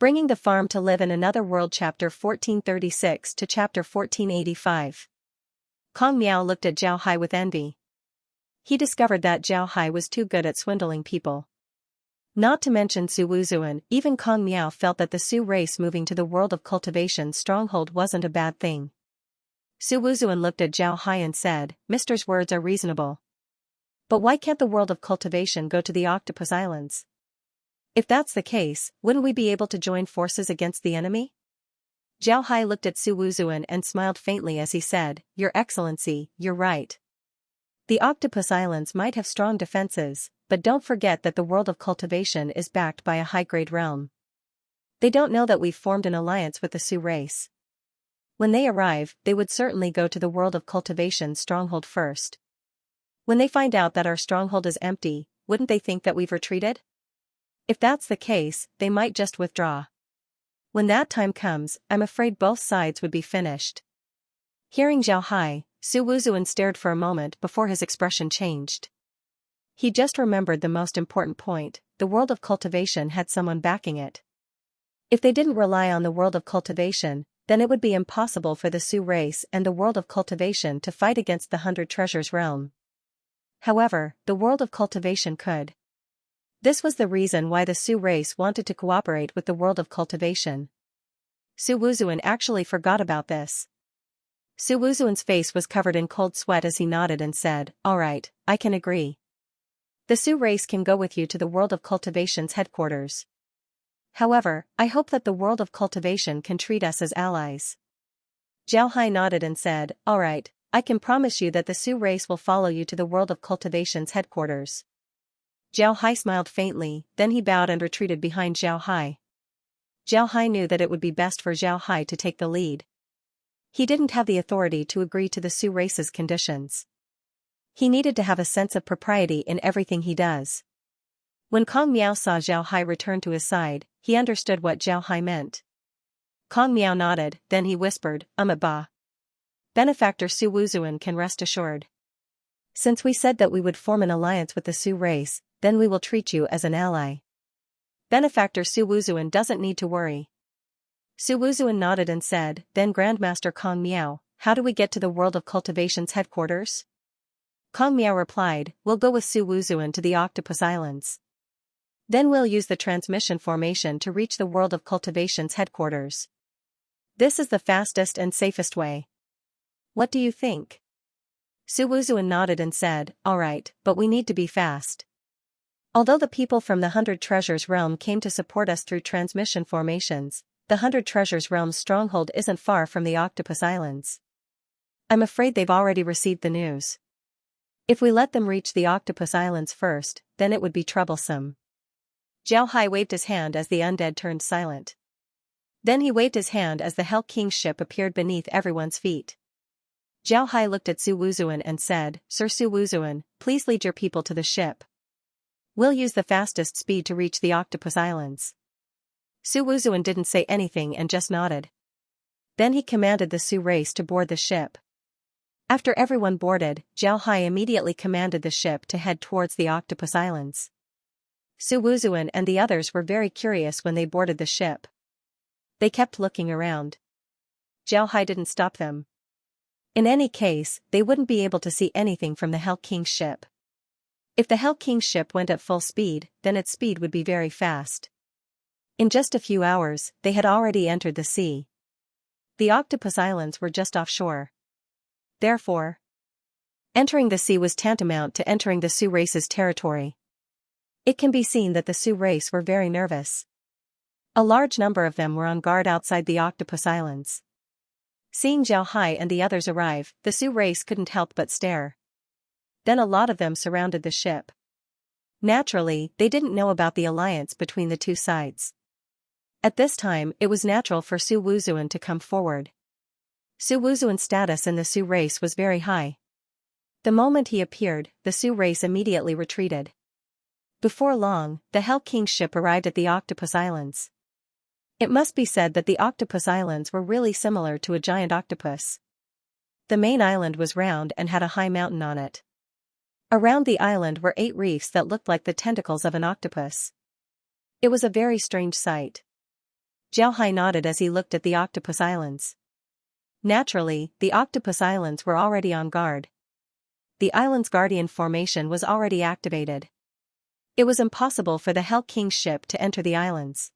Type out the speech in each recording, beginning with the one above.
Bringing the Farm to Live in Another World Chapter 1436 to Chapter 1485. Kong Miao looked at Zhao Hai with envy. He discovered that Zhao Hai was too good at swindling people. Not to mention Su Wuzuan, even Kong Miao felt that the Su race moving to the world of cultivation stronghold wasn't a bad thing. Su Wuzuan looked at Zhao Hai and said, "Mister's words are reasonable. But why can't the world of cultivation go to the Octopus Islands? If that's the case, wouldn't we be able to join forces against the enemy?" Zhao Hai looked at Su Wuzuan and smiled faintly as he said, "Your Excellency, you're right. The Octopus Islands might have strong defenses, but don't forget that the world of cultivation is backed by a high-grade realm. They don't know that we've formed an alliance with the Su race. When they arrive, they would certainly go to the world of cultivation stronghold first. When they find out that our stronghold is empty, wouldn't they think that we've retreated? If that's the case, they might just withdraw. When that time comes, I'm afraid both sides would be finished." Hearing Zhao Hai, Su Wuzuan stared for a moment before his expression changed. He just remembered the most important point: the world of cultivation had someone backing it. If they didn't rely on the world of cultivation, then it would be impossible for the Su race and the world of cultivation to fight against the 100 Treasures realm. However, the world of cultivation could. This was the reason why the Su race wanted to cooperate with the world of cultivation. Su Wuzuan actually forgot about this. Su Wuzuan's face was covered in cold sweat as he nodded and said, "All right, I can agree. The Su race can go with you to the world of cultivation's headquarters. However, I hope that the world of cultivation can treat us as allies." Zhao Hai nodded and said, "All right, I can promise you that the Su race will follow you to the world of cultivation's headquarters." Zhao Hai smiled faintly, then he bowed and retreated behind Zhao Hai. Zhao Hai knew that it would be best for Zhao Hai to take the lead. He didn't have the authority to agree to the Su race's conditions. He needed to have a sense of propriety in everything he does. When Kong Miao saw Zhao Hai return to his side, he understood what Zhao Hai meant. Kong Miao nodded, then he whispered, "Ba. Benefactor Su Wuzuan can rest assured. Since we said that we would form an alliance with the Su race, then we will treat you as an ally. Benefactor Su Wuzuan doesn't need to worry." Su Wuzuan nodded and said, "Then Grandmaster Kong Miao, how do we get to the world of cultivation's headquarters?" Kong Miao replied, "We'll go with Su Wuzuan to the Octopus Islands. Then we'll use the transmission formation to reach the world of cultivation's headquarters. This is the fastest and safest way. What do you think?" Su Wuzuan nodded and said, "All right, but we need to be fast. Although the people from the 100 Treasures realm came to support us through transmission formations, the 100 Treasures realm's stronghold isn't far from the Octopus Islands. I'm afraid they've already received the news. If we let them reach the Octopus Islands first, then it would be troublesome." Zhao Hai waved his hand as the undead turned silent. Then he waved his hand as the Hell King's ship appeared beneath everyone's feet. Zhao Hai looked at Su Wuzuan and said, "Sir Su Wuzuan, please lead your people to the ship. We'll use the fastest speed to reach the Octopus Islands." Su Wuzuan didn't say anything and just nodded. Then he commanded the Su race to board the ship. After everyone boarded, Zhao Hai immediately commanded the ship to head towards the Octopus Islands. Su Wuzuan and the others were very curious when they boarded the ship. They kept looking around. Zhao Hai didn't stop them. In any case, they wouldn't be able to see anything from the Hell King's ship. If the Hell King's ship went at full speed, then its speed would be very fast. In just a few hours, they had already entered the sea. The Octopus Islands were just offshore. Therefore, entering the sea was tantamount to entering the Su race's territory. It can be seen that the Su race were very nervous. A large number of them were on guard outside the Octopus Islands. Seeing Zhao Hai and the others arrive, the Su race couldn't help but stare. Then a lot of them surrounded the ship. Naturally, they didn't know about the alliance between the two sides. At this time, it was natural for Su Wuzuan to come forward. Su Wuzuan's status in the Su race was very high. The moment he appeared, the Su race immediately retreated. Before long, the Hell King's ship arrived at the Octopus Islands. It must be said that the Octopus Islands were really similar to a giant octopus. The main island was round and had a high mountain on it. Around the island were 8 reefs that looked like the tentacles of an octopus. It was a very strange sight. Zhao Hai nodded as he looked at the octopus islands. Naturally, the octopus islands were already on guard. The island's guardian formation was already activated. It was impossible for the Hell King's ship to enter the islands.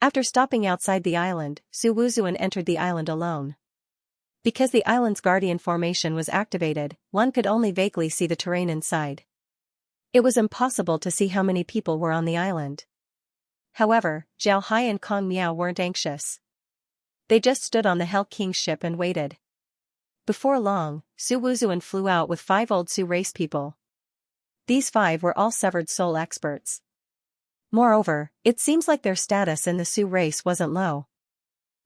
After stopping outside the island, Su Wuzuan entered the island alone. Because the island's guardian formation was activated, one could only vaguely see the terrain inside. It was impossible to see how many people were on the island. However, Zhao Hai and Kong Miao weren't anxious. They just stood on the Hell King's ship and waited. Before long, Su Wuzuan flew out with 5 old Su race people. These 5 were all severed soul experts. Moreover, it seems like their status in the Su race wasn't low.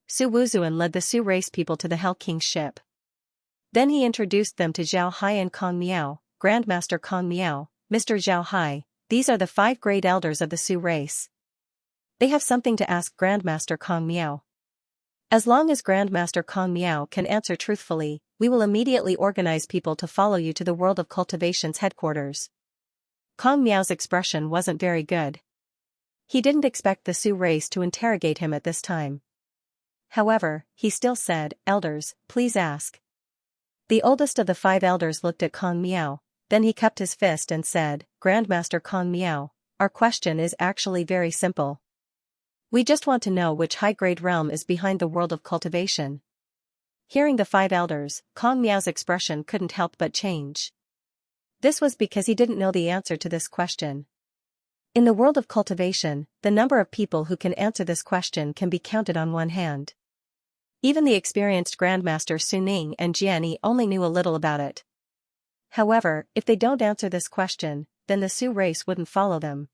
Su Wuzuan led the Su race people to the Hell King's ship. Then he introduced them to Zhao Hai and Kong Miao. Grandmaster Kong Miao, Mr. Zhao Hai, these are the 5 great elders of the Su race. They have something to ask Grandmaster Kong Miao. As long as Grandmaster Kong Miao can answer truthfully, we will immediately organize people to follow you to the World of Cultivation's headquarters. Kong Miao's expression wasn't very good. He didn't expect the Su race to interrogate him at this time. However, he still said, "Elders, please ask." The oldest of the 5 elders looked at Kong Miao, then he cupped his fist and said, "Grandmaster Kong Miao, our question is actually very simple. We just want to know which high-grade realm is behind the World of Cultivation." Hearing the 5 elders, Kong Miao's expression couldn't help but change. This was because he didn't know the answer to this question. In the World of Cultivation, the number of people who can answer this question can be counted on one hand. Even the experienced Grandmaster Su Ning and Jianyi only knew a little about it. However, if they don't answer this question, then the Su race wouldn't follow them.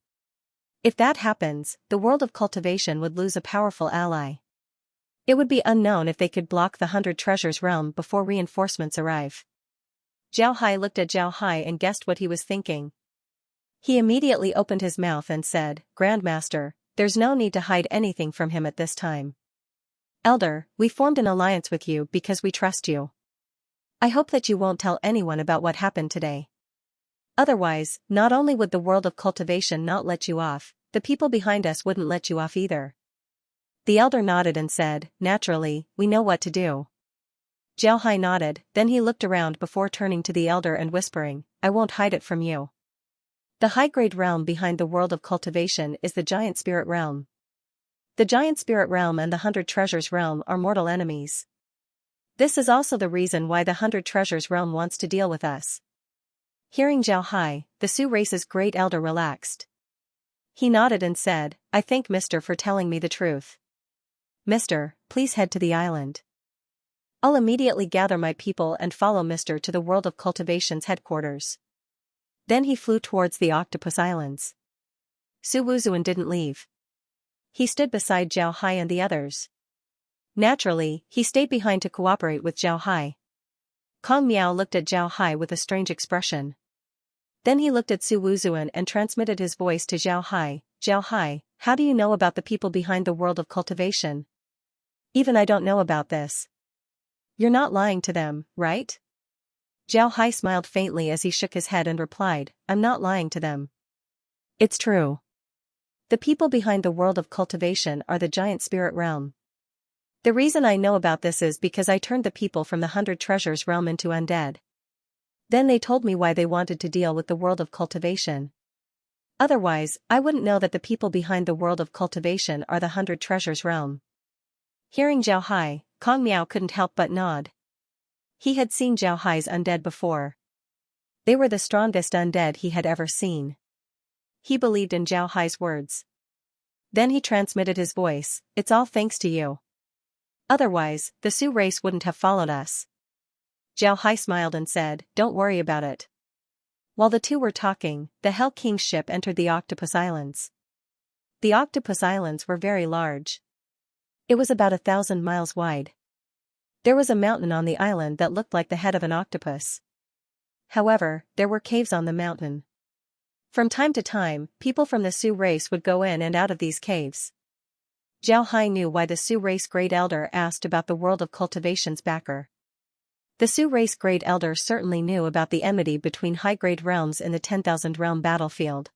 If that happens, the World of Cultivation would lose a powerful ally. It would be unknown if they could block the 100 Treasures realm before reinforcements arrive. Zhao Hai looked at Zhao Hai and guessed what he was thinking. He immediately opened his mouth and said, "Grandmaster, there's no need to hide anything from him at this time. Elder, we formed an alliance with you because we trust you. I hope that you won't tell anyone about what happened today. Otherwise, not only would the World of Cultivation not let you off, the people behind us wouldn't let you off either." The elder nodded and said, "Naturally, we know what to do." Zhao Hai nodded, then he looked around before turning to the elder and whispering, "I won't hide it from you. The high-grade realm behind the World of Cultivation is the Giant Spirit Realm. The Giant Spirit Realm and the 100 Treasures Realm are mortal enemies. This is also the reason why the 100 Treasures Realm wants to deal with us." Hearing Zhao Hai, the Su race's great elder relaxed. He nodded and said, "I thank Mr. for telling me the truth. Mr., please head to the island. I'll immediately gather my people and follow Mr. to the World of Cultivation's headquarters." Then he flew towards the Octopus Islands. Su Wuzuan didn't leave. He stood beside Zhao Hai and the others. Naturally, he stayed behind to cooperate with Zhao Hai. Kong Miao looked at Zhao Hai with a strange expression. Then he looked at Su Wuzuan and transmitted his voice to Zhao Hai. "Zhao Hai, how do you know about the people behind the World of Cultivation? Even I don't know about this. You're not lying to them, right?" Zhao Hai smiled faintly as he shook his head and replied, "I'm not lying to them. It's true. The people behind the World of Cultivation are the Giant Spirit Realm. The reason I know about this is because I turned the people from the 100 Treasures Realm into undead. Then they told me why they wanted to deal with the World of Cultivation. Otherwise, I wouldn't know that the people behind the World of Cultivation are the 100 Treasures Realm." Hearing Zhao Hai, Kong Miao couldn't help but nod. He had seen Zhao Hai's undead before. They were the strongest undead he had ever seen. He believed in Zhao Hai's words. Then he transmitted his voice, "It's all thanks to you. Otherwise, the Su race wouldn't have followed us." Zhao Hai smiled and said, "Don't worry about it." While the two were talking, the Hell King's ship entered the Octopus Islands. The Octopus Islands were very large. It was about 1,000 miles wide. There was a mountain on the island that looked like the head of an octopus. However, there were caves on the mountain. From time to time, people from the Su race would go in and out of these caves. Zhao Hai knew why the Su race Great Elder asked about the World of Cultivation's backer. The Su race Great Elder certainly knew about the enmity between high-grade realms in the 10,000 realm battlefield.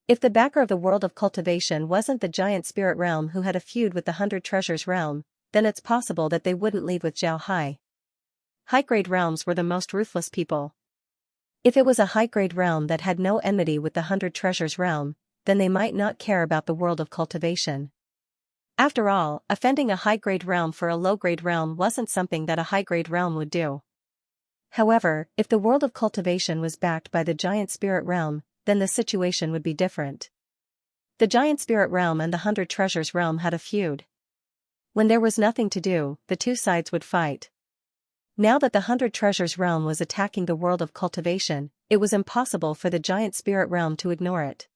If the backer of the world of cultivation wasn't the giant spirit realm who had a feud with the 100 treasures realm, then it's possible that they wouldn't leave with Zhao Hai. High-grade realms were the most ruthless people. If it was a high-grade realm that had no enmity with the 100 treasures realm, then they might not care about the world of cultivation. After all, offending a high-grade realm for a low-grade realm wasn't something that a high-grade realm would do. However, if the world of cultivation was backed by the giant spirit realm, then the situation would be different. The giant spirit realm and the 100 treasures realm had a feud. When there was nothing to do, the two sides would fight. Now that the 100 treasures realm was attacking the world of cultivation, it was impossible for the giant spirit realm to ignore it.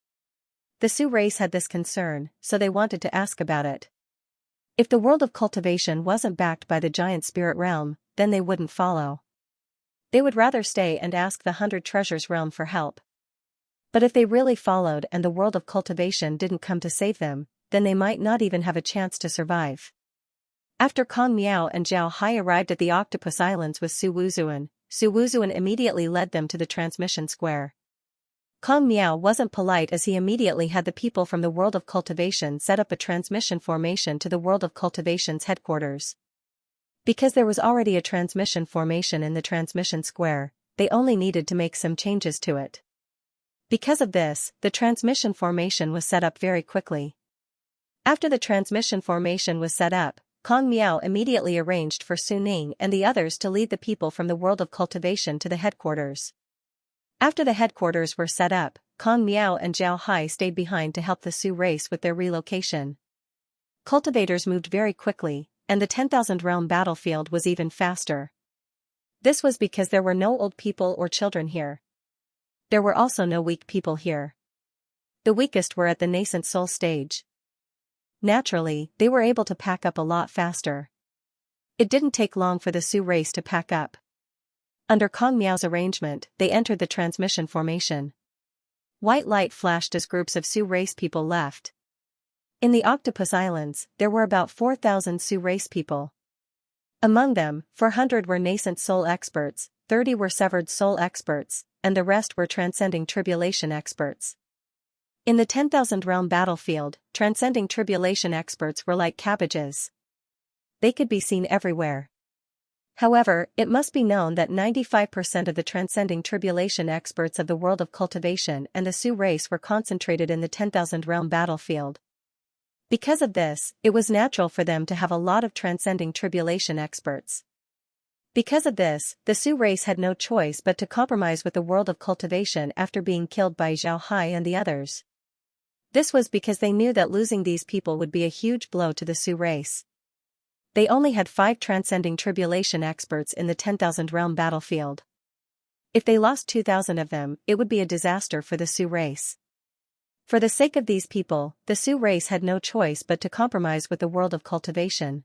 The Sioux race had this concern, so they wanted to ask about it. If the world of cultivation wasn't backed by the giant spirit realm, then they wouldn't follow. They would rather stay and ask the 100 treasures realm for help. But if they really followed and the world of cultivation didn't come to save them, then they might not even have a chance to survive. After Kong Miao and Zhao Hai arrived at the Octopus Islands with Su Wuzuan immediately led them to the transmission square. Kong Miao wasn't polite as he immediately had the people from the world of cultivation set up a transmission formation to the world of cultivation's headquarters. Because there was already a transmission formation in the transmission square, they only needed to make some changes to it. Because of this, the transmission formation was set up very quickly. After the transmission formation was set up, Kong Miao immediately arranged for Su Ning and the others to lead the people from the world of cultivation to the headquarters. After the headquarters were set up, Kong Miao and Zhao Hai stayed behind to help the Sioux race with their relocation. Cultivators moved very quickly, and the 10,000 realm battlefield was even faster. This was because there were no old people or children here. There were also no weak people here. The weakest were at the nascent soul stage. Naturally, they were able to pack up a lot faster. It didn't take long for the Sioux race to pack up. Under Kong Miao's arrangement, they entered the transmission formation. White light flashed as groups of Sioux race people left. In the Octopus Islands, there were about 4,000 Sioux race people. Among them, 400 were nascent soul experts, 30 were severed soul experts, and the rest were transcending tribulation experts. In the 10,000 realm battlefield, transcending tribulation experts were like cabbages. They could be seen everywhere. However, it must be known that 95% of the transcending tribulation experts of the world of cultivation and the Sioux race were concentrated in the 10,000 realm battlefield. Because of this, it was natural for them to have a lot of transcending tribulation experts. Because of this, the Sioux race had no choice but to compromise with the world of cultivation after being killed by Zhao Hai and the others. This was because they knew that losing these people would be a huge blow to the Sioux race. They only had 5 transcending tribulation experts in the 10,000 realm battlefield. If they lost 2,000 of them, it would be a disaster for the Sioux race. For the sake of these people, the Sioux race had no choice but to compromise with the world of cultivation.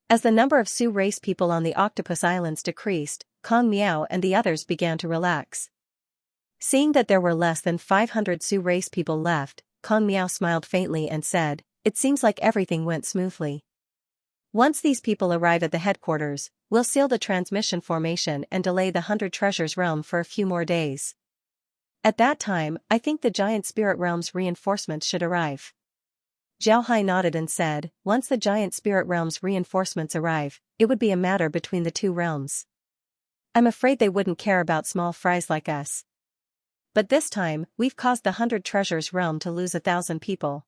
As the number of Sioux race people on the Octopus Islands decreased, Kong Miao and the others began to relax. Seeing that there were less than 500 Sioux race people left, Kong Miao smiled faintly and said, "It seems like everything went smoothly. Once these people arrive at the headquarters, we'll seal the transmission formation and delay the 100 treasures realm for a few more days. At that time, I think the giant spirit realm's reinforcements should arrive." Zhao Hai nodded and said, "Once the giant spirit realm's reinforcements arrive, it would be a matter between the two realms. I'm afraid they wouldn't care about small fries like us. But this time, we've caused the 100 treasures realm to lose 1,000 people.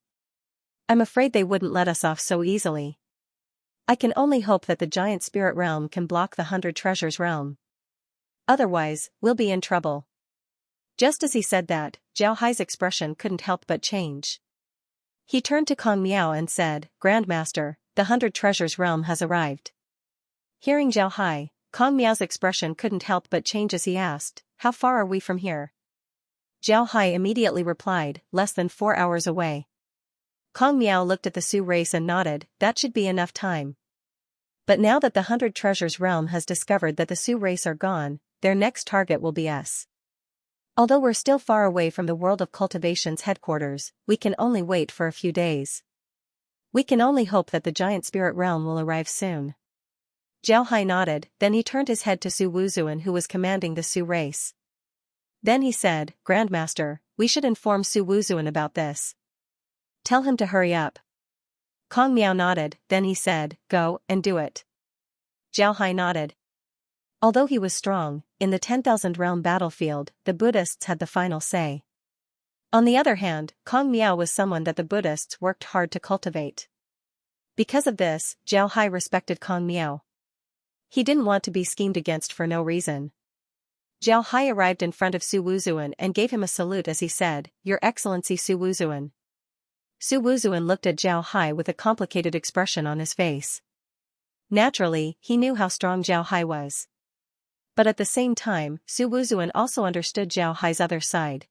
I'm afraid they wouldn't let us off so easily. I can only hope that the giant spirit realm can block the 100 treasures realm. Otherwise, we'll be in trouble." Just as he said that, Zhao Hai's expression couldn't help but change. He turned to Kong Miao and said, "Grandmaster, the 100 treasures realm has arrived." Hearing Zhao Hai, Kong Miao's expression couldn't help but change as he asked, "How far are we from here?" Zhao Hai immediately replied, "Less than 4 hours away." Kong Miao looked at the Sioux race and nodded, "That should be enough time." But now that the 100 treasures realm has discovered that the Sioux race are gone, their next target will be us. Although we're still far away from the world of cultivation's headquarters, we can only wait for a few days. We can only hope that the giant spirit realm will arrive soon." Zhao Hai nodded, then he turned his head to Su Wuzuan who was commanding the Sioux race. Then he said, Grandmaster, we should inform Su Wuzuan about this. Tell him to hurry up. Kong Miao nodded, then he said, go, and do it. Zhao Hai nodded. Although he was strong, in the 10,000 realm battlefield, the Buddhists had the final say. On the other hand, Kong Miao was someone that the Buddhists worked hard to cultivate. Because of this, Zhao Hai respected Kong Miao. He didn't want to be schemed against for no reason. Zhao Hai arrived in front of Su Wuzuan and gave him a salute as he said, Your Excellency Su Wuzuan. Su Wuzuan looked at Zhao Hai with a complicated expression on his face. Naturally, he knew how strong Zhao Hai was. But at the same time, Su Wuzuan also understood Zhao Hai's other side.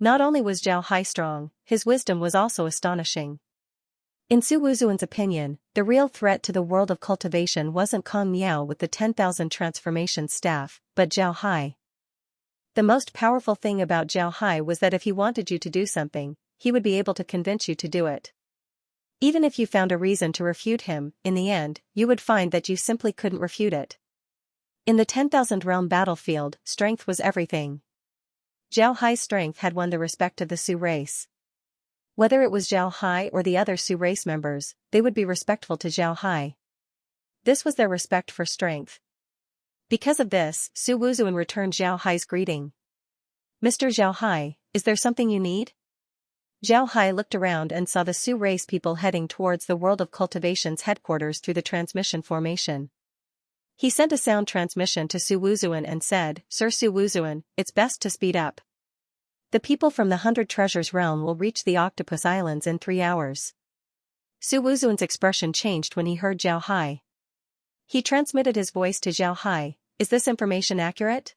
Not only was Zhao Hai strong, his wisdom was also astonishing. In Su Wuzuan's opinion, the real threat to the world of cultivation wasn't Kong Miao with the 10,000 transformation staff, but Zhao Hai. The most powerful thing about Zhao Hai was that if he wanted you to do something, he would be able to convince you to do it. Even if you found a reason to refute him, in the end, you would find that you simply couldn't refute it. In the 10,000 realm battlefield, strength was everything. Zhao Hai's strength had won the respect of the Su race. Whether it was Zhao Hai or the other Su race members, they would be respectful to Zhao Hai. This was their respect for strength. Because of this, Su Wuzuan returned Zhao Hai's greeting. Mr. Zhao Hai, is there something you need? Zhao Hai looked around and saw the Su race people heading towards the World of Cultivation's headquarters through the transmission formation. He sent a sound transmission to Su Wuzuan and said, Sir Su Wuzuan, it's best to speed up. The people from the 100 Treasures realm will reach the Octopus Islands in 3 hours. Su Wuzuan's expression changed when he heard Zhao Hai. He transmitted his voice to Zhao Hai, is this information accurate?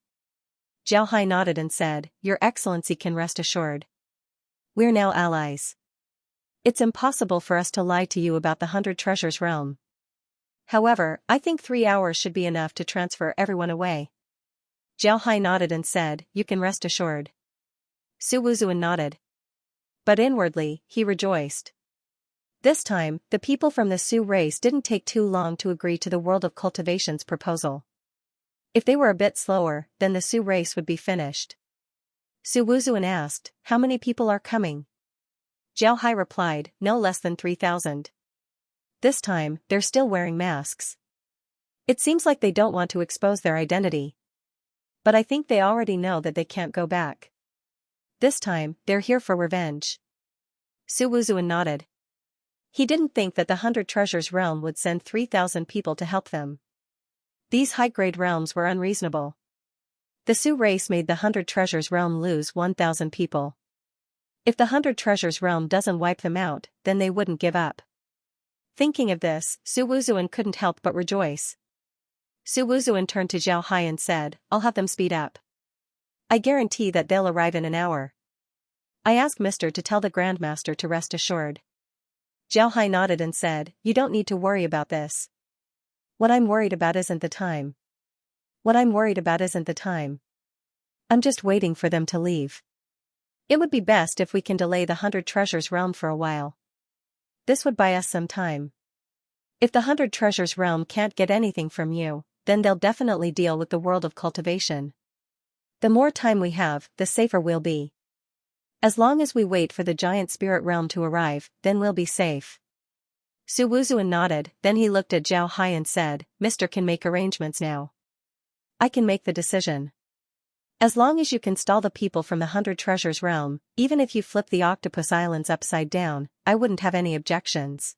Zhao Hai nodded and said, Your Excellency can rest assured. We're now allies. It's impossible for us to lie to you about the 100 Treasures realm. However, I think 3 hours should be enough to transfer everyone away. Zhao Hai nodded and said, You can rest assured. Su Wuzuan nodded. But inwardly, he rejoiced. This time, the people from the Su race didn't take too long to agree to the World of Cultivation's proposal. If they were a bit slower, then the Su race would be finished. Su Wuzuan asked, How many people are coming? Zhao Hai replied, No less than 3,000. This time, they're still wearing masks. It seems like they don't want to expose their identity. But I think they already know that they can't go back. This time, they're here for revenge. Su Wuzuan nodded. He didn't think that the 100 Treasures realm would send 3,000 people to help them. These high-grade realms were unreasonable. The Su race made the 100 Treasures realm lose 1,000 people. If the 100 Treasures realm doesn't wipe them out, then they wouldn't give up. Thinking of this, Su Wuzuan couldn't help but rejoice. Su Wuzuan turned to Zhao Hai and said, I'll have them speed up. I guarantee that they'll arrive in an hour. I asked Mr. to tell the Grandmaster to rest assured. Zhao Hai nodded and said, You don't need to worry about this. What I'm worried about isn't the time. I'm just waiting for them to leave. It would be best if we can delay the 100 Treasures realm for a while. This would buy us some time. If the 100 Treasures realm can't get anything from you, then they'll definitely deal with the World of Cultivation. The more time we have, the safer we'll be. As long as we wait for the giant spirit realm to arrive, then we'll be safe. Su Wuzuan nodded, then he looked at Zhao Hai and said, Mr. can make arrangements now. I can make the decision. As long as you can stall the people from the 100 Treasures realm, even if you flip the Octopus Islands upside down, I wouldn't have any objections.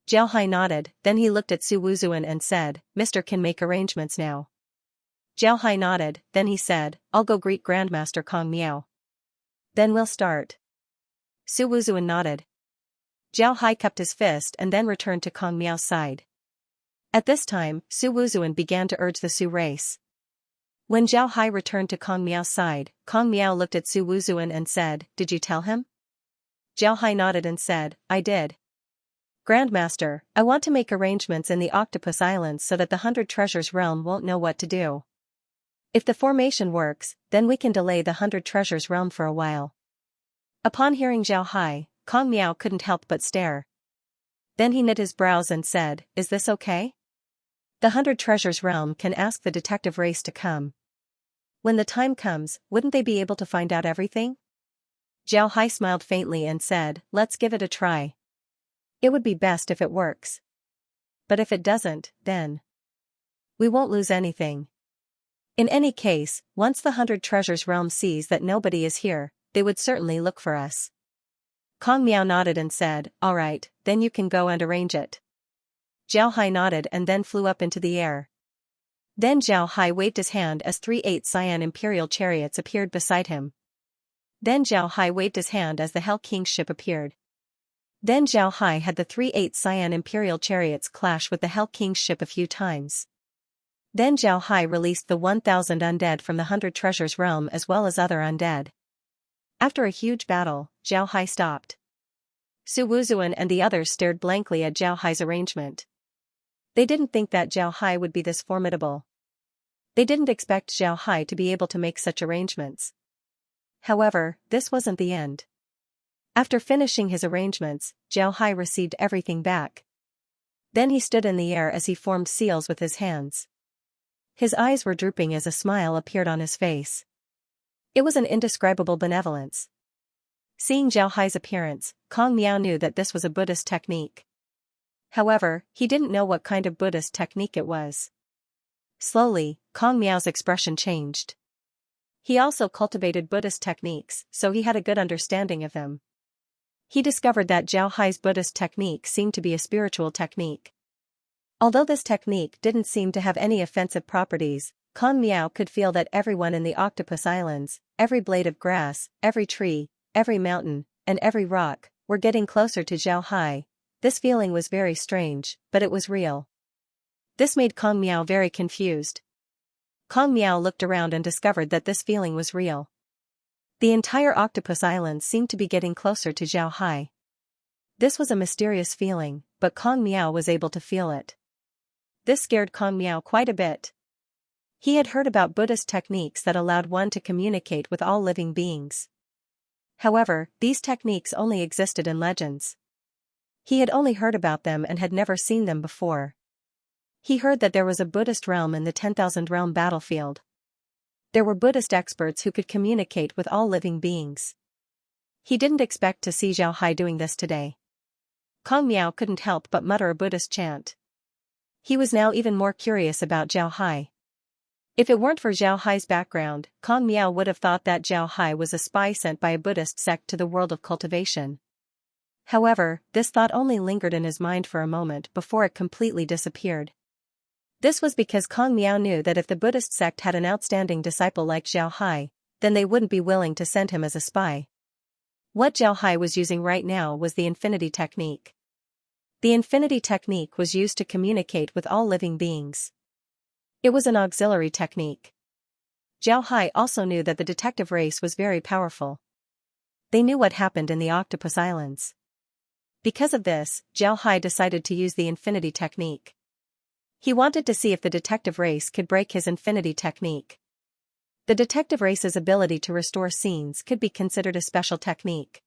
Zhao Hai nodded, then he looked at Su Wuzuan and said, Mr. can make arrangements now. Zhao Hai nodded, then he said, I'll go greet Grandmaster Kong Miao. Then we'll start. Su Wuzuan nodded. Zhao Hai cupped his fist and then returned to Kong Miao's side. At this time, Su Wuzuan began to urge the Su race. When Zhao Hai returned to Kong Miao's side, Kong Miao looked at Su Wuzuan and said, Did you tell him? Zhao Hai nodded and said, I did. Grandmaster, I want to make arrangements in the Octopus Islands so that the 100 Treasures realm won't know what to do. If the formation works, then we can delay the 100 Treasures realm for a while. Upon hearing Zhao Hai, Kong Miao couldn't help but stare. Then he knit his brows and said, Is this okay? The 100 Treasures realm can ask the detective race to come. When the time comes, wouldn't they be able to find out everything? Zhao Hai smiled faintly and said, let's give it a try. It would be best if it works. But if it doesn't, then we won't lose anything. In any case, once the 100 Treasures realm sees that nobody is here, they would certainly look for us. Kong Miao nodded and said, all right, then you can go and arrange it. Zhao Hai nodded and then flew up into the air. Then Zhao Hai waved his hand as 3/8 Cyan Imperial chariots appeared beside him. Then Zhao Hai waved his hand as the Hell King's ship appeared. Then Zhao Hai had the 3/8 Cyan Imperial chariots clash with the Hell King's ship a few times. Then Zhao Hai released the 1,000 undead from the 100 Treasures realm as well as other undead. After a huge battle, Zhao Hai stopped. Su Wuzuan and the others stared blankly at Zhao Hai's arrangement. They didn't think that Zhao Hai would be this formidable. They didn't expect Zhao Hai to be able to make such arrangements. However, this wasn't the end. After finishing his arrangements, Zhao Hai received everything back. Then he stood in the air as he formed seals with his hands. His eyes were drooping as a smile appeared on his face. It was an indescribable benevolence. Seeing Zhao Hai's appearance, Kong Miao knew that this was a Buddhist technique. However, he didn't know what kind of Buddhist technique it was. Slowly, Kong Miao's expression changed. He also cultivated Buddhist techniques, so he had a good understanding of them. He discovered that Zhao Hai's Buddhist technique seemed to be a spiritual technique. Although this technique didn't seem to have any offensive properties, Kong Miao could feel that everyone in the Octopus Islands, every blade of grass, every tree, every mountain, and every rock, were getting closer to Zhao Hai. This feeling was very strange, but it was real. This made Kong Miao very confused. Kong Miao looked around and discovered that this feeling was real. The entire Octopus Island seemed to be getting closer to Zhao Hai. This was a mysterious feeling, but Kong Miao was able to feel it. This scared Kong Miao quite a bit. He had heard about Buddhist techniques that allowed one to communicate with all living beings. However, these techniques only existed in legends. He had only heard about them and had never seen them before. He heard that there was a Buddhist realm in the 10,000 realm battlefield. There were Buddhist experts who could communicate with all living beings. He didn't expect to see Zhao Hai doing this today. Kong Miao couldn't help but mutter a Buddhist chant. He was now even more curious about Zhao Hai. If it weren't for Zhao Hai's background, Kong Miao would have thought that Zhao Hai was a spy sent by a Buddhist sect to the world of cultivation. However, this thought only lingered in his mind for a moment before it completely disappeared. This was because Kong Miao knew that if the Buddhist sect had an outstanding disciple like Zhao Hai, then they wouldn't be willing to send him as a spy. What Zhao Hai was using right now was the infinity technique. The infinity technique was used to communicate with all living beings. It was an auxiliary technique. Zhao Hai also knew that the detective race was very powerful. They knew what happened in the Octopus Islands. Because of this, Zhao Hai decided to use the infinity technique. He wanted to see if the detective race could break his infinity technique. The detective race's ability to restore scenes could be considered a special technique.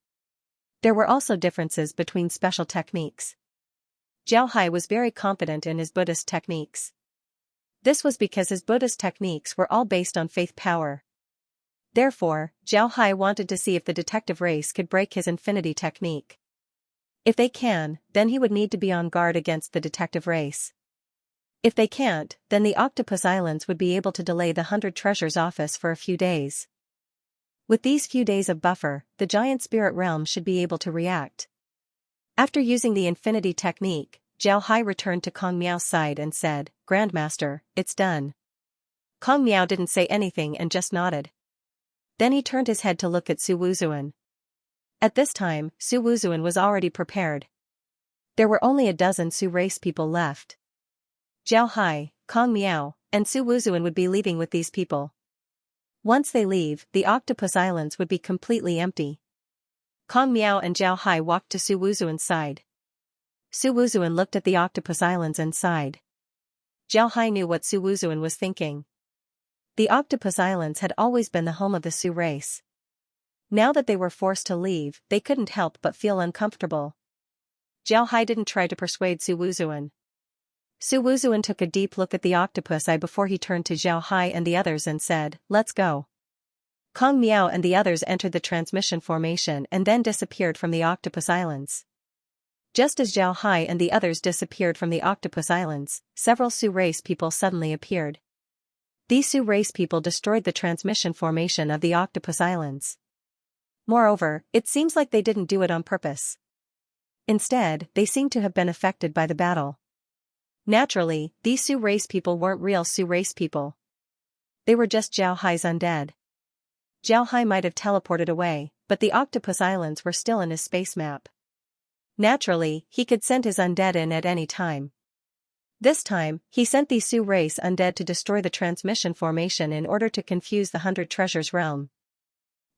There were also differences between special techniques. Zhao Hai was very confident in his Buddhist techniques. This was because his Buddhist techniques were all based on faith power. Therefore, Zhao Hai wanted to see if the detective race could break his infinity technique. If they can, then he would need to be on guard against the detective race. If they can't, then the Octopus Islands would be able to delay the 100 Treasures office for a few days. With these few days of buffer, the giant spirit realm should be able to react. After using the infinity technique, Zhao Hai returned to Kong Miao's side and said, "Grandmaster, it's done." Kong Miao didn't say anything and just nodded. Then he turned his head to look at Su Wuzuan. At this time, Su Wuzuan was already prepared. There were only a dozen Su race people left. Zhao Hai, Kong Miao, and Su Wuzuan would be leaving with these people. Once they leave, the Octopus Islands would be completely empty. Kong Miao and Zhao Hai walked to Su Wuzuan's side. Su Wuzuan looked at the Octopus Islands and sighed. Zhao Hai knew what Su Wuzuan was thinking. The Octopus Islands had always been the home of the Su race. Now that they were forced to leave, they couldn't help but feel uncomfortable. Zhao Hai didn't try to persuade Su Wuzuan. Su Wuzuan took a deep look at the octopus eye before he turned to Zhao Hai and the others and said, "Let's go." Kong Miao and the others entered the transmission formation and then disappeared from the octopus islands. Just as Zhao Hai and the others disappeared from the octopus islands, several Su race people suddenly appeared. These Su race people destroyed the transmission formation of the octopus islands. Moreover, it seems like they didn't do it on purpose. Instead, they seem to have been affected by the battle. Naturally, these Su race people weren't real Su race people. They were just Zhao Hai's undead. Zhao Hai might have teleported away, but the octopus islands were still in his space map. Naturally, he could send his undead in at any time. This time, he sent the Su race undead to destroy the transmission formation in order to confuse the 100 Treasures realm.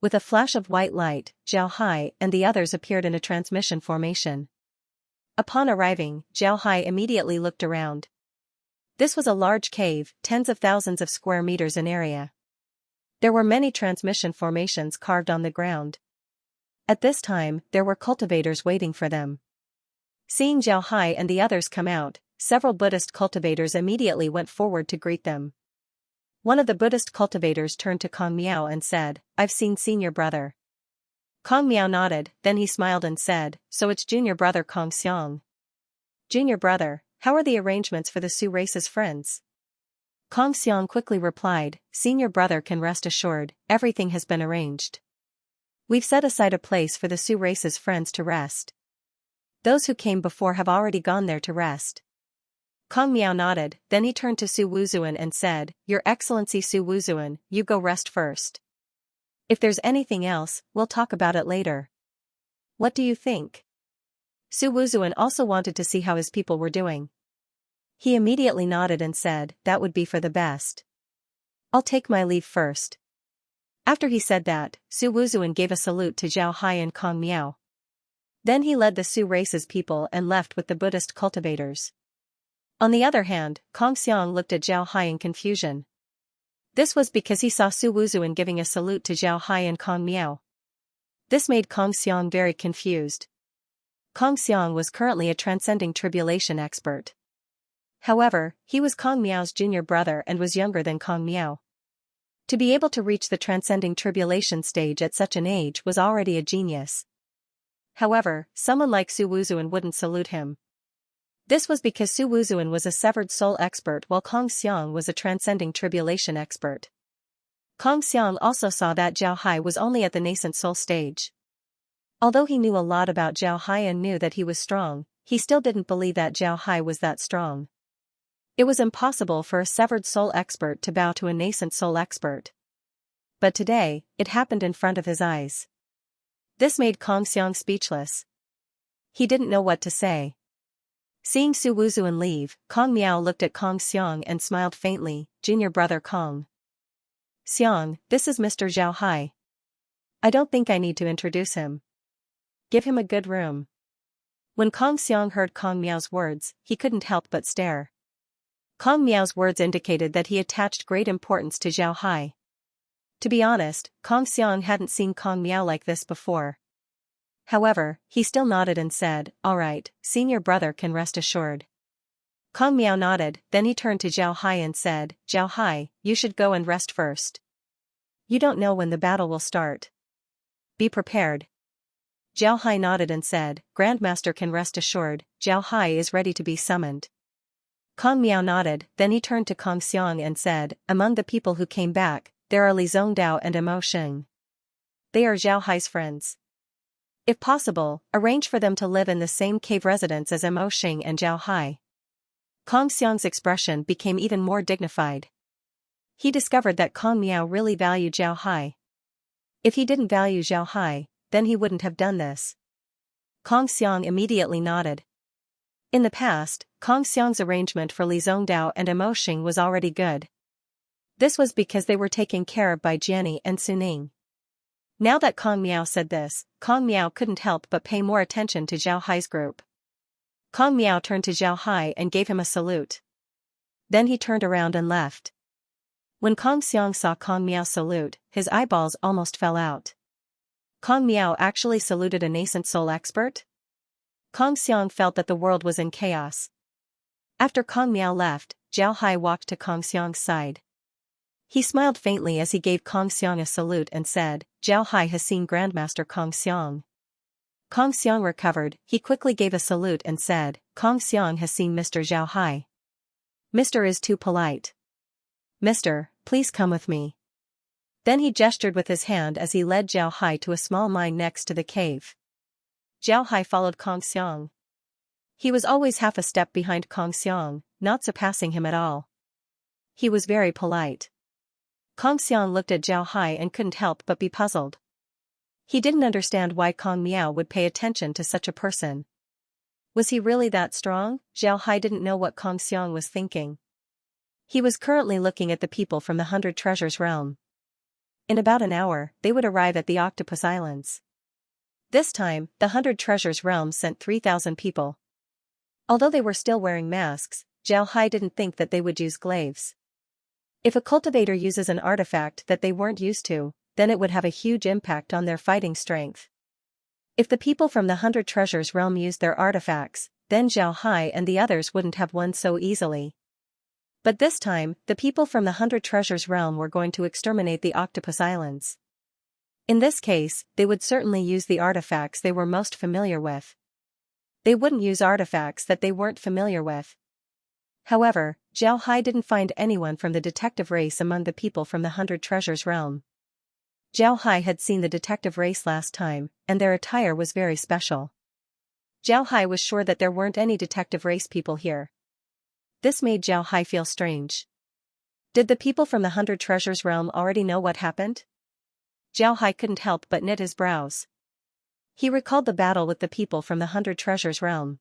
With a flash of white light, Zhao Hai and the others appeared in a transmission formation. Upon arriving, Zhao Hai immediately looked around. This was a large cave, tens of thousands of square meters in area. There were many transmission formations carved on the ground. At this time, there were cultivators waiting for them. Seeing Zhao Hai and the others come out, several Buddhist cultivators immediately went forward to greet them. One of the Buddhist cultivators turned to Kong Miao and said, "I've seen senior brother." Kong Miao nodded, then he smiled and said, "So it's junior brother Kong Xiang." "Junior brother, how are the arrangements for the Su race's friends?" Kong Xiang quickly replied, "Senior brother can rest assured, everything has been arranged. We've set aside a place for the Su race's friends to rest. Those who came before have already gone there to rest." Kong Miao nodded, then he turned to Su Wuzuan and said, "Your Excellency Su Wuzuan, you go rest first. If there's anything else, we'll talk about it later. What do you think?" Su Wuzuan also wanted to see how his people were doing. He immediately nodded and said, "That would be for the best. I'll take my leave first." After he said that, Su Wuzuan gave a salute to Zhao Hai and Kong Miao. Then he led the Su race's people and left with the Buddhist cultivators. On the other hand, Kong Xiang looked at Zhao Hai in confusion. This was because he saw Su Wuzuan giving a salute to Zhao Hai and Kong Miao. This made Kong Xiang very confused. Kong Xiang was currently a transcending tribulation expert. However, he was Kong Miao's junior brother and was younger than Kong Miao. To be able to reach the transcending tribulation stage at such an age was already a genius. However, someone like Su Wuzuan wouldn't salute him. This was because Su Wuzuan was a severed soul expert while Kong Xiang was a transcending tribulation expert. Kong Xiang also saw that Zhao Hai was only at the nascent soul stage. Although he knew a lot about Zhao Hai and knew that he was strong, he still didn't believe that Zhao Hai was that strong. It was impossible for a severed soul expert to bow to a nascent soul expert. But today, it happened in front of his eyes. This made Kong Xiang speechless. He didn't know what to say. Seeing Su Wuzuan leave, Kong Miao looked at Kong Xiang and smiled faintly, "Junior brother Kong Xiang, this is Mr. Zhao Hai. I don't think I need to introduce him. Give him a good room." When Kong Xiang heard Kong Miao's words, he couldn't help but stare. Kong Miao's words indicated that he attached great importance to Zhao Hai. To be honest, Kong Xiang hadn't seen Kong Miao like this before. However, he still nodded and said, "All right, senior brother can rest assured." Kong Miao nodded, then he turned to Zhao Hai and said, "Zhao Hai, you should go and rest first. You don't know when the battle will start. Be prepared." Zhao Hai nodded and said, "Grandmaster can rest assured, Zhao Hai is ready to be summoned." Kong Miao nodded, then he turned to Kong Xiang and said, "Among the people who came back, there are Li Zongdao and Mo Sheng. They are Zhao Hai's friends. If possible, arrange for them to live in the same cave residence as Mo Sheng and Zhao Hai." Kong Xiang's expression became even more dignified. He discovered that Kong Miao really valued Zhao Hai. If he didn't value Zhao Hai, then he wouldn't have done this. Kong Xiang immediately nodded. In the past, Kong Xiang's arrangement for Li Zongdao and Mo Sheng was already good. This was because they were taken care of by Jianni and Suning. Now that Kong Miao said this, Kong Miao couldn't help but pay more attention to Zhao Hai's group. Kong Miao turned to Zhao Hai and gave him a salute. Then he turned around and left. When Kong Xiang saw Kong Miao salute, his eyeballs almost fell out. Kong Miao actually saluted a nascent soul expert? Kong Xiang felt that the world was in chaos. After Kong Miao left, Zhao Hai walked to Kong Xiang's side. He smiled faintly as he gave Kong Xiang a salute and said, "Zhao Hai has seen Grandmaster Kong Xiang." Kong Xiang recovered, he quickly gave a salute and said, "Kong Xiang has seen Mr. Zhao Hai. Mr. is too polite. Mister, please come with me." Then he gestured with his hand as he led Zhao Hai to a small mine next to the cave. Zhao Hai followed Kong Xiang. He was always half a step behind Kong Xiang, not surpassing him at all. He was very polite. Kong Xiang looked at Zhao Hai and couldn't help but be puzzled. He didn't understand why Kong Miao would pay attention to such a person. Was he really that strong? Zhao Hai didn't know what Kong Xiang was thinking. He was currently looking at the people from the 100 Treasures realm. In about an hour, they would arrive at the Octopus Islands. This time, the 100 Treasures realm sent 3,000 people. Although they were still wearing masks, Zhao Hai didn't think that they would use glaives. If a cultivator uses an artifact that they weren't used to, then it would have a huge impact on their fighting strength. If the people from the 100 Treasures realm used their artifacts, then Zhao Hai and the others wouldn't have won so easily. But this time, the people from the 100 Treasures realm were going to exterminate the Octopus Islands. In this case, they would certainly use the artifacts they were most familiar with. They wouldn't use artifacts that they weren't familiar with. However, Zhao Hai didn't find anyone from the detective race among the people from the 100 Treasures realm. Zhao Hai had seen the detective race last time, and their attire was very special. Zhao Hai was sure that there weren't any detective race people here. This made Zhao Hai feel strange. Did the people from the 100 Treasures realm already know what happened? Zhao Hai couldn't help but knit his brows. He recalled the battle with the people from the 100 Treasures realm.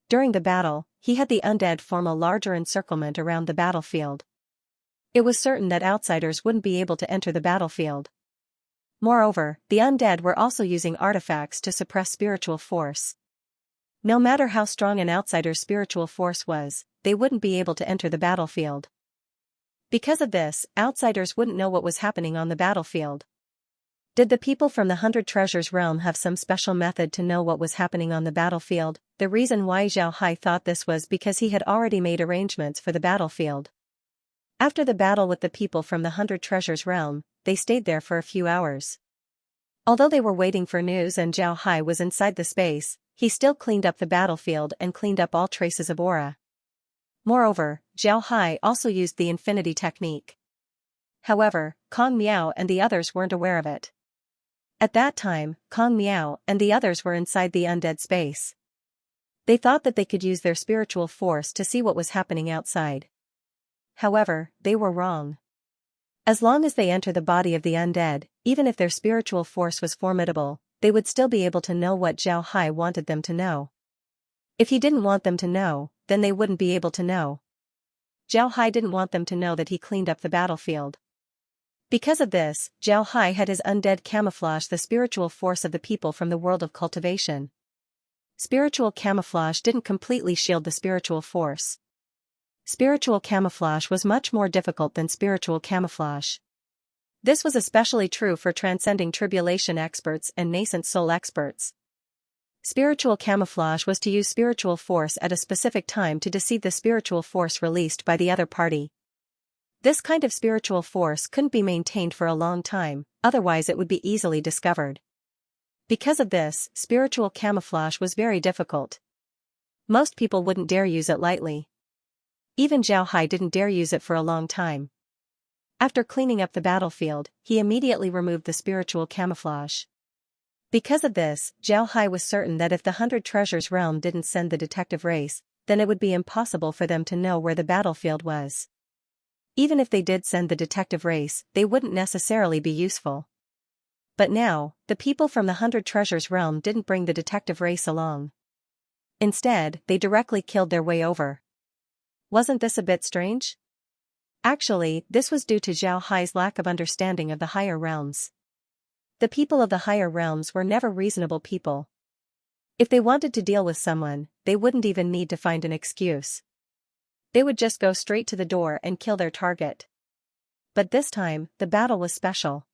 During the battle, he had the undead form a larger encirclement around the battlefield. It was certain that outsiders wouldn't be able to enter the battlefield. Moreover, the undead were also using artifacts to suppress spiritual force. No matter how strong an outsider's spiritual force was, they wouldn't be able to enter the battlefield. Because of this, outsiders wouldn't know what was happening on the battlefield. Did the people from the 100 Treasures realm have some special method to know what was happening on the battlefield? The reason why Zhao Hai thought this was because he had already made arrangements for the battlefield. After the battle with the people from the 100 Treasures realm, they stayed there for a few hours. Although they were waiting for news and Zhao Hai was inside the space, he still cleaned up the battlefield and cleaned up all traces of aura. Moreover, Zhao Hai also used the infinity technique. However, Kong Miao and the others weren't aware of it. At that time, Kong Miao and the others were inside the undead space. They thought that they could use their spiritual force to see what was happening outside. However, they were wrong. As long as they enter the body of the undead, even if their spiritual force was formidable, they would still be able to know what Zhao Hai wanted them to know. If he didn't want them to know, then they wouldn't be able to know. Zhao Hai didn't want them to know that he cleaned up the battlefield. Because of this, Zhao Hai had his undead camouflage the spiritual force of the people from the world of cultivation. Spiritual camouflage didn't completely shield the spiritual force. Spiritual camouflage was much more difficult than spiritual camouflage. This was especially true for transcending tribulation experts and nascent soul experts. Spiritual camouflage was to use spiritual force at a specific time to deceive the spiritual force released by the other party. This kind of spiritual force couldn't be maintained for a long time, otherwise it would be easily discovered. Because of this, spiritual camouflage was very difficult. Most people wouldn't dare use it lightly. Even Zhao Hai didn't dare use it for a long time. After cleaning up the battlefield, he immediately removed the spiritual camouflage. Because of this, Zhao Hai was certain that if the 100 Treasures realm didn't send the detective race, then it would be impossible for them to know where the battlefield was. Even if they did send the detective race, they wouldn't necessarily be useful. But now, the people from the 100 Treasures realm didn't bring the detective race along. Instead, they directly killed their way over. Wasn't this a bit strange? Actually, this was due to Zhao Hai's lack of understanding of the higher realms. The people of the higher realms were never reasonable people. If they wanted to deal with someone, they wouldn't even need to find an excuse. They would just go straight to the door and kill their target. But this time, the battle was special.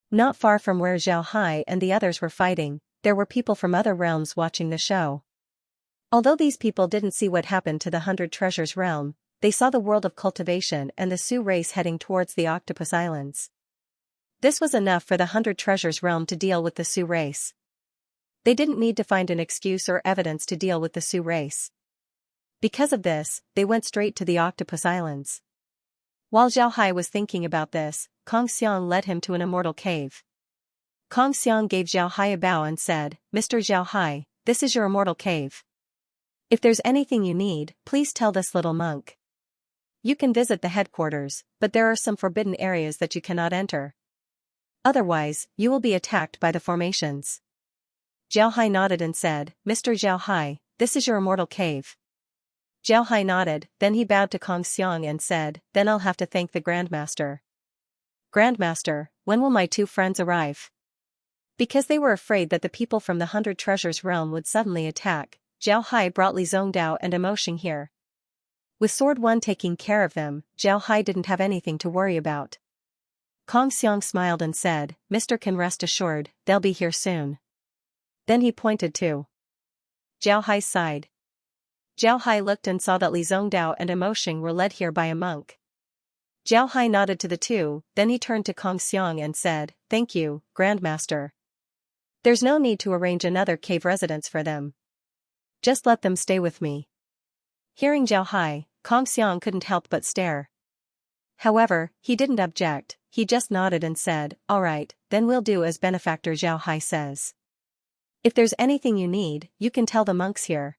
Not far from where Zhao Hai and the others were fighting, there were people from other realms watching the show. Although these people didn't see what happened to the 100 Treasures realm, they saw the world of cultivation and the Sioux race heading towards the Octopus Islands. This was enough for the 100 Treasures realm to deal with the Sioux race. They didn't need to find an excuse or evidence to deal with the Sioux race. Because of this, they went straight to the Octopus Islands. While Zhao Hai was thinking about this, Kong Xiang led him to an immortal cave. Kong Xiang gave Zhao Hai a bow and said, "Mr. Zhao Hai, this is your immortal cave. If there's anything you need, please tell this little monk. You can visit the headquarters, but there are some forbidden areas that you cannot enter. Otherwise, you will be attacked by the formations." Zhao Hai nodded and said, "Mr. Zhao Hai, this is your immortal cave." Zhao Hai nodded, then he bowed to Kong Xiang and said, "Then I'll have to thank the Grandmaster." "Grandmaster, when will my two friends arrive?" Because they were afraid that the people from the 100 Treasures realm would suddenly attack, Zhao Hai brought Li Zongdao and Emoshing here. With Sword One taking care of them, Zhao Hai didn't have anything to worry about. Kong Xiang smiled and said, "Mr. can rest assured, they'll be here soon." Then he pointed to Zhao Hai's side. Zhao Hai looked and saw that Li Zongdao and Emoshing were led here by a monk. Zhao Hai nodded to the two, then he turned to Kong Xiang and said, "Thank you, Grandmaster. There's no need to arrange another cave residence for them. Just let them stay with me." Hearing Zhao Hai, Kong Xiang couldn't help but stare. However, he didn't object, he just nodded and said, "All right, then we'll do as Benefactor Zhao Hai says. If there's anything you need, you can tell the monks here.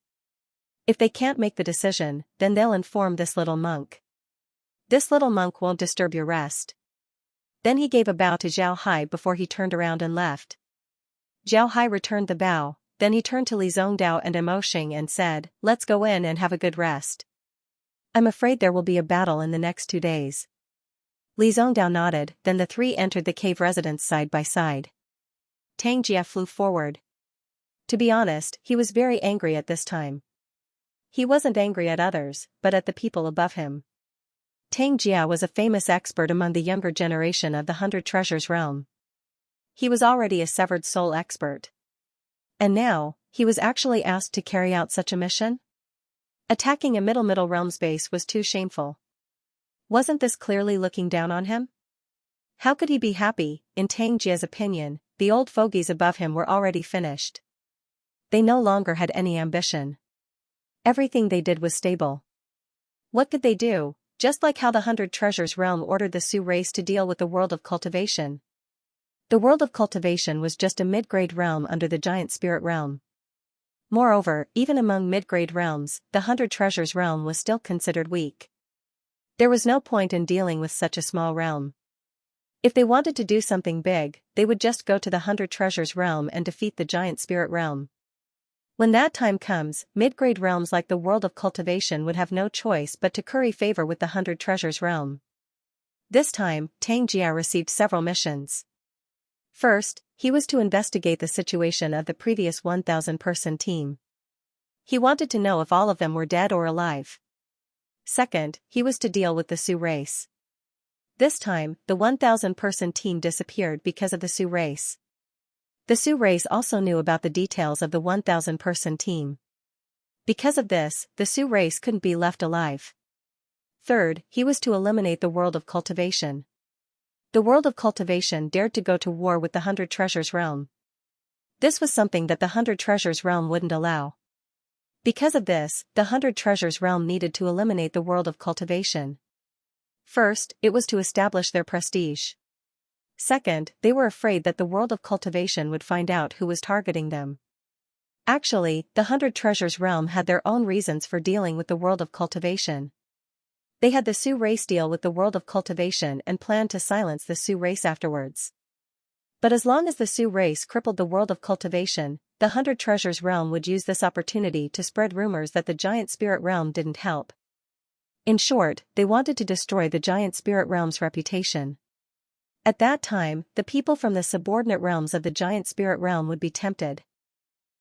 If they can't make the decision, then they'll inform this little monk. This little monk won't disturb your rest." Then he gave a bow to Zhao Hai before he turned around and left. Zhao Hai returned the bow, then he turned to Li Zongdao and Emoshing and said, "Let's go in and have a good rest. I'm afraid there will be a battle in the next 2 days." Li Zongdao nodded, then the three entered the cave residence side by side. Tang Jia flew forward. To be honest, he was very angry at this time. He wasn't angry at others, but at the people above him. Tang Jia was a famous expert among the younger generation of the 100 Treasures realm. He was already a severed soul expert. And now, he was actually asked to carry out such a mission? Attacking a middle realm's base was too shameful. Wasn't this clearly looking down on him? How could he be happy? In Tang Jia's opinion, the old fogies above him were already finished. They no longer had any ambition. Everything they did was stable. What could they do? Just like how the 100 Treasures realm ordered the Sioux race to deal with the world of cultivation. The world of cultivation was just a mid-grade realm under the giant spirit realm. Moreover, even among mid-grade realms, the 100 Treasures realm was still considered weak. There was no point in dealing with such a small realm. If they wanted to do something big, they would just go to the 100 Treasures realm and defeat the giant spirit realm. When that time comes, mid-grade realms like the world of cultivation would have no choice but to curry favor with the 100 Treasures realm. This time, Tang Jia received several missions. First, he was to investigate the situation of the previous 1,000-person team. He wanted to know if all of them were dead or alive. Second, he was to deal with the Sioux race. This time, the 1,000-person team disappeared because of the Sioux race. The Sioux race also knew about the details of the 1,000-person team. Because of this, the Sioux race couldn't be left alive. Third, he was to eliminate the world of cultivation. The world of cultivation dared to go to war with the 100 Treasures realm. This was something that the 100 Treasures realm wouldn't allow. Because of this, the 100 Treasures realm needed to eliminate the world of cultivation. First, it was to establish their prestige. Second, they were afraid that the world of cultivation would find out who was targeting them. Actually, the 100 Treasures realm had their own reasons for dealing with the world of cultivation. They had the Sioux race deal with the world of cultivation and planned to silence the Sioux race afterwards. But as long as the Sioux race crippled the world of cultivation, the 100 Treasures realm would use this opportunity to spread rumors that the giant spirit realm didn't help. In short, they wanted to destroy the giant spirit realm's reputation. At that time, the people from the subordinate realms of the giant spirit realm would be tempted.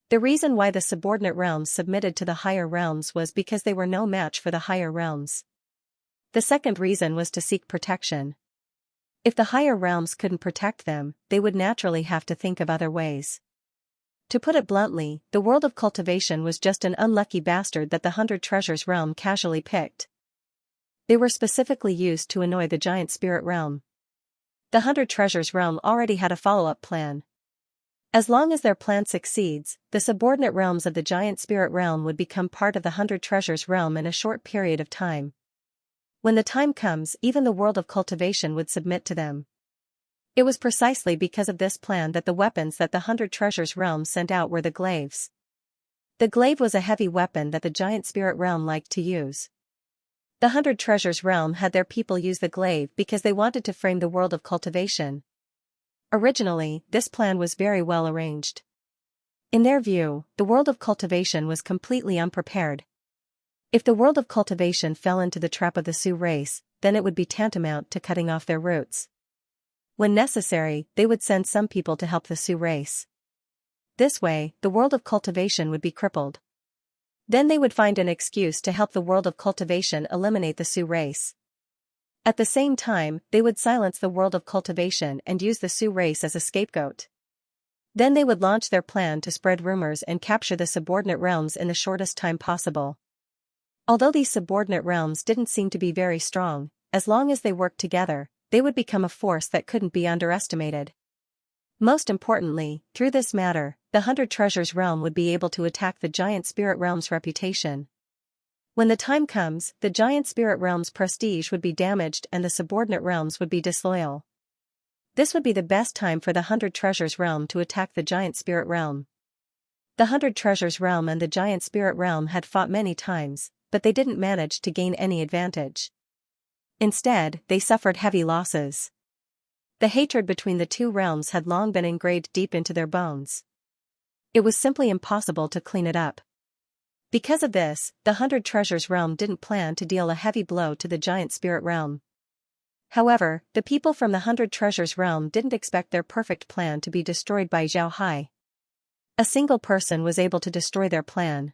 The reason why the subordinate realms submitted to the higher realms was because they were no match for the higher realms. The second reason was to seek protection. If the higher realms couldn't protect them, they would naturally have to think of other ways. To put it bluntly, the world of cultivation was just an unlucky bastard that the 100 Treasures realm casually picked. They were specifically used to annoy the giant spirit realm. The 100 Treasures realm already had a follow-up plan. As long as their plan succeeds, the subordinate realms of the giant spirit realm would become part of the 100 Treasures realm in a short period of time. When the time comes, even the world of cultivation would submit to them. It was precisely because of this plan that the weapons that the 100 Treasures realm sent out were the glaives. The glaive was a heavy weapon that the giant spirit realm liked to use. The 100 Treasures realm had their people use the glaive because they wanted to frame the world of cultivation. Originally, this plan was very well arranged. In their view, the world of cultivation was completely unprepared. If the world of cultivation fell into the trap of the Sioux race, then it would be tantamount to cutting off their roots. When necessary, they would send some people to help the Sioux race. This way, the world of cultivation would be crippled. Then they would find an excuse to help the world of cultivation eliminate the Sioux race. At the same time, they would silence the world of cultivation and use the Sioux race as a scapegoat. Then they would launch their plan to spread rumors and capture the subordinate realms in the shortest time possible. Although these subordinate realms didn't seem to be very strong, as long as they worked together, they would become a force that couldn't be underestimated. Most importantly, through this matter, the 100 Treasures realm would be able to attack the giant spirit realm's reputation. When the time comes, the giant spirit realm's prestige would be damaged and the subordinate realms would be disloyal. This would be the best time for the 100 Treasures realm to attack the giant spirit realm. The 100 Treasures realm and the giant spirit realm had fought many times, but they didn't manage to gain any advantage. Instead, they suffered heavy losses. The hatred between the two realms had long been engraved deep into their bones. It was simply impossible to clean it up. Because of this, the 100 Treasures realm didn't plan to deal a heavy blow to the giant spirit realm. However, the people from the 100 Treasures realm didn't expect their perfect plan to be destroyed by Zhao Hai. A single person was able to destroy their plan.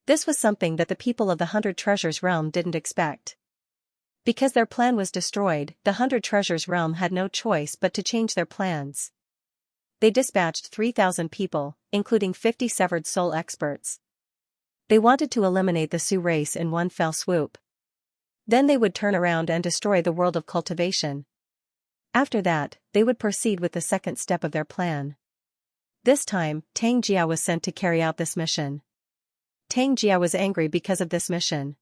This was something that the people of the 100 Treasures realm didn't expect. Because their plan was destroyed, the 100 Treasures realm had no choice but to change their plans. They dispatched 3,000 people, including 50 severed soul experts. They wanted to eliminate the Sioux race in one fell swoop. Then they would turn around and destroy the world of cultivation. After that, they would proceed with the second step of their plan. This time, Tang Jia was sent to carry out this mission. Tang Jia was angry because of this mission.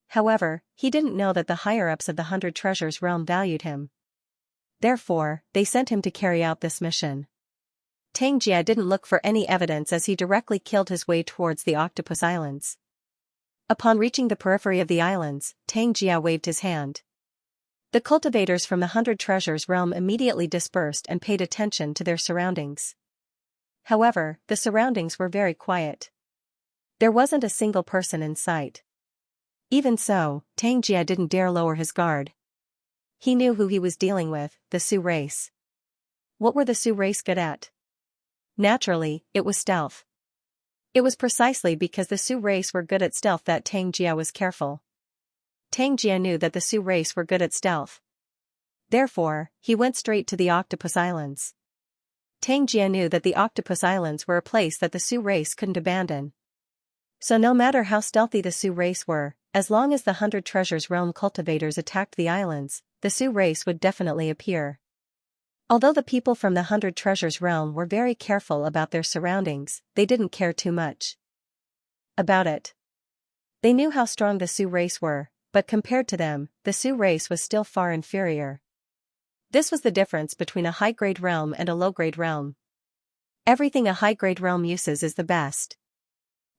However, he didn't know that the higher-ups of the 100 Treasures realm valued him. Therefore, they sent him to carry out this mission. Tang Jia didn't look for any evidence as he directly killed his way towards the Octopus Islands. Upon reaching the periphery of the islands, Tang Jia waved his hand. The cultivators from the 100 Treasures realm immediately dispersed and paid attention to their surroundings. However, the surroundings were very quiet. There wasn't a single person in sight. Even so, Tang Jia didn't dare lower his guard. He knew who he was dealing with, the Sioux race. What were the Sioux race good at? Naturally, it was stealth. It was precisely because the Sioux race were good at stealth that Tang Jia was careful. Tang Jia knew that the Sioux race were good at stealth. Therefore, he went straight to the Octopus Islands. Tang Jia knew that the Octopus Islands were a place that the Sioux race couldn't abandon. So no matter how stealthy the Sioux race were, as long as the 100 Treasures realm cultivators attacked the islands, the Sioux race would definitely appear. Although the people from the 100 Treasures realm were very careful about their surroundings, they didn't care too much about it. They knew how strong the Sioux race were, but compared to them, the Sioux race was still far inferior. This was the difference between a high-grade realm and a low-grade realm. Everything a high-grade realm uses is the best.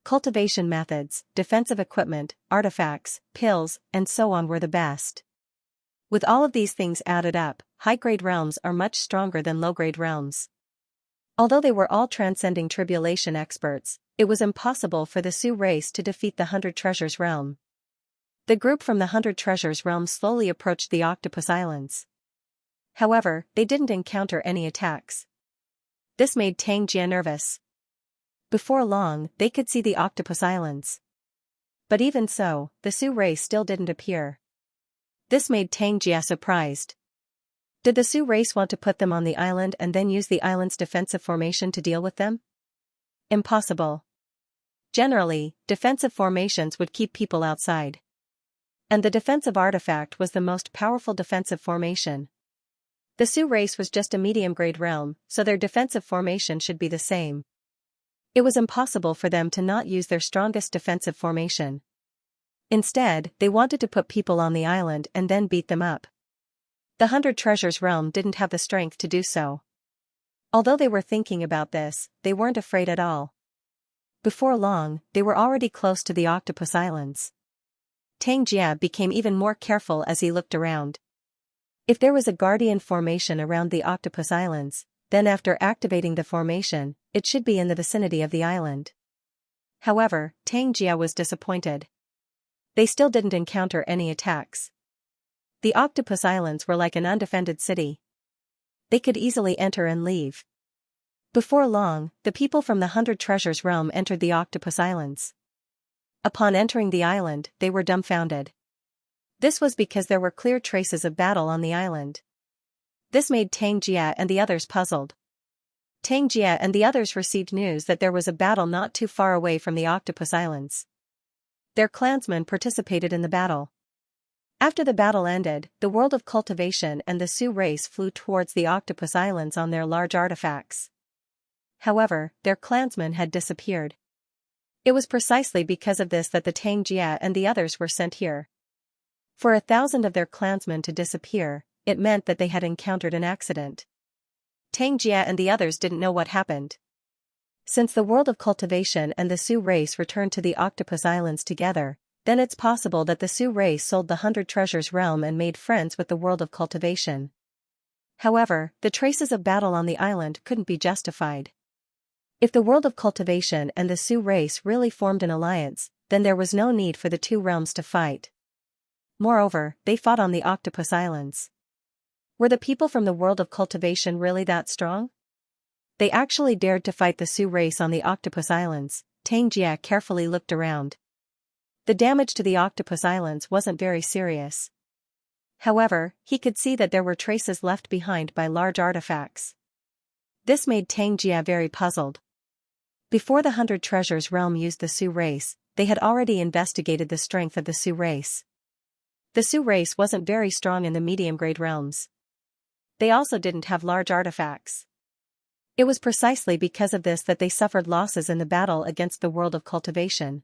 Cultivation methods, defensive equipment, artifacts, pills, and so on were the best. With all of these things added up, high-grade realms are much stronger than low-grade realms. Although they were all transcending tribulation experts, it was impossible for the Sioux race to defeat the 100 Treasures realm. The group from the 100 Treasures realm slowly approached the Octopus Islands. However, they didn't encounter any attacks. This made Tang Jia nervous. Before long, they could see the Octopus Islands. But even so, the Sioux race still didn't appear. This made Tang Jia surprised. Did the Sioux race want to put them on the island and then use the island's defensive formation to deal with them? Impossible. Generally, defensive formations would keep people outside. And the defensive artifact was the most powerful defensive formation. The Sioux race was just a medium-grade realm, so their defensive formation should be the same. It was impossible for them to not use their strongest defensive formation. Instead, they wanted to put people on the island and then beat them up. The 100 Treasures realm didn't have the strength to do so. Although they were thinking about this, they weren't afraid at all. Before long, they were already close to the Octopus Islands. Tang Jia became even more careful as he looked around. If there was a guardian formation around the Octopus Islands, then after activating the formation, it should be in the vicinity of the island. However, Tang Jia was disappointed. They still didn't encounter any attacks. The Octopus Islands were like an undefended city. They could easily enter and leave. Before long, the people from the 100 Treasures realm entered the Octopus Islands. Upon entering the island, they were dumbfounded. This was because there were clear traces of battle on the island. This made Tang Jia and the others puzzled. Tang Jia and the others received news that there was a battle not too far away from the Octopus Islands. Their clansmen participated in the battle. After the battle ended, the world of cultivation and the Sioux race flew towards the Octopus Islands on their large artifacts. However, their clansmen had disappeared. It was precisely because of this that the Tang Jia and the others were sent here. For 1,000 of their clansmen to disappear, it meant that they had encountered an accident. Tang Jia and the others didn't know what happened. Since the world of cultivation and the Sioux race returned to the Octopus Islands together, then it's possible that the Sioux race sold the 100 Treasures realm and made friends with the world of cultivation. However, the traces of battle on the island couldn't be justified. If the world of cultivation and the Sioux race really formed an alliance, then there was no need for the two realms to fight. Moreover, they fought on the Octopus Islands. Were the people from the world of cultivation really that strong? They actually dared to fight the Sioux race on the Octopus Islands. Tang Jia carefully looked around. The damage to the Octopus Islands wasn't very serious. However, he could see that there were traces left behind by large artifacts. This made Tang Jia very puzzled. Before the 100 Treasures realm used the Sioux race, they had already investigated the strength of the Sioux race. The Sioux race wasn't very strong in the medium-grade realms. They also didn't have large artifacts. It was precisely because of this that they suffered losses in the battle against the world of cultivation.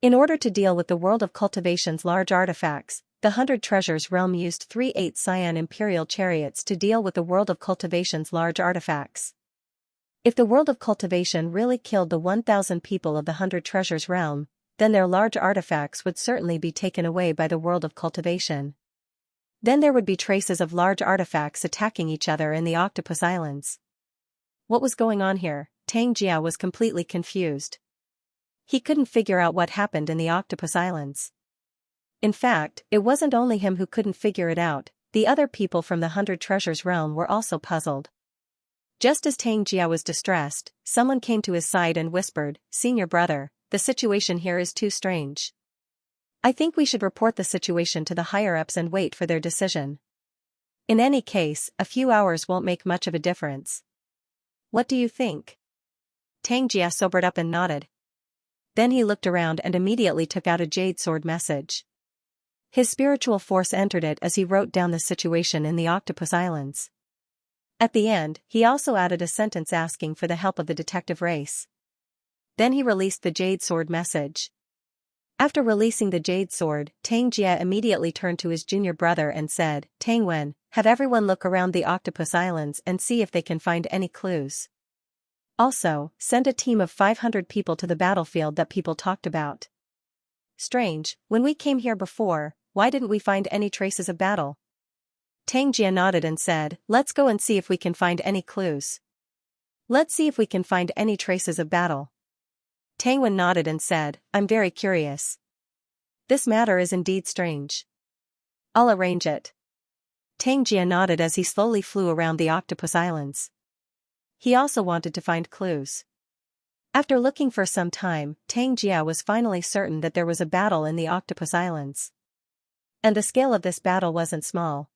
In order to deal with the world of cultivation's large artifacts, the 100 Treasures realm used 3/8 Cyan Imperial chariots to deal with the world of cultivation's large artifacts. If the world of cultivation really killed the 1,000 people of the 100 Treasures realm, then their large artifacts would certainly be taken away by the world of cultivation. Then there would be traces of large artifacts attacking each other in the Octopus Islands. What was going on here? Tang Jia was completely confused. He couldn't figure out what happened in the Octopus Islands. In fact, it wasn't only him who couldn't figure it out, the other people from the 100 Treasures realm were also puzzled. Just as Tang Jia was distressed, someone came to his side and whispered, "Senior brother, the situation here is too strange. I think we should report the situation to the higher-ups and wait for their decision. In any case, a few hours won't make much of a difference. What do you think?" Tang Jia sobered up and nodded. Then he looked around and immediately took out a jade sword message. His spiritual force entered it as he wrote down the situation in the Octopus Islands. At the end, he also added a sentence asking for the help of the detective race. Then he released the jade sword message. After releasing the jade sword, Tang Jia immediately turned to his junior brother and said, "Tang Wen, have everyone look around the Octopus Islands and see if they can find any clues. Also, send a team of 500 people to the battlefield that people talked about. Strange, when we came here before, why didn't we find any traces of battle?" Tang Jia nodded and said, "Let's go and see if we can find any clues. Let's see if we can find any traces of battle." Tang Wen nodded and said, "I'm very curious. This matter is indeed strange. I'll arrange it." Tang Jia nodded as he slowly flew around the Octopus Islands. He also wanted to find clues. After looking for some time, Tang Jia was finally certain that there was a battle in the Octopus Islands. And the scale of this battle wasn't small.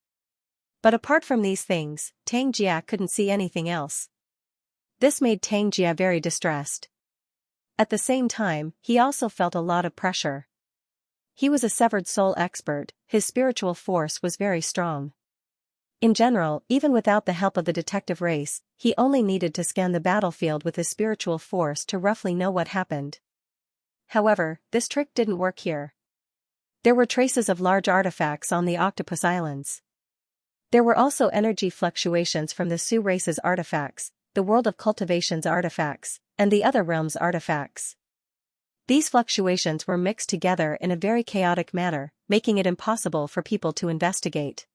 But apart from these things, Tang Jia couldn't see anything else. This made Tang Jia very distressed. At the same time, he also felt a lot of pressure. He was a severed soul expert, his spiritual force was very strong. In general, even without the help of the detective race, he only needed to scan the battlefield with his spiritual force to roughly know what happened. However, this trick didn't work here. There were traces of large artifacts on the Octopus Islands. There were also energy fluctuations from the Sioux race's artifacts, the World of Cultivation's artifacts, and the other realms' artifacts. These fluctuations were mixed together in a very chaotic manner, making it impossible for people to investigate.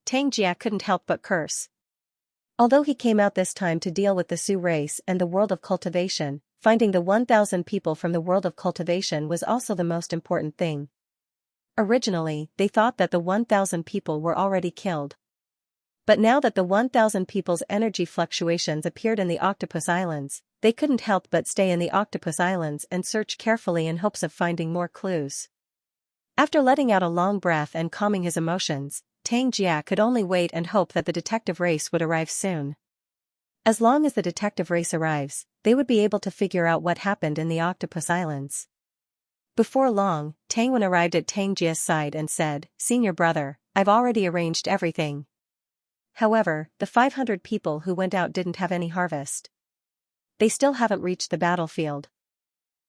Tang Jia couldn't help but curse. Although he came out this time to deal with the Sioux race and the World of Cultivation, finding the 1,000 people from the World of Cultivation was also the most important thing. Originally, they thought that the 1,000 people were already killed. But now that the 1,000 people's energy fluctuations appeared in the Octopus Islands, they couldn't help but stay in the Octopus Islands and search carefully in hopes of finding more clues. After letting out a long breath and calming his emotions, Tang Jia could only wait and hope that the detective race would arrive soon. As long as the detective race arrives, they would be able to figure out what happened in the Octopus Islands. Before long, Tang Wen arrived at Tang Jia's side and said, "Senior brother, I've already arranged everything." However, the 500 people who went out didn't have any harvest. They still haven't reached the battlefield.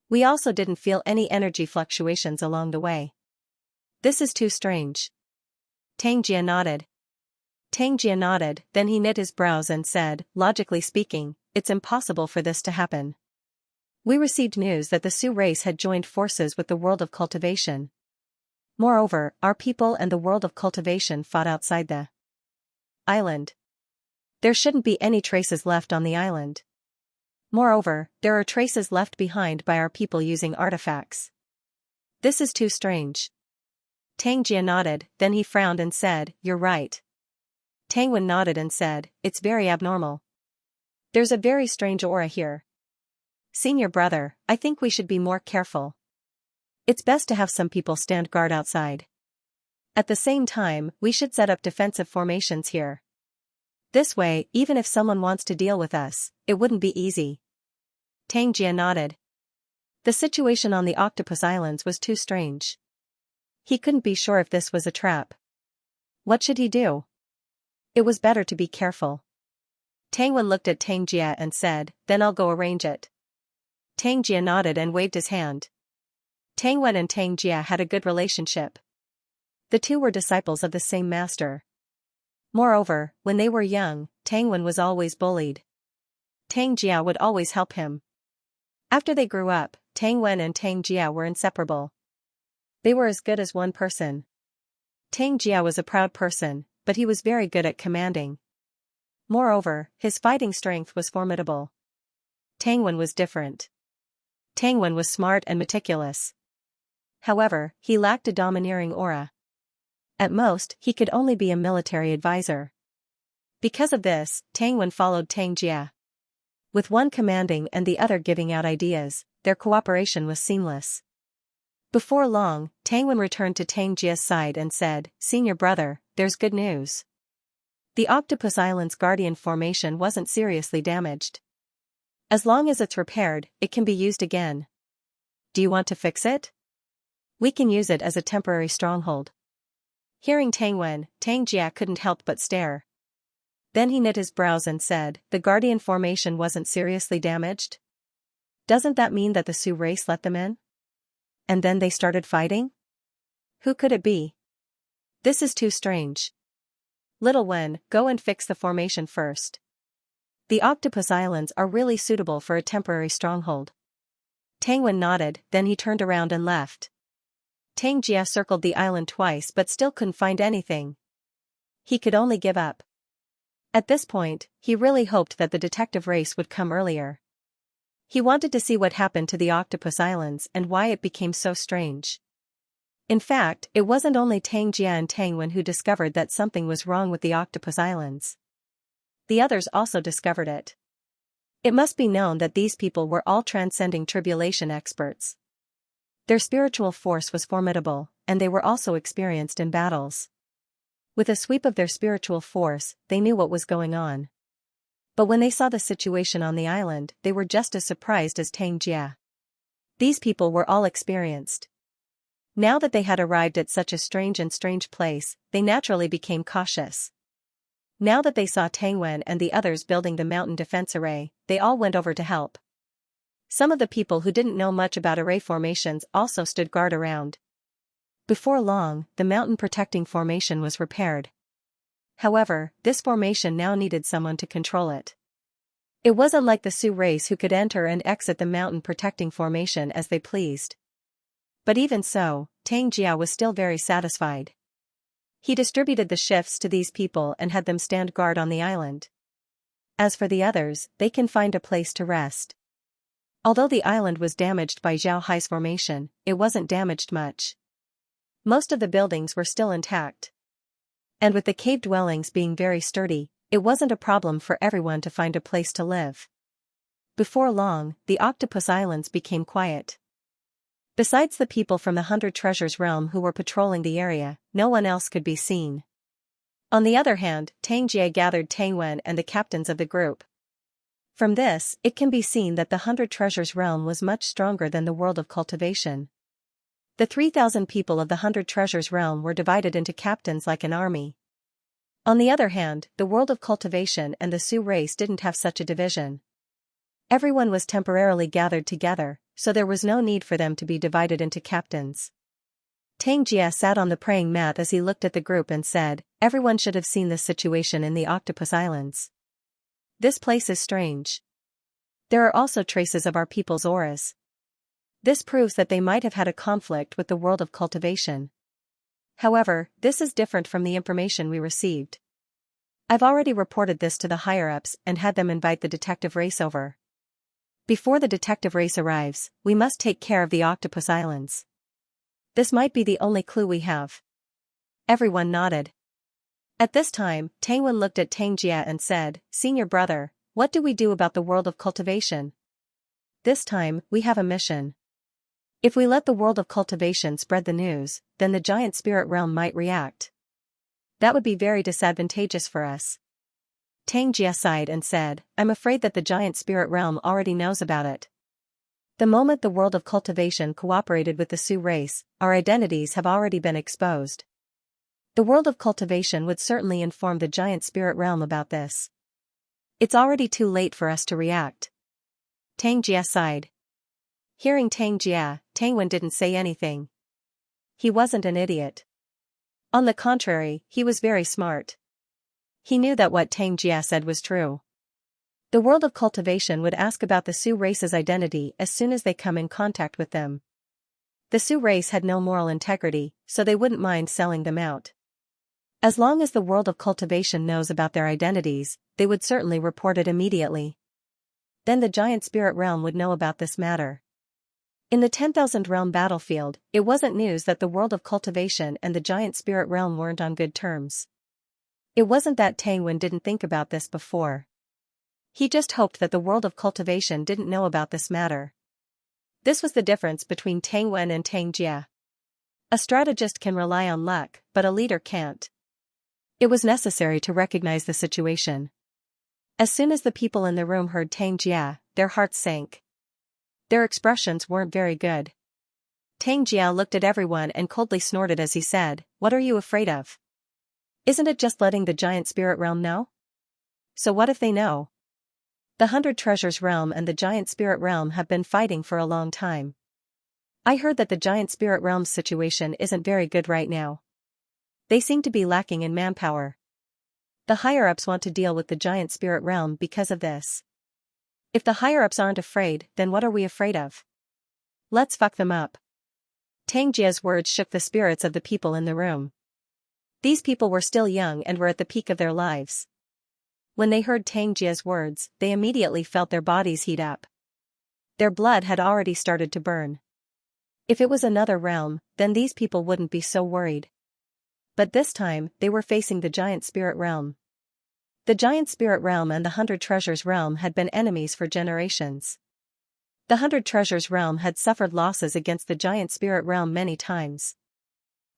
We also didn't feel any energy fluctuations along the way. This is too strange. Tang Jia nodded. Then he knit his brows and said, "Logically speaking, it's impossible for this to happen. We received news that the Sioux race had joined forces with the World of Cultivation. Moreover, our people and the World of Cultivation fought outside the island. There shouldn't be any traces left on the island. Moreover, there are traces left behind by our people using artifacts. This is too strange." Tang Jia nodded, then he frowned and said, "You're right." Tang Wen nodded and said, "It's very abnormal. There's a very strange aura here. Senior brother, I think we should be more careful. It's best to have some people stand guard outside. At the same time, we should set up defensive formations here. This way, even if someone wants to deal with us, it wouldn't be easy." Tang Jia nodded. The situation on the Octopus Islands was too strange. He couldn't be sure if this was a trap. What should he do? It was better to be careful. Tang Wen looked at Tang Jia and said, "Then I'll go arrange it." Tang Jia nodded and waved his hand. Tang Wen and Tang Jia had a good relationship. The two were disciples of the same master. Moreover, when they were young, Tang Wen was always bullied. Tang Jia would always help him. After they grew up, Tang Wen and Tang Jia were inseparable. They were as good as one person. Tang Jia was a proud person, but he was very good at commanding. Moreover, his fighting strength was formidable. Tang Wen was different. Tang Wen was smart and meticulous. However, he lacked a domineering aura. At most, he could only be a military advisor. Because of this, Tang Wen followed Tang Jia. With one commanding and the other giving out ideas, their cooperation was seamless. Before long, Tang Wen returned to Tang Jia's side and said, "Senior brother, there's good news. The Octopus Island's Guardian formation wasn't seriously damaged. As long as it's repaired, it can be used again. Do you want to fix it? We can use it as a temporary stronghold." Hearing Tang Wen, Tang Jia couldn't help but stare. Then he knit his brows and said, "The Guardian formation wasn't seriously damaged? Doesn't that mean that the Sioux race let them in? And then they started fighting? Who could it be? This is too strange. Little Wen, go and fix the formation first. The Octopus Islands are really suitable for a temporary stronghold." Tang Wen nodded, then he turned around and left. Tang Jia circled the island twice but still couldn't find anything. He could only give up. At this point, he really hoped that the detective race would come earlier. He wanted to see what happened to the Octopus Islands and why it became so strange. In fact, it wasn't only Tang Jia and Tang Wen who discovered that something was wrong with the Octopus Islands. The others also discovered it. It must be known that these people were all transcending tribulation experts. Their spiritual force was formidable, and they were also experienced in battles. With a sweep of their spiritual force, they knew what was going on. But when they saw the situation on the island, they were just as surprised as Xianxia. These people were all experienced. Now that they had arrived at such a strange place, they naturally became cautious. Now that they saw Tangwen and the others building the mountain defense array, they all went over to help. Some of the people who didn't know much about array formations also stood guard around. Before long, the mountain protecting formation was repaired. However, this formation now needed someone to control it. It wasn't like the Sioux race who could enter and exit the mountain protecting formation as they pleased. But even so, Xianxia was still very satisfied. He distributed the shifts to these people and had them stand guard on the island. As for the others, they can find a place to rest. Although the island was damaged by Zhao Hai's formation, it wasn't damaged much. Most of the buildings were still intact. And with the cave dwellings being very sturdy, it wasn't a problem for everyone to find a place to live. Before long, the Octopus Islands became quiet. Besides the people from the 100 Treasures realm who were patrolling the area, no one else could be seen. On the other hand, Xianxia gathered Tangwen and the captains of the group. From this, it can be seen that the 100 Treasures realm was much stronger than the world of cultivation. The 3,000 people of the 100 Treasures realm were divided into captains like an army. On the other hand, the world of cultivation and the Sioux race didn't have such a division. Everyone was temporarily gathered together, so there was no need for them to be divided into captains. Xianxia sat on the praying mat as he looked at the group and said, "Everyone should have seen this situation in the Octopus Islands. This place is strange. There are also traces of our people's auras. This proves that they might have had a conflict with the world of cultivation. However, this is different from the information we received. I've already reported this to the higher-ups and had them invite the detective race over. Before the detective race arrives, we must take care of the Octopus Islands. This might be the only clue we have." Everyone nodded. At this time, Tangwen looked at Xianxia and said, "Senior brother, what do we do about the world of cultivation? This time, we have a mission. If we let the world of cultivation spread the news, then the giant spirit realm might react. That would be very disadvantageous for us." Xianxia sighed and said, "I'm afraid that the giant spirit realm already knows about it. The moment the world of cultivation cooperated with the Sioux race, our identities have already been exposed. The world of cultivation would certainly inform the giant spirit realm about this. It's already too late for us to react." Xianxia sighed. Hearing Xianxia, Tangwen didn't say anything. He wasn't an idiot. On the contrary, he was very smart. He knew that what Xianxia said was true. The world of cultivation would ask about the Sioux race's identity as soon as they come in contact with them. The Sioux race had no moral integrity, so they wouldn't mind selling them out. As long as the world of cultivation knows about their identities, they would certainly report it immediately. Then the giant spirit realm would know about this matter. In the 10,000 realm battlefield, it wasn't news that the world of cultivation and the giant spirit realm weren't on good terms. It wasn't that Tangwen didn't think about this before. He just hoped that the world of cultivation didn't know about this matter. This was the difference between Tangwen and Xianxia. A strategist can rely on luck, but a leader can't. It was necessary to recognize the situation. As soon as the people in the room heard Xianxia, their hearts sank. Their expressions weren't very good. Xianxia looked at everyone and coldly snorted as he said, "What are you afraid of? Isn't it just letting the giant spirit realm know? So what if they know? The 100 Treasures realm and the giant spirit realm have been fighting for a long time. I heard that the giant spirit realm's situation isn't very good right now. They seem to be lacking in manpower. The higher-ups want to deal with the giant spirit realm because of this. If the higher-ups aren't afraid, then what are we afraid of? Let's fuck them up." Xianxia's words shook the spirits of the people in the room. These people were still young and were at the peak of their lives. When they heard Xianxia's words, they immediately felt their bodies heat up. Their blood had already started to burn. If it was another realm, then these people wouldn't be so worried. But this time, they were facing the giant spirit realm. The giant spirit realm and the 100 Treasures realm had been enemies for generations. The 100 Treasures realm had suffered losses against the giant spirit realm many times.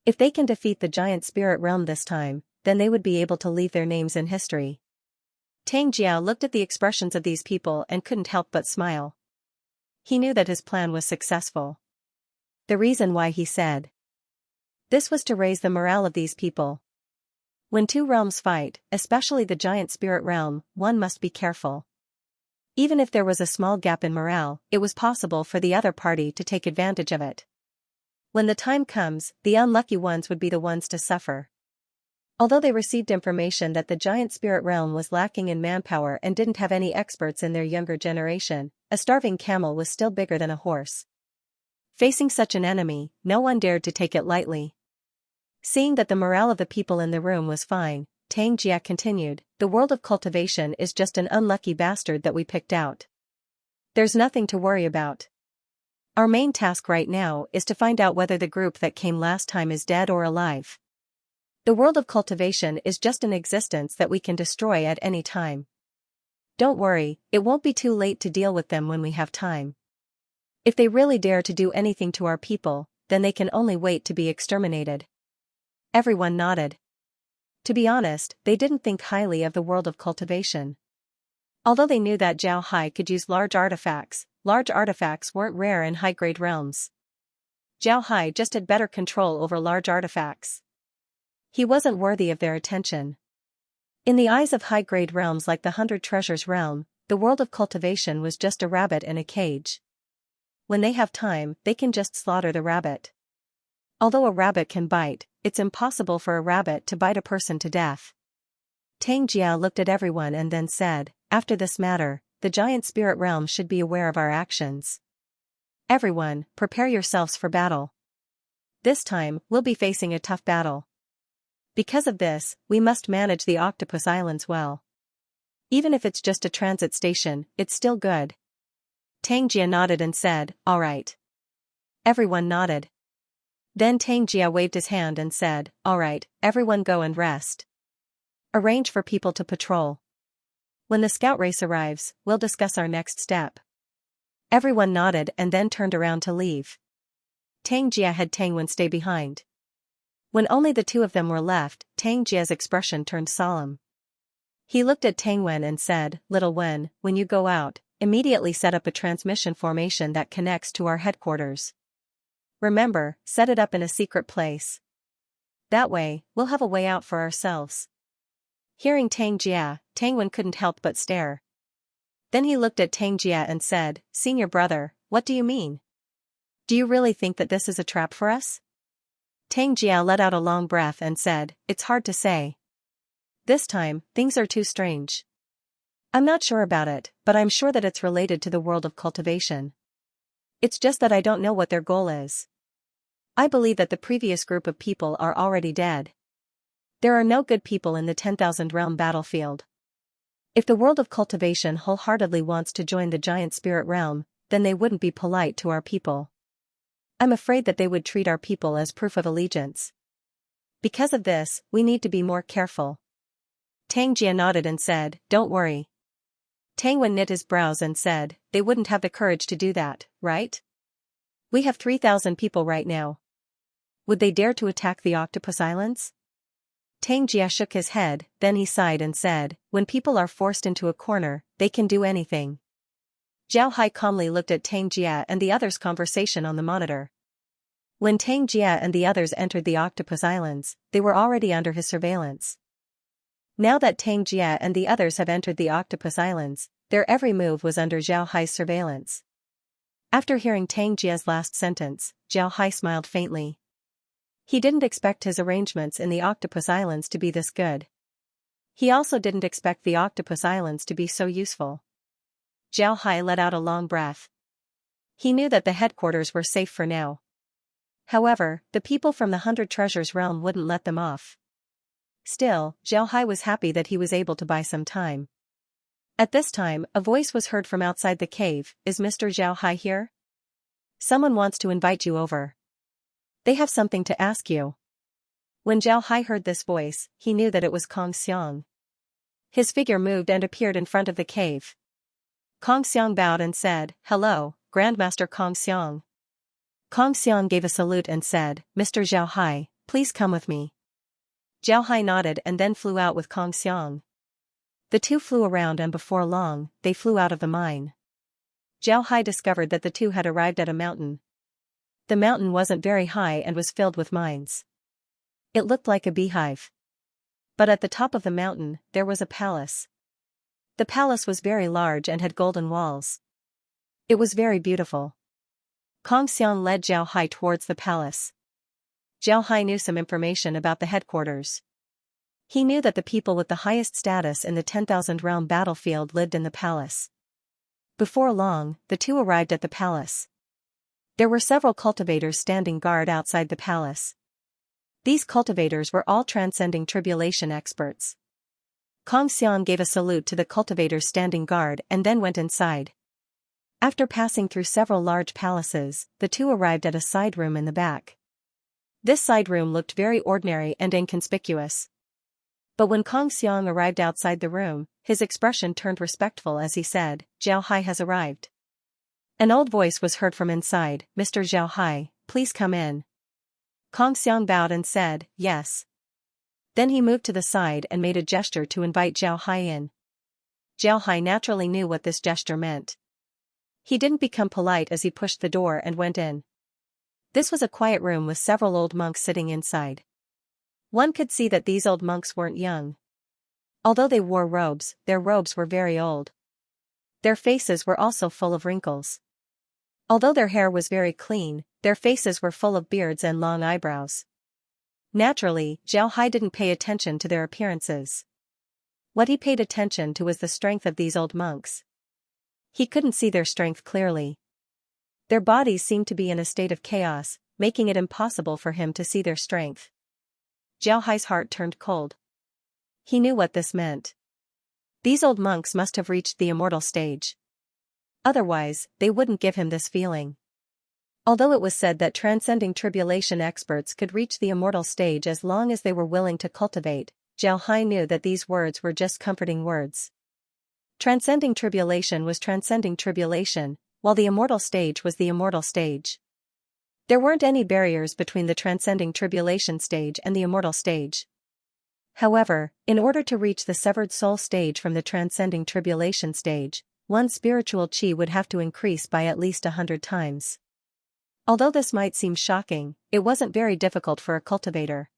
If they can defeat the giant spirit realm this time, then they would be able to leave their names in history. Tang Jiao looked at the expressions of these people and couldn't help but smile. He knew that his plan was successful. The reason why he said this was to raise the morale of these people. When two realms fight, especially the giant spirit realm, one must be careful. Even if there was a small gap in morale, it was possible for the other party to take advantage of it. When the time comes, the unlucky ones would be the ones to suffer. Although they received information that the giant spirit realm was lacking in manpower and didn't have any experts in their younger generation, a starving camel was still bigger than a horse. Facing such an enemy, no one dared to take it lightly. Seeing that the morale of the people in the room was fine, Tang Jia continued, the world of cultivation is just an unlucky bastard that we picked out. There's nothing to worry about. Our main task right now is to find out whether the group that came last time is dead or alive. The world of cultivation is just an existence that we can destroy at any time. Don't worry, it won't be too late to deal with them when we have time. If they really dare to do anything to our people, then they can only wait to be exterminated. Everyone nodded. To be honest, they didn't think highly of the world of cultivation. Although they knew that Zhao Hai could use large artifacts weren't rare in high-grade realms. Zhao Hai just had better control over large artifacts. He wasn't worthy of their attention. In the eyes of high-grade realms like the 100 Treasures realm, the world of cultivation was just a rabbit in a cage. When they have time, they can just slaughter the rabbit. Although a rabbit can bite, it's impossible for a rabbit to bite a person to death. Tang Jiao looked at everyone and then said, after this matter, the giant spirit realm should be aware of our actions. Everyone, prepare yourselves for battle. This time, we'll be facing a tough battle. Because of this, we must manage the Octopus Islands well. Even if it's just a transit station, it's still good. Tang Jia nodded and said, all right. Everyone nodded. Then Tang Jia waved his hand and said, all right, everyone go and rest. Arrange for people to patrol. When the scout race arrives, we'll discuss our next step. Everyone nodded and then turned around to leave. Tang Jia had Tang Wen stay behind. When only the two of them were left, Tang Jia's expression turned solemn. He looked at Tang Wen and said, little Wen, when you go out, immediately set up a transmission formation that connects to our headquarters. Remember, set it up in a secret place. That way, we'll have a way out for ourselves. Hearing Tang Jia, Tang Wen couldn't help but stare. Then he looked at Tang Jia and said, Senior brother, what do you mean? Do you really think that this is a trap for us? Tang Jia let out a long breath and said, it's hard to say. This time, things are too strange. I'm not sure about it, but I'm sure that it's related to the world of cultivation. It's just that I don't know what their goal is. I believe that the previous group of people are already dead. There are no good people in the 10,000 realm battlefield. If the world of cultivation wholeheartedly wants to join the giant spirit realm, then they wouldn't be polite to our people. I'm afraid that they would treat our people as proof of allegiance. Because of this, we need to be more careful. Tang Jia nodded and said, don't worry. Tang Wen knit his brows and said, they wouldn't have the courage to do that, right? We have 3,000 people right now. Would they dare to attack the Octopus Islands? Tang Jia shook his head, then he sighed and said, when people are forced into a corner, they can do anything. Zhao Hai calmly looked at Tang Jia and the others' conversation on the monitor. When Tang Jia and the others entered the Octopus Islands, they were already under his surveillance. Now that Tang Jia and the others have entered the Octopus Islands, their every move was under Zhao Hai's surveillance. After hearing Tang Jia's last sentence, Zhao Hai smiled faintly. He didn't expect his arrangements in the Octopus Islands to be this good. He also didn't expect the Octopus Islands to be so useful. Zhao Hai let out a long breath. He knew that the headquarters were safe for now. However, the people from the 100 Treasures realm wouldn't let them off. Still, Zhao Hai was happy that he was able to buy some time. At this time, a voice was heard from outside the cave, is Mr. Zhao Hai here? Someone wants to invite you over. They have something to ask you. When Zhao Hai heard this voice, he knew that it was Kong Xiang. His figure moved and appeared in front of the cave. Kong Xiang bowed and said, hello, Grandmaster Kong Xiang. Kong Xiang gave a salute and said, Mr. Zhao Hai, please come with me. Zhao Hai nodded and then flew out with Kong Xiang. The two flew around and before long, they flew out of the mine. Zhao Hai discovered that the two had arrived at a mountain. The mountain wasn't very high and was filled with mines. It looked like a beehive. But at the top of the mountain, there was a palace. The palace was very large and had golden walls. It was very beautiful. Kong Xian led Zhao Hai towards the palace. Zhao Hai knew some information about the headquarters. He knew that the people with the highest status in the 10,000 realm battlefield lived in the palace. Before long, the two arrived at the palace. There were several cultivators standing guard outside the palace. These cultivators were all transcending tribulation experts. Kong Xian gave a salute to the cultivators standing guard and then went inside. After passing through several large palaces, the two arrived at a side room in the back. This side room looked very ordinary and inconspicuous. But when Kong Xian arrived outside the room, his expression turned respectful as he said, "Zhao Hai has arrived." An old voice was heard from inside, "Mr. Zhao Hai, please come in." Kong Xian bowed and said, "Yes." Then he moved to the side and made a gesture to invite Zhao Hai in. Zhao Hai naturally knew what this gesture meant. He didn't become polite as he pushed the door and went in. This was a quiet room with several old monks sitting inside. One could see that these old monks weren't young. Although they wore robes, their robes were very old. Their faces were also full of wrinkles. Although their hair was very clean, their faces were full of beards and long eyebrows. Naturally, Zhao Hai didn't pay attention to their appearances. What he paid attention to was the strength of these old monks. He couldn't see their strength clearly. Their bodies seemed to be in a state of chaos, making it impossible for him to see their strength. Zhao Hai's heart turned cold. He knew what this meant. These old monks must have reached the immortal stage. Otherwise, they wouldn't give him this feeling. Although it was said that transcending tribulation experts could reach the immortal stage as long as they were willing to cultivate, Zhao Hai knew that these words were just comforting words. Transcending tribulation was transcending tribulation, while the immortal stage was the immortal stage. There weren't any barriers between the transcending tribulation stage and the immortal stage. However, in order to reach the severed soul stage from the transcending tribulation stage, one's spiritual chi would have to increase by at least 100 times. Although this might seem shocking, it wasn't very difficult for a cultivator.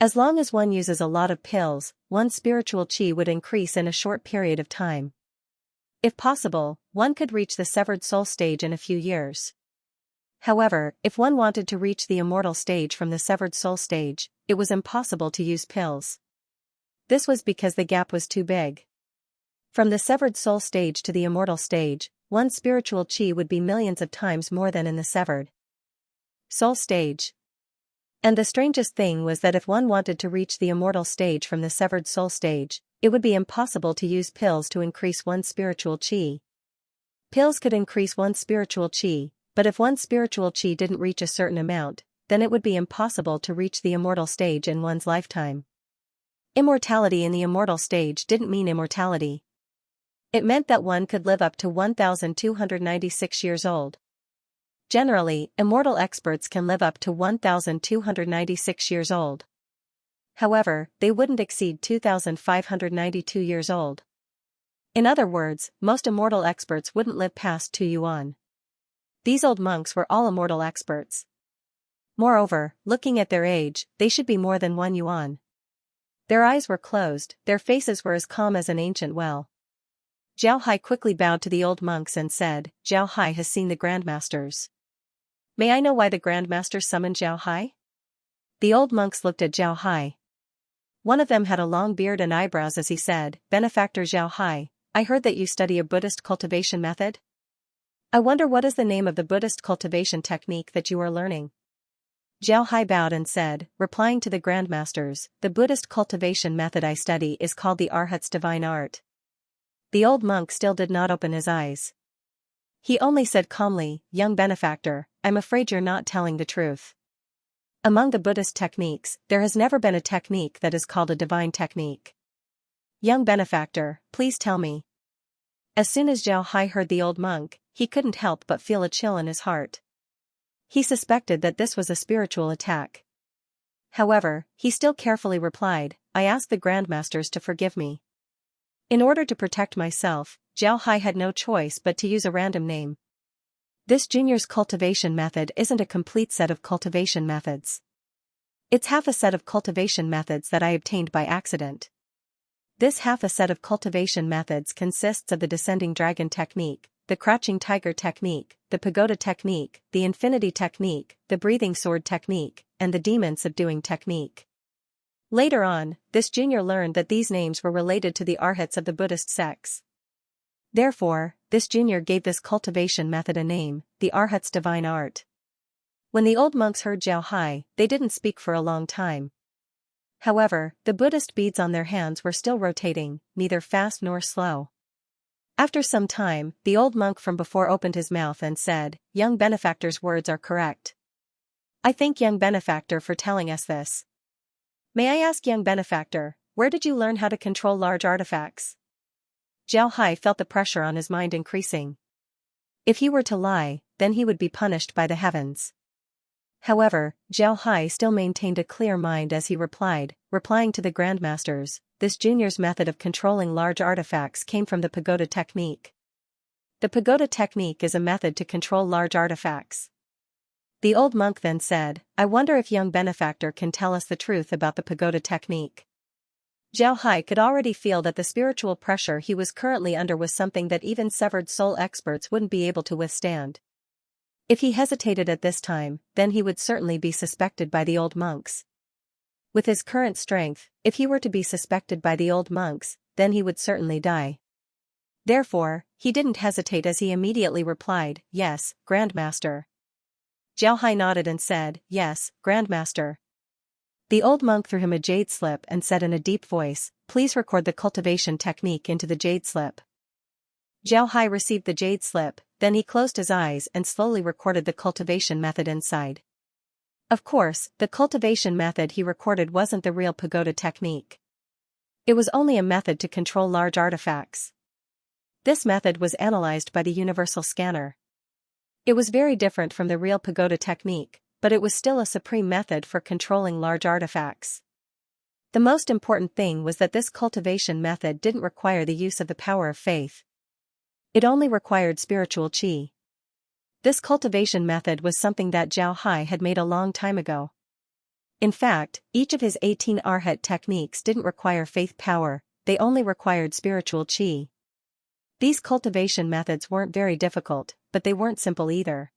As long as one uses a lot of pills, one's spiritual chi would increase in a short period of time. If possible, one could reach the severed soul stage in a few years. However, if one wanted to reach the immortal stage from the severed soul stage, it was impossible to use pills. This was because the gap was too big. From the severed soul stage to the immortal stage, one's spiritual chi would be millions of times more than in the severed soul stage. And the strangest thing was that if one wanted to reach the immortal stage from the severed soul stage, it would be impossible to use pills to increase one's spiritual chi. Pills could increase one's spiritual chi, but if one's spiritual chi didn't reach a certain amount, then it would be impossible to reach the immortal stage in one's lifetime. Immortality in the immortal stage didn't mean immortality. It meant that one could live up to 1,296 years old. Generally, immortal experts can live up to 1,296 years old. However, they wouldn't exceed 2,592 years old. In other words, most immortal experts wouldn't live past 2 yuan. These old monks were all immortal experts. Moreover, looking at their age, they should be more than 1 yuan. Their eyes were closed, their faces were as calm as an ancient well. Zhao Hai quickly bowed to the old monks and said, "Zhao Hai has seen the grandmasters. May I know why the grandmasters summoned Zhao Hai?" The old monks looked at Zhao Hai. One of them had a long beard and eyebrows as he said, "Benefactor Zhao Hai, I heard that you study a Buddhist cultivation method? I wonder what is the name of the Buddhist cultivation technique that you are learning?" Zhao Hai bowed and said, replying to the grandmasters, "The Buddhist cultivation method I study is called the Arhat's divine art." The old monk still did not open his eyes. He only said calmly, "Young benefactor, I'm afraid you're not telling the truth. Among the Buddhist techniques, there has never been a technique that is called a divine technique. Young benefactor, please tell me." As soon as Zhao Hai heard the old monk, he couldn't help but feel a chill in his heart. He suspected that this was a spiritual attack. However, he still carefully replied, "I ask the grandmasters to forgive me. In order to protect myself, Zhao Hai had no choice but to use a random name. This junior's cultivation method isn't a complete set of cultivation methods. It's half a set of cultivation methods that I obtained by accident. This half a set of cultivation methods consists of the descending dragon technique, the crouching tiger technique, the pagoda technique, the infinity technique, the breathing sword technique, and the demon subduing technique. Later on, this junior learned that these names were related to the arhats of the Buddhist sects. Therefore, this junior gave this cultivation method a name, the arhat's divine art. When the old monks heard Zhao Hai, they didn't speak for a long time. However, the Buddhist beads on their hands were still rotating, neither fast nor slow. After some time, the old monk from before opened his mouth and said, "Young benefactor's words are correct. I thank young benefactor for telling us this. May I ask, young benefactor, where did you learn how to control large artifacts?" Zhao Hai felt the pressure on his mind increasing. If he were to lie, then he would be punished by the heavens. However, Zhao Hai still maintained a clear mind as he replying to the grandmasters, this junior's method of controlling large artifacts came from the pagoda technique. The pagoda technique is a method to control large artifacts. The old monk then said, "I wonder if young benefactor can tell us the truth about the pagoda technique." Zhao Hai could already feel that the spiritual pressure he was currently under was something that even severed soul experts wouldn't be able to withstand. If he hesitated at this time, then he would certainly be suspected by the old monks. With his current strength, if he were to be suspected by the old monks, then he would certainly die. Therefore, he didn't hesitate as he immediately replied, "Yes, Grandmaster." Zhao Hai nodded and said, "Yes, Grandmaster." The old monk threw him a jade slip and said in a deep voice, "Please record the cultivation technique into the jade slip." Zhao Hai received the jade slip, then he closed his eyes and slowly recorded the cultivation method inside. Of course, the cultivation method he recorded wasn't the real pagoda technique. It was only a method to control large artifacts. This method was analyzed by the universal scanner. It was very different from the real pagoda technique, but it was still a supreme method for controlling large artifacts. The most important thing was that this cultivation method didn't require the use of the power of faith. It only required spiritual qi. This cultivation method was something that Zhao Hai had made a long time ago. In fact, each of his 18 arhat techniques didn't require faith power, they only required spiritual qi. These cultivation methods weren't very difficult, but they weren't simple either.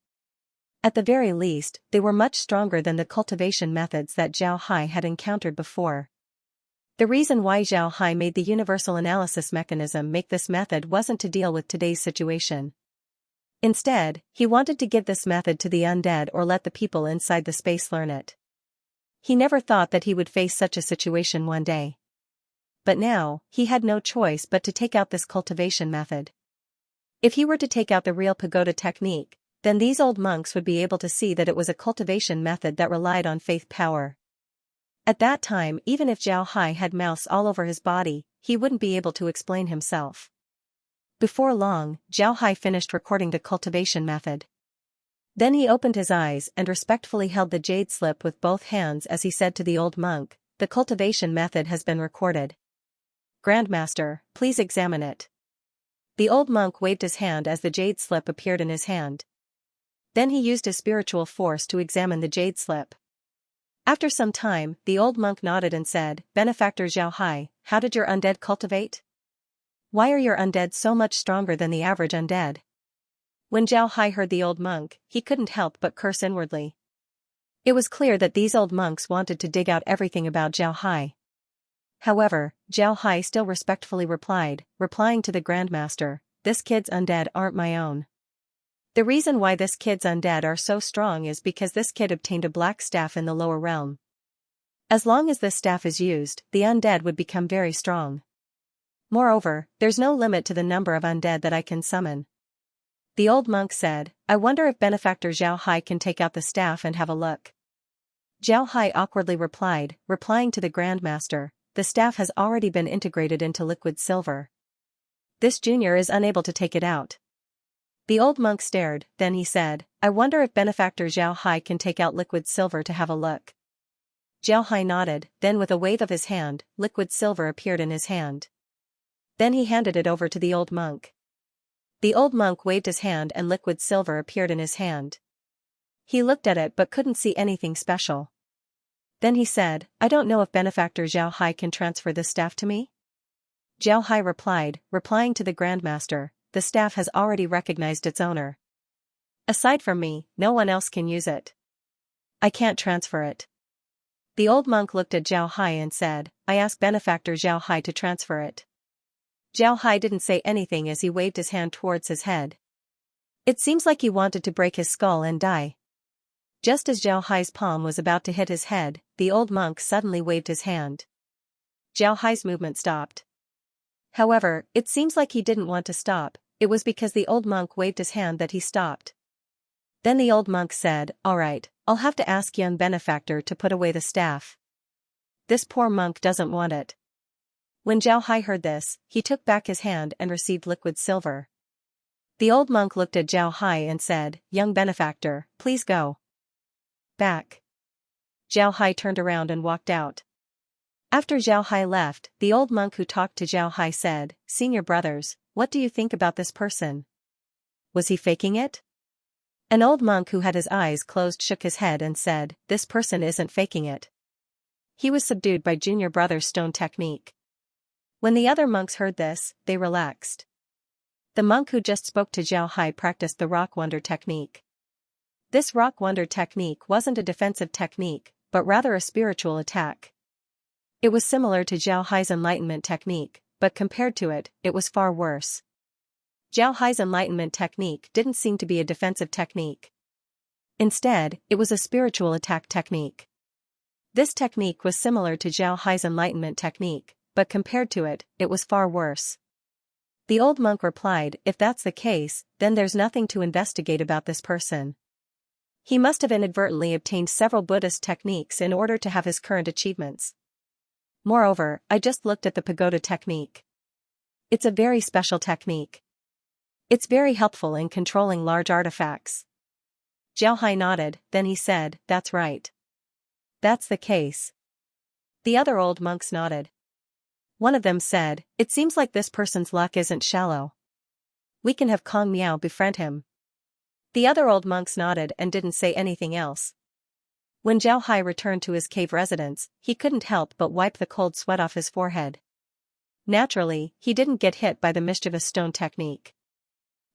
At the very least, they were much stronger than the cultivation methods that Zhao Hai had encountered before. The reason why Zhao Hai made the universal analysis mechanism make this method wasn't to deal with today's situation. Instead, he wanted to give this method to the undead or let the people inside the space learn it. He never thought that he would face such a situation one day. But now, he had no choice but to take out this cultivation method. If he were to take out the real pagoda technique, then these old monks would be able to see that it was a cultivation method that relied on faith power. At that time, even if Zhao Hai had mouse all over his body, he wouldn't be able to explain himself. Before long, Zhao Hai finished recording the cultivation method. Then he opened his eyes and respectfully held the jade slip with both hands as he said to the old monk, "The cultivation method has been recorded. Grandmaster, please examine it." The old monk waved his hand as the jade slip appeared in his hand. Then he used his spiritual force to examine the jade slip. After some time, the old monk nodded and said, "Benefactor Zhao Hai, how did your undead cultivate? Why are your undead so much stronger than the average undead?" When Zhao Hai heard the old monk, he couldn't help but curse inwardly. It was clear that these old monks wanted to dig out everything about Zhao Hai. However, Zhao Hai still respectfully replying to the Grandmaster, "This kid's undead aren't my own. The reason why this kid's undead are so strong is because this kid obtained a black staff in the lower realm. As long as this staff is used, the undead would become very strong. Moreover, there's no limit to the number of undead that I can summon." The old monk said, "I wonder if Benefactor Zhao Hai can take out the staff and have a look." Zhao Hai awkwardly replying to the Grandmaster, "The staff has already been integrated into liquid silver. This junior is unable to take it out." The old monk stared, then he said, "I wonder if Benefactor Zhao Hai can take out liquid silver to have a look." Zhao Hai nodded, then with a wave of his hand, liquid silver appeared in his hand. Then he handed it over to the old monk. The old monk waved his hand and liquid silver appeared in his hand. He looked at it but couldn't see anything special. Then he said, "I don't know if benefactor Zhao Hai can transfer this staff to me?" Zhao Hai replied, replying to the Grandmaster, "The staff has already recognized its owner. Aside from me, no one else can use it. I can't transfer it." The old monk looked at Zhao Hai and said, "I asked benefactor Zhao Hai to transfer it." Zhao Hai didn't say anything as he waved his hand towards his head. It seems like he wanted to break his skull and die. Just as Zhao Hai's palm was about to hit his head, the old monk suddenly waved his hand. Zhao Hai's movement stopped. However, it seems like he didn't want to stop. It was because the old monk waved his hand that he stopped. Then the old monk said, "All right, I'll have to ask young benefactor to put away the staff. This poor monk doesn't want it." When Zhao Hai heard this, he took back his hand and received liquid silver. The old monk looked at Zhao Hai and said, "Young benefactor, please go back." Zhao Hai turned around and walked out. After Zhao Hai left, the old monk who talked to Zhao Hai said, "Senior brothers, what do you think about this person? Was he faking it?" An old monk who had his eyes closed shook his head and said, "This person isn't faking it. He was subdued by junior brother's stone technique." When the other monks heard this, they relaxed. The monk who just spoke to Zhao Hai practiced the rock wonder technique. This rock wonder technique wasn't a defensive technique, but rather a spiritual attack. It was similar to Zhao Hai's enlightenment technique, but compared to it, it was far worse. Zhao Hai's enlightenment technique didn't seem to be a defensive technique. Instead, it was a spiritual attack technique. This technique was similar to Zhao Hai's enlightenment technique, but compared to it, it was far worse. The old monk replied, "If that's the case, then there's nothing to investigate about this person. He must have inadvertently obtained several Buddhist techniques in order to have his current achievements. Moreover, I just looked at the pagoda technique. It's a very special technique. It's very helpful in controlling large artifacts." Zhao Hai nodded, then he said, "That's right. That's the case." The other old monks nodded. One of them said, "It seems like this person's luck isn't shallow. We can have Kong Miao befriend him." The other old monks nodded and didn't say anything else. When Zhao Hai returned to his cave residence, he couldn't help but wipe the cold sweat off his forehead. Naturally, he didn't get hit by the mischievous stone technique.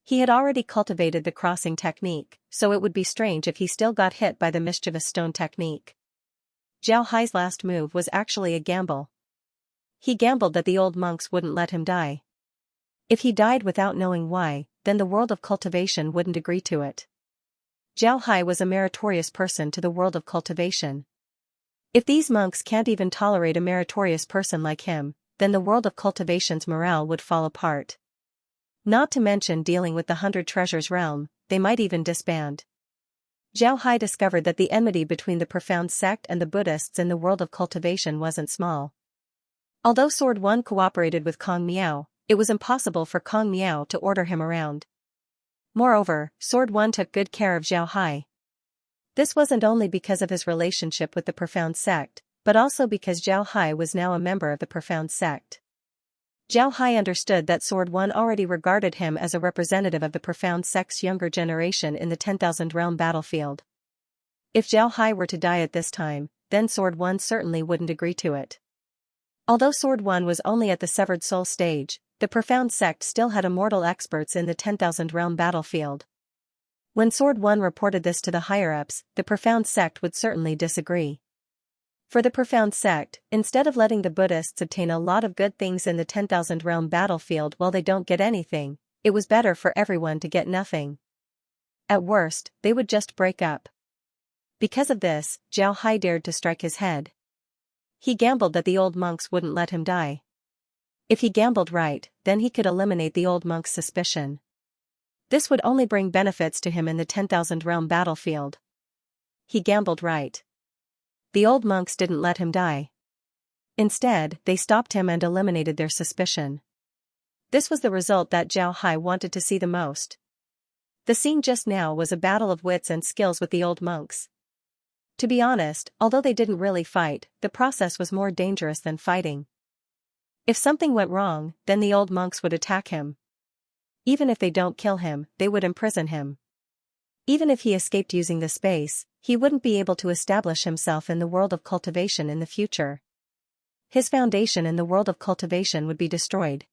He had already cultivated the crossing technique, so it would be strange if he still got hit by the mischievous stone technique. Zhao Hai's last move was actually a gamble. He gambled that the old monks wouldn't let him die. If he died without knowing why, then the world of cultivation wouldn't agree to it. Zhao Hai was a meritorious person to the world of cultivation. If these monks can't even tolerate a meritorious person like him, then the world of cultivation's morale would fall apart. Not to mention dealing with the 100 Treasures realm, they might even disband. Zhao Hai discovered that the enmity between the profound sect and the Buddhists in the world of cultivation wasn't small. Although Sword One cooperated with Kong Miao, it was impossible for Kong Miao to order him around. Moreover, Sword One took good care of Zhao Hai. This wasn't only because of his relationship with the profound sect, but also because Zhao Hai was now a member of the profound sect. Zhao Hai understood that Sword One already regarded him as a representative of the profound sect's younger generation in the 10,000 realm battlefield. If Zhao Hai were to die at this time, then Sword One certainly wouldn't agree to it. Although Sword One was only at the severed soul stage, the profound sect still had immortal experts in the 10,000 realm battlefield. When Sword One reported this to the higher-ups, the profound sect would certainly disagree. For the profound sect, instead of letting the Buddhists obtain a lot of good things in the 10,000 realm battlefield while they don't get anything, it was better for everyone to get nothing. At worst, they would just break up. Because of this, Zhao Hai dared to strike his head. He gambled that the old monks wouldn't let him die. If he gambled right, then he could eliminate the old monk's suspicion. This would only bring benefits to him in the 10,000 realm battlefield. He gambled right. The old monks didn't let him die. Instead, they stopped him and eliminated their suspicion. This was the result that Zhao Hai wanted to see the most. The scene just now was a battle of wits and skills with the old monks. To be honest, although they didn't really fight, the process was more dangerous than fighting. If something went wrong, then the old monks would attack him. Even if they don't kill him, they would imprison him. Even if he escaped using the space, he wouldn't be able to establish himself in the world of cultivation in the future. His foundation in the world of cultivation would be destroyed.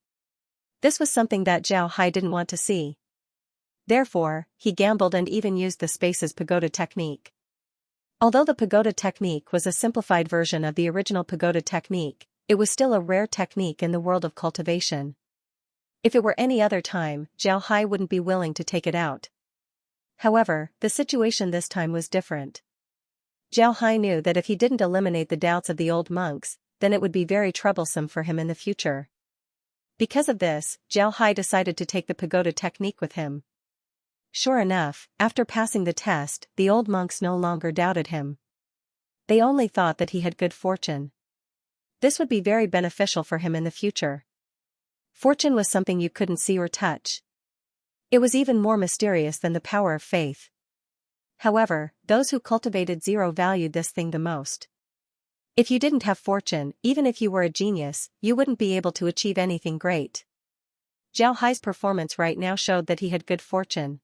This was something that Zhao Hai didn't want to see. Therefore, he gambled and even used the space's pagoda technique. Although the pagoda technique was a simplified version of the original pagoda technique, it was still a rare technique in the world of cultivation. If it were any other time, Zhao Hai wouldn't be willing to take it out. However, the situation this time was different. Zhao Hai knew that if he didn't eliminate the doubts of the old monks, then it would be very troublesome for him in the future. Because of this, Zhao Hai decided to take the pagoda technique with him. Sure enough, after passing the test, the old monks no longer doubted him. They only thought that he had good fortune. This would be very beneficial for him in the future. Fortune was something you couldn't see or touch. It was even more mysterious than the power of faith. However, those who cultivated zero valued this thing the most. If you didn't have fortune, even if you were a genius, you wouldn't be able to achieve anything great. Zhao Hai's performance right now showed that he had good fortune.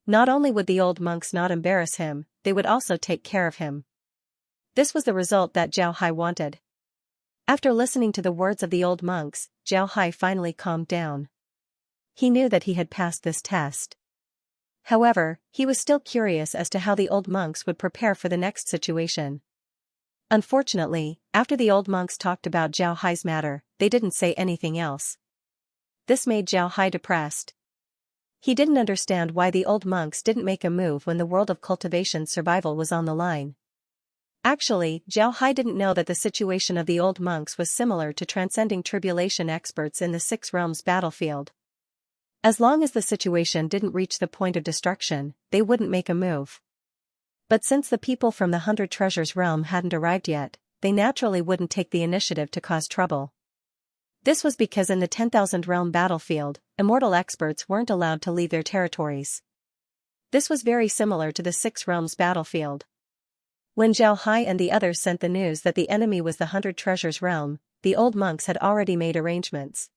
Not only would the old monks not embarrass him, they would also take care of him. This was the result that Zhao Hai wanted. After listening to the words of the old monks, Zhao Hai finally calmed down. He knew that he had passed this test. However, he was still curious as to how the old monks would prepare for the next situation. Unfortunately, after the old monks talked about Zhao Hai's matter, they didn't say anything else. This made Zhao Hai depressed. He didn't understand why the old monks didn't make a move when the world of cultivation's survival was on the line. Actually, Zhao Hai didn't know that the situation of the old monks was similar to transcending tribulation experts in the Six Realms battlefield. As long as the situation didn't reach the point of destruction, they wouldn't make a move. But since the people from the 100 Treasures realm hadn't arrived yet, they naturally wouldn't take the initiative to cause trouble. This was because in the 10,000 realm battlefield, immortal experts weren't allowed to leave their territories. This was very similar to the Six Realms battlefield. When Zhao Hai and the others sent the news that the enemy was the 100 Treasures realm, the old monks had already made arrangements.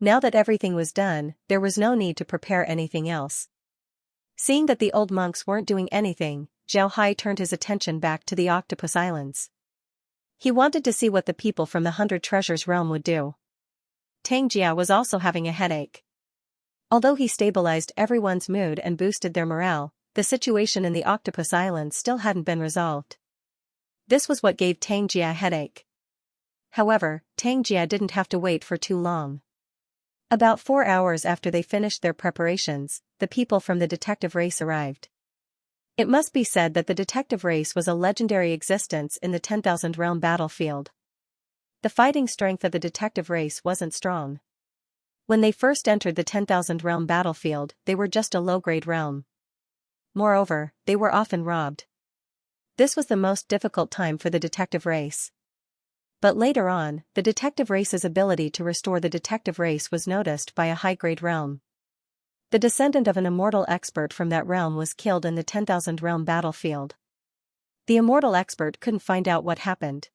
Now that everything was done, there was no need to prepare anything else. Seeing that the old monks weren't doing anything, Zhao Hai turned his attention back to the Octopus Islands. He wanted to see what the people from the 100 Treasures realm would do. Tang Jia was also having a headache. Although he stabilized everyone's mood and boosted their morale, the situation in the Octopus Islands still hadn't been resolved. This was what gave Tang Jia a headache. However, Tang Jia didn't have to wait for too long. About 4 hours after they finished their preparations, the people from the detective race arrived. It must be said that the detective race was a legendary existence in the 10,000 realm battlefield. The fighting strength of the detective race wasn't strong. When they first entered the 10,000 realm battlefield, they were just a low-grade realm. Moreover, they were often robbed. This was the most difficult time for the detective race. But later on, the detective race's ability to restore the detective race was noticed by a high-grade realm. The descendant of an immortal expert from that realm was killed in the 10,000 realm battlefield. The immortal expert couldn't find out what happened.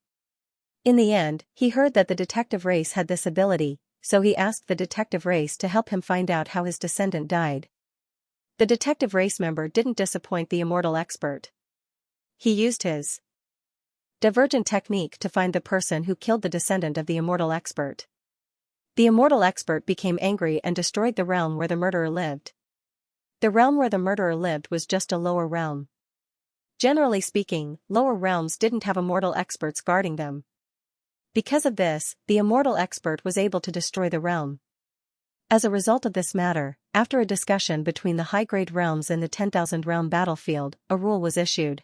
In the end, he heard that the detective race had this ability, so he asked the detective race to help him find out how his descendant died. The detective race member didn't disappoint the immortal expert. He used his divergent technique to find the person who killed the descendant of the immortal expert. The immortal expert became angry and destroyed the realm where the murderer lived. The realm where the murderer lived was just a lower realm. Generally speaking, lower realms didn't have immortal experts guarding them. Because of this, the immortal expert was able to destroy the realm. As a result of this matter, after a discussion between the high-grade realms in the 10,000 realm battlefield, a rule was issued.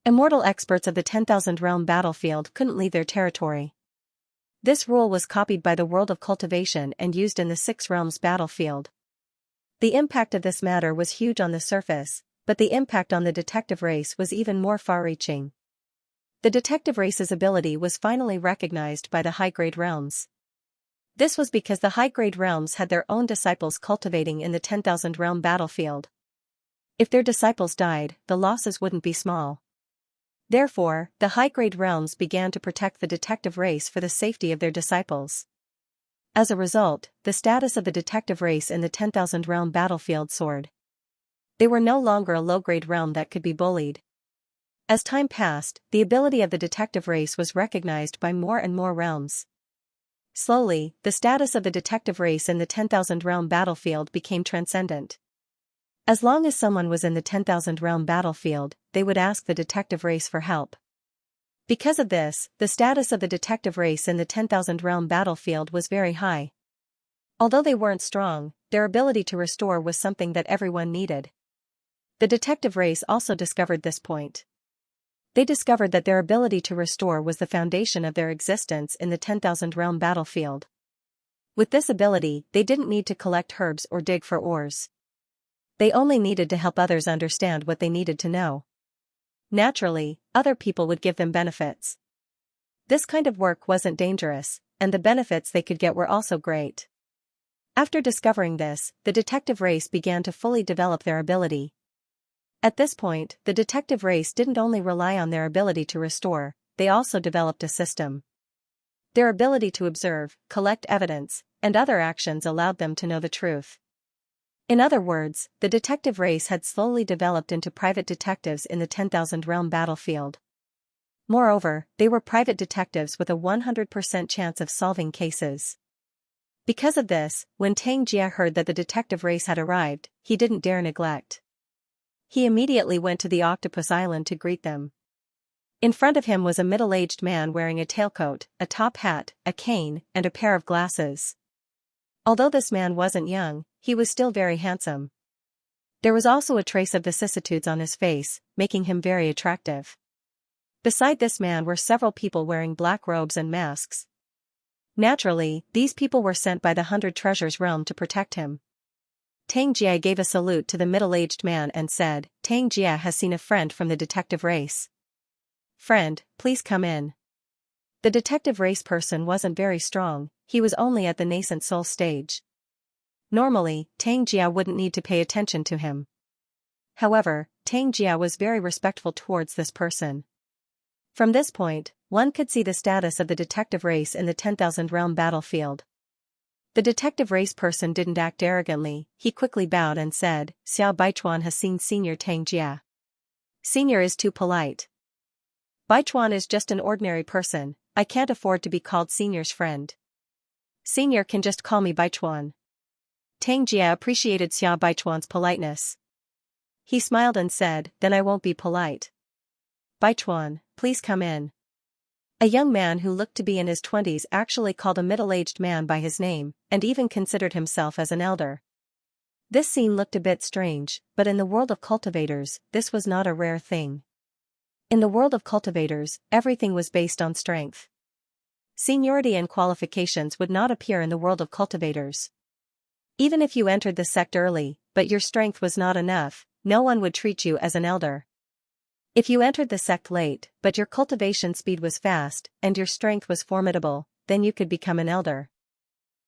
Immortal experts of the 10,000 realm battlefield couldn't leave their territory. This rule was copied by the world of cultivation and used in the Six Realms battlefield. The impact of this matter was huge on the surface, but the impact on the detective race was even more far-reaching. The detective race's ability was finally recognized by the high-grade realms. This was because the high-grade realms had their own disciples cultivating in the 10,000 realm battlefield. If their disciples died, the losses wouldn't be small. Therefore, the high-grade realms began to protect the detective race for the safety of their disciples. As a result, the status of the detective race in the 10,000 realm battlefield soared. They were no longer a low-grade realm that could be bullied. As time passed, the ability of the detective race was recognized by more and more realms. Slowly, the status of the detective race in the 10,000 realm battlefield became transcendent. As long as someone was in the 10,000 realm battlefield, they would ask the detective race for help. Because of this, the status of the detective race in the 10,000 realm battlefield was very high. Although they weren't strong, their ability to restore was something that everyone needed. The detective race also discovered this point. They discovered that their ability to restore was the foundation of their existence in the 10,000 realm battlefield. With this ability, they didn't need to collect herbs or dig for ores. They only needed to help others understand what they needed to know. Naturally, other people would give them benefits. This kind of work wasn't dangerous, and the benefits they could get were also great. After discovering this, the detective race began to fully develop their ability. At this point, the detective race didn't only rely on their ability to restore, they also developed a system. Their ability to observe, collect evidence, and other actions allowed them to know the truth. In other words, the detective race had slowly developed into private detectives in the 10,000 realm battlefield. Moreover, they were private detectives with a 100% chance of solving cases. Because of this, when Xianxia heard that the detective race had arrived, he didn't dare neglect. He immediately went to the octopus island to greet them. In front of him was a middle-aged man wearing a tailcoat, a top hat, a cane, and a pair of glasses. Although this man wasn't young, he was still very handsome. There was also a trace of vicissitudes on his face, making him very attractive. Beside this man were several people wearing black robes and masks. Naturally, these people were sent by the 100 Treasures realm to protect him. Xianxia gave a salute to the middle-aged man and said, "Xianxia has seen a friend from the detective race. Friend, please come in." The detective race person wasn't very strong, he was only at the nascent soul stage. Normally, Xianxia wouldn't need to pay attention to him. However, Xianxia was very respectful towards this person. From this point, one could see the status of the detective race in the 10,000 realm battlefield. The detective race person didn't act arrogantly, he quickly bowed and said, "Xiao Baichuan has seen Senior Xianxia. Senior is too polite. Baichuan is just an ordinary person, I can't afford to be called Senior's friend. Senior can just call me Baichuan." Xianxia appreciated Xiao Baichuan's politeness. He smiled and said, "Then I won't be polite. Baichuan, please come in." A young man who looked to be in his 20s actually called a middle-aged man by his name, and even considered himself as an elder. This scene looked a bit strange, but in the world of cultivators, this was not a rare thing. In the world of cultivators, everything was based on strength. Seniority and qualifications would not appear in the world of cultivators. Even if you entered the sect early, but your strength was not enough, no one would treat you as an elder. If you entered the sect late, but your cultivation speed was fast, and your strength was formidable, then you could become an elder.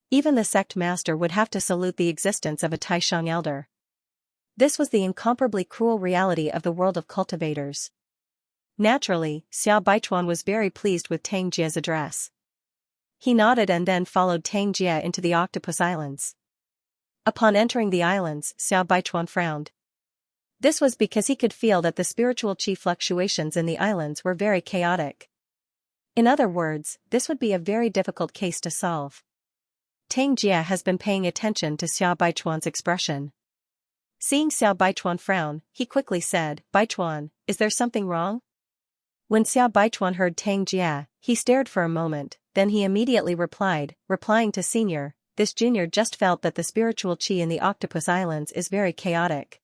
Even the sect master would have to salute the existence of a Taishang elder. This was the incomparably cruel reality of the world of cultivators. Naturally, Xiao Baichuan was very pleased with Xianxia's address. He nodded and then followed Xianxia into the octopus islands. Upon entering the islands, Xiao Baichuan frowned. This was because he could feel that the spiritual chi fluctuations in the islands were very chaotic. In other words, this would be a very difficult case to solve. Xianxia has been paying attention to Xiao Baichuan's expression. Seeing Xiao Baichuan frown, he quickly said, "Baichuan, is there something wrong?" When Xiao Baichuan heard Xianxia, he stared for a moment, then he immediately replying to Senior, "This junior just felt that the spiritual chi in the octopus islands is very chaotic.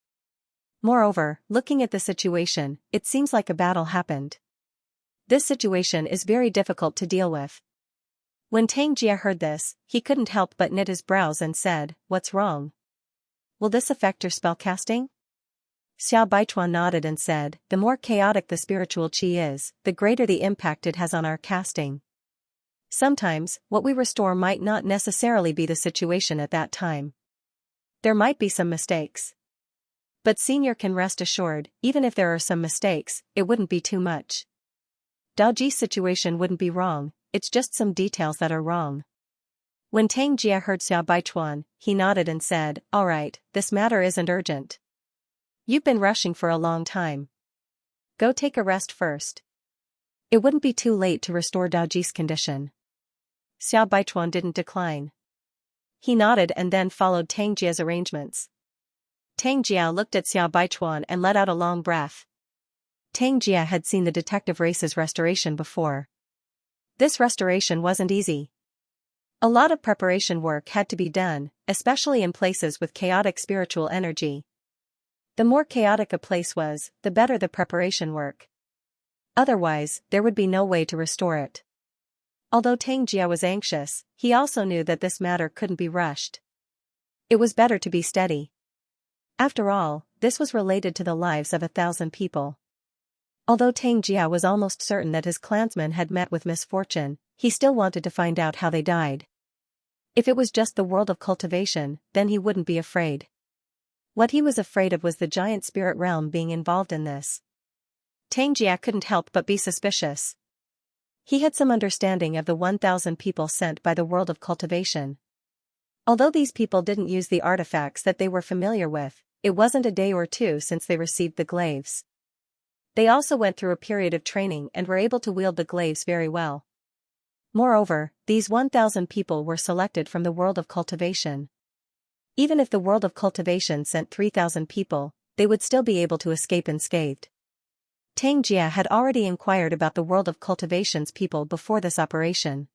Moreover, looking at the situation, it seems like a battle happened. This situation is very difficult to deal with." When Xianxia heard this, he couldn't help but knit his brows and said, "What's wrong? Will this affect your spellcasting?" Xiao Baichuan nodded and said, "The more chaotic the spiritual chi is, the greater the impact it has on our casting. Sometimes, what we restore might not necessarily be the situation at that time. There might be some mistakes. But Senior can rest assured, even if there are some mistakes, it wouldn't be too much. Daoji's situation wouldn't be wrong, it's just some details that are wrong. When Tang Jia heard Xiao Baichuan, he nodded and said, "Alright, this matter isn't urgent. You've been rushing for a long time. Go take a rest first. It wouldn't be too late to restore Daoji's condition." Xiao Baichuan didn't decline. He nodded and then followed Tang Jia's arrangements. Tang Jia looked at Xiao Baichuan and let out a long breath. Tang Jia had seen the detective race's restoration before. This restoration wasn't easy. A lot of preparation work had to be done, especially in places with chaotic spiritual energy. The more chaotic a place was, the better the preparation work. Otherwise, there would be no way to restore it. Although Tang Jia was anxious, he also knew that this matter couldn't be rushed. It was better to be steady. After all, this was related to the lives of 1,000 people. Although Tang Jia was almost certain that his clansmen had met with misfortune, he still wanted to find out how they died. If it was just the world of cultivation, then he wouldn't be afraid. What he was afraid of was the giant spirit realm being involved in this. Tang Jia couldn't help but be suspicious. He had some understanding of the 1,000 people sent by the world of cultivation. Although these people didn't use the artifacts that they were familiar with, it wasn't a day or two since they received the glaives. They also went through a period of training and were able to wield the glaives very well. Moreover, these 1,000 people were selected from the world of cultivation. Even if the world of cultivation sent 3,000 people, they would still be able to escape unscathed. Tang Jia had already inquired about the world of cultivation's people before this operation.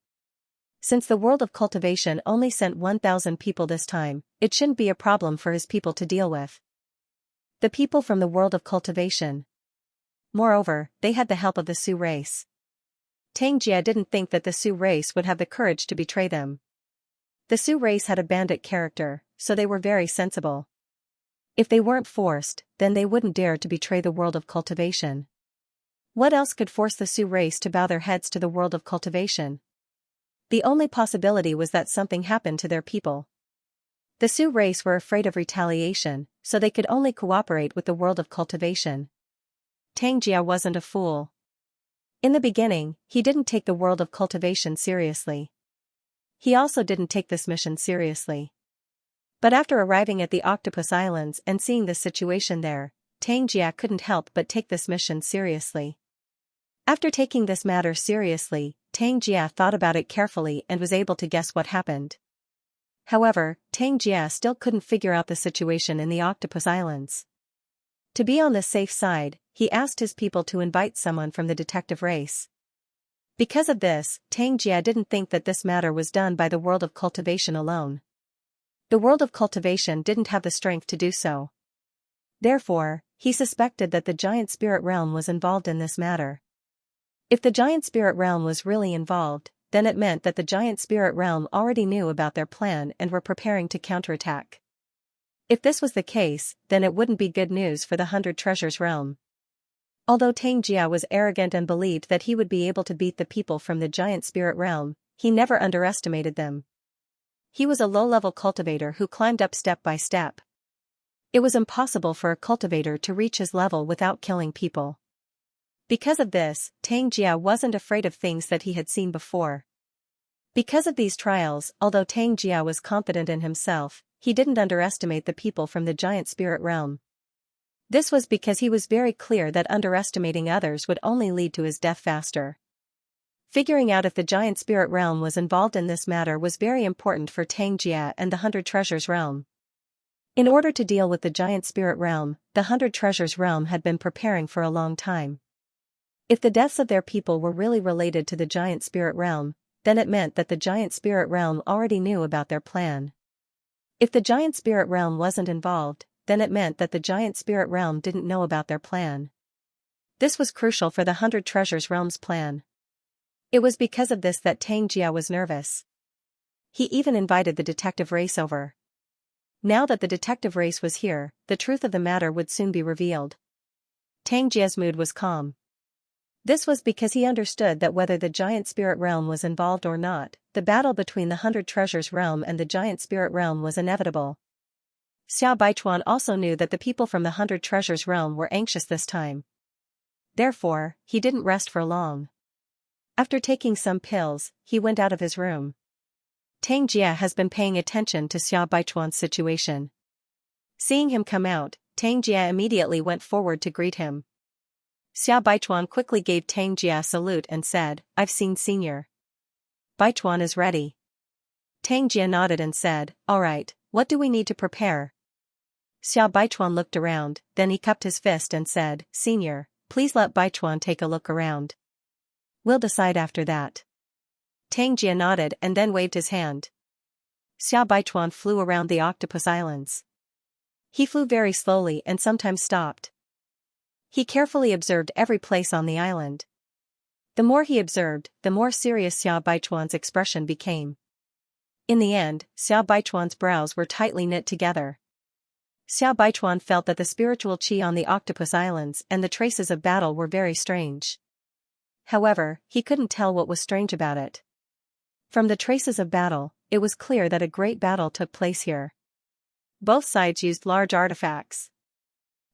Since the world of cultivation only sent 1,000 people this time, it shouldn't be a problem for his people to deal with. The people from the world of cultivation. Moreover, they had the help of the Su race. Tang Jia didn't think that the Su race would have the courage to betray them. The Su race had a bandit character, so they were very sensible. If they weren't forced, then they wouldn't dare to betray the world of cultivation. What else could force the Su race to bow their heads to the world of cultivation? The only possibility was that something happened to their people. The Su race were afraid of retaliation, so they could only cooperate with the world of cultivation. Tang Jia wasn't a fool. In the beginning, he didn't take the world of cultivation seriously. He also didn't take this mission seriously. But after arriving at the Octopus Islands and seeing the situation there, Tang Jia couldn't help but take this mission seriously. After taking this matter seriously, Tang Jia thought about it carefully and was able to guess what happened. However, Tang Jia still couldn't figure out the situation in the Octopus Islands. To be on the safe side, he asked his people to invite someone from the detective race. Because of this, Tang Jia didn't think that this matter was done by the world of cultivation alone. The world of cultivation didn't have the strength to do so. Therefore, he suspected that the giant spirit realm was involved in this matter. If the giant spirit realm was really involved, then it meant that the giant spirit realm already knew about their plan and were preparing to counterattack. If this was the case, then it wouldn't be good news for the 100 Treasures realm. Although Tang Jia was arrogant and believed that he would be able to beat the people from the giant spirit realm, he never underestimated them. He was a low-level cultivator who climbed up step by step. It was impossible for a cultivator to reach his level without killing people. Because of this, Tang Jia wasn't afraid of things that he had seen before. Because of these trials, although Tang Jia was confident in himself, he didn't underestimate the people from the giant spirit realm. This was because he was very clear that underestimating others would only lead to his death faster. Figuring out if the giant spirit realm was involved in this matter was very important for Tang Jia and the 100 Treasures realm. In order to deal with the giant spirit realm, the 100 Treasures realm had been preparing for a long time. If the deaths of their people were really related to the giant spirit realm, then it meant that the giant spirit realm already knew about their plan. If the giant spirit realm wasn't involved, then it meant that the giant spirit realm didn't know about their plan. This was crucial for the 100 Treasures realm's plan. It was because of this that Tang Jia was nervous. He even invited the detective race over. Now that the detective race was here, the truth of the matter would soon be revealed. Tang Jia's mood was calm. This was because he understood that whether the giant spirit realm was involved or not, the battle between the 100 Treasures realm and the giant spirit realm was inevitable. Xiao Baichuan also knew that the people from the 100 Treasures realm were anxious this time. Therefore, he didn't rest for long. After taking some pills, he went out of his room. Tang Jia has been paying attention to Xiao Baichuan's situation. Seeing him come out, Tang Jia immediately went forward to greet him. Xiao Baichuan quickly gave Tang Jia a salute and said, "I've seen Senior. Baichuan is ready." Tang Jia nodded and said, "All right, what do we need to prepare?" Xiao Baichuan looked around, then he cupped his fist and said, "Senior, please let Baichuan take a look around. We'll decide after that." Tang Jia nodded and then waved his hand. Xiao Baichuan flew around the Octopus Islands. He flew very slowly and sometimes stopped. He carefully observed every place on the island. The more he observed, the more serious Xiao Baichuan's expression became. In the end, Xiao Baichuan's brows were tightly knit together. Xiao Baichuan felt that the spiritual qi on the Octopus Islands and the traces of battle were very strange. However, he couldn't tell what was strange about it. From the traces of battle, it was clear that a great battle took place here. Both sides used large artifacts.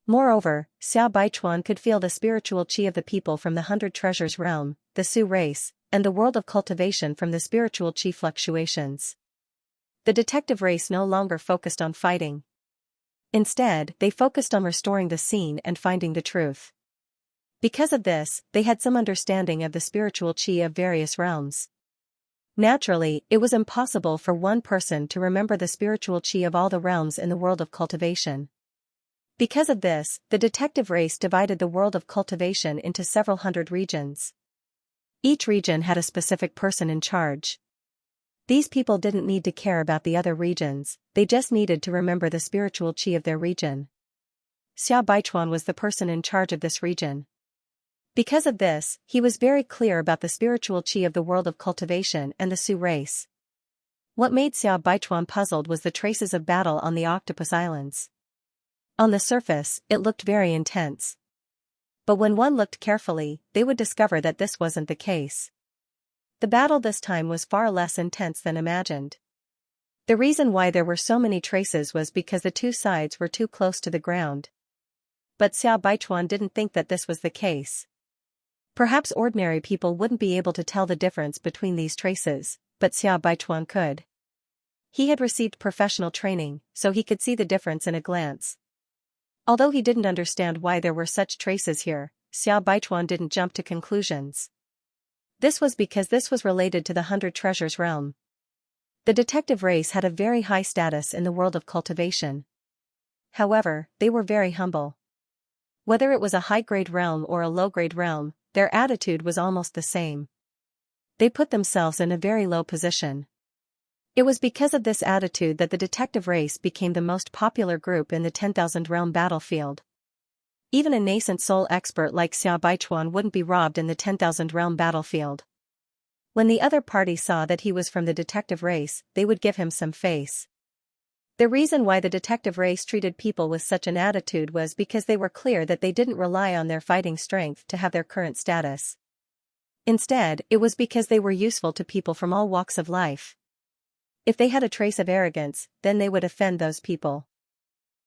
Moreover, Xiao Baichuan could feel the spiritual qi of the people from the 100 Treasures realm, the Su race, and the world of cultivation from the spiritual qi fluctuations. The detective race no longer focused on fighting. Instead, they focused on restoring the scene and finding the truth. Because of this, they had some understanding of the spiritual qi of various realms. Naturally, it was impossible for one person to remember the spiritual qi of all the realms in the world of cultivation. Because of this, the detective race divided the world of cultivation into several hundred regions. Each region had a specific person in charge. These people didn't need to care about the other regions, they just needed to remember the spiritual qi of their region. Xiao Baichuan was the person in charge of this region. Because of this, he was very clear about the spiritual qi of the world of cultivation and the Su race. What made Xiao Baichuan puzzled was the traces of battle on the Octopus Islands. On the surface, it looked very intense. But when one looked carefully, they would discover that this wasn't the case. The battle this time was far less intense than imagined. The reason why there were so many traces was because the two sides were too close to the ground. But Xiao Baichuan didn't think that this was the case. Perhaps ordinary people wouldn't be able to tell the difference between these traces, but Xiao Baichuan could. He had received professional training, so he could see the difference in a glance. Although he didn't understand why there were such traces here, Xiao Baichuan didn't jump to conclusions. This was because this was related to the 100 Treasures realm. The detective race had a very high status in the world of cultivation. However, they were very humble. Whether it was a high-grade realm or a low-grade realm, their attitude was almost the same. They put themselves in a very low position. It was because of this attitude that the detective race became the most popular group in the 10,000 realm battlefield. Even a nascent soul expert like Xiao Baichuan wouldn't be robbed in the 10,000 realm battlefield. When the other party saw that he was from the detective race, they would give him some face. The reason why the detective race treated people with such an attitude was because they were clear that they didn't rely on their fighting strength to have their current status. Instead, it was because they were useful to people from all walks of life. If they had a trace of arrogance, then they would offend those people.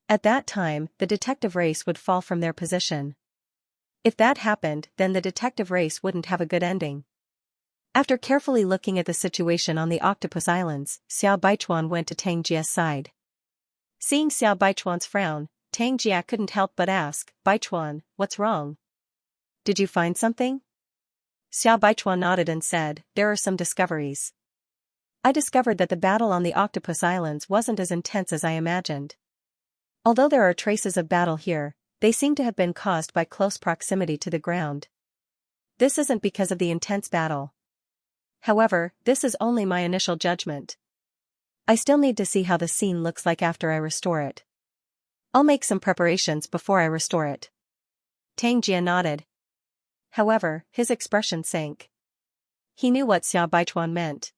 At that time, the detective race would fall from their position. If that happened, then the detective race wouldn't have a good ending. After carefully looking at the situation on the Octopus Islands, Xiao Baichuan went to Tang Jia's side. Seeing Xiao Baichuan's frown, Tang Jia couldn't help but ask, "Baichuan, what's wrong? Did you find something?" Xiao Baichuan nodded and said, "There are some discoveries. I discovered that the battle on the Octopus Islands wasn't as intense as I imagined. Although there are traces of battle here, they seem to have been caused by close proximity to the ground. This isn't because of the intense battle. However, this is only my initial judgment. I still need to see how the scene looks like after I restore it. I'll make some preparations before I restore it." Tang Jia nodded. However, his expression sank. He knew what Xiao Baichuan meant.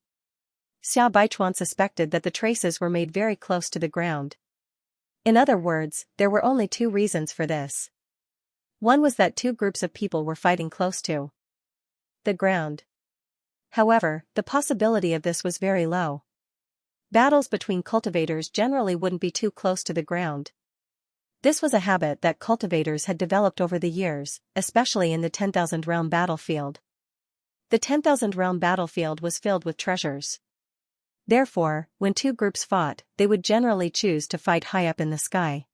Xiao Baichuan suspected that the traces were made very close to the ground. In other words, there were only two reasons for this. One was that two groups of people were fighting close to the ground. However, the possibility of this was very low. Battles between cultivators generally wouldn't be too close to the ground. This was a habit that cultivators had developed over the years, especially in the 10,000 realm battlefield. The 10,000 realm battlefield was filled with treasures. Therefore, when two groups fought, they would generally choose to fight high up in the sky.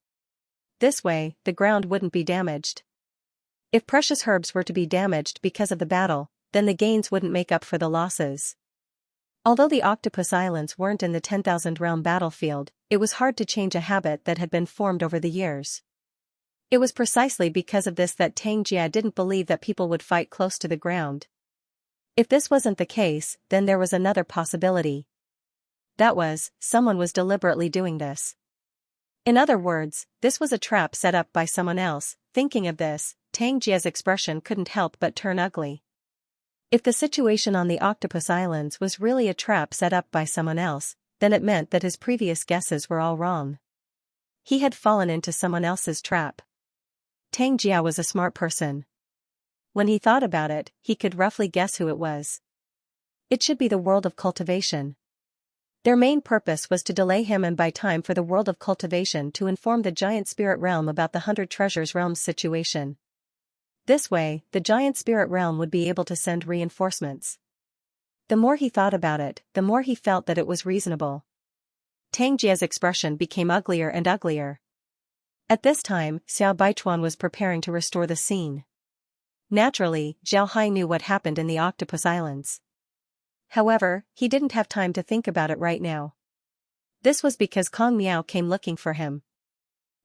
This way, the ground wouldn't be damaged. If precious herbs were to be damaged because of the battle, then the gains wouldn't make up for the losses. Although the Octopus Islands weren't in the 10,000 realm battlefield, it was hard to change a habit that had been formed over the years. It was precisely because of this that Xianxia didn't believe that people would fight close to the ground. If this wasn't the case, then there was another possibility. That was, someone was deliberately doing this. In other words, this was a trap set up by someone else. Thinking of this, Xianxia's expression couldn't help but turn ugly. If the situation on the Octopus Islands was really a trap set up by someone else, then it meant that his previous guesses were all wrong. He had fallen into someone else's trap. Xianxia was a smart person. When he thought about it, he could roughly guess who it was. It should be the world of cultivation. Their main purpose was to delay him and buy time for the world of cultivation to inform the giant spirit realm about the 100 treasures realm's situation. This way, the giant spirit realm would be able to send reinforcements. The more he thought about it, the more he felt that it was reasonable. Xianxia's expression became uglier and uglier. At this time, Xiao Baichuan was preparing to restore the scene. Naturally, Zhao Hai knew what happened in the Octopus Islands. However, he didn't have time to think about it right now. This was because Kong Miao came looking for him.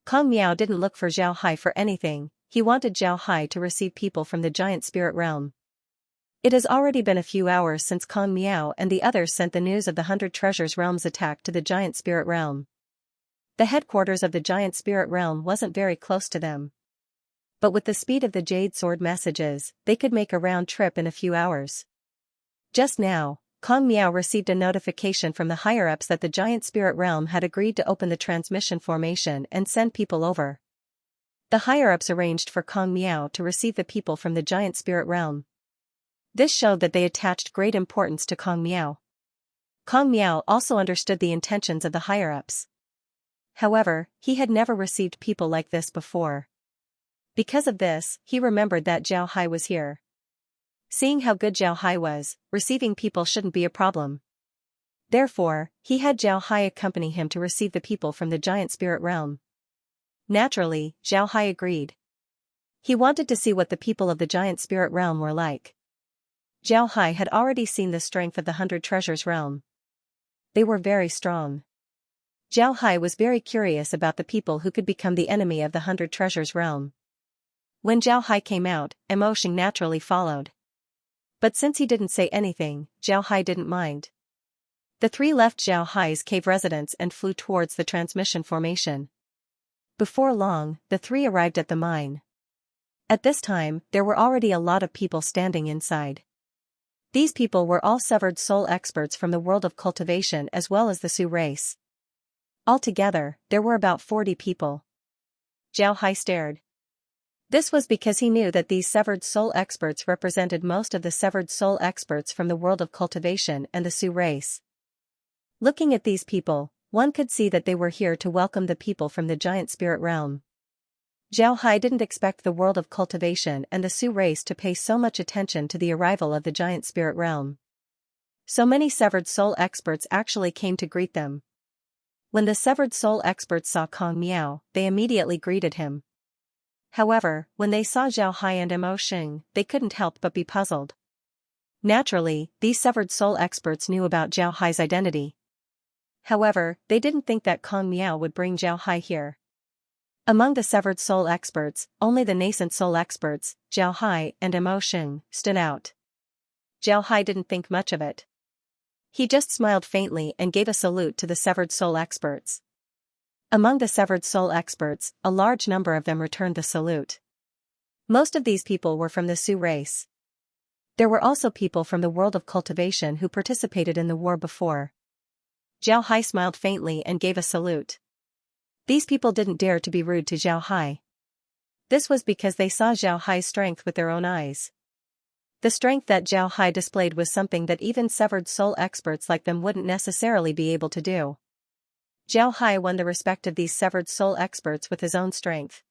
Kong Miao didn't look for Zhao Hai for anything, he wanted Zhao Hai to receive people from the giant spirit realm. It has already been a few hours since Kong Miao and the others sent the news of the 100 treasures realm's attack to the giant spirit realm. The headquarters of the giant spirit realm wasn't very close to them. But with the speed of the Jade Sword messages, they could make a round trip in a few hours. Just now, Kong Miao received a notification from the higher-ups that the giant spirit realm had agreed to open the transmission formation and send people over. The higher-ups arranged for Kong Miao to receive the people from the giant spirit realm. This showed that they attached great importance to Kong Miao. Kong Miao also understood the intentions of the higher-ups. However, he had never received people like this before. Because of this, he remembered that Zhao Hai was here. Seeing how good Zhao Hai was, receiving people shouldn't be a problem. Therefore, he had Zhao Hai accompany him to receive the people from the giant spirit realm. Naturally, Zhao Hai agreed. He wanted to see what the people of the giant spirit realm were like. Zhao Hai had already seen the strength of the 100 treasures realm. They were very strong. Zhao Hai was very curious about the people who could become the enemy of the 100 treasures realm. When Zhao Hai came out, emotion naturally followed. But since he didn't say anything, Zhao Hai didn't mind. The three left Zhao Hai's cave residence and flew towards the transmission formation. Before long, the three arrived at the mine. At this time, there were already a lot of people standing inside. These people were all severed soul experts from the world of cultivation as well as the Sioux race. Altogether, there were about 40 people. Zhao Hai stared. This was because he knew that these severed soul experts represented most of the severed soul experts from the world of cultivation and the Sioux race. Looking at these people, one could see that they were here to welcome the people from the giant spirit realm. Zhao Hai didn't expect the world of cultivation and the Sioux race to pay so much attention to the arrival of the giant spirit realm. So many severed soul experts actually came to greet them. When the severed soul experts saw Kong Miao, they immediately greeted him. However, when they saw Zhao Hai and Mo Xing, they couldn't help but be puzzled. Naturally, these severed soul experts knew about Zhao Hai's identity. However, they didn't think that Kong Miao would bring Zhao Hai here. Among the severed soul experts, only the nascent soul experts, Zhao Hai and Mo Xing, stood out. Zhao Hai didn't think much of it. He just smiled faintly and gave a salute to the severed soul experts. Among the severed soul experts, a large number of them returned the salute. Most of these people were from the Sioux race. There were also people from the world of cultivation who participated in the war before. Zhao Hai smiled faintly and gave a salute. These people didn't dare to be rude to Zhao Hai. This was because they saw Zhao Hai's strength with their own eyes. The strength that Zhao Hai displayed was something that even severed soul experts like them wouldn't necessarily be able to do. Zhao Hai won the respect of these severed soul experts with his own strength.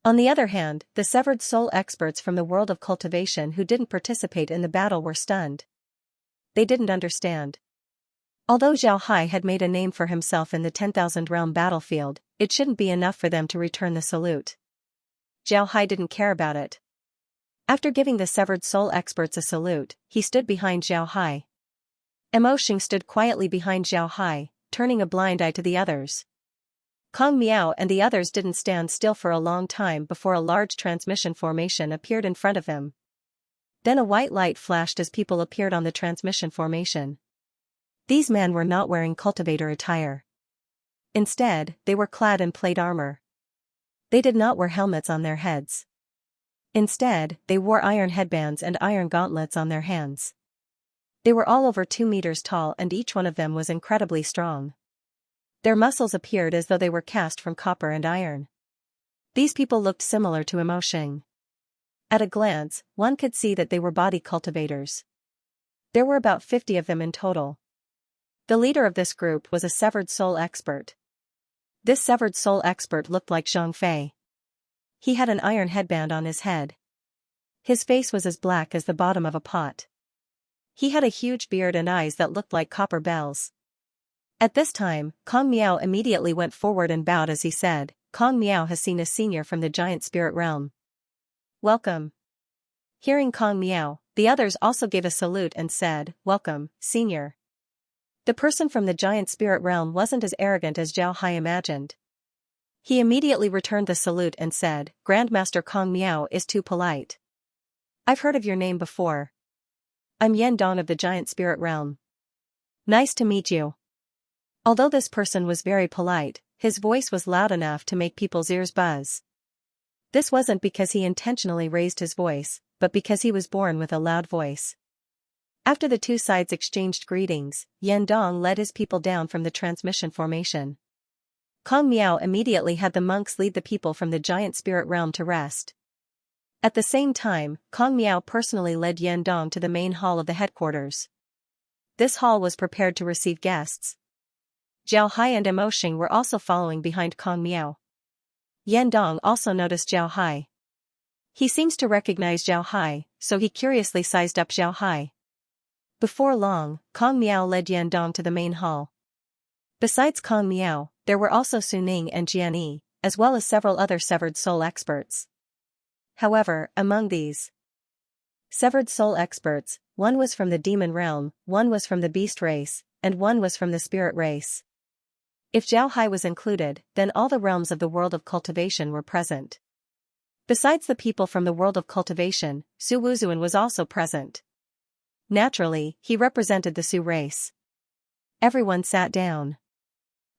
On the other hand, the severed soul experts from the world of cultivation who didn't participate in the battle were stunned. They didn't understand. Although Zhao Hai had made a name for himself in the 10,000 realm battlefield, it shouldn't be enough for them to return the salute. Zhao Hai didn't care about it. After giving the severed soul experts a salute, he stood behind Zhao Hai. Emotion stood quietly behind Zhao Hai, turning a blind eye to the others. Kong Miao and the others didn't stand still for a long time before a large transmission formation appeared in front of him. Then a white light flashed as people appeared on the transmission formation. These men were not wearing cultivator attire. Instead, they were clad in plate armor. They did not wear helmets on their heads. Instead, they wore iron headbands and iron gauntlets on their hands. They were all over 2 meters tall and each one of them was incredibly strong. Their muscles appeared as though they were cast from copper and iron. These people looked similar to Emotion. At a glance, one could see that they were body cultivators. There were about 50 of them in total. The leader of this group was a severed soul expert. This severed soul expert looked like Zhang Fei. He had an iron headband on his head. His face was as black as the bottom of a pot. He had a huge beard and eyes that looked like copper bells. At this time, Kong Miao immediately went forward and bowed as he said, Kong Miao has seen a senior from the giant spirit realm. Welcome. Hearing Kong Miao, the others also gave a salute and said, Welcome, senior. The person from the giant spirit realm wasn't as arrogant as Zhao Hai imagined. He immediately returned the salute and said, Grandmaster Kong Miao is too polite. I've heard of your name before. I'm Yan Dong of the giant spirit realm. Nice to meet you. Although this person was very polite, his voice was loud enough to make people's ears buzz. This wasn't because he intentionally raised his voice, but because he was born with a loud voice. After the two sides exchanged greetings, Yan Dong led his people down from the transmission formation. Kong Miao immediately had the monks lead the people from the giant spirit realm to rest. At the same time, Kong Miao personally led Yan Dong to the main hall of the headquarters. This hall was prepared to receive guests. Zhao Hai and Emotion were also following behind Kong Miao. Yan Dong also noticed Zhao Hai. He seems to recognize Zhao Hai, so he curiously sized up Zhao Hai. Before long, Kong Miao led Yan Dong to the main hall. Besides Kong Miao, there were also Su Ning and Jian Yi, as well as several other severed soul experts. However, among these severed soul experts, one was from the demon realm, one was from the beast race, and one was from the spirit race. If Zhao Hai was included, then all the realms of the world of cultivation were present. Besides the people from the world of cultivation, Su Wuzuan was also present. Naturally, he represented the Su race. Everyone sat down.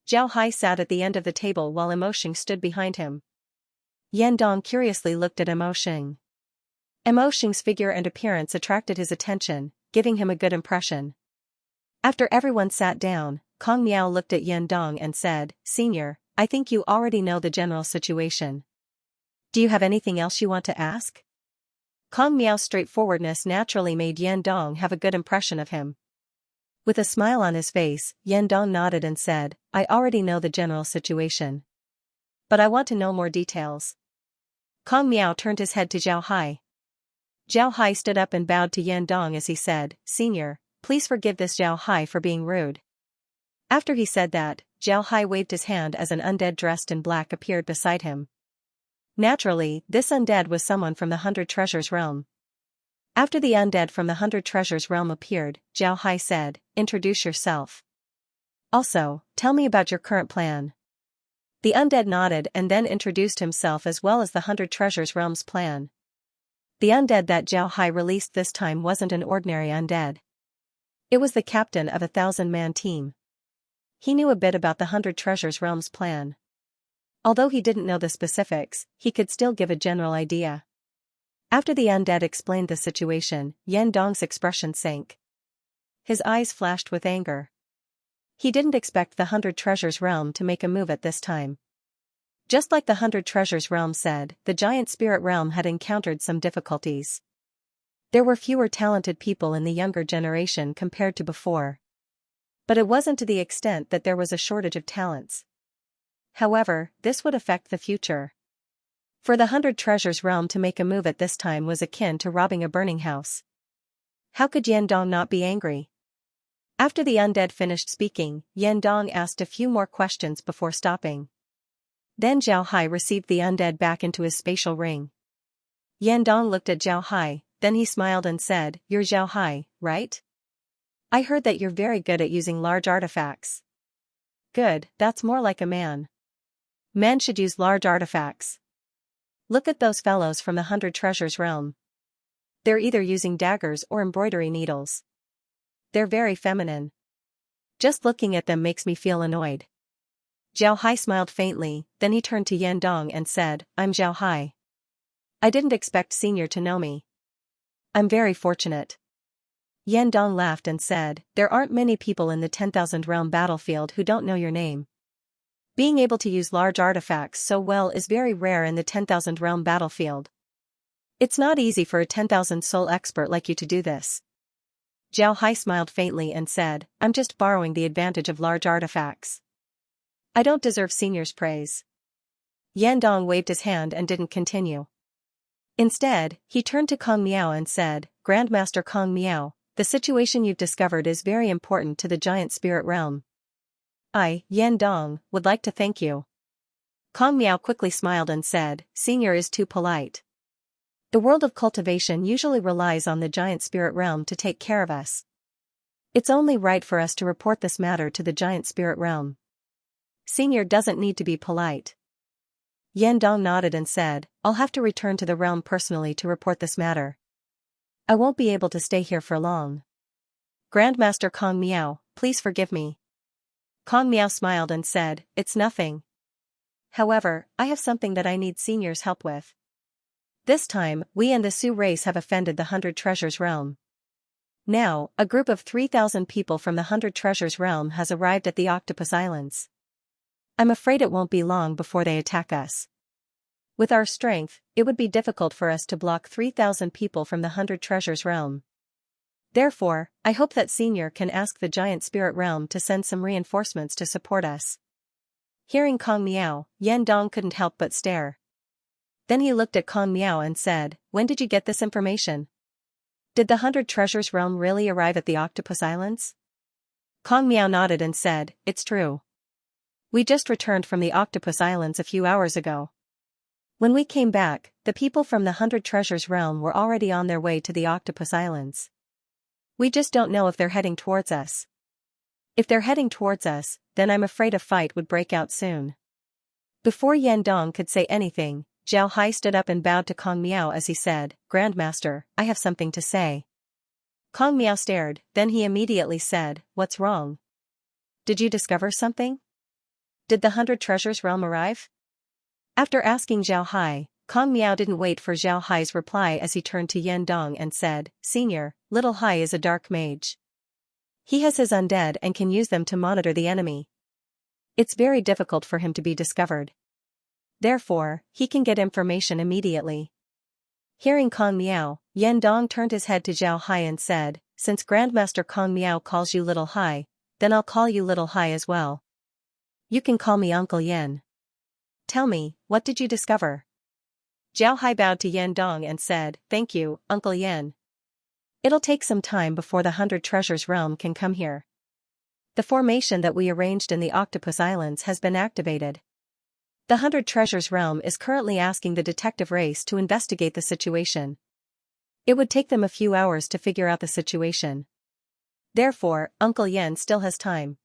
Zhao Hai sat at the end of the table while Emotion stood behind him. Yan Dong curiously looked at Emotion. Emotion's figure and appearance attracted his attention, giving him a good impression. After everyone sat down, Kong Miao looked at Yan Dong and said, Senior, I think you already know the general situation. Do you have anything else you want to ask? Kong Miao's straightforwardness naturally made Yan Dong have a good impression of him. With a smile on his face, Yan Dong nodded and said, I already know the general situation. But I want to know more details. Kong Miao turned his head to Zhao Hai. Zhao Hai stood up and bowed to Yan Dong as he said, Senior, please forgive this Zhao Hai for being rude. After he said that, Zhao Hai waved his hand as an undead dressed in black appeared beside him. Naturally, this undead was someone from the 100 Treasures realm. After the undead from the 100 Treasures realm appeared, Zhao Hai said, Introduce yourself. Also, tell me about your current plan. The undead nodded and then introduced himself as well as the 100 Treasures realm's plan. The undead that Zhao Hai released this time wasn't an ordinary undead. It was the captain of a 1,000-man team. He knew a bit about the 100 Treasures realm's plan. Although he didn't know the specifics, he could still give a general idea. After the undead explained the situation, Yan Dong's expression sank. His eyes flashed with anger. He didn't expect the 100 Treasures realm to make a move at this time. Just like the 100 Treasures realm said, the giant spirit realm had encountered some difficulties. There were fewer talented people in the younger generation compared to before. But it wasn't to the extent that there was a shortage of talents. However, this would affect the future. For the 100 Treasures realm to make a move at this time was akin to robbing a burning house. How could Yandong not be angry? After the undead finished speaking, Yandong asked a few more questions before stopping. Then Zhao Hai received the undead back into his spatial ring. Yandong looked at Zhao Hai, then he smiled and said, "You're Zhao Hai, right? I heard that you're very good at using large artifacts." "Good, that's more like a man. Men should use large artifacts. Look at those fellows from the 100 Treasures realm. They're either using daggers or embroidery needles. They're very feminine. Just looking at them makes me feel annoyed." Zhao Hai smiled faintly, then he turned to Yandong and said, "I'm Zhao Hai. I didn't expect Senior to know me. I'm very fortunate." Yandong laughed and said, "There aren't many people in the 10,000 realm battlefield who don't know your name. Being able to use large artifacts so well is very rare in the 10,000 realm battlefield. It's not easy for a 10,000 soul expert like you to do this." Zhao Hai smiled faintly and said, "I'm just borrowing the advantage of large artifacts. I don't deserve Senior's praise." Yandong waved his hand and didn't continue. Instead, he turned to Kong Miao and said, "Grandmaster Kong Miao, the situation you've discovered is very important to the giant spirit realm. I, Yandong, would like to thank you." Kong Miao quickly smiled and said, "Senior is too polite. The world of cultivation usually relies on the giant spirit realm to take care of us. It's only right for us to report this matter to the giant spirit realm. Senior doesn't need to be polite." Yandong nodded and said, "I'll have to return to the realm personally to report this matter. I won't be able to stay here for long. Grandmaster Kong Miao, please forgive me." Kong Miao smiled and said, "It's nothing. However, I have something that I need Senior's help with. This time, we and the Sioux race have offended the 100 Treasures realm. Now, a group of 3,000 people from the 100 Treasures realm has arrived at the Octopus Islands. I'm afraid it won't be long before they attack us. With our strength, it would be difficult for us to block 3,000 people from the 100 Treasures realm. Therefore, I hope that Senior can ask the giant spirit realm to send some reinforcements to support us." Hearing Kong Miao, Yandong couldn't help but stare. Then he looked at Kong Miao and said, "When did you get this information? Did the 100 Treasures realm really arrive at the Octopus Islands?" Kong Miao nodded and said, "It's true. We just returned from the Octopus Islands a few hours ago. When we came back, the people from the 100 Treasures realm were already on their way to the Octopus Islands. We just don't know if they're heading towards us. If they're heading towards us, then I'm afraid a fight would break out soon." Before Yandong could say anything, Zhao Hai stood up and bowed to Kong Miao as he said, "Grandmaster, I have something to say." Kong Miao stared, then he immediately said, "What's wrong? Did you discover something? Did the 100 Treasures realm arrive?" After asking Zhao Hai, Kong Miao didn't wait for Zhao Hai's reply as he turned to Yandong and said, "Senior, Little Hai is a dark mage. He has his undead and can use them to monitor the enemy. It's very difficult for him to be discovered. Therefore, he can get information immediately." Hearing Kong Miao, Yandong turned his head to Zhao Hai and said, "Since Grandmaster Kong Miao calls you Little Hai, then I'll call you Little Hai as well. You can call me Uncle Yen. Tell me, what did you discover?" Zhao Hai bowed to Yandong and said, "Thank you, Uncle Yen. It'll take some time before the 100 Treasures realm can come here. The formation that we arranged in the Octopus Islands has been activated. The 100 Treasures realm is currently asking the detective race to investigate the situation. It would take them a few hours to figure out the situation. Therefore, Uncle Yen still has time.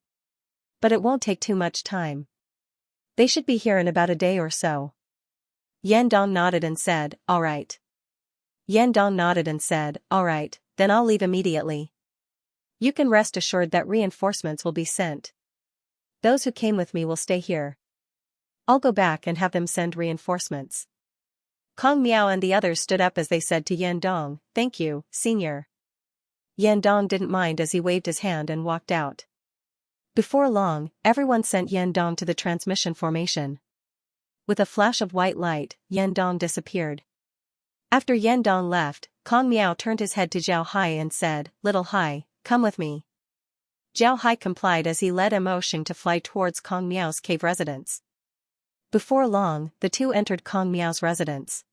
But it won't take too much time. They should be here in about a day or so." Yandong nodded and said, "All right." Yandong nodded and said, "All right, then I'll leave immediately. You can rest assured that reinforcements will be sent. Those who came with me will stay here. I'll go back and have them send reinforcements." Kong Miao and the others stood up as they said to Yandong, "Thank you, Senior." Yandong didn't mind as he waved his hand and walked out. Before long, everyone sent Yandong to the transmission formation. With a flash of white light, Yandong disappeared. After Yandong left, Kong Miao turned his head to Zhao Hai and said, "Little Hai, come with me." Zhao Hai complied as he led Mo Xing to fly towards Kong Miao's cave residence. Before long, the two entered Kong Miao's residence.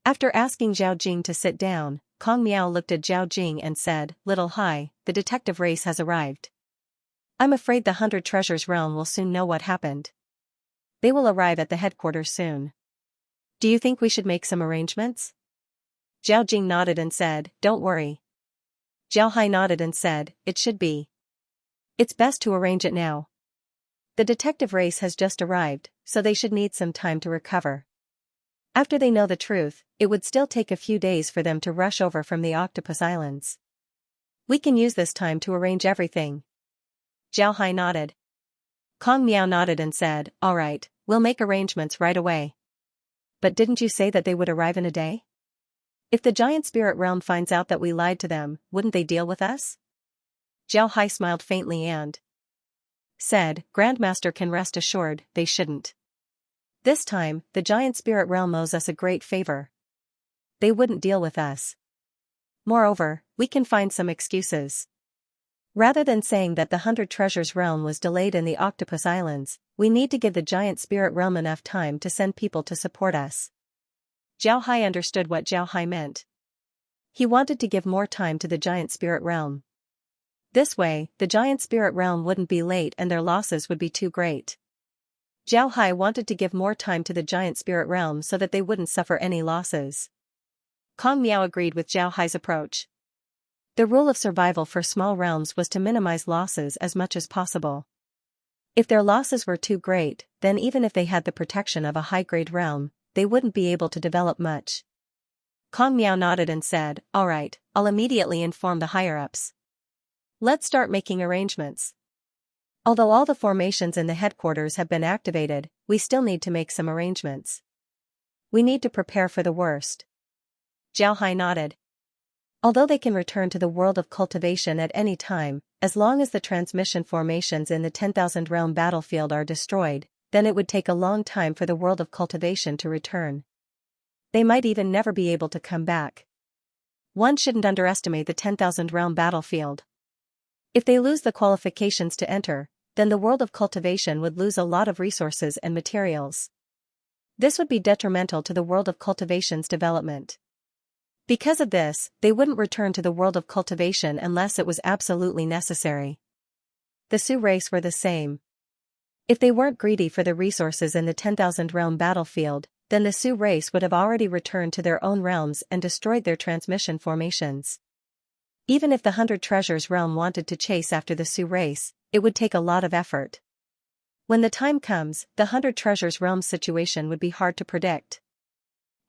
After asking Zhao Jing to sit down, Kong Miao looked at Zhao Jing and said, "Little Hai, the detective race has arrived. I'm afraid the 100 Treasures realm will soon know what happened. They will arrive at the headquarters soon. Do you think we should make some arrangements?" Zhao Jing nodded and said, "Don't worry." Zhao Hai nodded and said, "It should be. It's best to arrange it now. The detective race has just arrived, so they should need some time to recover. After they know the truth, it would still take a few days for them to rush over from the Octopus Islands. We can use this time to arrange everything." Zhao Hai nodded. Kong Miao nodded and said, "All right, we'll make arrangements right away." "But didn't you say that they would arrive in a day? If the giant spirit realm finds out that we lied to them, wouldn't they deal with us?" Zhao Hai smiled faintly and said, "Grandmaster can rest assured, they shouldn't. This time, the giant spirit realm owes us a great favor. They wouldn't deal with us. Moreover, we can find some excuses. Rather than saying that the 100 Treasures realm was delayed in the Octopus Islands, we need to give the giant spirit realm enough time to send people to support us." Zhao Hai understood what Zhao Hai meant. He wanted to give more time to the giant spirit realm. This way, the giant spirit realm wouldn't be late and their losses would be too great. Zhao Hai wanted to give more time to the giant spirit realm so that they wouldn't suffer any losses. Kong Miao agreed with Zhao Hai's approach. The rule of survival for small realms was to minimize losses as much as possible. If their losses were too great, then even if they had the protection of a high-grade realm, they wouldn't be able to develop much. Kong Miao nodded and said, "All right, I'll immediately inform the higher-ups. Let's start making arrangements. Although all the formations in the headquarters have been activated, we still need to make some arrangements. We need to prepare for the worst." Zhao Hai nodded. Although they can return to the world of cultivation at any time, as long as the transmission formations in the 10,000 realm battlefield are destroyed, then it would take a long time for the world of cultivation to return. They might even never be able to come back. One shouldn't underestimate the 10,000 realm battlefield. If they lose the qualifications to enter, then the world of cultivation would lose a lot of resources and materials. This would be detrimental to the world of cultivation's development. Because of this, they wouldn't return to the world of cultivation unless it was absolutely necessary. The Sioux race were the same. If they weren't greedy for the resources in the 10,000 realm battlefield, then the Sioux race would have already returned to their own realms and destroyed their transmission formations. Even if the 100 Treasures realm wanted to chase after the Sioux race, it would take a lot of effort. When the time comes, the 100 Treasures realm's situation would be hard to predict.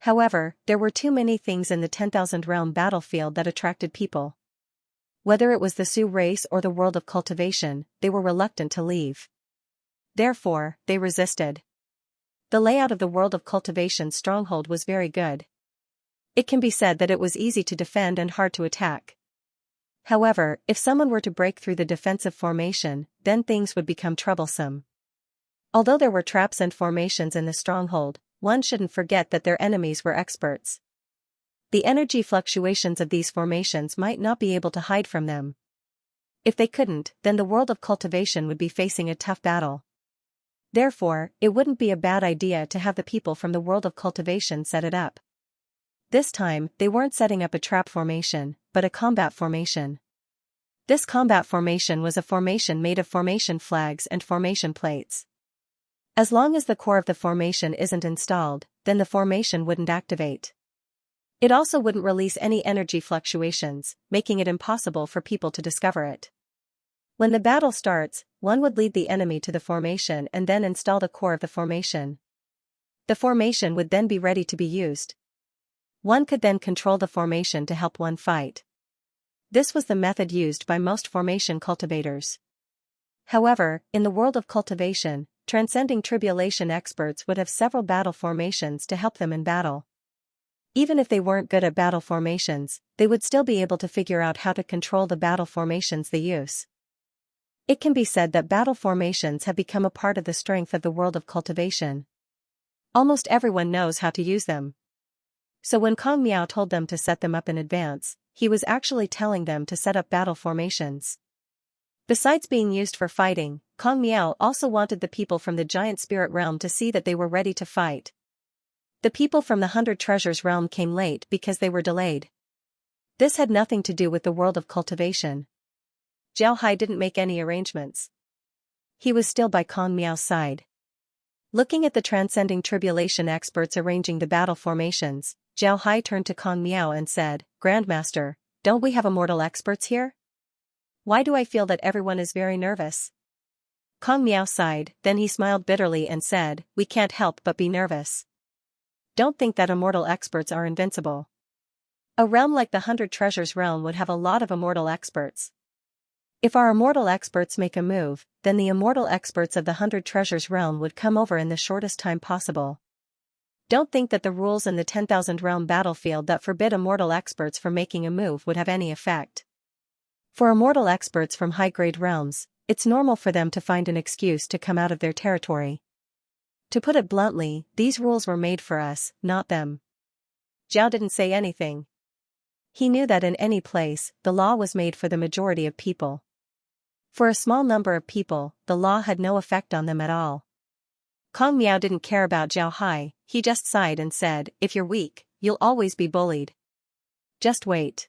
However, there were too many things in the 10,000 realm battlefield that attracted people. Whether it was the Sioux race or the world of cultivation, they were reluctant to leave. Therefore, they resisted. The layout of the world of cultivation's stronghold was very good. It can be said that it was easy to defend and hard to attack. However, if someone were to break through the defensive formation, then things would become troublesome. Although there were traps and formations in the stronghold, one shouldn't forget that their enemies were experts. The energy fluctuations of these formations might not be able to hide from them. If they couldn't, then the world of cultivation would be facing a tough battle. Therefore, it wouldn't be a bad idea to have the people from the world of cultivation set it up. This time, they weren't setting up a trap formation, but a combat formation. This combat formation was a formation made of formation flags and formation plates. As long as the core of the formation isn't installed, then the formation wouldn't activate. It also wouldn't release any energy fluctuations, making it impossible for people to discover it. When the battle starts, one would lead the enemy to the formation and then install the core of the formation. The formation would then be ready to be used. One could then control the formation to help one fight. This was the method used by most formation cultivators. However, in the world of cultivation, transcending tribulation experts would have several battle formations to help them in battle. Even if they weren't good at battle formations, they would still be able to figure out how to control the battle formations they use. It can be said that battle formations have become a part of the strength of the world of cultivation. Almost everyone knows how to use them. So when Kong Miao told them to set them up in advance, he was actually telling them to set up battle formations. Besides being used for fighting, Kong Miao also wanted the people from the giant spirit realm to see that they were ready to fight. The people from the 100 Treasures realm came late because they were delayed. This had nothing to do with the world of cultivation. Zhao Hai didn't make any arrangements. He was still by Kong Miao's side. Looking at the transcending tribulation experts arranging the battle formations, Zhao Hai turned to Kong Miao and said, "Grandmaster, don't we have immortal experts here? Why do I feel that everyone is very nervous?" Kong Miao sighed, then he smiled bitterly and said, "We can't help but be nervous. Don't think that immortal experts are invincible. A realm like the 100 Treasures realm would have a lot of immortal experts. If our immortal experts make a move, then the immortal experts of the 100 Treasures realm would come over in the shortest time possible. Don't think that the rules in the 10,000 realm battlefield that forbid immortal experts from making a move would have any effect. For immortal experts from high-grade realms, it's normal for them to find an excuse to come out of their territory. To put it bluntly, these rules were made for us, not them." Zhao didn't say anything. He knew that in any place, the law was made for the majority of people. For a small number of people, the law had no effect on them at all. Kong Miao didn't care about Zhao Hai, he just sighed and said, "If you're weak, you'll always be bullied. Just wait.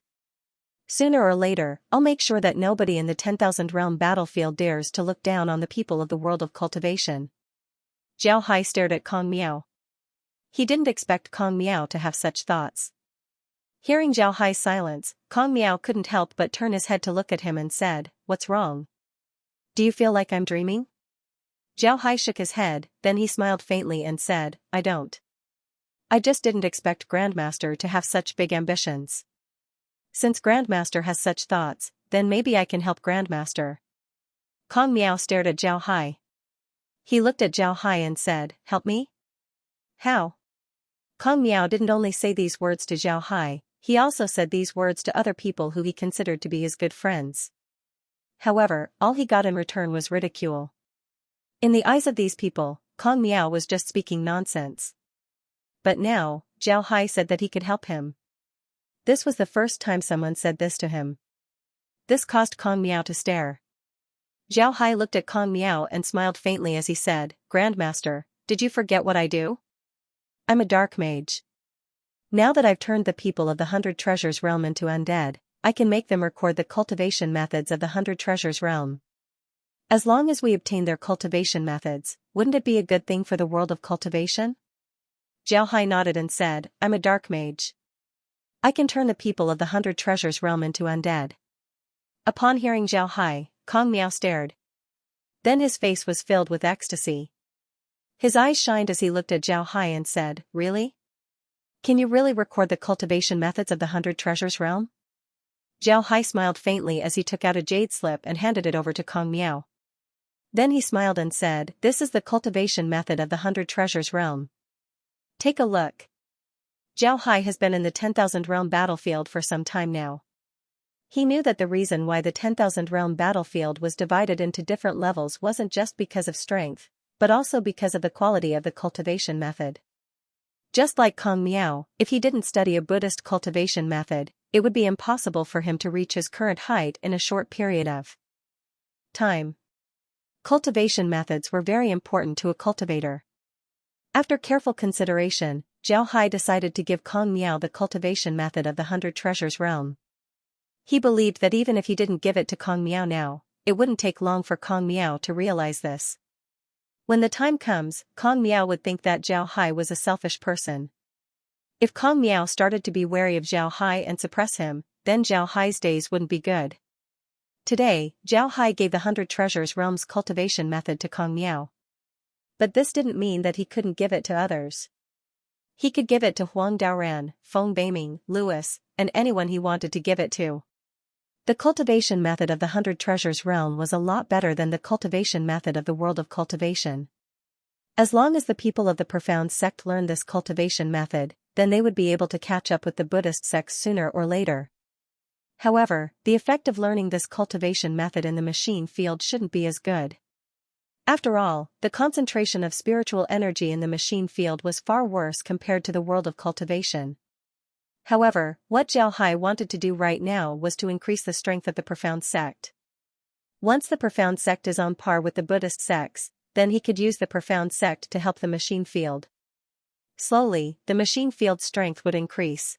Sooner or later, I'll make sure that nobody in the 10,000 realm battlefield dares to look down on the people of the world of cultivation." Zhao Hai stared at Kong Miao. He didn't expect Kong Miao to have such thoughts. Hearing Zhao Hai's silence, Kong Miao couldn't help but turn his head to look at him and said, "What's wrong? Do you feel like I'm dreaming?" Zhao Hai shook his head, then he smiled faintly and said, "I don't. I just didn't expect Grandmaster to have such big ambitions. Since Grandmaster has such thoughts, then maybe I can help Grandmaster." Kong Miao stared at Zhao Hai. He looked at Zhao Hai and said, "Help me? How?" Kong Miao didn't only say these words to Zhao Hai, he also said these words to other people who he considered to be his good friends. However, all he got in return was ridicule. In the eyes of these people, Kong Miao was just speaking nonsense. But now, Zhao Hai said that he could help him. This was the first time someone said this to him. This caused Kong Miao to stare. Zhao Hai looked at Kong Miao and smiled faintly as he said, "Grandmaster, did you forget what I do? I'm a dark mage. Now that I've turned the people of the 100 Treasures realm into undead, I can make them record the cultivation methods of the 100 Treasures realm. As long as we obtain their cultivation methods, wouldn't it be a good thing for the world of cultivation?" Zhao Hai nodded and said, "I'm a dark mage. I can turn the people of the 100 Treasures realm into undead." Upon hearing Zhao Hai, Kong Miao stared. Then his face was filled with ecstasy. His eyes shined as he looked at Zhao Hai and said, "Really? Can you really record the cultivation methods of the 100 Treasures realm?" Zhao Hai smiled faintly as he took out a jade slip and handed it over to Kong Miao. Then he smiled and said, "This is the cultivation method of the 100 Treasures realm. Take a look." Zhao Hai has been in the 10,000 realm battlefield for some time now. He knew that the reason why the 10,000 realm battlefield was divided into different levels wasn't just because of strength, but also because of the quality of the cultivation method. Just like Kong Miao, if he didn't study a Buddhist cultivation method, it would be impossible for him to reach his current height in a short period of time. Cultivation methods were very important to a cultivator. After careful consideration, Zhao Hai decided to give Kong Miao the cultivation method of the 100 Treasures realm. He believed that even if he didn't give it to Kong Miao now, it wouldn't take long for Kong Miao to realize this. When the time comes, Kong Miao would think that Zhao Hai was a selfish person. If Kong Miao started to be wary of Zhao Hai and suppress him, then Zhao Hai's days wouldn't be good. Today, Zhao Hai gave the 100 Treasures realm's cultivation method to Kong Miao. But this didn't mean that he couldn't give it to others. He could give it to Huang Daoran, Feng Beiming, Louis, and anyone he wanted to give it to. The cultivation method of the 100 Treasures realm was a lot better than the cultivation method of the world of cultivation. As long as the people of the profound sect learned this cultivation method, then they would be able to catch up with the Buddhist sects sooner or later. However, the effect of learning this cultivation method in the machine field shouldn't be as good. After all, the concentration of spiritual energy in the machine field was far worse compared to the world of cultivation. However, what Zhao Hai wanted to do right now was to increase the strength of the profound sect. Once the profound sect is on par with the Buddhist sects, then he could use the profound sect to help the machine field. Slowly, the machine field's strength would increase.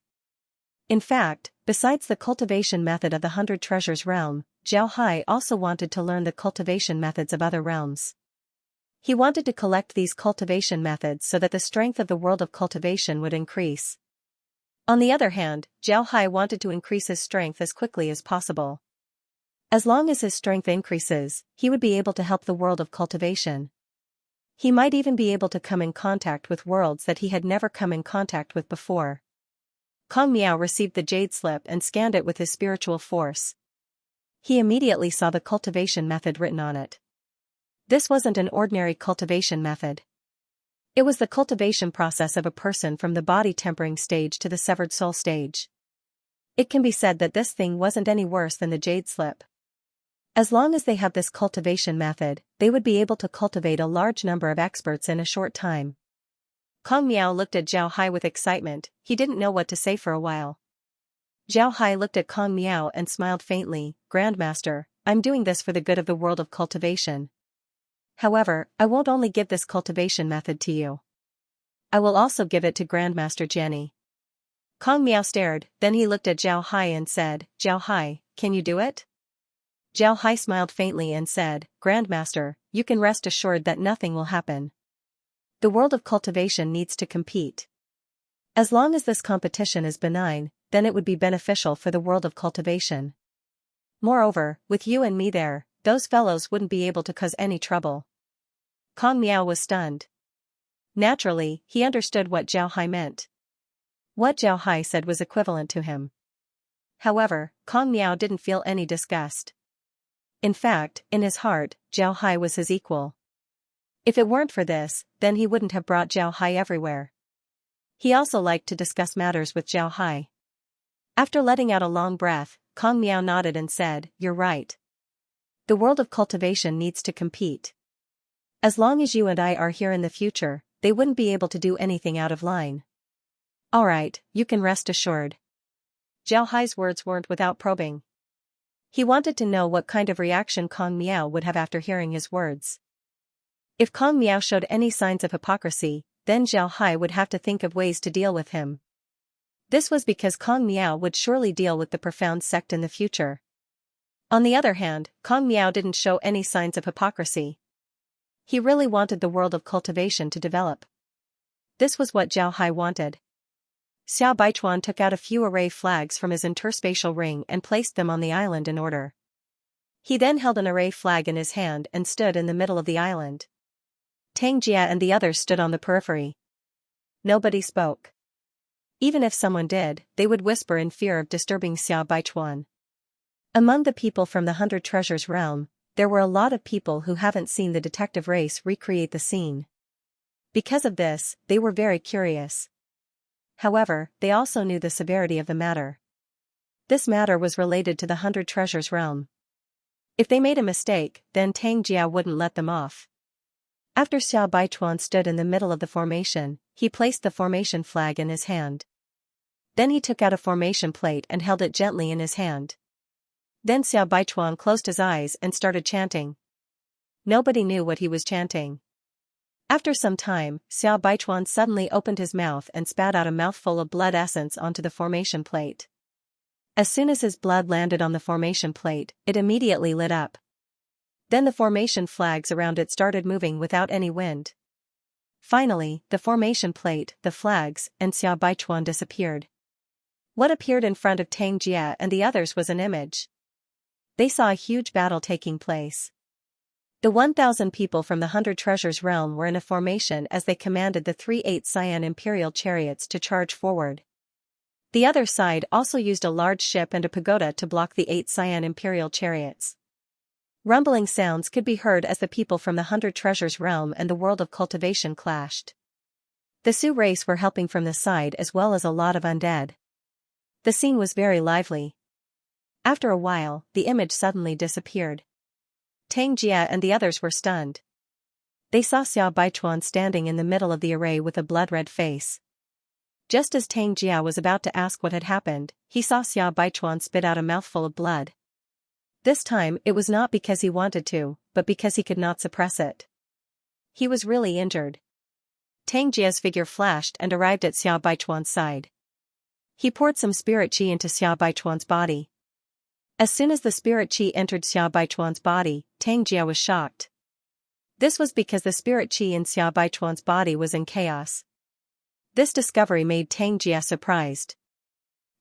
In fact, besides the cultivation method of the 100 Treasures realm, Zhao Hai also wanted to learn the cultivation methods of other realms. He wanted to collect these cultivation methods so that the strength of the world of cultivation would increase. On the other hand, Zhao Hai wanted to increase his strength as quickly as possible. As long as his strength increases, he would be able to help the world of cultivation. He might even be able to come in contact with worlds that he had never come in contact with before. Kong Miao received the jade slip and scanned it with his spiritual force. He immediately saw the cultivation method written on it. This wasn't an ordinary cultivation method. It was the cultivation process of a person from the body tempering stage to the severed soul stage. It can be said that this thing wasn't any worse than the jade slip. As long as they have this cultivation method, they would be able to cultivate a large number of experts in a short time. Kong Miao looked at Zhao Hai with excitement. He didn't know what to say for a while. Zhao Hai looked at Kong Miao and smiled faintly. Grandmaster, I'm doing this for the good of the world of cultivation. However, I won't only give this cultivation method to you. I will also give it to Grandmaster Jenny. Kong Miao stared, then he looked at Zhao Hai and said, Zhao Hai, can you do it? Zhao Hai smiled faintly and said, Grandmaster, you can rest assured that nothing will happen. The world of cultivation needs to compete. As long as this competition is benign, then it would be beneficial for the world of cultivation. Moreover, with you and me there, those fellows wouldn't be able to cause any trouble. Kong Miao was stunned. Naturally, he understood what Zhao Hai meant. What Zhao Hai said was equivalent to him. However, Kong Miao didn't feel any disgust. In fact, in his heart, Zhao Hai was his equal. If it weren't for this, then he wouldn't have brought Zhao Hai everywhere. He also liked to discuss matters with Zhao Hai. After letting out a long breath, Kong Miao nodded and said, You're right. The world of cultivation needs to compete. As long as you and I are here in the future, they wouldn't be able to do anything out of line. Alright, you can rest assured. Zhao Hai's words weren't without probing. He wanted to know what kind of reaction Kong Miao would have after hearing his words. If Kong Miao showed any signs of hypocrisy, then Zhao Hai would have to think of ways to deal with him. This was because Kong Miao would surely deal with the profound sect in the future. On the other hand, Kong Miao didn't show any signs of hypocrisy. He really wanted the world of cultivation to develop. This was what Zhao Hai wanted. Xiao Baichuan took out a few array flags from his interspatial ring and placed them on the island in order. He then held an array flag in his hand and stood in the middle of the island. Tang Jia and the others stood on the periphery. Nobody spoke. Even if someone did, they would whisper in fear of disturbing Xiao Baichuan. Among the people from the 100 Treasures realm, there were a lot of people who haven't seen the detective race recreate the scene. Because of this, they were very curious. However, they also knew the severity of the matter. This matter was related to the 100 Treasures realm. If they made a mistake, then Tang Jia wouldn't let them off. After Xiao Baichuan stood in the middle of the formation, he placed the formation flag in his hand. Then he took out a formation plate and held it gently in his hand. Then Xiao Baichuan closed his eyes and started chanting. Nobody knew what he was chanting. After some time, Xiao Baichuan suddenly opened his mouth and spat out a mouthful of blood essence onto the formation plate. As soon as his blood landed on the formation plate, it immediately lit up. Then the formation flags around it started moving without any wind. Finally, the formation plate, the flags, and Xiao Baichuan disappeared. What appeared in front of Tang Jia and the others was an image. They saw a huge battle taking place. The 1,000 people from the 100 Treasures realm were in a formation as they commanded the 3/8 Cyan Imperial chariots to charge forward. The other side also used a large ship and a pagoda to block the 8 Cyan Imperial chariots. Rumbling sounds could be heard as the people from the 100 Treasures realm and the world of cultivation clashed. The Sioux race were helping from the side as well as a lot of undead. The scene was very lively. After a while, the image suddenly disappeared. Tang Jia and the others were stunned. They saw Xiao Baichuan standing in the middle of the array with a blood-red face. Just as Tang Jia was about to ask what had happened, he saw Xiao Baichuan spit out a mouthful of blood. This time it was not because he wanted to, but because he could not suppress it. He was really injured. Tang Jia's figure flashed and arrived at Xiao Baichuan's side. He poured some spirit qi into Xiao Baichuan's body. As soon as the spirit qi entered Xiao Baichuan's body, Tang Jia was shocked. This was because the spirit qi in Xiao Baichuan's body was in chaos. This discovery made Tang Jia surprised.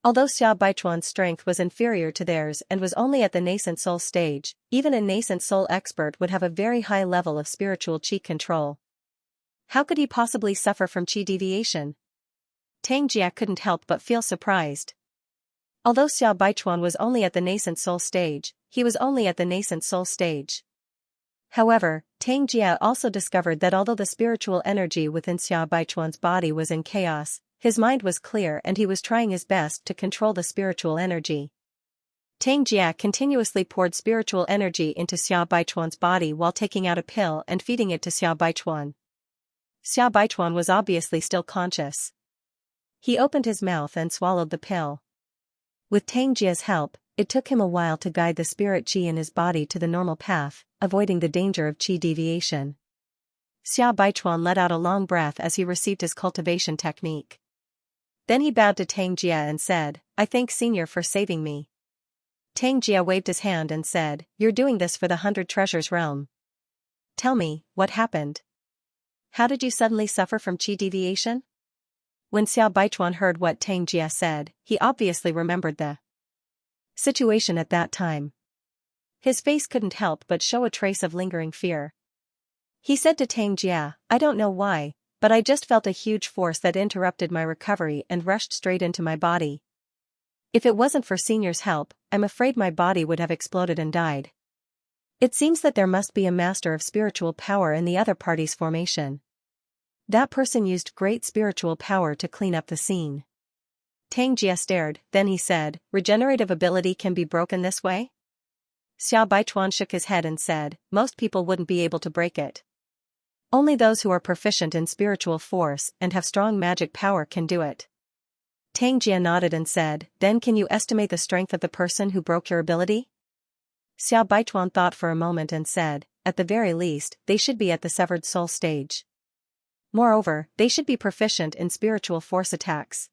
Although Xiao Baichuan's strength was inferior to theirs and was only at the nascent soul stage, even a nascent soul expert would have a very high level of spiritual qi control. How could he possibly suffer from qi deviation? Tang Jia couldn't help but feel surprised. Although Xiao Baichuan was only at the nascent soul stage, he was only at the nascent soul stage. However, Tang Jia also discovered that although the spiritual energy within Xiao Baichuan's body was in chaos, his mind was clear and he was trying his best to control the spiritual energy. Tang Jia continuously poured spiritual energy into Xiao Baichuan's body while taking out a pill and feeding it to Xiao Baichuan. Xiao Baichuan was obviously still conscious. He opened his mouth and swallowed the pill. With Tang Jia's help, it took him a while to guide the spirit qi in his body to the normal path, avoiding the danger of qi deviation. Xiao Baichuan let out a long breath as he received his cultivation technique. Then he bowed to Tang Jia and said, "I thank Senior for saving me." Tang Jia waved his hand and said, "You're doing this for the 100 Treasures realm. Tell me, what happened? How did you suddenly suffer from qi deviation?" When Xiao Baichuan heard what Tang Jia said, he obviously remembered the situation at that time. His face couldn't help but show a trace of lingering fear. He said to Tang Jia, "I don't know why, but I just felt a huge force that interrupted my recovery and rushed straight into my body. If it wasn't for Senior's help, I'm afraid my body would have exploded and died. It seems that there must be a master of spiritual power in the other party's formation. That person used great spiritual power to clean up the scene." Tang Jia stared, then he said, "Regenerative ability can be broken this way?" Xiao Baichuan shook his head and said, "Most people wouldn't be able to break it. Only those who are proficient in spiritual force and have strong magic power can do it." Tang Jia nodded and said, "Then can you estimate the strength of the person who broke your ability?" Xiao Baichuan thought for a moment and said, "At the very least, they should be at the severed soul stage. Moreover, they should be proficient in spiritual force attacks.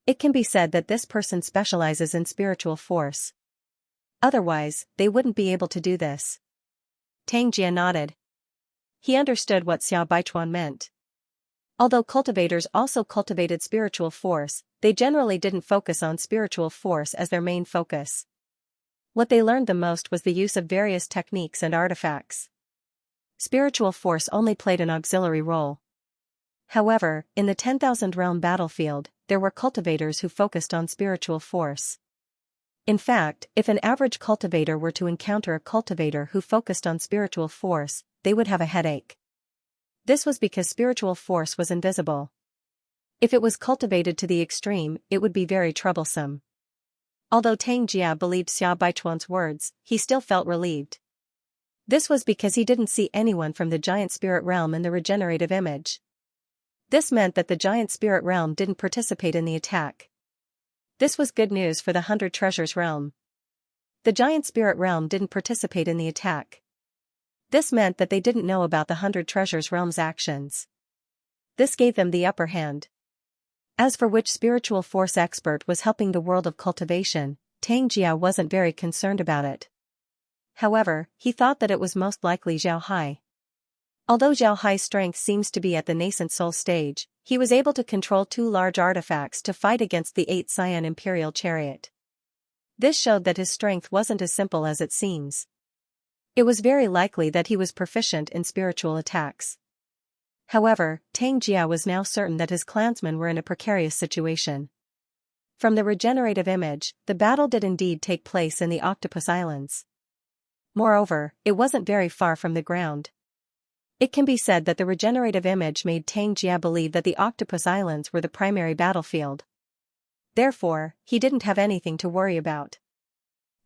It can be said that this person specializes in spiritual force. Otherwise, they wouldn't be able to do this." Tang Jia nodded. He understood what Xiao Baichuan meant. Although cultivators also cultivated spiritual force, they generally didn't focus on spiritual force as their main focus. What they learned the most was the use of various techniques and artifacts. Spiritual force only played an auxiliary role. However, in the 10,000 realm battlefield, there were cultivators who focused on spiritual force. In fact, if an average cultivator were to encounter a cultivator who focused on spiritual force, they would have a headache. This was because spiritual force was invisible. If it was cultivated to the extreme, it would be very troublesome. Although Tang Jia believed Xiao Baichuan's words, he still felt relieved. This was because he didn't see anyone from the giant spirit realm in the regenerative image. This meant that the giant spirit realm didn't participate in the attack. This was good news for the 100 Treasures realm. The giant spirit realm didn't participate in the attack. This meant that they didn't know about the 100 Treasures realm's actions. This gave them the upper hand. As for which spiritual force expert was helping the world of cultivation, Tang Jia wasn't very concerned about it. However, he thought that it was most likely Zhao Hai. Although Zhao Hai's strength seems to be at the nascent soul stage, he was able to control 2 large artifacts to fight against the 8 Cyan Imperial Chariot. This showed that his strength wasn't as simple as it seems. It was very likely that he was proficient in spiritual attacks. However, Tang Jia was now certain that his clansmen were in a precarious situation. From the regenerative image, the battle did indeed take place in the Octopus Islands. Moreover, it wasn't very far from the ground. It can be said that the regenerative image made Tang Jia believe that the Octopus Islands were the primary battlefield. Therefore, he didn't have anything to worry about.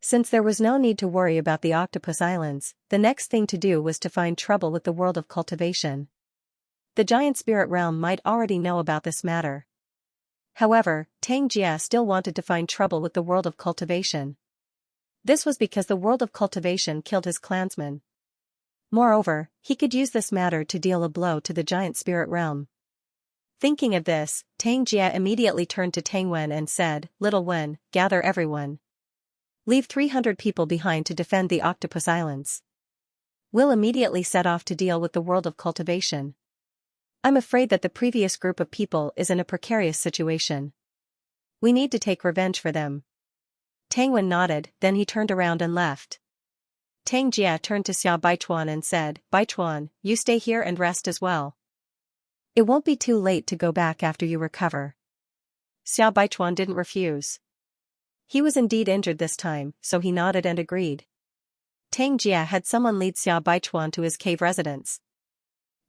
Since there was no need to worry about the Octopus Islands, the next thing to do was to find trouble with the world of cultivation. The giant spirit realm might already know about this matter. However, Tang Jia still wanted to find trouble with the world of cultivation. This was because the world of cultivation killed his clansmen. Moreover, he could use this matter to deal a blow to the giant spirit realm. Thinking of this, Tang Jia immediately turned to Tang Wen and said, "Little Wen, gather everyone. Leave 300 people behind to defend the Octopus Islands. We'll immediately set off to deal with the world of cultivation. I'm afraid that the previous group of people is in a precarious situation. We need to take revenge for them." Tang Wen nodded, then he turned around and left. Tang Jia turned to Xiao Baichuan and said, "Baichuan, you stay here and rest as well. It won't be too late to go back after you recover." Xiao Baichuan didn't refuse. He was indeed injured this time, so he nodded and agreed. Tang Jia had someone lead Xiao Baichuan to his cave residence.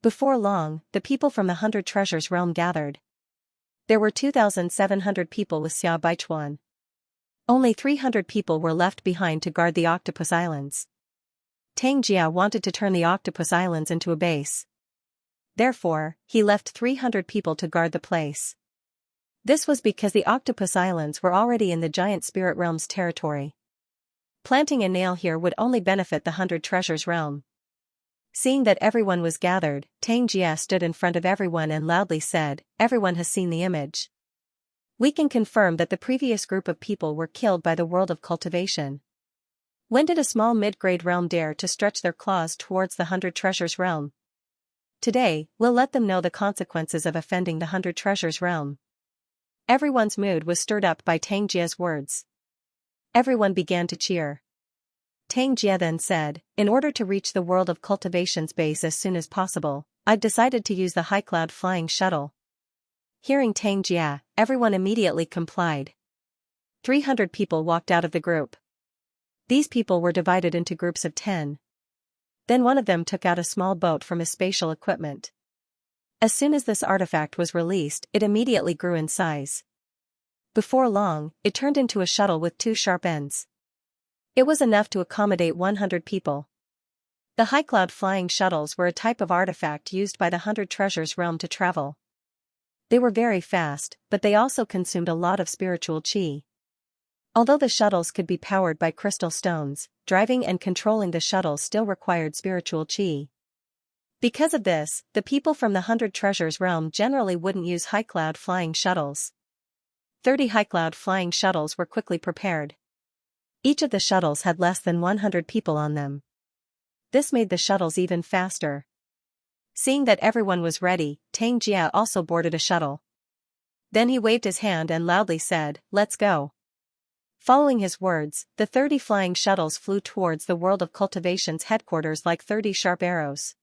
Before long, the people from the 100 Treasures realm gathered. There were 2,700 people with Xiao Baichuan. Only 300 people were left behind to guard the Octopus Islands. Tang Jia wanted to turn the Octopus Islands into a base. Therefore, he left 300 people to guard the place. This was because the Octopus Islands were already in the giant spirit realm's territory. Planting a nail here would only benefit the 100 Treasures realm. Seeing that everyone was gathered, Tang Jia stood in front of everyone and loudly said, "Everyone has seen the image. We can confirm that the previous group of people were killed by the world of cultivation. When did a small mid-grade realm dare to stretch their claws towards the 100 Treasures realm? Today, we'll let them know the consequences of offending the 100 Treasures realm." Everyone's mood was stirred up by Tang Jia's words. Everyone began to cheer. Tang Jia then said, "In order to reach the world of cultivation's base as soon as possible, I've decided to use the high cloud flying shuttle." Hearing Tang Jia, everyone immediately complied. 300 people walked out of the group. These people were divided into groups of 10. Then one of them took out a small boat from his spatial equipment. As soon as this artifact was released, it immediately grew in size. Before long, it turned into a shuttle with 2 sharp ends. It was enough to accommodate 100 people. The high cloud flying shuttles were a type of artifact used by the 100 Treasures realm to travel. They were very fast, but they also consumed a lot of spiritual qi. Although the shuttles could be powered by crystal stones, driving and controlling the shuttles still required spiritual qi. Because of this, the people from the 100 Treasures realm generally wouldn't use high cloud flying shuttles. 30 high cloud flying shuttles were quickly prepared. Each of the shuttles had less than 100 people on them. This made the shuttles even faster. Seeing that everyone was ready, Tang Jia also boarded a shuttle. Then he waved his hand and loudly said, "Let's go." Following his words, the 30 flying shuttles flew towards the world of cultivation's headquarters like 30 sharp arrows.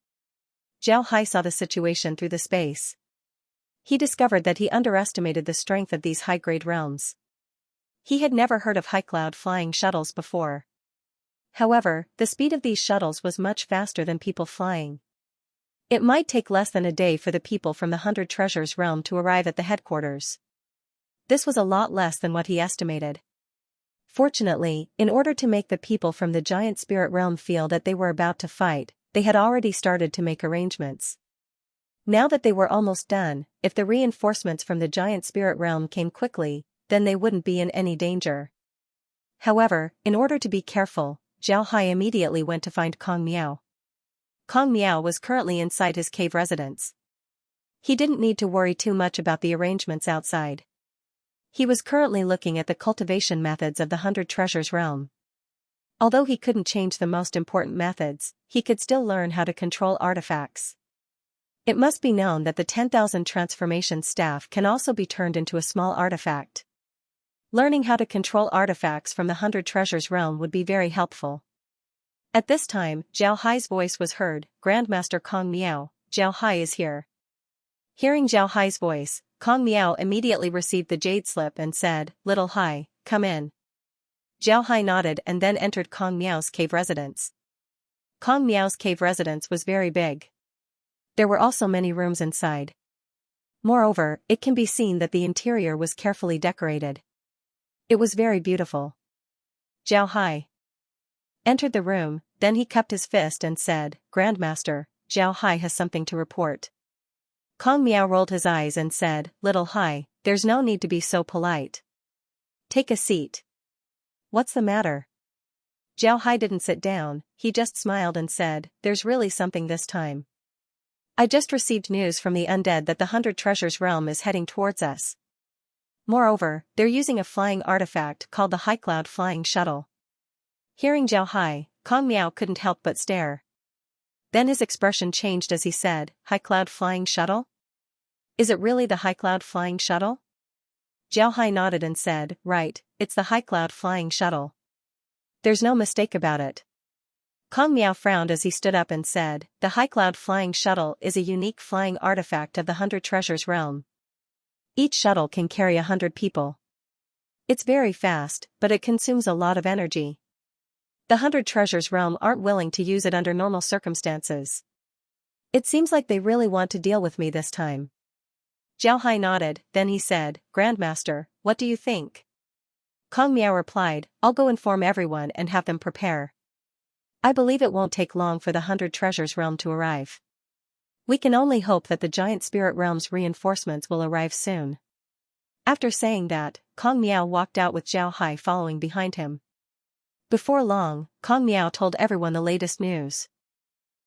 Zhao Hai saw the situation through the space. He discovered that he underestimated the strength of these high-grade realms. He had never heard of high cloud flying shuttles before. However, the speed of these shuttles was much faster than people flying. It might take less than a day for the people from the 100 Treasures realm to arrive at the headquarters. This was a lot less than what he estimated. Fortunately, in order to make the people from the giant spirit realm feel that they were about to fight, they had already started to make arrangements. Now that they were almost done, if the reinforcements from the giant spirit realm came quickly, then they wouldn't be in any danger. However, in order to be careful, Zhao Hai immediately went to find Kong Miao. Kong Miao was currently inside his cave residence. He didn't need to worry too much about the arrangements outside. He was currently looking at the cultivation methods of the 100 Treasures realm. Although he couldn't change the most important methods, he could still learn how to control artifacts. It must be known that the 10,000 transformation staff can also be turned into a small artifact. Learning how to control artifacts from the 100 Treasures realm would be very helpful. At this time, Zhao Hai's voice was heard, "Grandmaster Kong Miao, Zhao Hai is here." Hearing Zhao Hai's voice, Kong Miao immediately received the jade slip and said, "Little Hai, come in." Zhao Hai nodded and then entered Kong Miao's cave residence. Kong Miao's cave residence was very big. There were also many rooms inside. Moreover, it can be seen that the interior was carefully decorated. It was very beautiful. Zhao Hai entered the room, then he cupped his fist and said, "Grandmaster, Zhao Hai has something to report." Kong Miao rolled his eyes and said, "Little Hai, there's no need to be so polite. Take a seat. What's the matter? Zhao Hai didn't sit down, he just smiled and said, there's really something this time. I just received news from the undead that the 100 Treasures realm is heading towards us. Moreover, they're using a flying artifact called the High Cloud Flying Shuttle. Hearing Zhao Hai, Kong Miao couldn't help but stare. Then his expression changed as he said, High Cloud Flying Shuttle? Is it really the High Cloud Flying Shuttle? Zhao Hai nodded and said, right, it's the High Cloud Flying Shuttle. There's no mistake about it. Kong Miao frowned as he stood up and said, the High Cloud Flying Shuttle is a unique flying artifact of the 100 Treasures realm. Each shuttle can carry 100 people. It's very fast, but it consumes a lot of energy. The 100 Treasures realm aren't willing to use it under normal circumstances. It seems like they really want to deal with me this time. Zhao Hai nodded, then he said, Grandmaster, what do you think? Kong Miao replied, I'll go inform everyone and have them prepare. I believe it won't take long for the 100 Treasures realm to arrive. We can only hope that the giant spirit realm's reinforcements will arrive soon. After saying that, Kong Miao walked out with Zhao Hai following behind him. Before long, Kong Miao told everyone the latest news.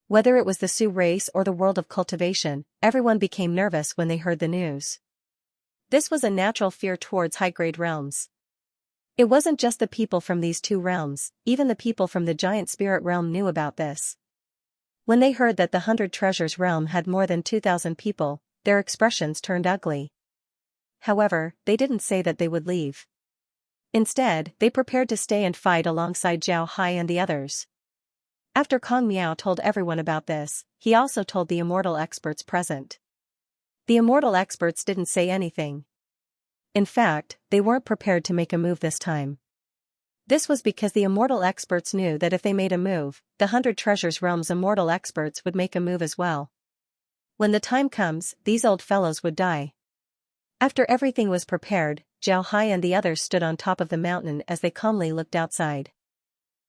Whether it was the Sioux race or the world of cultivation, everyone became nervous when they heard the news. This was a natural fear towards high-grade realms. It wasn't just the people from these two realms, even the people from the giant spirit realm knew about this. When they heard that the 100 Treasures realm had more than 2,000 people, their expressions turned ugly. However, they didn't say that they would leave. Instead, they prepared to stay and fight alongside Zhao Hai and the others. After Kong Miao told everyone about this, he also told the immortal experts present. The immortal experts didn't say anything. In fact, they weren't prepared to make a move this time. This was because the immortal experts knew that if they made a move, the 100 Treasures realm's immortal experts would make a move as well. When the time comes, these old fellows would die. After everything was prepared, Zhao Hai and the others stood on top of the mountain as they calmly looked outside.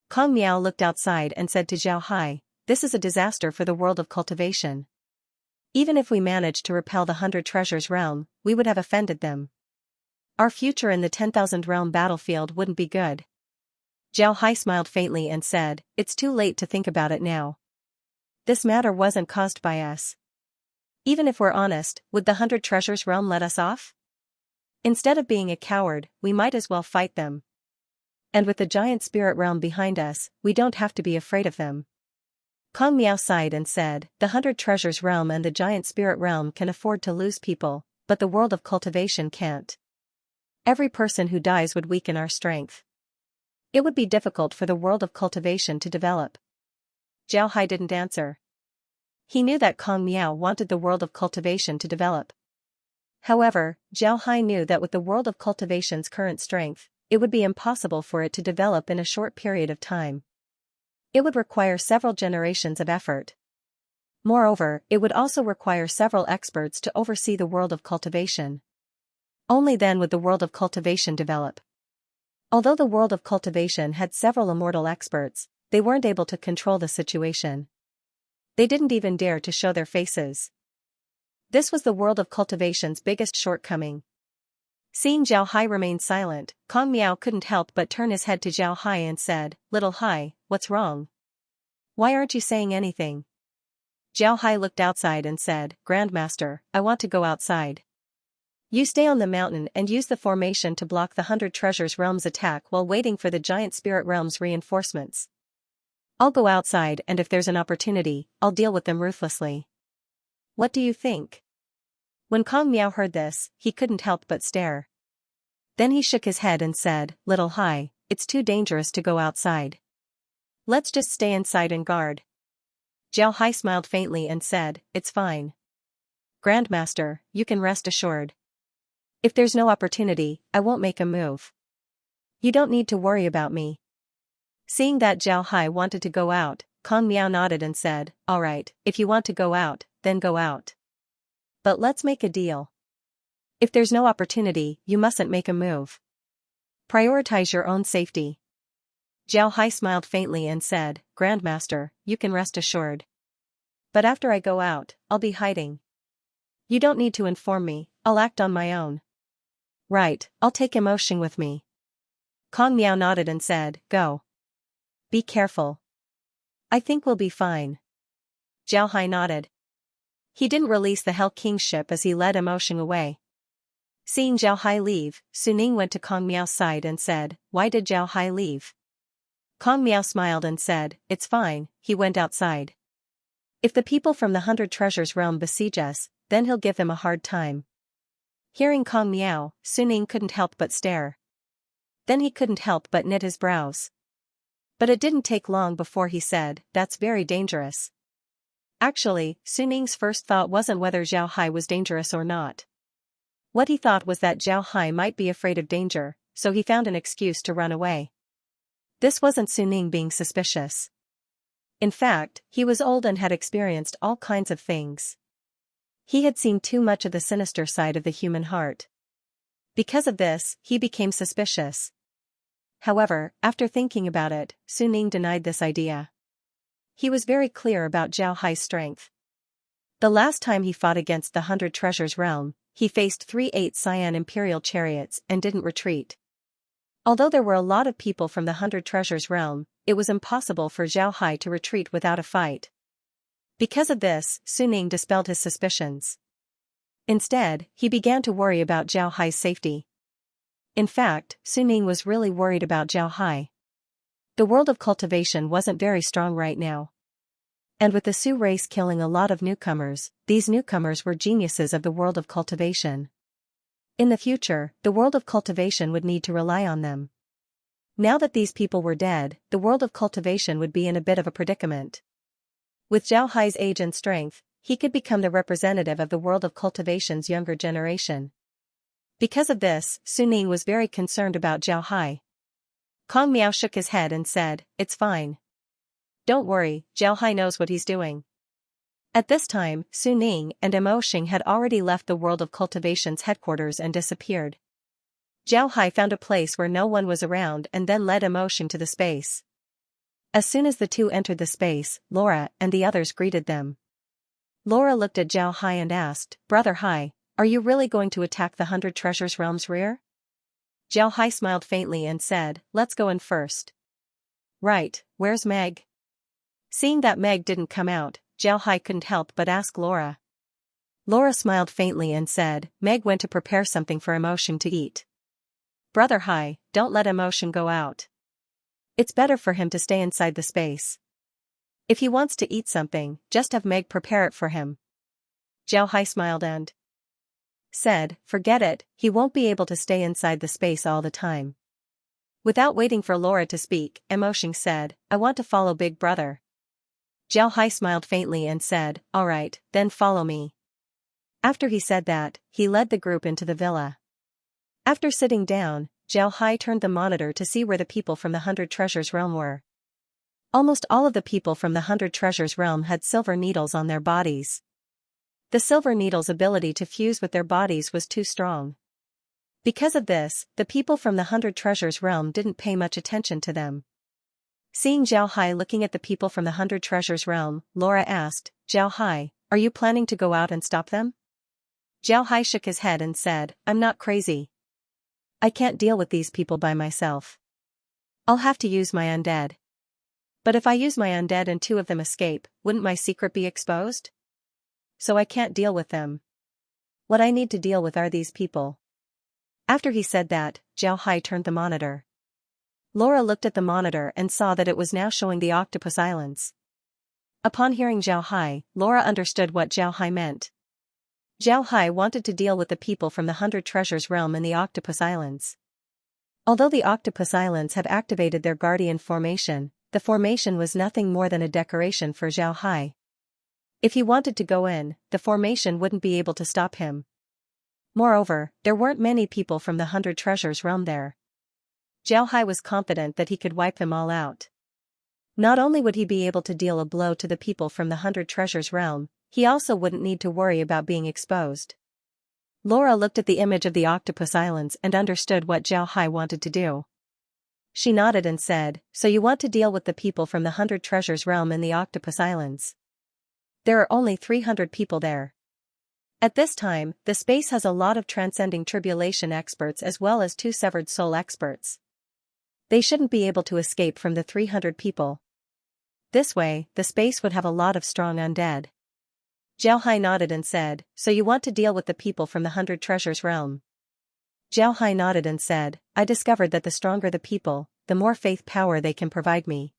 Kong Miao looked outside and said to Zhao Hai, this is a disaster for the world of cultivation. Even if we managed to repel the 100 Treasures realm, we would have offended them. Our future in the 10,000 realm battlefield wouldn't be good. Zhao Hai smiled faintly and said, it's too late to think about it now. This matter wasn't caused by us. Even if we're honest, would the 100 Treasures realm let us off? Instead of being a coward, we might as well fight them. And with the giant spirit realm behind us, we don't have to be afraid of them. Kong Miao sighed and said, the 100 Treasures realm and the giant spirit realm can afford to lose people, but the world of cultivation can't. Every person who dies would weaken our strength. It would be difficult for the world of cultivation to develop. Zhao Hai didn't answer. He knew that Kong Miao wanted the world of cultivation to develop. However, Zhao Hai knew that with the world of cultivation's current strength, it would be impossible for it to develop in a short period of time. It would require several generations of effort. Moreover, it would also require several experts to oversee the world of cultivation. Only then would the world of cultivation develop. Although the world of cultivation had several immortal experts, they weren't able to control the situation. They didn't even dare to show their faces. This was the world of cultivation's biggest shortcoming. Seeing Zhao Hai remain silent, Kong Miao couldn't help but turn his head to Zhao Hai and said, Little Hai, what's wrong? Why aren't you saying anything? Zhao Hai looked outside and said, Grandmaster, I want to go outside. You stay on the mountain and use the formation to block the 100 Treasures realm's attack while waiting for the giant spirit realm's reinforcements. I'll go outside and if there's an opportunity, I'll deal with them ruthlessly. What do you think? When Kong Miao heard this, he couldn't help but stare. Then he shook his head and said, Little Hai, it's too dangerous to go outside. Let's just stay inside and guard. Zhao Hai smiled faintly and said, It's fine. Grandmaster, you can rest assured. If there's no opportunity, I won't make a move. You don't need to worry about me. Seeing that Zhao Hai wanted to go out, Kong Miao nodded and said, All right, if you want to go out, then go out. But let's make a deal. If there's no opportunity, you mustn't make a move. Prioritize your own safety. Zhao Hai smiled faintly and said, Grandmaster, you can rest assured. But after I go out, I'll be hiding. You don't need to inform me, I'll act on my own. Right, I'll take emotion with me. Kong Miao nodded and said, go. Be careful. I think we'll be fine. Zhao Hai nodded. He didn't release the Hell King's ship as he led emotion away. Seeing Zhao Hai leave, Su Ning went to Kong Miao's side and said, why did Zhao Hai leave? Kong Miao smiled and said, it's fine, he went outside. If the people from the 100 Treasures realm besiege us, then he'll give them a hard time. Hearing Kong Miao, Su Ning couldn't help but stare. Then he couldn't help but knit his brows. But it didn't take long before he said, that's very dangerous. Actually, Su Ning's first thought wasn't whether Zhao Hai was dangerous or not. What he thought was that Zhao Hai might be afraid of danger, so he found an excuse to run away. This wasn't Su Ning being suspicious. In fact, he was old and had experienced all kinds of things. He had seen too much of the sinister side of the human heart. Because of this, he became suspicious. However, after thinking about it, Su Ning denied this idea. He was very clear about Zhao Hai's strength. The last time he fought against the 100 Treasures realm, he faced 3 Cyan Imperial chariots and didn't retreat. Although there were a lot of people from the 100 Treasures realm, it was impossible for Zhao Hai to retreat without a fight. Because of this, Su Ning dispelled his suspicions. Instead, he began to worry about Zhao Hai's safety. In fact, Su Ning was really worried about Zhao Hai. The world of cultivation wasn't very strong right now. And with the Su race killing a lot of newcomers, these newcomers were geniuses of the world of cultivation. In the future, the world of cultivation would need to rely on them. Now that these people were dead, the world of cultivation would be in a bit of a predicament. With Zhao Hai's age and strength, he could become the representative of the world of cultivation's younger generation. Because of this, Su Ning was very concerned about Zhao Hai. Kong Miao shook his head and said, it's fine. Don't worry, Zhao Hai knows what he's doing. At this time, Su Ning and Mo Xing had already left the world of cultivation's headquarters and disappeared. Zhao Hai found a place where no one was around and then led Mo Xing to the space. As soon as the two entered the space, Laura and the others greeted them. Laura looked at Zhao Hai and asked, Brother Hai, are you really going to attack the 100 Treasures realm's rear? Zhao Hai smiled faintly and said, let's go in first. Right, where's Meg? Seeing that Meg didn't come out, Zhao Hai couldn't help but ask Laura. Laura smiled faintly and said, Meg went to prepare something for Emotion to eat. Brother Hai, don't let Emotion go out. It's better for him to stay inside the space. If he wants to eat something, just have Meg prepare it for him. Zhao Hai smiled and said, forget it, he won't be able to stay inside the space all the time. Without waiting for Laura to speak, Emotion said, I want to follow Big Brother. Zhao Hai smiled faintly and said, alright, then follow me. After he said that, he led the group into the villa. After sitting down, Zhao Hai turned the monitor to see where the people from the 100 Treasures realm were. Almost all of the people from the 100 Treasures realm had silver needles on their bodies. The silver needles' ability to fuse with their bodies was too strong. Because of this, the people from the 100 Treasures realm didn't pay much attention to them. Seeing Zhao Hai looking at the people from the 100 Treasures realm, Laura asked, Zhao Hai, are you planning to go out and stop them? Zhao Hai shook his head and said, I'm not crazy. I can't deal with these people by myself. I'll have to use my undead. But if I use my undead and 2 of them escape, wouldn't my secret be exposed? So I can't deal with them. What I need to deal with are these people. After he said that, Zhao Hai turned the monitor. Laura looked at the monitor and saw that it was now showing the Octopus Islands. Upon hearing Zhao Hai, Laura understood what Zhao Hai meant. Zhao Hai wanted to deal with the people from the 100 Treasures realm in the Octopus Islands. Although the Octopus Islands have activated their Guardian formation, the formation was nothing more than a decoration for Zhao Hai. If he wanted to go in, the formation wouldn't be able to stop him. Moreover, there weren't many people from the 100 Treasures realm there. Zhao Hai was confident that he could wipe them all out. Not only would he be able to deal a blow to the people from the 100 Treasures realm, he also wouldn't need to worry about being exposed. Laura looked at the image of the Octopus Islands and understood what Zhao Hai wanted to do. She nodded and said, so you want to deal with the people from the 100 Treasures realm in the Octopus Islands? There are only 300 people there. At this time, the space has a lot of transcending tribulation experts as well as 2 severed soul experts. They shouldn't be able to escape from the 300 people. This way, the space would have a lot of strong undead. Zhao Hai nodded and said, "So you want to deal with the people from the 100 Treasures realm?" Zhao Hai nodded and said, "I discovered that the stronger the people, the more faith power they can provide me.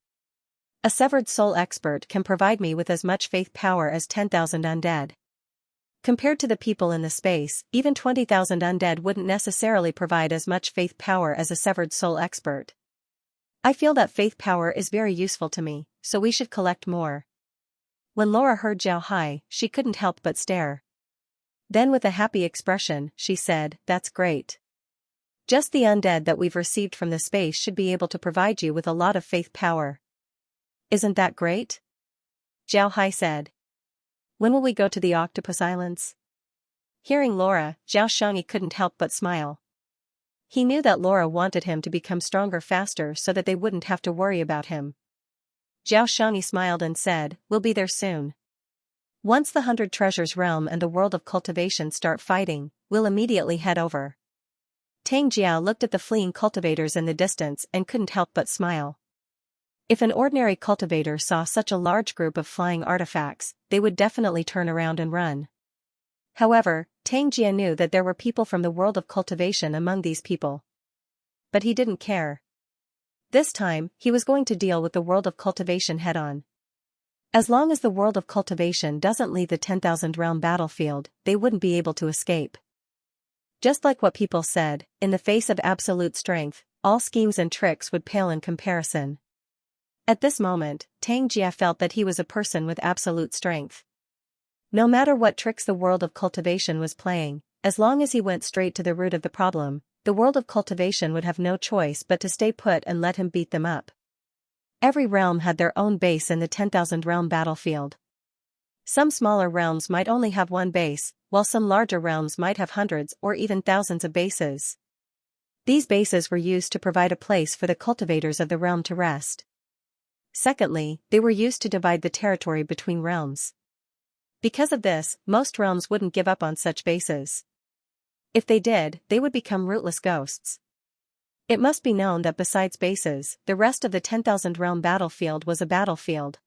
A severed soul expert can provide me with as much faith power as 10,000 undead. Compared to the people in the space, even 20,000 undead wouldn't necessarily provide as much faith power as a severed soul expert. I feel that faith power is very useful to me, so we should collect more." When Laura heard Zhao Hai, she couldn't help but stare. Then with a happy expression, she said, "That's great. Just the undead that we've received from the space should be able to provide you with a lot of faith power." "Isn't that great?" Zhao Hai said. "When will we go to the Octopus Islands?" Hearing Laura, Zhao Xianxia couldn't help but smile. He knew that Laura wanted him to become stronger faster so that they wouldn't have to worry about him. Zhao Xianxia smiled and said, "We'll be there soon. Once the 100 Treasures realm and the world of cultivation start fighting, we'll immediately head over." Tang Jiao looked at the fleeing cultivators in the distance and couldn't help but smile. If an ordinary cultivator saw such a large group of flying artifacts, they would definitely turn around and run. However, Tang Jia knew that there were people from the world of cultivation among these people. But he didn't care. This time, he was going to deal with the world of cultivation head-on. As long as the world of cultivation doesn't leave the 10,000 realm battlefield, they wouldn't be able to escape. Just like what people said, in the face of absolute strength, all schemes and tricks would pale in comparison. At this moment, Tang Jia felt that he was a person with absolute strength. No matter what tricks the world of cultivation was playing, as long as he went straight to the root of the problem, the world of cultivation would have no choice but to stay put and let him beat them up. Every realm had their own base in the 10,000 realm battlefield. Some smaller realms might only have one base, while some larger realms might have hundreds or even thousands of bases. These bases were used to provide a place for the cultivators of the realm to rest. Secondly, they were used to divide the territory between realms. Because of this, most realms wouldn't give up on such bases. If they did, they would become rootless ghosts. It must be known that besides bases, the rest of the 10,000 realm battlefield was a battlefield.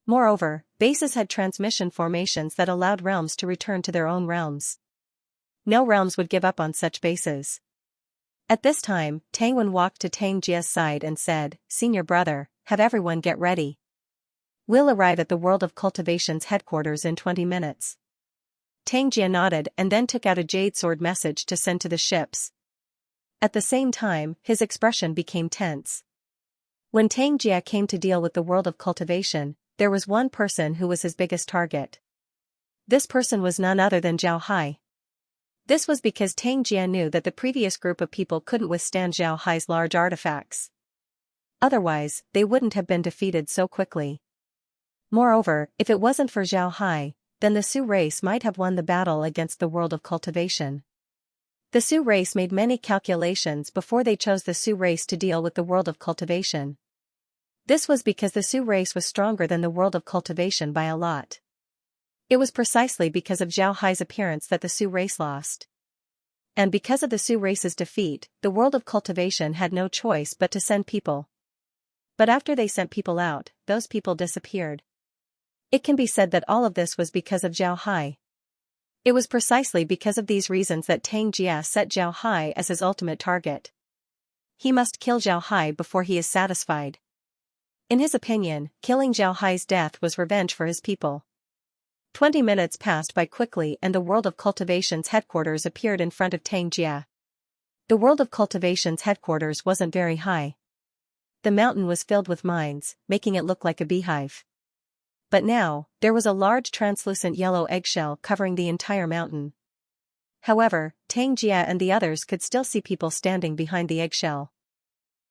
Moreover, bases had transmission formations that allowed realms to return to their own realms. No realms would give up on such bases. At this time, Tang Wen walked to Tang Jia's side and said, "Senior brother, have everyone get ready. We'll arrive at the World of Cultivation's headquarters in 20 minutes. Tang Jia nodded and then took out a jade sword message to send to the ships. At the same time, his expression became tense. When Tang Jia came to deal with the World of Cultivation, there was one person who was his biggest target. This person was none other than Zhao Hai. This was because Tang Jia knew that the previous group of people couldn't withstand Zhao Hai's large artifacts. Otherwise, they wouldn't have been defeated so quickly. Moreover, if it wasn't for Zhao Hai, then the Su race might have won the battle against the World of Cultivation. The Su race made many calculations before they chose the Su race to deal with the World of Cultivation. This was because the Su race was stronger than the World of Cultivation by a lot. It was precisely because of Zhao Hai's appearance that the Su race lost. And because of the Su race's defeat, the World of Cultivation had no choice but to send people. But after they sent people out, those people disappeared. It can be said that all of this was because of Zhao Hai. It was precisely because of these reasons that Tang Jia set Zhao Hai as his ultimate target. He must kill Zhao Hai before he is satisfied. In his opinion, killing Zhao Hai's death was revenge for his people. 20 minutes passed by quickly and the World of Cultivation's headquarters appeared in front of Tang Jia. The World of Cultivation's headquarters wasn't very high. The mountain was filled with mines, making it look like a beehive. But now, there was a large translucent yellow eggshell covering the entire mountain. However, Tang Jia and the others could still see people standing behind the eggshell.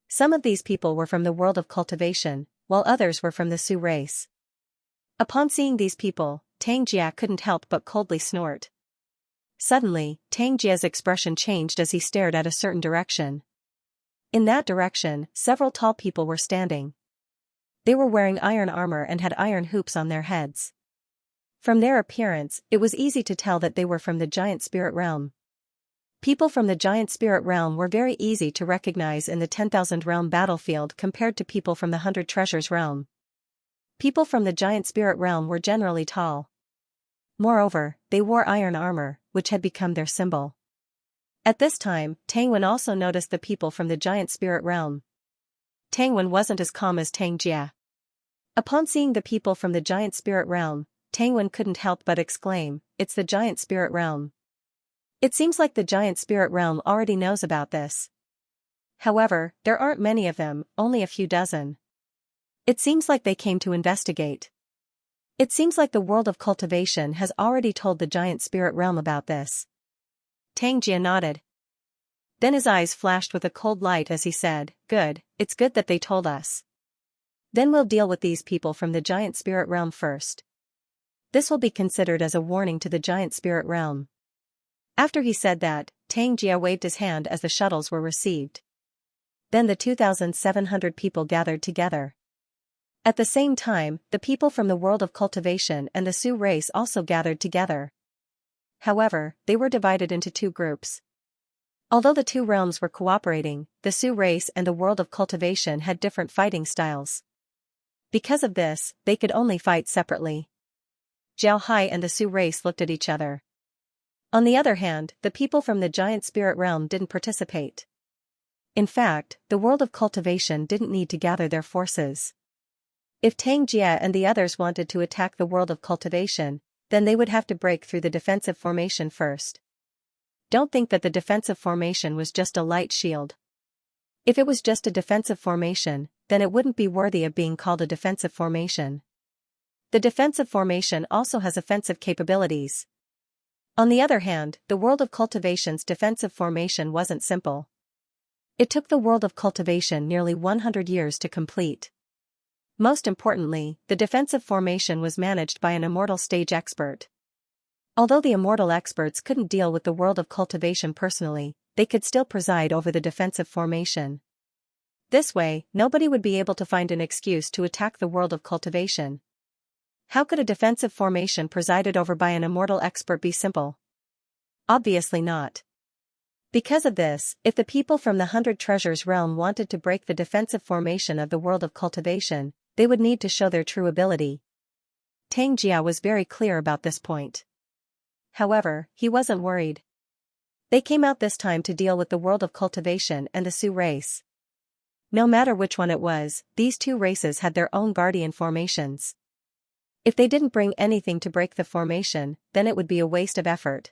Some of these people were from the World of Cultivation, while others were from the Su race. Upon seeing these people, Tang Jia couldn't help but coldly snort. Suddenly, Tang Jia's expression changed as he stared at a certain direction. In that direction, several tall people were standing. They were wearing iron armor and had iron hoops on their heads. From their appearance, it was easy to tell that they were from the giant spirit realm. People from the giant spirit realm were very easy to recognize in the 10,000 realm battlefield compared to people from the 100 treasures realm. People from the giant spirit realm were generally tall. Moreover, they wore iron armor, which had become their symbol. At this time, Tang Wen also noticed the people from the giant spirit realm. Tang Wen wasn't as calm as Tang Jia. Upon seeing the people from the giant spirit realm, Tang Wen couldn't help but exclaim, "It's the giant spirit realm." It seems like the giant spirit realm already knows about this. However, there aren't many of them, only a few dozen. It seems like they came to investigate. It seems like the world of cultivation has already told the giant spirit realm about this. Tang Jia nodded. Then his eyes flashed with a cold light as he said, "Good, it's good that they told us. Then we'll deal with these people from the giant spirit realm first. This will be considered as a warning to the giant spirit realm." After he said that, Tang Jia waved his hand as the shuttles were received. Then the 2,700 people gathered together. At the same time, the people from the world of cultivation and the Sioux race also gathered together. However, they were divided into two groups. Although the two realms were cooperating, the Sioux race and the world of cultivation had different fighting styles. Because of this, they could only fight separately. Zhao Hai and the Sioux race looked at each other. On the other hand, the people from the giant spirit realm didn't participate. In fact, the world of cultivation didn't need to gather their forces. If Tang Jia and the others wanted to attack the world of cultivation, then they would have to break through the defensive formation first. Don't think that the defensive formation was just a light shield. If it was just a defensive formation, then it wouldn't be worthy of being called a defensive formation. The defensive formation also has offensive capabilities. On the other hand, the world of cultivation's defensive formation wasn't simple. It took the world of cultivation nearly 100 years to complete. Most importantly, the defensive formation was managed by an immortal stage expert. Although the immortal experts couldn't deal with the world of cultivation personally, they could still preside over the defensive formation. This way, nobody would be able to find an excuse to attack the world of cultivation. How could a defensive formation presided over by an immortal expert be simple? Obviously not. Because of this, if the people from the 100 Treasures realm wanted to break the defensive formation of the world of cultivation, they would need to show their true ability. Tang Jia was very clear about this point. However, he wasn't worried. They came out this time to deal with the world of cultivation and the Sioux race. No matter which one it was, these two races had their own guardian formations. If they didn't bring anything to break the formation, then it would be a waste of effort.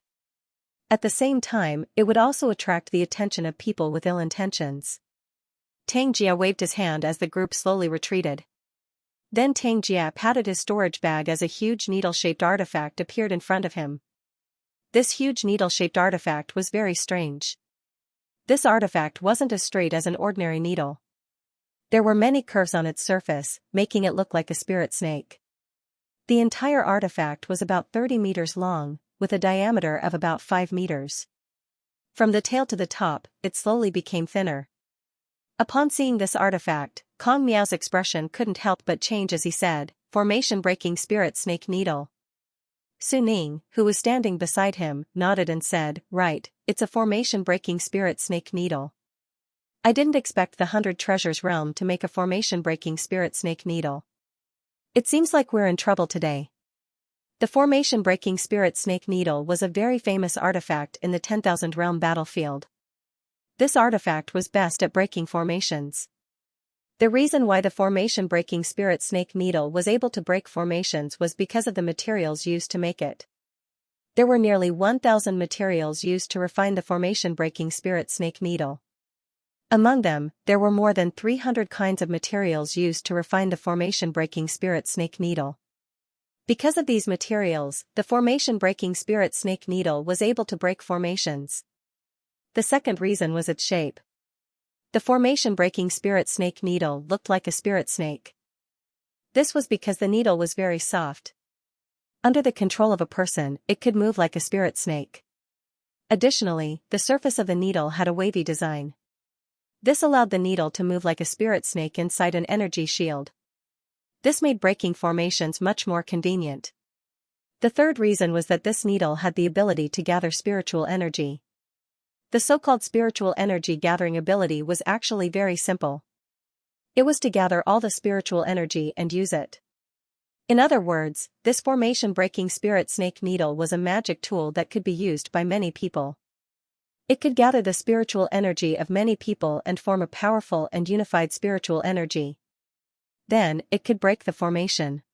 At the same time, it would also attract the attention of people with ill intentions. Tang Jia waved his hand as the group slowly retreated. Then Tang Jia patted his storage bag as a huge needle-shaped artifact appeared in front of him. This huge needle-shaped artifact was very strange. This artifact wasn't as straight as an ordinary needle. There were many curves on its surface, making it look like a spirit snake. The entire artifact was about 30 meters long, with a diameter of about 5 meters. From the tail to the top, it slowly became thinner. Upon seeing this artifact, Kong Miao's expression couldn't help but change as he said, "Formation-breaking spirit snake needle." Su Ning, who was standing beside him, nodded and said, "Right, it's a formation-breaking spirit snake needle. I didn't expect the 100 Treasures realm to make a formation-breaking spirit snake needle. It seems like we're in trouble today." The formation-breaking spirit snake needle was a very famous artifact in the 10,000 realm battlefield. This artifact was best at breaking formations. The reason why the formation-breaking spirit snake needle was able to break formations was because of the materials used to make it. There were nearly 1,000 materials used to refine the formation-breaking spirit snake needle. Among them, there were more than 300 kinds of materials used to refine the formation-breaking spirit snake needle. Because of these materials, the formation-breaking spirit snake needle was able to break formations. The second reason was its shape. The formation-breaking spirit snake needle looked like a spirit snake. This was because the needle was very soft. Under the control of a person, it could move like a spirit snake. Additionally, the surface of the needle had a wavy design. This allowed the needle to move like a spirit snake inside an energy shield. This made breaking formations much more convenient. The third reason was that this needle had the ability to gather spiritual energy. The so-called spiritual energy gathering ability was actually very simple. It was to gather all the spiritual energy and use it. In other words, this formation-breaking spirit snake needle was a magic tool that could be used by many people. It could gather the spiritual energy of many people and form a powerful and unified spiritual energy. Then, it could break the formation.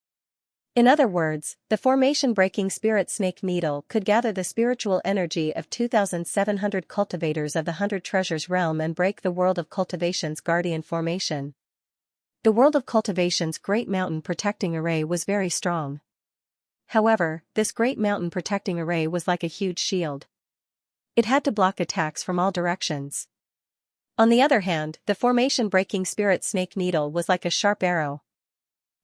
In other words, the formation-breaking spirit snake needle could gather the spiritual energy of 2,700 cultivators of the 100 Treasures realm and break the World of Cultivation's guardian formation. The World of Cultivation's Great Mountain Protecting Array was very strong. However, this Great Mountain Protecting Array was like a huge shield. It had to block attacks from all directions. On the other hand, the formation-breaking spirit snake needle was like a sharp arrow.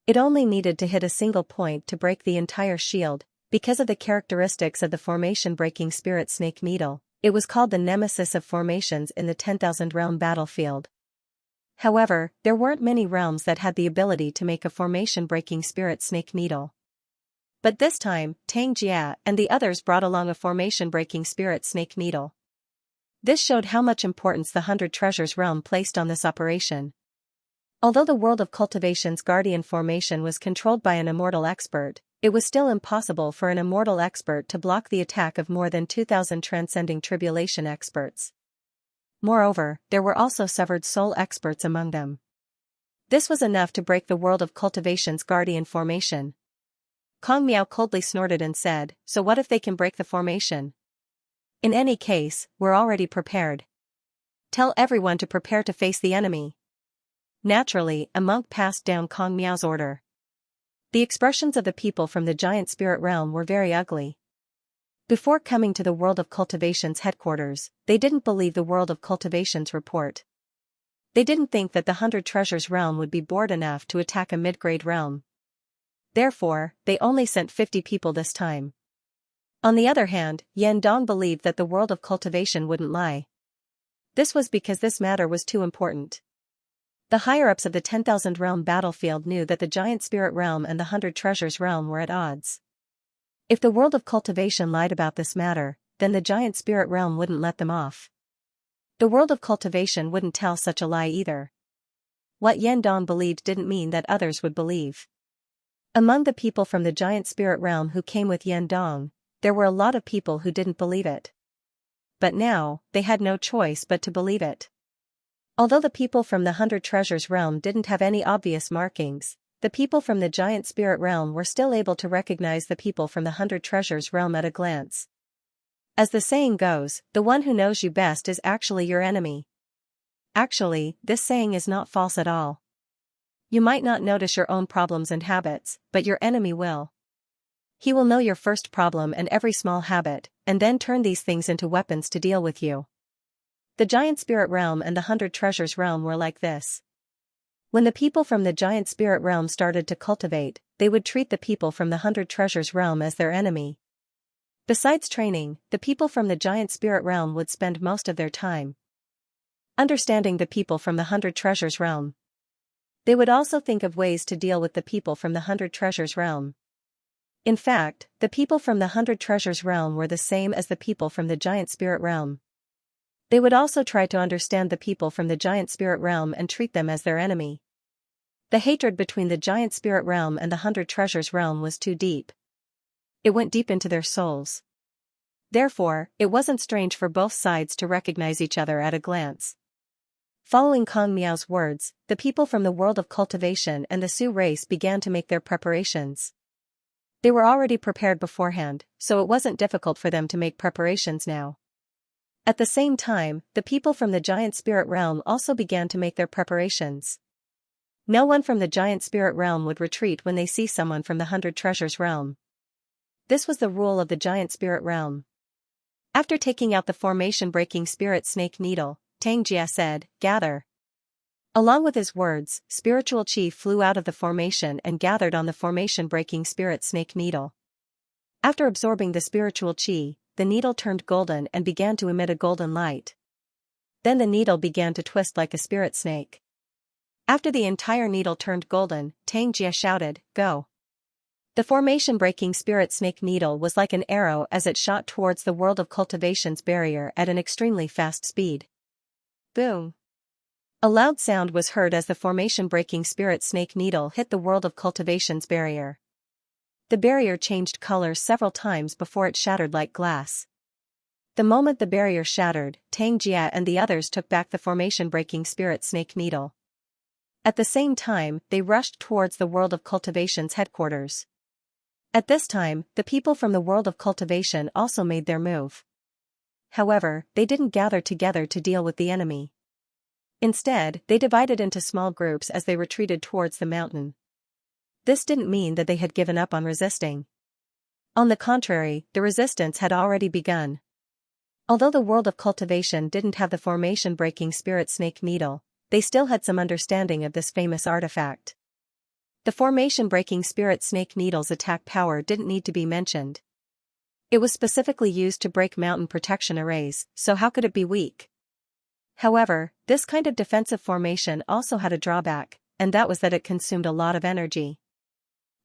It only needed to hit a single point to break the entire shield. Because of the characteristics of the formation-breaking spirit snake needle, it was called the nemesis of formations in the 10,000 realm battlefield. However, there weren't many realms that had the ability to make a formation-breaking spirit snake needle. But this time, Xianxia and the others brought along a formation-breaking spirit snake needle. This showed how much importance the 100 Treasures realm placed on this operation. Although the World of Cultivation's guardian formation was controlled by an immortal expert, it was still impossible for an immortal expert to block the attack of more than 2,000 transcending tribulation experts. Moreover, there were also severed soul experts among them. This was enough to break the World of Cultivation's guardian formation. Kong Miao coldly snorted and said, "So what if they can break the formation? In any case, we're already prepared. Tell everyone to prepare to face the enemy." Naturally, a monk passed down Kong Miao's order. The expressions of the people from the giant spirit realm were very ugly. Before coming to the World of Cultivation's headquarters, they didn't believe the World of Cultivation's report. They didn't think that the 100 Treasures realm would be bored enough to attack a mid-grade realm. Therefore, they only sent 50 people this time. On the other hand, Yan Dong believed that the World of Cultivation wouldn't lie. This was because this matter was too important. The higher-ups of the 10,000 realm battlefield knew that the giant spirit realm and the 100 Treasures realm were at odds. If the World of Cultivation lied about this matter, then the giant spirit realm wouldn't let them off. The World of Cultivation wouldn't tell such a lie either. What Yan Dong believed didn't mean that others would believe. Among the people from the giant spirit realm who came with Yan Dong, there were a lot of people who didn't believe it. But now, they had no choice but to believe it. Although the people from the 100 Treasures realm didn't have any obvious markings, the people from the giant spirit realm were still able to recognize the people from the 100 Treasures realm at a glance. As the saying goes, the one who knows you best is actually your enemy. Actually, this saying is not false at all. You might not notice your own problems and habits, but your enemy will. He will know your first problem and every small habit, and then turn these things into weapons to deal with you. The giant spirit realm and the 100 Treasures realm were like this. When the people from the giant spirit realm started to cultivate, they would treat the people from the 100 Treasures realm as their enemy. Besides training, the people from the giant spirit realm would spend most of their time understanding the people from the 100 Treasures realm. They would also think of ways to deal with the people from the 100 Treasures realm. In fact, the people from the 100 Treasures realm were the same as the people from the giant spirit realm. They would also try to understand the people from the giant spirit realm and treat them as their enemy. The hatred between the giant spirit realm and the 100 Treasures realm was too deep. It went deep into their souls. Therefore, it wasn't strange for both sides to recognize each other at a glance. Following Kong Miao's words, the people from the World of Cultivation and the Sioux race began to make their preparations. They were already prepared beforehand, so it wasn't difficult for them to make preparations now. At the same time, the people from the giant spirit realm also began to make their preparations. No one from the giant spirit realm would retreat when they see someone from the 100 Treasures realm. This was the rule of the giant spirit realm. After taking out the formation-breaking spirit snake needle, Xianxia said, "Gather." Along with his words, spiritual chi flew out of the formation and gathered on the formation-breaking spirit snake needle. After absorbing the spiritual chi, the needle turned golden and began to emit a golden light. Then the needle began to twist like a spirit snake. After the entire needle turned golden, Xianxia shouted, "Go." The formation-breaking spirit snake needle was like an arrow as it shot towards the world of cultivation's barrier at an extremely fast speed. Boom! A loud sound was heard as the formation-breaking spirit snake needle hit the world of cultivation's barrier. The barrier changed colors several times before it shattered like glass. The moment the barrier shattered, Xianxia and the others took back the formation-breaking spirit snake needle. At the same time, they rushed towards the world of cultivation's headquarters. At this time, the people from the world of cultivation also made their move. However, they didn't gather together to deal with the enemy. Instead, they divided into small groups as they retreated towards the mountain. This didn't mean that they had given up on resisting. On the contrary, the resistance had already begun. Although the world of cultivation didn't have the formation-breaking spirit snake needle, they still had some understanding of this famous artifact. The formation-breaking spirit snake needle's attack power didn't need to be mentioned. It was specifically used to break mountain protection arrays, so how could it be weak? However, this kind of defensive formation also had a drawback, and that was that it consumed a lot of energy.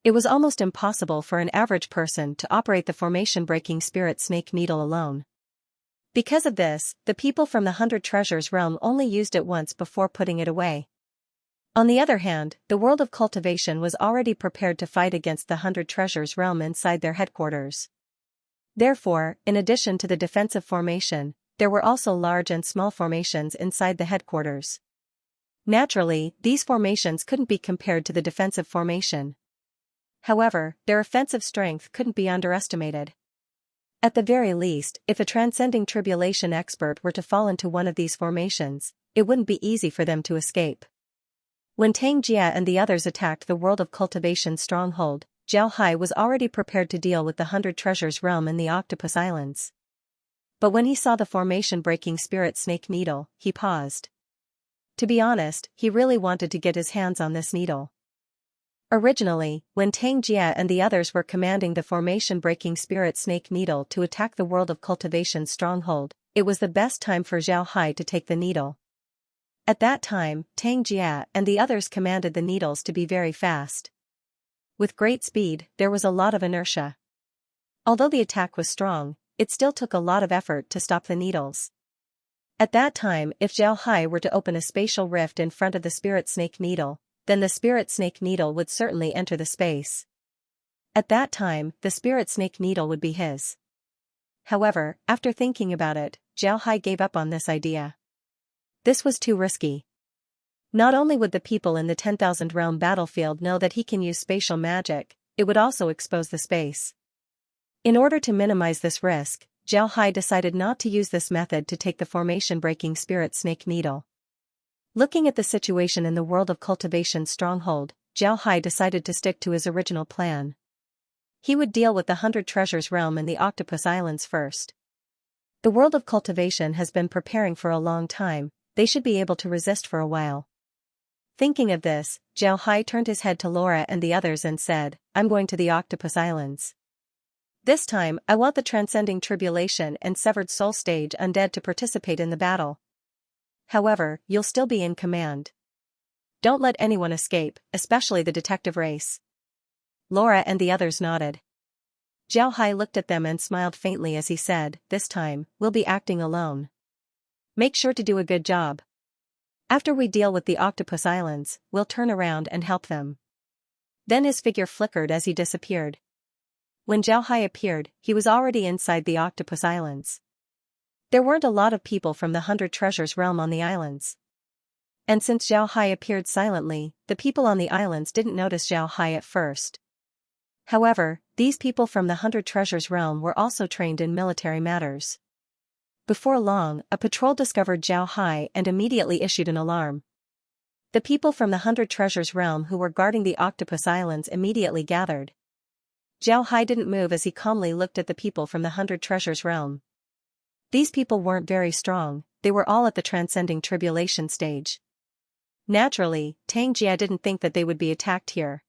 It was almost impossible for an average person to operate the formation-breaking spirit snake needle alone. Because of this, the people from the 100 Treasures realm only used it once before putting it away. On the other hand, the world of cultivation was already prepared to fight against the 100 Treasures realm inside their headquarters. Therefore, in addition to the defensive formation, there were also large and small formations inside the headquarters. Naturally, these formations couldn't be compared to the defensive formation. However, their offensive strength couldn't be underestimated. At the very least, if a transcending tribulation expert were to fall into one of these formations, it wouldn't be easy for them to escape. When Xianxia and the others attacked the world of cultivation's stronghold, Zhao Hai was already prepared to deal with the 100 Treasures realm in the Octopus Islands. But when he saw the formation-breaking spirit snake needle, he paused. To be honest, he really wanted to get his hands on this needle. Originally, when Xianxia and the others were commanding the formation-breaking spirit snake needle to attack the world of cultivation's stronghold, it was the best time for Zhao Hai to take the needle. At that time, Xianxia and the others commanded the needles to be very fast. With great speed, there was a lot of inertia. Although the attack was strong, it still took a lot of effort to stop the needles. At that time, if Zhao Hai were to open a spatial rift in front of the spirit snake needle, then the spirit snake needle would certainly enter the space. At that time, the spirit snake needle would be his. However, after thinking about it, Zhao Hai gave up on this idea. This was too risky. Not only would the people in the 10,000 realm battlefield know that he can use spatial magic, it would also expose the space. In order to minimize this risk, Zhao Hai decided not to use this method to take the formation-breaking spirit snake needle. Looking at the situation in the world of cultivation's stronghold, Zhao Hai decided to stick to his original plan. He would deal with the 100 Treasures realm and the Octopus Islands first. The world of cultivation has been preparing for a long time, they should be able to resist for a while. Thinking of this, Zhao Hai turned his head to Laura and the others and said, "I'm going to the Octopus Islands. This time, I want the Transcending Tribulation and Severed Soul Stage Undead to participate in the battle. However, you'll still be in command. Don't let anyone escape, especially the detective race." Laura and the others nodded. Zhao Hai looked at them and smiled faintly as he said, "This time, we'll be acting alone. Make sure to do a good job. After we deal with the Octopus Islands, we'll turn around and help them." Then his figure flickered as he disappeared. When Zhao Hai appeared, he was already inside the Octopus Islands. There weren't a lot of people from the 100 Treasures realm on the islands. And since Zhao Hai appeared silently, the people on the islands didn't notice Zhao Hai at first. However, these people from the 100 Treasures realm were also trained in military matters. Before long, a patrol discovered Zhao Hai and immediately issued an alarm. The people from the 100 Treasures realm who were guarding the Octopus Islands immediately gathered. Zhao Hai didn't move as he calmly looked at the people from the 100 Treasures realm. These people weren't very strong, they were all at the Transcending Tribulation stage. Naturally, Xianxia didn't think that they would be attacked here.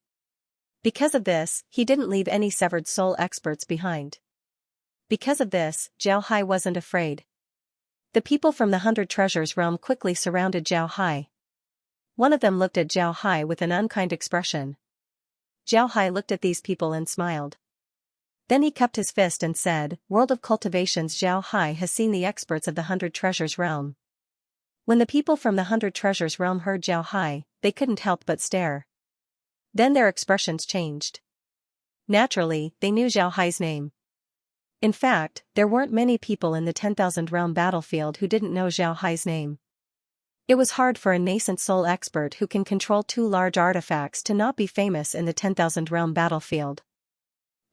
Because of this, he didn't leave any severed soul experts behind. Because of this, Zhao Hai wasn't afraid. The people from the 100 Treasures realm quickly surrounded Zhao Hai. One of them looked at Zhao Hai with an unkind expression. Zhao Hai looked at these people and smiled. Then he cupped his fist and said, World of Cultivation's Zhao Hai has seen the experts of the 100 Treasures realm. When the people from the 100 Treasures realm heard Zhao Hai, they couldn't help but stare. Then their expressions changed. Naturally, they knew Zhao Hai's name. In fact, there weren't many people in the 10,000 realm battlefield who didn't know Zhao Hai's name. It was hard for a nascent soul expert who can control 2 large artifacts to not be famous in the 10,000 realm battlefield.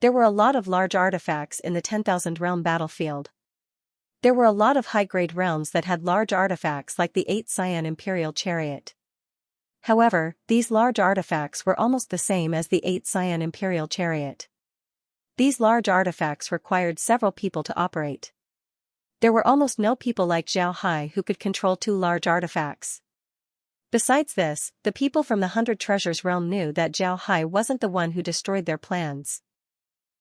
There were a lot of large artifacts in the 10,000 realm battlefield. There were a lot of high-grade realms that had large artifacts like the 8 Cyan Imperial Chariot. However, these large artifacts were almost the same as the 8 Cyan Imperial Chariot. These large artifacts required several people to operate. There were almost no people like Zhao Hai who could control 2 large artifacts. Besides this, the people from the 100 Treasures realm knew that Zhao Hai wasn't the one who destroyed their plans.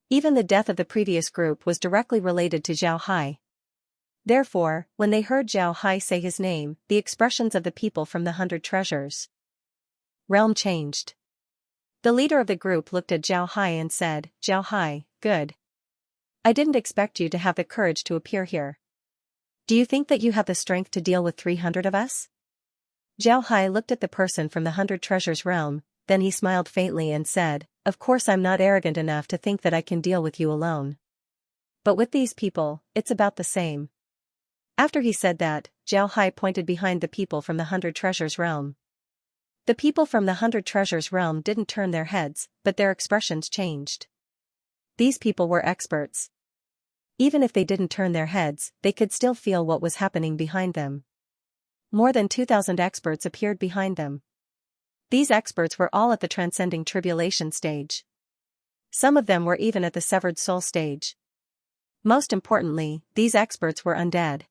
Even the death of the previous group was directly related to Zhao Hai. Therefore, when they heard Zhao Hai say his name, the expressions of the people from the 100 Treasures realm changed. The leader of the group looked at Zhao Hai and said, Zhao Hai, good. I didn't expect you to have the courage to appear here. Do you think that you have the strength to deal with 300 of us? Zhao Hai looked at the person from the 100 Treasures realm, then he smiled faintly and said, Of course I'm not arrogant enough to think that I can deal with you alone. But with these people, it's about the same. After he said that, Zhao Hai pointed behind the people from the 100 Treasures realm. The people from the 100 Treasures realm didn't turn their heads, but their expressions changed. These people were experts. Even if they didn't turn their heads, they could still feel what was happening behind them. More than 2,000 experts appeared behind them. These experts were all at the transcending tribulation stage. Some of them were even at the severed soul stage. Most importantly, these experts were undead.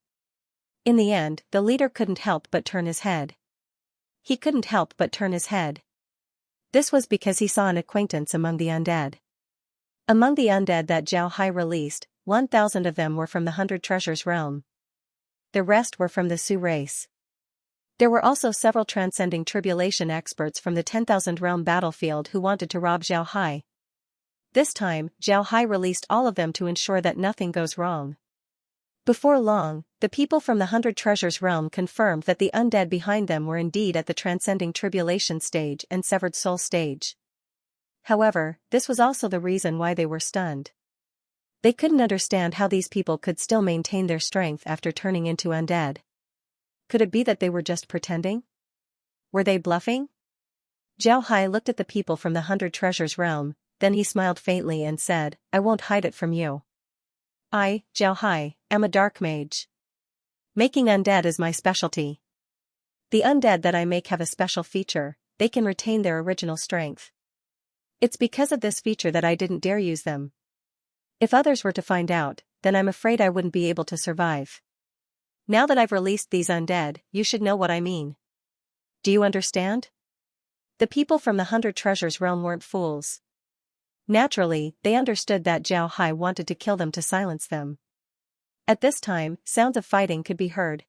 In the end, the leader couldn't help but turn his head. He couldn't help but turn his head. This was because he saw an acquaintance among the undead. Among the undead that Zhao Hai released, 1,000 of them were from the 100 Treasures realm. The rest were from the Su race. There were also several transcending tribulation experts from the 10,000 realm battlefield who wanted to rob Zhao Hai. This time, Zhao Hai released all of them to ensure that nothing goes wrong. Before long, the people from the 100 Treasures realm confirmed that the undead behind them were indeed at the transcending tribulation stage and severed soul stage. However, this was also the reason why they were stunned. They couldn't understand how these people could still maintain their strength after turning into undead. Could it be that they were just pretending? Were they bluffing? Zhao Hai looked at the people from the 100 Treasures realm, then he smiled faintly and said, I won't hide it from you. I, Zhao Hai, am a dark mage. Making undead is my specialty. The undead that I make have a special feature, they can retain their original strength. It's because of this feature that I didn't dare use them. If others were to find out, then I'm afraid I wouldn't be able to survive. Now that I've released these undead, you should know what I mean. Do you understand? The people from the 100 Treasures realm weren't fools. Naturally, they understood that Zhao Hai wanted to kill them to silence them. At this time, sounds of fighting could be heard.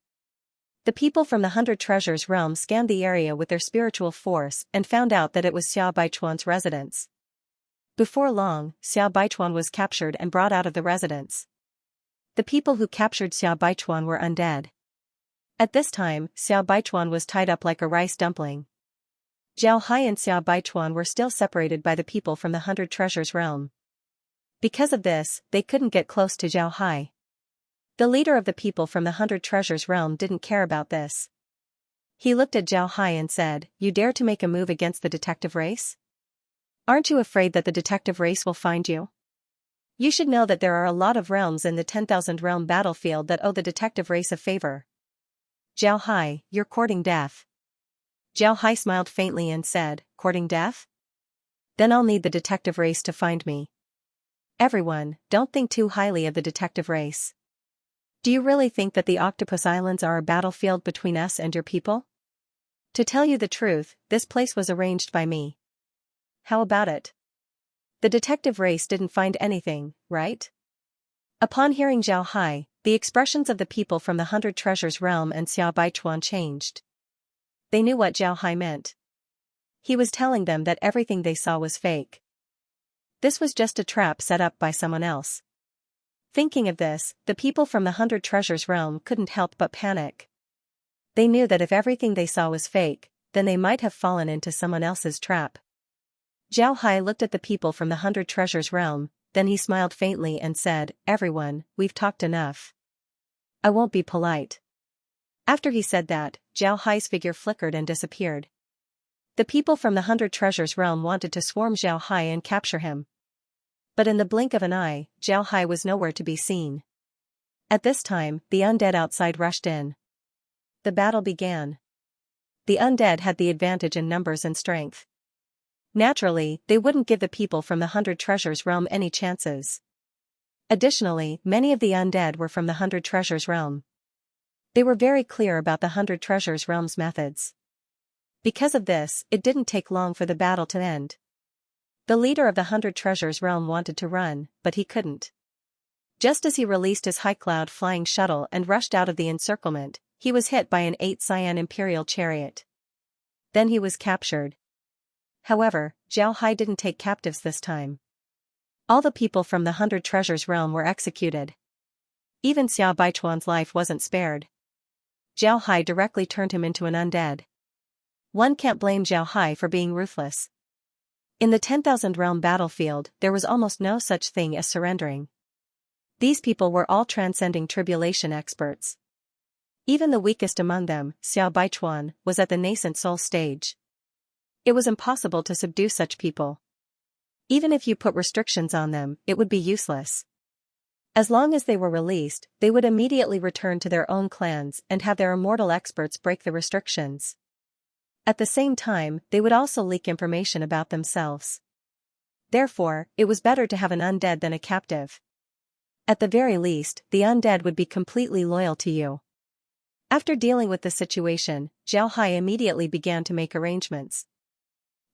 The people from the 100 Treasures realm scanned the area with their spiritual force and found out that it was Xia Baichuan's residence. Before long, Xia Baichuan was captured and brought out of the residence. The people who captured Xia Baichuan were undead. At this time, Xia Baichuan was tied up like a rice dumpling. Zhao Hai and Xia Baichuan were still separated by the people from the 100 Treasures realm. Because of this, they couldn't get close to Zhao Hai. The leader of the people from the 100 Treasures realm didn't care about this. He looked at Zhao Hai and said, You dare to make a move against the detective race? Aren't you afraid that the detective race will find you? You should know that there are a lot of realms in the 10,000 realm battlefield that owe the detective race a favor. Zhao Hai, you're courting death. Zhao Hai smiled faintly and said, Courting death? Then I'll need the detective race to find me. Everyone, don't think too highly of the detective race. Do you really think that the Octopus Islands are a battlefield between us and your people? To tell you the truth, this place was arranged by me. How about it? The detective race didn't find anything, right? Upon hearing Zhao Hai, the expressions of the people from the 100 Treasures realm and Xia Baichuan changed. They knew what Zhao Hai meant. He was telling them that everything they saw was fake. This was just a trap set up by someone else. Thinking of this, the people from the 100 Treasures realm couldn't help but panic. They knew that if everything they saw was fake, then they might have fallen into someone else's trap. Zhao Hai looked at the people from the 100 Treasures realm, then he smiled faintly and said, "Everyone, we've talked enough. I won't be polite." After he said that, Zhao Hai's figure flickered and disappeared. The people from the 100 Treasures realm wanted to swarm Zhao Hai and capture him. But in the blink of an eye, Zhao Hai was nowhere to be seen. At this time, the undead outside rushed in. The battle began. The undead had the advantage in numbers and strength. Naturally, they wouldn't give the people from the 100 Treasures realm any chances. Additionally, many of the undead were from the 100 Treasures realm. They were very clear about the 100 Treasures realm's methods. Because of this, it didn't take long for the battle to end. The leader of the 100 Treasures realm wanted to run, but he couldn't. Just as he released his high cloud flying shuttle and rushed out of the encirclement, he was hit by an 8 Cyan Imperial chariot. Then he was captured. However, Zhao Hai didn't take captives this time. All the people from the 100 Treasures realm were executed. Even Xiao Baichuan's life wasn't spared. Zhao Hai directly turned him into an undead. One can't blame Zhao Hai for being ruthless. In the 10,000 realm battlefield, there was almost no such thing as surrendering. These people were all transcending tribulation experts. Even the weakest among them, Xiao Baichuan, was at the nascent soul stage. It was impossible to subdue such people. Even if you put restrictions on them, it would be useless. As long as they were released, they would immediately return to their own clans and have their immortal experts break the restrictions. At the same time, they would also leak information about themselves. Therefore, it was better to have an undead than a captive. At the very least, the undead would be completely loyal to you. After dealing with the situation, Zhao Hai immediately began to make arrangements.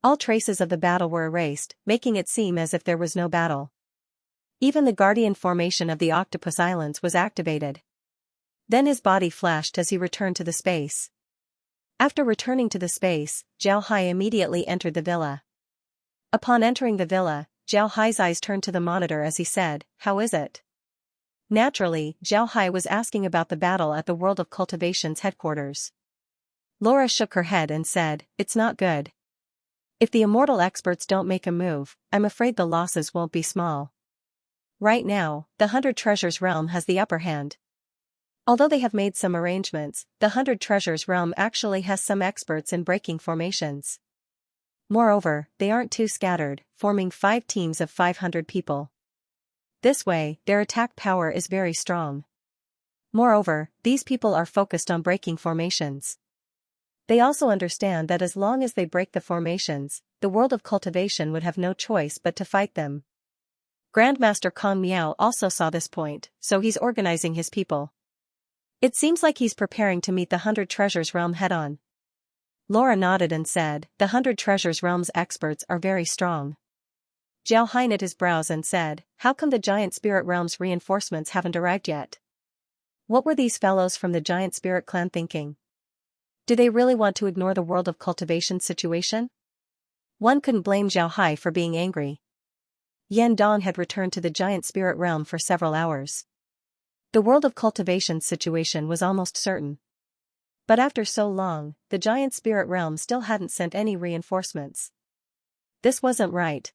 All traces of the battle were erased, making it seem as if there was no battle. Even the guardian formation of the Octopus Islands was activated. Then his body flashed as he returned to the space. After returning to the space, Zhao Hai immediately entered the villa. Upon entering the villa, Zhao Hai's eyes turned to the monitor as he said, "How is it?" Naturally, Zhao Hai was asking about the battle at the World of Cultivation's headquarters. Laura shook her head and said, "It's not good. If the immortal experts don't make a move, I'm afraid the losses won't be small. Right now, the 100 Treasures realm has the upper hand. Although they have made some arrangements, the 100 Treasures realm actually has some experts in breaking formations. Moreover, they aren't too scattered, forming 5 teams of 500 people. This way, their attack power is very strong. Moreover, these people are focused on breaking formations. They also understand that as long as they break the formations, the World of Cultivation would have no choice but to fight them." Grandmaster Kong Miao also saw this point, so he's organizing his people. It seems like he's preparing to meet the 100 Treasures realm head-on. Laura nodded and said, "The 100 Treasures realm's experts are very strong." Zhao Hai knit his brows and said, "How come the Giant Spirit realm's reinforcements haven't arrived yet? What were these fellows from the Giant Spirit clan thinking? Do they really want to ignore the World of Cultivation situation?" One couldn't blame Zhao Hai for being angry. Yan Dong had returned to the Giant Spirit realm for several hours. The World of Cultivation's situation was almost certain. But after so long, the Giant Spirit realm still hadn't sent any reinforcements. This wasn't right.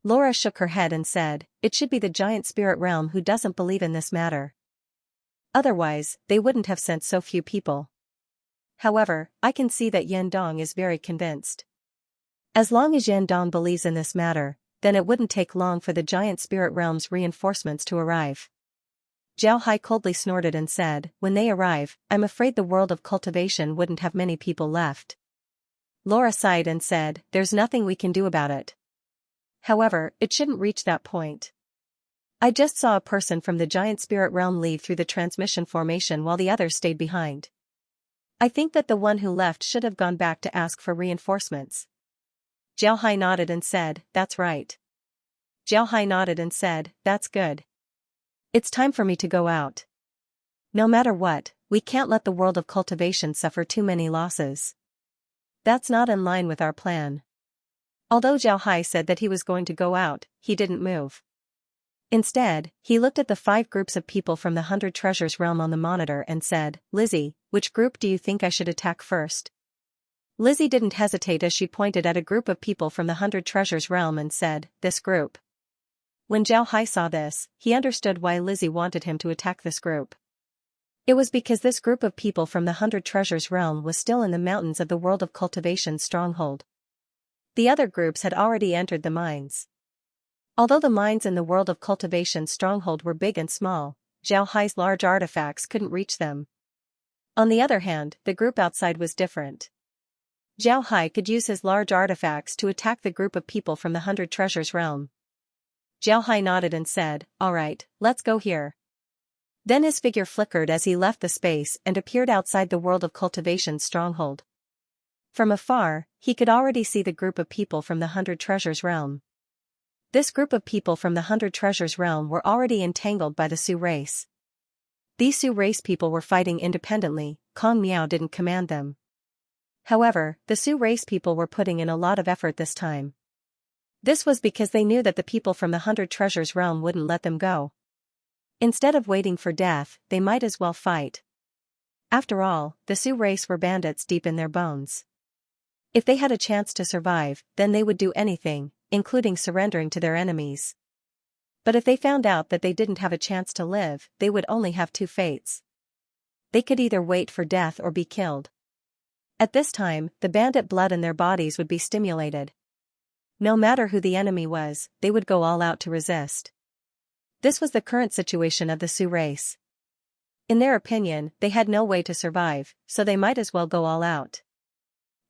Laura shook her head and said, "It should be the Giant Spirit realm who doesn't believe in this matter. Otherwise, they wouldn't have sent so few people." However, I can see that Yan Dong is very convinced. As long as Yan Dong believes in this matter, then it wouldn't take long for the Giant Spirit realm's reinforcements to arrive. Zhao Hai coldly snorted and said, "When they arrive, I'm afraid the World of Cultivation wouldn't have many people left." Laura sighed and said, "There's nothing we can do about it. However, it shouldn't reach that point. I just saw a person from the Giant Spirit realm leave through the transmission formation while the others stayed behind. I think that the one who left should have gone back to ask for reinforcements." Zhao Hai nodded and said, "That's right." Zhao Hai nodded and said, "That's good. It's time for me to go out. No matter what, we can't let the World of Cultivation suffer too many losses. That's not in line with our plan." Although Zhao Hai said that he was going to go out, he didn't move. Instead, he looked at the 5 groups of people from the 100 Treasures realm on the monitor and said, "Lizzie, which group do you think I should attack first?" Lizzie didn't hesitate as she pointed at a group of people from the 100 Treasures realm and said, "This group." When Zhao Hai saw this, he understood why Lizzie wanted him to attack this group. It was because this group of people from the 100 Treasures realm was still in the mountains of the world of Cultivation stronghold. The other groups had already entered the mines. Although the mines in the world of Cultivation stronghold were big and small, Zhao Hai's large artifacts couldn't reach them. On the other hand, the group outside was different. Zhao Hai could use his large artifacts to attack the group of people from the 100 Treasures realm. Zhao Hai nodded and said, "All right, let's go here." Then his figure flickered as he left the space and appeared outside the world of Cultivation's stronghold. From afar, he could already see the group of people from the 100 Treasures realm. This group of people from the 100 Treasures realm were already entangled by the Sioux race. These Sioux race people were fighting independently, Kong Miao didn't command them. However, the Sioux race people were putting in a lot of effort this time. This was because they knew that the people from the 100 Treasures realm wouldn't let them go. Instead of waiting for death, they might as well fight. After all, the Sioux race were bandits deep in their bones. If they had a chance to survive, then they would do anything, including surrendering to their enemies. But if they found out that they didn't have a chance to live, they would only have 2 fates. They could either wait for death or be killed. At this time, the bandit blood in their bodies would be stimulated. No matter who the enemy was, they would go all out to resist. This was the current situation of the Sioux race. In their opinion, they had no way to survive, so they might as well go all out.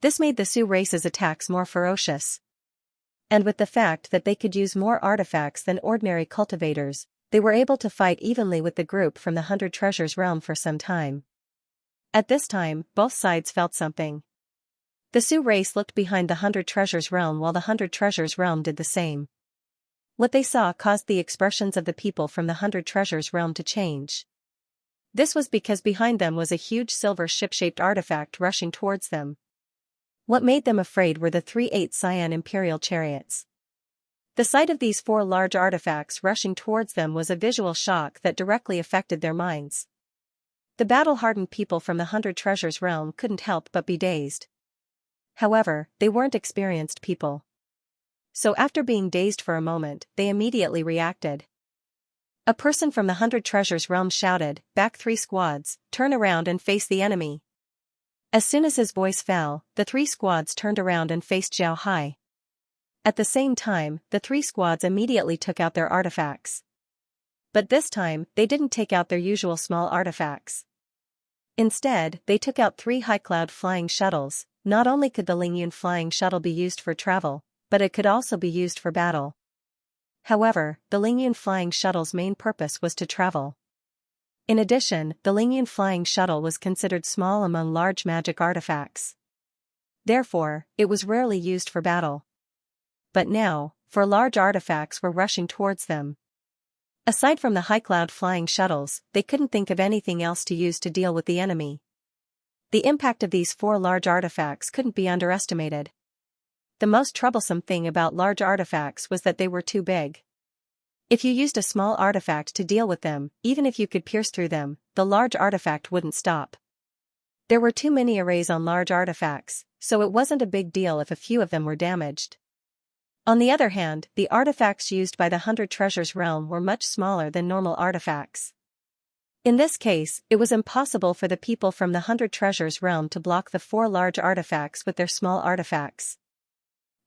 This made the Sioux race's attacks more ferocious. And with the fact that they could use more artifacts than ordinary cultivators, they were able to fight evenly with the group from the 100 Treasures realm for some time. At this time, both sides felt something. The Sioux race looked behind the 100 Treasures realm while the 100 Treasures realm did the same. What they saw caused the expressions of the people from the 100 Treasures realm to change. This was because behind them was a huge silver ship-shaped artifact rushing towards them. What made them afraid were the 3/8 cyan imperial chariots. The sight of these 4 large artifacts rushing towards them was a visual shock that directly affected their minds. The battle-hardened people from the 100 Treasures realm couldn't help but be dazed. However, they weren't experienced people. So after being dazed for a moment, they immediately reacted. A person from the 100 Treasures realm shouted, "Back 3 squads, turn around and face the enemy." As soon as his voice fell, the 3 squads turned around and faced Zhao Hai. At the same time, the 3 squads immediately took out their artifacts. But this time, they didn't take out their usual small artifacts. Instead, they took out 3 high cloud flying shuttles. Not only could the Lingyun flying shuttle be used for travel, but it could also be used for battle. However, the Lingyun flying shuttle's main purpose was to travel. In addition, the Lingyun flying shuttle was considered small among large magic artifacts. Therefore, it was rarely used for battle. But now, 4 large artifacts were rushing towards them. Aside from the high cloud flying shuttles, they couldn't think of anything else to use to deal with the enemy. The impact of these 4 large artifacts couldn't be underestimated. The most troublesome thing about large artifacts was that they were too big. If you used a small artifact to deal with them, even if you could pierce through them, the large artifact wouldn't stop. There were too many arrays on large artifacts, so it wasn't a big deal if a few of them were damaged. On the other hand, the artifacts used by the 100 Treasures realm were much smaller than normal artifacts. In this case, it was impossible for the people from the 100 Treasures realm to block the 4 large artifacts with their small artifacts.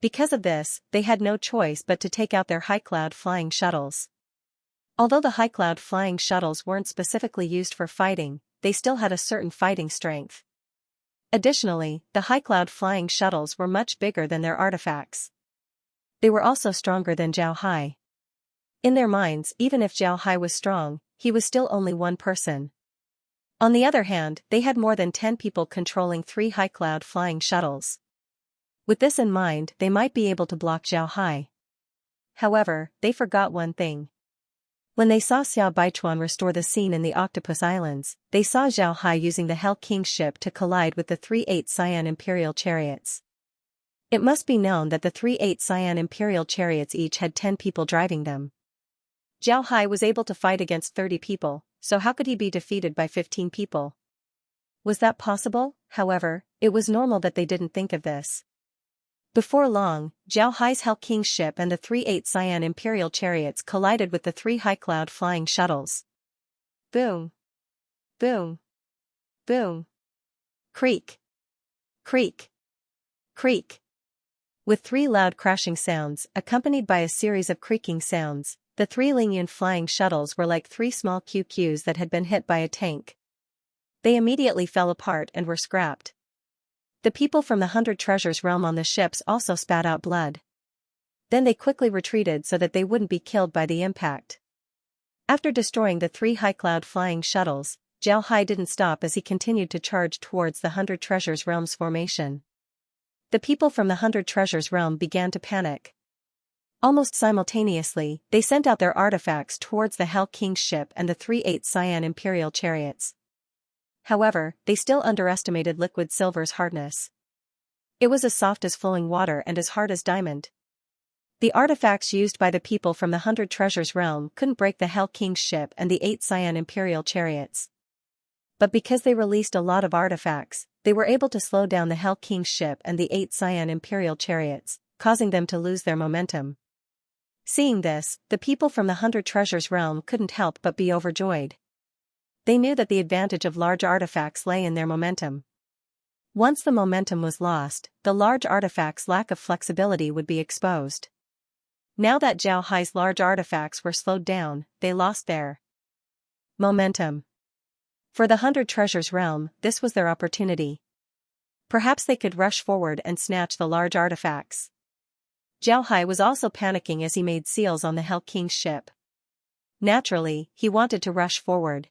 Because of this, they had no choice but to take out their high cloud flying shuttles. Although the high cloud flying shuttles weren't specifically used for fighting, they still had a certain fighting strength. Additionally, the high cloud flying shuttles were much bigger than their artifacts. They were also stronger than Zhao Hai. In their minds, even if Zhao Hai was strong, he was still only one person. On the other hand, they had more than 10 people controlling 3 high cloud flying shuttles. With this in mind, they might be able to block Zhao Hai. However, they forgot one thing. When they saw Xiao Baichuan restore the scene in the Octopus Islands, they saw Zhao Hai using the Hell King's ship to collide with the 3/8 cyan imperial chariots. It must be known that the 3/8 Cyan imperial chariots each had 10 people driving them. Zhao Hai was able to fight against 30 people, so how could he be defeated by 15 people? Was that possible? However, it was normal that they didn't think of this. Before long, Zhao Hai's Hell King's ship and the 3/8 Cyan imperial chariots collided with the 3 high cloud flying shuttles. Boom! Boom! Boom! Creak! Creak! Creak! With 3 loud crashing sounds, accompanied by a series of creaking sounds, the 3 Lingyuan flying shuttles were like 3 small QQs that had been hit by a tank. They immediately fell apart and were scrapped. The people from the 100 Treasures realm on the ships also spat out blood. Then they quickly retreated so that they wouldn't be killed by the impact. After destroying the 3 high cloud flying shuttles, Zhao Hai didn't stop as he continued to charge towards the 100 Treasures realm's formation. The people from the 100 Treasures realm began to panic. Almost simultaneously, they sent out their artifacts towards the Hell King's ship and the 3/8 Cyan imperial chariots. However, they still underestimated liquid silver's hardness. It was as soft as flowing water and as hard as diamond. The artifacts used by the people from the 100 Treasures realm couldn't break the Hell King's ship and the 8 Cyan imperial chariots. But because they released a lot of artifacts, they were able to slow down the Hell King's ship and the 8 Cyan imperial chariots, causing them to lose their momentum. Seeing this, the people from the 100 Treasures realm couldn't help but be overjoyed. They knew that the advantage of large artifacts lay in their momentum. Once the momentum was lost, the large artifacts' lack of flexibility would be exposed. Now that Zhao Hai's large artifacts were slowed down, they lost their momentum. For the 100 Treasures realm, this was their opportunity. Perhaps they could rush forward and snatch the large artifacts. Zhao Hai was also panicking as he made seals on the Hell King's ship. Naturally, he wanted to rush forward.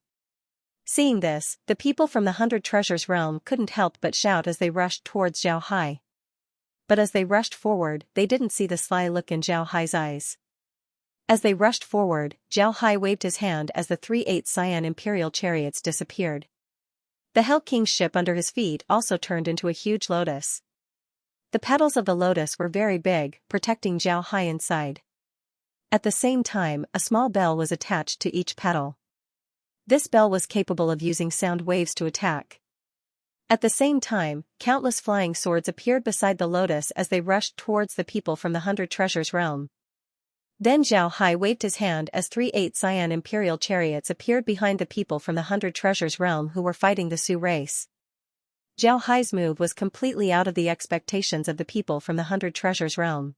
Seeing this, the people from the 100 Treasures realm couldn't help but shout as they rushed towards Zhao Hai. But as they rushed forward, they didn't see the sly look in Zhao Hai's eyes. As they rushed forward, Zhao Hai waved his hand as the 3/8 Cyan imperial chariots disappeared. The Hell King's ship under his feet also turned into a huge lotus. The petals of the lotus were very big, protecting Zhao Hai inside. At the same time, a small bell was attached to each petal. This bell was capable of using sound waves to attack. At the same time, countless flying swords appeared beside the lotus as they rushed towards the people from the 100 Treasures realm. Then Zhao Hai waved his hand as 3/8 Cyan imperial chariots appeared behind the people from the 100 Treasures realm who were fighting the Su race. Zhao Hai's move was completely out of the expectations of the people from the 100 Treasures realm.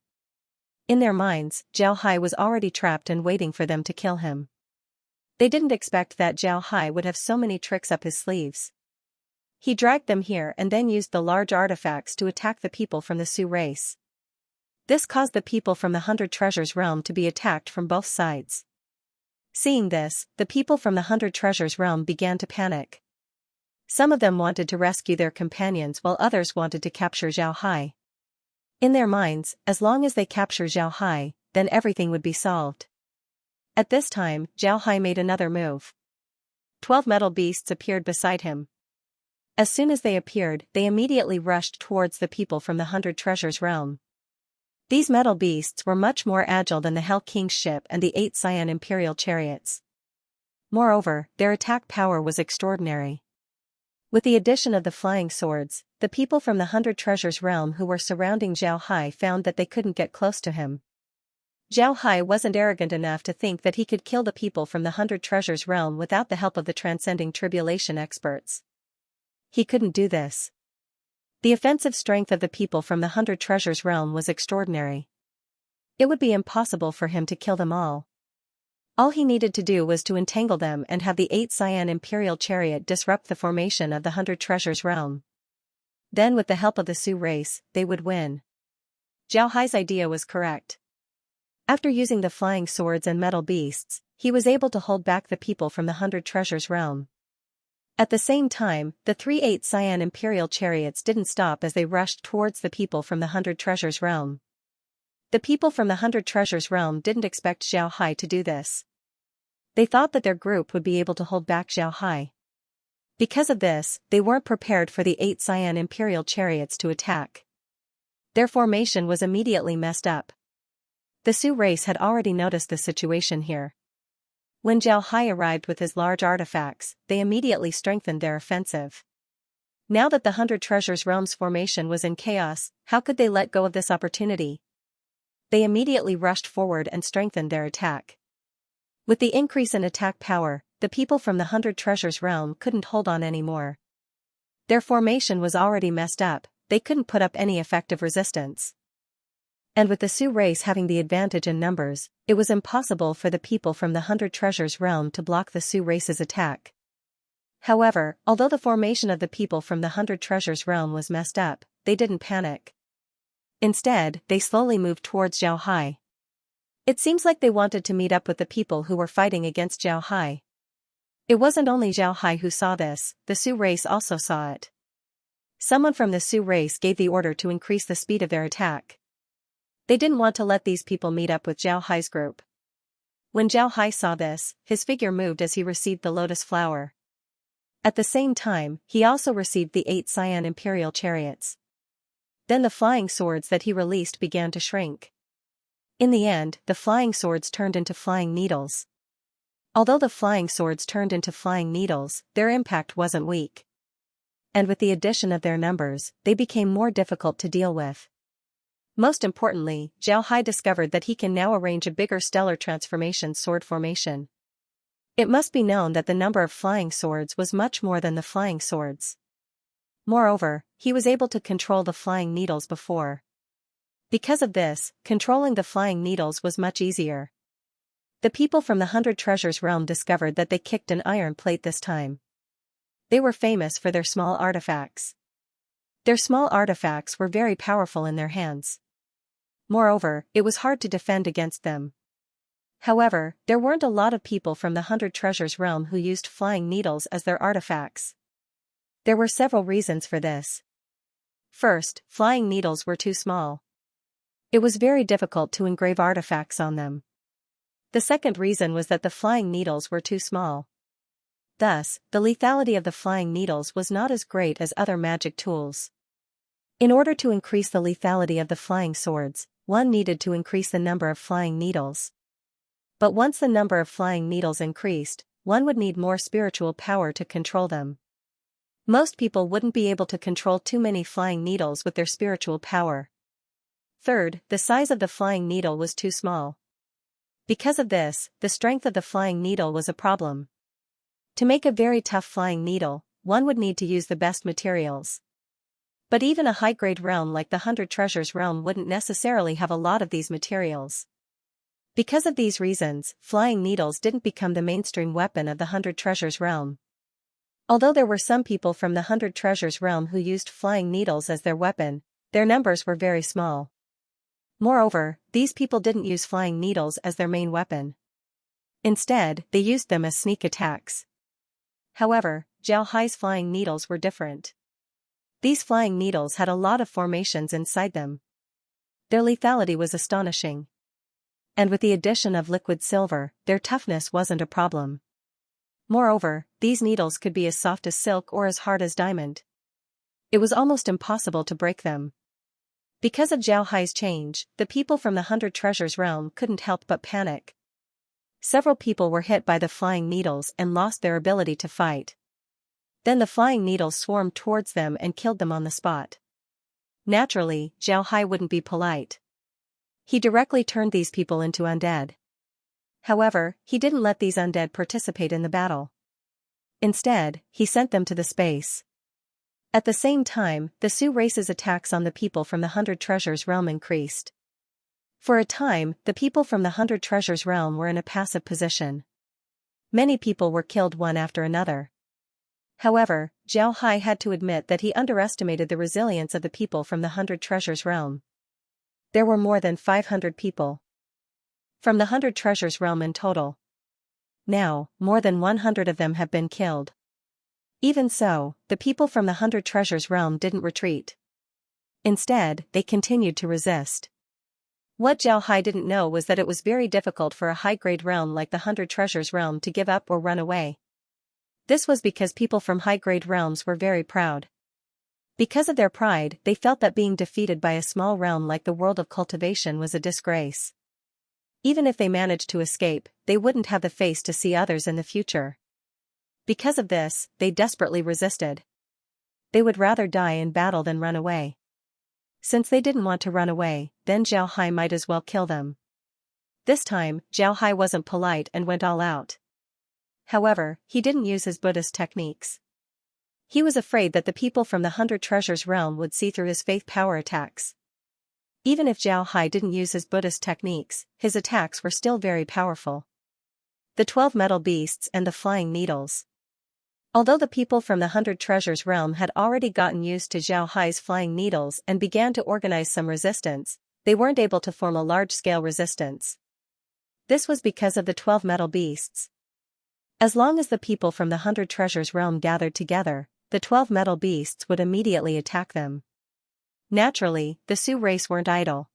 In their minds, Zhao Hai was already trapped and waiting for them to kill him. They didn't expect that Zhao Hai would have so many tricks up his sleeves. He dragged them here and then used the large artifacts to attack the people from the Su race. This caused the people from the 100 Treasures realm to be attacked from both sides. Seeing this, the people from the 100 Treasures realm began to panic. Some of them wanted to rescue their companions while others wanted to capture Zhao Hai. In their minds, as long as they capture Zhao Hai, then everything would be solved. At this time, Zhao Hai made another move. 12 metal beasts appeared beside him. As soon as they appeared, they immediately rushed towards the people from the 100 Treasures realm. These metal beasts were much more agile than the Hell King's ship and the 8 Cyan imperial chariots. Moreover, their attack power was extraordinary. With the addition of the flying swords, the people from the 100 Treasures realm who were surrounding Zhao Hai found that they couldn't get close to him. Zhao Hai wasn't arrogant enough to think that he could kill the people from the 100 Treasures realm without the help of the transcending tribulation experts. He couldn't do this. The offensive strength of the people from the 100 Treasures realm was extraordinary. It would be impossible for him to kill them all. All he needed to do was to entangle them and have the 8 Cyan imperial chariot disrupt the formation of the 100 Treasures realm. Then with the help of the Su race, they would win. Zhao Hai's idea was correct. After using the flying swords and metal beasts, he was able to hold back the people from the 100 Treasures realm. At the same time, the 3/8 Cyan imperial chariots didn't stop as they rushed towards the people from the 100 Treasures realm. The people from the 100 Treasures realm didn't expect Zhao Hai to do this. They thought that their group would be able to hold back Zhao Hai. Because of this, they weren't prepared for the 8 Cyan imperial chariots to attack. Their formation was immediately messed up. The Sioux race had already noticed the situation here. When Zhao Hai arrived with his large artifacts, they immediately strengthened their offensive. Now that the 100 Treasures Realm's formation was in chaos, how could they let go of this opportunity? They immediately rushed forward and strengthened their attack. With the increase in attack power, the people from the 100 Treasures Realm couldn't hold on anymore. Their formation was already messed up, they couldn't put up any effective resistance. And with the Sioux race having the advantage in numbers, it was impossible for the people from the 100 Treasures Realm to block the Sioux race's attack. However, although the formation of the people from the 100 Treasures Realm was messed up, they didn't panic. Instead, they slowly moved towards Zhao Hai. It seems like they wanted to meet up with the people who were fighting against Zhao Hai. It wasn't only Zhao Hai who saw this, the Sioux race also saw it. Someone from the Sioux race gave the order to increase the speed of their attack. They didn't want to let these people meet up with Zhao Hai's group. When Zhao Hai saw this, his figure moved as he received the lotus flower. At the same time, he also received the 8 cyan imperial chariots. Then the flying swords that he released began to shrink. In the end, the flying swords turned into flying needles. Although the flying swords turned into flying needles, their impact wasn't weak. And with the addition of their numbers, they became more difficult to deal with. Most importantly, Zhao Hai discovered that he can now arrange a bigger stellar transformation sword formation. It must be known that the number of flying swords was much more than the flying swords. Moreover, he was able to control the flying needles before. Because of this, controlling the flying needles was much easier. The people from the 100 Treasures Realm discovered that they kicked an iron plate this time. They were famous for their small artifacts. Their small artifacts were very powerful in their hands. Moreover, it was hard to defend against them. However, there weren't a lot of people from the 100 Treasures Realm who used flying needles as their artifacts. There were several reasons for this. First, flying needles were too small. It was very difficult to engrave artifacts on them. The second reason was that the flying needles were too small. Thus, the lethality of the flying needles was not as great as other magic tools. In order to increase the lethality of the flying swords, one needed to increase the number of flying needles. But once the number of flying needles increased, one would need more spiritual power to control them. Most people wouldn't be able to control too many flying needles with their spiritual power. Third, the size of the flying needle was too small. Because of this, the strength of the flying needle was a problem. To make a very tough flying needle, one would need to use the best materials. But even a high-grade realm like the 100 Treasures Realm wouldn't necessarily have a lot of these materials. Because of these reasons, flying needles didn't become the mainstream weapon of the 100 Treasures Realm. Although there were some people from the 100 Treasures Realm who used flying needles as their weapon, their numbers were very small. Moreover, these people didn't use flying needles as their main weapon. Instead, they used them as sneak attacks. However, Zhao Hai's flying needles were different. These flying needles had a lot of formations inside them. Their lethality was astonishing. And with the addition of liquid silver, their toughness wasn't a problem. Moreover, these needles could be as soft as silk or as hard as diamond. It was almost impossible to break them. Because of Zhao Hai's change, the people from the 100 Treasures Realm couldn't help but panic. Several people were hit by the flying needles and lost their ability to fight. Then the flying needles swarmed towards them and killed them on the spot. Naturally, Zhao Hai wouldn't be polite. He directly turned these people into undead. However, he didn't let these undead participate in the battle. Instead, he sent them to the space. At the same time, the Sioux race's attacks on the people from the 100 Treasures Realm increased. For a time, the people from the 100 Treasures Realm were in a passive position. Many people were killed one after another. However, Zhao Hai had to admit that he underestimated the resilience of the people from the 100 Treasures Realm. There were more than 500 people from the 100 Treasures Realm in total. Now, more than 100 of them have been killed. Even so, the people from the 100 Treasures Realm didn't retreat. Instead, they continued to resist. What Zhao Hai didn't know was that it was very difficult for a high-grade realm like the 100 Treasures Realm to give up or run away. This was because people from high-grade realms were very proud. Because of their pride, they felt that being defeated by a small realm like the world of cultivation was a disgrace. Even if they managed to escape, they wouldn't have the face to see others in the future. Because of this, they desperately resisted. They would rather die in battle than run away. Since they didn't want to run away, then Zhao Hai might as well kill them. This time, Zhao Hai wasn't polite and went all out. However, he didn't use his Buddhist techniques. He was afraid that the people from the 100 Treasures realm would see through his faith power attacks. Even if Zhao Hai didn't use his Buddhist techniques, his attacks were still very powerful. The 12 metal beasts and the flying needles. Although the people from the 100 Treasures realm had already gotten used to Zhao Hai's flying needles and began to organize some resistance, they weren't able to form a large-scale resistance. This was because of the 12 metal beasts. As long as the people from the 100 Treasures realm gathered together, the 12 metal beasts would immediately attack them. Naturally, the Sioux race weren't idle.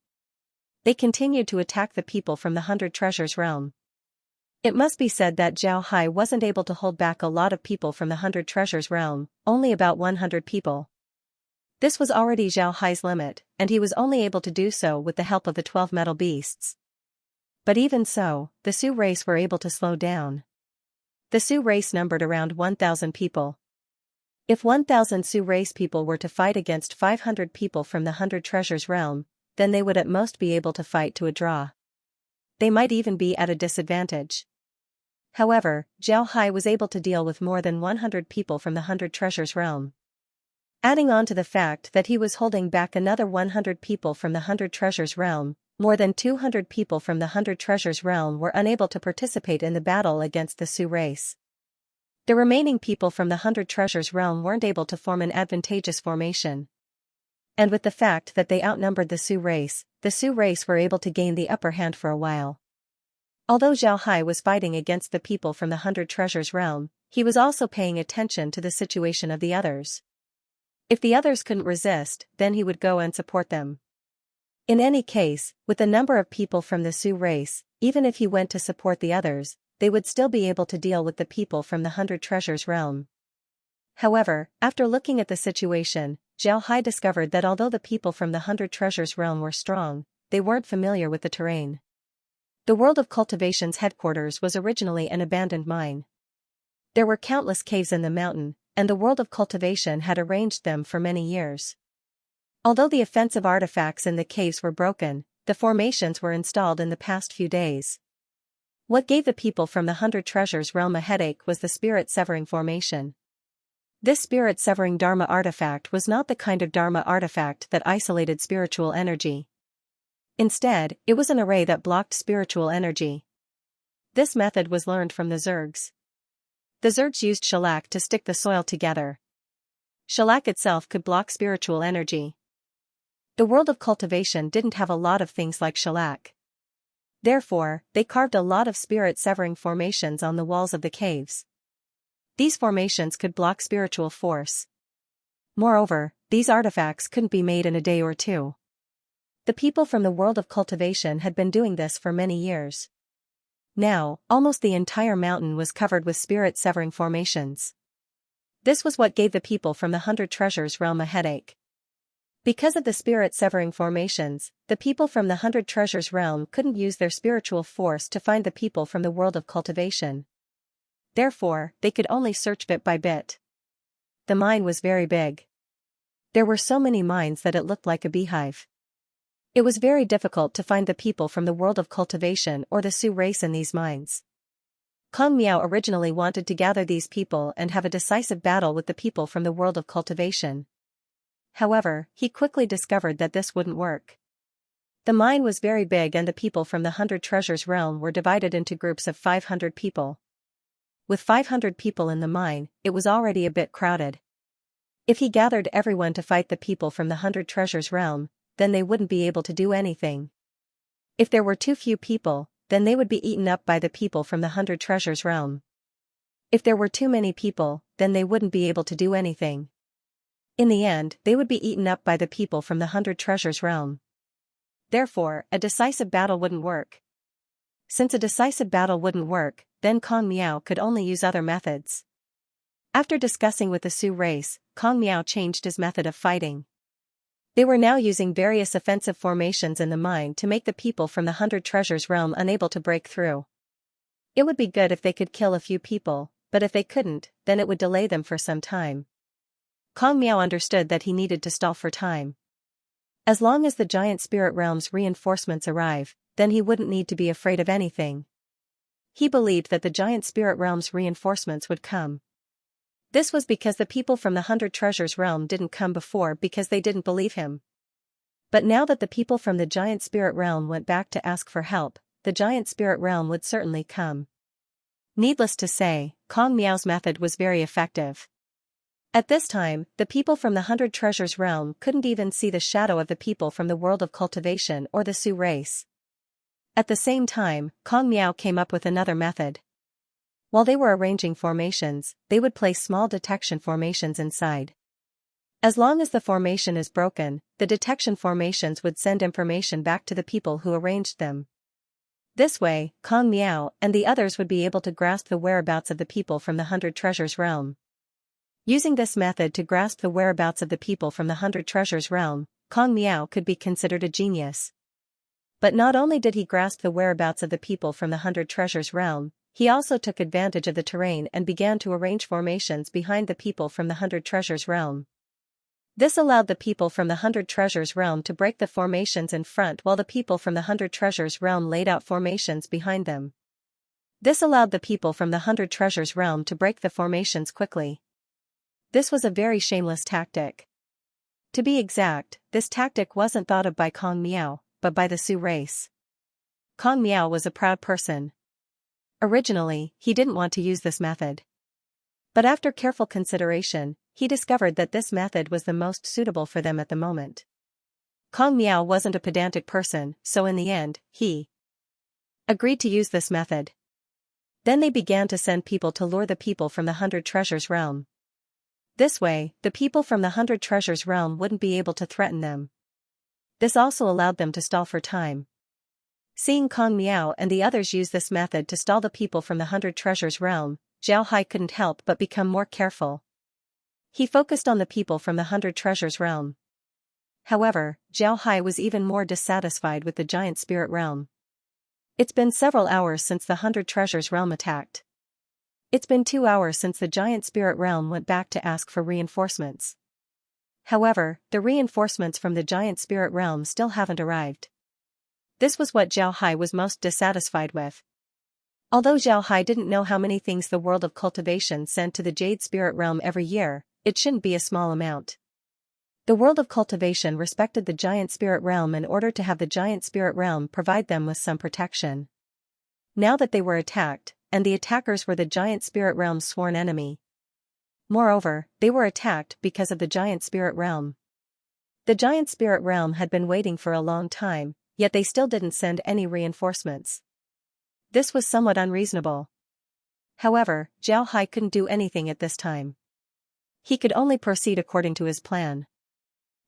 They continued to attack the people from the 100 Treasures realm. It must be said that Zhao Hai wasn't able to hold back a lot of people from the 100 Treasures realm, only about 100 people. This was already Zhao Hai's limit, and he was only able to do so with the help of the 12 metal beasts. But even so, the Sioux race were able to slow down. The Sioux race numbered around 1,000 people. If 1,000 Sioux race people were to fight against 500 people from the 100 Treasures realm, then they would at most be able to fight to a draw. They might even be at a disadvantage. However, Zhao Hai was able to deal with more than 100 people from the 100 Treasures realm. Adding on to the fact that he was holding back another 100 people from the 100 Treasures realm, more than 200 people from the 100 Treasures realm were unable to participate in the battle against the Sioux race. The remaining people from the 100 Treasures realm weren't able to form an advantageous formation. And with the fact that they outnumbered the Sioux race were able to gain the upper hand for a while. Although Zhao Hai was fighting against the people from the 100 Treasures realm, he was also paying attention to the situation of the others. If the others couldn't resist, then he would go and support them. In any case, with the number of people from the Sioux race, even if he went to support the others, they would still be able to deal with the people from the 100 Treasures realm. However, after looking at the situation, Zhao Hai discovered that although the people from the 100 Treasures realm were strong, they weren't familiar with the terrain. The world of Cultivation's headquarters was originally an abandoned mine. There were countless caves in the mountain, and the world of Cultivation had arranged them for many years. Although the offensive artifacts in the caves were broken, the formations were installed in the past few days. What gave the people from the 100 Treasures realm a headache was the spirit-severing formation. This spirit-severing Dharma artifact was not the kind of Dharma artifact that isolated spiritual energy. Instead, it was an array that blocked spiritual energy. This method was learned from the Zergs. The Zergs used shellac to stick the soil together. Shellac itself could block spiritual energy. The world of Cultivation didn't have a lot of things like shellac. Therefore, they carved a lot of spirit-severing formations on the walls of the caves. These formations could block spiritual force. Moreover, these artifacts couldn't be made in a day or two. The people from the world of Cultivation had been doing this for many years. Now, almost the entire mountain was covered with spirit-severing formations. This was what gave the people from the 100 Treasures realm a headache. Because of the spirit-severing formations, the people from the 100 Treasures realm couldn't use their spiritual force to find the people from the world of Cultivation. Therefore, they could only search bit by bit. The mine was very big. There were so many mines that it looked like a beehive. It was very difficult to find the people from the world of Cultivation or the Sioux race in these mines. Kong Miao originally wanted to gather these people and have a decisive battle with the people from the world of Cultivation. However, he quickly discovered that this wouldn't work. The mine was very big and the people from the 100 Treasures realm were divided into groups of 500 people. With 500 people in the mine, it was already a bit crowded. If he gathered everyone to fight the people from the 100 Treasures realm, then they wouldn't be able to do anything. If there were too few people, then they would be eaten up by the people from the 100 Treasures realm. If there were too many people, then they wouldn't be able to do anything. In the end, they would be eaten up by the people from the 100 Treasures realm. Therefore, a decisive battle wouldn't work. Since a decisive battle wouldn't work, then Kong Miao could only use other methods. After discussing with the Sioux race, Kong Miao changed his method of fighting. They were now using various offensive formations in the mine to make the people from the 100 Treasures realm unable to break through. It would be good if they could kill a few people, but if they couldn't, then it would delay them for some time. Kong Miao understood that he needed to stall for time. As long as the giant spirit realm's reinforcements arrive, then he wouldn't need to be afraid of anything. He believed that the giant spirit realm's reinforcements would come. This was because the people from the 100 Treasures realm didn't come before because they didn't believe him. But now that the people from the giant spirit realm went back to ask for help, the giant spirit realm would certainly come. Needless to say, Kong Miao's method was very effective. At this time, the people from the 100 Treasures realm couldn't even see the shadow of the people from the world of cultivation or the Sioux race. At the same time, Kong Miao came up with another method. While they were arranging formations, they would place small detection formations inside. As long as the formation is broken, the detection formations would send information back to the people who arranged them. This way, Kong Miao and the others would be able to grasp the whereabouts of the people from the 100 Treasures realm. Using this method to grasp the whereabouts of the people from the 100 Treasures realm, Kong Miao could be considered a genius. But not only did he grasp the whereabouts of the people from the 100 Treasures realm, he also took advantage of the terrain and began to arrange formations behind the people from the 100 Treasures realm. This allowed the people from the 100 Treasures realm to break the formations in front while the people from the 100 Treasures realm laid out formations behind them. This allowed the people from the 100 Treasures realm to break the formations quickly. This was a very shameless tactic. To be exact, this tactic wasn't thought of by Kong Miao, but by the Sioux race. Kong Miao was a proud person. Originally, he didn't want to use this method. But after careful consideration, he discovered that this method was the most suitable for them at the moment. Kong Miao wasn't a pedantic person, so in the end, he agreed to use this method. Then they began to send people to lure the people from the 100 Treasures realm. This way, the people from the 100 Treasures realm wouldn't be able to threaten them. This also allowed them to stall for time. Seeing Kong Miao and the others use this method to stall the people from the 100 Treasures realm, Zhao Hai couldn't help but become more careful. He focused on the people from the 100 Treasures realm. However, Zhao Hai was even more dissatisfied with the giant spirit realm. It's been several hours since the 100 Treasures realm attacked. It's been 2 hours since the giant spirit realm went back to ask for reinforcements. However, the reinforcements from the giant spirit realm still haven't arrived. This was what Zhao Hai was most dissatisfied with. Although Zhao Hai didn't know how many things the world of cultivation sent to the Jade Spirit Realm every year, it shouldn't be a small amount. The world of cultivation respected the Giant Spirit Realm in order to have the Giant Spirit Realm provide them with some protection. Now that they were attacked, and the attackers were the Giant Spirit Realm's sworn enemy. Moreover, they were attacked because of the Giant Spirit Realm. The Giant Spirit Realm had been waiting for a long time, yet they still didn't send any reinforcements. This was somewhat unreasonable. However, Zhao Hai couldn't do anything at this time. He could only proceed according to his plan.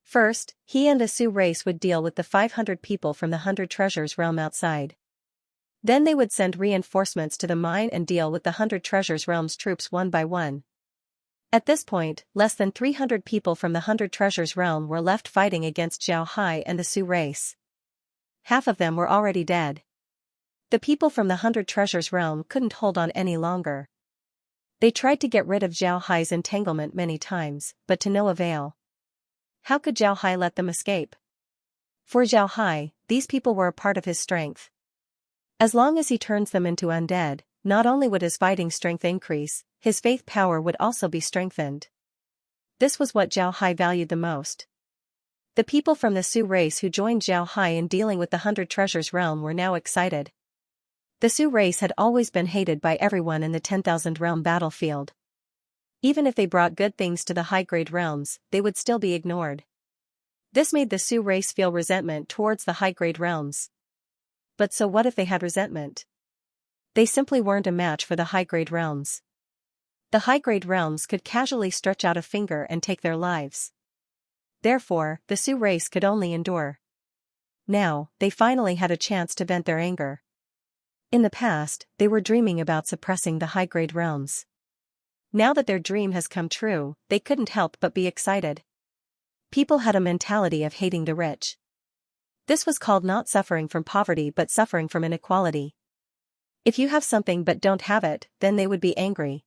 First, he and the Sioux race would deal with the 500 people from the 100 Treasures realm outside. Then they would send reinforcements to the mine and deal with the 100 Treasures realm's troops one by one. At this point, less than 300 people from the 100 Treasures realm were left fighting against Zhao Hai and the Sioux race. Half of them were already dead. The people from the 100 Treasures realm couldn't hold on any longer. They tried to get rid of Zhao Hai's entanglement many times, but to no avail. How could Zhao Hai let them escape? For Zhao Hai, these people were a part of his strength. As long as he turns them into undead, not only would his fighting strength increase, his faith power would also be strengthened. This was what Zhao Hai valued the most. The people from the Sioux race who joined Zhao Hai in dealing with the 100 Treasures realm were now excited. The Sioux race had always been hated by everyone in the 10,000 realm battlefield. Even if they brought good things to the high-grade realms, they would still be ignored. This made the Sioux race feel resentment towards the high-grade realms. But so what if they had resentment? They simply weren't a match for the high-grade realms. The high-grade realms could casually stretch out a finger and take their lives. Therefore, the Sioux race could only endure. Now, they finally had a chance to vent their anger. In the past, they were dreaming about suppressing the high-grade realms. Now that their dream has come true, they couldn't help but be excited. People had a mentality of hating the rich. This was called not suffering from poverty but suffering from inequality. If you have something but don't have it, then they would be angry.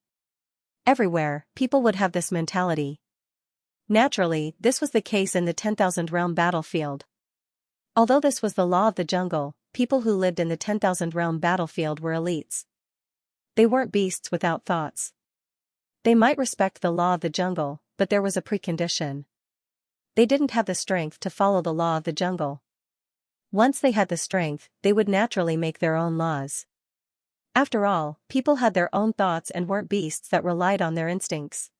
Everywhere, people would have this mentality. Naturally, this was the case in the 10,000 realm battlefield. Although this was the law of the jungle, people who lived in the 10,000 realm battlefield were elites. They weren't beasts without thoughts. They might respect the law of the jungle, but there was a precondition. They didn't have the strength to follow the law of the jungle. Once they had the strength, they would naturally make their own laws. After all, people had their own thoughts and weren't beasts that relied on their instincts.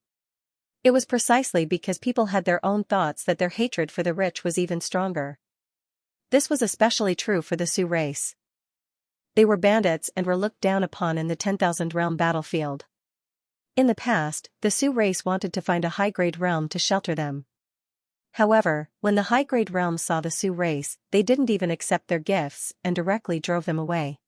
It was precisely because people had their own thoughts that their hatred for the rich was even stronger. This was especially true for the Sioux race. They were bandits and were looked down upon in the 10,000 realm battlefield. In the past, the Sioux race wanted to find a high-grade realm to shelter them. However, when the high-grade realms saw the Sioux race, they didn't even accept their gifts and directly drove them away.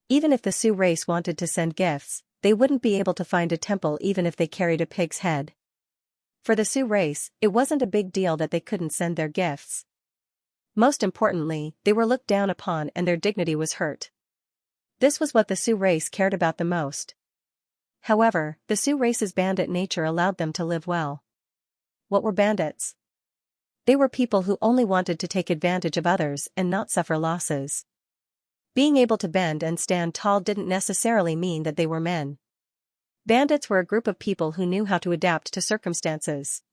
Even if the Sioux race wanted to send gifts, they wouldn't be able to find a temple even if they carried a pig's head. For the Sioux race, it wasn't a big deal that they couldn't send their gifts. Most importantly, they were looked down upon and their dignity was hurt. This was what the Sioux race cared about the most. However, the Sioux race's bandit nature allowed them to live well. What were bandits? They were people who only wanted to take advantage of others and not suffer losses. Being able to bend and stand tall didn't necessarily mean that they were men. Bandits were a group of people who knew how to adapt to circumstances.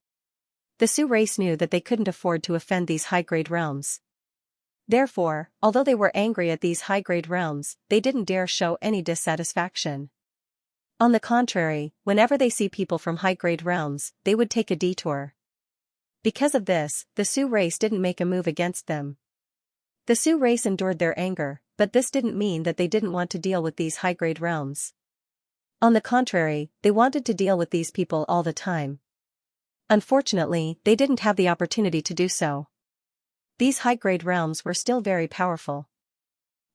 The Sioux race knew that they couldn't afford to offend these high-grade realms. Therefore, although they were angry at these high-grade realms, they didn't dare show any dissatisfaction. On the contrary, whenever they see people from high-grade realms, they would take a detour. Because of this, the Sioux race didn't make a move against them. The Sioux race endured their anger, but this didn't mean that they didn't want to deal with these high-grade realms. On the contrary, they wanted to deal with these people all the time. Unfortunately, they didn't have the opportunity to do so. These high-grade realms were still very powerful.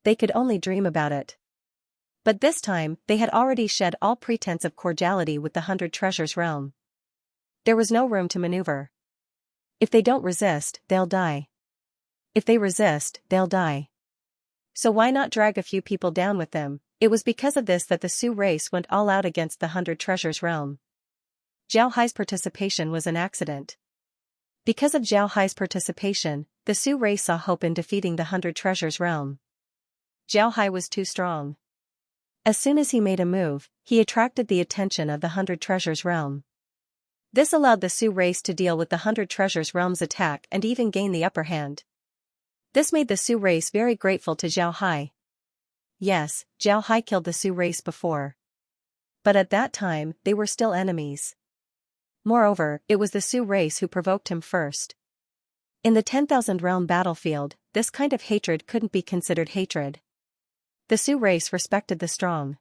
They could only dream about it. But this time, they had already shed all pretense of cordiality with the 100 Treasures realm. There was no room to maneuver. If they don't resist, they'll die. If they resist, they'll die. So why not drag a few people down with them? It was because of this that the Sioux race went all out against the 100 Treasures realm. Zhao Hai's participation was an accident. Because of Zhao Hai's participation, the Sioux race saw hope in defeating the 100 Treasures realm. Zhao Hai was too strong. As soon as he made a move, he attracted the attention of the 100 Treasures realm. This allowed the Sioux race to deal with the 100 Treasures realm's attack and even gain the upper hand. This made the Sioux race very grateful to Zhao Hai. Yes, Zhao Hai killed the Sioux race before. But at that time, they were still enemies. Moreover, it was the Sioux race who provoked him first. In the 10,000 realm battlefield, this kind of hatred couldn't be considered hatred. The Sioux race respected the strong.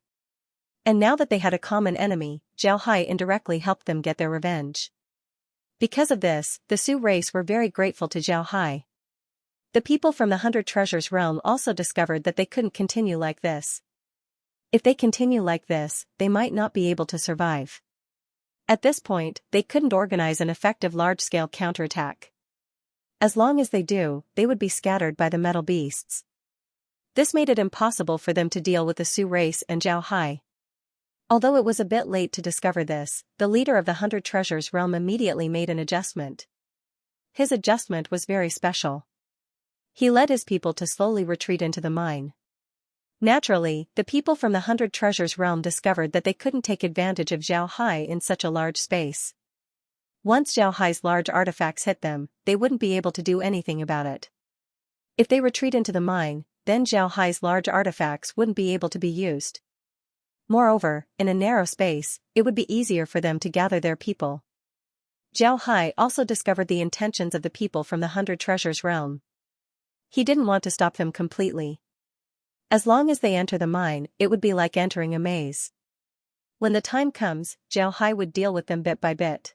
And now that they had a common enemy, Zhao Hai indirectly helped them get their revenge. Because of this, the Sioux race were very grateful to Zhao Hai. The people from the 100 Treasures realm also discovered that they couldn't continue like this. If they continue like this, they might not be able to survive. At this point, they couldn't organize an effective large-scale counterattack. As long as they do, they would be scattered by the metal beasts. This made it impossible for them to deal with the Sioux race and Zhao Hai. Although it was a bit late to discover this, the leader of the 100 Treasures realm immediately made an adjustment. His adjustment was very special. He led his people to slowly retreat into the mine. Naturally, the people from the 100 Treasures realm discovered that they couldn't take advantage of Zhao Hai in such a large space. Once Zhao Hai's large artifacts hit them, they wouldn't be able to do anything about it. If they retreat into the mine, then Zhao Hai's large artifacts wouldn't be able to be used. Moreover, in a narrow space, it would be easier for them to gather their people. Zhao Hai also discovered the intentions of the people from the 100 Treasures realm. He didn't want to stop them completely. As long as they enter the mine, it would be like entering a maze. When the time comes, Zhao Hai would deal with them bit by bit.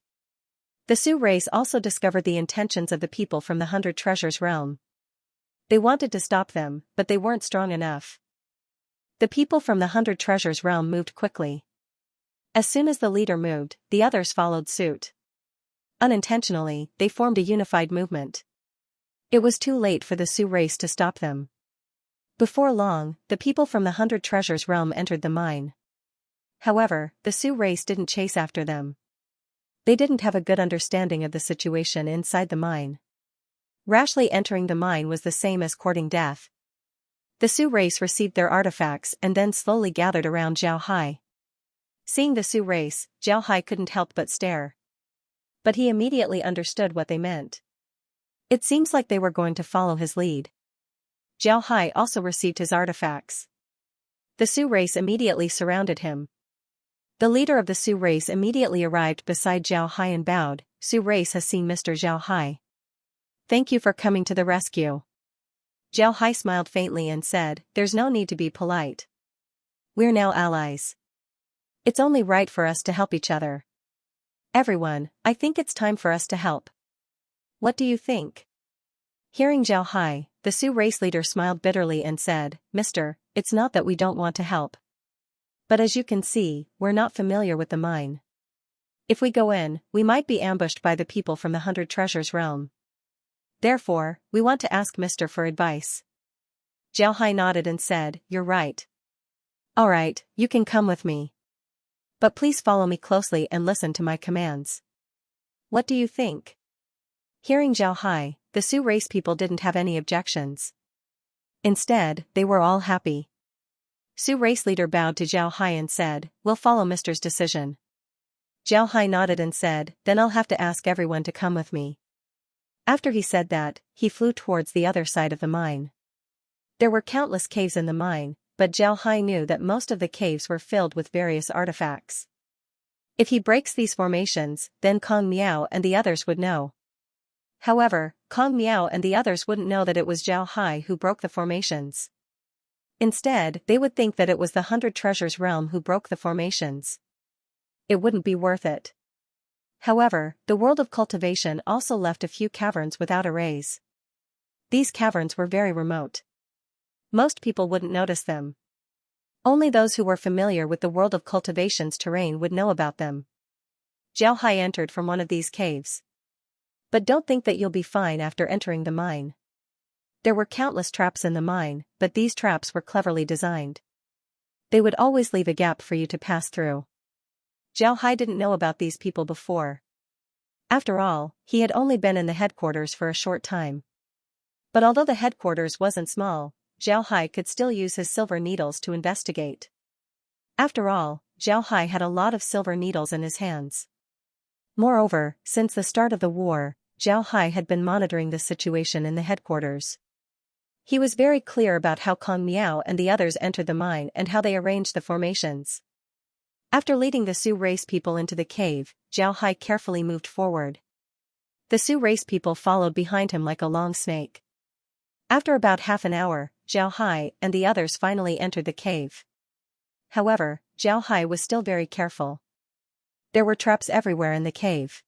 The Sioux race also discovered the intentions of the people from the 100 Treasures realm. They wanted to stop them, but they weren't strong enough. The people from the 100 Treasures realm moved quickly. As soon as the leader moved, the others followed suit. Unintentionally, they formed a unified movement. It was too late for the Sioux race to stop them. Before long, the people from the 100 Treasures realm entered the mine. However, the Sioux race didn't chase after them. They didn't have a good understanding of the situation inside the mine. Rashly entering the mine was the same as courting death. The Sioux race received their artifacts and then slowly gathered around Zhao Hai. Seeing the Sioux race, Zhao Hai couldn't help but stare. But he immediately understood what they meant. It seems like they were going to follow his lead. Zhao Hai also received his artifacts. The Sioux race immediately surrounded him. The leader of the Sioux race immediately arrived beside Zhao Hai and bowed. Sioux race has seen Mr. Zhao Hai. Thank you for coming to the rescue. Zhao Hai smiled faintly and said, there's no need to be polite. We're now allies. It's only right for us to help each other. Everyone, I think it's time for us to help. What do you think? Hearing Zhao Hai, the Sioux race leader smiled bitterly and said, Mister, it's not that we don't want to help. But as you can see, we're not familiar with the mine. If we go in, we might be ambushed by the people from the 100 Treasures realm. Therefore, we want to ask Mister for advice. Zhao Hai nodded and said, you're right. Alright, you can come with me. But please follow me closely and listen to my commands. What do you think? Hearing Zhao Hai, the Sioux race people didn't have any objections. Instead, they were all happy. Sioux race leader bowed to Zhao Hai and said, we'll follow Mister's decision. Zhao Hai nodded and said, then I'll have to ask everyone to come with me. After he said that, he flew towards the other side of the mine. There were countless caves in the mine, but Zhao Hai knew that most of the caves were filled with various artifacts. If he breaks these formations, then Kong Miao and the others would know. However, Kong Miao and the others wouldn't know that it was Zhao Hai who broke the formations. Instead, they would think that it was the 100 Treasures realm who broke the formations. It wouldn't be worth it. However, the world of cultivation also left a few caverns without arrays. These caverns were very remote. Most people wouldn't notice them. Only those who were familiar with the world of cultivation's terrain would know about them. Zhao Hai entered from one of these caves. But don't think that you'll be fine after entering the mine. There were countless traps in the mine, but these traps were cleverly designed. They would always leave a gap for you to pass through. Zhao Hai didn't know about these people before. After all, he had only been in the headquarters for a short time. But although the headquarters wasn't small, Zhao Hai could still use his silver needles to investigate. After all, Zhao Hai had a lot of silver needles in his hands. Moreover, since the start of the war, Zhao Hai had been monitoring the situation in the headquarters. He was very clear about how Kong Miao and the others entered the mine and how they arranged the formations. After leading the Sioux race people into the cave, Zhao Hai carefully moved forward. The Sioux race people followed behind him like a long snake. After about half an hour, Zhao Hai and the others finally entered the cave. However, Zhao Hai was still very careful. There were traps everywhere in the cave.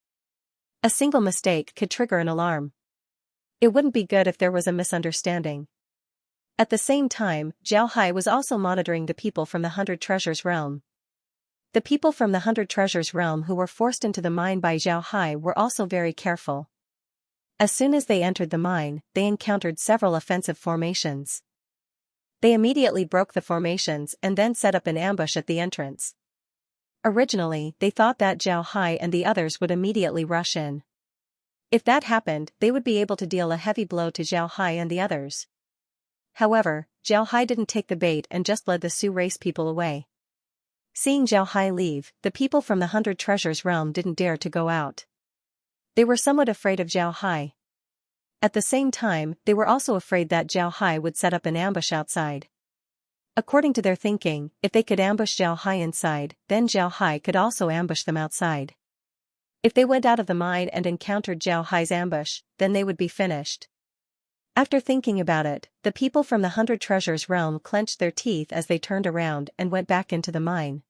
A single mistake could trigger an alarm. It wouldn't be good if there was a misunderstanding. At the same time, Zhao Hai was also monitoring the people from the 100 Treasures realm. The people from the 100 Treasures realm who were forced into the mine by Zhao Hai were also very careful. As soon as they entered the mine, they encountered several offensive formations. They immediately broke the formations and then set up an ambush at the entrance. Originally, they thought that Zhao Hai and the others would immediately rush in. If that happened, they would be able to deal a heavy blow to Zhao Hai and the others. However, Zhao Hai didn't take the bait and just led the Sioux race people away. Seeing Zhao Hai leave, the people from the 100 Treasures realm didn't dare to go out. They were somewhat afraid of Zhao Hai. At the same time, they were also afraid that Zhao Hai would set up an ambush outside. According to their thinking, if they could ambush Zhao Hai inside, then Zhao Hai could also ambush them outside. If they went out of the mine and encountered Zhao Hai's ambush, then they would be finished. After thinking about it, the people from the 100 Treasures realm clenched their teeth as they turned around and went back into the mine.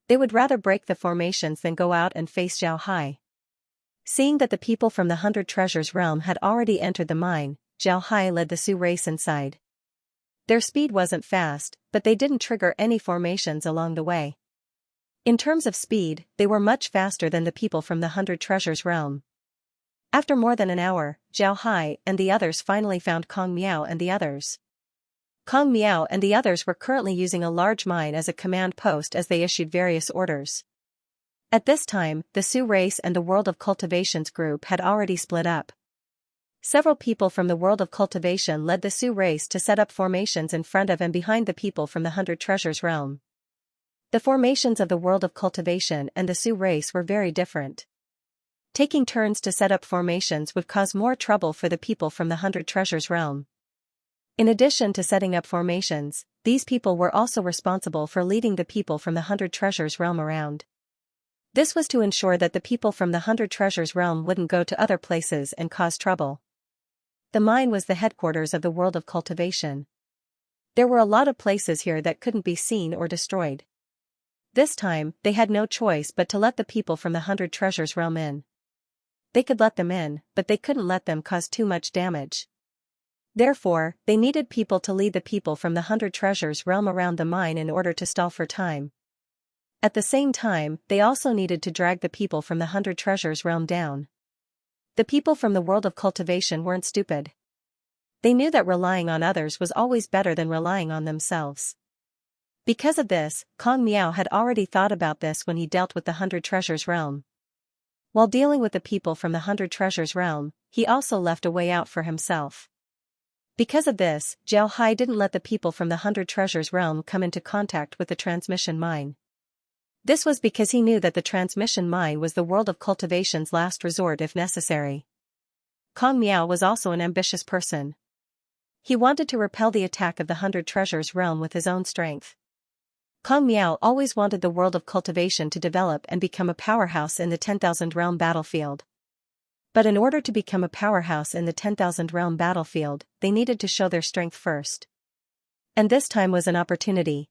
They would rather break the formations than go out and face Zhao Hai. Seeing that the people from the 100 Treasures realm had already entered the mine, Zhao Hai led the Sioux race inside. Their speed wasn't fast, but they didn't trigger any formations along the way. In terms of speed, they were much faster than the people from the Hundred Treasures realm. After more than an hour, Zhao Hai and the others finally found Kong Miao and the others. Kong Miao and the others were currently using a large mine as a command post as they issued various orders. At this time, the Sioux race and the World of Cultivation's group had already split up. Several people from the World of Cultivation led the Sioux race to set up formations in front of and behind the people from the Hundred Treasures realm. The formations of the World of Cultivation and the Sioux race were very different. Taking turns to set up formations would cause more trouble for the people from the Hundred Treasures realm. In addition to setting up formations, these people were also responsible for leading the people from the Hundred Treasures realm around. This was to ensure that the people from the Hundred Treasures realm wouldn't go to other places and cause trouble. The mine was the headquarters of the World of Cultivation. There were a lot of places here that couldn't be seen or destroyed. This time, they had no choice but to let the people from the Hundred Treasures realm in. They could let them in, but they couldn't let them cause too much damage. Therefore, they needed people to lead the people from the Hundred Treasures realm around the mine in order to stall for time. At the same time, they also needed to drag the people from the Hundred Treasures realm down. The people from the World of Cultivation weren't stupid. They knew that relying on others was always better than relying on themselves. Because of this, Kong Miao had already thought about this when he dealt with the Hundred Treasures realm. While dealing with the people from the Hundred Treasures realm, he also left a way out for himself. Because of this, Zhao Hai didn't let the people from the Hundred Treasures realm come into contact with the transmission mine. This was because he knew that the transmission mine was the World of Cultivation's last resort if necessary. Kong Miao was also an ambitious person. He wanted to repel the attack of the Hundred Treasures realm with his own strength. Kong Miao always wanted the World of Cultivation to develop and become a powerhouse in the 10,000 realm battlefield. But in order to become a powerhouse in the 10,000 realm battlefield, they needed to show their strength first. And this time was an opportunity.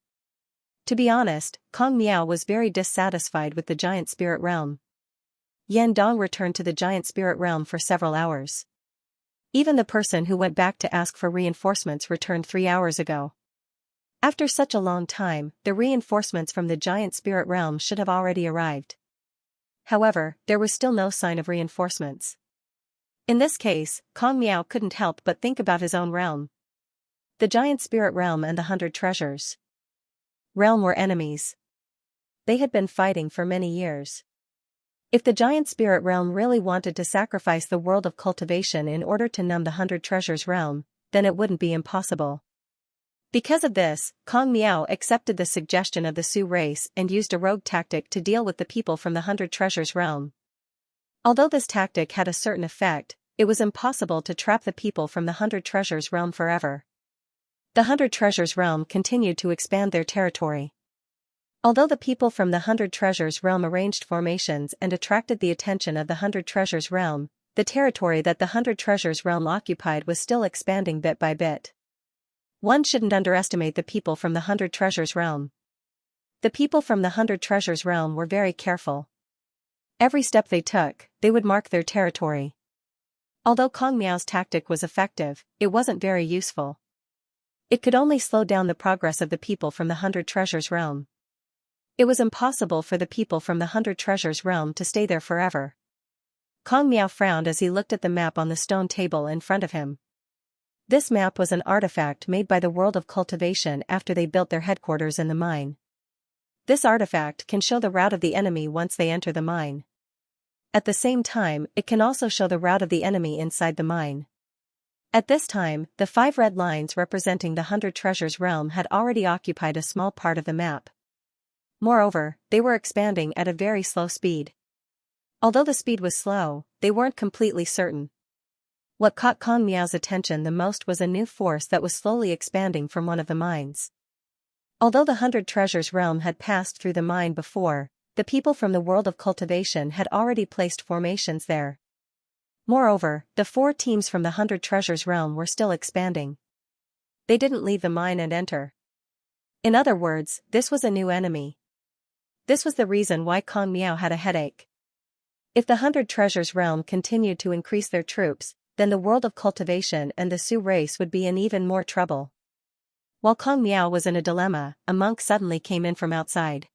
To be honest, Kong Miao was very dissatisfied with the Giant Spirit realm. Yan Dong returned to the Giant Spirit realm for several hours. Even the person who went back to ask for reinforcements returned 3 hours ago. After such a long time, the reinforcements from the Giant Spirit realm should have already arrived. However, there was still no sign of reinforcements. In this case, Kong Miao couldn't help but think about his own realm. The Giant Spirit realm and the Hundred Treasures realm were enemies. They had been fighting for many years. If the Giant Spirit realm really wanted to sacrifice the World of Cultivation in order to numb the Hundred Treasures realm, then it wouldn't be impossible. Because of this, Kong Miao accepted the suggestion of the Sioux race and used a rogue tactic to deal with the people from the Hundred Treasures realm. Although this tactic had a certain effect, it was impossible to trap the people from the Hundred Treasures realm forever. The Hundred Treasures realm continued to expand their territory. Although the people from the Hundred Treasures realm arranged formations and attracted the attention of the Hundred Treasures realm, the territory that the Hundred Treasures realm occupied was still expanding bit by bit. One shouldn't underestimate the people from the Hundred Treasures realm. The people from the Hundred Treasures realm were very careful. Every step they took, they would mark their territory. Although Kong Miao's tactic was effective, it wasn't very useful. It could only slow down the progress of the people from the Hundred Treasures realm. It was impossible for the people from the Hundred Treasures realm to stay there forever. Kong Miao frowned as he looked at the map on the stone table in front of him. This map was an artifact made by the World of Cultivation after they built their headquarters in the mine. This artifact can show the route of the enemy once they enter the mine. At the same time, it can also show the route of the enemy inside the mine. At this time, the 5 red lines representing the Hundred Treasures realm had already occupied a small part of the map. Moreover, they were expanding at a very slow speed. Although the speed was slow, they weren't completely certain. What caught Kong Miao's attention the most was a new force that was slowly expanding from one of the mines. Although the Hundred Treasures realm had passed through the mine before, the people from the World of Cultivation had already placed formations there. Moreover, the 4 teams from the Hundred Treasures realm were still expanding. They didn't leave the mine and enter. In other words, this was a new enemy. This was the reason why Kong Miao had a headache. If the Hundred Treasures realm continued to increase their troops, then the World of Cultivation and the Sioux race would be in even more trouble. While Kong Miao was in a dilemma, a monk suddenly came in from outside.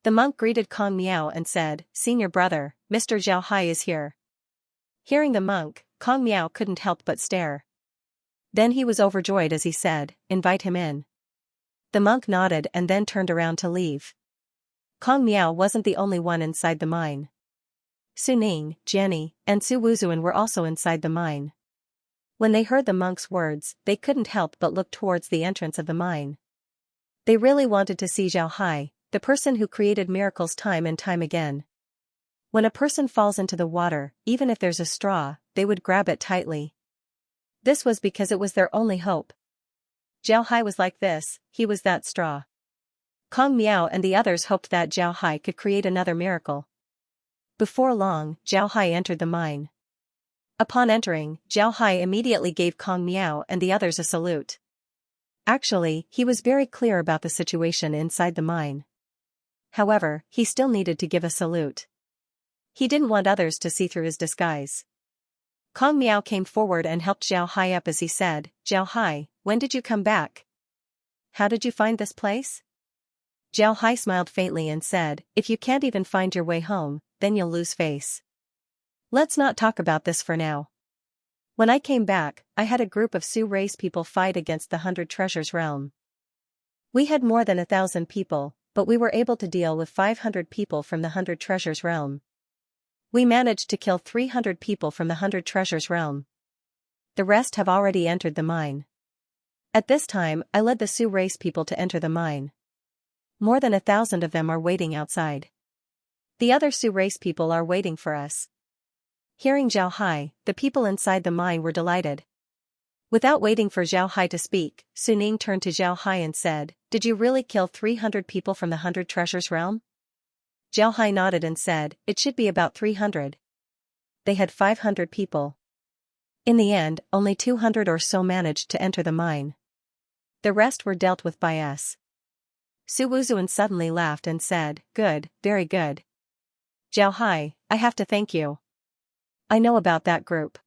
The monk greeted Kong Miao and said, "Senior brother, Mr. Zhao Hai is here." Hearing the monk, Kong Miao couldn't help but stare. Then he was overjoyed as he said, "Invite him in." The monk nodded and then turned around to leave. Kong Miao wasn't the only one inside the mine. Su Ning, Jenny, and Su Wuzuan were also inside the mine. When they heard the monk's words, they couldn't help but look towards the entrance of the mine. They really wanted to see Zhao Hai, the person who created miracles time and time again. When a person falls into the water, even if there's a straw, they would grab it tightly. This was because it was their only hope. Zhao Hai was like this, he was that straw. Kong Miao and the others hoped that Zhao Hai could create another miracle. Before long, Zhao Hai entered the mine. Upon entering, Zhao Hai immediately gave Kong Miao and the others a salute. Actually, he was very clear about the situation inside the mine. However, he still needed to give a salute. He didn't want others to see through his disguise. Kong Miao came forward and helped Zhao Hai up as he said, "Zhao Hai, when did you come back? How did you find this place?" Zhao Hai smiled faintly and said, "If you can't even find your way home, then you'll lose face. Let's not talk about this for now. When I came back, I had a group of Sioux race people fight against the 100 Treasures realm. We had more than 1,000 people, but we were able to deal with 500 people from the 100 Treasures realm. We managed to kill 300 people from the 100 Treasures realm. The rest have already entered the mine. At this time, I led the Sioux race people to enter the mine. More than 1,000 of them are waiting outside. The other Sioux race people are waiting for us." Hearing Zhao Hai, the people inside the mine were delighted. Without waiting for Zhao Hai to speak, Su Ning turned to Zhao Hai and said, "Did you really kill 300 people from the 100 Treasures realm?" Zhao Hai nodded and said, "It should be about 300. They had 500 people. In the end, only 200 or so managed to enter the mine. The rest were dealt with by us." Su Wuzuan suddenly laughed and said, "Good, very good. Zhao Hai, I have to thank you. I know about that group.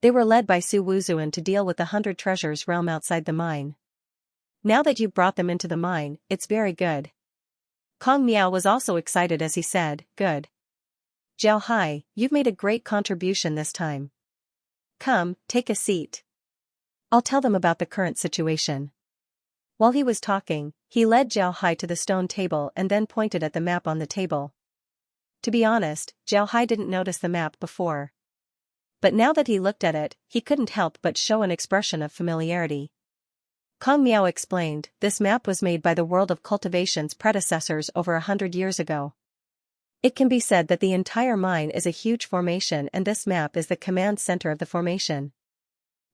They were led by Su Wuzuan to deal with the 100 Treasures realm outside the mine. Now that you've brought them into the mine, it's very good." Kong Miao was also excited as he said, "Good. Zhao Hai, you've made a great contribution this time. Come, take a seat. I'll tell them about the current situation." While he was talking, he led Zhao Hai to the stone table and then pointed at the map on the table. To be honest, Zhao Hai didn't notice the map before. But now that he looked at it, he couldn't help but show an expression of familiarity. Kong Miao explained, "This map was made by the world of cultivation's predecessors over 100 years ago. It can be said that the entire mine is a huge formation and this map is the command center of the formation."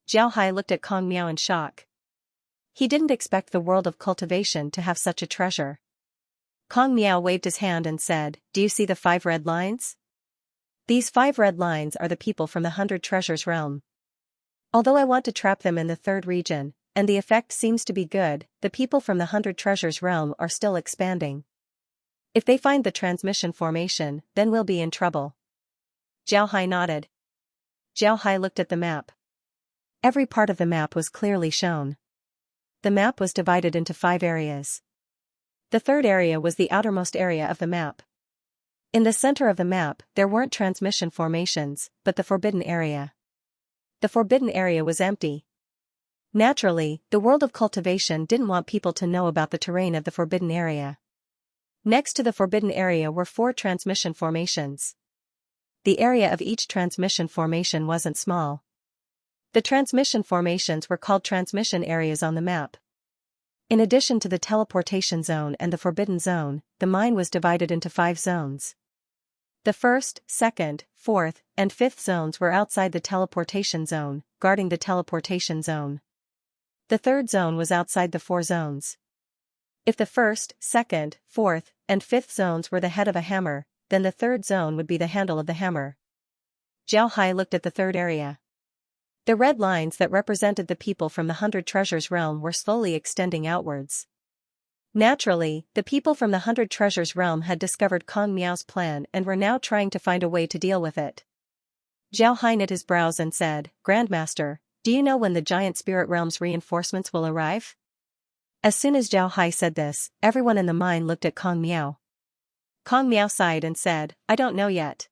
Zhao Hai looked at Kong Miao in shock. He didn't expect the world of cultivation to have such a treasure. Kong Miao waved his hand and said, "Do you see the 5 red lines? These 5 red lines are the people from the 100 Treasures realm. Although I want to trap them in the 3rd region, and the effect seems to be good, the people from the 100 Treasures realm are still expanding. If they find the transmission formation, then we'll be in trouble." Zhao Hai nodded. Zhao Hai looked at the map. Every part of the map was clearly shown. The map was divided into 5 areas. The 3rd area was the outermost area of the map. In the center of the map, there weren't transmission formations, but the forbidden area. The forbidden area was empty. Naturally, the world of cultivation didn't want people to know about the terrain of the forbidden area. Next to the forbidden area were 4 transmission formations. The area of each transmission formation wasn't small. The transmission formations were called transmission areas on the map. In addition to the teleportation zone and the forbidden zone, the mine was divided into 5 zones. The 1st, 2nd, 4th, and 5th zones were outside the teleportation zone, guarding the teleportation zone. The 3rd zone was outside the 4 zones. If the 1st, 2nd, 4th, and 5th zones were the head of a hammer, then the 3rd zone would be the handle of the hammer. Zhao Hai looked at the 3rd area. The red lines that represented the people from the 100 Treasures realm were slowly extending outwards. Naturally, the people from the 100 Treasures realm had discovered Kong Miao's plan and were now trying to find a way to deal with it. Zhao Hai knit his brows and said, "Grandmaster, do you know when the giant spirit realm's reinforcements will arrive?" As soon as Zhao Hai said this, everyone in the mine looked at Kong Miao. Kong Miao sighed and said, I don't know yet.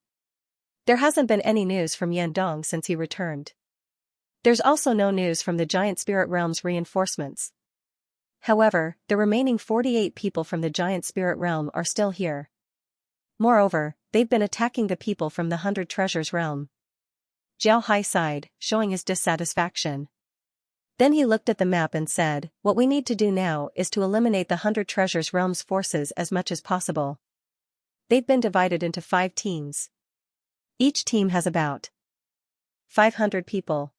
There hasn't been any news from Yandong since he returned. There's also no news from the Giant Spirit Realm's reinforcements. However, the remaining 48 people from the Giant Spirit Realm are still here. Moreover, they've been attacking the people from the 100 Treasures Realm. Zhao Hai sighed, showing his dissatisfaction. Then he looked at the map and said, what we need to do now is to eliminate the 100 Treasures Realm's forces as much as possible. They've been divided into 5 teams. Each team has about 500 people.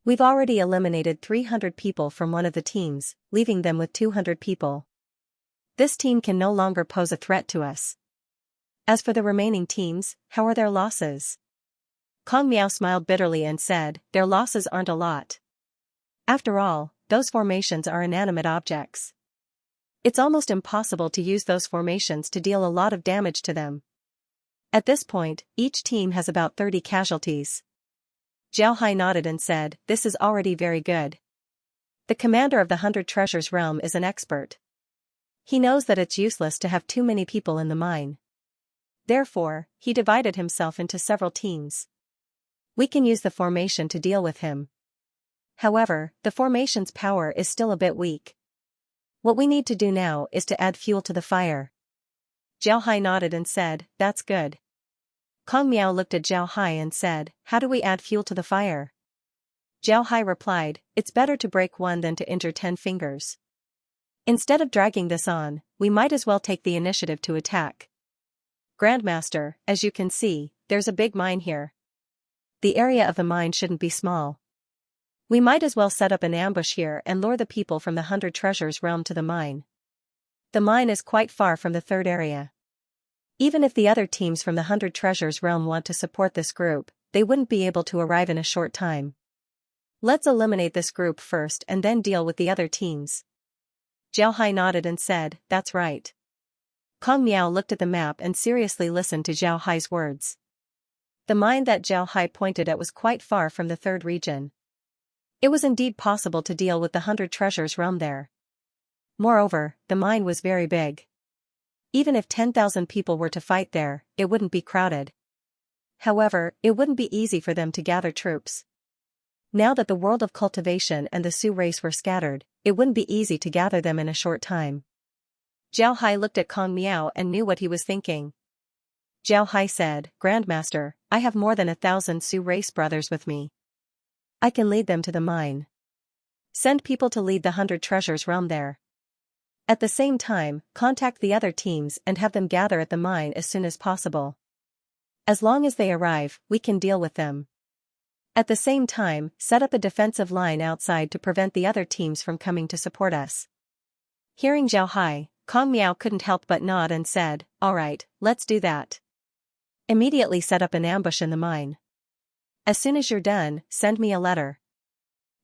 We've already eliminated 300 people from one of the teams, leaving them with 200 people. This team can no longer pose a threat to us. As for the remaining teams, how are their losses? Kong Miao smiled bitterly and said, their losses aren't a lot. After all, those formations are inanimate objects. It's almost impossible to use those formations to deal a lot of damage to them. At this point, each team has about 30 casualties. Zhao Hai nodded and said, this is already very good. The commander of the 100 Treasures Realm is an expert. He knows that it's useless to have too many people in the mine. Therefore, he divided himself into several teams. We can use the formation to deal with him. However, the formation's power is still a bit weak. What we need to do now is to add fuel to the fire. Zhao Hai nodded and said, that's good. Kong Miao looked at Zhao Hai and said, how do we add fuel to the fire? Zhao Hai replied, it's better to break one than to injure 10 fingers. Instead of dragging this on, we might as well take the initiative to attack. Grandmaster, as you can see, there's a big mine here. The area of the mine shouldn't be small. We might as well set up an ambush here and lure the people from the 100 Treasures Realm to the mine. The mine is quite far from the third area. Even if the other teams from the 100 Treasures Realm want to support this group, they wouldn't be able to arrive in a short time. Let's eliminate this group first and then deal with the other teams. Zhao Hai nodded and said, that's right. Kong Miao looked at the map and seriously listened to Zhao Hai's words. The mine that Zhao Hai pointed at was quite far from the third region. It was indeed possible to deal with the 100 Treasures Realm there. Moreover, the mine was very big. Even if 10,000 people were to fight there, it wouldn't be crowded. However, it wouldn't be easy for them to gather troops. Now that the world of cultivation and the Sioux race were scattered, it wouldn't be easy to gather them in a short time. Zhao Hai looked at Kong Miao and knew what he was thinking. Zhao Hai said, Grandmaster, I have more than 1,000 Sioux race brothers with me. I can lead them to the mine. Send people to lead the 100 Treasures Realm there. At the same time, contact the other teams and have them gather at the mine as soon as possible. As long as they arrive, we can deal with them. At the same time, set up a defensive line outside to prevent the other teams from coming to support us. Hearing Zhao Hai, Kong Miao couldn't help but nod and said, all right, let's do that. Immediately set up an ambush in the mine. As soon as you're done, send me a letter.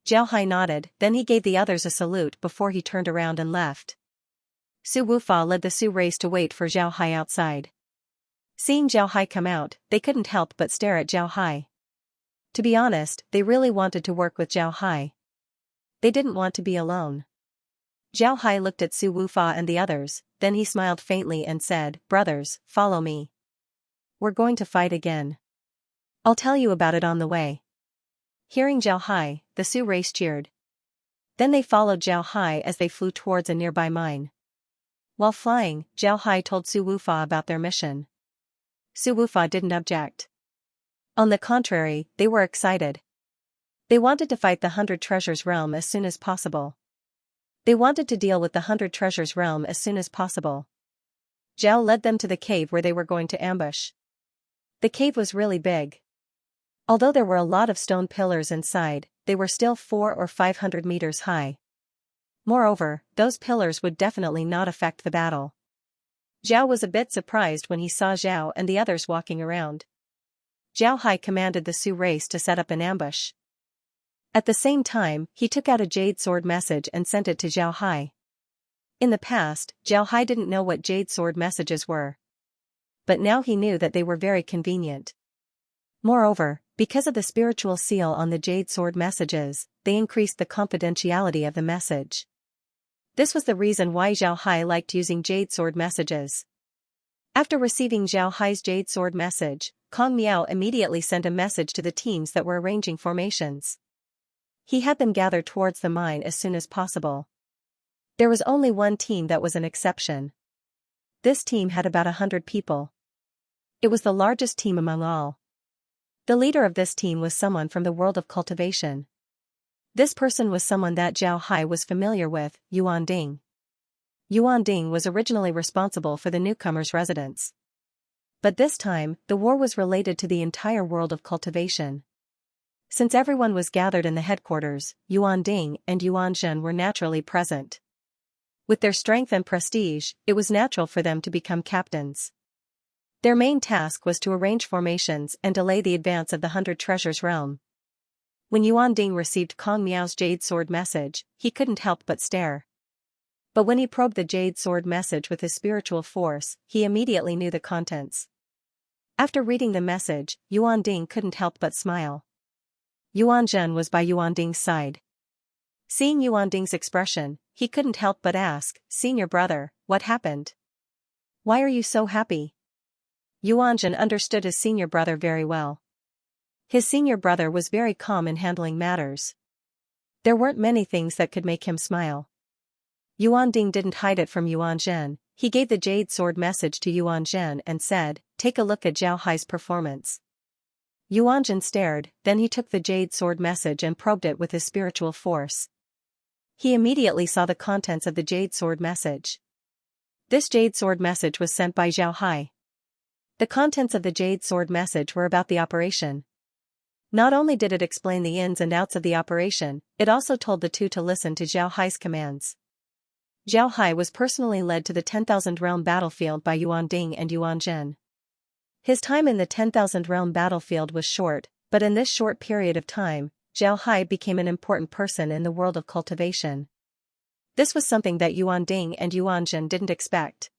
Zhao Hai nodded, then he gave the others a salute before he turned around and left. Su Wufa led the Sioux race to wait for Zhao Hai outside. Seeing Zhao Hai come out, they couldn't help but stare at Zhao Hai. To be honest, they really wanted to work with Zhao Hai. They didn't want to be alone. Zhao Hai looked at Su Wufa and the others, then he smiled faintly and said, brothers, follow me. We're going to fight again. I'll tell you about it on the way. Hearing Zhao Hai, the Sioux race cheered. Then they followed Zhao Hai as they flew towards a nearby mine. While flying, Zhao Hai told Su Wufa about their mission. Su Wufa didn't object. On the contrary, they were excited. They wanted to fight the 100 Treasures Realm as soon as possible. They wanted to deal with the 100 Treasures Realm as soon as possible. Zhao led them to the cave where they were going to ambush. The cave was really big. Although there were a lot of stone pillars inside, they were still 400 or 500 meters high. Moreover, those pillars would definitely not affect the battle. Zhao was a bit surprised when he saw Zhao and the others walking around. Zhao Hai commanded the Sioux race to set up an ambush. At the same time, he took out a jade sword message and sent it to Zhao Hai. In the past, Zhao Hai didn't know what jade sword messages were. But now he knew that they were very convenient. Moreover, because of the spiritual seal on the jade sword messages, they increased the confidentiality of the message. This was the reason why Zhao Hai liked using jade sword messages. After receiving Zhao Hai's Jade Sword message, Kong Miao immediately sent a message to the teams that were arranging formations. He had them gather towards the mine as soon as possible. There was only one team that was an exception. This team had about 100 people. It was the largest team among all. The leader of this team was someone from the world of cultivation. This person was someone that Zhao Hai was familiar with, Yuan Ding. Yuan Ding was originally responsible for the newcomers' residence. But this time, the war was related to the entire world of cultivation. Since everyone was gathered in the headquarters, Yuan Ding and Yuan Zhen were naturally present. With their strength and prestige, it was natural for them to become captains. Their main task was to arrange formations and delay the advance of the 100 Treasures realm. When Yuan Ding received Kong Miao's Jade Sword message, he couldn't help but stare. But when he probed the Jade Sword message with his spiritual force, he immediately knew the contents. After reading the message, Yuan Ding couldn't help but smile. Yuan Zhen was by Yuan Ding's side. Seeing Yuan Ding's expression, he couldn't help but ask, "Senior brother, what happened? Why are you so happy?" Yuan Zhen understood his senior brother very well. His senior brother was very calm in handling matters. There weren't many things that could make him smile. Yuan Ding didn't hide it from Yuan Zhen. He gave the Jade Sword message to Yuan Zhen and said, "Take a look at Zhao Hai's performance." Yuan Zhen stared, then he took the Jade Sword message and probed it with his spiritual force. He immediately saw the contents of the Jade Sword message. This Jade Sword message was sent by Zhao Hai. The contents of the Jade Sword message were about the operation. Not only did it explain the ins and outs of the operation, it also told the two to listen to Zhao Hai's commands. Zhao Hai was personally led to the 10,000 realm battlefield by Yuan Ding and Yuan Zhen. His time in the 10,000 realm battlefield was short, but in this short period of time, Zhao Hai became an important person in the world of cultivation. This was something that Yuan Ding and Yuan Zhen didn't expect.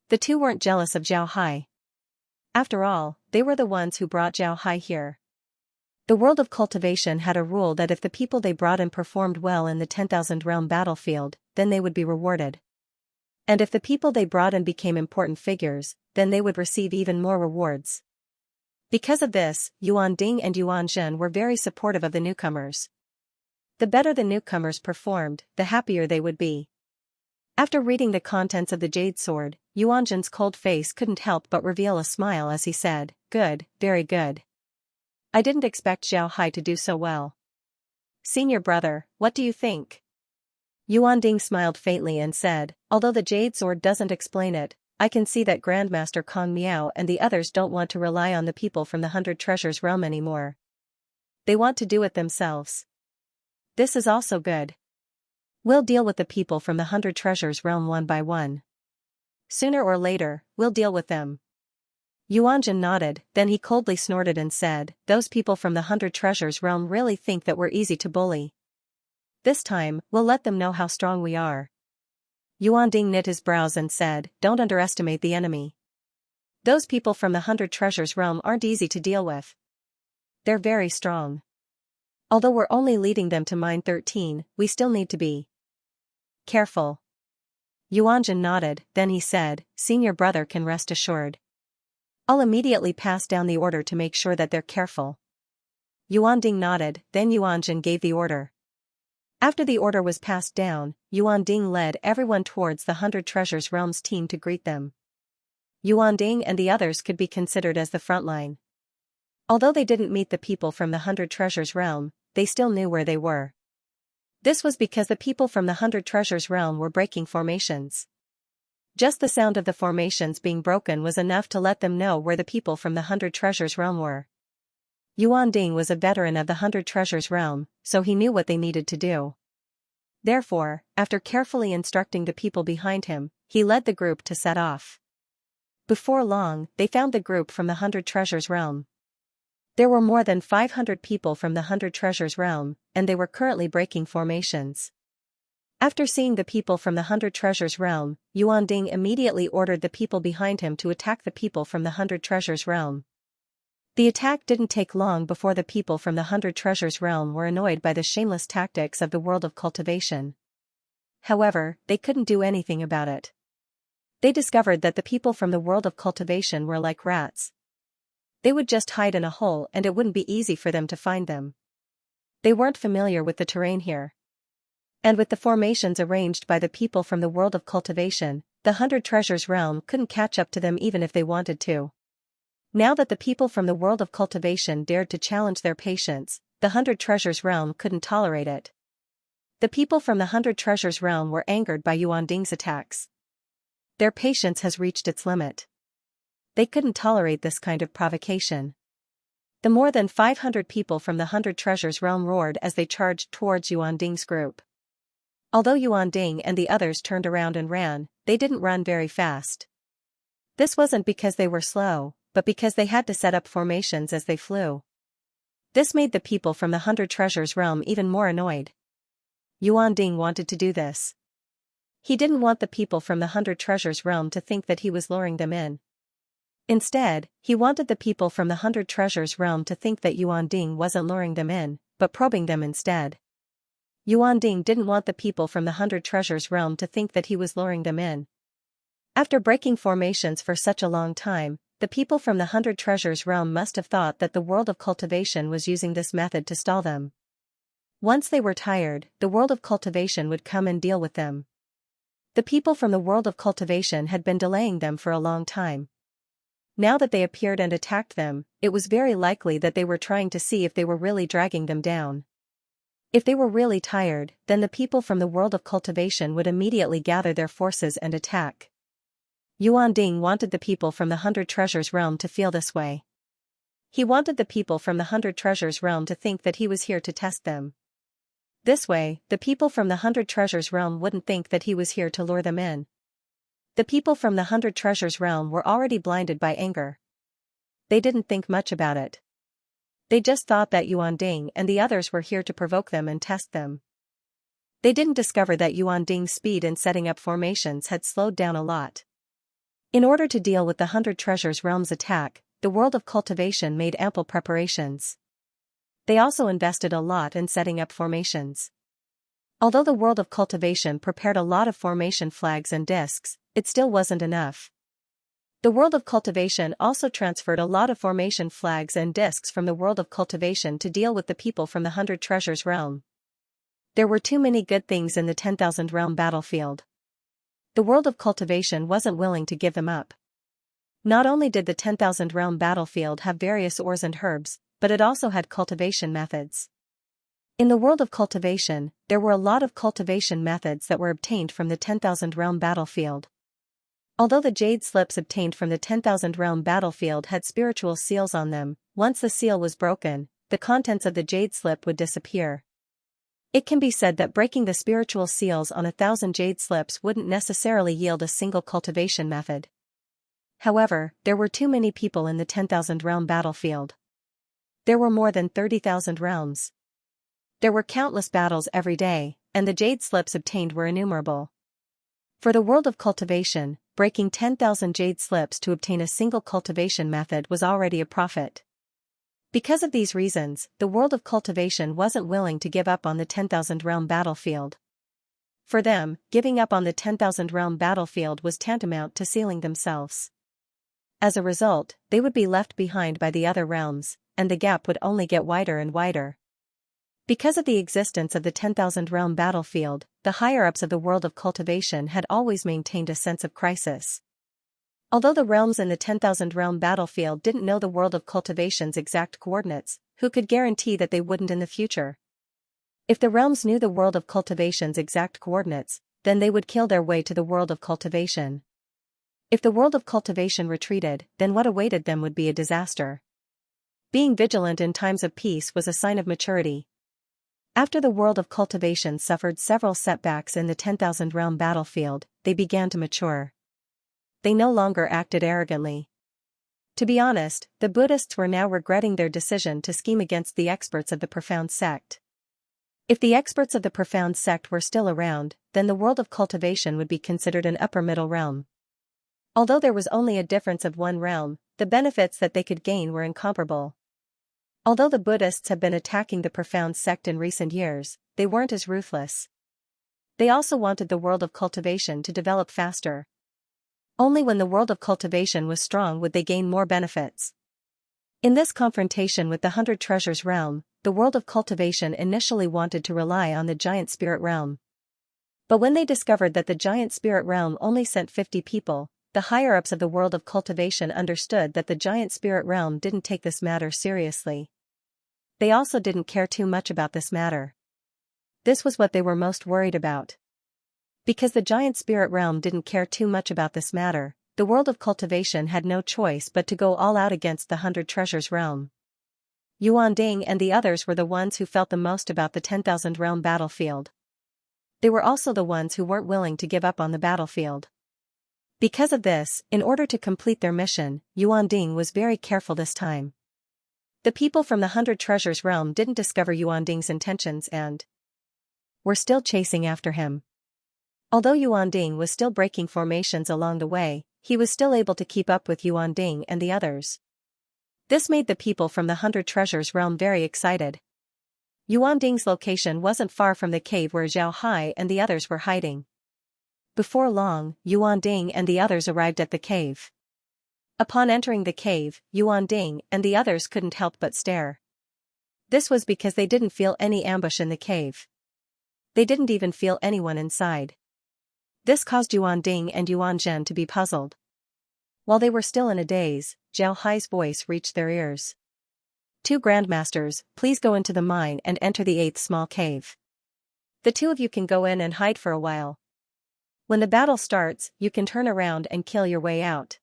The two weren't jealous of Zhao Hai. After all, they were the ones who brought Zhao Hai here. The world of cultivation had a rule that if the people they brought in performed well in the 10,000 realm battlefield, then they would be rewarded. And if the people they brought in became important figures, then they would receive even more rewards. Because of this, Yuan Ding and Yuan Zhen were very supportive of the newcomers. The better the newcomers performed, the happier they would be. After reading the contents of the Jade Sword, Yuan Zhen's cold face couldn't help but reveal a smile as he said, "Good, very good. I didn't expect Zhao Hai to do so well. Senior brother, what do you think?" Yuan Ding smiled faintly and said, "Although the Jade Sword doesn't explain it, I can see that Grandmaster Kong Miao and the others don't want to rely on the people from the 100 Treasures realm anymore. They want to do it themselves. This is also good. We'll deal with the people from the 100 Treasures realm one by one. Sooner or later, we'll deal with them." Yuan Zhen nodded, then he coldly snorted and said, "Those people from the 100 Treasures realm really think that we're easy to bully. This time, we'll let them know how strong we are." Yuan Ding knit his brows and said, "Don't underestimate the enemy. Those people from the 100 Treasures realm aren't easy to deal with. They're very strong. Although we're only leading them to Mine 13, we still need to be careful." Yuan Zhen nodded, then he said, "Senior brother can rest assured. I'll immediately pass down the order to make sure that they're careful." Yuan Ding nodded, then Yuan Zhen gave the order. After the order was passed down, Yuan Ding led everyone towards the 100 Treasures realm's team to greet them. Yuan Ding and the others could be considered as the front line. Although they didn't meet the people from the 100 Treasures realm, they still knew where they were. This was because the people from the 100 Treasures realm were breaking formations. Just the sound of the formations being broken was enough to let them know where the people from the 100 Treasures realm were. Yuan Ding was a veteran of the 100 Treasures realm, so he knew what they needed to do. Therefore, after carefully instructing the people behind him, he led the group to set off. Before long, they found the group from the 100 Treasures realm. There were more than 500 people from the 100 Treasures realm, and they were currently breaking formations. After seeing the people from the 100 Treasures realm, Yuan Ding immediately ordered the people behind him to attack the people from the 100 Treasures realm. The attack didn't take long before the people from the 100 Treasures realm were annoyed by the shameless tactics of the world of cultivation. However, they couldn't do anything about it. They discovered that the people from the world of cultivation were like rats. They would just hide in a hole and it wouldn't be easy for them to find them. They weren't familiar with the terrain here. And with the formations arranged by the people from the world of cultivation, the 100 Treasures realm couldn't catch up to them even if they wanted to. Now that the people from the world of cultivation dared to challenge their patience, the 100 Treasures realm couldn't tolerate it. The people from the 100 Treasures realm were angered by Yuan Ding's attacks. Their patience has reached its limit. They couldn't tolerate this kind of provocation. The more than 500 people from the 100 Treasures realm roared as they charged towards Yuan Ding's group. Although Yuan Ding and the others turned around and ran, they didn't run very fast. This wasn't because they were slow, but because they had to set up formations as they flew. This made the people from the 100 Treasures realm even more annoyed. Yuan Ding wanted to do this. He didn't want the people from the 100 Treasures realm to think that he was luring them in. Instead, he wanted the people from the 100 Treasures realm to think that Yuan Ding wasn't luring them in, but probing them instead. Yuan Ding didn't want the people from the 100 Treasures realm to think that he was luring them in. After breaking formations for such a long time, the people from the 100 Treasures realm must have thought that the world of cultivation was using this method to stall them. Once they were tired, the world of cultivation would come and deal with them. The people from the world of cultivation had been delaying them for a long time. Now that they appeared and attacked them, it was very likely that they were trying to see if they were really dragging them down. If they were really tired, then the people from the world of cultivation would immediately gather their forces and attack. Yuan Ding wanted the people from the 100 Treasures realm to feel this way. He wanted the people from the 100 Treasures realm to think that he was here to test them. This way, the people from the 100 Treasures realm wouldn't think that he was here to lure them in. The people from the 100 Treasures realm were already blinded by anger. They didn't think much about it. They just thought that Yuan Ding and the others were here to provoke them and test them. They didn't discover that Yuan Ding's speed in setting up formations had slowed down a lot. In order to deal with the 100 Treasures realm's attack, the world of cultivation made ample preparations. They also invested a lot in setting up formations. Although the world of cultivation prepared a lot of formation flags and discs, it still wasn't enough. The world of cultivation also transferred a lot of formation flags and discs from the world of cultivation to deal with the people from the 100 Treasures realm. There were too many good things in the 10,000 realm battlefield. The world of cultivation wasn't willing to give them up. Not only did the 10,000 realm battlefield have various ores and herbs, but it also had cultivation methods. In the world of cultivation, there were a lot of cultivation methods that were obtained from the 10,000 realm battlefield. Although the jade slips obtained from the 10,000 realm battlefield had spiritual seals on them, once the seal was broken, the contents of the jade slip would disappear. It can be said that breaking the spiritual seals on 1,000 jade slips wouldn't necessarily yield a single cultivation method. However, there were too many people in the 10,000 realm battlefield. There were more than 30,000 realms. There were countless battles every day, and the jade slips obtained were innumerable. For the world of cultivation, breaking 10,000 jade slips to obtain a single cultivation method was already a profit. Because of these reasons, the world of cultivation wasn't willing to give up on the 10,000 realm battlefield. For them, giving up on the 10,000 realm battlefield was tantamount to sealing themselves. As a result, they would be left behind by the other realms, and the gap would only get wider and wider. Because of the existence of the 10,000 realm battlefield, the higher-ups of the world of cultivation had always maintained a sense of crisis. Although the realms in the 10,000 realm battlefield didn't know the world of cultivation's exact coordinates, who could guarantee that they wouldn't in the future? If the realms knew the world of cultivation's exact coordinates, then they would kill their way to the world of cultivation. If the world of cultivation retreated, then what awaited them would be a disaster. Being vigilant in times of peace was a sign of maturity. After the world of cultivation suffered several setbacks in the 10,000 realm battlefield, they began to mature. They no longer acted arrogantly. To be honest, the Buddhists were now regretting their decision to scheme against the experts of the profound sect. If the experts of the profound sect were still around, then the world of cultivation would be considered an upper middle realm. Although there was only a difference of one realm, the benefits that they could gain were incomparable. Although the Buddhists have been attacking the profound sect in recent years, they weren't as ruthless. They also wanted the world of cultivation to develop faster. Only when the world of cultivation was strong would they gain more benefits. In this confrontation with the 100 Treasures realm, the world of cultivation initially wanted to rely on the giant spirit realm. But when they discovered that the giant spirit realm only sent 50 people, the higher-ups of the world of cultivation understood that the giant spirit realm didn't take this matter seriously. They also didn't care too much about this matter. This was what they were most worried about. Because the giant spirit realm didn't care too much about this matter, the world of cultivation had no choice but to go all out against the 100 Treasures realm. Yuan Ding and the others were the ones who felt the most about the 10,000 realm battlefield. They were also the ones who weren't willing to give up on the battlefield. Because of this, in order to complete their mission, Yuan Ding was very careful this time. The people from the 100 Treasures realm didn't discover Yuan Ding's intentions and were still chasing after him. Although Yuan Ding was still breaking formations along the way, he was still able to keep up with Yuan Ding and the others. This made the people from the 100 Treasures realm very excited. Yuan Ding's location wasn't far from the cave where Zhao Hai and the others were hiding. Before long, Yuan Ding and the others arrived at the cave. Upon entering the cave, Yuan Ding and the others couldn't help but stare. This was because they didn't feel any ambush in the cave. They didn't even feel anyone inside. This caused Yuan Ding and Yuan Zhen to be puzzled. While they were still in a daze, Zhao Hai's voice reached their ears. 2 grandmasters, please go into the mine and enter the 8th small cave. The 2 of you can go in and hide for a while. When the battle starts, you can turn around and kill your way out.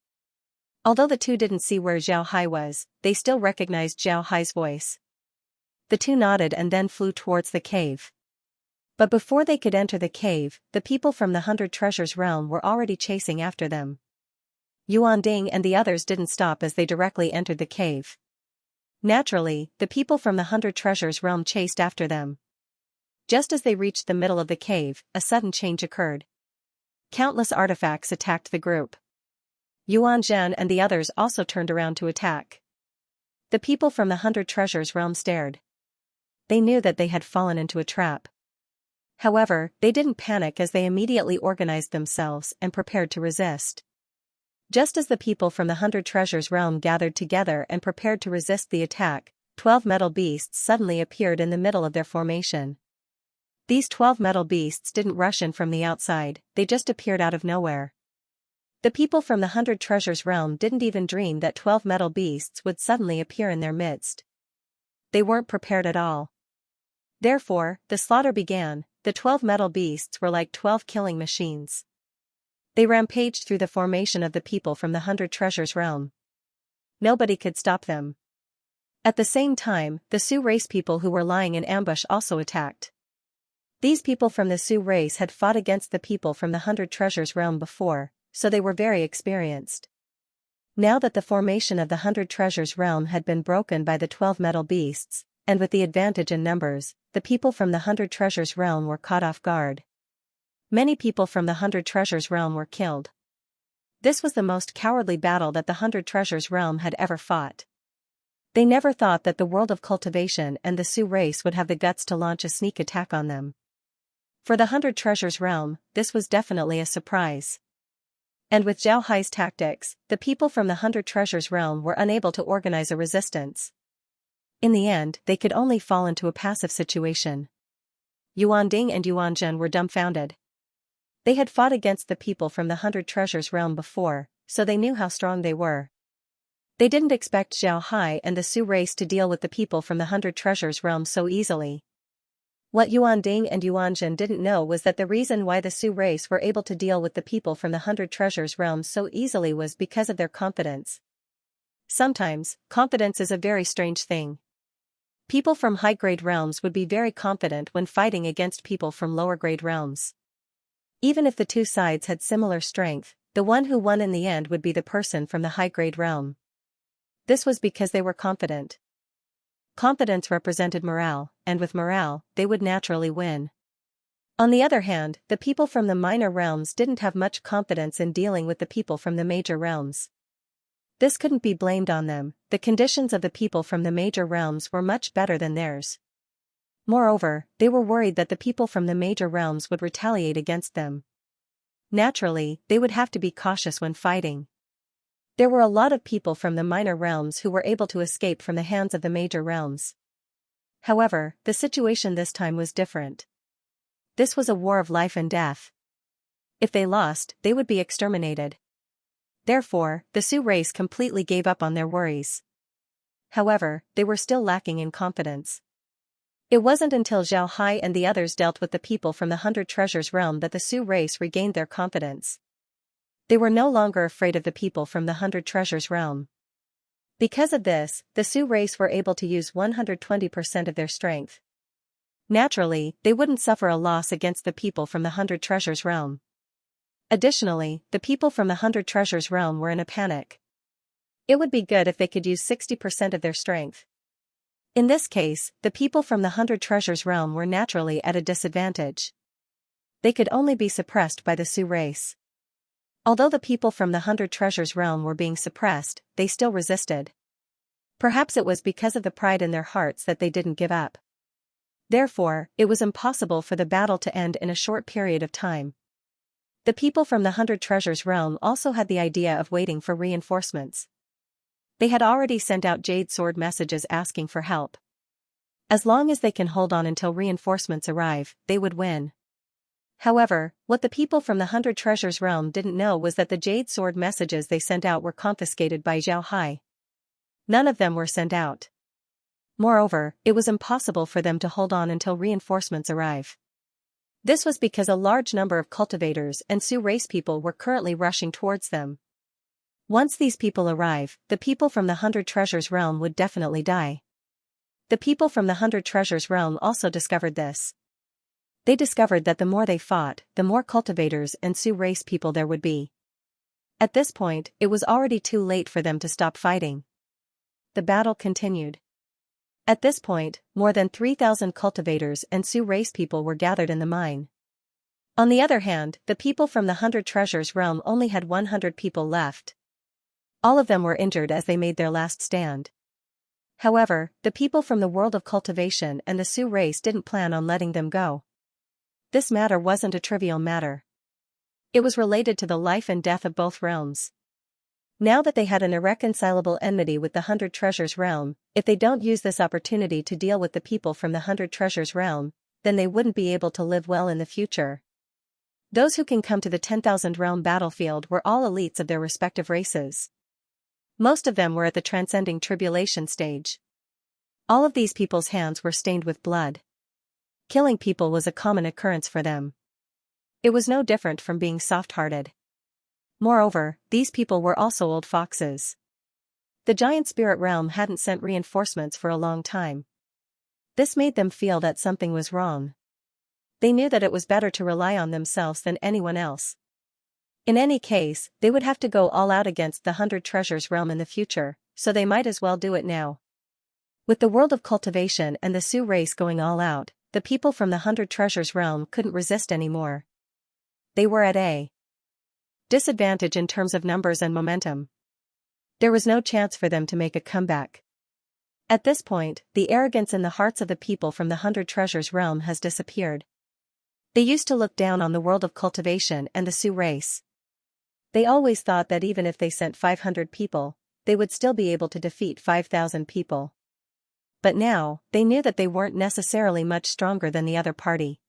Although the 2 didn't see where Zhao Hai was, they still recognized Zhao Hai's voice. The 2 nodded and then flew towards the cave. But before they could enter the cave, the people from the 100 Treasures realm were already chasing after them. Yuan Ding and the others didn't stop as they directly entered the cave. Naturally, the people from the 100 Treasures realm chased after them. Just as they reached the middle of the cave, a sudden change occurred. Countless artifacts attacked the group. Yuan Zhen and the others also turned around to attack. The people from the 100 Treasures realm stared. They knew that they had fallen into a trap. However, they didn't panic as they immediately organized themselves and prepared to resist. Just as the people from the 100 Treasures realm gathered together and prepared to resist the attack, 12 metal beasts suddenly appeared in the middle of their formation. These 12 metal beasts didn't rush in from the outside, they just appeared out of nowhere. The people from the 100 Treasures realm didn't even dream that 12 metal beasts would suddenly appear in their midst. They weren't prepared at all. Therefore, the slaughter began. The 12 metal beasts were like 12 killing machines. They rampaged through the formation of the people from the 100 Treasures realm. Nobody could stop them. At the same time, the Sioux race people who were lying in ambush also attacked. These people from the Sioux race had fought against the people from the 100 Treasures realm before, so they were very experienced. Now that the formation of the 100 Treasures realm had been broken by the 12 metal beasts, and with the advantage in numbers, the people from the 100 Treasures realm were caught off guard. Many people from the 100 Treasures realm were killed. This was the most cowardly battle that the 100 Treasures realm had ever fought. They never thought that the world of cultivation and the Sioux race would have the guts to launch a sneak attack on them. For the 100 Treasures realm, this was definitely a surprise. And with Zhao Hai's tactics, the people from the 100 Treasures realm were unable to organize a resistance. In the end, they could only fall into a passive situation. Yuan Ding and Yuan Zhen were dumbfounded. They had fought against the people from the 100 Treasures realm before, so they knew how strong they were. They didn't expect Zhao Hai and the Sioux race to deal with the people from the 100 Treasures realm so easily. What Yuan Ding and Yuan Zhen didn't know was that the reason why the Sioux race were able to deal with the people from the 100 Treasures realm so easily was because of their confidence. Sometimes, confidence is a very strange thing. People from high-grade realms would be very confident when fighting against people from lower-grade realms. Even if the 2 sides had similar strength, the one who won in the end would be the person from the high-grade realm. This was because they were confident. Confidence represented morale, and with morale, they would naturally win. On the other hand, the people from the minor realms didn't have much confidence in dealing with the people from the major realms. This couldn't be blamed on them, the conditions of the people from the major realms were much better than theirs. Moreover, they were worried that the people from the major realms would retaliate against them. Naturally, they would have to be cautious when fighting. There were a lot of people from the minor realms who were able to escape from the hands of the major realms. However, the situation this time was different. This was a war of life and death. If they lost, they would be exterminated. Therefore, the Sioux race completely gave up on their worries. However, they were still lacking in confidence. It wasn't until Zhao Hai and the others dealt with the people from the 100 Treasures realm that the Sioux race regained their confidence. They were no longer afraid of the people from the 100 Treasures realm. Because of this, the Sioux race were able to use 120% of their strength. Naturally, they wouldn't suffer a loss against the people from the 100 Treasures realm. Additionally, the people from the 100 Treasures realm were in a panic. It would be good if they could use 60% of their strength. In this case, the people from the 100 Treasures realm were naturally at a disadvantage. They could only be suppressed by the Sioux race. Although the people from the 100 Treasures realm were being suppressed, they still resisted. Perhaps it was because of the pride in their hearts that they didn't give up. Therefore, it was impossible for the battle to end in a short period of time. The people from the 100 Treasures realm also had the idea of waiting for reinforcements. They had already sent out Jade Sword messages asking for help. As long as they can hold on until reinforcements arrive, they would win. However, what the people from the 100 Treasures realm didn't know was that the Jade Sword messages they sent out were confiscated by Zhao Hai. None of them were sent out. Moreover, it was impossible for them to hold on until reinforcements arrive. This was because a large number of cultivators and Sioux race people were currently rushing towards them. Once these people arrive, the people from the 100 Treasures realm would definitely die. The people from the 100 Treasures realm also discovered this. They discovered that the more they fought, the more cultivators and Sioux race people there would be. At this point, it was already too late for them to stop fighting. The battle continued. At this point, more than 3,000 cultivators and Sioux race people were gathered in the mine. On the other hand, the people from the 100 Treasures realm only had 100 people left. All of them were injured as they made their last stand. However, the people from the world of cultivation and the Sioux race didn't plan on letting them go. This matter wasn't a trivial matter. It was related to the life and death of both realms. Now that they had an irreconcilable enmity with the 100 Treasures realm, if they don't use this opportunity to deal with the people from the 100 Treasures realm, then they wouldn't be able to live well in the future. Those who can come to the 10,000 realm battlefield were all elites of their respective races. Most of them were at the transcending tribulation stage. All of these people's hands were stained with blood. Killing people was a common occurrence for them. It was no different from being soft-hearted. Moreover, these people were also old foxes. The giant spirit realm hadn't sent reinforcements for a long time. This made them feel that something was wrong. They knew that it was better to rely on themselves than anyone else. In any case, they would have to go all out against the 100 Treasures realm in the future, so they might as well do it now. With the world of cultivation and the Sioux race going all out, the people from the 100 Treasures realm couldn't resist anymore. They were at a disadvantage in terms of numbers and momentum. There was no chance for them to make a comeback. At this point, the arrogance in the hearts of the people from the 100 Treasures realm has disappeared. They used to look down on the world of cultivation and the Sioux race. They always thought that even if they sent 500 people, they would still be able to defeat 5,000 people. But now, they knew that they weren't necessarily much stronger than the other party.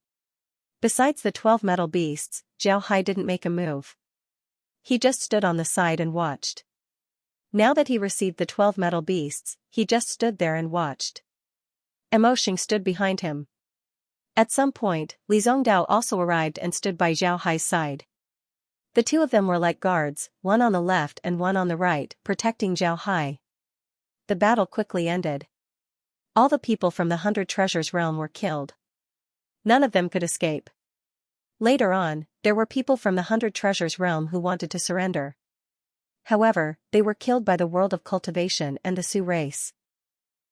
Besides the 12 metal beasts, Zhao Hai didn't make a move. He just stood on the side and watched. Now that he received the 12 metal beasts, he just stood there and watched. Emotion stood behind him. At some point, Li Zongdao also arrived and stood by Zhao Hai's side. The two of them were like guards, one on the left and one on the right, protecting Zhao Hai. The battle quickly ended. All the people from the 100 Treasures realm were killed. None of them could escape. Later on, there were people from the 100 Treasures realm who wanted to surrender. However, they were killed by the world of cultivation and the Sioux race.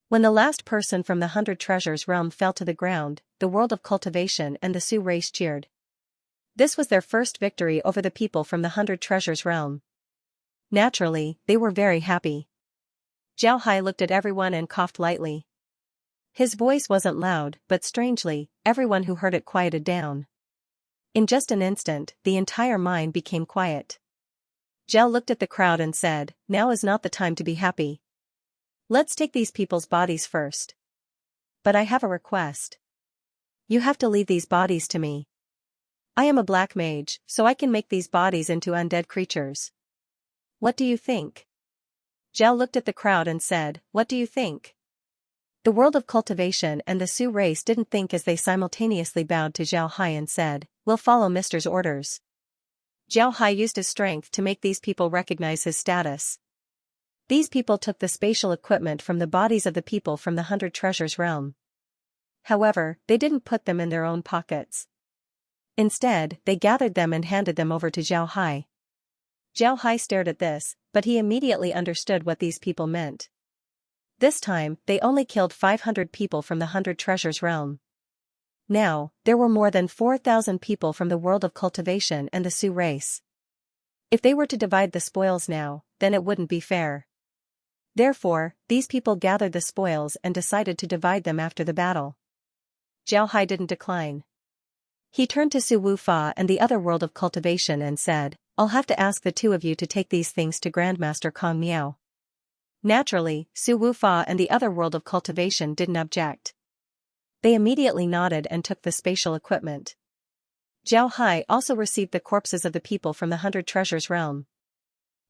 When the last person from the 100 Treasures realm fell to the ground, the world of cultivation and the Sioux race cheered. This was their first victory over the people from the 100 Treasures realm. Naturally, they were very happy. Zhao Hai looked at everyone and coughed lightly. His voice wasn't loud, but strangely, everyone who heard it quieted down. In just an instant, the entire mine became quiet. Zhao looked at the crowd and said, "Now is not the time to be happy. Let's take these people's bodies first. But I have a request. You have to leave these bodies to me. I am a black mage, so I can make these bodies into undead creatures. What do you think?" Zhao looked at the crowd and said, "What do you think?" The world of cultivation and the Sioux race didn't think as they simultaneously bowed to Zhao Hai and said, "We'll follow Mister's orders." Zhao Hai used his strength to make these people recognize his status. These people took the spatial equipment from the bodies of the people from the 100 Treasures realm. However, they didn't put them in their own pockets. Instead, they gathered them and handed them over to Zhao Hai. Zhao Hai stared at this, but he immediately understood what these people meant. This time, they only killed 500 people from the 100 Treasures realm. Now, there were more than 4,000 people from the world of cultivation and the Sioux race. If they were to divide the spoils now, then it wouldn't be fair. Therefore, these people gathered the spoils and decided to divide them after the battle. Zhao Hai didn't decline. He turned to Su Wufa and the other world of cultivation and said, "I'll have to ask the two of you to take these things to Grandmaster Kong Miao." Naturally, Su Wufa and the other world of cultivation didn't object. They immediately nodded and took the spatial equipment. Zhao Hai also received the corpses of the people from the 100 Treasures realm.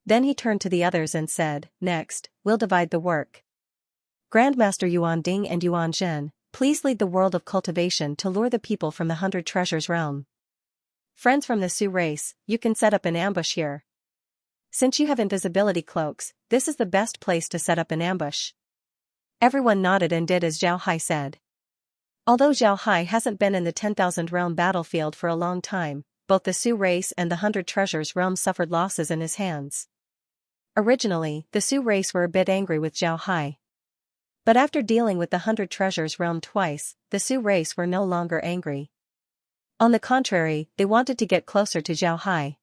Then he turned to the others and said, "Next, we'll divide the work. Grandmaster Yuan Ding and Yuan Zhen, please lead the world of cultivation to lure the people from the 100 Treasures realm. Friends from the Sioux race, you can set up an ambush here. Since you have invisibility cloaks, this is the best place to set up an ambush." Everyone nodded and did as Zhao Hai said. Although Zhao Hai hasn't been in the 10,000 realm battlefield for a long time, both the Sioux race and the 100 Treasures realm suffered losses in his hands. Originally, the Sioux race were a bit angry with Zhao Hai. But after dealing with the 100 Treasures realm twice, the Sioux race were no longer angry. On the contrary, they wanted to get closer to Zhao Hai.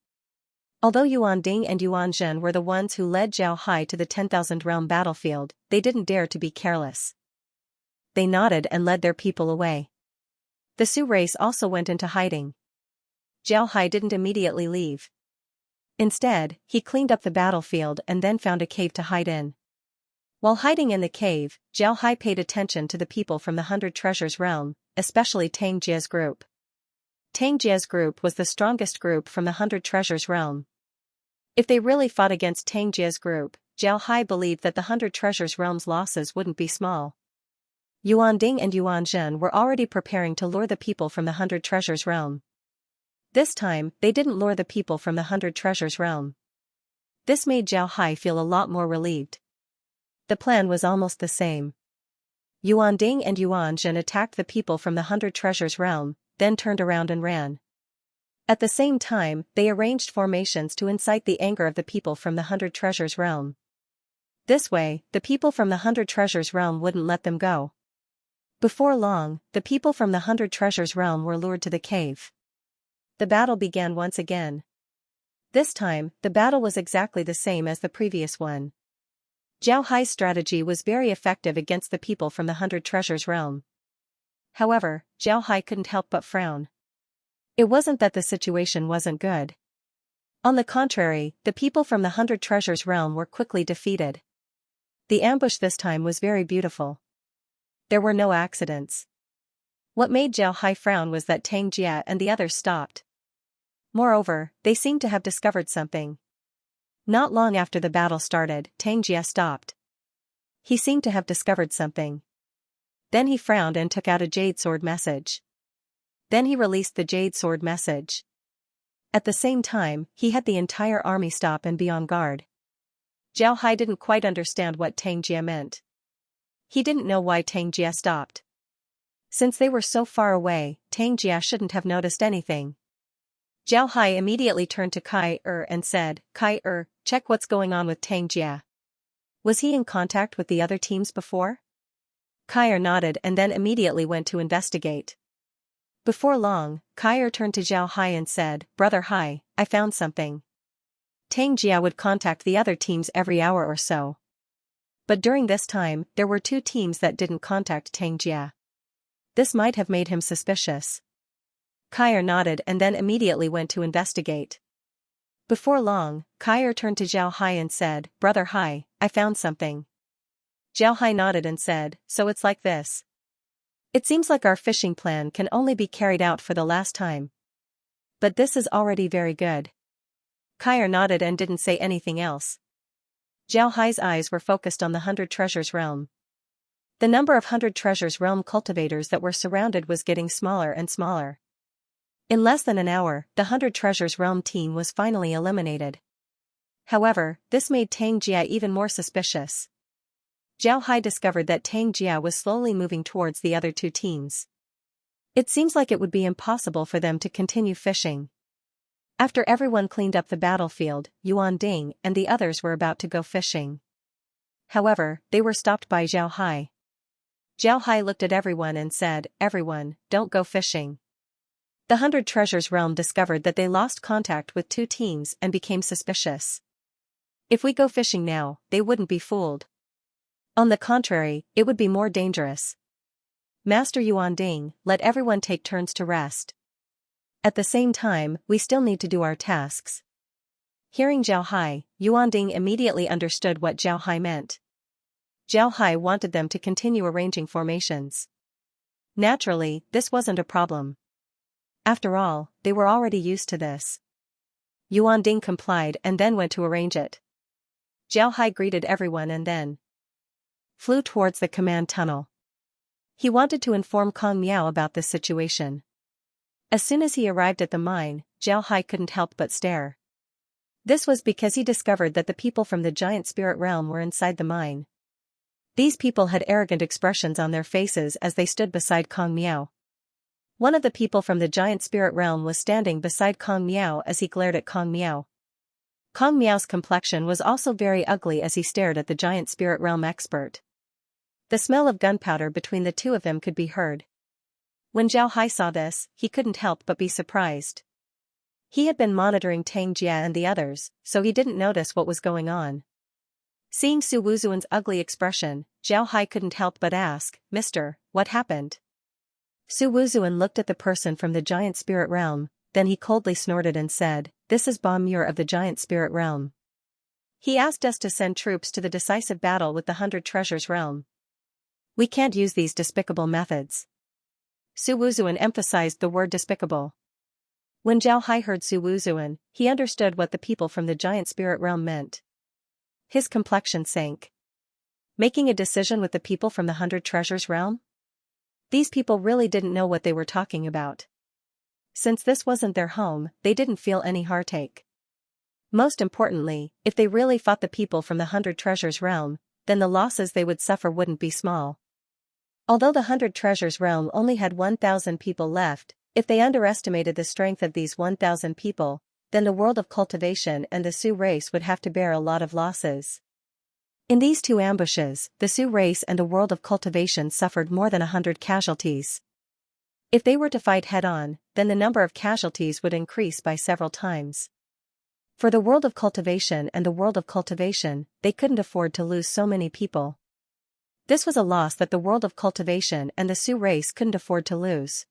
Although Yuan Ding and Yuan Zhen were the ones who led Zhao Hai to the 10,000 realm battlefield, they didn't dare to be careless. They nodded and led their people away. The Sioux race also went into hiding. Zhao Hai didn't immediately leave. Instead, he cleaned up the battlefield and then found a cave to hide in. While hiding in the cave, Zhao Hai paid attention to the people from the 100 Treasures realm, especially Tang Jie's group. Tang Jie's group was the strongest group from the 100 Treasures realm. If they really fought against Tang Jie's group, Zhao Hai believed that the 100 Treasures realm's losses wouldn't be small. Yuan Ding and Yuan Zhen were already preparing to lure the people from the 100 Treasures realm. This time, they didn't lure the people from the 100 Treasures realm. This made Zhao Hai feel a lot more relieved. The plan was almost the same. Yuan Ding and Yuan Zhen attacked the people from the 100 Treasures realm, then turned around and ran. At the same time, they arranged formations to incite the anger of the people from the 100 Treasures realm. This way, the people from the 100 Treasures realm wouldn't let them go. Before long, the people from the 100 Treasures realm were lured to the cave. The battle began once again. This time, the battle was exactly the same as the previous one. Zhao Hai's strategy was very effective against the people from the 100 Treasures realm. However, Zhao Hai couldn't help but frown. It wasn't that the situation wasn't good. On the contrary, the people from the 100 Treasures realm were quickly defeated. The ambush this time was very beautiful. There were no accidents. What made Zhao Hai frown was that Tang Jie and the others stopped. Moreover, they seemed to have discovered something. Not long after the battle started, Tang Jie stopped. He seemed to have discovered something. Then he frowned and took out a jade sword message. Then he released the jade sword message. At the same time, he had the entire army stop and be on guard. Zhao Hai didn't quite understand what Tang Jie meant. He didn't know why Tang Jie stopped. Since they were so far away, Tang Jie shouldn't have noticed anything. Zhao Hai immediately turned to Kai and said, "Kai check what's going on with Tang Jie. Was he in contact with the other teams before?" Kai nodded and then immediately went to investigate. Before long, Kai turned to Zhao Hai and said, "Brother Hai, I found something." Tang Jie would contact the other teams every hour or so. But during this time, there were two teams that didn't contact Tang Jie. This might have made him suspicious. Kaier nodded and then immediately went to investigate. Before long, Kaier turned to Zhao Hai and said, "Brother Hai, I found something." Zhao Hai nodded and said, "So it's like this. It seems like our fishing plan can only be carried out for the last time. But this is already very good." Kaier nodded and didn't say anything else. Zhao Hai's eyes were focused on the 100 Treasures realm. The number of 100 Treasures realm cultivators that were surrounded was getting smaller and smaller. In less than an hour, the 100 Treasures realm team was finally eliminated. However, this made Tang Jia even more suspicious. Zhao Hai discovered that Tang Jia was slowly moving towards the other two teams. It seems like it would be impossible for them to continue fishing. After everyone cleaned up the battlefield, Yuan Ding and the others were about to go fishing. However, they were stopped by Zhao Hai. Zhao Hai looked at everyone and said, "Everyone, don't go fishing." The 100 Treasures realm discovered that they lost contact with two teams and became suspicious. If we go fishing now, they wouldn't be fooled. On the contrary, it would be more dangerous. Master Yuan Ding, let everyone take turns to rest. At the same time, we still need to do our tasks. Hearing Zhao Hai, Yuan Ding immediately understood what Zhao Hai meant. Zhao Hai wanted them to continue arranging formations. Naturally, this wasn't a problem. After all, they were already used to this. Yuan Ding complied and then went to arrange it. Zhao Hai greeted everyone and then flew towards the command tunnel. He wanted to inform Kong Miao about this situation. As soon as he arrived at the mine, Zhao Hai couldn't help but stare. This was because he discovered that the people from the giant spirit realm were inside the mine. These people had arrogant expressions on their faces as they stood beside Kong Miao. One of the people from the giant spirit realm was standing beside Kong Miao as he glared at Kong Miao. Kong Miao's complexion was also very ugly as he stared at the giant spirit realm expert. The smell of gunpowder between the two of them could be heard. When Zhao Hai saw this, he couldn't help but be surprised. He had been monitoring Tang Jia and the others, so he didn't notice what was going on. Seeing Su Wuzuan's ugly expression, Zhao Hai couldn't help but ask, "Mister, what happened?" Su Wuzuan looked at the person from the giant spirit realm, then he coldly snorted and said, "This is Ba Muir of the giant spirit realm. He asked us to send troops to the decisive battle with the 100 Treasures realm. We can't use these despicable methods." Su Wuzuan emphasized the word despicable. When Zhao Hai heard Su Wuzuan, he understood what the people from the giant spirit realm meant. His complexion sank. Making a decision with the people from the 100 Treasures realm? These people really didn't know what they were talking about. Since this wasn't their home, they didn't feel any heartache. Most importantly, if they really fought the people from the 100 Treasures realm, then the losses they would suffer wouldn't be small. Although the 100 Treasures realm only had 1,000 people left, if they underestimated the strength of these 1,000 people, then the world of cultivation and the Sioux race would have to bear a lot of losses. In these two ambushes, the Sioux race and the world of cultivation suffered more than 100 casualties. If they were to fight head-on, then the number of casualties would increase by several times. For the world of cultivation and the world of cultivation, they couldn't afford to lose so many people. This was a loss that the world of cultivation and the Sioux race couldn't afford to lose.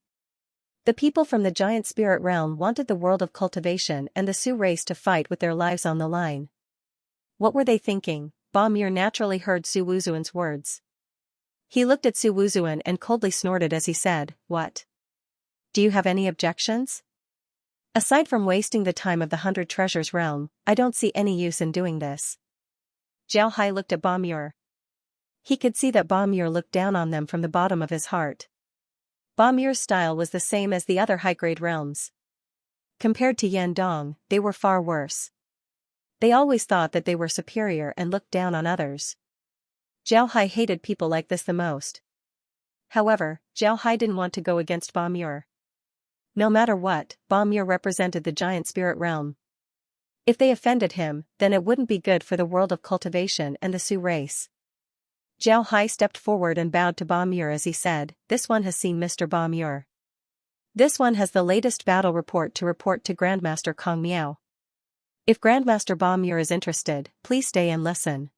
The people from the giant spirit realm wanted the world of cultivation and the Sioux race to fight with their lives on the line. What were they thinking? Ba Muir naturally heard Su Wuzuan's words. He looked at Su Wuzuan and coldly snorted as he said, "What? Do you have any objections? Aside from wasting the time of the 100 Treasures realm, I don't see any use in doing this." Zhao Hai looked at Ba Muir. He could see that Ba Muir looked down on them from the bottom of his heart. Ba Muir's style was the same as the other high-grade realms. Compared to Yan Dong, they were far worse. They always thought that they were superior and looked down on others. Zhao Hai hated people like this the most. However, Zhao Hai didn't want to go against Ba Muir. No matter what, Ba Muir represented the giant spirit realm. If they offended him, then it wouldn't be good for the world of cultivation and the Sioux race. Zhao Hai stepped forward and bowed to Ba Muir as he said, "This one has seen Mr. Ba Muir. This one has the latest battle report to Grandmaster Kong Miao. If Grandmaster Ba Muir is interested, please stay and listen."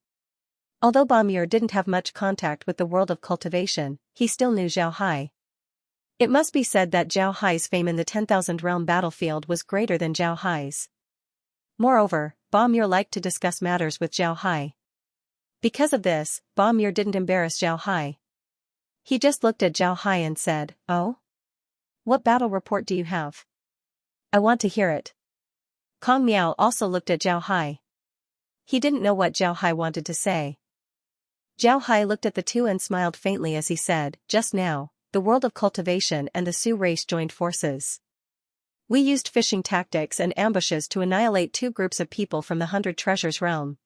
Although Ba Muir didn't have much contact with the world of cultivation, he still knew Zhao Hai. It must be said that Zhao Hai's fame in the 10,000 realm battlefield was greater than Zhao Hai's. Moreover, Ba Muir liked to discuss matters with Zhao Hai. Because of this, Ba Muir didn't embarrass Zhao Hai. He just looked at Zhao Hai and said, "Oh? What battle report do you have? I want to hear it." Kong Miao also looked at Zhao Hai. He didn't know what Zhao Hai wanted to say. Zhao Hai looked at the two and smiled faintly as he said, "Just now, the world of cultivation and the Sioux race joined forces. We used fishing tactics and ambushes to annihilate two groups of people from the 100 Treasures realm.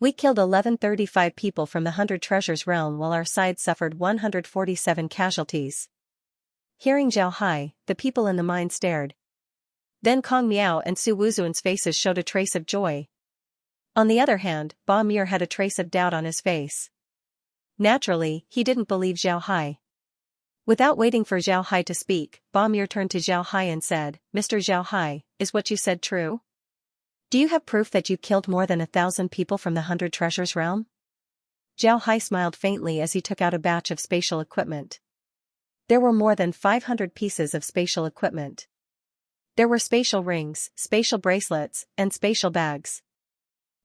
We killed 1135 people from the 100 Treasures realm while our side suffered 147 casualties." Hearing Zhao Hai, the people in the mine stared. Then Kong Miao and Su Wuzuan's faces showed a trace of joy. On the other hand, Ba Muir had a trace of doubt on his face. Naturally, he didn't believe Zhao Hai. Without waiting for Zhao Hai to speak, Ba Muir turned to Zhao Hai and said, "Mr. Zhao Hai, is what you said true? Do you have proof that you killed more than 1,000 people from the 100 Treasures realm?" Zhao Hai smiled faintly as he took out a batch of spatial equipment. There were more than 500 pieces of spatial equipment. There were spatial rings, spatial bracelets, and spatial bags.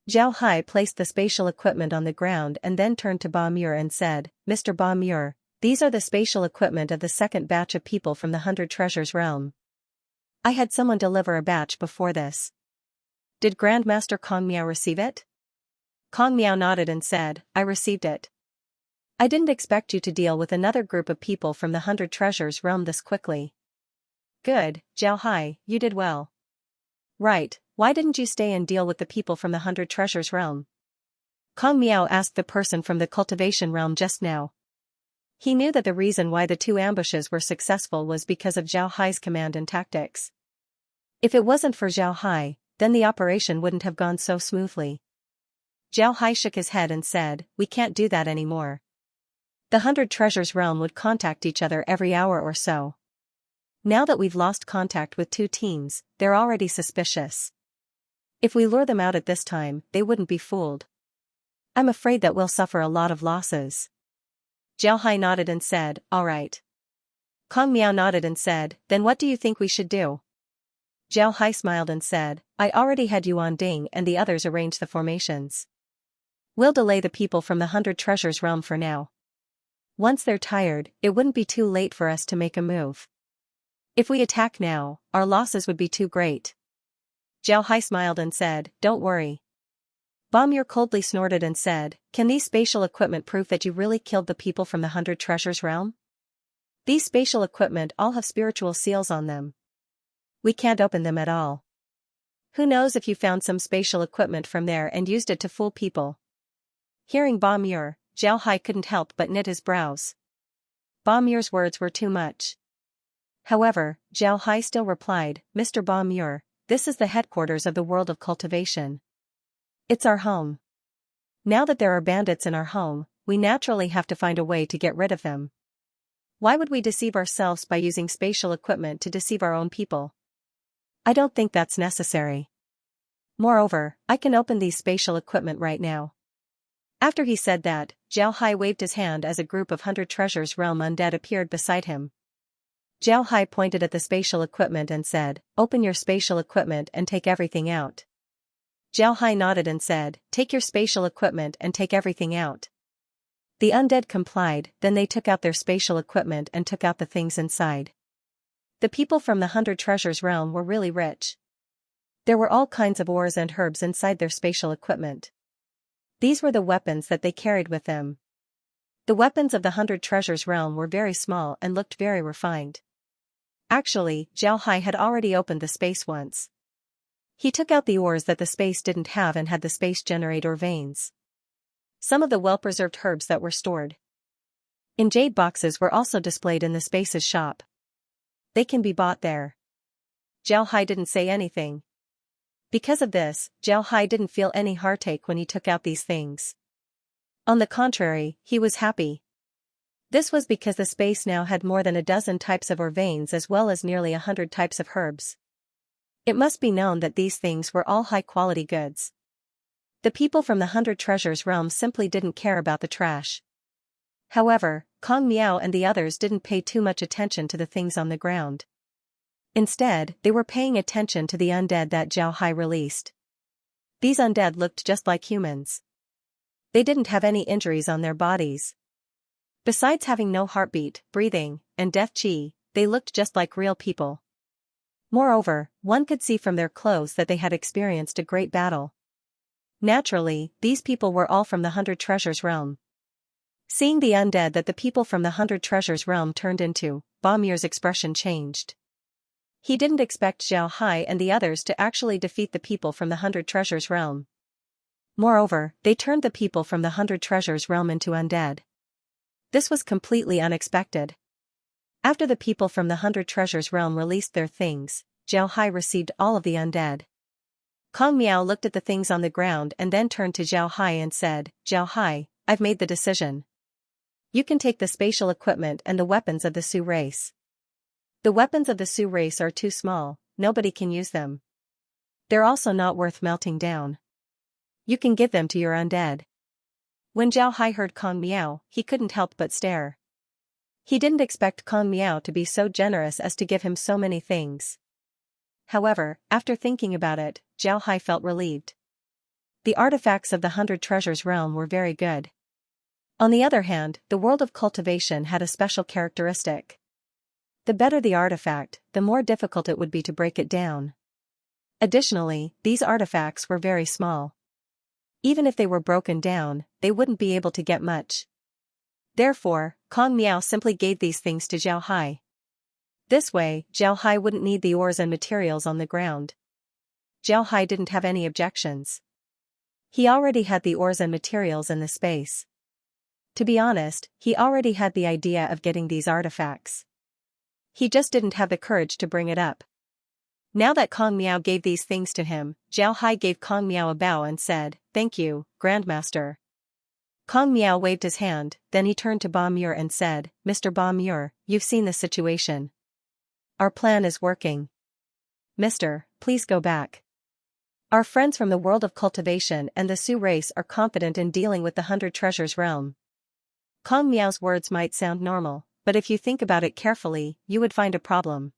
Zhao Hai placed the spatial equipment on the ground and then turned to Ba Muir and said, "Mr. Ba Muir, these are the spatial equipment of the second batch of people from the 100 Treasures realm. I had someone deliver a batch before this. Did Grandmaster Kong Miao receive it?" Kong Miao nodded and said, "I received it. I didn't expect you to deal with another group of people from the 100 Treasures realm this quickly." "Good, Zhao Hai, you did well." "Right, why didn't you stay and deal with the people from the 100 Treasures realm?" Kong Miao asked the person from the Cultivation realm just now. He knew that the reason why the two ambushes were successful was because of Zhao Hai's command and tactics. If it wasn't for Zhao Hai, then the operation wouldn't have gone so smoothly. Zhao Hai shook his head and said, "We can't do that anymore. The 100 Treasures realm would contact each other every hour or so. Now that we've lost contact with two teams, they're already suspicious. If we lure them out at this time, they wouldn't be fooled. I'm afraid that we'll suffer a lot of losses." Zhao Hai nodded and said, "All right." Kong Miao nodded and said, "Then what do you think we should do?" Zhao Hai smiled and said, "I already had Yuan Ding and the others arrange the formations. We'll delay the people from the 100 Treasures realm for now. Once they're tired, it wouldn't be too late for us to make a move. If we attack now, our losses would be too great." Zhao Hai smiled and said, "Don't worry." Ba Muir coldly snorted and said, "Can these spatial equipment prove that you really killed the people from the 100 Treasures realm? These spatial equipment all have spiritual seals on them. We can't open them at all. Who knows if you found some spatial equipment from there and used it to fool people?" Hearing Ba Muir, Zhao Hai couldn't help but knit his brows. Ba Muir's words were too much. However, Zhao Hai still replied, "Mr. Ba Muir, this is the headquarters of the world of cultivation. It's our home. Now that there are bandits in our home, we naturally have to find a way to get rid of them. Why would we deceive ourselves by using spatial equipment to deceive our own people? I don't think that's necessary. Moreover, I can open these spatial equipment right now." After he said that, Zhao Hai waved his hand as a group of 100 Treasures realm undead appeared beside him. Zhao Hai pointed at the spatial equipment and said, "Open your spatial equipment and take everything out." Zhao Hai nodded and said, "Take your spatial equipment and take everything out." The undead complied, then they took out their spatial equipment and took out the things inside. The people from the 100 Treasures realm were really rich. There were all kinds of ores and herbs inside their spatial equipment. These were the weapons that they carried with them. The weapons of the 100 Treasures realm were very small and looked very refined. Actually, Zhao Hai had already opened the space once. He took out the ores that the space didn't have and had the space generate ore veins. Some of the well-preserved herbs that were stored in jade boxes were also displayed in the space's shop. They can be bought there. Zhao Hai didn't say anything. Because of this, Zhao Hai didn't feel any heartache when he took out these things. On the contrary, he was happy. This was because the space now had more than a dozen types of ore veins as well as nearly 100 types of herbs. It must be known that these things were all high-quality goods. The people from the 100 Treasures realm simply didn't care about the trash. However, Kong Miao and the others didn't pay too much attention to the things on the ground. Instead, they were paying attention to the undead that Zhao Hai released. These undead looked just like humans. They didn't have any injuries on their bodies. Besides having no heartbeat, breathing, and death qi, they looked just like real people. Moreover, one could see from their clothes that they had experienced a great battle. Naturally, these people were all from the 100 Treasures realm. Seeing the undead that the people from the 100 Treasures realm turned into, Ba Muir's expression changed. He didn't expect Zhao Hai and the others to actually defeat the people from the 100 Treasures realm. Moreover, they turned the people from the 100 Treasures realm into undead. This was completely unexpected. After the people from the 100 Treasures realm released their things, Zhao Hai received all of the undead. Kong Miao looked at the things on the ground and then turned to Zhao Hai and said, "Zhao Hai, I've made the decision. You can take the spatial equipment and the weapons of the Su race. The weapons of the Su race are too small, nobody can use them. They're also not worth melting down. You can give them to your undead." When Zhao Hai heard Kong Miao, he couldn't help but stare. He didn't expect Kong Miao to be so generous as to give him so many things. However, after thinking about it, Zhao Hai felt relieved. The artifacts of the 100 Treasures realm were very good. On the other hand, the world of cultivation had a special characteristic. The better the artifact, the more difficult it would be to break it down. Additionally, these artifacts were very small. Even if they were broken down, they wouldn't be able to get much. Therefore, Kong Miao simply gave these things to Zhao Hai. This way, Zhao Hai wouldn't need the ores and materials on the ground. Zhao Hai didn't have any objections. He already had the ores and materials in the space. To be honest, he already had the idea of getting these artifacts. He just didn't have the courage to bring it up. Now that Kong Miao gave these things to him, Zhao Hai gave Kong Miao a bow and said, "Thank you, Grandmaster." Kong Miao waved his hand, then he turned to Ba Muir and said, "Mr. Ba Muir, you've seen the situation. Our plan is working. Mister, please go back. Our friends from the world of cultivation and the Su race are confident in dealing with the 100 Treasures realm." Kong Miao's words might sound normal, but if you think about it carefully, you would find a problem.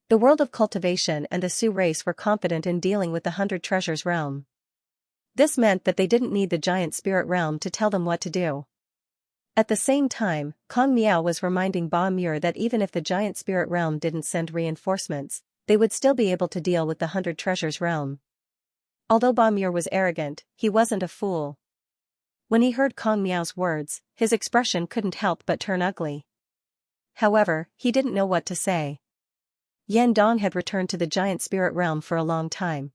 The world of cultivation and the Su race were confident in dealing with the 100 Treasures realm. This meant that they didn't need the giant spirit realm to tell them what to do. At the same time, Kong Miao was reminding Ba Muir that even if the giant spirit realm didn't send reinforcements, they would still be able to deal with the 100 Treasures realm. Although Ba Muir was arrogant, he wasn't a fool. When he heard Kong Miao's words, his expression couldn't help but turn ugly. However, he didn't know what to say. Yan Dong had returned to the giant spirit realm for a long time.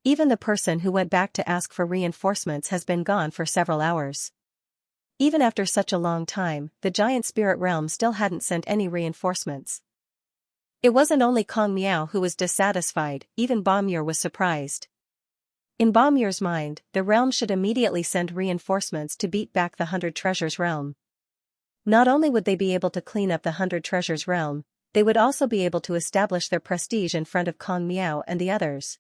Even the person who went back to ask for reinforcements has been gone for several hours. Even after such a long time, the giant spirit realm still hadn't sent any reinforcements. It wasn't only Kong Miao who was dissatisfied, even Ba Muir was surprised. In Ba Muir's mind, the realm should immediately send reinforcements to beat back the 100 Treasures realm. Not only would they be able to clean up the 100 Treasures realm, they would also be able to establish their prestige in front of Kong Miao and the others.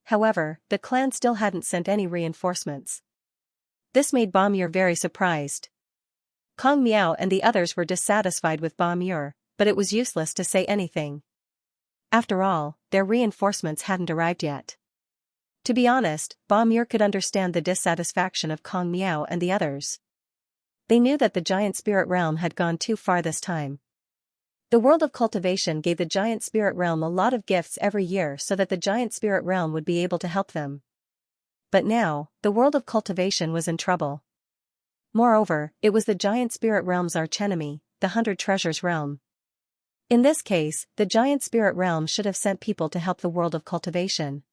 However, the clan still hadn't sent any reinforcements. This made Ba Muir very surprised. Kong Miao and the others were dissatisfied with Ba Muir, but it was useless to say anything. After all, their reinforcements hadn't arrived yet. To be honest, Ba Muir could understand the dissatisfaction of Kong Miao and the others. They knew that the giant spirit realm had gone too far this time. The world of cultivation gave the giant spirit realm a lot of gifts every year so that the giant spirit realm would be able to help them. But now, the world of cultivation was in trouble. Moreover, it was the giant spirit realm's archenemy, the 100 Treasures realm. In this case, the giant spirit realm should have sent people to help the world of cultivation.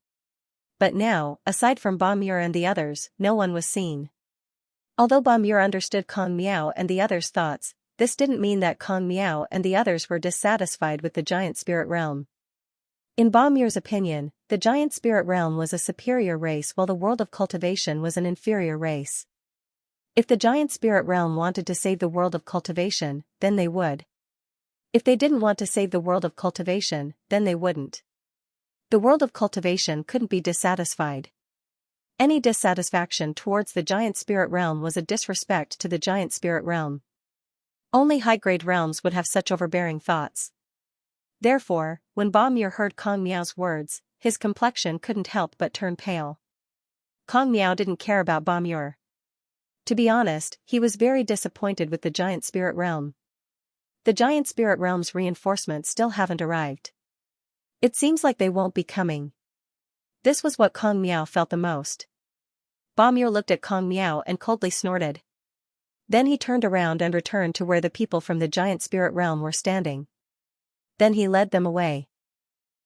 But now, aside from Ba Muir and the others, no one was seen. Although Ba Muir understood Kong Miao and the others' thoughts, this didn't mean that Kong Miao and the others were dissatisfied with the giant spirit realm. In Ba Muir's opinion, the giant spirit realm was a superior race while the world of cultivation was an inferior race. If the giant spirit realm wanted to save the world of cultivation, then they would. If they didn't want to save the world of cultivation, then they wouldn't. The world of cultivation couldn't be dissatisfied. Any dissatisfaction towards the giant spirit realm was a disrespect to the giant spirit realm. Only high-grade realms would have such overbearing thoughts. Therefore, when Ba Miao heard Kong Miao's words, his complexion couldn't help but turn pale. Kong Miao didn't care about Ba Miao. To be honest, he was very disappointed with the giant spirit realm. The giant spirit realm's reinforcements still haven't arrived. It seems like they won't be coming. This was what Kong Miao felt the most. Ba Miao looked at Kong Miao and coldly snorted. Then he turned around and returned to where the people from the giant spirit realm were standing. Then he led them away.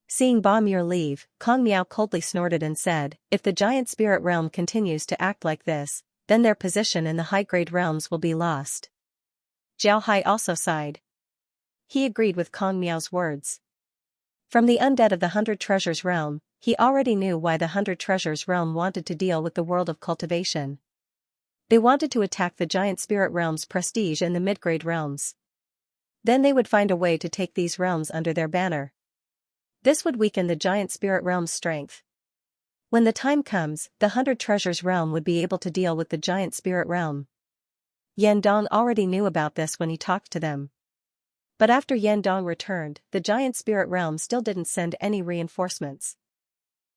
Seeing Ba Miao leave, Kong Miao coldly snorted and said, "If the giant spirit realm continues to act like this, then their position in the high-grade realms will be lost." Zhao Hai also sighed. He agreed with Kong Miao's words. From the undead of the 100 Treasures realm, he already knew why the 100 Treasures realm wanted to deal with the world of cultivation. They wanted to attack the giant spirit realm's prestige in the mid-grade realms. Then they would find a way to take these realms under their banner. This would weaken the giant spirit realm's strength. When the time comes, the 100 Treasures realm would be able to deal with the giant spirit realm. Yan Dong already knew about this when he talked to them. But after Yan Dong returned, the giant spirit realm still didn't send any reinforcements.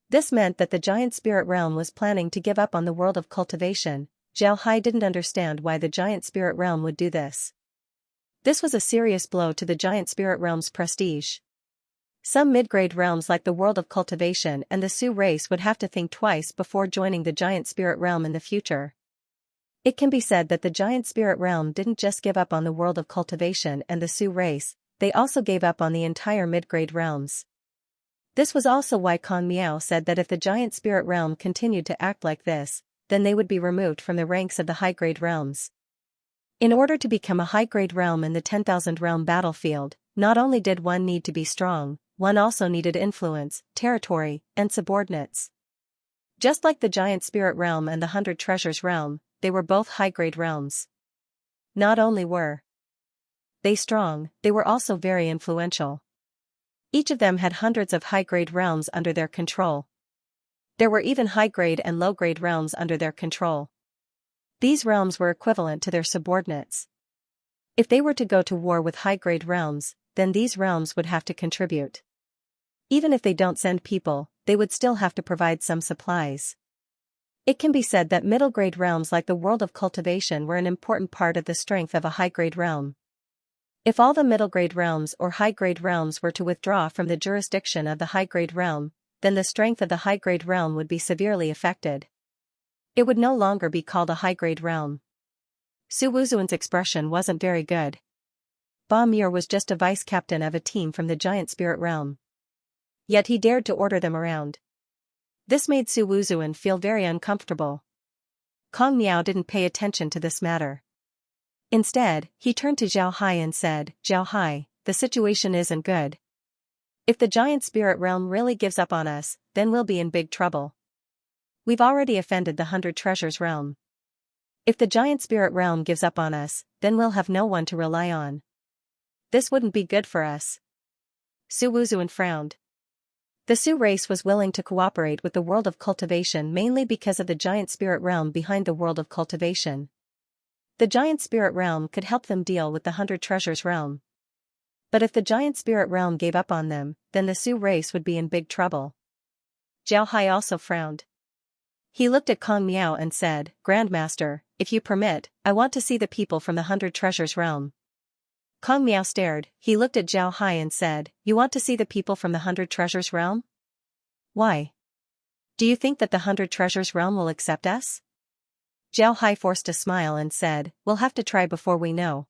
This meant that the giant spirit realm was planning to give up on the world of cultivation. Zhao Hai didn't understand why the giant spirit realm would do this. This was a serious blow to the giant spirit realm's prestige. Some mid-grade realms like the world of cultivation and the Su race would have to think twice before joining the giant spirit realm in the future. It can be said that the giant spirit realm didn't just give up on the world of cultivation and the Su race, they also gave up on the entire mid-grade realms. This was also why Kong Miao said that if the giant spirit realm continued to act like this, then they would be removed from the ranks of the high-grade realms. In order to become a high-grade realm in the 10,000 realm battlefield, not only did one need to be strong, one also needed influence, territory, and subordinates. Just like the giant spirit realm and the 100 Treasures realm, they were both high-grade realms. Not only were they strong, they were also very influential. Each of them had hundreds of high-grade realms under their control. There were even high-grade and low-grade realms under their control. These realms were equivalent to their subordinates. If they were to go to war with high-grade realms, then these realms would have to contribute. Even if they don't send people, they would still have to provide some supplies. It can be said that middle-grade realms like the world of cultivation were an important part of the strength of a high-grade realm. If all the middle-grade realms or high-grade realms were to withdraw from the jurisdiction of the high-grade realm, then the strength of the high-grade realm would be severely affected. It would no longer be called a high-grade realm. Su Wuzuan's expression wasn't very good. Ba Miao was just a vice-captain of a team from the giant spirit realm. Yet he dared to order them around. This made Su Wuzuan feel very uncomfortable. Kong Miao didn't pay attention to this matter. Instead, he turned to Zhao Hai and said, "Zhao Hai, the situation isn't good. If the giant spirit realm really gives up on us, then we'll be in big trouble. We've already offended the 100 Treasures realm. If the giant spirit realm gives up on us, then we'll have no one to rely on. This wouldn't be good for us." Su Wuzuan frowned. The Su race was willing to cooperate with the world of cultivation mainly because of the giant spirit realm behind the world of cultivation. The giant spirit realm could help them deal with the 100 Treasures realm. But if the giant spirit realm gave up on them, then the Su race would be in big trouble. Zhao Hai also frowned. He looked at Kong Miao and said, "Grandmaster, if you permit, I want to see the people from the 100 Treasures realm." Kong Miao stared. He looked at Zhao Hai and said, "You want to see the people from the 100 Treasures realm? Why? Do you think that the 100 Treasures realm will accept us?" Zhao Hai forced a smile and said, "We'll have to try before we know.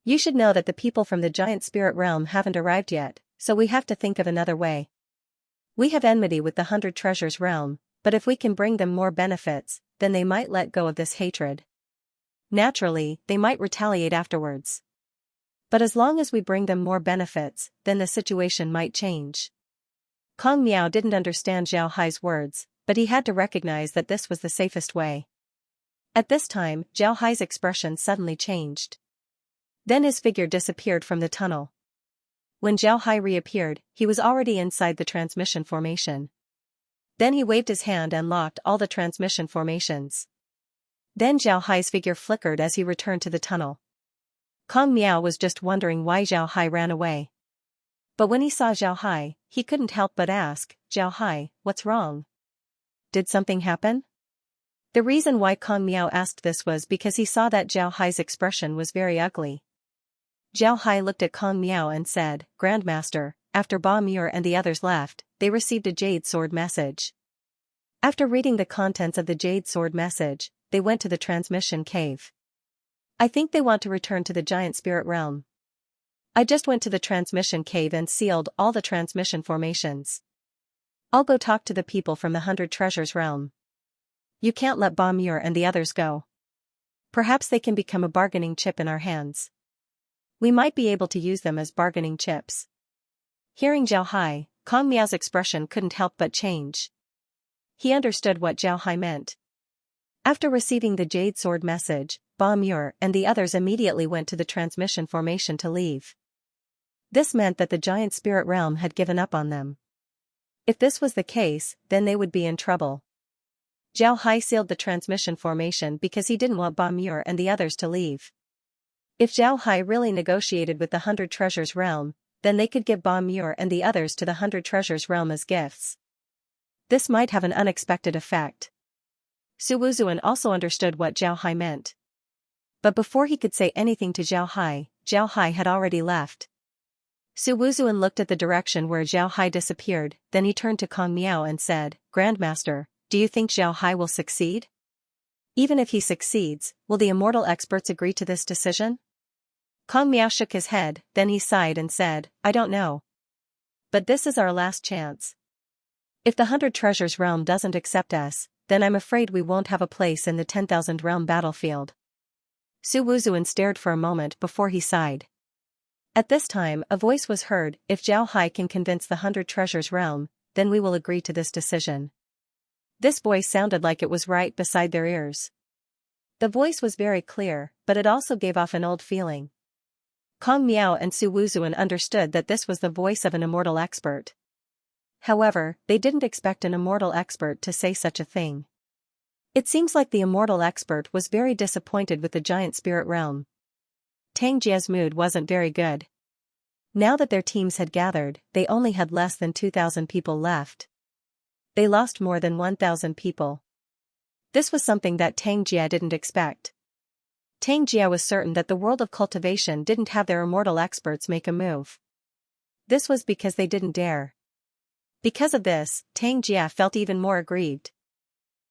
You should know that the people from the giant spirit realm haven't arrived yet, so we have to think of another way. We have enmity with the 100 Treasures realm, but if we can bring them more benefits, then they might let go of this hatred. Naturally, they might retaliate afterwards. But as long as we bring them more benefits, then the situation might change." Kong Miao didn't understand Zhao Hai's words, but he had to recognize that this was the safest way. At this time, Zhao Hai's expression suddenly changed. Then his figure disappeared from the tunnel. When Zhao Hai reappeared, he was already inside the transmission formation. Then he waved his hand and locked all the transmission formations. Then Zhao Hai's figure flickered as he returned to the tunnel. Kong Miao was just wondering why Zhao Hai ran away. But when he saw Zhao Hai, he couldn't help but ask, "Zhao Hai, what's wrong? Did something happen?" The reason why Kong Miao asked this was because he saw that Zhao Hai's expression was very ugly. Zhao Hai looked at Kong Miao and said, "Grandmaster, after Ba Muir and the others left, they received a jade sword message. After reading the contents of the jade sword message, they went to the transmission cave. I think they want to return to the giant spirit realm. I just went to the transmission cave and sealed all the transmission formations. I'll go talk to the people from the 100 Treasures realm. You can't let Ba Muir and the others go. Perhaps they can become a bargaining chip in our hands. We might be able to use them as bargaining chips." Hearing Zhao Hai, Kong Miao's expression couldn't help but change. He understood what Zhao Hai meant. After receiving the jade sword message, Ba Muir and the others immediately went to the transmission formation to leave. This meant that the giant spirit realm had given up on them. If this was the case, then they would be in trouble. Zhao Hai sealed the transmission formation because he didn't want Ba Muir and the others to leave. If Zhao Hai really negotiated with the 100 Treasures realm, then they could give Ba Muir and the others to the 100 Treasures realm as gifts. This might have an unexpected effect. Su Wuzuan also understood what Zhao Hai meant. But before he could say anything to Zhao Hai had already left. Su Wuzuan looked at the direction where Zhao Hai disappeared, then he turned to Kong Miao and said, "Grandmaster, do you think Zhao Hai will succeed? Even if he succeeds, will the immortal experts agree to this decision?" Kong Miao shook his head, then he sighed and said, "I don't know. But this is our last chance. If the 100 Treasures realm doesn't accept us, then I'm afraid we won't have a place in the 10,000 realm battlefield." Su Wuzuan stared for a moment before he sighed. At this time, a voice was heard, "If Zhao Hai can convince the 100 Treasures realm, then we will agree to this decision." This voice sounded like it was right beside their ears. The voice was very clear, but it also gave off an old feeling. Kong Miao and Su Wuzuan understood that this was the voice of an immortal expert. However, they didn't expect an immortal expert to say such a thing. It seems like the immortal expert was very disappointed with the giant spirit realm. Tang Jia's mood wasn't very good. Now that their teams had gathered, they only had less than 2,000 people left. They lost more than 1,000 people. This was something that Tang Jia didn't expect. Tang Jia was certain that the world of cultivation didn't have their immortal experts make a move. This was because they didn't dare. Because of this, Tang Jia felt even more aggrieved.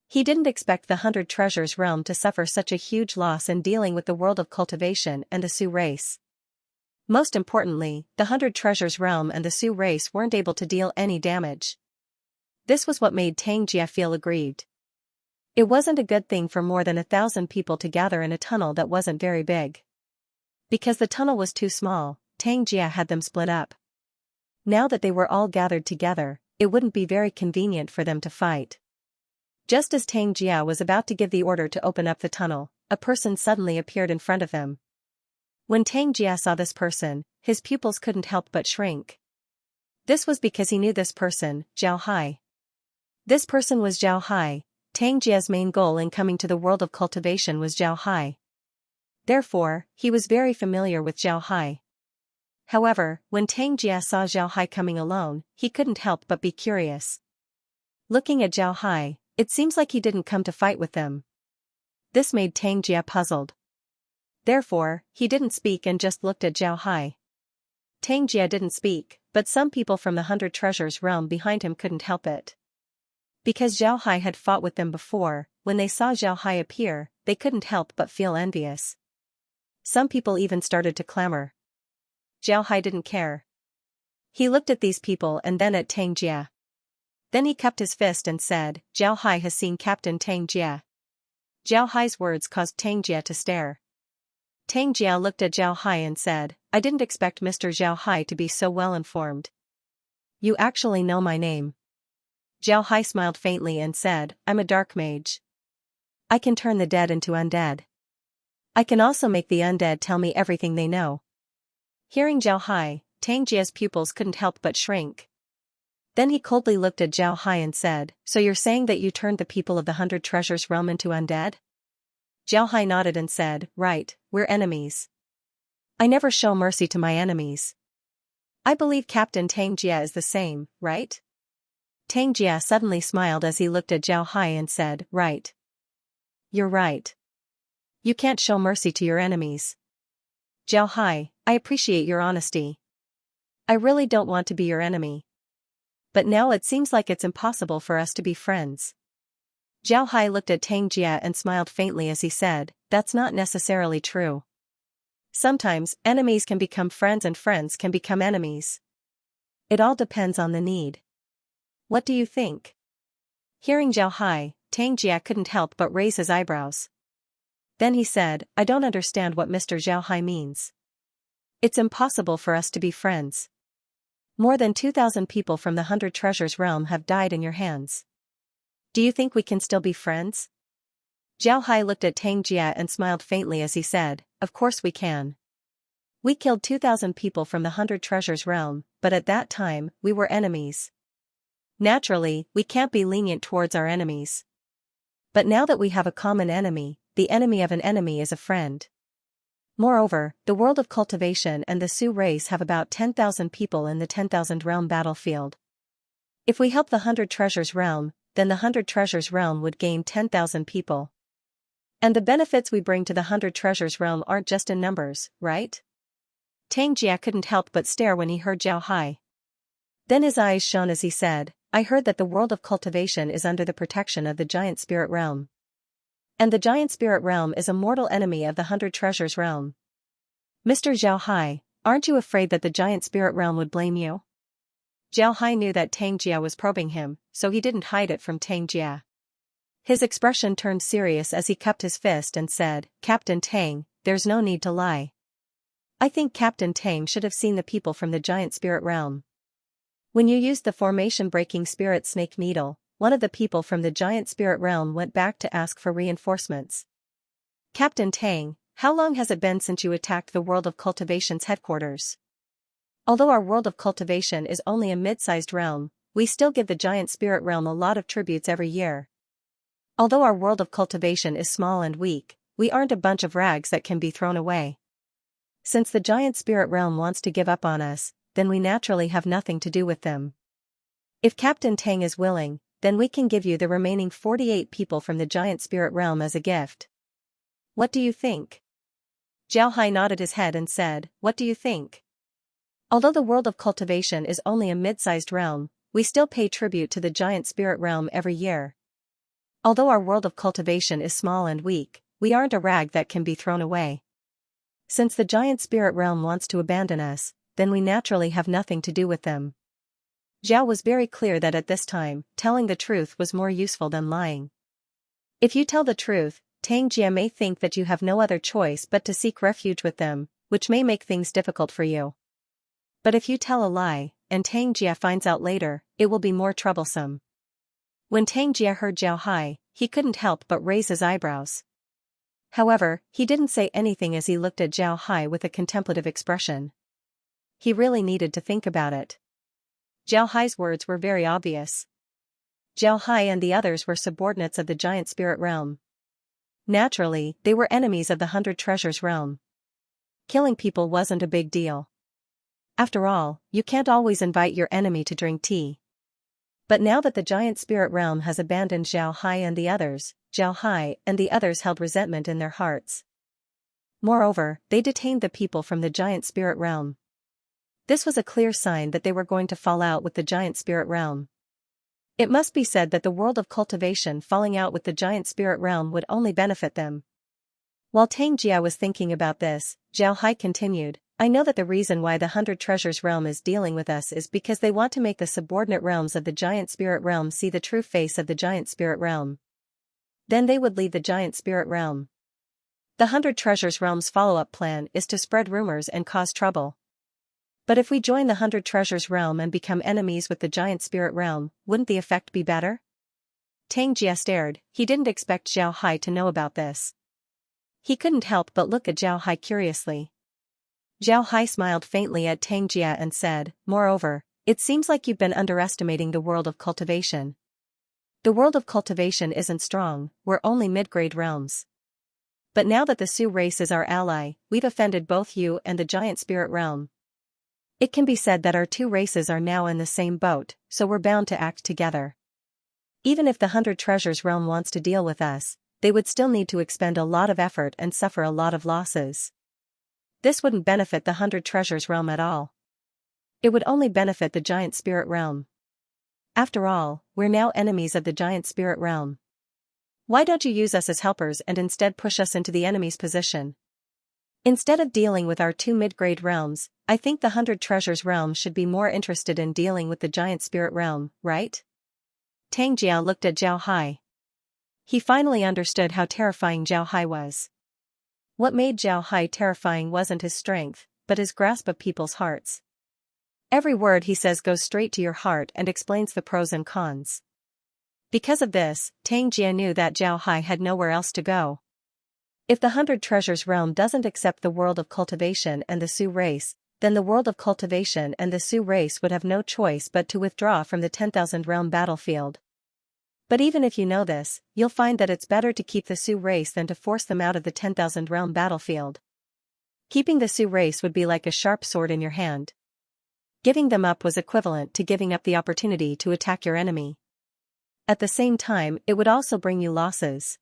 He didn't expect the 100 Treasures realm to suffer such a huge loss in dealing with the world of cultivation and the Su race. Most importantly, the 100 Treasures realm and the Su race weren't able to deal any damage. This was what made Tang Jia feel aggrieved. It wasn't a good thing for more than 1,000 people to gather in a tunnel that wasn't very big. Because the tunnel was too small, Tang Jia had them split up. Now that they were all gathered together, it wouldn't be very convenient for them to fight. Just as Tang Jia was about to give the order to open up the tunnel, a person suddenly appeared in front of them. When Tang Jia saw this person, his pupils couldn't help but shrink. This was because he knew this person, Zhao Hai. This person was Zhao Hai. Tang Jia's main goal in coming to the world of cultivation was Zhao Hai. Therefore, he was very familiar with Zhao Hai. However, when Tang Jia saw Zhao Hai coming alone, he couldn't help but be curious. Looking at Zhao Hai, it seems like he didn't come to fight with them. This made Tang Jia puzzled. Therefore, he didn't speak and just looked at Zhao Hai. Tang Jia didn't speak, but some people from the 100 Treasures realm behind him couldn't help it. Because Zhao Hai had fought with them before, when they saw Zhao Hai appear, they couldn't help but feel envious. Some people even started to clamor. Zhao Hai didn't care. He looked at these people and then at Tang Jia. Then he cupped his fist and said, "Zhao Hai has seen Captain Tang Jia." Zhao Hai's words caused Tang Jia to stare. Tang Jia looked at Zhao Hai and said, "I didn't expect Mr. Zhao Hai to be so well informed. You actually know my name." Zhao Hai smiled faintly and said, "I'm a dark mage. I can turn the dead into undead. I can also make the undead tell me everything they know." Hearing Zhao Hai, Tang Jia's pupils couldn't help but shrink. Then he coldly looked at Zhao Hai and said, "So you're saying that you turned the people of the 100 Treasures realm into undead?" Zhao Hai nodded and said, "Right, we're enemies. I never show mercy to my enemies. I believe Captain Tang Jia is the same, right?" Tang Jia suddenly smiled as he looked at Zhao Hai and said, "Right. You're right. You can't show mercy to your enemies. Zhao Hai, I appreciate your honesty. I really don't want to be your enemy. But now it seems like it's impossible for us to be friends." Zhao Hai looked at Tang Jia and smiled faintly as he said, "That's not necessarily true. Sometimes, enemies can become friends and friends can become enemies. It all depends on the need. What do you think?" Hearing Zhao Hai, Tang Jia couldn't help but raise his eyebrows. Then he said, "I don't understand what Mr. Zhao Hai means. It's impossible for us to be friends. More than 2,000 people from the 100 Treasures realm have died in your hands. Do you think we can still be friends?" Zhao Hai looked at Tang Jia and smiled faintly as he said, "Of course we can. We killed 2,000 people from the 100 Treasures realm, but at that time, we were enemies. Naturally, we can't be lenient towards our enemies. But now that we have a common enemy, the enemy of an enemy is a friend. Moreover, the world of cultivation and the Sioux race have about 10,000 people in the 10,000 realm battlefield. If we help the 100 Treasures realm, then the 100 Treasures realm would gain 10,000 people. And the benefits we bring to the 100 Treasures realm aren't just in numbers, right?" Tang Jia couldn't help but stare when he heard Zhao Hai. Then his eyes shone as he said, "I heard that the world of cultivation is under the protection of the Giant Spirit realm. And the Giant Spirit realm is a mortal enemy of the 100 Treasures realm. Mr. Zhao Hai, aren't you afraid that the Giant Spirit realm would blame you?" Zhao Hai knew that Tang Jia was probing him, so he didn't hide it from Tang Jia. His expression turned serious as he cupped his fist and said, "Captain Tang, there's no need to lie. I think Captain Tang should have seen the people from the Giant Spirit realm. When you used the formation-breaking spirit snake needle, one of the people from the Giant Spirit realm went back to ask for reinforcements. Captain Tang, how long has it been since you attacked the World of Cultivation's headquarters? Although our World of Cultivation is only a mid-sized realm, we still give the Giant Spirit realm a lot of tributes every year. Although our World of Cultivation is small and weak, we aren't a bunch of rags that can be thrown away. Since the Giant Spirit realm wants to give up on us, then we naturally have nothing to do with them. If Captain Tang is willing, then we can give you the remaining 48 people from the Giant Spirit realm as a gift. What do you think?" Zhao Hai nodded his head and said, "What do you think? Although the World of Cultivation is only a mid-sized realm, we still pay tribute to the Giant Spirit realm every year. Although our World of Cultivation is small and weak, we aren't a rag that can be thrown away. Since the Giant Spirit realm wants to abandon us, then we naturally have nothing to do with them." Zhao was very clear that at this time, telling the truth was more useful than lying. If you tell the truth, Tang Jia may think that you have no other choice but to seek refuge with them, which may make things difficult for you. But if you tell a lie, and Tang Jia finds out later, it will be more troublesome. When Tang Jia heard Zhao Hai, he couldn't help but raise his eyebrows. However, he didn't say anything as he looked at Zhao Hai with a contemplative expression. He really needed to think about it. Zhao Hai's words were very obvious. Zhao Hai and the others were subordinates of the Giant Spirit realm. Naturally, they were enemies of the 100 Treasures realm. Killing people wasn't a big deal. After all, you can't always invite your enemy to drink tea. But now that the Giant Spirit realm has abandoned Zhao Hai and the others, Zhao Hai and the others held resentment in their hearts. Moreover, they detained the people from the Giant Spirit realm. This was a clear sign that they were going to fall out with the Giant Spirit realm. It must be said that the World of Cultivation falling out with the Giant Spirit realm would only benefit them. While Tang Jia was thinking about this, Zhao Hai continued, "I know that the reason why the 100 Treasures realm is dealing with us is because they want to make the subordinate realms of the Giant Spirit realm see the true face of the Giant Spirit realm. Then they would leave the Giant Spirit realm. The 100 Treasures realm's follow-up plan is to spread rumors and cause trouble. But if we join the 100 Treasures realm and become enemies with the Giant Spirit realm, wouldn't the effect be better?" Tang Jia stared. He didn't expect Zhao Hai to know about this. He couldn't help but look at Zhao Hai curiously. Zhao Hai smiled faintly at Tang Jia and said, "Moreover, It seems like you've been underestimating the world of cultivation. The world of cultivation isn't strong, we're only mid-grade realms. But now that the Sioux race is our ally, we've offended both you and the giant spirit realm. It can be said that our two races are now in the same boat, so we're bound to act together. Even if the 100 Treasures realm wants to deal with us, they would still need to expend a lot of effort and suffer a lot of losses. This wouldn't benefit the 100 Treasures realm at all. It would only benefit the giant spirit realm. After all, we're now enemies of the giant spirit realm. Why don't you use us as helpers and instead push us into the enemy's position? Instead of dealing with our two mid-grade realms, I think the 100 Treasures realm should be more interested in dealing with the giant spirit realm, right? Tang Jiao looked at Zhao Hai. He finally understood how terrifying Zhao Hai was. What made Zhao Hai terrifying wasn't his strength, but his grasp of people's hearts. Every word he says goes straight to your heart and explains the pros and cons. Because of this, Tang Jia knew that Zhao Hai had nowhere else to go. If the 100 Treasures realm doesn't accept the world of cultivation and the Sioux race, then the world of cultivation and the Sioux race would have no choice but to withdraw from the 10,000 realm battlefield. But even if you know this, you'll find that it's better to keep the Sioux race than to force them out of the 10,000 realm battlefield. Keeping the Sioux race would be like a sharp sword in your hand. Giving them up was equivalent to giving up the opportunity to attack your enemy. At the same time, it would also bring you losses.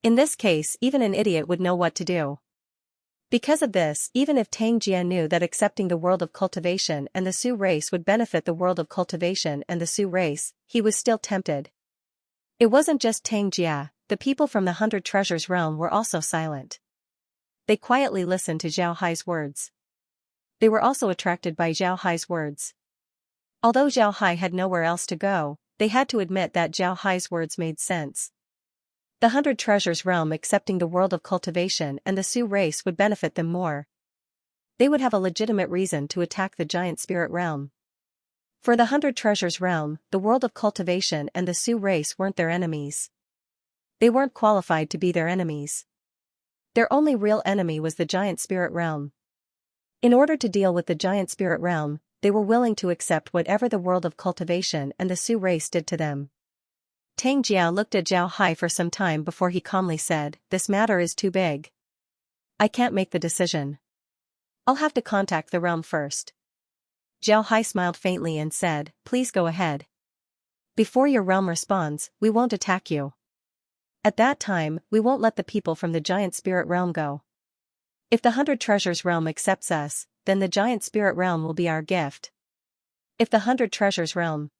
In this case, even an idiot would know what to do. Because of this, even if Tang Jia knew that accepting the world of cultivation and the Sioux race would benefit the world of cultivation and the Sioux race, he was still tempted. It wasn't just Tang Jia, the people from the 100 Treasures realm were also silent. They quietly listened to Zhao Hai's words. They were also attracted by Zhao Hai's words. Although Zhao Hai had nowhere else to go, they had to admit that Zhao Hai's words made sense. The 100 Treasures realm accepting the world of cultivation and the Sioux race would benefit them more. They would have a legitimate reason to attack the giant spirit realm. For the 100 Treasures realm, the world of cultivation and the Sioux race weren't their enemies. They weren't qualified to be their enemies. Their only real enemy was the giant spirit realm. In order to deal with the giant spirit realm, they were willing to accept whatever the world of cultivation and the Sioux race did to them. Tang Jiao looked at Zhao Hai for some time before he calmly said, "This matter is too big. I can't make the decision. I'll have to contact the realm first." Zhao Hai smiled faintly and said, "Please go ahead. Before your realm responds, we won't attack you. At that time, we won't let the people from the giant spirit realm go. If the 100 Treasures realm accepts us, then the giant spirit realm will be our gift. If the 100 Treasures realm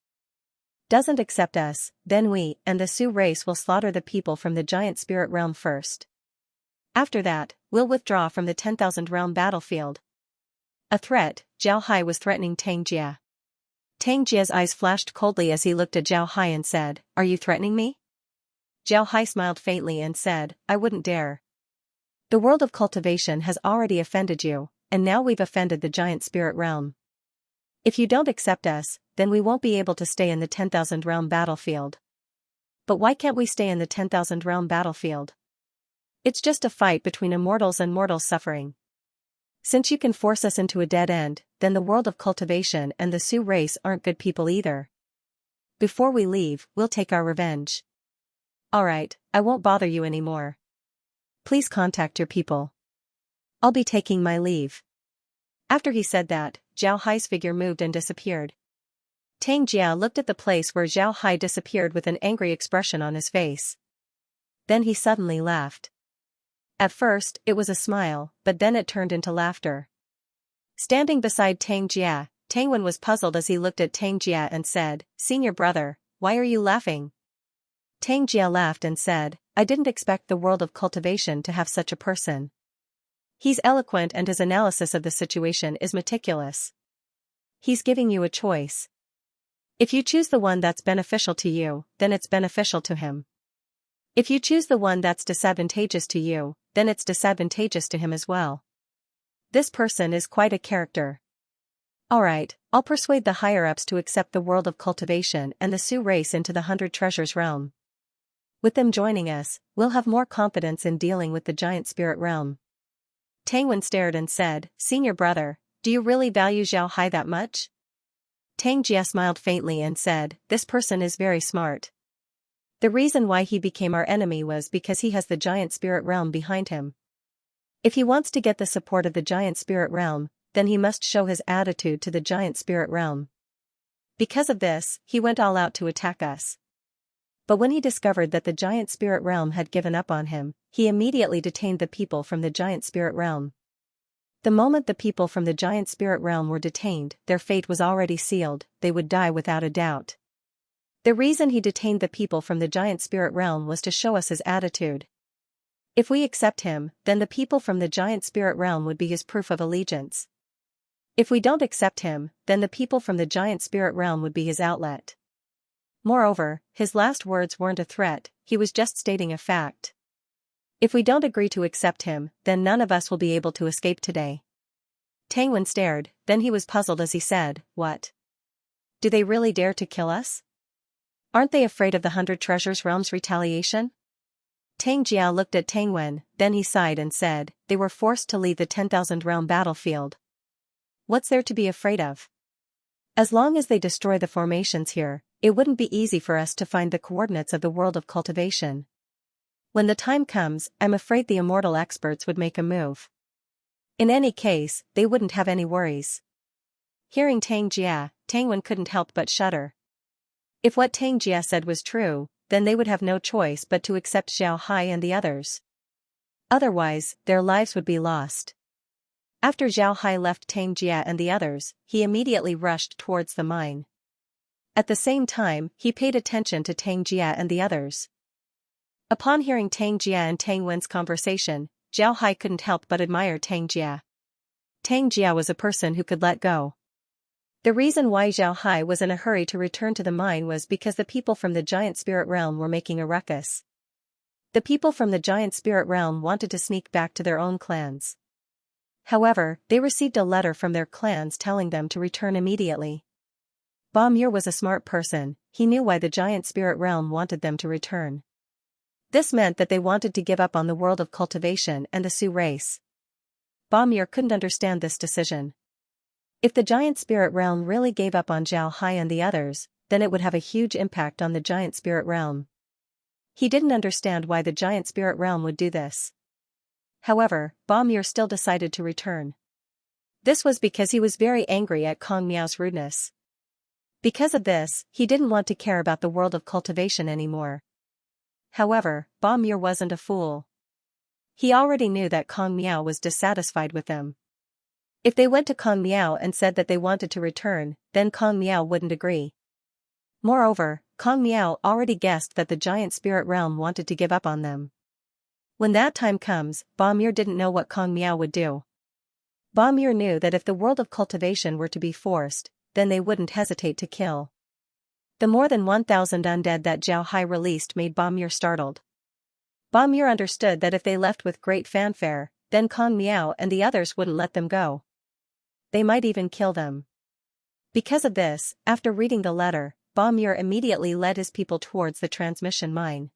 doesn't accept us, then we and the Sioux race will slaughter the people from the giant spirit realm first. After that, we'll withdraw from the 10,000 realm battlefield." A threat, Zhao Hai was threatening Tang Jia. Tang Jia's eyes flashed coldly as he looked at Zhao Hai and said, "Are you threatening me?" Zhao Hai smiled faintly and said, "I wouldn't dare. The world of cultivation has already offended you, and now we've offended the giant spirit realm. If you don't accept us, then we won't be able to stay in the 10,000 realm battlefield." "But why can't we stay in the 10,000 realm battlefield? It's just a fight between immortals and mortals suffering. Since you can force us into a dead end, then the world of cultivation and the Sioux race aren't good people either. Before we leave, we'll take our revenge. Alright, I won't bother you anymore. Please contact your people. I'll be taking my leave." After he said that, Zhao Hai's figure moved and disappeared. Tang Jia looked at the place where Zhao Hai disappeared with an angry expression on his face. Then he suddenly laughed. At first, it was a smile, but then it turned into laughter. Standing beside Tang Jia, Tang Wen was puzzled as he looked at Tang Jia and said, "Senior brother, why are you laughing?" Tang Jia laughed and said, "I didn't expect the world of cultivation to have such a person. He's eloquent and his analysis of the situation is meticulous. He's giving you a choice. If you choose the one that's beneficial to you, then it's beneficial to him. If you choose the one that's disadvantageous to you, then it's disadvantageous to him as well. This person is quite a character. Alright, I'll persuade the higher-ups to accept the world of cultivation and the Sioux race into the 100 Treasures realm. With them joining us, we'll have more confidence in dealing with the giant spirit realm." Tang Wen stared and said, "Senior brother, do you really value Zhao Hai that much?" Tang Jia smiled faintly and said, "This person is very smart. The reason why he became our enemy was because he has the giant spirit realm behind him. If he wants to get the support of the giant spirit realm, then he must show his attitude to the giant spirit realm. Because of this, he went all out to attack us. But when he discovered that the giant spirit realm had given up on him, he immediately detained the people from the giant spirit realm. The moment the people from the giant spirit realm were detained, their fate was already sealed, they would die without a doubt. The reason he detained the people from the giant spirit realm was to show us his attitude. If we accept him, then the people from the giant spirit realm would be his proof of allegiance. If we don't accept him, then the people from the giant spirit realm would be his outlet." Moreover, his last words weren't a threat, he was just stating a fact. If we don't agree to accept him, then none of us will be able to escape today. Tang Wen stared, then he was puzzled as he said, "What? Do they really dare to kill us? Aren't they afraid of the 100 Treasures Realm's retaliation?" Tang Jiao looked at Tang Wen, then he sighed and said, "They were forced to leave the 10,000 realm battlefield. What's there to be afraid of? As long as they destroy the formations here, it wouldn't be easy for us to find the coordinates of the world of cultivation. When the time comes, I'm afraid the immortal experts would make a move. In any case, they wouldn't have any worries." Hearing Tang Jia, Tang Wen couldn't help but shudder. If what Tang Jia said was true, then they would have no choice but to accept Xiao Hai and the others. Otherwise, their lives would be lost. After Xiao Hai left Tang Jia and the others, he immediately rushed towards the mine. At the same time, he paid attention to Tang Jia and the others. Upon hearing Tang Jia and Tang Wen's conversation, Xiao Hai couldn't help but admire Tang Jia. Tang Jia was a person who could let go. The reason why Xiao Hai was in a hurry to return to the mine was because the people from the giant spirit realm were making a ruckus. The people from the giant spirit realm wanted to sneak back to their own clans. However, they received a letter from their clans telling them to return immediately. Ba Muir was a smart person, he knew why the giant spirit realm wanted them to return. This meant that they wanted to give up on the world of cultivation and the Sioux race. Ba Muir couldn't understand this decision. If the giant spirit realm really gave up on Xiao Hai and the others, then it would have a huge impact on the giant spirit realm. He didn't understand why the giant spirit realm would do this. However, Ba Muir still decided to return. This was because he was very angry at Kong Miao's rudeness. Because of this, he didn't want to care about the world of cultivation anymore. However, Ba Muir wasn't a fool. He already knew that Kong Miao was dissatisfied with them. If they went to Kong Miao and said that they wanted to return, then Kong Miao wouldn't agree. Moreover, Kong Miao already guessed that the giant spirit realm wanted to give up on them. When that time comes, Ba Muir didn't know what Kong Miao would do. Ba Muir knew that if the world of cultivation were to be forced, then they wouldn't hesitate to kill. The more than 1,000 undead that Xiao Hai released made Ba Muir startled. Ba Muir understood that if they left with great fanfare, then Kong Miao and the others wouldn't let them go. They might even kill them. Because of this, after reading the letter, Ba Muir immediately led his people towards the transmission mine.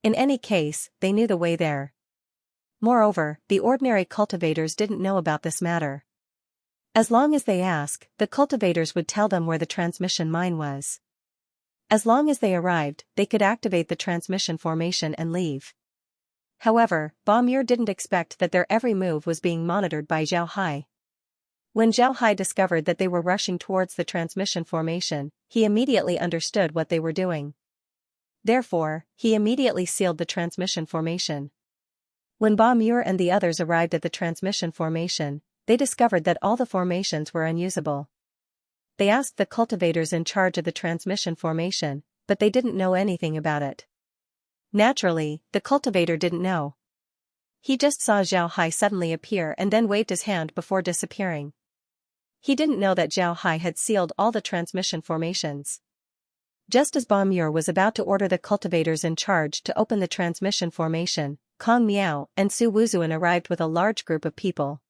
In any case, they knew the way there. Moreover, the ordinary cultivators didn't know about this matter. As long as they asked, the cultivators would tell them where the transmission mine was. As long as they arrived, they could activate the transmission formation and leave. However, Ba Muir didn't expect that their every move was being monitored by Xiao Hai. When Xiao Hai discovered that they were rushing towards the transmission formation, he immediately understood what they were doing. Therefore, he immediately sealed the transmission formation. When Ba Muir and the others arrived at the transmission formation, they discovered that all the formations were unusable. They asked the cultivators in charge of the transmission formation, but they didn't know anything about it. Naturally, the cultivator didn't know. He just saw Xiao Hai suddenly appear and then waved his hand before disappearing. He didn't know that Xiao Hai had sealed all the transmission formations. Just as Ba Muir was about to order the cultivators in charge to open the transmission formation, Kong Miao and Su Wuzuan arrived with a large group of people.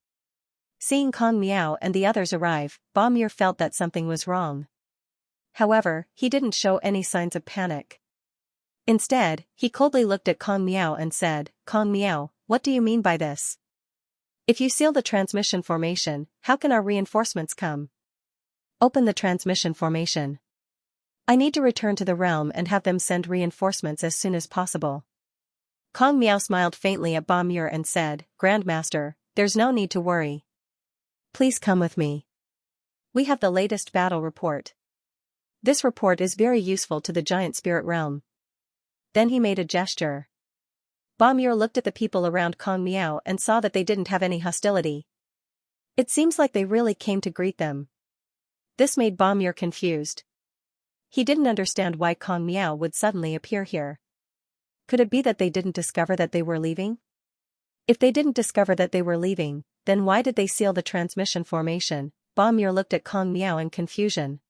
Seeing Kong Miao and the others arrive, Ba Muir felt that something was wrong. However, he didn't show any signs of panic. Instead, he coldly looked at Kong Miao and said, "Kong Miao, what do you mean by this? If you seal the transmission formation, how can our reinforcements come?" Open the transmission formation. I need to return to the realm and have them send reinforcements as soon as possible. Kong Miao smiled faintly at Ba Muir and said, Grandmaster, there's no need to worry. Please come with me. We have the latest battle report. This report is very useful to the giant spirit realm. Then he made a gesture. Ba Muir looked at the people around Kong Miao and saw that they didn't have any hostility. It seems like they really came to greet them. This made Ba Muir confused. He didn't understand why Kong Miao would suddenly appear here. Could it be that they didn't discover that they were leaving? If they didn't discover that they were leaving, then why did they seal the transmission formation? Ba Muir looked at Kong Miao in confusion.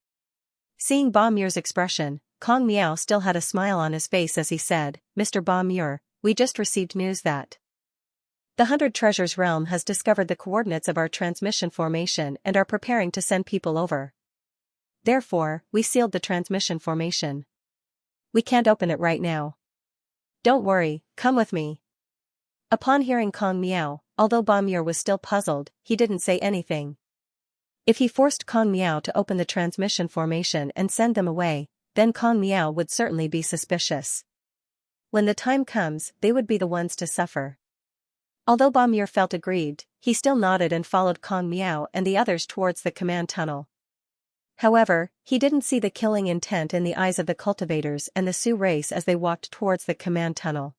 Seeing Ba Muir's expression, Kong Miao still had a smile on his face as he said, Mr. Ba Muir, we just received news that the 100 Treasures realm has discovered the coordinates of our transmission formation and are preparing to send people over. Therefore, we sealed the transmission formation. We can't open it right now. Don't worry, come with me. Upon hearing Kong Miao, although Ba Muir was still puzzled, he didn't say anything. If he forced Kong Miao to open the transmission formation and send them away, then Kong Miao would certainly be suspicious. When the time comes, they would be the ones to suffer. Although Ba Muir felt aggrieved, he still nodded and followed Kong Miao and the others towards the command tunnel. However, he didn't see the killing intent in the eyes of the cultivators and the Sioux race as they walked towards the command tunnel.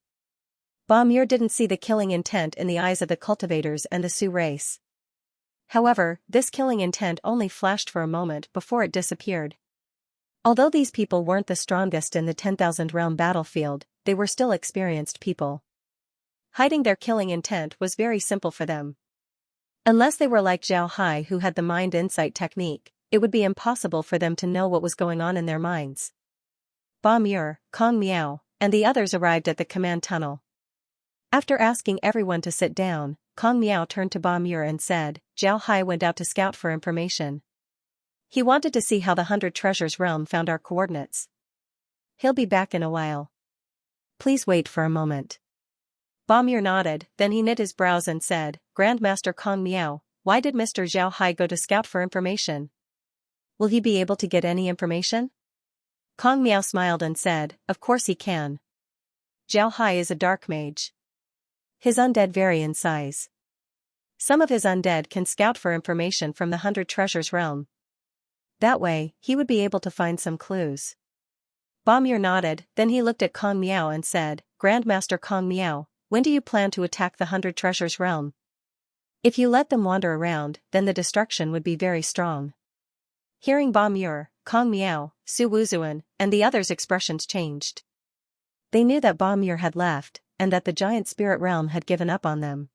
Ba Muir didn't see the killing intent in the eyes of the cultivators and the Sioux race. However, this killing intent only flashed for a moment before it disappeared. Although these people weren't the strongest in the 10,000 realm battlefield, they were still experienced people. Hiding their killing intent was very simple for them. Unless they were like Zhao Hai who had the mind insight technique, it would be impossible for them to know what was going on in their minds. Ba Muir, Kong Miao, and the others arrived at the command tunnel. After asking everyone to sit down, Kong Miao turned to Ba Muir and said, Zhao Hai went out to scout for information. He wanted to see how the 100 Treasures realm found our coordinates. He'll be back in a while. Please wait for a moment. Ba Muir nodded, then he knit his brows and said, Grandmaster Kong Miao, why did Mr. Zhao Hai go to scout for information? Will he be able to get any information? Kong Miao smiled and said, Of course he can. Zhao Hai is a dark mage. His undead vary in size. Some of his undead can scout for information from the 100 Treasures realm. That way, he would be able to find some clues. Ba Muir nodded, then he looked at Kong Miao and said, Grandmaster Kong Miao, when do you plan to attack the 100 Treasures realm? If you let them wander around, then the destruction would be very strong. Hearing Ba Muir, Kong Miao, Su Wuzuan, and the others' expressions changed. They knew that Ba Muir had left, and that the giant spirit realm had given up on them.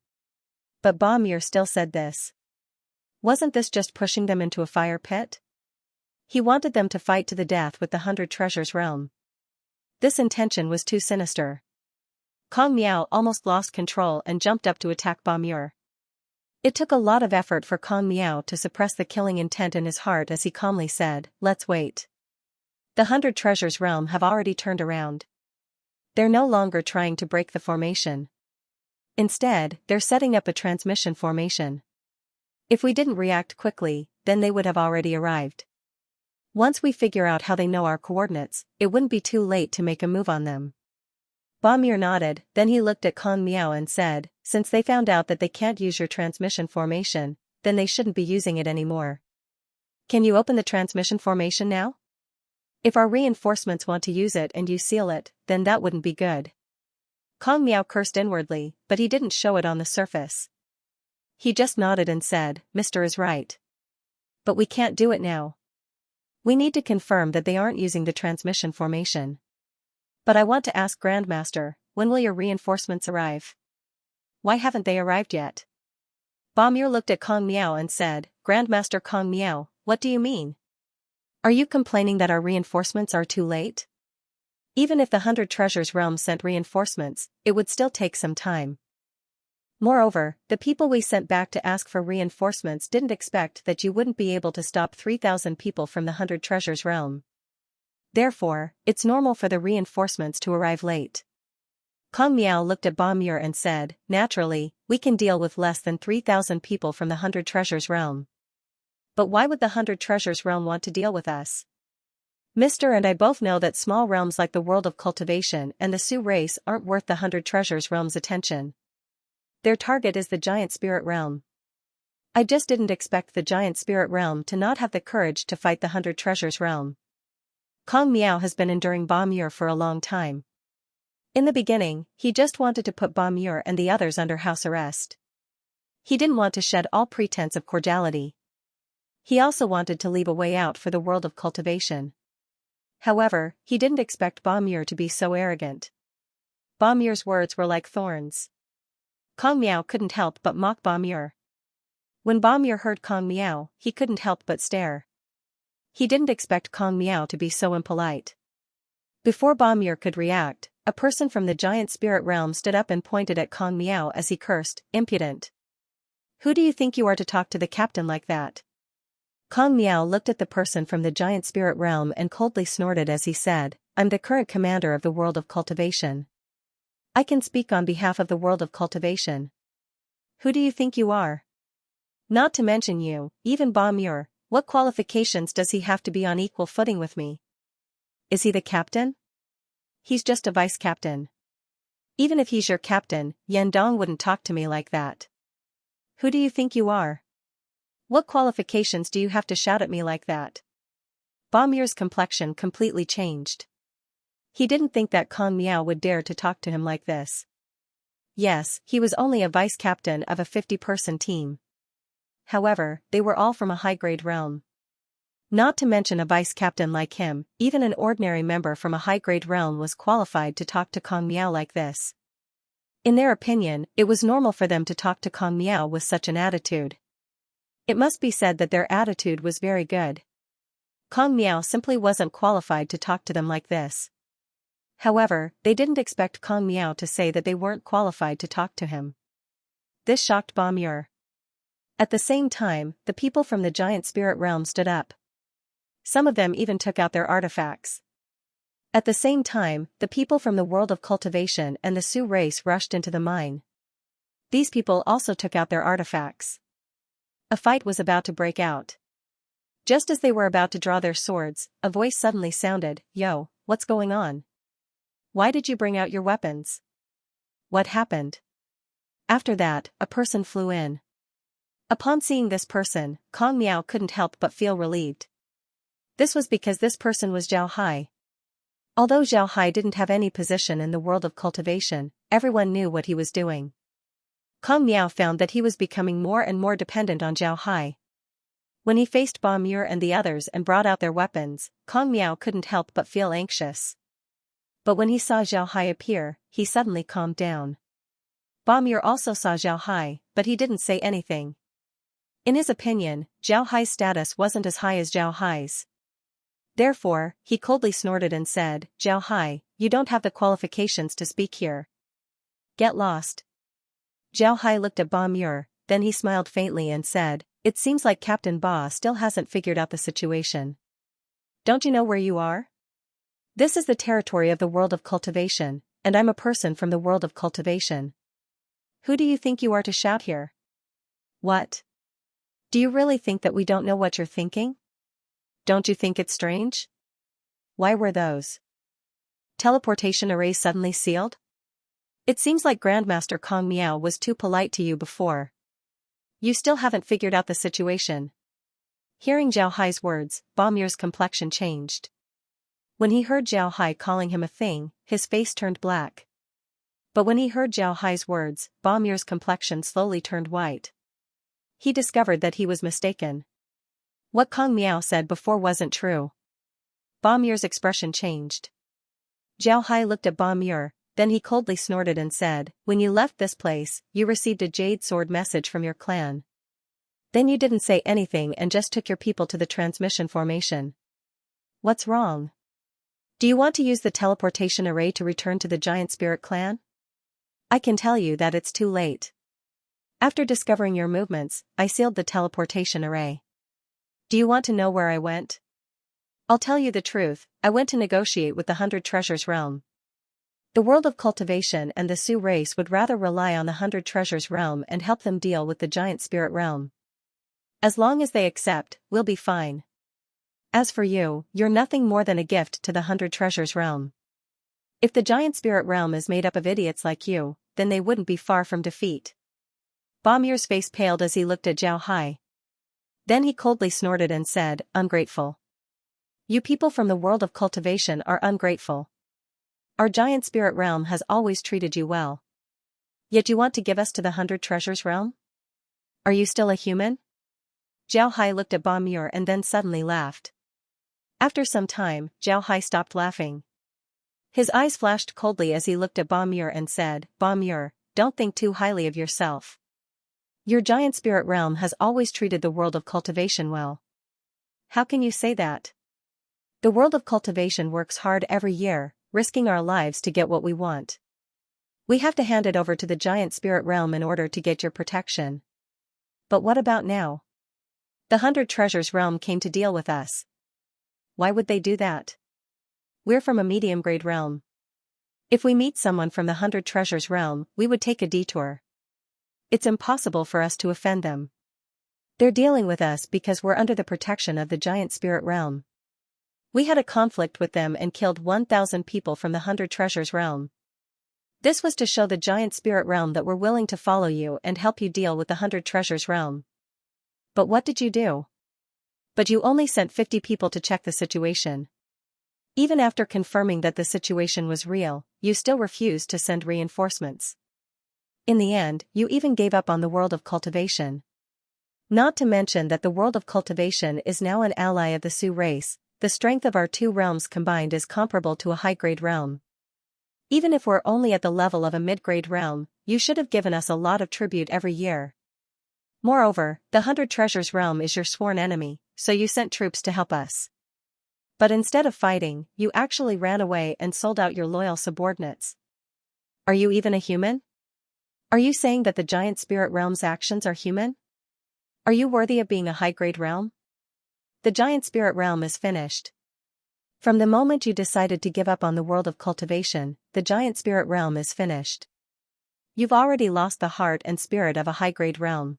But Ba Muir still said this. Wasn't this just pushing them into a fire pit? He wanted them to fight to the death with the 100 Treasures realm. This intention was too sinister. Kong Miao almost lost control and jumped up to attack Ba Muir. It took a lot of effort for Kong Miao to suppress the killing intent in his heart as he calmly said, Let's wait. The 100 Treasures realm have already turned around. They're no longer trying to break the formation. Instead, they're setting up a transmission formation. If we didn't react quickly, then they would have already arrived. Once we figure out how they know our coordinates, it wouldn't be too late to make a move on them. Ba Muir nodded, then he looked at Kong Miao and said, Since they found out that they can't use your transmission formation, then they shouldn't be using it anymore. Can you open the transmission formation now? If our reinforcements want to use it and you seal it, then that wouldn't be good. Kong Miao cursed inwardly, but he didn't show it on the surface. He just nodded and said, Mr. is right. But we can't do it now. We need to confirm that they aren't using the transmission formation. But I want to ask Grandmaster, when will your reinforcements arrive? Why haven't they arrived yet? Ba Muir looked at Kong Miao and said, Grandmaster Kong Miao, what do you mean? Are you complaining that our reinforcements are too late? Even if the 100 Treasures realm sent reinforcements, it would still take some time. Moreover, the people we sent back to ask for reinforcements didn't expect that you wouldn't be able to stop 3,000 people from the 100 Treasures realm. Therefore, it's normal for the reinforcements to arrive late. Kong Miao looked at Ba Muir and said, Naturally, we can deal with less than 3,000 people from the 100 Treasures realm. But why would the 100 Treasures realm want to deal with us? Mr. and I both know that small realms like the world of cultivation and the Sioux race aren't worth the 100 Treasures realm's attention. Their target is the giant spirit realm. I just didn't expect the giant spirit realm to not have the courage to fight the 100 Treasures realm. Kong Miao has been enduring Ba Muir for a long time. In the beginning, he just wanted to put Ba Muir and the others under house arrest. He didn't want to shed all pretense of cordiality. He also wanted to leave a way out for the world of cultivation. However, he didn't expect Ba Muir to be so arrogant. Ba Muir's words were like thorns. Kong Miao couldn't help but mock Ba Muir. When Ba Muir heard Kong Miao, he couldn't help but stare. He didn't expect Kong Miao to be so impolite. Before Ba Muir could react, a person from the giant spirit realm stood up and pointed at Kong Miao as he cursed, "Impudent! Who do you think you are to talk to the captain like that?" Kong Miao looked at the person from the giant spirit realm and coldly snorted as he said, "I'm the current commander of the world of cultivation. I can speak on behalf of the world of cultivation. Who do you think you are? Not to mention you, even Ba Muir, what qualifications does he have to be on equal footing with me? Is he the captain? He's just a vice captain. Even if he's your captain, Yan Dong wouldn't talk to me like that. Who do you think you are? What qualifications do you have to shout at me like that?" Ba Muir's complexion completely changed. He didn't think that Kong Miao would dare to talk to him like this. Yes, he was only a vice captain of a 50-person team. However, they were all from a high-grade realm. Not to mention a vice captain like him, even an ordinary member from a high-grade realm was qualified to talk to Kong Miao like this. In their opinion, it was normal for them to talk to Kong Miao with such an attitude. It must be said that their attitude was very good. Kong Miao simply wasn't qualified to talk to them like this. However, they didn't expect Kong Miao to say that they weren't qualified to talk to him. This shocked Ba Muir. At the same time, the people from the giant spirit realm stood up. Some of them even took out their artifacts. At the same time, the people from the world of cultivation and the Sioux race rushed into the mine. These people also took out their artifacts. A fight was about to break out. Just as they were about to draw their swords, a voice suddenly sounded, "Yo, what's going on? Why did you bring out your weapons? What happened?" After that, a person flew in. Upon seeing this person, Kong Miao couldn't help but feel relieved. This was because this person was Zhao Hai. Although Zhao Hai didn't have any position in the world of cultivation, everyone knew what he was doing. Kong Miao found that he was becoming more and more dependent on Zhao Hai. When he faced Ba Muir and the others and brought out their weapons, Kong Miao couldn't help but feel anxious. But when he saw Zhao Hai appear, he suddenly calmed down. Ba Muir also saw Zhao Hai, but he didn't say anything. In his opinion, Zhao Hai's status wasn't as high as Zhao Hai's. Therefore, he coldly snorted and said, "Zhao Hai, you don't have the qualifications to speak here. Get lost." Zhao Hai looked at Ba Muir, then he smiled faintly and said, "It seems like Captain Ba still hasn't figured out the situation. Don't you know where you are? This is the territory of the world of cultivation, and I'm a person from the world of cultivation. Who do you think you are to shout here? What? Do you really think that we don't know what you're thinking? Don't you think it's strange? Why were those teleportation arrays suddenly sealed? It seems like Grandmaster Kong Miao was too polite to you before. You still haven't figured out the situation." Hearing Zhao Hai's words, Ba Muir's complexion changed. When he heard Zhao Hai calling him a thing, his face turned black. But when he heard Zhao Hai's words, Ba Muir's complexion slowly turned white. He discovered that he was mistaken. What Kong Miao said before wasn't true. Ba Muir's expression changed. Zhao Hai looked at Ba Muir, then he coldly snorted and said, "When you left this place, you received a jade sword message from your clan. Then you didn't say anything and just took your people to the transmission formation. What's wrong? Do you want to use the teleportation array to return to the giant spirit clan? I can tell you that it's too late. After discovering your movements, I sealed the teleportation array. Do you want to know where I went? I'll tell you the truth, I went to negotiate with the 100 Treasures realm. The world of cultivation and the Sioux race would rather rely on the 100 Treasures realm and help them deal with the giant spirit realm. As long as they accept, we'll be fine. As for you, you're nothing more than a gift to the 100 Treasures realm. If the giant spirit realm is made up of idiots like you, then they wouldn't be far from defeat. Bamir's face paled as he looked at Zhao Hai. Then he coldly snorted and said, ungrateful. You people from the world of cultivation are ungrateful. Our giant spirit realm has always treated you well. Yet you want to give us to the 100 Treasures realm? Are you still a human? Zhao Hai looked at Bamir and then suddenly laughed. After some time, Zhao Hai stopped laughing. His eyes flashed coldly as he looked at Bamir and said, Bamir, don't think too highly of yourself. Your giant spirit realm has always treated the world of cultivation well. How can you say that? The world of cultivation works hard every year, risking our lives to get what we want. We have to hand it over to the giant spirit realm in order to get your protection. But what about now? The 100 Treasures realm came to deal with us. Why would they do that? We're from a medium-grade realm. If we meet someone from the 100 Treasures realm, we would take a detour. It's impossible for us to offend them. They're dealing with us because we're under the protection of the giant spirit realm. We had a conflict with them and killed 1,000 people from the 100 Treasures realm. This was to show the giant spirit realm that we're willing to follow you and help you deal with the 100 Treasures realm. But what did you do? But you only sent 50 people to check the situation. Even after confirming that the situation was real, you still refused to send reinforcements. In the end, you even gave up on the world of cultivation. Not to mention that the world of cultivation is now an ally of the Sioux race. The strength of our two realms combined is comparable to a high-grade realm. Even if we're only at the level of a mid-grade realm, you should have given us a lot of tribute every year. Moreover, the 100 Treasures realm is your sworn enemy, so you sent troops to help us. But instead of fighting, you actually ran away and sold out your loyal subordinates. Are you even a human? Are you saying that the giant spirit realm's actions are human? Are you worthy of being a high-grade realm? The giant spirit realm is finished. From the moment you decided to give up on the world of cultivation, the giant spirit realm is finished. You've already lost the heart and spirit of a high-grade realm.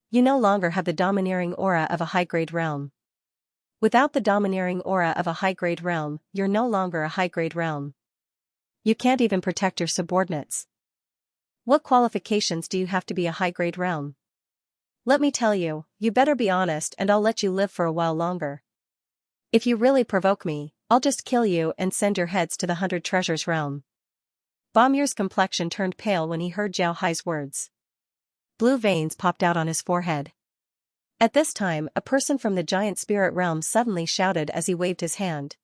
You no longer have the domineering aura of a high-grade realm. Without the domineering aura of a high-grade realm, you're no longer a high-grade realm. You can't even protect your subordinates. What qualifications do you have to be a high-grade realm? Let me tell you, you better be honest and I'll let you live for a while longer. If you really provoke me, I'll just kill you and send your heads to the 100 Treasures realm. Bamir's complexion turned pale when he heard Zhao Hai's words. Blue veins popped out on his forehead. At this time, a person from the giant spirit realm suddenly shouted as he waved his hand.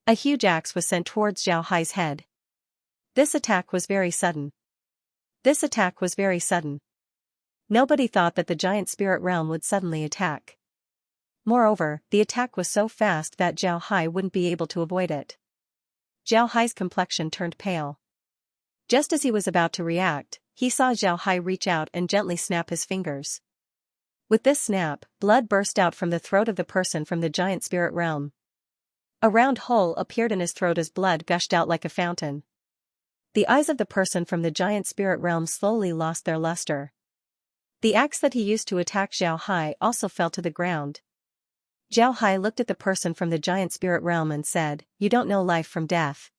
A huge axe was sent towards Zhao Hai's head. This attack was very sudden. Nobody thought that the giant spirit realm would suddenly attack. Moreover, the attack was so fast that Zhao Hai wouldn't be able to avoid it. Zhao Hai's complexion turned pale. Just as he was about to react, he saw Zhao Hai reach out and gently snap his fingers. With this snap, blood burst out from the throat of the person from the giant spirit realm. A round hole appeared in his throat as blood gushed out like a fountain. The eyes of the person from the giant spirit realm slowly lost their luster. The axe that he used to attack Zhao Hai also fell to the ground. Zhao Hai looked at the person from the giant spirit realm and said, "You don't know life from death.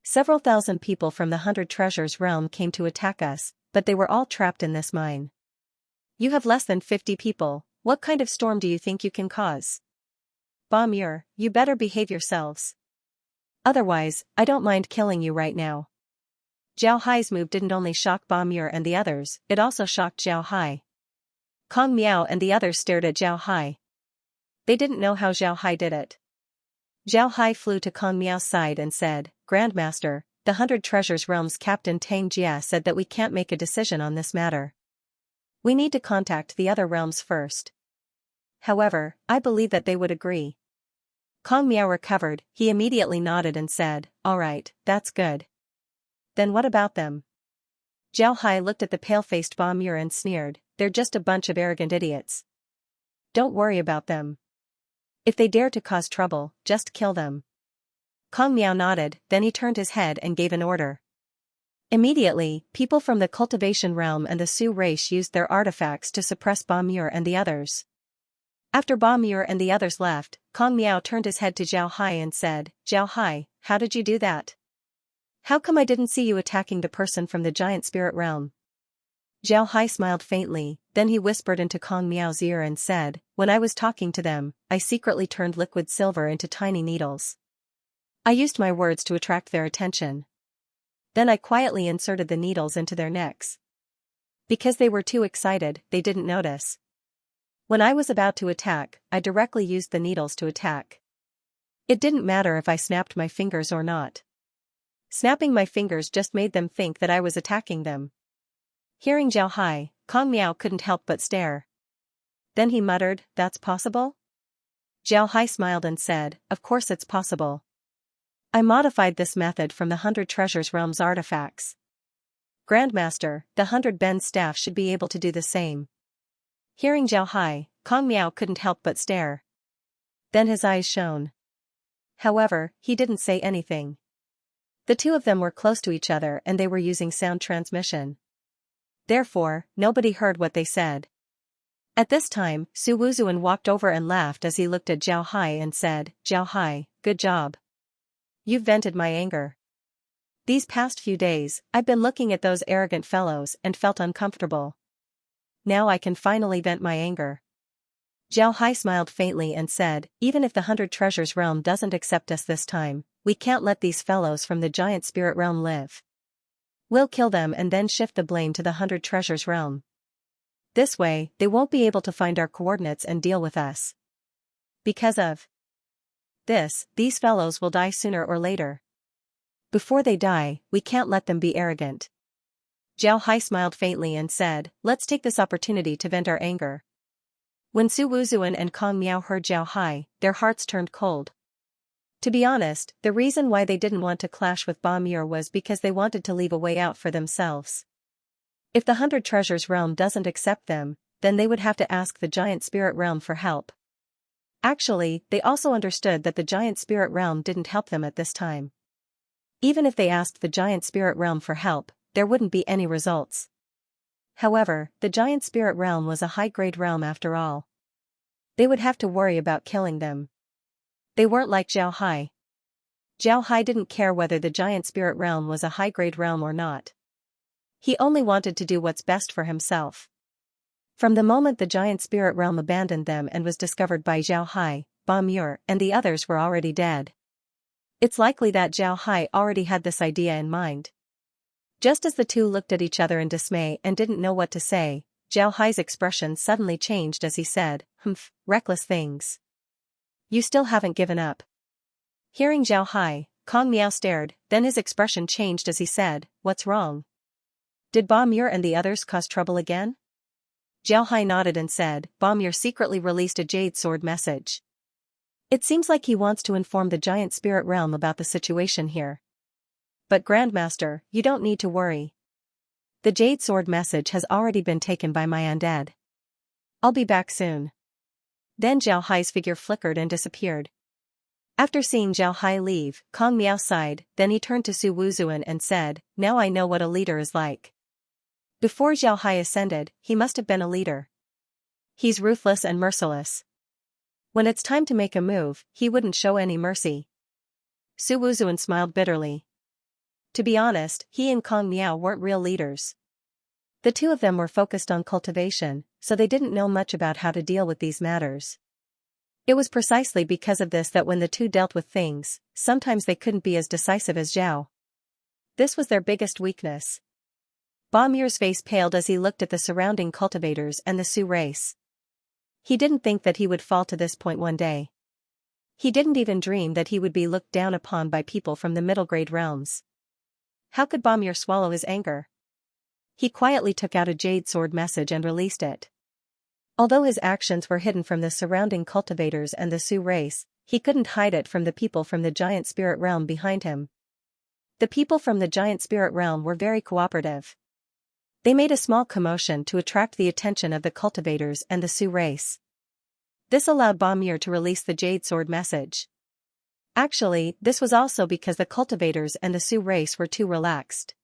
Several thousand people from the 100 Treasures realm came to attack us, but they were all trapped in this mine. You have less than 50 people, what kind of storm do you think you can cause? Bamir, you better behave yourselves. Otherwise, I don't mind killing you right now." Zhao Hai's move didn't only shock Bamir and the others, it also shocked Zhao Hai. Kong Miao and the others stared at Zhao Hai. They didn't know how Zhao Hai did it. Zhao Hai flew to Kong Miao's side and said, "Grandmaster, the 100 Treasures realm's captain Tang Jia said that we can't make a decision on this matter. We need to contact the other realms first. However, I believe that they would agree." Kong Miao recovered, he immediately nodded and said, "All right, that's good. Then what about them?" Zhao Hai looked at the pale-faced Bamir and sneered, "They're just a bunch of arrogant idiots. Don't worry about them. If they dare to cause trouble, just kill them." Kong Miao nodded, then he turned his head and gave an order. Immediately, people from the Cultivation realm and the Sioux race used their artifacts to suppress Ba Muir and the others. After Ba Muir and the others left, Kong Miao turned his head to Zhao Hai and said, "Zhao Hai, how did you do that? How come I didn't see you attacking the person from the giant spirit realm?" Zhao Hai smiled faintly, then he whispered into Kong Miao's ear and said, "When I was talking to them, I secretly turned liquid silver into tiny needles. I used my words to attract their attention. Then I quietly inserted the needles into their necks. Because they were too excited, they didn't notice. When I was about to attack, I directly used the needles to attack. It didn't matter if I snapped my fingers or not. Snapping my fingers just made them think that I was attacking them." Hearing Zhao Hai, Kong Miao couldn't help but stare. Then he muttered, "That's possible?" Zhao Hai smiled and said, "Of course it's possible. I modified this method from the 100 Treasures Realm's artifacts. Grandmaster, the 100 Ben's staff should be able to do the same." Hearing Zhao Hai, Kong Miao couldn't help but stare. Then his eyes shone. However, he didn't say anything. The two of them were close to each other and they were using sound transmission. Therefore, nobody heard what they said. At this time, Su Wuzuan walked over and laughed as he looked at Zhao Hai and said, "Zhao Hai, good job. You've vented my anger. These past few days, I've been looking at those arrogant fellows and felt uncomfortable. Now I can finally vent my anger." Zhao Hai smiled faintly and said, "Even if the 100 Treasures Realm doesn't accept us this time, we can't let these fellows from the Giant Spirit Realm live. We'll kill them and then shift the blame to the 100 Treasures Realm. This way, they won't be able to find our coordinates and deal with us. Because of this, these fellows will die sooner or later. Before they die, we can't let them be arrogant." Zhao Hai smiled faintly and said, "Let's take this opportunity to vent our anger." When Su Wuzuan and Kong Miao heard Zhao Hai, their hearts turned cold. To be honest, the reason why they didn't want to clash with Ba Muir was because they wanted to leave a way out for themselves. If the 100 Treasures Realm doesn't accept them, then they would have to ask the Giant Spirit Realm for help. Actually, they also understood that the Giant Spirit Realm didn't help them at this time. Even if they asked the Giant Spirit Realm for help, there wouldn't be any results. However, the Giant Spirit Realm was a high-grade realm after all. They would have to worry about killing them. They weren't like Zhao Hai. Zhao Hai didn't care whether the Giant Spirit Realm was a high-grade realm or not. He only wanted to do what's best for himself. From the moment the Giant Spirit Realm abandoned them and was discovered by Zhao Hai, Ba Muir and the others were already dead. It's likely that Zhao Hai already had this idea in mind. Just as the two looked at each other in dismay and didn't know what to say, Zhao Hai's expression suddenly changed as he said, "Humph, reckless things. You still haven't given up." Hearing Zhao Hai, Kong Miao stared, then his expression changed as he said, "What's wrong? Did Ba Muir and the others cause trouble again?" Zhao Hai nodded and said, "Ba Muir secretly released a Jade Sword message. It seems like he wants to inform the Giant Spirit Realm about the situation here. But Grandmaster, you don't need to worry. The Jade Sword message has already been taken by my undead. I'll be back soon." Then Zhao Hai's figure flickered and disappeared. After seeing Zhao Hai leave, Kong Miao sighed, then he turned to Su Wuzuan and said, "Now I know what a leader is like. Before Zhao Hai ascended, he must have been a leader. He's ruthless and merciless. When it's time to make a move, he wouldn't show any mercy." Su Wuzuan smiled bitterly. To be honest, he and Kong Miao weren't real leaders. The two of them were focused on cultivation, so they didn't know much about how to deal with these matters. It was precisely because of this that when the two dealt with things, sometimes they couldn't be as decisive as Zhao. This was their biggest weakness. Ba Muir's face paled as he looked at the surrounding cultivators and the Sioux race. He didn't think that he would fall to this point one day. He didn't even dream that he would be looked down upon by people from the middle grade realms. How could Ba Muir swallow his anger? He quietly took out a Jade Sword message and released it. Although his actions were hidden from the surrounding cultivators and the Sioux race, he couldn't hide it from the people from the Giant Spirit Realm behind him. The people from the Giant Spirit Realm were very cooperative. They made a small commotion to attract the attention of the cultivators and the Sioux race. This allowed Ba Muir to release the Jade Sword message. Actually, this was also because the cultivators and the Sioux race were too relaxed.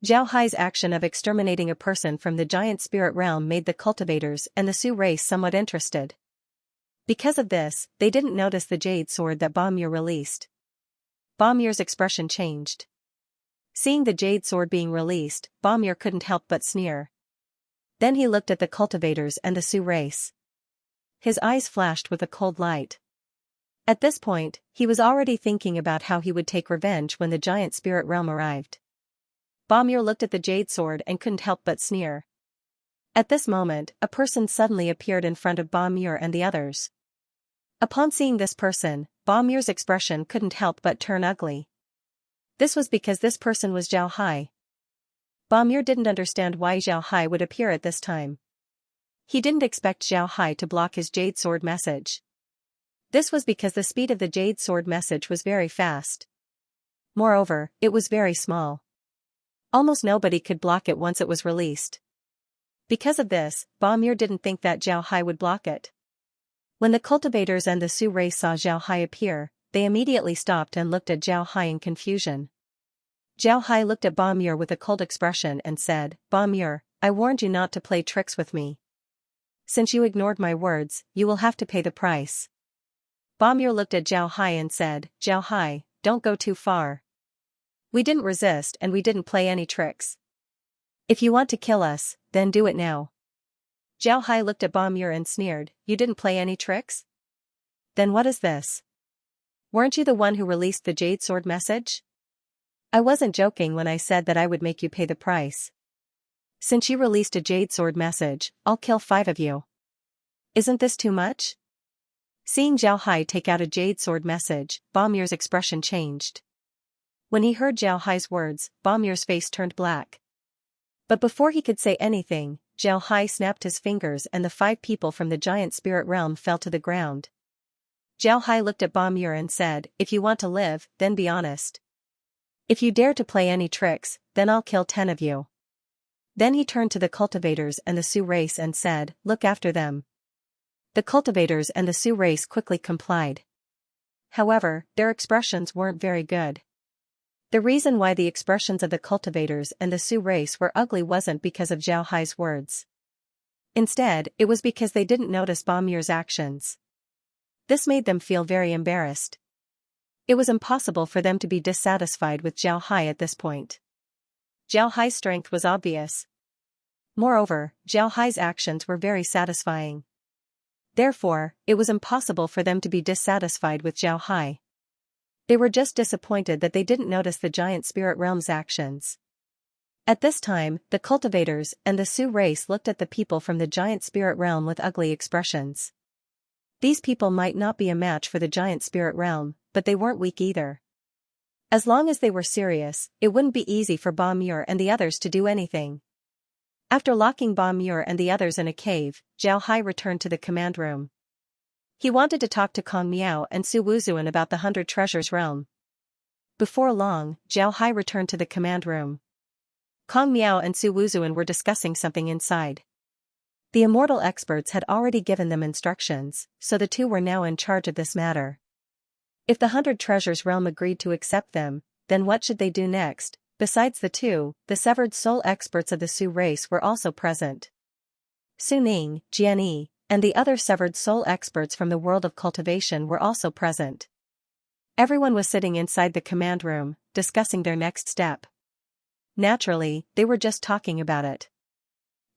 Zhao Hai's action of exterminating a person from the giant spirit realm made the cultivators and the Su race somewhat interested. Because of this, they didn't notice the jade sword that Bamir released. Bamir's expression changed. Seeing the jade sword being released, Bamir couldn't help but sneer. Then he looked at the cultivators and the Su race. His eyes flashed with a cold light. At this point, he was already thinking about how he would take revenge when the giant spirit realm arrived. Bamir looked at the jade sword and couldn't help but sneer. At this moment, a person suddenly appeared in front of Bamir and the others. Upon seeing this person, Bamir's expression couldn't help but turn ugly. This was because this person was Zhao Hai. Bamir didn't understand why Zhao Hai would appear at this time. He didn't expect Zhao Hai to block his jade sword message. This was because the speed of the jade sword message was very fast. Moreover, it was very small. Almost nobody could block it once it was released. Because of this, Bamir didn't think that Zhao Hai would block it. When the cultivators and the Su race saw Zhao Hai appear, they immediately stopped and looked at Zhao Hai in confusion. Zhao Hai looked at Bamir with a cold expression and said, "Bamir, I warned you not to play tricks with me. Since you ignored my words, you will have to pay the price." Bamir looked at Zhao Hai and said, "Zhao Hai, don't go too far. We didn't resist and we didn't play any tricks. If you want to kill us, then do it now." Zhao Hai looked at Bamir and sneered, "You didn't play any tricks? Then what is this? Weren't you the one who released the jade sword message? I wasn't joking when I said that I would make you pay the price. Since you released a jade sword message, I'll kill 5 of you. Isn't this too much?" Seeing Zhao Hai take out a jade sword message, Bamir's expression changed. When he heard Zhao Hai's words, Bamir's face turned black. But before he could say anything, Zhao Hai snapped his fingers and the 5 people from the giant spirit realm fell to the ground. Zhao Hai looked at Bamir and said, "If you want to live, then be honest. If you dare to play any tricks, then I'll kill 10 of you." Then he turned to the cultivators and the Su race and said, "Look after them." The cultivators and the Su race quickly complied. However, their expressions weren't very good. The reason why the expressions of the cultivators and the Su race were ugly wasn't because of Zhao Hai's words. Instead, it was because they didn't notice Bamir's actions. This made them feel very embarrassed. It was impossible for them to be dissatisfied with Zhao Hai at this point. Zhao Hai's strength was obvious. Moreover, Zhao Hai's actions were very satisfying. Therefore, it was impossible for them to be dissatisfied with Zhao Hai. They were just disappointed that they didn't notice the giant spirit realm's actions. At this time, the cultivators and the Su race looked at the people from the giant spirit realm with ugly expressions. These people might not be a match for the giant spirit realm, but they weren't weak either. As long as they were serious, it wouldn't be easy for Bamir and the others to do anything. After locking Bamir and the others in a cave, Zhao Hai returned to the command room. He wanted to talk to Kong Miao and Su Wuzuan about the 100 Treasures realm. Before long, Zhao Hai returned to the command room. Kong Miao and Su Wuzuan were discussing something inside. The immortal experts had already given them instructions, so the two were now in charge of this matter. If the 100 Treasures realm agreed to accept them, then what should they do next? Besides the two, the severed soul experts of the Su race were also present. Su Ning, Jianyi, and the other severed soul experts from the world of cultivation were also present. Everyone was sitting inside the command room, discussing their next step. Naturally, they were just talking about it.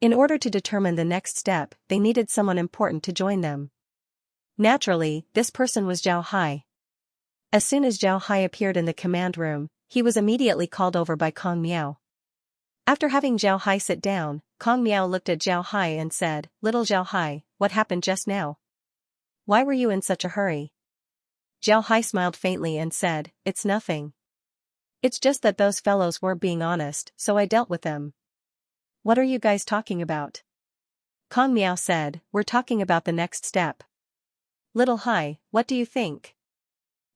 In order to determine the next step, they needed someone important to join them. Naturally, this person was Zhao Hai. As soon as Zhao Hai appeared in the command room, he was immediately called over by Kong Miao. After having Zhao Hai sit down, Kong Miao looked at Zhao Hai and said, "Little Zhao Hai, what happened just now? Why were you in such a hurry?" Zhao Hai smiled faintly and said, "It's nothing. It's just that those fellows weren't being honest, so I dealt with them." "What are you guys talking about?" Kong Miao said, "We're talking about the next step. Little Hai, what do you think?"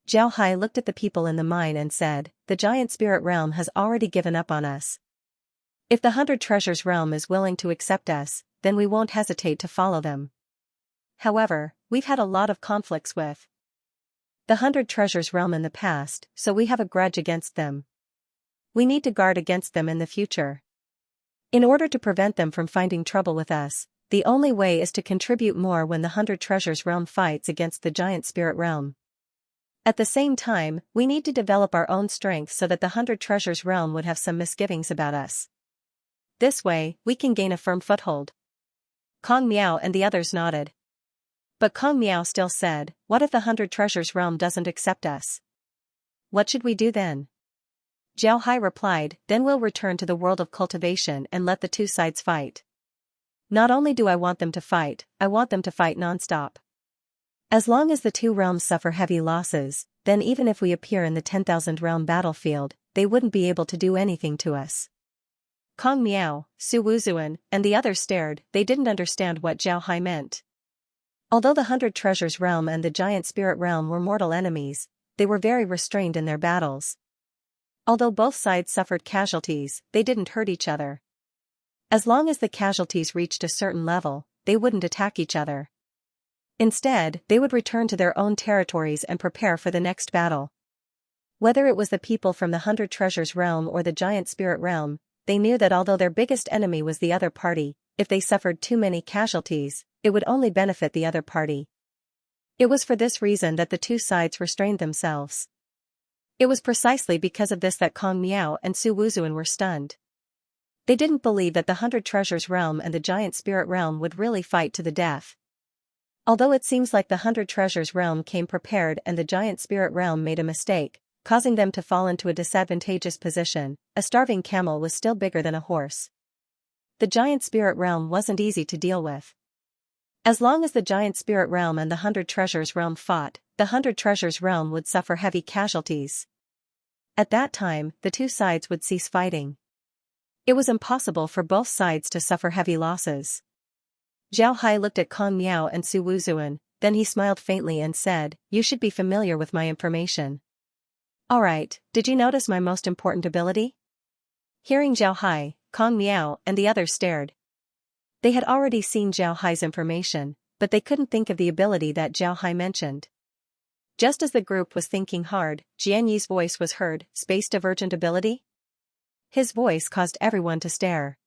Zhao Hai looked at the people in the mine and said, "The giant spirit realm has already given up on us. If the 100 Treasures realm is willing to accept us, then we won't hesitate to follow them. However, we've had a lot of conflicts with the 100 Treasures realm in the past, so we have a grudge against them. We need to guard against them in the future. In order to prevent them from finding trouble with us, the only way is to contribute more when the 100 Treasures Realm fights against the Giant Spirit Realm. At the same time, we need to develop our own strength so that the 100 Treasures Realm would have some misgivings about us. This way, we can gain a firm foothold. Kong Miao and the others nodded. But Kong Miao still said, what if the 100 Treasures Realm doesn't accept us? What should we do then? Zhao Hai replied, then we'll return to the world of cultivation and let the two sides fight. Not only do I want them to fight, I want them to fight non-stop. As long as the two realms suffer heavy losses, then even if we appear in the 10,000 realm battlefield, they wouldn't be able to do anything to us. Kong Miao, Su Wuzuan, and the others stared. They didn't understand what Zhao Hai meant. Although the 100 Treasures Realm and the Giant Spirit Realm were mortal enemies, they were very restrained in their battles. Although both sides suffered casualties, they didn't hurt each other. As long as the casualties reached a certain level, they wouldn't attack each other. Instead, they would return to their own territories and prepare for the next battle. Whether it was the people from the 100 Treasures Realm or the Giant Spirit Realm, they knew that although their biggest enemy was the other party, if they suffered too many casualties, it would only benefit the other party. It was for this reason that the two sides restrained themselves. It was precisely because of this that Kong Miao and Su Wuzuan were stunned. They didn't believe that the 100 Treasures Realm and the Giant Spirit Realm would really fight to the death. Although it seems like the 100 Treasures Realm came prepared and the Giant Spirit Realm made a mistake, causing them to fall into a disadvantageous position, a starving camel was still bigger than a horse. The Giant Spirit Realm wasn't easy to deal with. As long as the Giant Spirit Realm and the 100 Treasures Realm fought, the 100 Treasures Realm would suffer heavy casualties. At that time, the two sides would cease fighting. It was impossible for both sides to suffer heavy losses. Zhao Hai looked at Kong Miao and Su Wuzuan, then he smiled faintly and said, you should be familiar with my information. Alright, did you notice my most important ability? Hearing Zhao Hai, Kong Miao and the others stared. They had already seen Zhao Hai's information, but they couldn't think of the ability that Zhao Hai mentioned. Just as the group was thinking hard, Jian Yi's voice was heard, space divergent ability? His voice caused everyone to stare.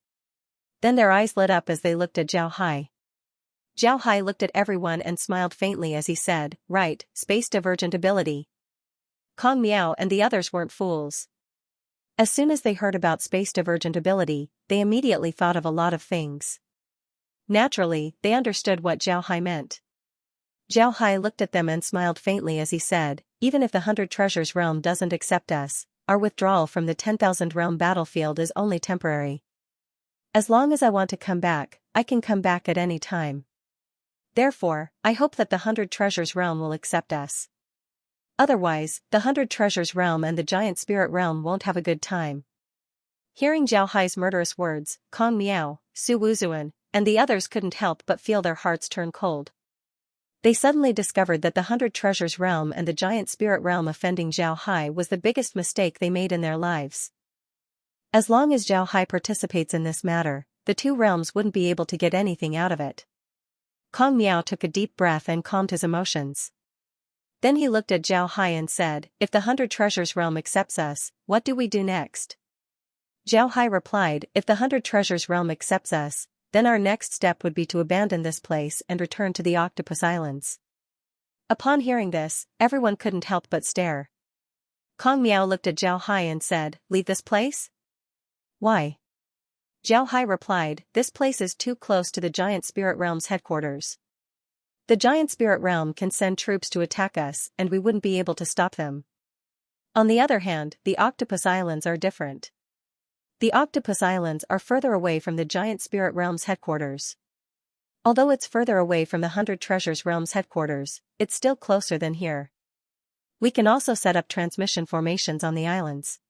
Then their eyes lit up as they looked at Zhao Hai. Zhao Hai looked at everyone and smiled faintly as he said, right, space divergent ability. Kong Miao and the others weren't fools. As soon as they heard about space divergent ability, they immediately thought of a lot of things. Naturally, they understood what Zhao Hai meant. Zhao Hai looked at them and smiled faintly as he said, even if the 100 Treasures Realm doesn't accept us, our withdrawal from the 10,000 realm battlefield is only temporary. As long as I want to come back, I can come back at any time. Therefore, I hope that the 100 Treasures Realm will accept us. Otherwise, the 100 Treasures Realm and the Giant Spirit Realm won't have a good time. Hearing Zhao Hai's murderous words, Kong Miao, Su Wuzuan, and the others couldn't help but feel their hearts turn cold. They suddenly discovered that the 100 Treasures Realm and the Giant Spirit Realm offending Zhao Hai was the biggest mistake they made in their lives. As long as Zhao Hai participates in this matter, the two realms wouldn't be able to get anything out of it. Kong Miao took a deep breath and calmed his emotions. Then he looked at Zhao Hai and said, if the 100 Treasures Realm accepts us, what do we do next? Zhao Hai replied, if the 100 Treasures Realm accepts us, then our next step would be to abandon this place and return to the Octopus Islands. Upon hearing this, everyone couldn't help but stare. Kong Miao looked at Zhao Hai and said, leave this place? Why? Zhao Hai replied, this place is too close to the Giant Spirit Realm's headquarters. The Giant Spirit Realm can send troops to attack us and we wouldn't be able to stop them. On the other hand, the Octopus Islands are different. The Octopus Islands are further away from the Giant Spirit Realm's headquarters. Although it's further away from the 100 Treasures Realm's headquarters, it's still closer than here. We can also set up transmission formations on the islands.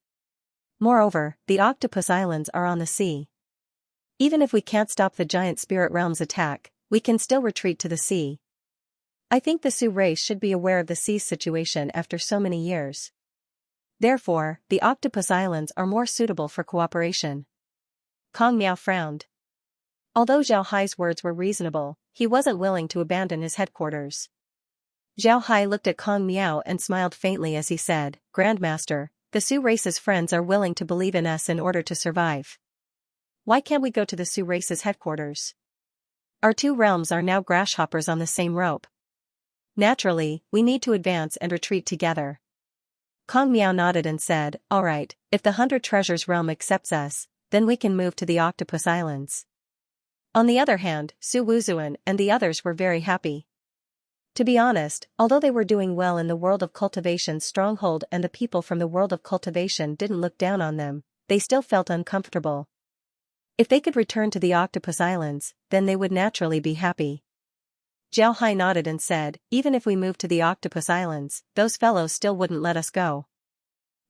Moreover, the Octopus Islands are on the sea. Even if we can't stop the Giant Spirit Realm's attack, we can still retreat to the sea. I think the Sioux race should be aware of the sea's situation after so many years. Therefore, the Octopus Islands are more suitable for cooperation. Kong Miao frowned. Although Zhao Hai's words were reasonable, he wasn't willing to abandon his headquarters. Zhao Hai looked at Kong Miao and smiled faintly as he said, Grandmaster, the Sioux race's friends are willing to believe in us in order to survive. Why can't we go to the Sioux race's headquarters? Our two realms are now grasshoppers on the same rope. Naturally, we need to advance and retreat together. Kong Miao nodded and said, all right, if the 100 Treasures realm accepts us, then we can move to the Octopus Islands. On the other hand, Su Wuzuan and the others were very happy. To be honest, although they were doing well in the world of Cultivation's stronghold and the people from the world of Cultivation didn't look down on them, they still felt uncomfortable. If they could return to the Octopus Islands, then they would naturally be happy. Zhao Hai nodded and said, even if we move to the Octopus Islands, those fellows still wouldn't let us go.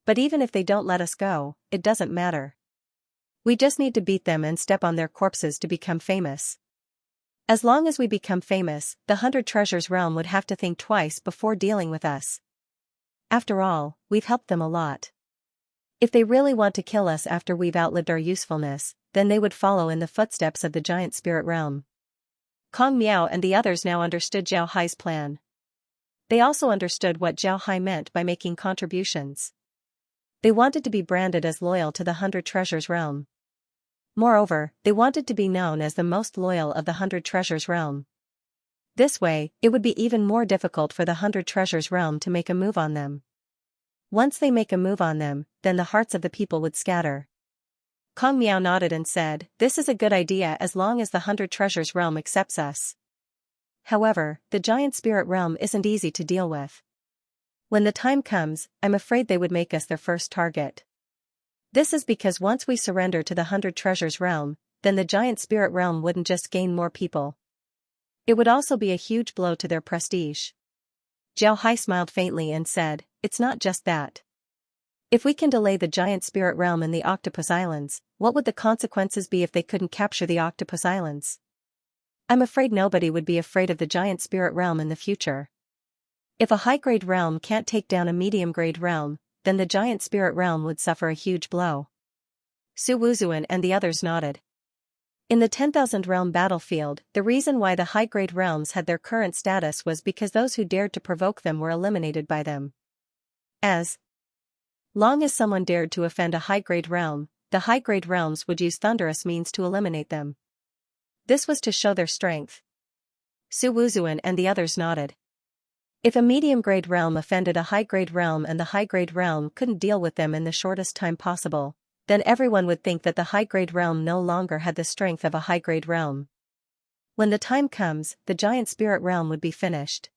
But even if they don't let us go, it doesn't matter. We just need to beat them and step on their corpses to become famous. As long as we become famous, the 100 Treasures realm would have to think twice before dealing with us. After all, we've helped them a lot. If they really want to kill us after we've outlived our usefulness, then they would follow in the footsteps of the giant spirit realm. Kong Miao and the others now understood Zhao Hai's plan. They also understood what Zhao Hai meant by making contributions. They wanted to be branded as loyal to the 100 Treasures realm. Moreover, they wanted to be known as the most loyal of the 100 Treasures realm. This way, it would be even more difficult for the 100 Treasures realm to make a move on them. Once they make a move on them, then the hearts of the people would scatter. Kong Miao nodded and said, this is a good idea as long as the 100 Treasures realm accepts us. However, the giant spirit realm isn't easy to deal with. When the time comes, I'm afraid they would make us their first target. This is because once we surrender to the 100 Treasures realm, then the giant spirit realm wouldn't just gain more people. It would also be a huge blow to their prestige. Zhao Hai smiled faintly and said, it's not just that. If we can delay the giant spirit realm in the Octopus Islands, what would the consequences be if they couldn't capture the Octopus Islands? I'm afraid nobody would be afraid of the giant spirit realm in the future. If a high-grade realm can't take down a medium-grade realm, then the giant spirit realm would suffer a huge blow. Su Wuzuan and the others nodded. In the 10,000 realm battlefield, the reason why the high-grade realms had their current status was because those who dared to provoke them were eliminated by them. As long as someone dared to offend a high-grade realm, the high-grade realms would use thunderous means to eliminate them. This was to show their strength. Su Wuzuan and the others nodded. If a medium-grade realm offended a high-grade realm and the high-grade realm couldn't deal with them in the shortest time possible, then everyone would think that the high-grade realm no longer had the strength of a high-grade realm. When the time comes, the giant spirit realm would be finished.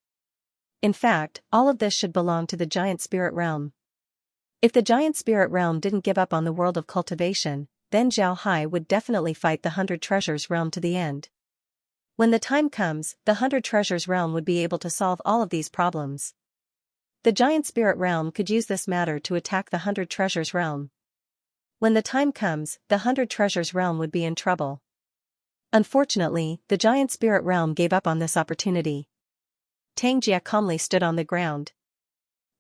In fact, all of this should belong to the giant spirit realm. If the giant spirit realm didn't give up on the world of cultivation, then Zhao Hai would definitely fight the 100 Treasures realm to the end. When the time comes, the 100 Treasures realm would be able to solve all of these problems. The giant spirit realm could use this matter to attack the 100 Treasures realm. When the time comes, the 100 Treasures realm would be in trouble. Unfortunately, the giant spirit realm gave up on this opportunity. Xianxia calmly stood on the ground.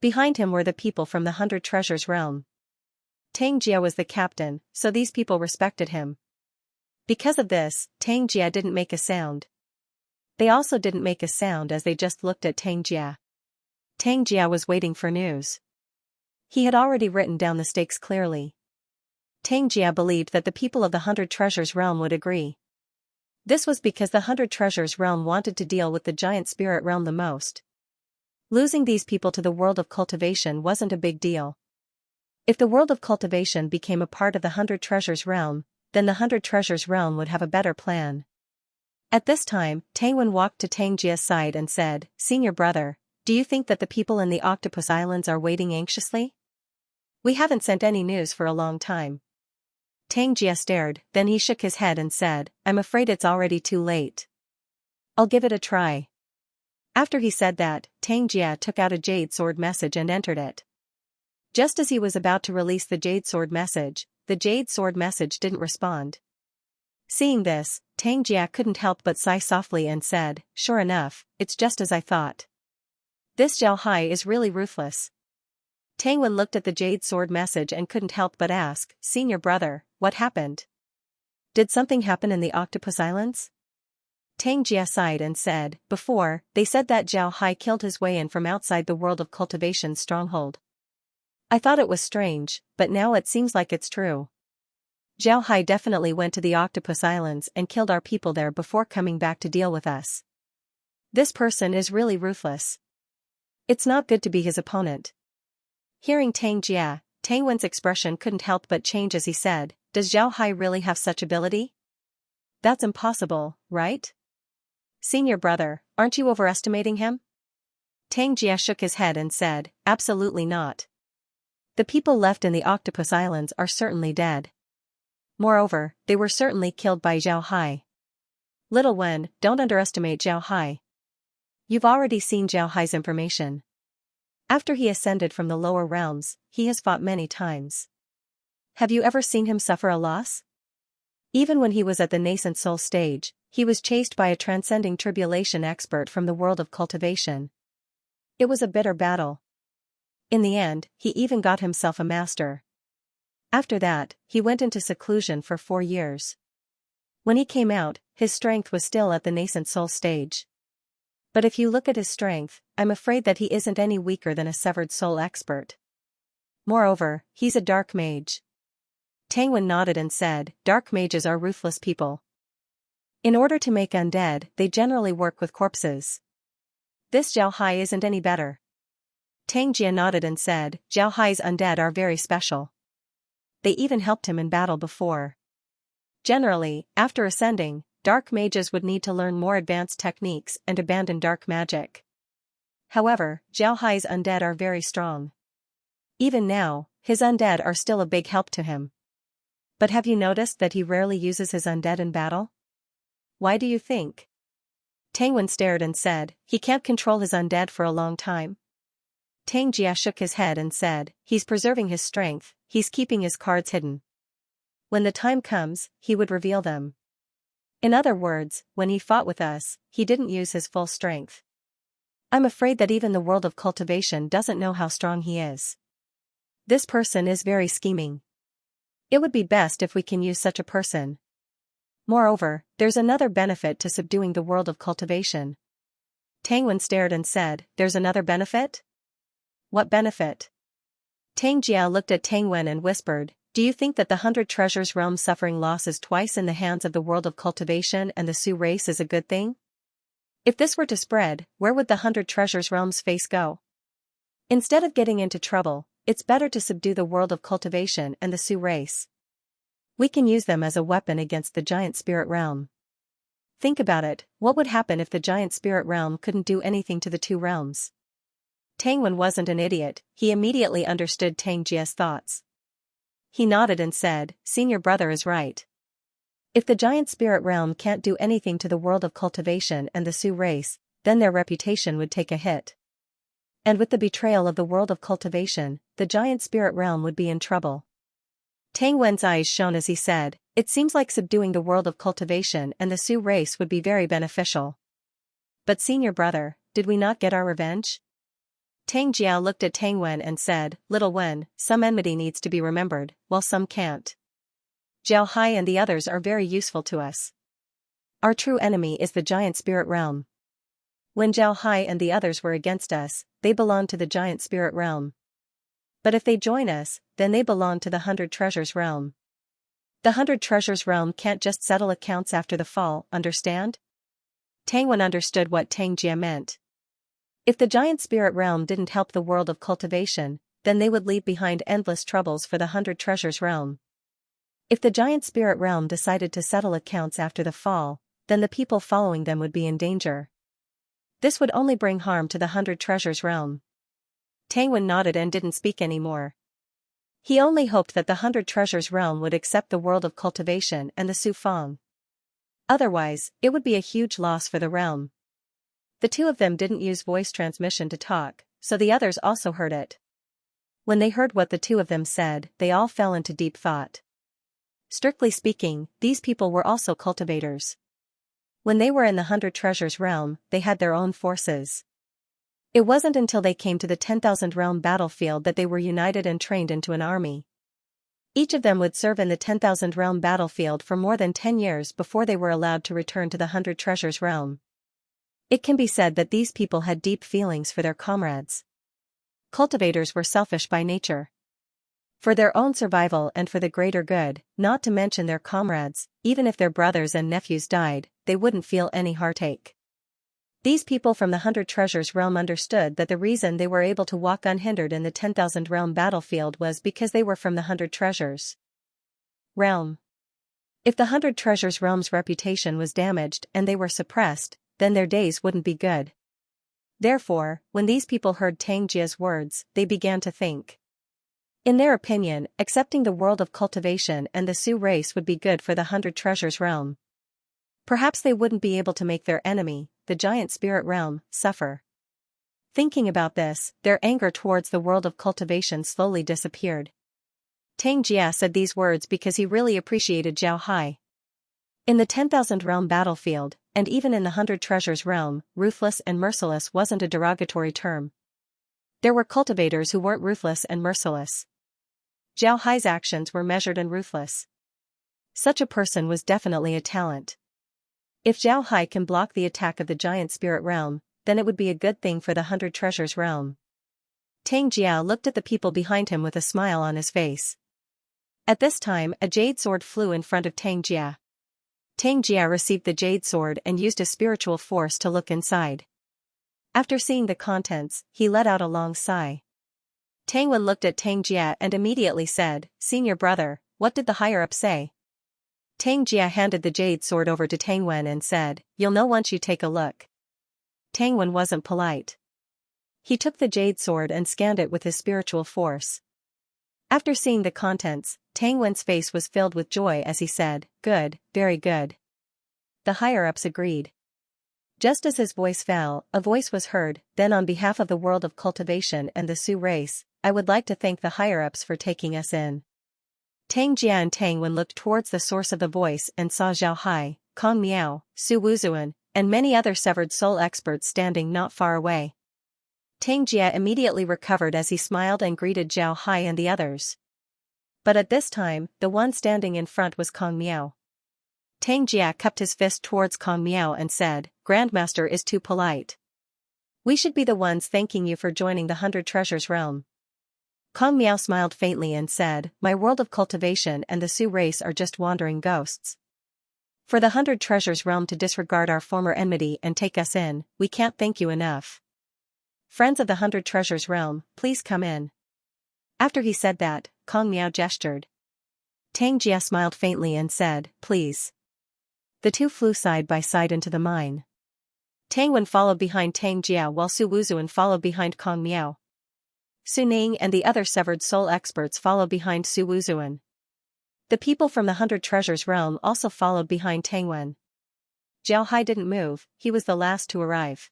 Behind him were the people from the 100 Treasures realm. Xianxia was the captain, so these people respected him. Because of this, Xianxia didn't make a sound. They also didn't make a sound as they just looked at Xianxia. Xianxia was waiting for news. He had already written down the stakes clearly. Xianxia believed that the people of the 100 Treasures realm would agree. This was because the 100 Treasures realm wanted to deal with the giant spirit realm the most. Losing these people to the world of cultivation wasn't a big deal. If the world of cultivation became a part of the 100 Treasures realm, then the 100 Treasures realm would have a better plan. At this time, Tangwen walked to Xianxia's side and said, Senior brother, do you think that the people in the Octopus Islands are waiting anxiously? We haven't sent any news for a long time. Xianxia stared, then he shook his head and said, I'm afraid it's already too late. I'll give it a try. After he said that, Xianxia took out a jade sword message and entered it. Just as he was about to release the jade sword message, the jade sword message didn't respond. Seeing this, Xianxia couldn't help but sigh softly and said, Sure enough, it's just as I thought. This Zhao Hai is really ruthless. Tangwen looked at the jade sword message and couldn't help but ask, Senior brother, what happened? Did something happen in the Octopus Islands? Xianxia sighed and said, Before, they said that Zhao Hai killed his way in from outside the world of cultivation's stronghold. I thought it was strange, but now it seems like it's true. Zhao Hai definitely went to the Octopus Islands and killed our people there before coming back to deal with us. This person is really ruthless. It's not good to be his opponent. Hearing Tang Jia, Tang Wen's expression couldn't help but change as he said, "Does Zhao Hai really have such ability? That's impossible, right? Senior brother, aren't you overestimating him?" Tang Jia shook his head and said, "Absolutely not. The people left in the Octopus Islands are certainly dead. Moreover, they were certainly killed by Zhao Hai. Little Wen, don't underestimate Zhao Hai. You've already seen Zhao Hai's information. After he ascended from the lower realms, he has fought many times. Have you ever seen him suffer a loss? Even when he was at the nascent soul stage, he was chased by a transcending tribulation expert from the world of cultivation. It was a bitter battle. In the end, he even got himself a master. After that, he went into seclusion for 4 years. When he came out, his strength was still at the nascent soul stage. But if you look at his strength, I'm afraid that he isn't any weaker than a severed soul expert. Moreover, he's a dark mage." Tang Wen nodded and said, "Dark mages are ruthless people. In order to make undead, they generally work with corpses. This Zhao Hai isn't any better." Tang Jia nodded and said, "Zhao Hai's undead are very special. They even helped him in battle before. Generally, after ascending, dark mages would need to learn more advanced techniques and abandon dark magic. However, Zhao Hai's undead are very strong. Even now, his undead are still a big help to him. But have you noticed that he rarely uses his undead in battle? Why do you think?" Tang Wen stared and said, "He can't control his undead for a long time." Tang Jia shook his head and said, "He's preserving his strength, he's keeping his cards hidden. When the time comes, he would reveal them. In other words, when he fought with us, he didn't use his full strength. I'm afraid that even the world of cultivation doesn't know how strong he is. This person is very scheming. It would be best if we can use such a person. Moreover, there's another benefit to subduing the world of cultivation." Tang Wen stared and said, "There's another benefit? What benefit?" Tang Jia looked at Tang Wen and whispered, "Do you think that the 100 Treasures realm suffering losses twice in the hands of the world of cultivation and the Sioux race is a good thing? If this were to spread, where would the 100 Treasures realm's face go? Instead of getting into trouble, it's better to subdue the world of cultivation and the Sioux race. We can use them as a weapon against the giant spirit realm. Think about it, what would happen if the giant spirit realm couldn't do anything to the 2 realms?" Tang Wen wasn't an idiot, he immediately understood Tang Jia's thoughts. He nodded and said, "Senior brother is right. If the giant spirit realm can't do anything to the world of cultivation and the Sioux race, then their reputation would take a hit. And with the betrayal of the world of cultivation, the giant spirit realm would be in trouble." Tang Wen's eyes shone as he said, "It seems like subduing the world of cultivation and the Sioux race would be very beneficial. But senior brother, did we not get our revenge?" Tang Jia looked at Tang Wen and said, "Little Wen, some enmity needs to be remembered, while some can't. Zhao Hai and the others are very useful to us. Our true enemy is the giant spirit realm. When Zhao Hai and the others were against us, they belonged to the giant spirit realm. But if they join us, then they belong to the 100 Treasures realm. The 100 Treasures realm can't just settle accounts after the fall, understand?" Tang Wen understood what Tang Jia meant. If the giant spirit realm didn't help the world of cultivation, then they would leave behind endless troubles for the 100 Treasures realm. If the giant spirit realm decided to settle accounts after the fall, then the people following them would be in danger. This would only bring harm to the 100 Treasures realm. Tang Wen nodded and didn't speak anymore. He only hoped that the 100 Treasures realm would accept the world of cultivation and the Su Fang. Otherwise, it would be a huge loss for the realm. The 2 of them didn't use voice transmission to talk, so the others also heard it. When they heard what the 2 of them said, they all fell into deep thought. Strictly speaking, these people were also cultivators. When they were in the 100 Treasures realm, they had their own forces. It wasn't until they came to the 10,000 realm battlefield that they were united and trained into an army. Each of them would serve in the 10,000 realm battlefield for more than 10 years before they were allowed to return to the 100 Treasures realm. It can be said that these people had deep feelings for their comrades. Cultivators were selfish by nature. For their own survival and for the greater good, not to mention their comrades, even if their brothers and nephews died, they wouldn't feel any heartache. These people from the 100 Treasures realm understood that the reason they were able to walk unhindered in the 10,000 realm battlefield was because they were from the 100 Treasures realm. If the 100 Treasures realm's reputation was damaged and they were suppressed, then their days wouldn't be good. Therefore, when these people heard Xianxia's words, they began to think. In their opinion, accepting the world of cultivation and the Sioux race would be good for the 100 Treasures realm. Perhaps they wouldn't be able to make their enemy, the giant spirit realm, suffer. Thinking about this, their anger towards the world of cultivation slowly disappeared. Xianxia said these words because he really appreciated Zhao Hai. In the 10,000 realm battlefield, and even in the 100 Treasures realm, ruthless and merciless wasn't a derogatory term. There were cultivators who weren't ruthless and merciless. Zhao Hai's actions were measured and ruthless. Such a person was definitely a talent. If Zhao Hai can block the attack of the giant spirit realm, then it would be a good thing for the 100 Treasures realm. Xianxia looked at the people behind him with a smile on his face. At this time, a jade sword flew in front of Xianxia. Xianxia received the jade sword and used a spiritual force to look inside. After seeing the contents, he let out a long sigh. Tangwen looked at Xianxia and immediately said, "Senior brother, what did the higher-up say?" Xianxia handed the jade sword over to Tangwen and said, "You'll know once you take a look." Tangwen wasn't polite. He took the jade sword and scanned it with his spiritual force. After seeing the contents, Tangwen's face was filled with joy as he said, "Good, very good." The higher-ups agreed. Just as his voice fell, a voice was heard, "Then on behalf of the world of cultivation and the Sioux race, I would like to thank the higher-ups for taking us in." Xianxia and Tangwen looked towards the source of the voice and saw Zhao Hai, Kong Miao, Su Wuzuan, and many other severed soul experts standing not far away. Xianxia immediately recovered as he smiled and greeted Zhao Hai and the others. But at this time, the one standing in front was Kong Miao. Xianxia cupped his fist towards Kong Miao and said, "Grandmaster is too polite. We should be the ones thanking you for joining the 100 Treasures realm." Kong Miao smiled faintly and said, "My world of cultivation and the Sioux race are just wandering ghosts. For the 100 Treasures realm to disregard our former enmity and take us in, we can't thank you enough. Friends of the 100 Treasures realm, please come in." After he said that, Kong Miao gestured. Xianxia smiled faintly and said, "Please." The two flew side by side into the mine. Tangwen followed behind Xianxia while Su Wuzuan followed behind Kong Miao. Su Ning and the other severed soul experts followed behind Su Wuzuan. The people from the 100 Treasures realm also followed behind Tangwen. Zhao Hai didn't move, he was the last to arrive.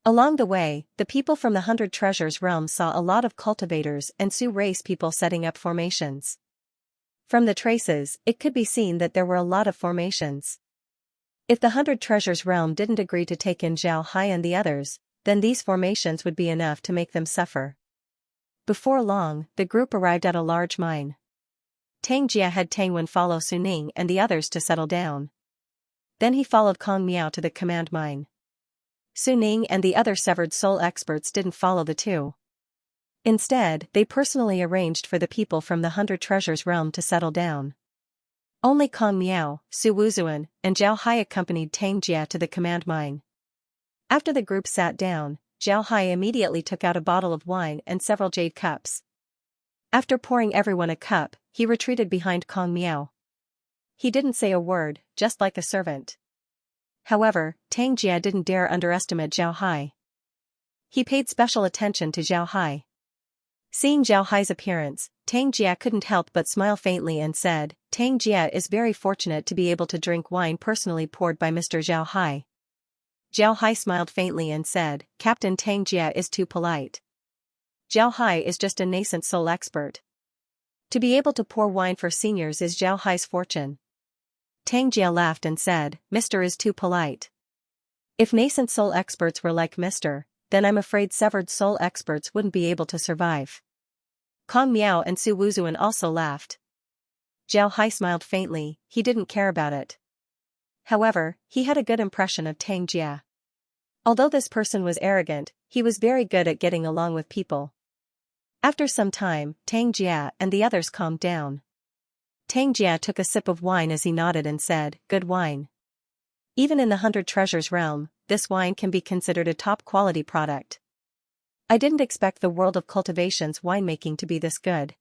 Along the way, the people from the 100 Treasures realm saw a lot of cultivators and Sioux race people setting up formations. From the traces, it could be seen that there were a lot of formations. If the 100 Treasures realm didn't agree to take in Zhao Hai and the others, then these formations would be enough to make them suffer. Before long, the group arrived at a large mine. Xianxia had Tangwen follow Su Ning and the others to settle down. Then he followed Kong Miao to the command mine. Su Ning and the other severed soul experts didn't follow the two. Instead, they personally arranged for the people from the 100 Treasures realm to settle down. Only Kong Miao, Su Wuzuan, and Zhao Hai accompanied Xianxia to the command mine. After the group sat down, Zhao Hai immediately took out a bottle of wine and several jade cups. After pouring everyone a cup, he retreated behind Kong Miao. He didn't say a word, just like a servant. However, Xianxia didn't dare underestimate Zhao Hai. He paid special attention to Zhao Hai. Seeing Zhao Hai's appearance, Xianxia couldn't help but smile faintly and said, "Xianxia is very fortunate to be able to drink wine personally poured by Mr. Zhao Hai." Zhao Hai smiled faintly and said, "Captain Xianxia is too polite. Zhao Hai is just a nascent soul expert. To be able to pour wine for seniors is Zhao Hai's fortune." Xianxia laughed and said, "Mr. is too polite. If nascent soul experts were like Mr., then I'm afraid severed soul experts wouldn't be able to survive." Kong Miao and Su Wuzuan also laughed. Zhao Hai smiled faintly, he didn't care about it. However, he had a good impression of Xianxia. Although this person was arrogant, he was very good at getting along with people. After some time, Tang Jia and the others calmed down. Tang Jia took a sip of wine as he nodded and said, "Good wine. Even in the 100 Treasures realm, this wine can be considered a top-quality product. I didn't expect the world of Cultivation's winemaking to be this good."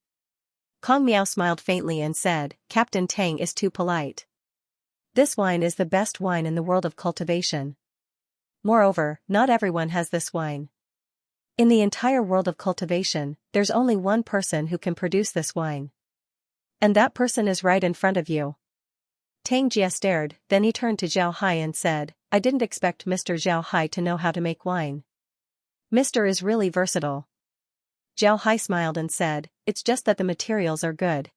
Kong Miao smiled faintly and said, "Captain Tang is too polite. This wine is the best wine in the world of Cultivation. Moreover, not everyone has this wine. In the entire world of Cultivation, there's only one person who can produce this wine. And that person is right in front of you." Tang Jia stared, then he turned to Zhao Hai and said, "I didn't expect Mr. Zhao Hai to know how to make wine. Mr. is really versatile." Zhao Hai smiled and said, "It's just that the materials are good.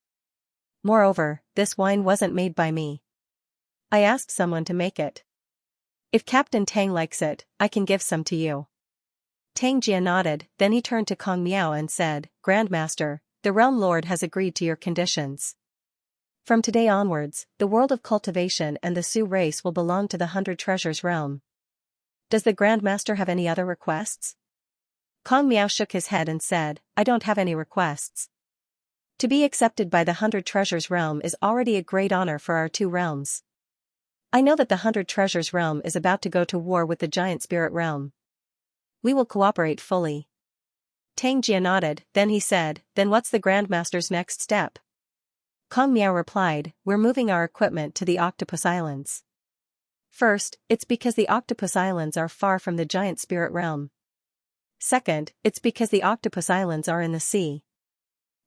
Moreover, this wine wasn't made by me. I asked someone to make it. If Captain Tang likes it, I can give some to you." Tang Jia nodded, then he turned to Kong Miao and said, "Grandmaster, the Realm Lord has agreed to your conditions. From today onwards, the world of Cultivation and the Su race will belong to the 100 Treasures realm. Does the Grandmaster have any other requests?" Kong Miao shook his head and said, "I don't have any requests. To be accepted by the 100 Treasures realm is already a great honor for our two realms. I know that the 100 Treasures realm is about to go to war with the Giant Spirit realm. We will cooperate fully." Tang Jia nodded, then he said, "Then what's the Grandmaster's next step?" Kong Miao replied, "We're moving our equipment to the Octopus Islands. First, it's because the Octopus Islands are far from the Giant Spirit realm. Second, it's because the Octopus Islands are in the sea.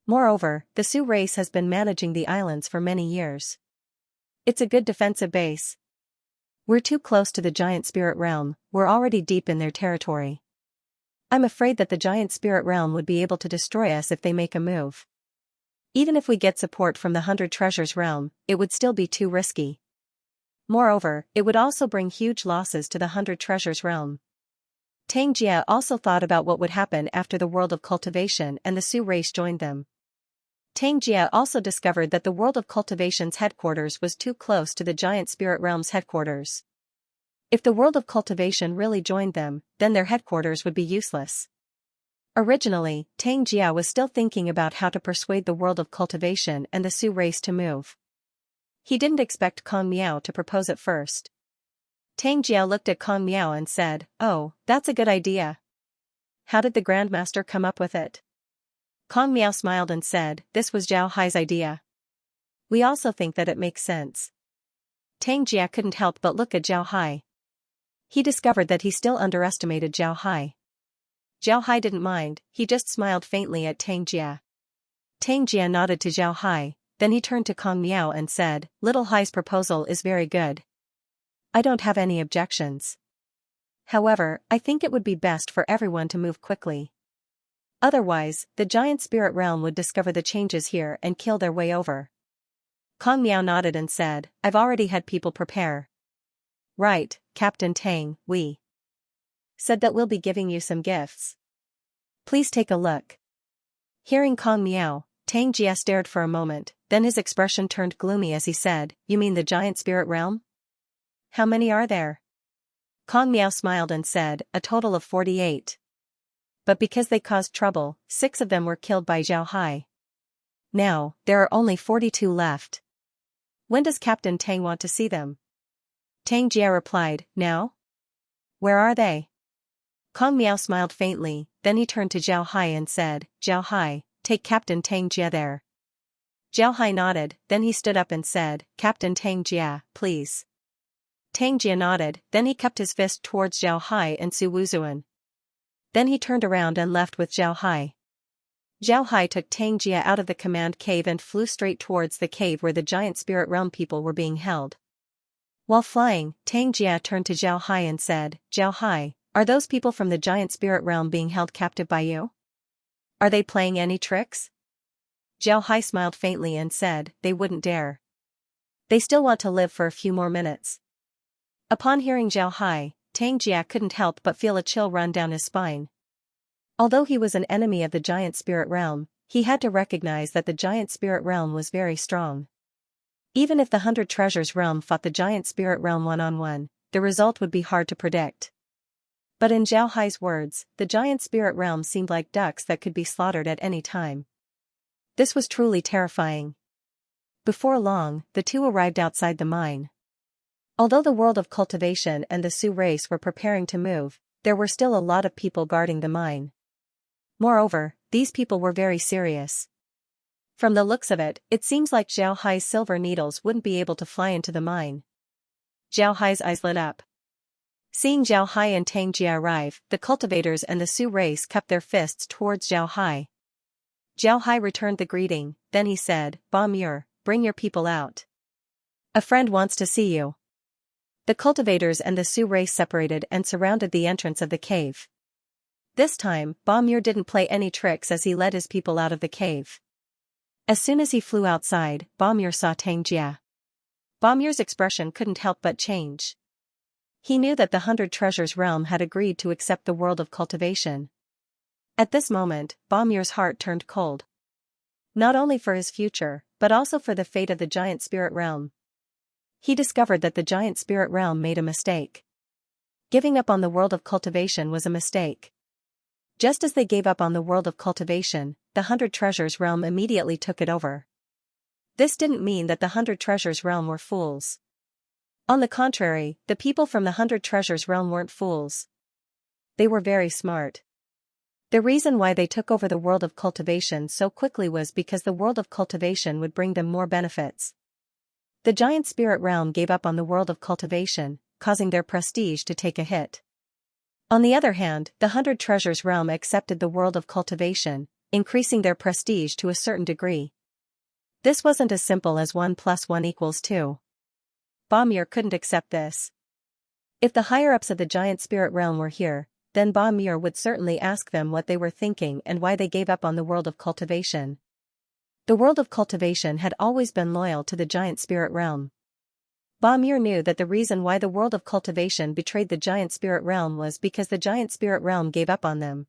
Moreover, the Su race has been managing the islands for many years. It's a good defensive base. We're too close to the Giant Spirit realm, we're already deep in their territory. I'm afraid that the Giant Spirit realm would be able to destroy us if they make a move. Even if we get support from the 100 Treasures realm, it would still be too risky. Moreover, it would also bring huge losses to the 100 Treasures realm." Tang Jia also thought about what would happen after the world of Cultivation and the Su race joined them. Tang Jia also discovered that the world of Cultivation's headquarters was too close to the Giant Spirit realm's headquarters. If the world of Cultivation really joined them, then their headquarters would be useless. Originally, Tang Jia was still thinking about how to persuade the world of Cultivation and the Su race to move. He didn't expect Kong Miao to propose it first. Tang Jia looked at Kong Miao and said, "Oh, that's a good idea. How did the Grandmaster come up with it?" Kong Miao smiled and said, "This was Zhao Hai's idea. We also think that it makes sense." Tang Jia couldn't help but look at Zhao Hai. He discovered that he still underestimated Zhao Hai. Zhao Hai didn't mind, he just smiled faintly at Tang Jia. Tang Jia nodded to Zhao Hai, then he turned to Kong Miao and said, "Little Hai's proposal is very good. I don't have any objections. However, I think it would be best for everyone to move quickly. Otherwise, the Giant Spirit realm would discover the changes here and kill their way over." Kong Miao nodded and said, "I've already had people prepare." "Right, Captain Tang, we said that we'll be giving you some gifts. Please take a look." Hearing Kong Miao, Tang Jia stared for a moment, then his expression turned gloomy as he said, "You mean the Giant Spirit realm? How many are there?" Kong Miao smiled and said, "A total of 48. But because they caused trouble, 6 of them were killed by Zhao Hai. Now, there are only 42 left. When does Captain Tang want to see them?" Tang Jia replied, "Now? Where are they?" Kong Miao smiled faintly, then he turned to Zhao Hai and said, "Zhao Hai, take Captain Tang Jia there." Zhao Hai nodded, then he stood up and said, "Captain Tang Jia, please." Tang Jia nodded, then he cupped his fist towards Zhao Hai and Su Wuzuan. Then he turned around and left with Zhao Hai. Zhao Hai took Tang Jia out of the command cave and flew straight towards the cave where the Giant Spirit realm people were being held. While flying, Tang Jia turned to Zhao Hai and said, "Zhao Hai, are those people from the Giant Spirit realm being held captive by you? Are they playing any tricks?" Zhao Hai smiled faintly and said, "They wouldn't dare. They still want to live for a few more minutes." Upon hearing Zhao Hai, Tang Jia couldn't help but feel a chill run down his spine. Although he was an enemy of the Giant Spirit realm, he had to recognize that the Giant Spirit realm was very strong. Even if the 100 Treasures realm fought the Giant Spirit realm one-on-one, the result would be hard to predict. But in Zhao Hai's words, the giant spirit realm seemed like ducks that could be slaughtered at any time. This was truly terrifying. Before long, the two arrived outside the mine. Although the world of cultivation and the Sioux race were preparing to move, there were still a lot of people guarding the mine. Moreover, these people were very serious. From the looks of it, it seems like Zhao Hai's silver needles wouldn't be able to fly into the mine. Zhao Hai's eyes lit up. Seeing Zhao Hai and Tang Jia arrive, the cultivators and the Sioux race kept their fists towards Zhao Hai. Zhao Hai returned the greeting, then he said, "Ba Muir, bring your people out. A friend wants to see you." The cultivators and the Sioux race separated and surrounded the entrance of the cave. This time, Ba Muir didn't play any tricks as he led his people out of the cave. As soon as he flew outside, Ba Muir saw Tang Jia. Ba Muir's expression couldn't help but change. He knew that the 100 Treasures realm had agreed to accept the world of cultivation. At this moment, Ba Muir's heart turned cold. Not only for his future, but also for the fate of the giant spirit realm. He discovered that the giant spirit realm made a mistake. Giving up on the world of cultivation was a mistake. Just as they gave up on the world of cultivation, the 100 Treasures realm immediately took it over. This didn't mean that the 100 Treasures realm were fools. On the contrary, the people from the 100 Treasures realm weren't fools. They were very smart. The reason why they took over the world of cultivation so quickly was because the world of cultivation would bring them more benefits. The giant spirit realm gave up on the world of cultivation, causing their prestige to take a hit. On the other hand, the 100 Treasures realm accepted the world of cultivation, increasing their prestige to a certain degree. This wasn't as simple as 1 + 1 = 2. Ba Muir couldn't accept this. If the higher-ups of the giant spirit realm were here, then Ba Muir would certainly ask them what they were thinking and why they gave up on the world of cultivation. The world of cultivation had always been loyal to the giant spirit realm. Ba Muir knew that the reason why the world of cultivation betrayed the giant spirit realm was because the giant spirit realm gave up on them.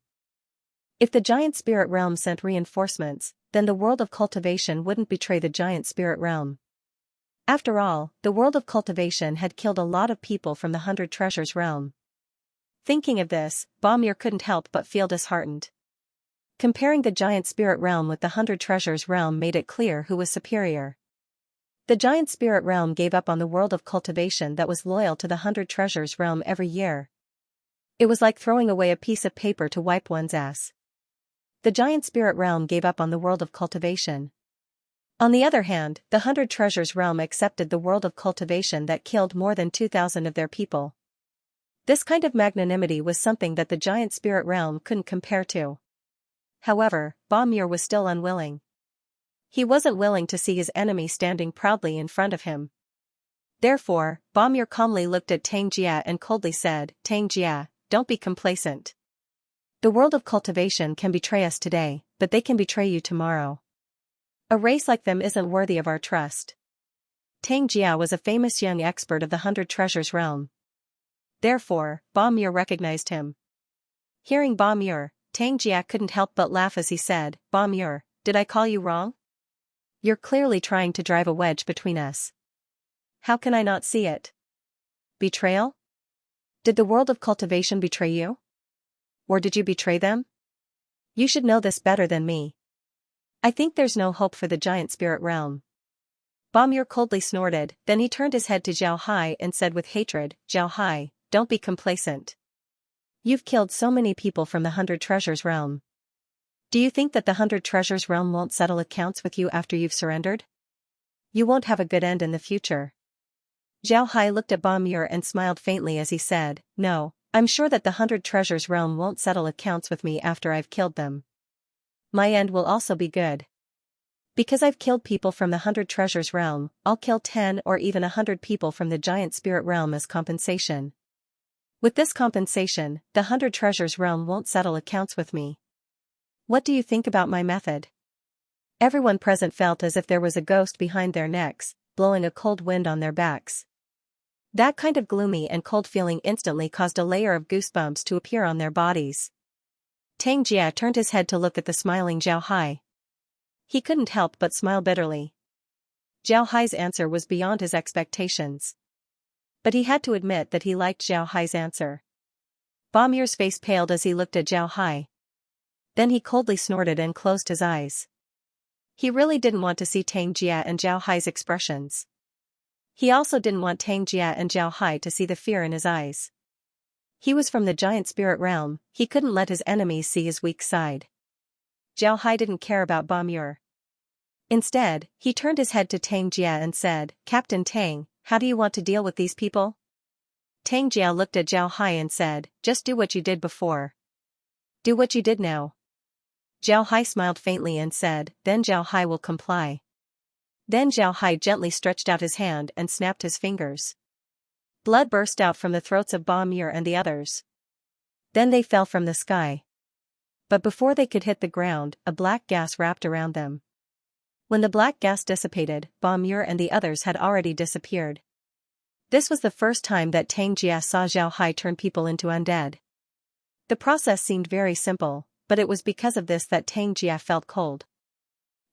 If the giant spirit realm sent reinforcements, then the world of cultivation wouldn't betray the giant spirit realm. After all, the world of cultivation had killed a lot of people from the 100 Treasures realm. Thinking of this, Ba Muir couldn't help but feel disheartened. Comparing the giant spirit realm with the 100 Treasures realm made it clear who was superior. The giant spirit realm gave up on the world of cultivation that was loyal to the 100 Treasures realm every year. It was like throwing away a piece of paper to wipe one's ass. The giant spirit realm gave up on the world of cultivation. On the other hand, the 100 Treasures realm accepted the world of cultivation that killed more than 2,000 of their people. This kind of magnanimity was something that the giant spirit realm couldn't compare to. However, Ba Muir was still unwilling. He wasn't willing to see his enemy standing proudly in front of him. Therefore, Ba Muir calmly looked at Tang Jia and coldly said, "Tang Jia, don't be complacent. The world of cultivation can betray us today, but they can betray you tomorrow. A race like them isn't worthy of our trust." Tang Jia was a famous young expert of the 100 Treasures realm. Therefore, Ba Muir recognized him. Hearing Ba Muir, Tang Jia couldn't help but laugh as he said, "Ba Muir, did I call you wrong? You're clearly trying to drive a wedge between us. How can I not see it? Betrayal? Did the world of cultivation betray you? Or did you betray them? You should know this better than me. I think there's no hope for the giant spirit realm." Ba Muir coldly snorted, then he turned his head to Zhao Hai and said with hatred, "Zhao Hai, don't be complacent. You've killed so many people from the 100 Treasures realm. Do you think that the 100 Treasures realm won't settle accounts with you after you've surrendered? You won't have a good end in the future." Zhao Hai looked at Ba Muir and smiled faintly as he said, "No, I'm sure that the 100 Treasures realm won't settle accounts with me after I've killed them. My end will also be good. Because I've killed people from the 100 Treasures realm, I'll kill 10 or even 100 people from the giant spirit realm as compensation. With this compensation, the 100 Treasures realm won't settle accounts with me. What do you think about my method?" Everyone present felt as if there was a ghost behind their necks, blowing a cold wind on their backs. That kind of gloomy and cold feeling instantly caused a layer of goosebumps to appear on their bodies. Tang Jia turned his head to look at the smiling Zhao Hai. He couldn't help but smile bitterly. Zhao Hai's answer was beyond his expectations. But he had to admit that he liked Zhao Hai's answer. Ba Muir's face paled as he looked at Zhao Hai. Then he coldly snorted and closed his eyes. He really didn't want to see Tang Jia and Zhao Hai's expressions. He also didn't want Tang Jia and Zhao Hai to see the fear in his eyes. He was from the giant spirit realm, he couldn't let his enemies see his weak side. Zhao Hai didn't care about Ba Muir. Instead, he turned his head to Tang Jia and said, "Captain Tang, how do you want to deal with these people?" Tang Jia looked at Zhao Hai and said, "Just do what you did before. Do what you did now." Zhao Hai smiled faintly and said, "Then Zhao Hai will comply." Then Zhao Hai gently stretched out his hand and snapped his fingers. Blood burst out from the throats of Ba Muir and the others. Then they fell from the sky. But before they could hit the ground, a black gas wrapped around them. When the black gas dissipated, Ba Muir and the others had already disappeared. This was the first time that Tang Jia saw Zhao Hai turn people into undead. The process seemed very simple, but it was because of this that Tang Jia felt cold.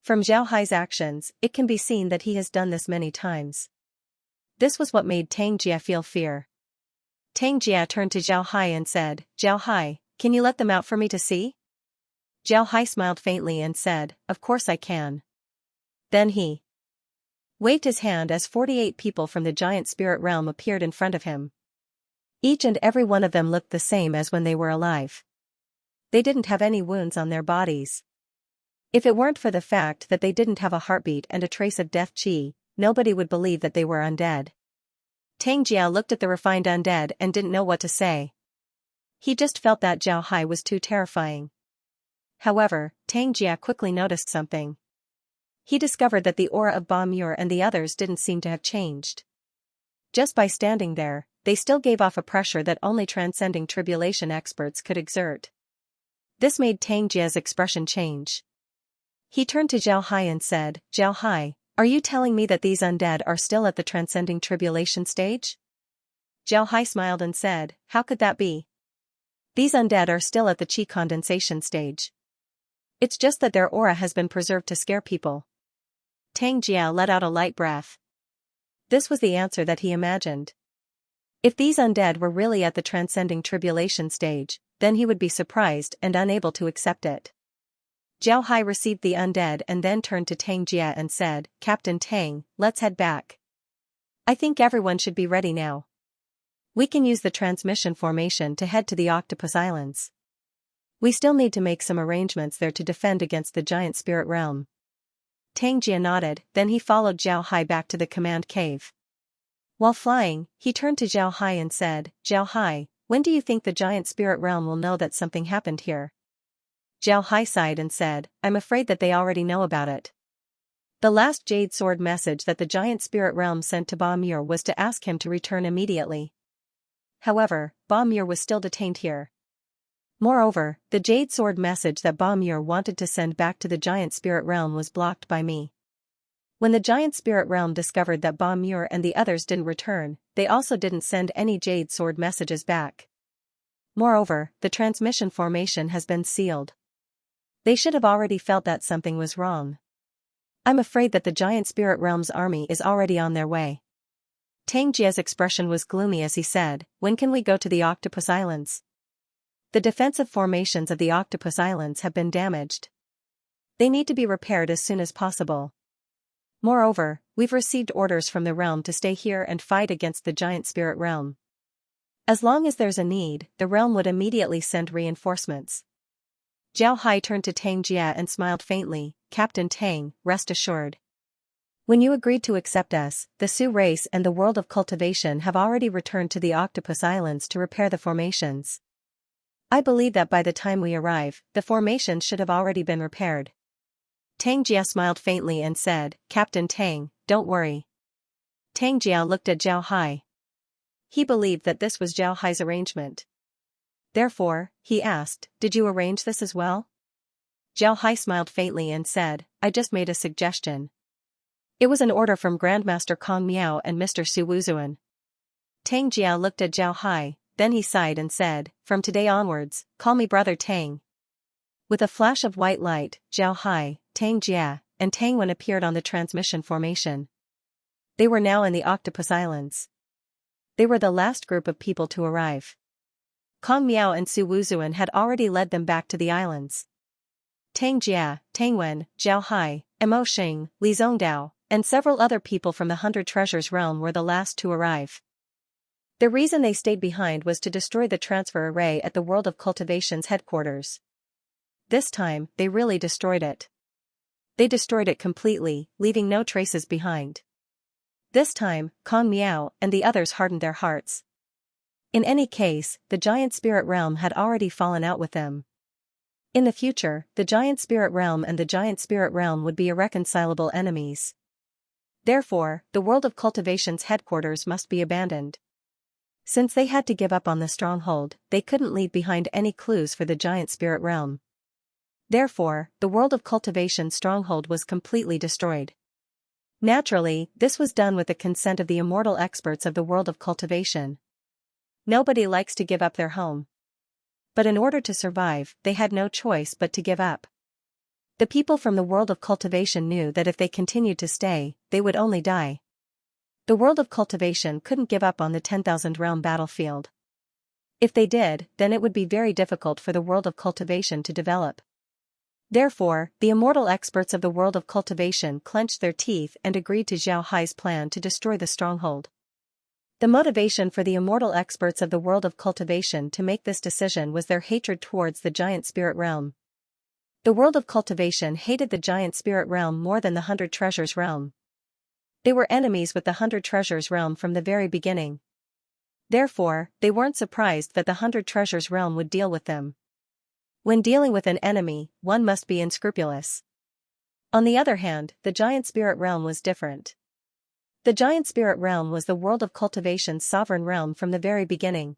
From Zhao Hai's actions, it can be seen that he has done this many times. This was what made Tang Jia feel fear. Tang Jia turned to Zhao Hai and said, "Zhao Hai, can you let them out for me to see?" Zhao Hai smiled faintly and said, "Of course I can." Then he waved his hand as 48 people from the giant spirit realm appeared in front of him. Each and every one of them looked the same as when they were alive. They didn't have any wounds on their bodies. If it weren't for the fact that they didn't have a heartbeat and a trace of death qi, nobody would believe that they were undead. Tang Jia looked at the refined undead and didn't know what to say. He just felt that Zhao Hai was too terrifying. However, Tang Jia quickly noticed something. He discovered that the aura of Ba Muir and the others didn't seem to have changed. Just by standing there, they still gave off a pressure that only transcending tribulation experts could exert. This made Tang Jia's expression change. He turned to Zhao Hai and said, "Zhao Hai, are you telling me that these undead are still at the transcending tribulation stage?" Zhao Hai smiled and said, "How could that be? These undead are still at the qi condensation stage. It's just that their aura has been preserved to scare people." Tang Jia let out a light breath. This was the answer that he imagined. If these undead were really at the transcending tribulation stage, then he would be surprised and unable to accept it. Zhao Hai received the undead and then turned to Tang Jia and said, "Captain Tang, let's head back. I think everyone should be ready now. We can use the transmission formation to head to the Octopus Islands. We still need to make some arrangements there to defend against the giant spirit realm." Tang Jia nodded, then he followed Zhao Hai back to the command cave. While flying, he turned to Zhao Hai and said, "Zhao Hai, when do you think the giant spirit realm will know that something happened here?" Zhao Hai sighed and said, "I'm afraid that they already know about it." The last Jade Sword message that the giant spirit realm sent to Ba Muir was to ask him to return immediately. However, Ba Muir was still detained here. Moreover, the Jade Sword message that Ba Muir wanted to send back to the giant spirit realm was blocked by me. When the giant spirit realm discovered that Ba Muir and the others didn't return, they also didn't send any Jade Sword messages back. Moreover, the transmission formation has been sealed. They should have already felt that something was wrong. I'm afraid that the giant spirit realm's army is already on their way. Tang Jia's expression was gloomy as he said, "When can we go to the Octopus Islands? The defensive formations of the Octopus Islands have been damaged. They need to be repaired as soon as possible. Moreover, we've received orders from the realm to stay here and fight against the giant spirit realm. As long as there's a need, the realm would immediately send reinforcements." Zhao Hai turned to Tang Jia and smiled faintly, "Captain Tang, rest assured. When you agreed to accept us, the Sioux race and the world of cultivation have already returned to the Octopus Islands to repair the formations. I believe that by the time we arrive, the formations should have already been repaired." Tang Jia smiled faintly and said, "Captain Tang, don't worry." Tang Jia looked at Zhao Hai. He believed that this was Zhao Hai's arrangement. Therefore, he asked, "Did you arrange this as well?" Zhao Hai smiled faintly and said, "I just made a suggestion. It was an order from Grandmaster Kong Miao and Mr. Su Wuzuan." Tang Jia looked at Zhao Hai, then he sighed and said, "From today onwards, call me Brother Tang." With a flash of white light, Zhao Hai, Tang Jia, and Tang Wen appeared on the transmission formation. They were now in the Octopus Islands. They were the last group of people to arrive. Kong Miao and Su Wuzuan had already led them back to the islands. Tang Jia, Tang Wen, Zhao Hai, Mo Xing, Li Zongdao, and several other people from the 100 Treasures realm were the last to arrive. The reason they stayed behind was to destroy the transfer array at the World of Cultivation's headquarters. This time, they really destroyed it. They destroyed it completely, leaving no traces behind. This time, Kong Miao and the others hardened their hearts. In any case, the giant spirit realm had already fallen out with them. In the future, the giant spirit realm and the giant spirit realm would be irreconcilable enemies. Therefore, the World of Cultivation's headquarters must be abandoned. Since they had to give up on the stronghold, they couldn't leave behind any clues for the giant spirit realm. Therefore, the World of Cultivation's stronghold was completely destroyed. Naturally, this was done with the consent of the immortal experts of the World of Cultivation. Nobody likes to give up their home. But in order to survive, they had no choice but to give up. The people from the World of Cultivation knew that if they continued to stay, they would only die. The World of Cultivation couldn't give up on the 10,000 realm battlefield. If they did, then it would be very difficult for the World of Cultivation to develop. Therefore, the immortal experts of the World of Cultivation clenched their teeth and agreed to Zhao Hai's plan to destroy the stronghold. The motivation for the immortal experts of the World of Cultivation to make this decision was their hatred towards the giant spirit realm. The World of Cultivation hated the giant spirit realm more than the 100 Treasures realm. They were enemies with the 100 Treasures realm from the very beginning. Therefore, they weren't surprised that the 100 Treasures realm would deal with them. When dealing with an enemy, one must be unscrupulous. On the other hand, the giant spirit realm was different. The giant spirit realm was the World of Cultivation's sovereign realm from the very beginning.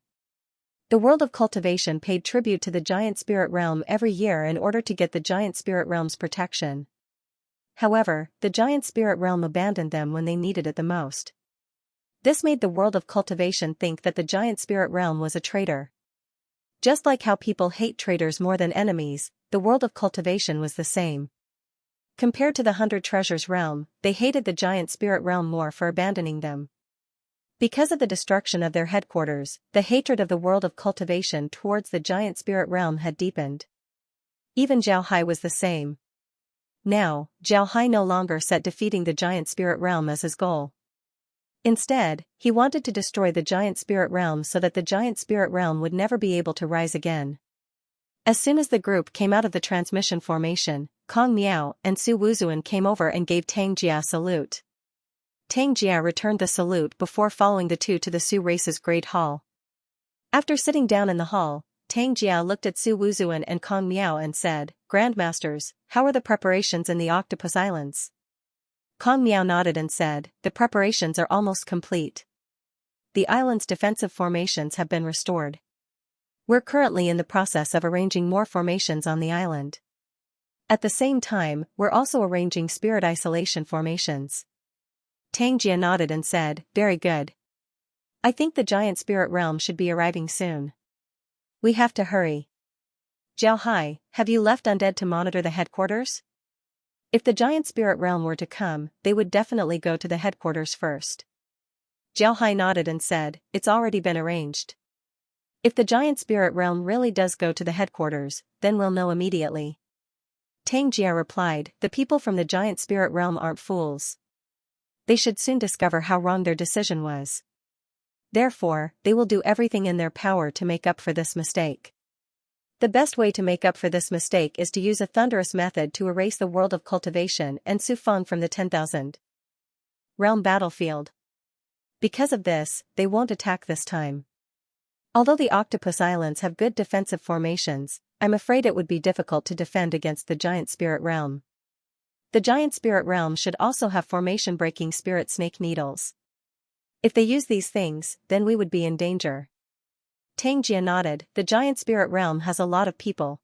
The World of Cultivation paid tribute to the giant spirit realm every year in order to get the giant spirit realm's protection. However, the giant spirit realm abandoned them when they needed it the most. This made the World of Cultivation think that the giant spirit realm was a traitor. Just like how people hate traitors more than enemies, the World of Cultivation was the same. Compared to the 100 Treasures realm, they hated the giant spirit realm more for abandoning them. Because of the destruction of their headquarters, the hatred of the World of Cultivation towards the giant spirit realm had deepened. Even Zhao Hai was the same. Now, Zhao Hai no longer set defeating the giant spirit realm as his goal. Instead, he wanted to destroy the giant spirit realm so that the giant spirit realm would never be able to rise again. As soon as the group came out of the transmission formation, Kong Miao and Su Wuzuan came over and gave Tang Jia a salute. Tang Jia returned the salute before following the two to the Su race's great hall. After sitting down in the hall, Tang Jia looked at Su Wuzuan and Kong Miao and said, "Grandmasters, how are the preparations in the Octopus Islands?" Kong Miao nodded and said, "The preparations are almost complete. The island's defensive formations have been restored. We're currently in the process of arranging more formations on the island. At the same time, we're also arranging spirit isolation formations." Tang Jia nodded and said, "Very good. I think the giant spirit realm should be arriving soon. We have to hurry. Zhao Hai, have you left undead to monitor the headquarters?" If the giant spirit realm were to come, they would definitely go to the headquarters first. Zhao Hai nodded and said, "It's already been arranged. If the giant spirit realm really does go to the headquarters, then we'll know immediately." Tang Jia replied, "The people from the giant spirit realm aren't fools. They should soon discover how wrong their decision was. Therefore, they will do everything in their power to make up for this mistake. The best way to make up for this mistake is to use a thunderous method to erase the World of Cultivation and Su Feng from the 10,000 realm battlefield. Because of this, they won't attack this time. Although the Octopus Islands have good defensive formations, I'm afraid it would be difficult to defend against the giant spirit realm. The giant spirit realm should also have formation-breaking spirit snake needles. If they use these things, then we would be in danger." Tang Jia nodded. "The giant spirit realm has a lot of people."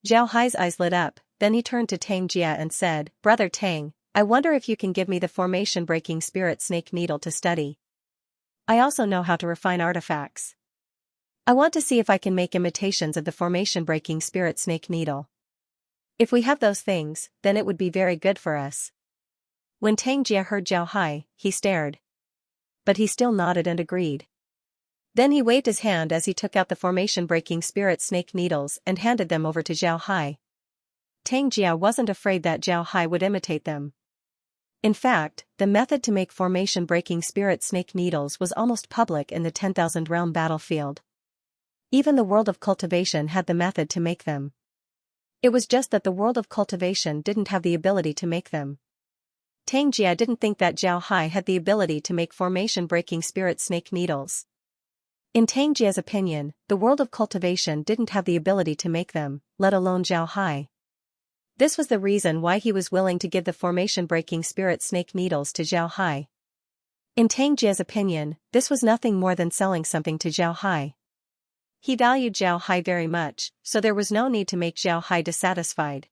Zhao Hai's eyes lit up, then he turned to Tang Jia and said, "Brother Tang, I wonder if you can give me the formation-breaking spirit snake needle to study. I also know how to refine artifacts. I want to see if I can make imitations of the formation-breaking spirit snake needle. If we have those things, then it would be very good for us." When Tang Jia heard Zhao Hai, he stared. But he still nodded and agreed. Then he waved his hand as he took out the formation-breaking spirit snake needles and handed them over to Zhao Hai. Tang Jia wasn't afraid that Zhao Hai would imitate them. In fact, the method to make formation-breaking spirit snake needles was almost public in the 10,000 realm battlefield. Even the world of cultivation had the method to make them. It was just that the world of cultivation didn't have the ability to make them. Tang Jia didn't think that Zhao Hai had the ability to make formation-breaking spirit snake needles. In Tang Jia's opinion, the world of cultivation didn't have the ability to make them, let alone Zhao Hai. This was the reason why he was willing to give the formation-breaking spirit snake needles to Zhao Hai. In Tang Jia's opinion, this was nothing more than selling something to Zhao Hai. He valued Zhao Hai very much, so there was no need to make Zhao Hai dissatisfied.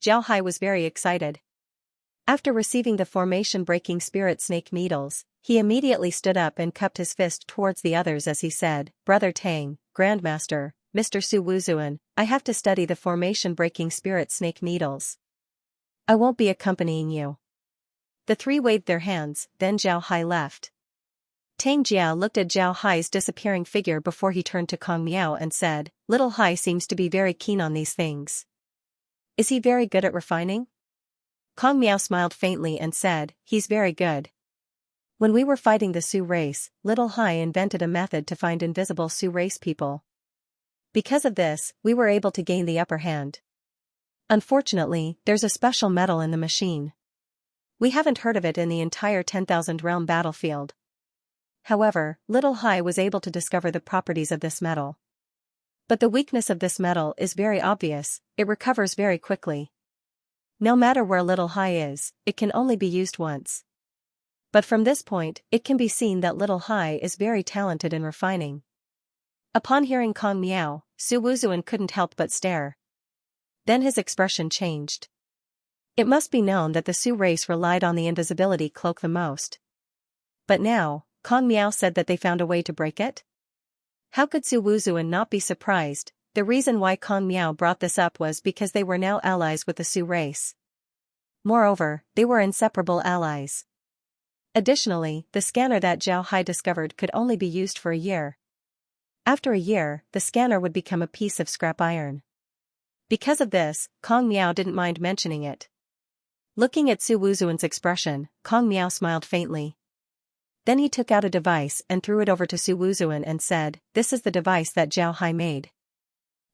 Zhao Hai was very excited. After receiving the formation-breaking spirit snake needles, he immediately stood up and cupped his fist towards the others as he said, "Brother Tang, Grandmaster, Mr. Su Wuzuan, I have to study the formation-breaking spirit snake needles. I won't be accompanying you." The three waved their hands, then Zhao Hai left. Tang Jia looked at Zhao Hai's disappearing figure before he turned to Kong Miao and said, "Little Hai seems to be very keen on these things. Is he very good at refining?" Kong Miao smiled faintly and said, "He's very good. When we were fighting the Su race, Little Hai invented a method to find invisible Su race people. Because of this, we were able to gain the upper hand. Unfortunately, there's a special metal in the machine. We haven't heard of it in the entire 10,000 realm battlefield. However, Little Hai was able to discover the properties of this metal. But the weakness of this metal is very obvious, it recovers very quickly. No matter where Little Hai is, it can only be used once. But from this point, it can be seen that Little Hai is very talented in refining." Upon hearing Kong Miao, Su Wuzuan couldn't help but stare. Then his expression changed. It must be known that the Su race relied on the invisibility cloak the most. But now, Kong Miao said that they found a way to break it? How could Su Wuzuan not be surprised? The reason why Kong Miao brought this up was because they were now allies with the Su race. Moreover, they were inseparable allies. Additionally, the scanner that Zhao Hai discovered could only be used for a year. After a year, the scanner would become a piece of scrap iron. Because of this, Kong Miao didn't mind mentioning it. Looking at Su Wuzuan's expression, Kong Miao smiled faintly. Then he took out a device and threw it over to Su Wuzuan and said, "This is the device that Zhao Hai made.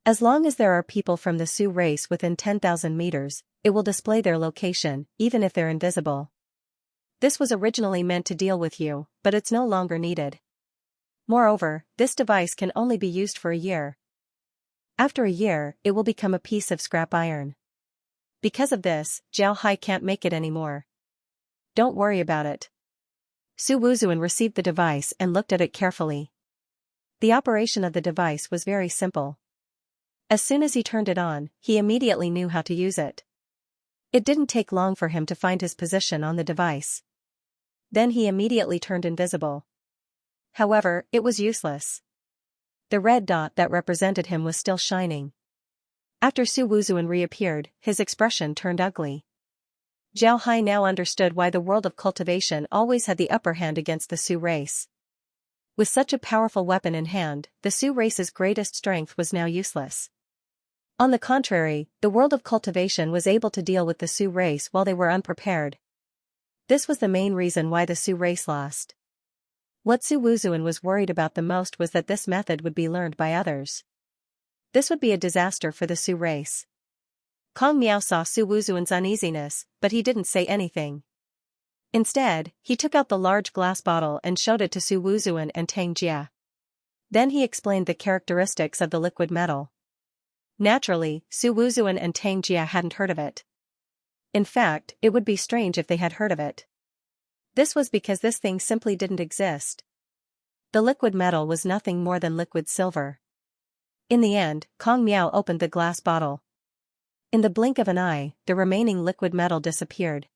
As long as there are people from the Su race within 10,000 meters, it will display their location, even if they're invisible. This was originally meant to deal with you, but it's no longer needed. Moreover, this device can only be used for a year. After a year, it will become a piece of scrap iron. Because of this, Zhao Hai can't make it anymore. Don't worry about it." Su Wuzuan received the device and looked at it carefully. The operation of the device was very simple. As soon as he turned it on, he immediately knew how to use it. It didn't take long for him to find his position on the device. Then he immediately turned invisible. However, it was useless. The red dot that represented him was still shining. After Su Wuzuan reappeared, his expression turned ugly. Zhao Hai now understood why the world of cultivation always had the upper hand against the Su race. With such a powerful weapon in hand, the Su race's greatest strength was now useless. On the contrary, the world of cultivation was able to deal with the Su race while they were unprepared. This was the main reason why the Su race lost. What Su Wuzuan was worried about the most was that this method would be learned by others. This would be a disaster for the Su race. Kong Miao saw Su Wuzuan's uneasiness, but he didn't say anything. Instead, he took out the large glass bottle and showed it to Su Wuzuan and Tang Jia. Then he explained the characteristics of the liquid metal. Naturally, Su Wuzuan and Tang Jia hadn't heard of it. In fact, it would be strange if they had heard of it. This was because this thing simply didn't exist. The liquid metal was nothing more than liquid silver. In the end, Kong Miao opened the glass bottle. In the blink of an eye, the remaining liquid metal disappeared.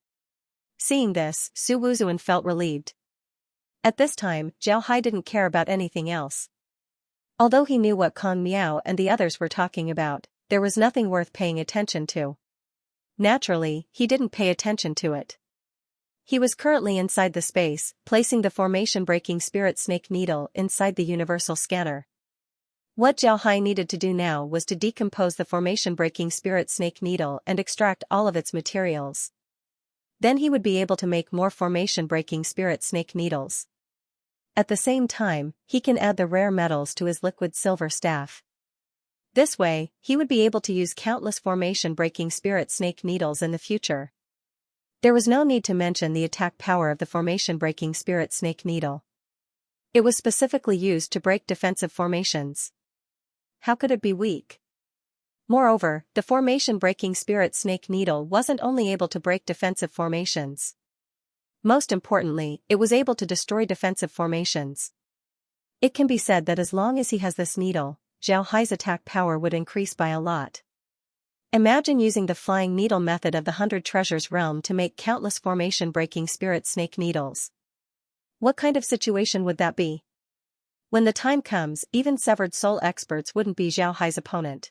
Seeing this, Su Wuzuan felt relieved. At this time, Zhao Hai didn't care about anything else. Although he knew what Kong Miao and the others were talking about, there was nothing worth paying attention to. Naturally, he didn't pay attention to it. He was currently inside the space, placing the formation-breaking spirit snake needle inside the universal scanner. What Zhao Hai needed to do now was to decompose the formation-breaking spirit snake needle and extract all of its materials. Then he would be able to make more formation-breaking spirit snake needles. At the same time, he can add the rare metals to his liquid silver staff. This way, he would be able to use countless formation-breaking spirit snake needles in the future. There was no need to mention the attack power of the formation-breaking spirit snake needle. It was specifically used to break defensive formations. How could it be weak? Moreover, the formation-breaking spirit snake needle wasn't only able to break defensive formations. Most importantly, it was able to destroy defensive formations. It can be said that as long as he has this needle, Zhao Hai's attack power would increase by a lot. Imagine using the flying needle method of the 100 Treasures realm to make countless formation-breaking spirit snake needles. What kind of situation would that be? When the time comes, even severed soul experts wouldn't be Zhao Hai's opponent.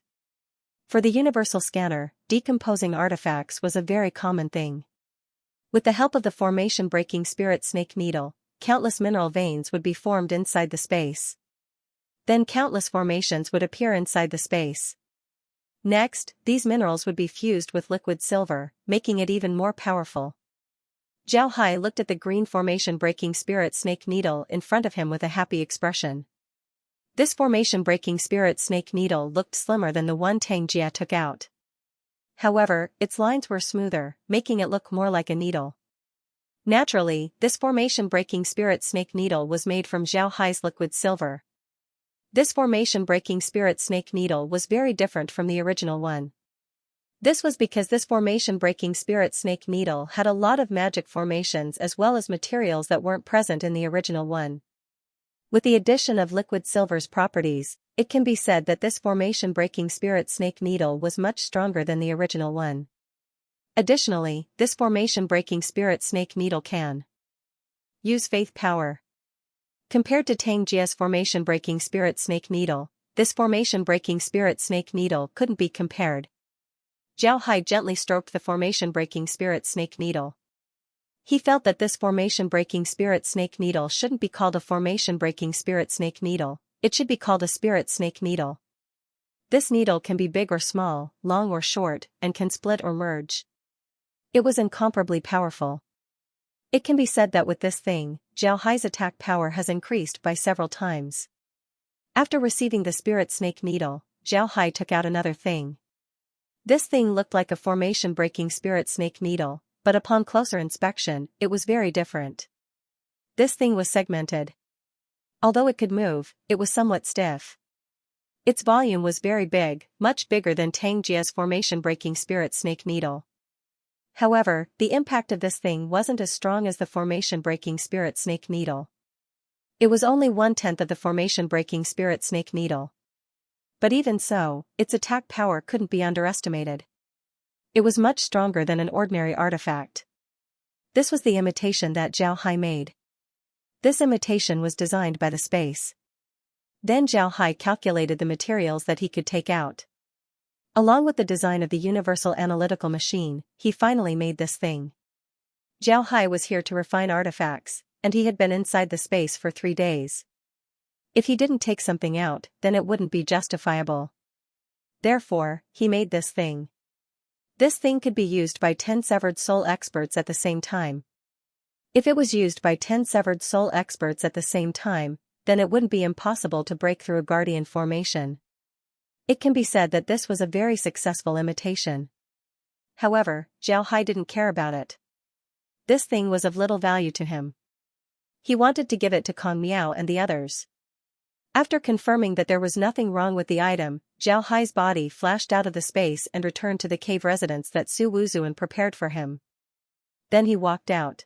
For the universal scanner, decomposing artifacts was a very common thing. With the help of the formation-breaking spirit snake needle, countless mineral veins would be formed inside the space. Then countless formations would appear inside the space. Next, these minerals would be fused with liquid silver, making it even more powerful. Zhao Hai looked at the green formation-breaking spirit snake needle in front of him with a happy expression. This formation-breaking spirit snake needle looked slimmer than the one Tang Jia took out. However, its lines were smoother, making it look more like a needle. Naturally, this formation-breaking spirit snake needle was made from Zhao Hai's liquid silver. This formation-breaking spirit snake needle was very different from the original one. This was because this formation-breaking spirit snake needle had a lot of magic formations as well as materials that weren't present in the original one. With the addition of liquid silver's properties, it can be said that this formation-breaking spirit snake needle was much stronger than the original one. Additionally, this formation-breaking spirit snake needle can use faith power. Compared to Tang Jia's formation-breaking spirit snake needle, this formation-breaking spirit snake needle couldn't be compared. Zhao Hai gently stroked the formation-breaking spirit snake needle. He felt that this formation-breaking spirit snake needle shouldn't be called a formation-breaking spirit snake needle, it should be called a spirit snake needle. This needle can be big or small, long or short, and can split or merge. It was incomparably powerful. It can be said that with this thing, Zhao Hai's attack power has increased by several times. After receiving the spirit snake needle, Zhao Hai took out another thing. This thing looked like a formation-breaking spirit snake needle, but upon closer inspection, it was very different. This thing was segmented. Although it could move, it was somewhat stiff. Its volume was very big, much bigger than Tang Jia's formation-breaking spirit snake needle. However, the impact of this thing wasn't as strong as the formation-breaking spirit snake needle. It was only 1/10 of the formation-breaking spirit snake needle. But even so, its attack power couldn't be underestimated. It was much stronger than an ordinary artifact. This was the imitation that Zhao Hai made. This imitation was designed by the space. Then Zhao Hai calculated the materials that he could take out. Along with the design of the universal analytical machine, he finally made this thing. Zhao Hai was here to refine artifacts, and he had been inside the space for 3 days. If he didn't take something out, then it wouldn't be justifiable. Therefore, he made this thing. This thing could be used by 10 severed soul experts at the same time. If it was used by 10 severed soul experts at the same time, then it wouldn't be impossible to break through a guardian formation. It can be said that this was a very successful imitation. However, Zhao Hai didn't care about it. This thing was of little value to him. He wanted to give it to Kong Miao and the others. After confirming that there was nothing wrong with the item, Zhao Hai's body flashed out of the space and returned to the cave residence that Su Wuzuan prepared for him. Then he walked out.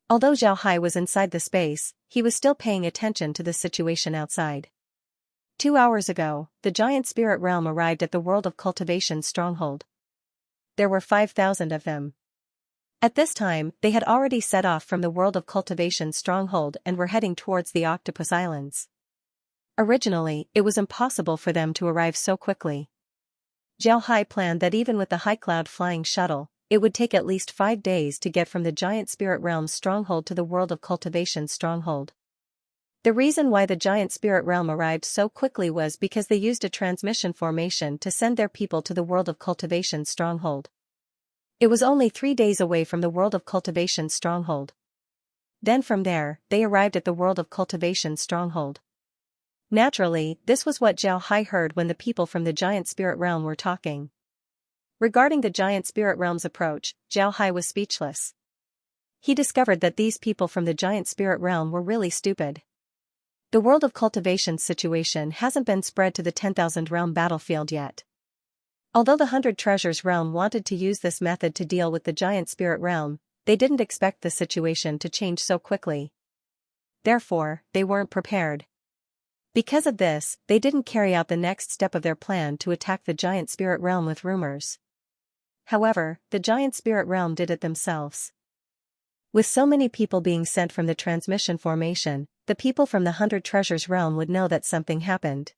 Although Zhao Hai was inside the space, he was still paying attention to the situation outside. 2 hours ago, the giant spirit realm arrived at the world of Cultivation's stronghold. There were 5,000 of them. At this time, they had already set off from the world of Cultivation's stronghold and were heading towards the Octopus Islands. Originally, it was impossible for them to arrive so quickly. Zhao Hai planned that even with the high cloud flying shuttle, it would take at least 5 days to get from the giant spirit realm's stronghold to the world of cultivation's stronghold. The reason why the giant spirit realm arrived so quickly was because they used a transmission formation to send their people to the world of cultivation's stronghold. It was only 3 days away from the world of cultivation's stronghold. Then from there, they arrived at the world of cultivation's stronghold. Naturally, this was what Zhao Hai heard when the people from the giant spirit realm were talking. Regarding the giant spirit realm's approach, Zhao Hai was speechless. He discovered that these people from the giant spirit realm were really stupid. The world of cultivation's situation hasn't been spread to the 10,000 realm battlefield yet. Although the 100 treasures realm wanted to use this method to deal with the giant spirit realm, they didn't expect the situation to change so quickly. Therefore, they weren't prepared. Because of this, they didn't carry out the next step of their plan to attack the giant spirit realm with rumors. However, the giant spirit realm did it themselves. With so many people being sent from the transmission formation, the people from the 100 treasures realm would know that something happened.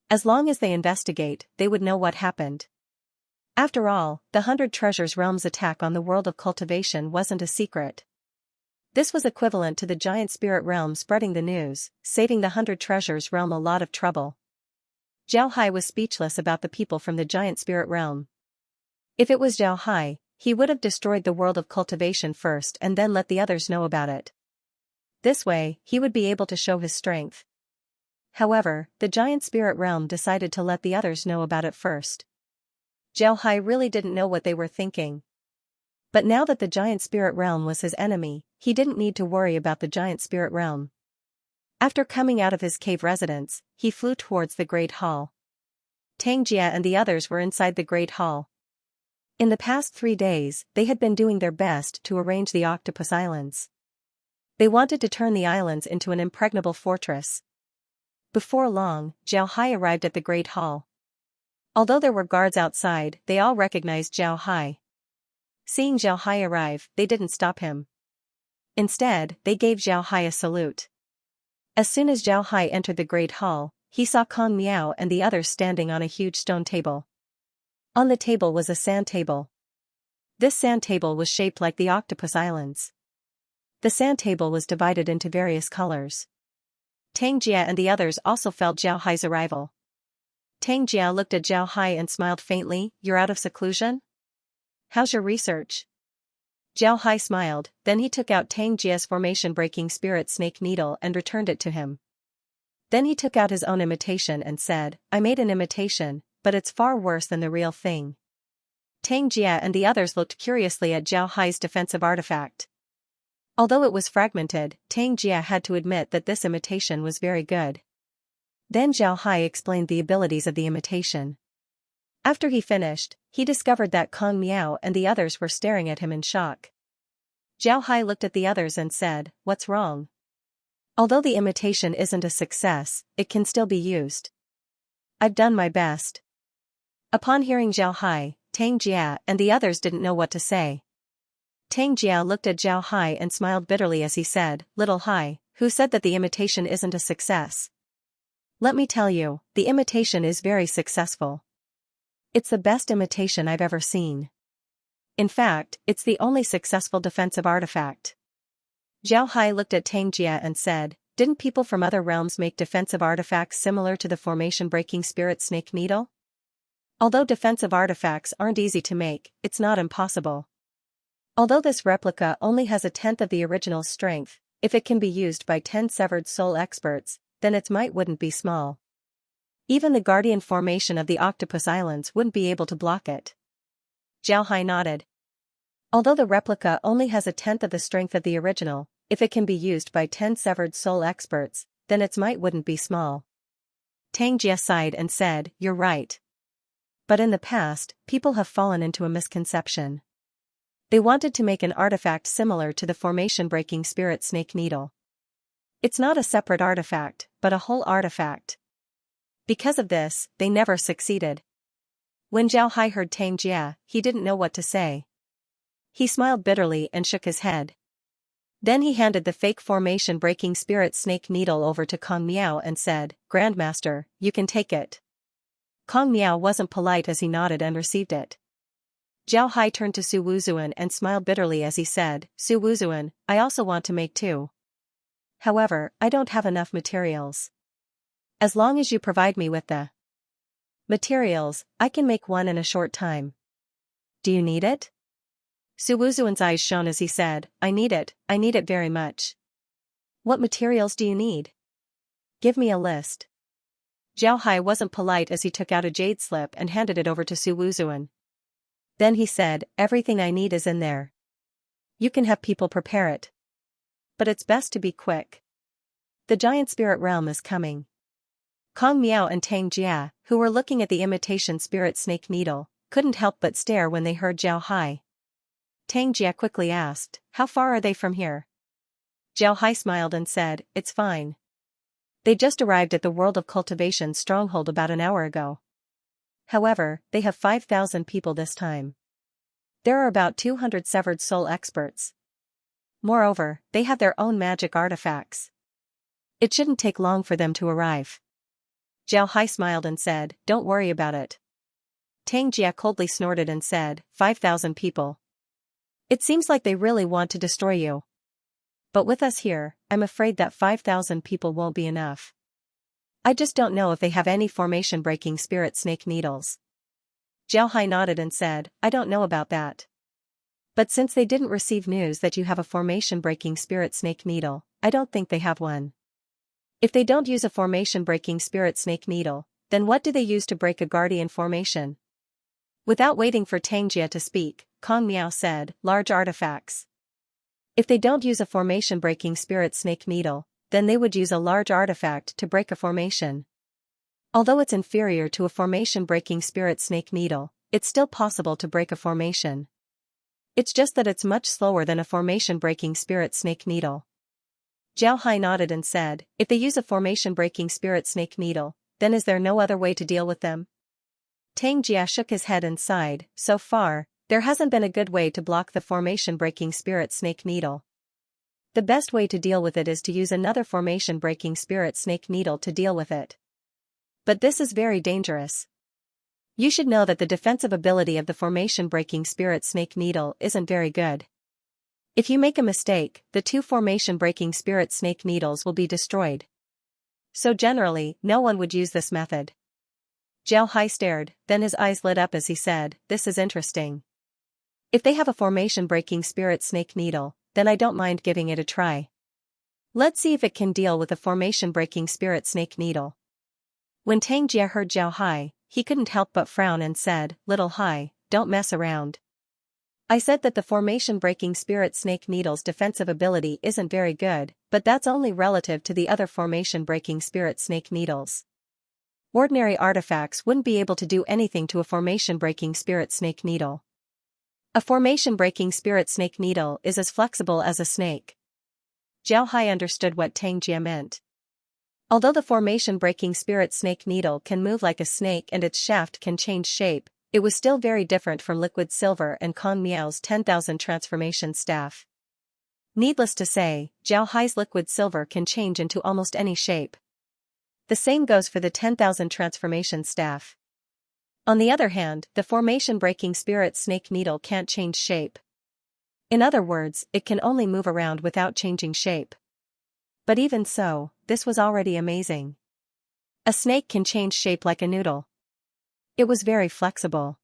As long as they investigate, they would know what happened. After all, the 100 treasures realm's attack on the world of cultivation wasn't a secret. This was equivalent to the giant spirit realm spreading the news, saving the 100 treasures realm a lot of trouble. Zhao Hai was speechless about the people from the giant spirit realm. If it was Zhao Hai, he would have destroyed the world of cultivation first and then let the others know about it. This way, he would be able to show his strength. However, the giant spirit realm decided to let the others know about it first. Zhao Hai really didn't know what they were thinking. But now that the giant spirit realm was his enemy, he didn't need to worry about the giant spirit realm. After coming out of his cave residence, he flew towards the Great Hall. Xianxia and the others were inside the Great Hall. In the past 3 days, they had been doing their best to arrange the Octopus Islands. They wanted to turn the islands into an impregnable fortress. Before long, Zhao Hai arrived at the Great Hall. Although there were guards outside, they all recognized Zhao Hai. Seeing Zhao Hai arrive, they didn't stop him. Instead, they gave Zhao Hai a salute. As soon as Zhao Hai entered the Great Hall, he saw Kong Miao and the others standing on a huge stone table. On the table was a sand table. This sand table was shaped like the Octopus Islands. The sand table was divided into various colors. Xianxia and the others also felt Zhao Hai's arrival. Xianxia looked at Zhao Hai and smiled faintly. "You're out of seclusion? How's your research?" Zhao Hai smiled, then he took out Xianxia's formation-breaking spirit snake needle and returned it to him. Then he took out his own imitation and said, "I made an imitation, but it's far worse than the real thing." Xianxia and the others looked curiously at Zhao Hai's defensive artifact. Although it was fragmented, Xianxia had to admit that this imitation was very good. Then Zhao Hai explained the abilities of the imitation. After he finished, he discovered that Kong Miao and the others were staring at him in shock. Zhao Hai looked at the others and said, "What's wrong?" "Although the imitation isn't a success, it can still be used. I've done my best." Upon hearing Zhao Hai, Xianxia and the others didn't know what to say. Xianxia looked at Zhao Hai and smiled bitterly as he said, "Little Hai, who said that the imitation isn't a success? Let me tell you, the imitation is very successful. It's the best imitation I've ever seen. In fact, it's the only successful defensive artifact." Zhao Hai looked at Xianxia and said, "Didn't people from other realms make defensive artifacts similar to the formation-breaking spirit snake needle? Although defensive artifacts aren't easy to make, it's not impossible. Although this replica only has a tenth of the original's strength, if it can be used by 10 severed soul experts, then its might wouldn't be small. Even the guardian formation of the Octopus Islands wouldn't be able to block it." Zhao Hai nodded. Although the replica only has a tenth of the strength of the original, if it can be used by 10 severed soul experts, then its might wouldn't be small. Xianxia sighed and said, "You're right. But in the past, people have fallen into a misconception. They wanted to make an artifact similar to the formation-breaking spirit snake needle. It's not a separate artifact, but a whole artifact. Because of this, they never succeeded." When Zhao Hai heard Xianxia, he didn't know what to say. He smiled bitterly and shook his head. Then he handed the fake formation-breaking spirit snake needle over to Kong Miao and said, "Grandmaster, you can take it." Kong Miao wasn't polite as he nodded and received it. Zhao Hai turned to Su Wuzuan and smiled bitterly as he said, Su Wuzuan, I also want to make two. However, I don't have enough materials. As long as you provide me with the materials, I can make one in a short time. Do you need it? Su Wuzuan's eyes shone as he said, I need it very much. What materials do you need? Give me a list. Zhao Hai wasn't polite as he took out a jade slip and handed it over to Su Wuzuan. Then he said, everything I need is in there. You can have people prepare it. But it's best to be quick. The giant spirit realm is coming. Kong Miao and Tang Jia, who were looking at the imitation spirit snake needle, couldn't help but stare when they heard Zhao Hai. Tang Jia quickly asked, how far are they from here? Zhao Hai smiled and said, it's fine. They just arrived at the World of Cultivation stronghold about an hour ago. However, they have 5,000 people this time. There are about 200 severed soul experts. Moreover, they have their own magic artifacts. It shouldn't take long for them to arrive. Zhao Hai smiled and said, don't worry about it. Tang Jia coldly snorted and said, 5,000 people. It seems like they really want to destroy you. But with us here, I'm afraid that 5,000 people won't be enough. I just don't know if they have any formation-breaking spirit snake needles. Zhao Hai nodded and said, I don't know about that. But since they didn't receive news that you have a formation-breaking spirit snake needle, I don't think they have one. If they don't use a formation-breaking spirit snake needle, then what do they use to break a guardian formation? Without waiting for Tang Jia to speak, Kong Miao said, large artifacts. If they don't use a formation-breaking spirit snake needle, then they would use a large artifact to break a formation. Although it's inferior to a formation-breaking spirit snake needle, it's still possible to break a formation. It's just that it's much slower than a formation-breaking spirit snake needle. Zhao Hai nodded and said, if they use a formation-breaking spirit snake needle, then is there no other way to deal with them? Tang Jia shook his head and sighed, so far, there hasn't been a good way to block the formation-breaking spirit snake needle. The best way to deal with it is to use another formation-breaking spirit snake needle to deal with it. But this is very dangerous. You should know that the defensive ability of the formation-breaking spirit snake needle isn't very good. If you make a mistake, the two formation-breaking spirit snake needles will be destroyed. So generally, no one would use this method. Zhao Hai stared, then his eyes lit up as he said, this is interesting. If they have a formation-breaking spirit snake needle, then I don't mind giving it a try. Let's see if it can deal with a formation-breaking spirit snake needle. When Tang Jia heard Zhao Hai, he couldn't help but frown and said, Little Hai, don't mess around. I said that the formation-breaking spirit snake needle's defensive ability isn't very good, but that's only relative to the other formation-breaking spirit snake needles. Ordinary artifacts wouldn't be able to do anything to a formation-breaking spirit snake needle. A formation-breaking spirit snake needle is as flexible as a snake. Zhao Hai understood what Tang Jia meant. Although the formation-breaking spirit snake needle can move like a snake and its shaft can change shape, it was still very different from liquid silver and Kong Miao's 10,000 transformation staff. Needless to say, Zhao Hai's liquid silver can change into almost any shape. The same goes for the 10,000 transformation staff. On the other hand, the formation-breaking spirit snake needle can't change shape. In other words, it can only move around without changing shape. But even so, this was already amazing. A snake can change shape like a noodle. It was very flexible.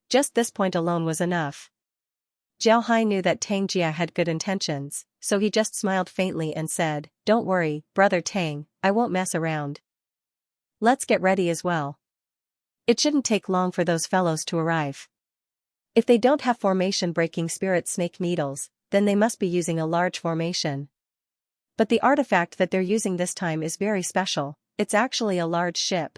Just this point alone was enough. Zhao Hai knew that Tang Jia had good intentions, so he just smiled faintly and said, Don't worry, brother Tang, I won't mess around. Let's get ready as well. It shouldn't take long for those fellows to arrive. If they don't have formation-breaking spirit snake needles, then they must be using a large formation. But the artifact that they're using this time is very special, it's actually a large ship.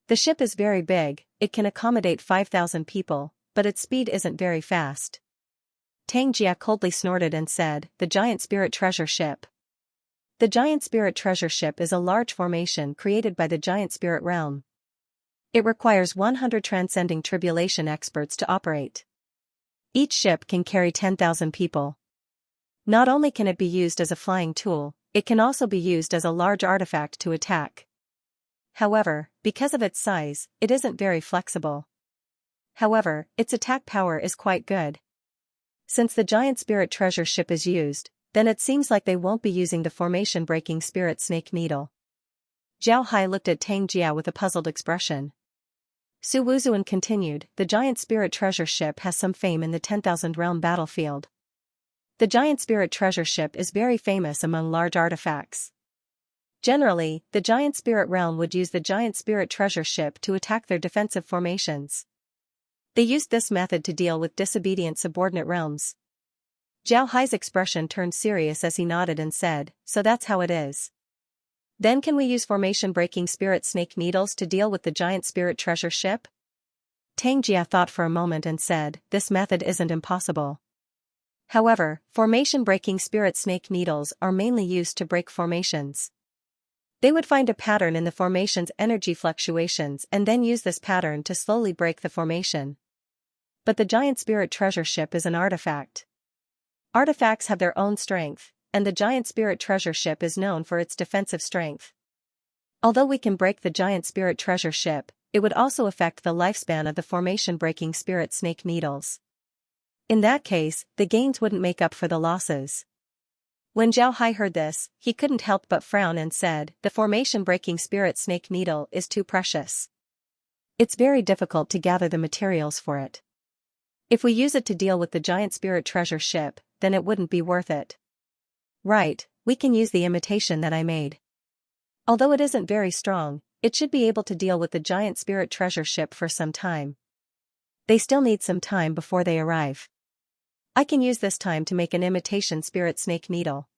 The ship is very big, it can accommodate 5,000 people, but its speed isn't very fast. Tang Jia coldly snorted and said, the giant spirit treasure ship. The giant spirit treasure ship is a large formation created by the giant spirit realm. It requires 100 transcending tribulation experts to operate. Each ship can carry 10,000 people. Not only can it be used as a flying tool, it can also be used as a large artifact to attack. However, because of its size, it isn't very flexible. However, its attack power is quite good. Since the giant spirit treasure ship is used, then it seems like they won't be using the formation-breaking spirit snake needle. Zhao Hai looked at Tang Jia with a puzzled expression. Su Wuzuan continued, the giant spirit treasure ship has some fame in the 10,000 realm battlefield. The giant spirit treasure ship is very famous among large artifacts. Generally, the giant spirit realm would use the giant spirit treasure ship to attack their defensive formations. They used this method to deal with disobedient subordinate realms. Zhao Hai's expression turned serious as he nodded and said, so that's how it is. Then can we use formation-breaking spirit snake needles to deal with the giant spirit treasure ship? Tang Jia thought for a moment and said, this method isn't impossible. However, formation-breaking spirit snake needles are mainly used to break formations. They would find a pattern in the formation's energy fluctuations and then use this pattern to slowly break the formation. But the giant spirit treasure ship is an artifact. Artifacts have their own strength, and the giant spirit treasure ship is known for its defensive strength. Although we can break the giant spirit treasure ship, it would also affect the lifespan of the formation-breaking spirit snake needles. In that case, the gains wouldn't make up for the losses. When Zhao Hai heard this, he couldn't help but frown and said, the formation-breaking spirit snake needle is too precious. It's very difficult to gather the materials for it. If we use it to deal with the giant spirit treasure ship, then it wouldn't be worth it. Right, we can use the imitation that I made. Although it isn't very strong, it should be able to deal with the giant spirit treasure ship for some time. They still need some time before they arrive. I can use this time to make an imitation spirit snake needle.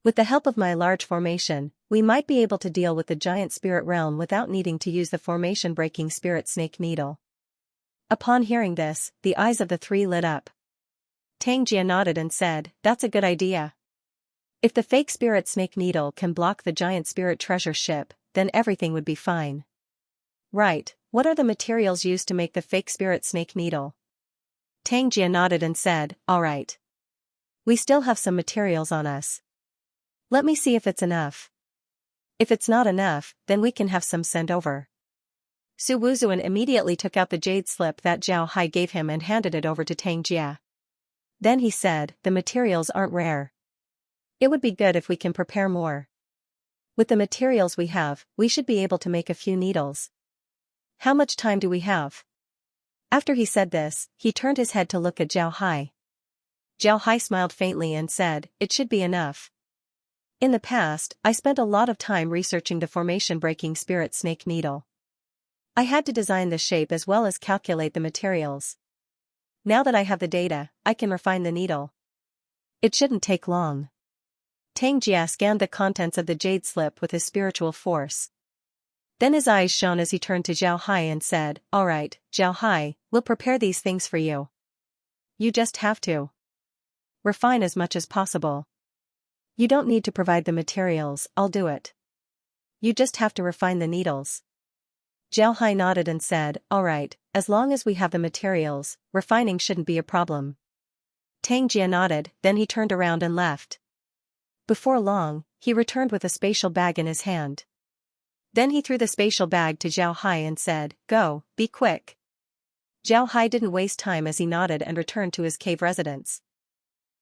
With the help of my large formation, we might be able to deal with the giant spirit realm without needing to use the formation-breaking spirit snake needle. Upon hearing this, the eyes of the three lit up. Tang Jia nodded and said, that's a good idea. If the fake spirit snake needle can block the giant spirit treasure ship, then everything would be fine. Right, what are the materials used to make the fake spirit snake needle? Tang Jia nodded and said, all right. We still have some materials on us. Let me see if it's enough. If it's not enough, then we can have some sent over. Su Wuzuan immediately took out the jade slip that Zhao Hai gave him and handed it over to Tang Jia. Then he said, the materials aren't rare. It would be good if we can prepare more. With the materials we have, we should be able to make a few needles. How much time do we have? After he said this, he turned his head to look at Zhao Hai. Zhao Hai smiled faintly and said, it should be enough. In the past, I spent a lot of time researching the formation-breaking spirit snake needle. I had to design the shape as well as calculate the materials. Now that I have the data, I can refine the needle. It shouldn't take long. Tang Jia scanned the contents of the jade slip with his spiritual force. Then his eyes shone as he turned to Zhao Hai and said, all right, Zhao Hai, we'll prepare these things for you. You just have to refine as much as possible. You don't need to provide the materials, I'll do it. You just have to refine the needles. Zhao Hai nodded and said, all right, as long as we have the materials, refining shouldn't be a problem. Tang Jia nodded, then he turned around and left. Before long, he returned with a spatial bag in his hand. Then he threw the spatial bag to Zhao Hai and said, go, be quick. Zhao Hai didn't waste time as he nodded and returned to his cave residence.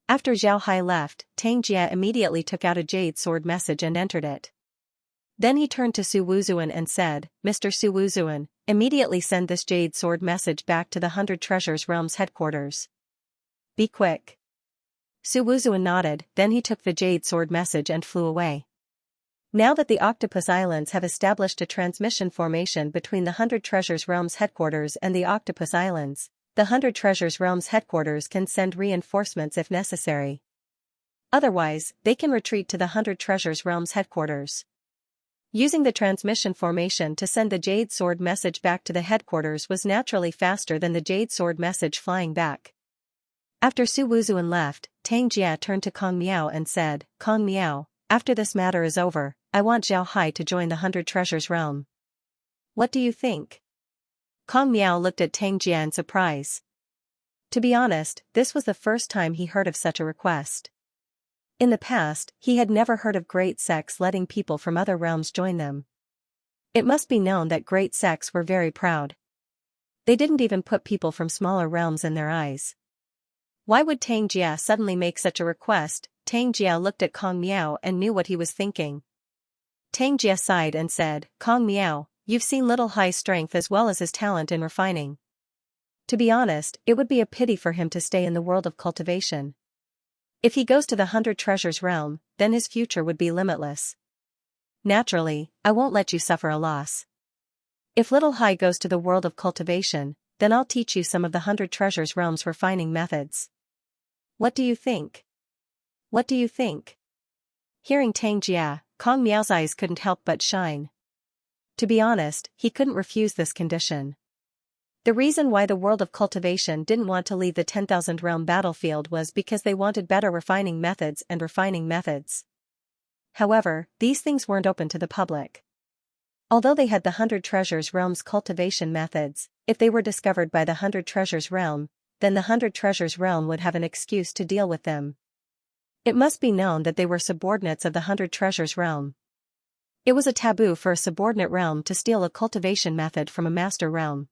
After Zhao Hai left, Tang Jia immediately took out a jade sword message and entered it. Then he turned to Su Wuzuan and said, Mr. Su Wuzuan, immediately send this jade sword message back to the 100 Treasures Realms headquarters. Be quick. Su Wuzuan nodded, then he took the jade sword message and flew away. Now that the Octopus Islands have established a transmission formation between the 100 Treasures Realms headquarters and the Octopus Islands, the 100 Treasures Realms headquarters can send reinforcements if necessary. Otherwise, they can retreat to the 100 Treasures Realms headquarters. Using the transmission formation to send the Jade Sword message back to the headquarters was naturally faster than the Jade Sword message flying back. After Su Wuzuan left, Tang Jia turned to Kong Miao and said, Kong Miao, after this matter is over, I want Zhao Hai to join the 100 Treasures Realm. What do you think? Kong Miao looked at Tang Jia in surprise. To be honest, this was the first time he heard of such a request. In the past, he had never heard of great sects letting people from other realms join them. It must be known that great sects were very proud. They didn't even put people from smaller realms in their eyes. Why would Tang Jia suddenly make such a request? Tang Jia looked at Kong Miao and knew what he was thinking. Tang Jia sighed and said, Kong Miao, you've seen Little Hai's strength as well as his talent in refining. To be honest, it would be a pity for him to stay in the world of cultivation. If he goes to the 100 Treasures realm, then his future would be limitless. Naturally, I won't let you suffer a loss. If Little Hai goes to the world of cultivation, then I'll teach you some of the 100 Treasures realm's refining methods. What do you think? What do you think? Hearing Tang Jia, Kong Miao's eyes couldn't help but shine. To be honest, he couldn't refuse this condition. The reason why the world of cultivation didn't want to leave the 10,000 realm battlefield was because they wanted better refining methods and refining methods. However, these things weren't open to the public. Although they had the 100 Treasures realm's cultivation methods, if they were discovered by the 100 Treasures realm, then the 100 Treasures realm would have an excuse to deal with them. It must be known that they were subordinates of the 100 Treasures realm. It was a taboo for a subordinate realm to steal a cultivation method from a master realm.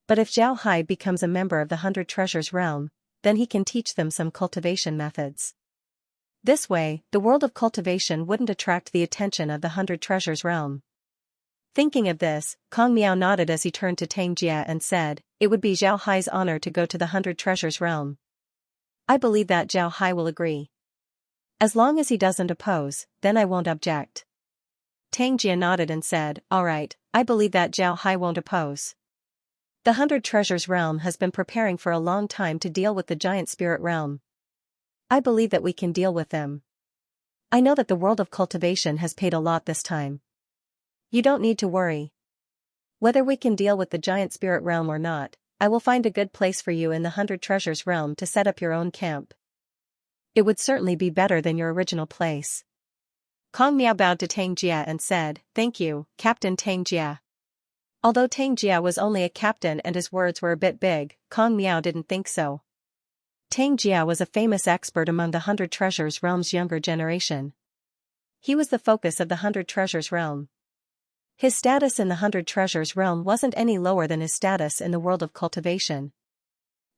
But if Zhao Hai becomes a member of the 100 Treasures realm, then he can teach them some cultivation methods. This way, the world of cultivation wouldn't attract the attention of the 100 Treasures realm. Thinking of this, Kong Miao nodded as he turned to Tang Jia and said, it would be Zhao Hai's honor to go to the 100 Treasures realm. I believe that Zhao Hai will agree. As long as he doesn't oppose, then I won't object. Tang Jia nodded and said, all right, I believe that Zhao Hai won't oppose. The 100 Treasures realm has been preparing for a long time to deal with the giant spirit realm. I believe that we can deal with them. I know that the world of cultivation has paid a lot this time. You don't need to worry. Whether we can deal with the giant spirit realm or not, I will find a good place for you in the 100 Treasures realm to set up your own camp. It would certainly be better than your original place. Kong Miao bowed to Tang Jia and said, thank you, Captain Tang Jia. Although Tang Jia was only a captain and his words were a bit big, Kong Miao didn't think so. Tang Jia was a famous expert among the 100 Treasures realm's younger generation. He was the focus of the 100 Treasures realm. His status in the 100 Treasures realm wasn't any lower than his status in the world of cultivation.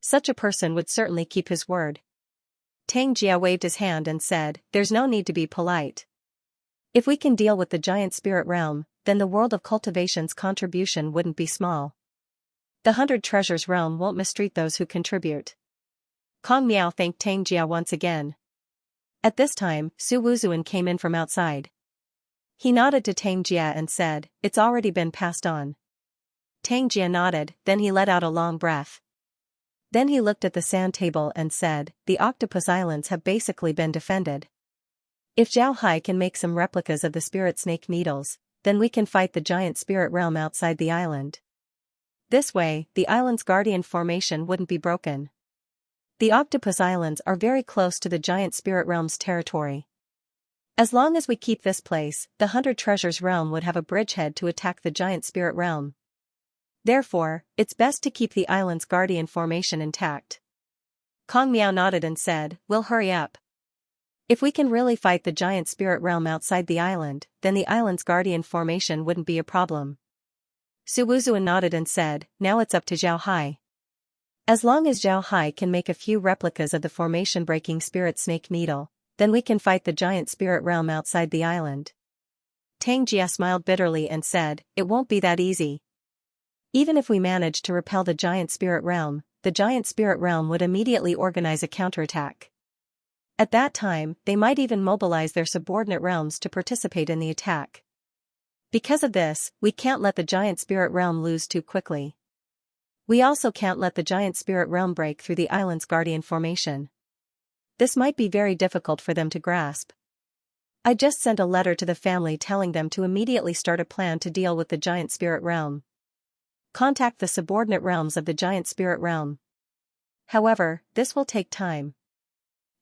Such a person would certainly keep his word. Tang Jia waved his hand and said, there's no need to be polite. If we can deal with the giant spirit realm, then the world of cultivation's contribution wouldn't be small. The 100 Treasures realm won't mistreat those who contribute. Kong Miao thanked Tang Jia once again. At this time, Su Wuzuan came in from outside. He nodded to Tang Jia and said, it's already been passed on. Tang Jia nodded, then he let out a long breath. Then he looked at the sand table and said, the Octopus Islands have basically been defended. If Zhao Hai can make some replicas of the spirit snake needles, then we can fight the giant spirit realm outside the island. This way, the island's guardian formation wouldn't be broken. The Octopus Islands are very close to the giant spirit realm's territory. As long as we keep this place, the 100 Treasures realm would have a bridgehead to attack the giant spirit realm. Therefore, it's best to keep the island's guardian formation intact. Kong Miao nodded and said, we'll hurry up. If we can really fight the giant spirit realm outside the island, then the island's guardian formation wouldn't be a problem. Su Wuzuan nodded and said, now it's up to Zhao Hai. As long as Zhao Hai can make a few replicas of the formation-breaking spirit snake needle, then we can fight the giant spirit realm outside the island. Tang Jia smiled bitterly and said, it won't be that easy. Even if we manage to repel the giant spirit realm would immediately organize a counterattack. At that time, they might even mobilize their subordinate realms to participate in the attack. Because of this, we can't let the giant spirit realm lose too quickly. We also can't let the giant spirit realm break through the island's guardian formation. This might be very difficult for them to grasp. I just sent a letter to the family telling them to immediately start a plan to deal with the giant spirit realm. Contact the subordinate realms of the giant spirit realm. However, this will take time.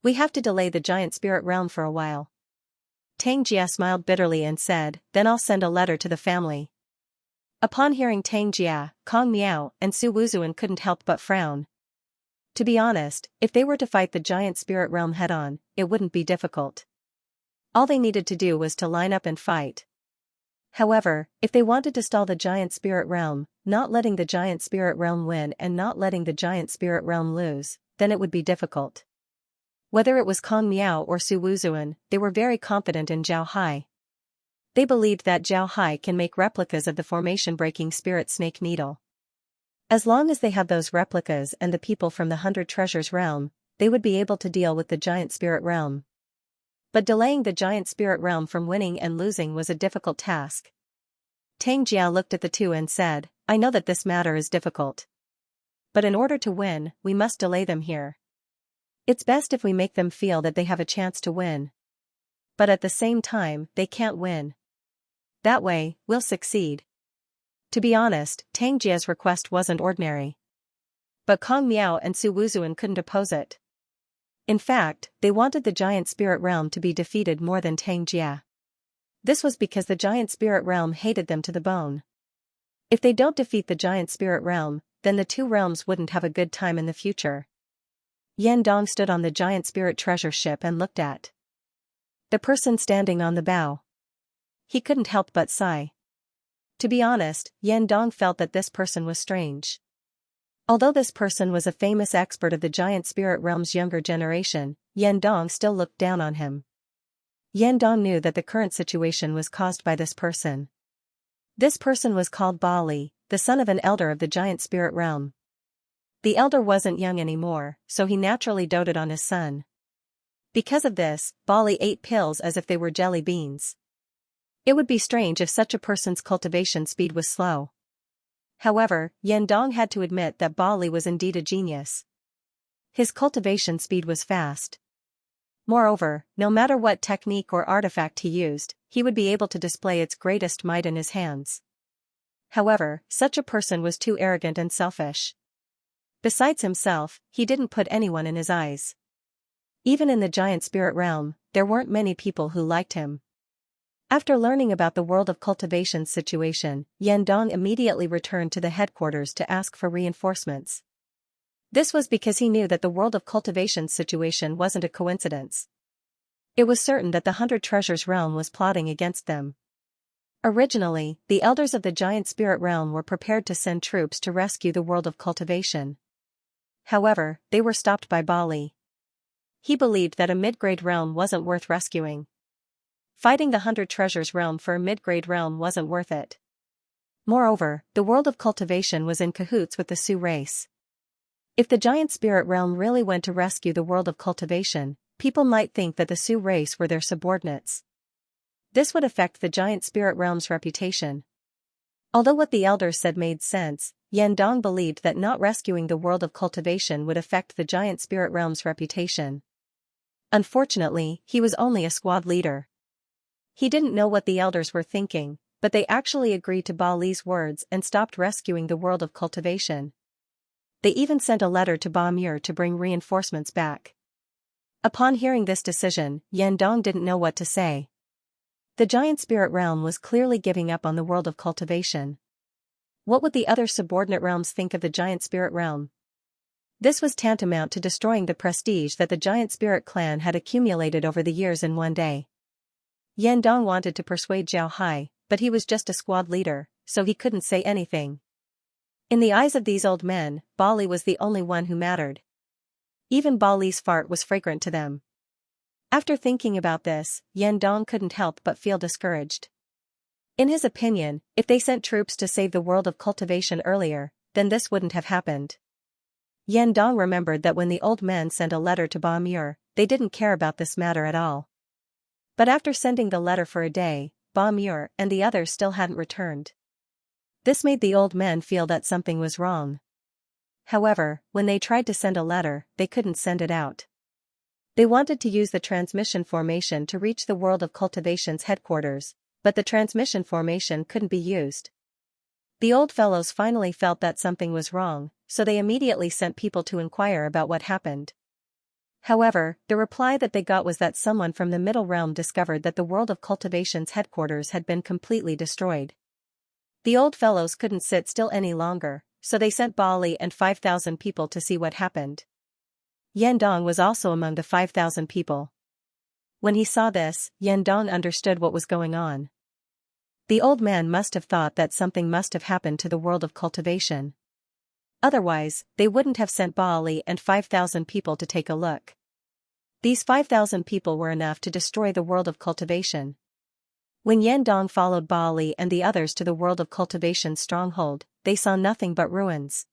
We have to delay the giant spirit realm for a while. Tang Jia smiled bitterly and said, then I'll send a letter to the family. Upon hearing Tang Jia, Kong Miao and Su Wuzuan couldn't help but frown. To be honest, if they were to fight the giant spirit realm head-on, it wouldn't be difficult. All they needed to do was to line up and fight. However, if they wanted to stall the giant spirit realm, not letting the giant spirit realm win and not letting the giant spirit realm lose, then it would be difficult. Whether it was Kong Miao or Su Wuzuan, they were very confident in Zhao Hai. They believed that Zhao Hai can make replicas of the formation-breaking spirit snake needle. As long as they have those replicas and the people from the 100 Treasures realm, they would be able to deal with the giant spirit realm. But delaying the giant spirit realm from winning and losing was a difficult task. Tang Jia looked at the two and said, I know that this matter is difficult. But in order to win, we must delay them here. It's best if we make them feel that they have a chance to win. But at the same time, they can't win. That way, we'll succeed. To be honest, Tang Jia's request wasn't ordinary. But Kong Miao and Su Wuzuan couldn't oppose it. In fact, they wanted the giant spirit realm to be defeated more than Tang Jia. This was because the giant spirit realm hated them to the bone. If they don't defeat the giant spirit realm, then the two realms wouldn't have a good time in the future. Yan Dong stood on the giant spirit treasure ship and looked at the person standing on the bow. He couldn't help but sigh. To be honest, Yan Dong felt that this person was strange. Although this person was a famous expert of the giant spirit realm's younger generation, Yan Dong still looked down on him. Yan Dong knew that the current situation was caused by this person. This person was called Ba Li, the son of an elder of the giant spirit realm. The elder wasn't young anymore, so he naturally doted on his son. Because of this, Ba Li ate pills as if they were jelly beans. It would be strange if such a person's cultivation speed was slow. However, Yan Dong had to admit that Ba Li was indeed a genius. His cultivation speed was fast. Moreover, no matter what technique or artifact he used, he would be able to display its greatest might in his hands. However, such a person was too arrogant and selfish. Besides himself, he didn't put anyone in his eyes. Even in the giant spirit realm, there weren't many people who liked him. After learning about the world of cultivation's situation, Yan Dong immediately returned to the headquarters to ask for reinforcements. This was because he knew that the world of cultivation's situation wasn't a coincidence. It was certain that the 100 Treasures realm was plotting against them. Originally, the elders of the giant spirit realm were prepared to send troops to rescue the world of cultivation. However, they were stopped by Ba Li. He believed that a mid-grade realm wasn't worth rescuing. Fighting the 100 Treasures realm for a mid-grade realm wasn't worth it. Moreover, the world of cultivation was in cahoots with the Su race. If the giant spirit realm really went to rescue the world of cultivation, people might think that the Su race were their subordinates. This would affect the giant spirit realm's reputation. Although what the elders said made sense, Yan Dong believed that not rescuing the world of cultivation would affect the giant spirit realm's reputation. Unfortunately, he was only a squad leader. He didn't know what the elders were thinking, but they actually agreed to Ba Li's words and stopped rescuing the world of cultivation. They even sent a letter to Ba Muir to bring reinforcements back. Upon hearing this decision, Yan Dong didn't know what to say. The giant spirit realm was clearly giving up on the world of cultivation. What would the other subordinate realms think of the giant spirit realm? This was tantamount to destroying the prestige that the giant spirit clan had accumulated over the years in one day. Yan Dong wanted to persuade Zhao Hai, but he was just a squad leader, so he couldn't say anything. In the eyes of these old men, Ba Li was the only one who mattered. Even Ba Li's fart was fragrant to them. After thinking about this, Yan Dong couldn't help but feel discouraged. In his opinion, if they sent troops to save the world of cultivation earlier, then this wouldn't have happened. Yan Dong remembered that when the old men sent a letter to Ba Muir, they didn't care about this matter at all. But after sending the letter for a day, Ba Muir and the others still hadn't returned. This made the old men feel that something was wrong. However, when they tried to send a letter, they couldn't send it out. They wanted to use the transmission formation to reach the world of cultivation's headquarters, but the transmission formation couldn't be used. The old fellows finally felt that something was wrong, so they immediately sent people to inquire about what happened. However, the reply that they got was that someone from the Middle Realm discovered that the world of cultivation's headquarters had been completely destroyed. The old fellows couldn't sit still any longer, so they sent Ba Li and 5,000 people to see what happened. Yan Dong was also among the 5,000 people. When he saw this, Yan Dong understood what was going on. The old man must have thought that something must have happened to the world of cultivation. Otherwise, they wouldn't have sent Baali and 5,000 people to take a look. These 5,000 people were enough to destroy the world of cultivation. When Yandong followed Baali and the others to the world of cultivation's stronghold, they saw nothing but ruins.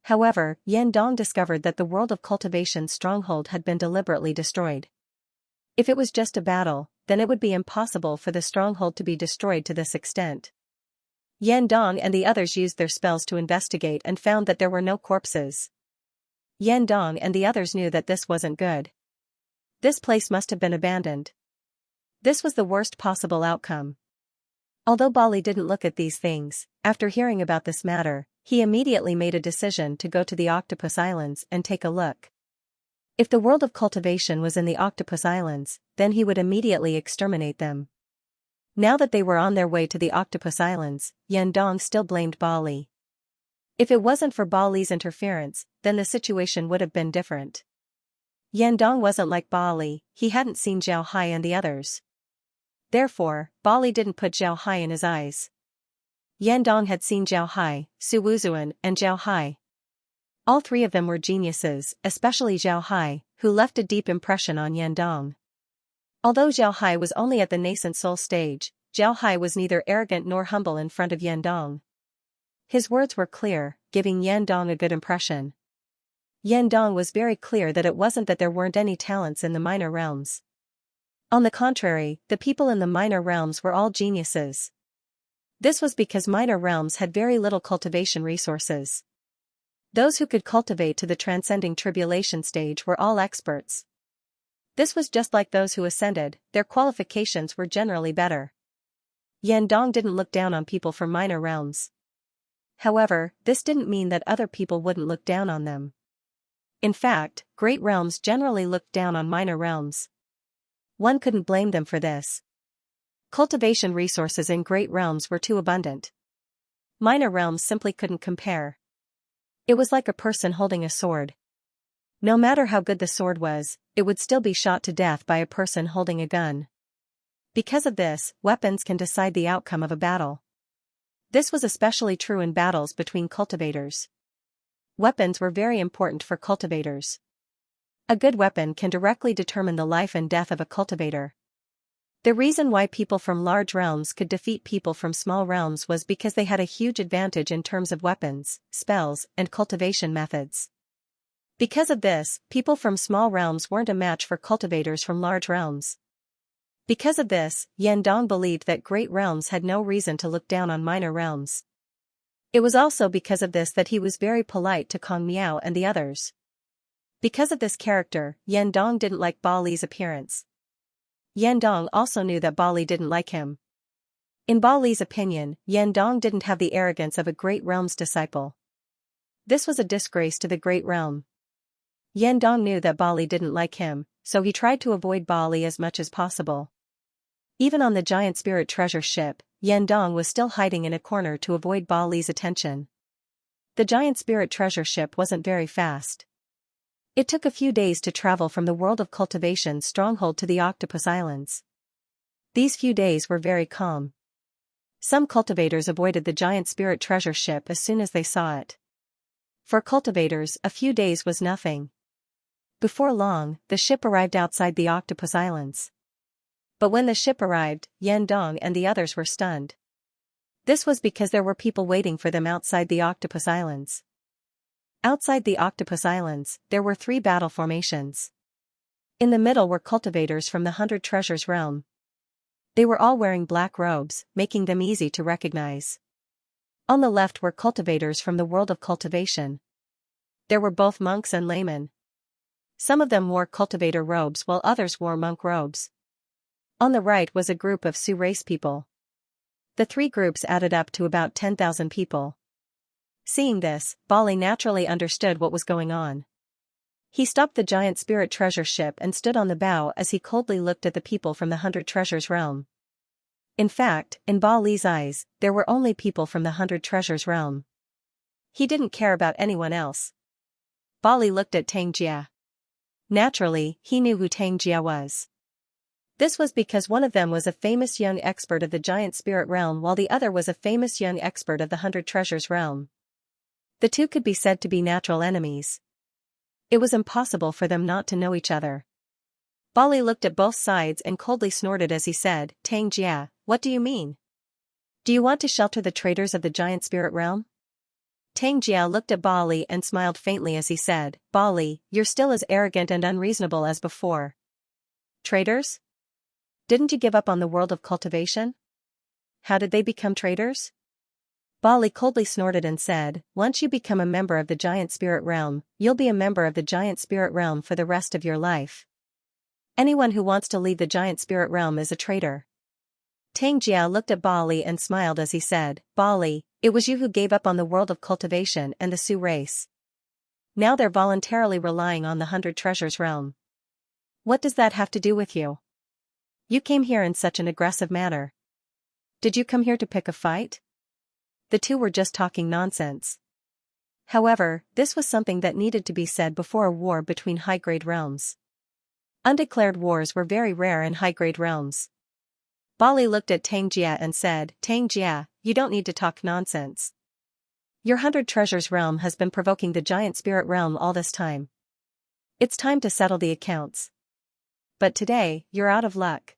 However, Yandong discovered that the world of cultivation's stronghold had been deliberately destroyed. If it was just a battle, then it would be impossible for the stronghold to be destroyed to this extent. Yandong and the others used their spells to investigate and found that there were no corpses. Yandong and the others knew that this wasn't good. This place must have been abandoned. This was the worst possible outcome. Although Baali didn't look at these things, after hearing about this matter, he immediately made a decision to go to the Octopus Islands and take a look. If the world of cultivation was in the Octopus Islands, then he would immediately exterminate them. Now that they were on their way to the Octopus Islands, Yandong still blamed Baali. If it wasn't for Baali's interference, then the situation would have been different. Yandong wasn't like Baali, he hadn't seen Zhao Hai and the others. Therefore, Baali didn't put Zhao Hai in his eyes. Yandong had seen Zhao Hai, Su Wuzuan, and Zhao Hai. All three of them were geniuses, especially Zhao Hai, who left a deep impression on Yandong. Although Zhao Hai was only at the nascent soul stage, Zhao Hai was neither arrogant nor humble in front of Yandong. His words were clear, giving Yandong a good impression. Yandong was very clear that it wasn't that there weren't any talents in the minor realms. On the contrary, the people in the minor realms were all geniuses. This was because minor realms had very little cultivation resources. Those who could cultivate to the transcending tribulation stage were all experts. This was just like those who ascended, their qualifications were generally better. Yandong didn't look down on people from minor realms. However, this didn't mean that other people wouldn't look down on them. In fact, great realms generally looked down on minor realms. One couldn't blame them for this. Cultivation resources in great realms were too abundant. Minor realms simply couldn't compare. It was like a person holding a sword. No matter how good the sword was, it would still be shot to death by a person holding a gun. Because of this, weapons can decide the outcome of a battle. This was especially true in battles between cultivators. Weapons were very important for cultivators. A good weapon can directly determine the life and death of a cultivator. The reason why people from large realms could defeat people from small realms was because they had a huge advantage in terms of weapons, spells, and cultivation methods. Because of this, people from small realms weren't a match for cultivators from large realms. Because of this, Yandong believed that great realms had no reason to look down on minor realms. It was also because of this that he was very polite to Kong Miao and the others. Because of this character, Yandong didn't like Baali's appearance. Yandong also knew that Baali didn't like him. In Baali's opinion, Yandong didn't have the arrogance of a great realm's disciple. This was a disgrace to the great realm. Yandong knew that Baali didn't like him, so he tried to avoid Baali as much as possible. Even on the giant spirit treasure ship, Yandong was still hiding in a corner to avoid Baali's attention. The giant spirit treasure ship wasn't very fast. It took a few days to travel from the world of cultivation's stronghold to the Octopus Islands. These few days were very calm. Some cultivators avoided the giant spirit treasure ship as soon as they saw it. For cultivators, a few days was nothing. Before long, the ship arrived outside the Octopus Islands. But when the ship arrived, Yandong and the others were stunned. This was because there were people waiting for them outside the Octopus Islands. Outside the Octopus Islands, there were 3 battle formations. In the middle were cultivators from the 100 Treasures realm. They were all wearing black robes, making them easy to recognize. On the left were cultivators from the world of cultivation. There were both monks and laymen. Some of them wore cultivator robes while others wore monk robes. On the right was a group of Sioux race people. The 3 groups added up to about 10,000 people. Seeing this, Baali naturally understood what was going on. He stopped the giant spirit treasure ship and stood on the bow as he coldly looked at the people from the 100 Treasures realm. In fact, in Baali's eyes, there were only people from the 100 Treasures realm. He didn't care about anyone else. Baali looked at Tangjia. Naturally, he knew who Tangjia was. This was because one of them was a famous young expert of the giant spirit realm while the other was a famous young expert of the 100 treasures realm. The two could be said to be natural enemies. It was impossible for them not to know each other. Bali looked at both sides and coldly snorted as he said, Xianxia, what do you mean? Do you want to shelter the traitors of the giant spirit realm? Xianxia looked at Bali and smiled faintly as he said, Bali, you're still as arrogant and unreasonable as before. Traitors? Didn't you give up on the world of cultivation? How did they become traitors? Bali coldly snorted and said, once you become a member of the giant spirit realm, you'll be a member of the giant spirit realm for the rest of your life. Anyone who wants to leave the giant spirit realm is a traitor. Xianxia looked at Bali and smiled as he said, Bali, it was you who gave up on the world of cultivation and the Sioux race. Now they're voluntarily relying on the 100 treasures realm. What does that have to do with you? You came here in such an aggressive manner. Did you come here to pick a fight? The two were just talking nonsense. However, this was something that needed to be said before a war between high-grade realms. Undeclared wars were very rare in high-grade realms. Bali looked at Xianxia and said, Xianxia, you don't need to talk nonsense. Your 100 treasures realm has been provoking the giant spirit realm all this time. It's time to settle the accounts. But today, you're out of luck.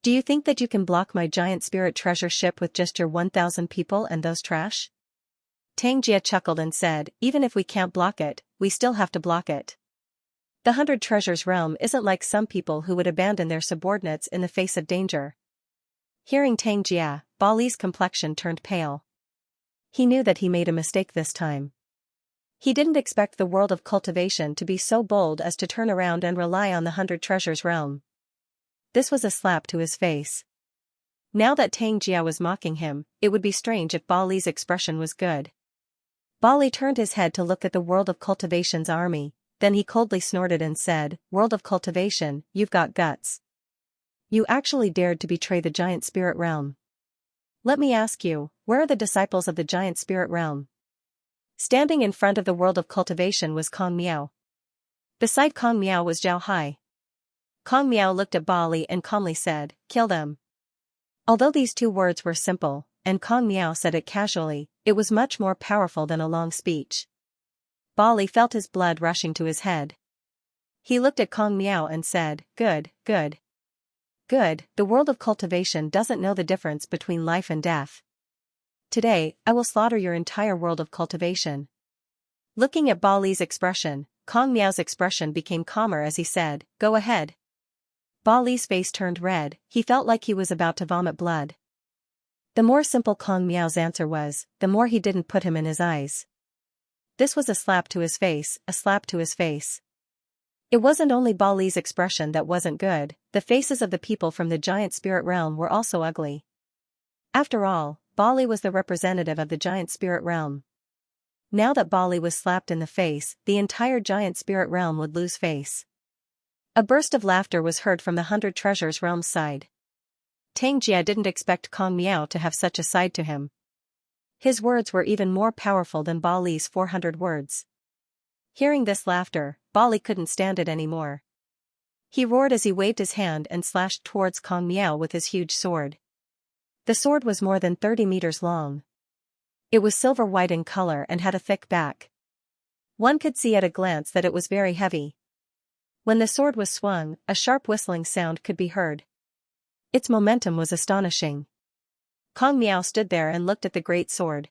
Do you think that you can block my giant spirit treasure ship with just your 1,000 people and those trash? Xianxia chuckled and said, even if we can't block it, we still have to block it. The 100 treasures realm isn't like some people who would abandon their subordinates in the face of danger. Hearing Xianxia, Bali's complexion turned pale. He knew that he made a mistake this time. He didn't expect the world of cultivation to be so bold as to turn around and rely on the 100 treasures realm. This was a slap to his face. Now that Xianxia was mocking him, it would be strange if Bali's expression was good. Bali turned his head to look at the world of cultivation's army, then he coldly snorted and said, World of cultivation, you've got guts. You actually dared to betray the giant spirit realm. Let me ask you, where are the disciples of the giant spirit realm? Standing in front of the world of cultivation was Kong Miao. Beside Kong Miao was Zhao Hai. Kong Miao looked at Bali and calmly said, kill them. Although these two words were simple, and Kong Miao said it casually, it was much more powerful than a long speech. Bali felt his blood rushing to his head. He looked at Kong Miao and said, good, good. Good, the world of cultivation doesn't know the difference between life and death. Today, I will slaughter your entire world of cultivation. Looking at Bali's expression, Kong Miao's expression became calmer as he said, go ahead. Bali's face turned red, he felt like he was about to vomit blood. The more simple Kong Miao's answer was, the more he didn't put him in his eyes. This was a slap to his face, a slap to his face. It wasn't only Bali's expression that wasn't good, the faces of the people from the giant spirit realm were also ugly. After all, Bali was the representative of the giant spirit realm. Now that Bali was slapped in the face, the entire giant spirit realm would lose face. A burst of laughter was heard from the 100 treasures realm's side. Xianxia didn't expect Kong Miao to have such a side to him. His words were even more powerful than Bali's 400 words. Hearing this laughter, Bali couldn't stand it anymore. He roared as he waved his hand and slashed towards Kong Miao with his huge sword. The sword was more than 30 meters long. It was silver-white in color and had a thick back. One could see at a glance that it was very heavy. When the sword was swung, a sharp whistling sound could be heard. Its momentum was astonishing. Kong Miao stood there and looked at the great sword.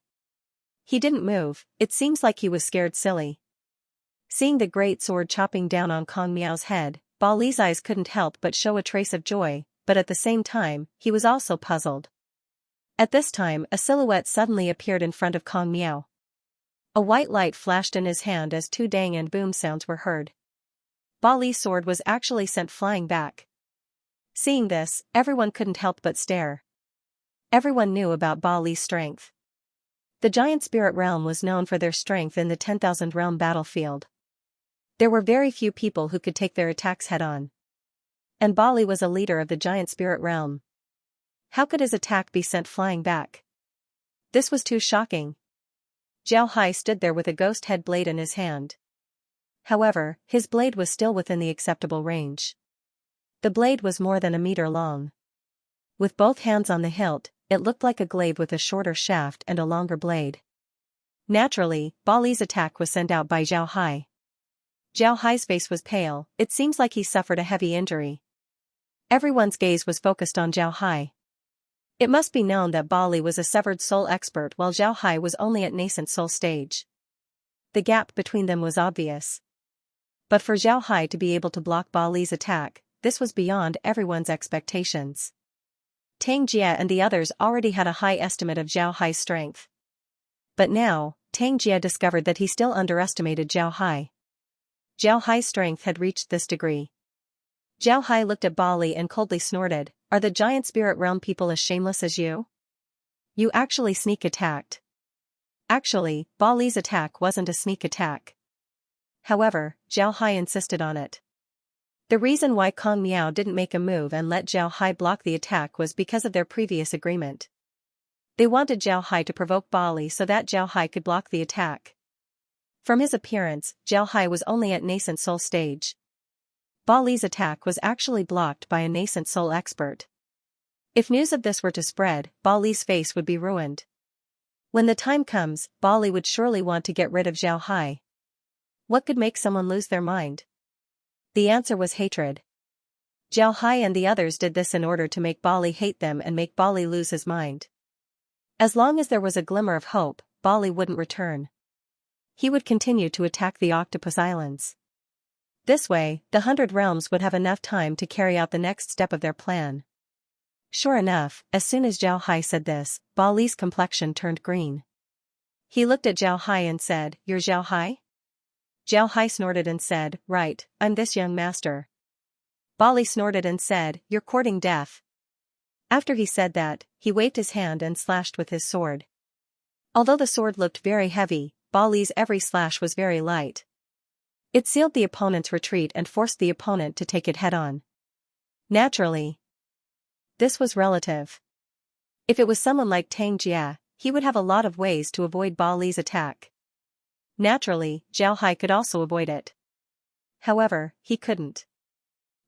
He didn't move, it seems like he was scared silly. Seeing the great sword chopping down on Kong Miao's head, Bali's eyes couldn't help but show a trace of joy, but at the same time, he was also puzzled. At this time, a silhouette suddenly appeared in front of Kong Miao. A white light flashed in his hand as two dang and boom sounds were heard. Bali's sword was actually sent flying back. Seeing this, everyone couldn't help but stare. Everyone knew about Bali's strength. The giant spirit realm was known for their strength in the 10,000 realm battlefield. There were very few people who could take their attacks head-on. And Bali was a leader of the giant spirit realm. How could his attack be sent flying back? This was too shocking. Zhao Hai stood there with a ghost head blade in his hand. However, his blade was still within the acceptable range. The blade was more than a meter long. With both hands on the hilt, it looked like a glaive with a shorter shaft and a longer blade. Naturally, Ba Li's attack was sent out by Zhao Hai. Zhao Hai's face was pale, it seems like he suffered a heavy injury. Everyone's gaze was focused on Zhao Hai. It must be known that Ba Li was a severed soul expert while Zhao Hai was only at nascent soul stage. The gap between them was obvious. But for Zhao Hai to be able to block Ba Li's attack, this was beyond everyone's expectations. Tang Jie and the others already had a high estimate of Zhao Hai's strength. But now, Tang Jie discovered that he still underestimated Zhao Hai. Zhao Hai's strength had reached this degree. Zhao Hai looked at Ba Li and coldly snorted, "Are the giant spirit realm people as shameless as you? You actually sneak attacked." Actually, Ba Li's attack wasn't a sneak attack. However, Zhao Hai insisted on it. The reason why Kong Miao didn't make a move and let Zhao Hai block the attack was because of their previous agreement. They wanted Zhao Hai to provoke Ba Li so that Zhao Hai could block the attack. From his appearance, Zhao Hai was only at nascent soul stage. Ba Li's attack was actually blocked by a nascent soul expert. If news of this were to spread, Ba Li's face would be ruined. When the time comes, Ba Li would surely want to get rid of Zhao Hai. What could make someone lose their mind? The answer was hatred. Zhao Hai and the others did this in order to make Ba Li hate them and make Ba Li lose his mind. As long as there was a glimmer of hope, Ba Li wouldn't return. He would continue to attack the Octopus Islands. This way, the 100 Realms would have enough time to carry out the next step of their plan. Sure enough, as soon as Zhao Hai said this, Ba Li's complexion turned green. He looked at Zhao Hai and said, "You're Zhao Hai?" Zhao Hai snorted and said, "Right, I'm this young master." Ba Li snorted and said, "You're courting death." After he said that, he waved his hand and slashed with his sword. Although the sword looked very heavy, Ba Li's every slash was very light. It sealed the opponent's retreat and forced the opponent to take it head-on. Naturally, this was relative. If it was someone like Tang Jie, he would have a lot of ways to avoid Ba Li's attack. Naturally, Zhao Hai could also avoid it. However, he couldn't.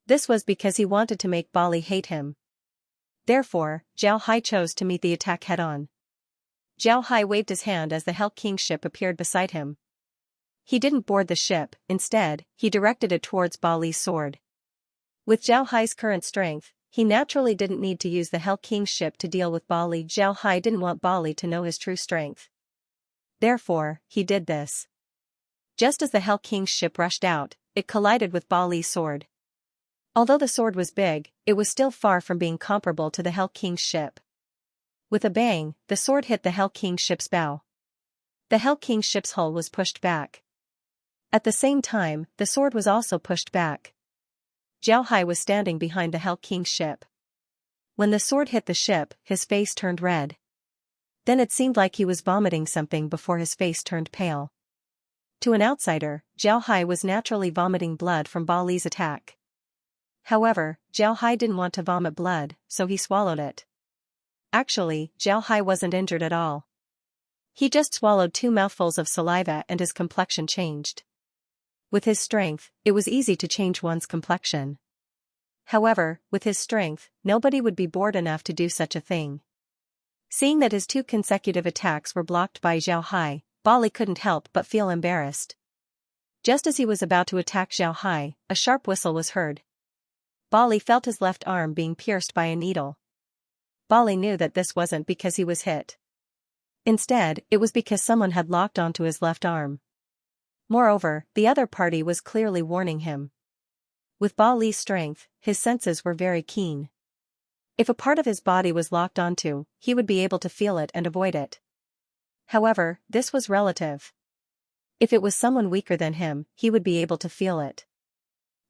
This was because he wanted to make Ba Li hate him. Therefore, Zhao Hai chose to meet the attack head-on. Zhao Hai waved his hand as the Hell King's ship appeared beside him. He didn't board the ship, instead, he directed it towards Ba Li's sword. With Zhao Hai's current strength, he naturally didn't need to use the Hell King's ship to deal with Ba Li. Zhao Hai didn't want Ba Li to know his true strength. Therefore, he did this. Just as the Hell King's ship rushed out, it collided with Ba Li's sword. Although the sword was big, it was still far from being comparable to the Hell King's ship. With a bang, the sword hit the Hell King's ship's bow. The Hell King's ship's hull was pushed back. At the same time, the sword was also pushed back. Zhao Hai was standing behind the Hell King's ship. When the sword hit the ship, his face turned red. Then it seemed like he was vomiting something before his face turned pale. To an outsider, Zhao Hai was naturally vomiting blood from Ba Li's attack. However, Zhao Hai didn't want to vomit blood, so he swallowed it. Actually, Zhao Hai wasn't injured at all. He just swallowed 2 mouthfuls of saliva and his complexion changed. With his strength, it was easy to change one's complexion. However, with his strength, nobody would be bored enough to do such a thing. Seeing that his 2 consecutive attacks were blocked by Zhao Hai, Ba Li couldn't help but feel embarrassed. Just as he was about to attack Zhao Hai, a sharp whistle was heard. Ba Li felt his left arm being pierced by a needle. Ba Li knew that this wasn't because he was hit. Instead, it was because someone had locked onto his left arm. Moreover, the other party was clearly warning him. With Ba Li's strength, his senses were very keen. If a part of his body was locked onto, he would be able to feel it and avoid it. However, this was relative. If it was someone weaker than him, he would be able to feel it.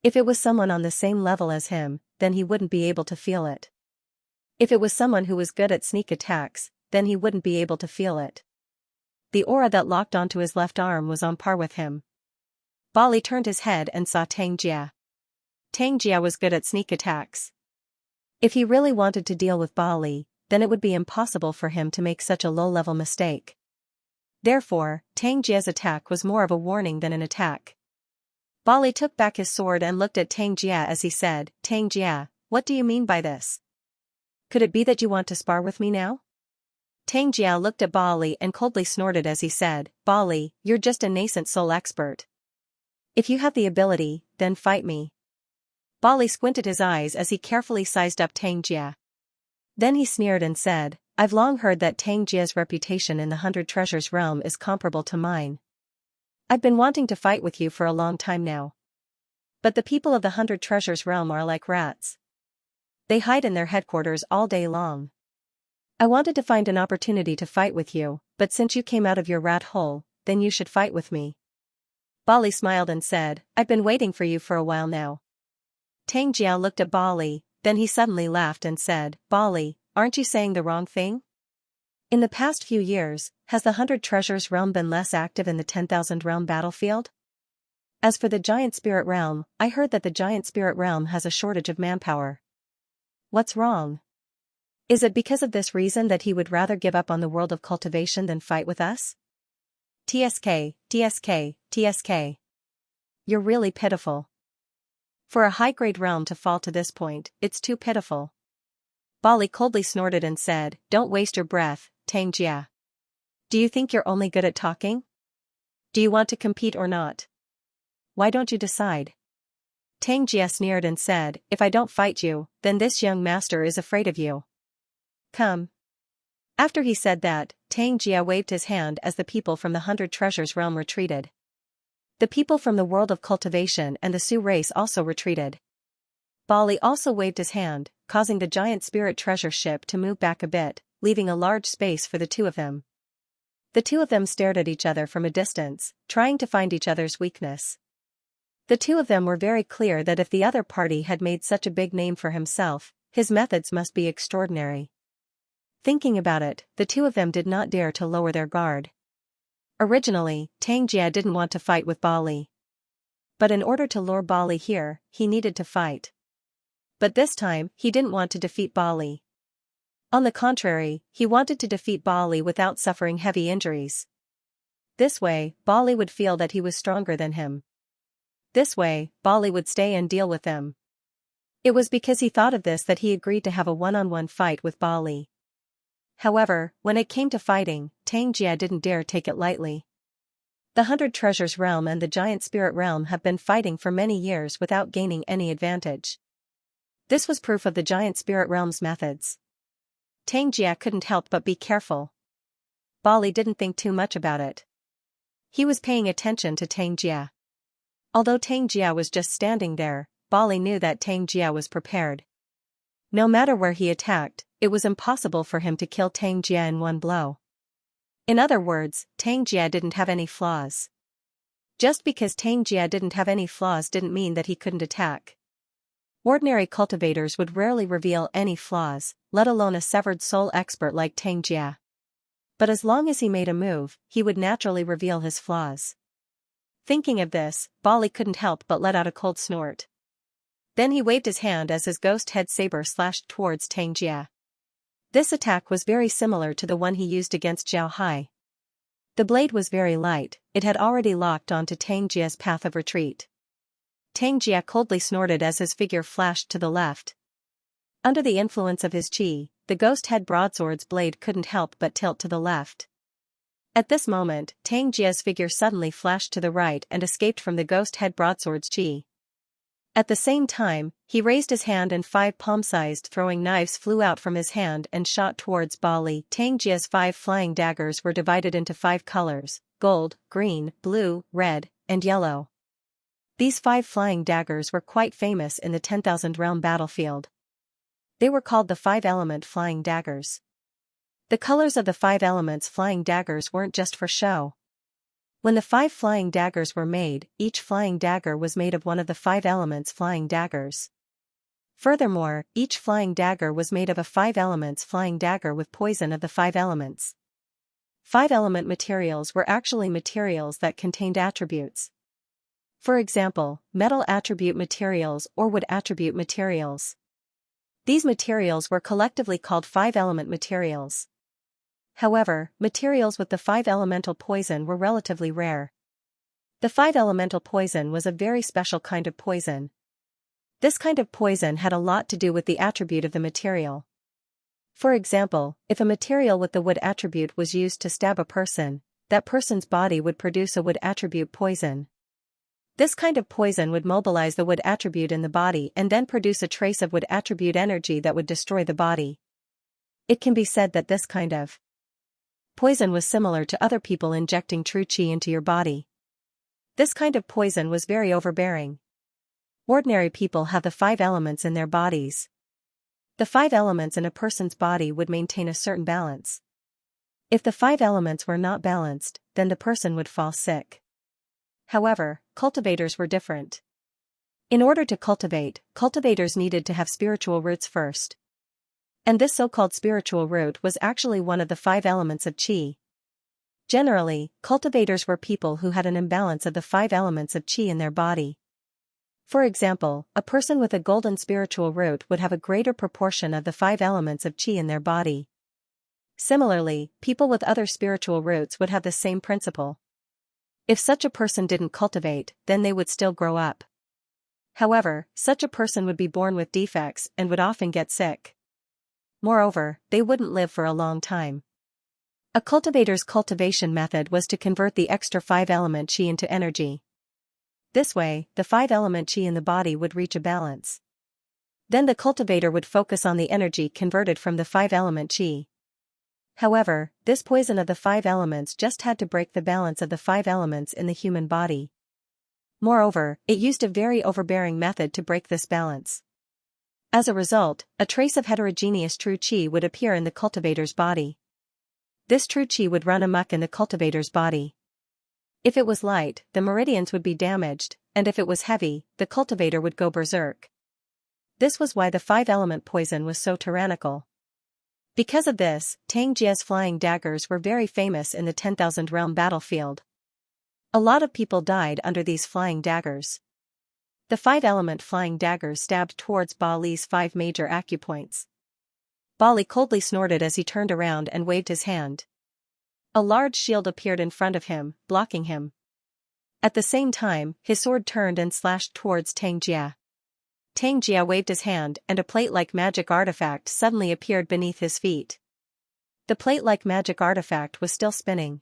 If it was someone on the same level as him, then he wouldn't be able to feel it. If it was someone who was good at sneak attacks, then he wouldn't be able to feel it. The aura that locked onto his left arm was on par with him. Ba Li turned his head and saw Tang Jie. Tang Jie was good at sneak attacks. If he really wanted to deal with Ba Li, then it would be impossible for him to make such a low-level mistake. Therefore, Tang Jie's attack was more of a warning than an attack. Bali took back his sword and looked at Xianxia as he said, Xianxia, what do you mean by this? Could it be that you want to spar with me now? Xianxia looked at Bali and coldly snorted as he said, Bali, you're just a nascent soul expert. If you have the ability, then fight me. Bali squinted his eyes as he carefully sized up Xianxia. Then he sneered and said, I've long heard that Xianxia's reputation in the 100 Treasures realm is comparable to mine. I've been wanting to fight with you for a long time now. But the people of the 100 Treasures realm are like rats. They hide in their headquarters all day long. I wanted to find an opportunity to fight with you, but since you came out of your rat hole, then you should fight with me. Bali smiled and said, I've been waiting for you for a while now. Xianxia looked at Bali, then he suddenly laughed and said, Bali, aren't you saying the wrong thing? In the past few years, has the 100 Treasures realm been less active in the 10,000 realm battlefield? As for the Giant Spirit realm, I heard that the Giant Spirit realm has a shortage of manpower. What's wrong? Is it because of this reason that he would rather give up on the world of cultivation than fight with us? TSK, TSK, TSK. You're really pitiful. For a high-grade realm to fall to this point, it's too pitiful. Bali coldly snorted and said, Don't waste your breath, Xianxia. Do you think you're only good at talking? Do you want to compete or not? Why don't you decide? Xianxia sneered and said, If I don't fight you, then this young master is afraid of you. Come. After he said that, Xianxia waved his hand as the people from the 100 Treasures realm retreated. The people from the world of cultivation and the Sioux race also retreated. Bali also waved his hand, causing the Giant Spirit treasure ship to move back a bit, leaving a large space for the two of them. The two of them stared at each other from a distance, trying to find each other's weakness. The two of them were very clear that if the other party had made such a big name for himself, his methods must be extraordinary. Thinking about it, the two of them did not dare to lower their guard. Originally, Xianxia didn't want to fight with Bali. But in order to lure Bali here, he needed to fight. But this time, he didn't want to defeat Bali. On the contrary, he wanted to defeat Bali without suffering heavy injuries. This way, Bali would feel that he was stronger than him. This way, Bali would stay and deal with them. It was because he thought of this that he agreed to have a one-on-one fight with Bali. However, when it came to fighting, Xianxia didn't dare take it lightly. The 100 Treasures realm and the Giant Spirit realm have been fighting for many years without gaining any advantage. This was proof of the Giant Spirit realm's methods. Xianxia couldn't help but be careful. Bali didn't think too much about it. He was paying attention to Xianxia. Although Xianxia was just standing there, Bali knew that Xianxia was prepared. No matter where he attacked, it was impossible for him to kill Xianxia in one blow. In other words, Xianxia didn't have any flaws. Just because Xianxia didn't have any flaws didn't mean that he couldn't attack. Ordinary cultivators would rarely reveal any flaws, let alone a severed soul expert like Xianxia. But as long as he made a move, he would naturally reveal his flaws. Thinking of this, Bali couldn't help but let out a cold snort. Then he waved his hand as his ghost head saber slashed towards Xianxia. This attack was very similar to the one he used against Zhao Hai. The blade was very light, it had already locked onto Xianxia's path of retreat. Xianxia coldly snorted as his figure flashed to the left. Under the influence of his qi, the ghost head broadsword's blade couldn't help but tilt to the left. At this moment, Xianxia's figure suddenly flashed to the right and escaped from the ghost head broadsword's qi. At the same time, he raised his hand and 5 palm-sized throwing knives flew out from his hand and shot towards Bali. Xianxia's 5 flying daggers were divided into 5 colors: gold, green, blue, red, and yellow. These 5 flying daggers were quite famous in the 10,000 realm battlefield. They were called the 5-element flying daggers. The colors of the 5 elements flying daggers weren't just for show. When the 5 flying daggers were made, each flying dagger was made of one of the 5 elements flying daggers. Furthermore, each flying dagger was made of a 5 elements flying dagger with poison of the 5 elements. 5-element materials were actually materials that contained attributes. For example, metal attribute materials or wood attribute materials. These materials were collectively called 5-element materials. However, materials with the 5 elemental poison were relatively rare. The five elemental poison was a very special kind of poison. This kind of poison had a lot to do with the attribute of the material. For example, if a material with the wood attribute was used to stab a person, that person's body would produce a wood attribute poison. This kind of poison would mobilize the wood attribute in the body and then produce a trace of wood attribute energy that would destroy the body. It can be said that this kind of poison was similar to other people injecting true qi into your body. This kind of poison was very overbearing. Ordinary people have the five elements in their bodies. The five elements in a person's body would maintain a certain balance. If the five elements were not balanced, then the person would fall sick. However, cultivators were different. In order to cultivate, cultivators needed to have spiritual roots first. And this so-called spiritual root was actually one of the five elements of qi. Generally, cultivators were people who had an imbalance of the five elements of qi in their body. For example, a person with a golden spiritual root would have a greater proportion of the five elements of qi in their body. Similarly, people with other spiritual roots would have the same principle. If such a person didn't cultivate, then they would still grow up. However, such a person would be born with defects and would often get sick. Moreover, they wouldn't live for a long time. A cultivator's cultivation method was to convert the extra five-element qi into energy. This way, the five-element qi in the body would reach a balance. Then the cultivator would focus on the energy converted from the five-element qi. However, this poison of the five elements just had to break the balance of the five elements in the human body. Moreover, it used a very overbearing method to break this balance. As a result, a trace of heterogeneous true qi would appear in the cultivator's body. This true qi would run amok in the cultivator's body. If it was light, the meridians would be damaged, and if it was heavy, the cultivator would go berserk. This was why the five-element poison was so tyrannical. Because of this, Tang Jia's flying daggers were very famous in the 10,000 realm battlefield. A lot of people died under these flying daggers. The five-element flying daggers stabbed towards Ba Li's five major acupoints. Ba Li coldly snorted as he turned around and waved his hand. A large shield appeared in front of him, blocking him. At the same time, his sword turned and slashed towards Tang Jia. Tang Jia waved his hand and a plate-like magic artifact suddenly appeared beneath his feet. The plate-like magic artifact was still spinning.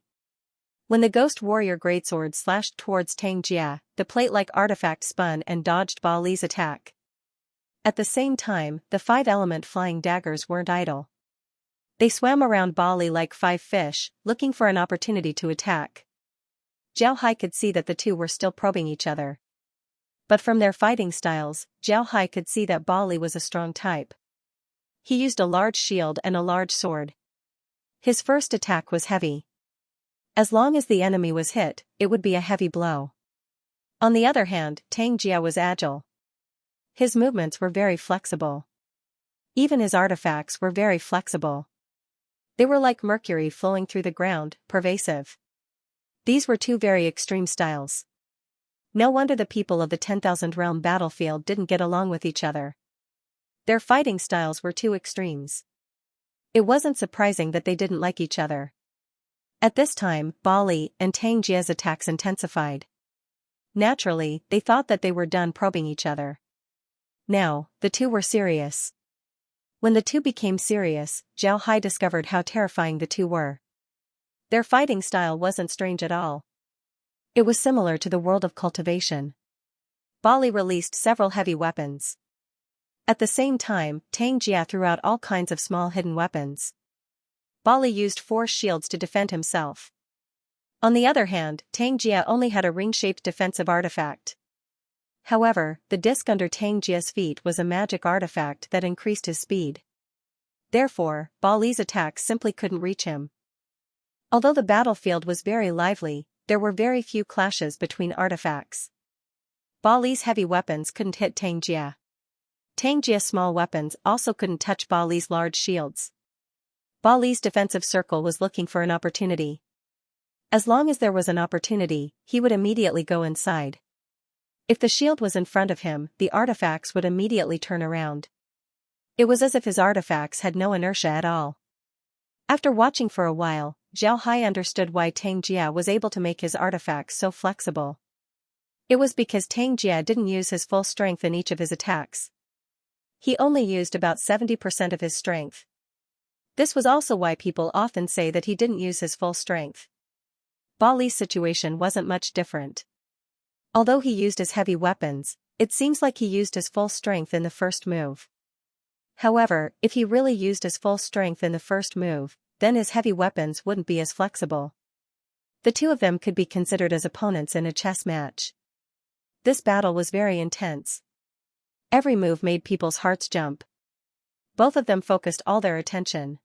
When the ghost warrior greatsword slashed towards Tang Jia, the plate-like artifact spun and dodged Ba Li's attack. At the same time, the five-element flying daggers weren't idle. They swam around Ba Li like five fish, looking for an opportunity to attack. Zhao Hai could see that the two were still probing each other. But from their fighting styles, Zhao Hai could see that Ba Li was a strong type. He used a large shield and a large sword. His first attack was heavy. As long as the enemy was hit, it would be a heavy blow. On the other hand, Tang Jia was agile. His movements were very flexible. Even his artifacts were very flexible. They were like mercury flowing through the ground, pervasive. These were two very extreme styles. No wonder the people of the 10,000 realm battlefield didn't get along with each other. Their fighting styles were two extremes. It wasn't surprising that they didn't like each other. At this time, Ba Li and Tang Jia's attacks intensified. Naturally, they thought that they were done probing each other. Now, the two were serious. When the two became serious, Zhao Hai discovered how terrifying the two were. Their fighting style wasn't strange at all. It was similar to the world of cultivation. Ba Li released several heavy weapons. At the same time, Tang Jia threw out all kinds of small hidden weapons. Ba Li used 4 shields to defend himself. On the other hand, Tang Jia only had a ring-shaped defensive artifact. However, the disc under Tang Jia's feet was a magic artifact that increased his speed. Therefore, Ba Li's attacks simply couldn't reach him. Although the battlefield was very lively, there were very few clashes between artifacts. Ba Li's heavy weapons couldn't hit Tang Jia. Tang Jia's small weapons also couldn't touch Ba Li's large shields. Ba Li's defensive circle was looking for an opportunity. As long as there was an opportunity, he would immediately go inside. If the shield was in front of him, the artifacts would immediately turn around. It was as if his artifacts had no inertia at all. After watching for a while, Zhao Hai understood why Tang Jia was able to make his artifacts so flexible. It was because Tang Jie didn't use his full strength in each of his attacks. He only used about 70% of his strength. This was also why people often say that he didn't use his full strength. Bali's situation wasn't much different. Although he used his heavy weapons, it seems like he used his full strength in the first move. However, if he really used his full strength in the first move, then his heavy weapons wouldn't be as flexible. The two of them could be considered as opponents in a chess match. This battle was very intense. Every move made people's hearts jump. Both of them focused all their attention.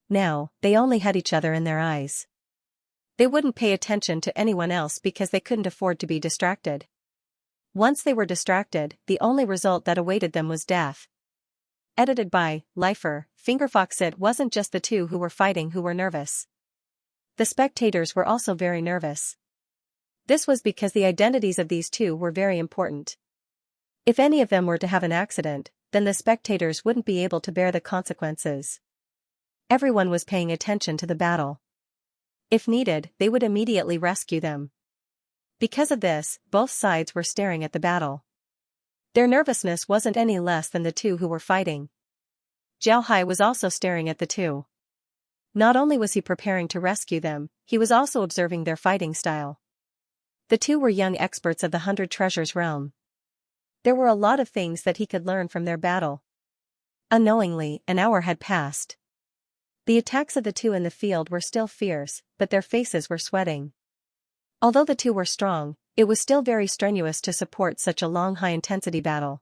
Now, they only had each other in their eyes. They wouldn't pay attention to anyone else because they couldn't afford to be distracted. Once they were distracted, the only result that awaited them was death. Edited by Lifer, Fingerfox. It wasn't just the two who were fighting who were nervous. The spectators were also very nervous. This was because the identities of these two were very important. If any of them were to have an accident, then the spectators wouldn't be able to bear the consequences. Everyone was paying attention to the battle. If needed, they would immediately rescue them. Because of this, both sides were staring at the battle. Their nervousness wasn't any less than the two who were fighting. Zhao Hai was also staring at the two. Not only was he preparing to rescue them, he was also observing their fighting style. The two were young experts of the 100 Treasures realm. There were a lot of things that he could learn from their battle. Unknowingly, an hour had passed. The attacks of the two in the field were still fierce, but their faces were sweating. Although the two were strong, it was still very strenuous to support such a long high-intensity battle.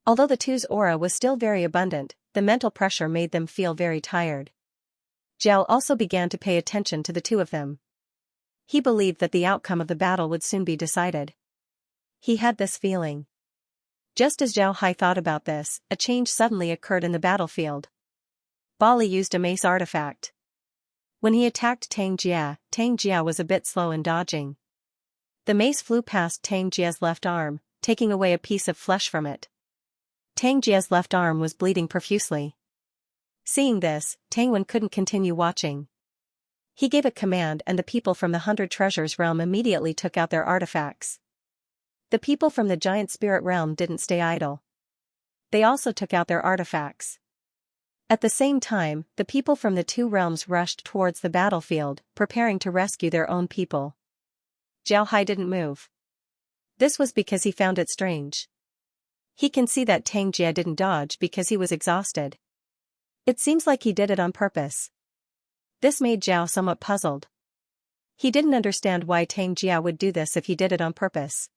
Although the two's aura was still very abundant, the mental pressure made them feel very tired. Zhao also began to pay attention to the two of them. He believed that the outcome of the battle would soon be decided. He had this feeling. Just as Zhao Hai thought about this, a change suddenly occurred in the battlefield. Bali used a mace artifact. When he attacked Tang Jie was a bit slow in dodging. The mace flew past Tang Jie's left arm, taking away a piece of flesh from it. Tang Jie's left arm was bleeding profusely. Seeing this, Tang Wen couldn't continue watching. He gave a command and the people from the 100 Treasures realm immediately took out their artifacts. The people from the Giant Spirit realm didn't stay idle. They also took out their artifacts. At the same time, the people from the two realms rushed towards the battlefield, preparing to rescue their own people. Zhao Hai didn't move. This was because he found it strange. He can see that Tang Jie didn't dodge because he was exhausted. It seems like he did it on purpose. This made Zhao somewhat puzzled. He didn't understand why Tang Jie would do this if he did it on purpose.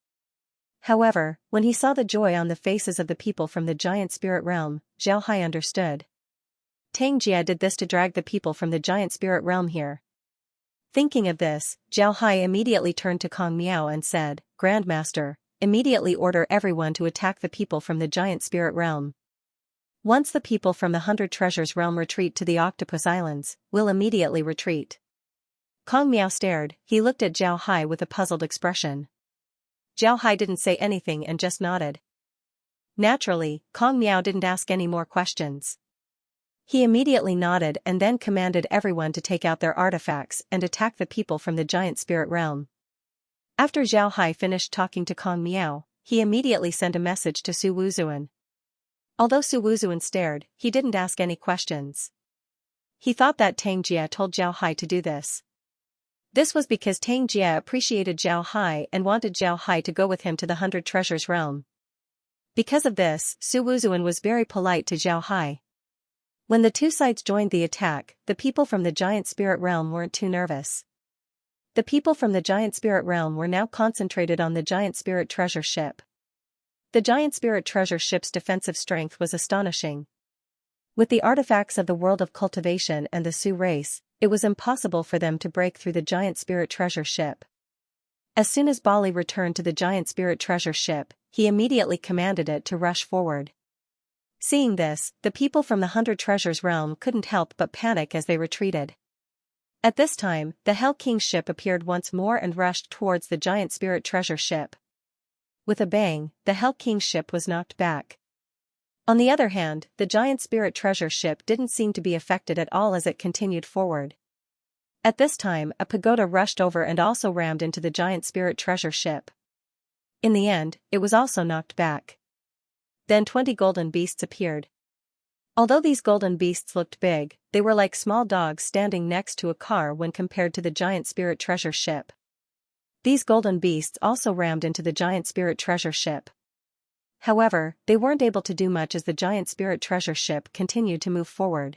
However, when he saw the joy on the faces of the people from the Giant Spirit realm, Zhao Hai understood. Tang Jie did this to drag the people from the Giant Spirit realm here. Thinking of this, Zhao Hai immediately turned to Kong Miao and said, "Grandmaster, immediately order everyone to attack the people from the Giant Spirit realm. Once the people from the 100 Treasures realm retreat to the Octopus Islands, we'll immediately retreat." Kong Miao stared. He looked at Zhao Hai with a puzzled expression. Zhao Hai didn't say anything and just nodded. Naturally, Kong Miao didn't ask any more questions. He immediately nodded and then commanded everyone to take out their artifacts and attack the people from the Giant Spirit realm. After Zhao Hai finished talking to Kong Miao, he immediately sent a message to Su Wuzuan. Although Su Wuzuan stared, he didn't ask any questions. He thought that Tang Jie told Zhao Hai to do this. This was because Tang Jie appreciated Zhao Hai and wanted Zhao Hai to go with him to the 100 Treasures realm. Because of this, Su Wuzuan was very polite to Zhao Hai. When the two sides joined the attack, the people from the Giant Spirit realm weren't too nervous. The people from the Giant Spirit realm were now concentrated on the Giant Spirit treasure ship. The Giant Spirit treasure ship's defensive strength was astonishing. With the artifacts of the world of cultivation and the Su race, it was impossible for them to break through the Giant Spirit treasure ship. As soon as Bali returned to the Giant Spirit treasure ship, he immediately commanded it to rush forward. Seeing this, the people from the 100 Treasures realm couldn't help but panic as they retreated. At this time, the Hell King's ship appeared once more and rushed towards the Giant Spirit treasure ship. With a bang, the Hell King's ship was knocked back. On the other hand, the Giant Spirit treasure ship didn't seem to be affected at all as it continued forward. At this time, a pagoda rushed over and also rammed into the Giant Spirit treasure ship. In the end, it was also knocked back. Then 20 golden beasts appeared. Although these golden beasts looked big, they were like small dogs standing next to a car when compared to the giant spirit treasure ship. These golden beasts also rammed into the giant spirit treasure ship. However, they weren't able to do much as the giant spirit treasure ship continued to move forward.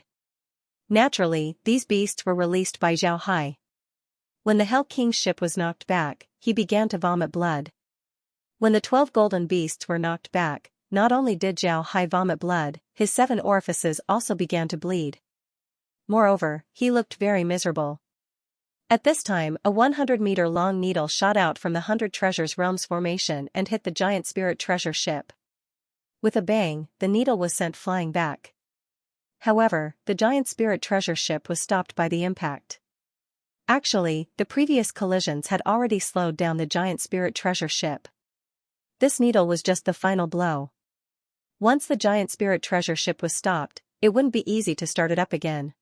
Naturally, these beasts were released by Zhao Hai. When the Hell King's ship was knocked back, he began to vomit blood. When the 12 golden beasts were knocked back, not only did Zhao Hai vomit blood, his 7 orifices also began to bleed. Moreover, he looked very miserable. At this time, a 100-meter-long needle shot out from the 100 Treasures Realms formation and hit the giant spirit treasure ship. With a bang, the needle was sent flying back. However, the giant spirit treasure ship was stopped by the impact. Actually, the previous collisions had already slowed down the giant spirit treasure ship. This needle was just the final blow. Once the giant spirit treasure ship was stopped, it wouldn't be easy to start it up again.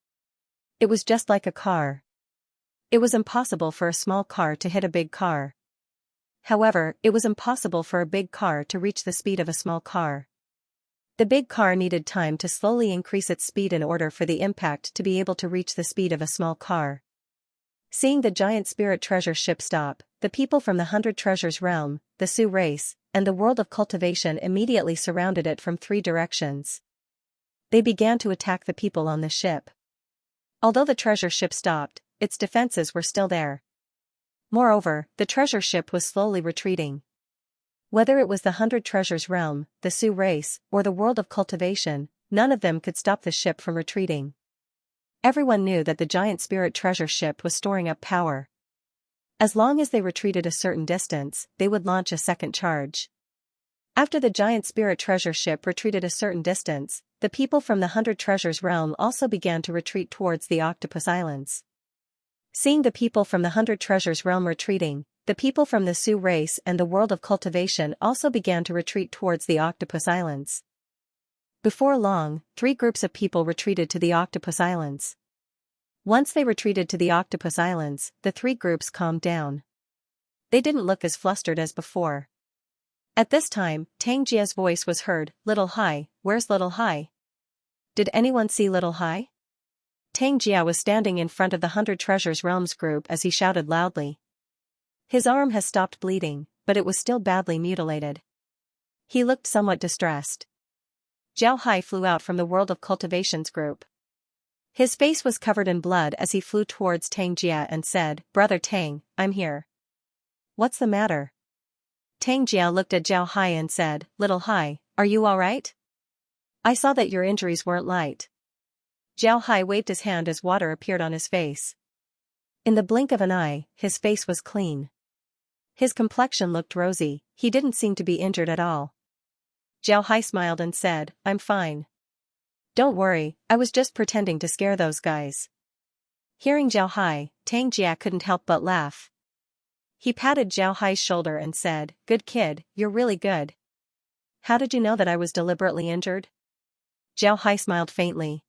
It was just like a car. It was impossible for a small car to hit a big car. However, it was impossible for a big car to reach the speed of a small car. The big car needed time to slowly increase its speed in order for the impact to be able to reach the speed of a small car. Seeing the giant spirit treasure ship stop, the people from the 100 Treasures Realm, the Sioux race, and the world of cultivation immediately surrounded it from 3 directions. They began to attack the people on the ship. Although the treasure ship stopped, its defenses were still there. Moreover, the treasure ship was slowly retreating. Whether it was the 100 Treasures Realm, the Sioux race, or the world of cultivation, none of them could stop the ship from retreating. Everyone knew that the giant spirit treasure ship was storing up power. As long as they retreated a certain distance, they would launch a second charge. After the giant spirit treasure ship retreated a certain distance, the people from the 100 Treasures Realm also began to retreat towards the Octopus Islands. Seeing the people from the 100 Treasures Realm retreating, the people from the Sioux race and the world of cultivation also began to retreat towards the Octopus Islands. Before long, 3 groups of people retreated to the Octopus Islands. Once they retreated to the Octopus Islands, the 3 groups calmed down. They didn't look as flustered as before. At this time, Xianxia's voice was heard, "Little Hai, where's Little Hai? Did anyone see Little Hai?" Xianxia was standing in front of the 100 Treasures Realms group as he shouted loudly. His arm has stopped bleeding, but it was still badly mutilated. He looked somewhat distressed. Zhao Hai flew out from the world of cultivations group. His face was covered in blood as he flew towards Xianxia and said, "Brother Tang, I'm here." "What's the matter?" Xianxia looked at Zhao Hai and said, "Little Hai, are you alright? I saw that your injuries weren't light." Zhao Hai waved his hand as water appeared on his face. In the blink of an eye, his face was clean. His complexion looked rosy, he didn't seem to be injured at all. Zhao Hai smiled and said, "I'm fine. Don't worry, I was just pretending to scare those guys." Hearing Zhao Hai, Xianxia couldn't help but laugh. He patted Zhao Hai's shoulder and said, "Good kid, you're really good. How did you know that I was deliberately injured?" Zhao Hai smiled faintly.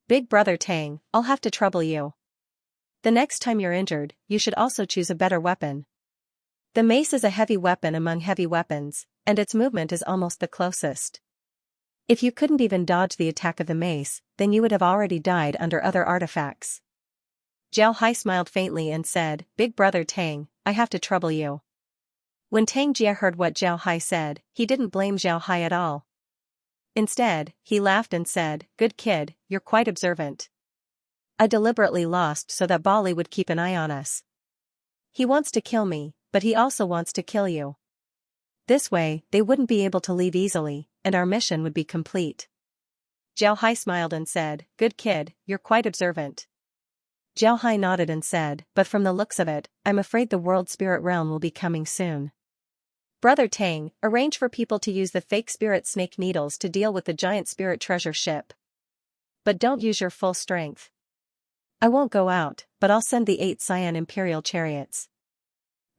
"Big brother Tang, I'll have to trouble you. The next time you're injured, you should also choose a better weapon. The mace is a heavy weapon among heavy weapons, and its movement is almost the closest. If you couldn't even dodge the attack of the mace, then you would have already died under other artifacts." Zhao Hai smiled faintly and said, "Big brother Tang, I have to trouble you." When Xianxia heard what Zhao Hai said, he didn't blame Zhao Hai at all. Instead, he laughed and said, "Good kid, you're quite observant. I deliberately lost so that Bali would keep an eye on us. He wants to kill me, but he also wants to kill you. This way, they wouldn't be able to leave easily, and our mission would be complete." Zhao Hai smiled and said, "Good kid, you're quite observant." Zhao Hai nodded and said, "But from the looks of it, I'm afraid the world spirit realm will be coming soon. Brother Tang, arrange for people to use the fake spirit snake needles to deal with the giant spirit treasure ship. But don't use your full strength. I won't go out, but I'll send the 8 Cyan Imperial chariots.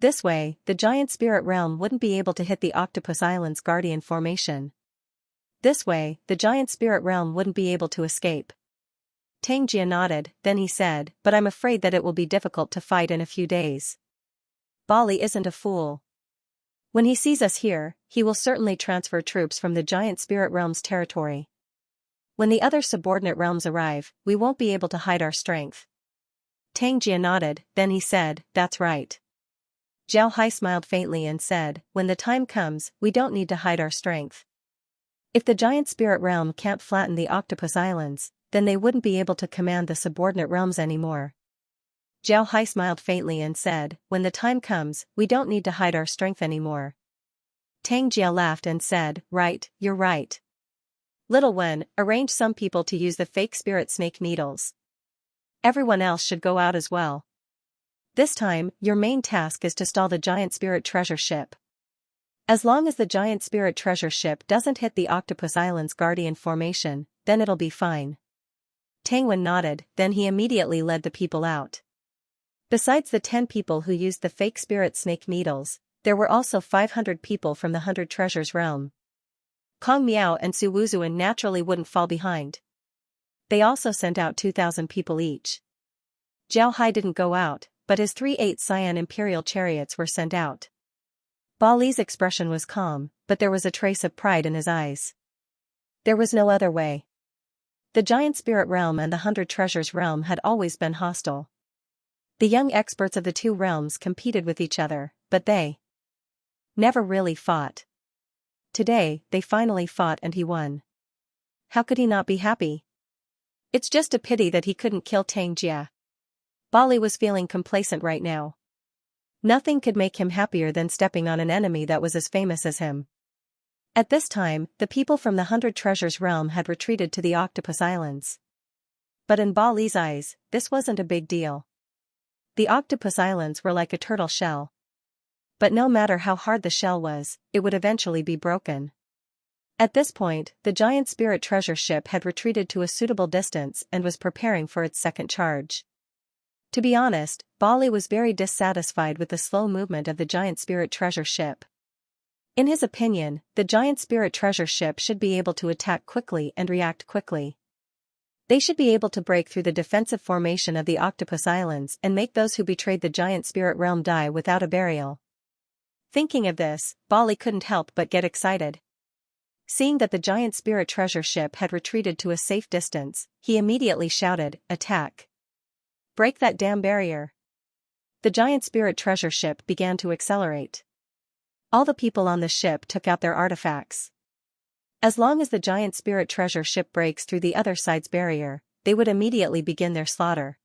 This way, the giant spirit realm wouldn't be able to hit the Octopus Islands Guardian formation. This way, the giant spirit realm wouldn't be able to escape." Xianxia nodded, then he said, "But I'm afraid that it will be difficult to fight in a few days. Bali isn't a fool. When he sees us here, he will certainly transfer troops from the giant spirit realm's territory. When the other subordinate realms arrive, we won't be able to hide our strength. Xianxia nodded, then he said, that's right. Zhao Hai smiled faintly and said, when the time comes, we don't need to hide our strength. If the giant spirit realm can't flatten the octopus islands, then they wouldn't be able to command the subordinate realms anymore. Zhao Hai smiled faintly and said, when the time comes, we don't need to hide our strength anymore. Xianxia laughed and said, right, you're right. Little Wen, arrange some people to use the fake spirit snake needles. Everyone else should go out as well. This time, your main task is to stall the giant spirit treasure ship. As long as the giant spirit treasure ship doesn't hit the Octopus Island's Guardian formation, then it'll be fine. Tangwen nodded, then he immediately led the people out. Besides the 10 people who used the fake spirit snake needles, there were also 500 people from the 100 Treasures realm. Kong Miao and Su Wuzuan naturally wouldn't fall behind. They also sent out 2,000 people each. Zhao Hai didn't go out, but his 3/8 Cyan Imperial chariots were sent out. Ba Li's expression was calm, but there was a trace of pride in his eyes. There was no other way. The giant spirit realm and the 100 Treasures realm had always been hostile. The young experts of the two realms competed with each other, but they never really fought. Today, they finally fought and he won. How could he not be happy? It's just a pity that he couldn't kill Xianxia. Ba Li was feeling complacent right now. Nothing could make him happier than stepping on an enemy that was as famous as him. At this time, the people from the 100 Treasures realm had retreated to the Octopus Islands. But in Ba Li's eyes, this wasn't a big deal. The Octopus Islands were like a turtle shell. But no matter how hard the shell was, it would eventually be broken. At this point, the giant spirit treasure ship had retreated to a suitable distance and was preparing for its second charge. To be honest, Ba Li was very dissatisfied with the slow movement of the giant spirit treasure ship. In his opinion, the giant spirit treasure ship should be able to attack quickly and react quickly. They should be able to break through the defensive formation of the Octopus Islands and make those who betrayed the giant spirit realm die without a burial. Thinking of this, Ba Li couldn't help but get excited. Seeing that the giant spirit treasure ship had retreated to a safe distance, he immediately shouted, "Attack! Break that damn barrier!" The giant spirit treasure ship began to accelerate. All the people on the ship took out their artifacts. As long as the giant spirit treasure ship breaks through the other side's barrier, they would immediately begin their slaughter.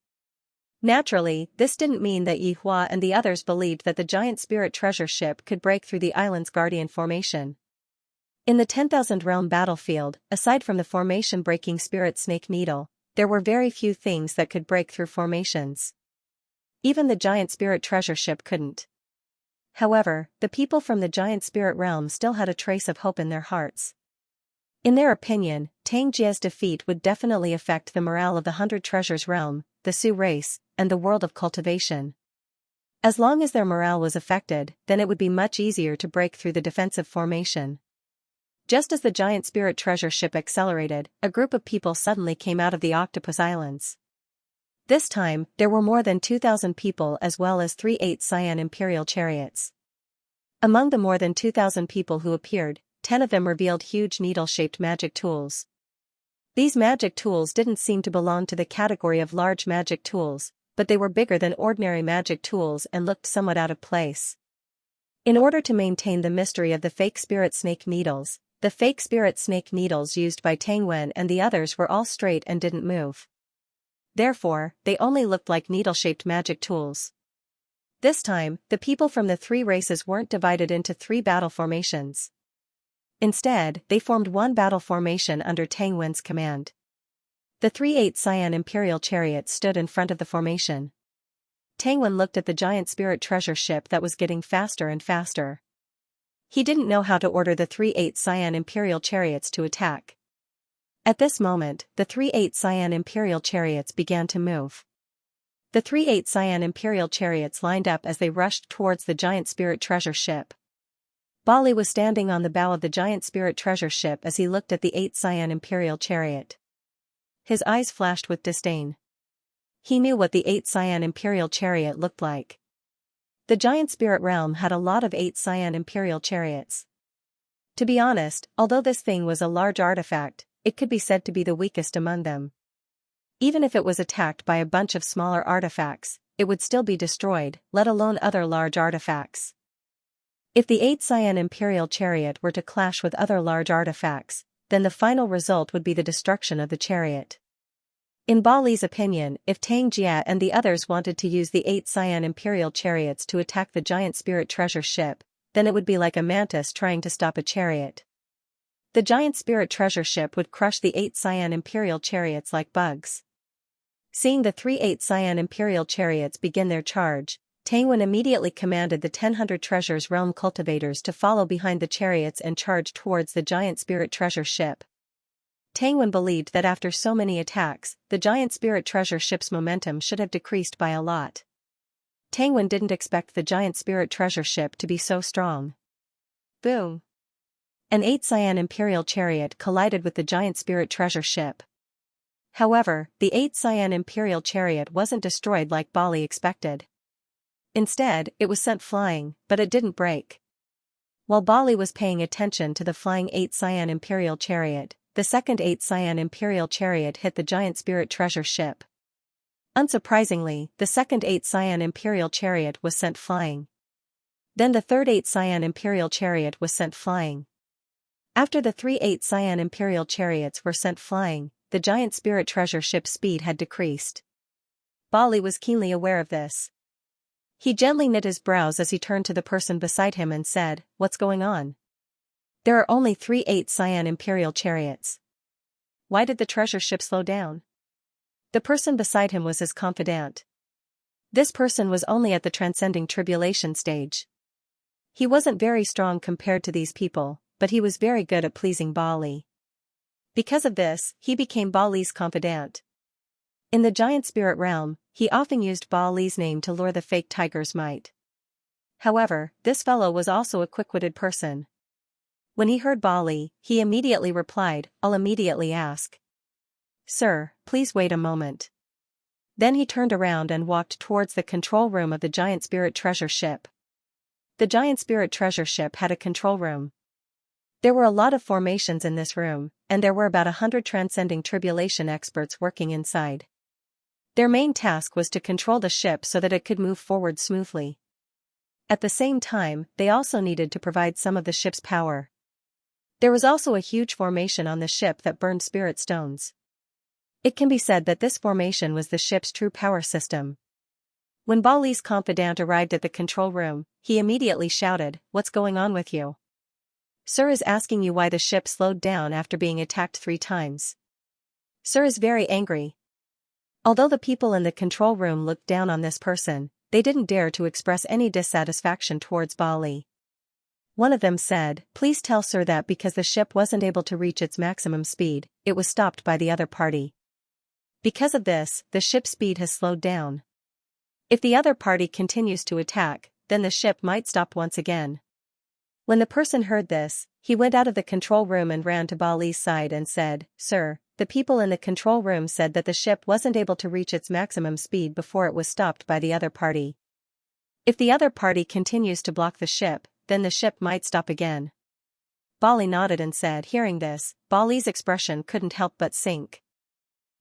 Naturally, this didn't mean that Yi Hua and the others believed that the giant spirit treasure ship could break through the island's Guardian formation. In the 10,000 realm battlefield, aside from the formation-breaking spirit snake needle, there were very few things that could break through formations. Even the giant spirit treasure ship couldn't. However, the people from the giant spirit realm still had a trace of hope in their hearts. In their opinion, Xianxia's defeat would definitely affect the morale of the 100 Treasures realm, the Su race, and the world of cultivation. As long as their morale was affected, then it would be much easier to break through the defensive formation. Just as the giant spirit treasure ship accelerated, a group of people suddenly came out of the Octopus Islands. This time, there were more than 2,000 people as well as 3/8 Cyan Imperial chariots. Among the more than 2,000 people who appeared, 10 of them revealed huge needle-shaped magic tools. These magic tools didn't seem to belong to the category of large magic tools, but they were bigger than ordinary magic tools and looked somewhat out of place. In order to maintain the mystery of the fake spirit snake needles, the fake spirit snake needles used by Tangwen and the others were all straight and didn't move. Therefore, they only looked like needle-shaped magic tools. This time, the people from the three races weren't divided into 3 battle formations. Instead, they formed one battle formation under Tangwen's command. The 3/8 Cyan Imperial chariot stood in front of the formation. Tangwen looked at the giant spirit treasure ship that was getting faster and faster. He didn't know how to order the 3/8 Cyan Imperial chariots to attack. At this moment, the 3/8 Cyan Imperial chariots began to move. The 3/8 Cyan Imperial chariots lined up as they rushed towards the giant spirit treasure ship. Ba Li was standing on the bow of the giant spirit treasure ship as he looked at the 8 Cyan Imperial chariot. His eyes flashed with disdain. He knew what the 8 Cyan Imperial chariot looked like. The giant spirit realm had a lot of 8 cyan imperial chariots. To be honest, although this thing was a large artifact, it could be said to be the weakest among them. Even if it was attacked by a bunch of smaller artifacts, it would still be destroyed, let alone other large artifacts. If the 8 cyan imperial chariot were to clash with other large artifacts, then the final result would be the destruction of the chariot. In Ba Li's opinion, if Xianxia and the others wanted to use the 8 cyan imperial chariots to attack the giant spirit treasure ship, then it would be like a mantis trying to stop a chariot. The giant spirit treasure ship would crush the 8 cyan imperial chariots like bugs. Seeing the 8 cyan imperial chariots begin their charge, Tangwen immediately commanded the 100 treasures realm cultivators to follow behind the chariots and charge towards the giant spirit treasure ship. Tangwen believed that after so many attacks, the giant spirit treasure ship's momentum should have decreased by a lot. Tangwen didn't expect the giant spirit treasure ship to be so strong. Boom! An 8 cyan imperial chariot collided with the giant spirit treasure ship. However, the 8 cyan imperial chariot wasn't destroyed like Ba Li expected. Instead, it was sent flying, but it didn't break. While Ba Li was paying attention to the flying 8 cyan imperial chariot, the second 8 cyan imperial chariot hit the giant spirit treasure ship. Unsurprisingly, the second 8 cyan imperial chariot was sent flying. Then the third 8 cyan imperial chariot was sent flying. After the 8 cyan imperial chariots were sent flying, the giant spirit treasure ship's speed had decreased. Ba Li was keenly aware of this. He gently knit his brows as he turned to the person beside him and said, "What's going on? There are only 8 cyan imperial chariots. Why did the treasure ship slow down?" The person beside him was his confidant. This person was only at the transcending tribulation stage. He wasn't very strong compared to these people, but he was very good at pleasing Ba Li. Because of this, he became Ba Li's confidant. In the giant spirit realm, he often used Ba Li's name to lure the fake tiger's might. However, this fellow was also a quick-witted person. When he heard Ba Li, he immediately replied, "I'll immediately ask." "Sir, please wait a moment." Then he turned around and walked towards the control room of the giant spirit treasure ship. The giant spirit treasure ship had a control room. There were a lot of formations in this room, and there were about 100 transcending tribulation experts working inside. Their main task was to control the ship so that it could move forward smoothly. At the same time, they also needed to provide some of the ship's power. There was also a huge formation on the ship that burned spirit stones. It can be said that this formation was the ship's true power system. When Ba Li's confidant arrived at the control room, he immediately shouted, "What's going on with you? Sir is asking you why the ship slowed down after being attacked 3 times. Sir is very angry." Although the people in the control room looked down on this person, they didn't dare to express any dissatisfaction towards Ba Li. One of them said, "Please tell Sir that because the ship wasn't able to reach its maximum speed, it was stopped by the other party. Because of this, the ship's speed has slowed down. If the other party continues to attack, then the ship might stop once again." When the person heard this, he went out of the control room and ran to Ba Li's side and said, "Sir, the people in the control room said that the ship wasn't able to reach its maximum speed before it was stopped by the other party. If the other party continues to block the ship, then the ship might stop again." Ba Li nodded and said, hearing this, Ba Li's expression couldn't help but sink.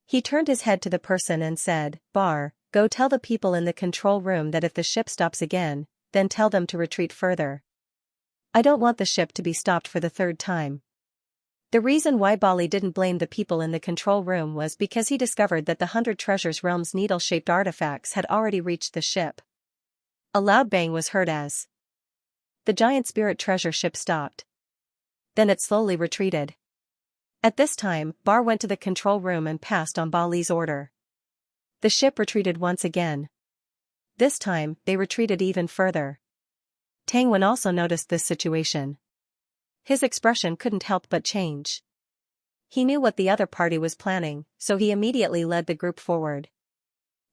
He turned his head to the person and said, "Bar, go tell the people in the control room that if the ship stops again, then tell them to retreat further. I don't want the ship to be stopped for the 3rd time." The reason why Ba Li didn't blame the people in the control room was because he discovered that the 100 Treasures Realm's needle-shaped artifacts had already reached the ship. A loud bang was heard as the giant spirit treasure ship stopped. Then it slowly retreated. At this time, Bar went to the control room and passed on Ba Li's order. The ship retreated once again. This time, they retreated even further. Tangwen also noticed this situation. His expression couldn't help but change. He knew what the other party was planning, so he immediately led the group forward.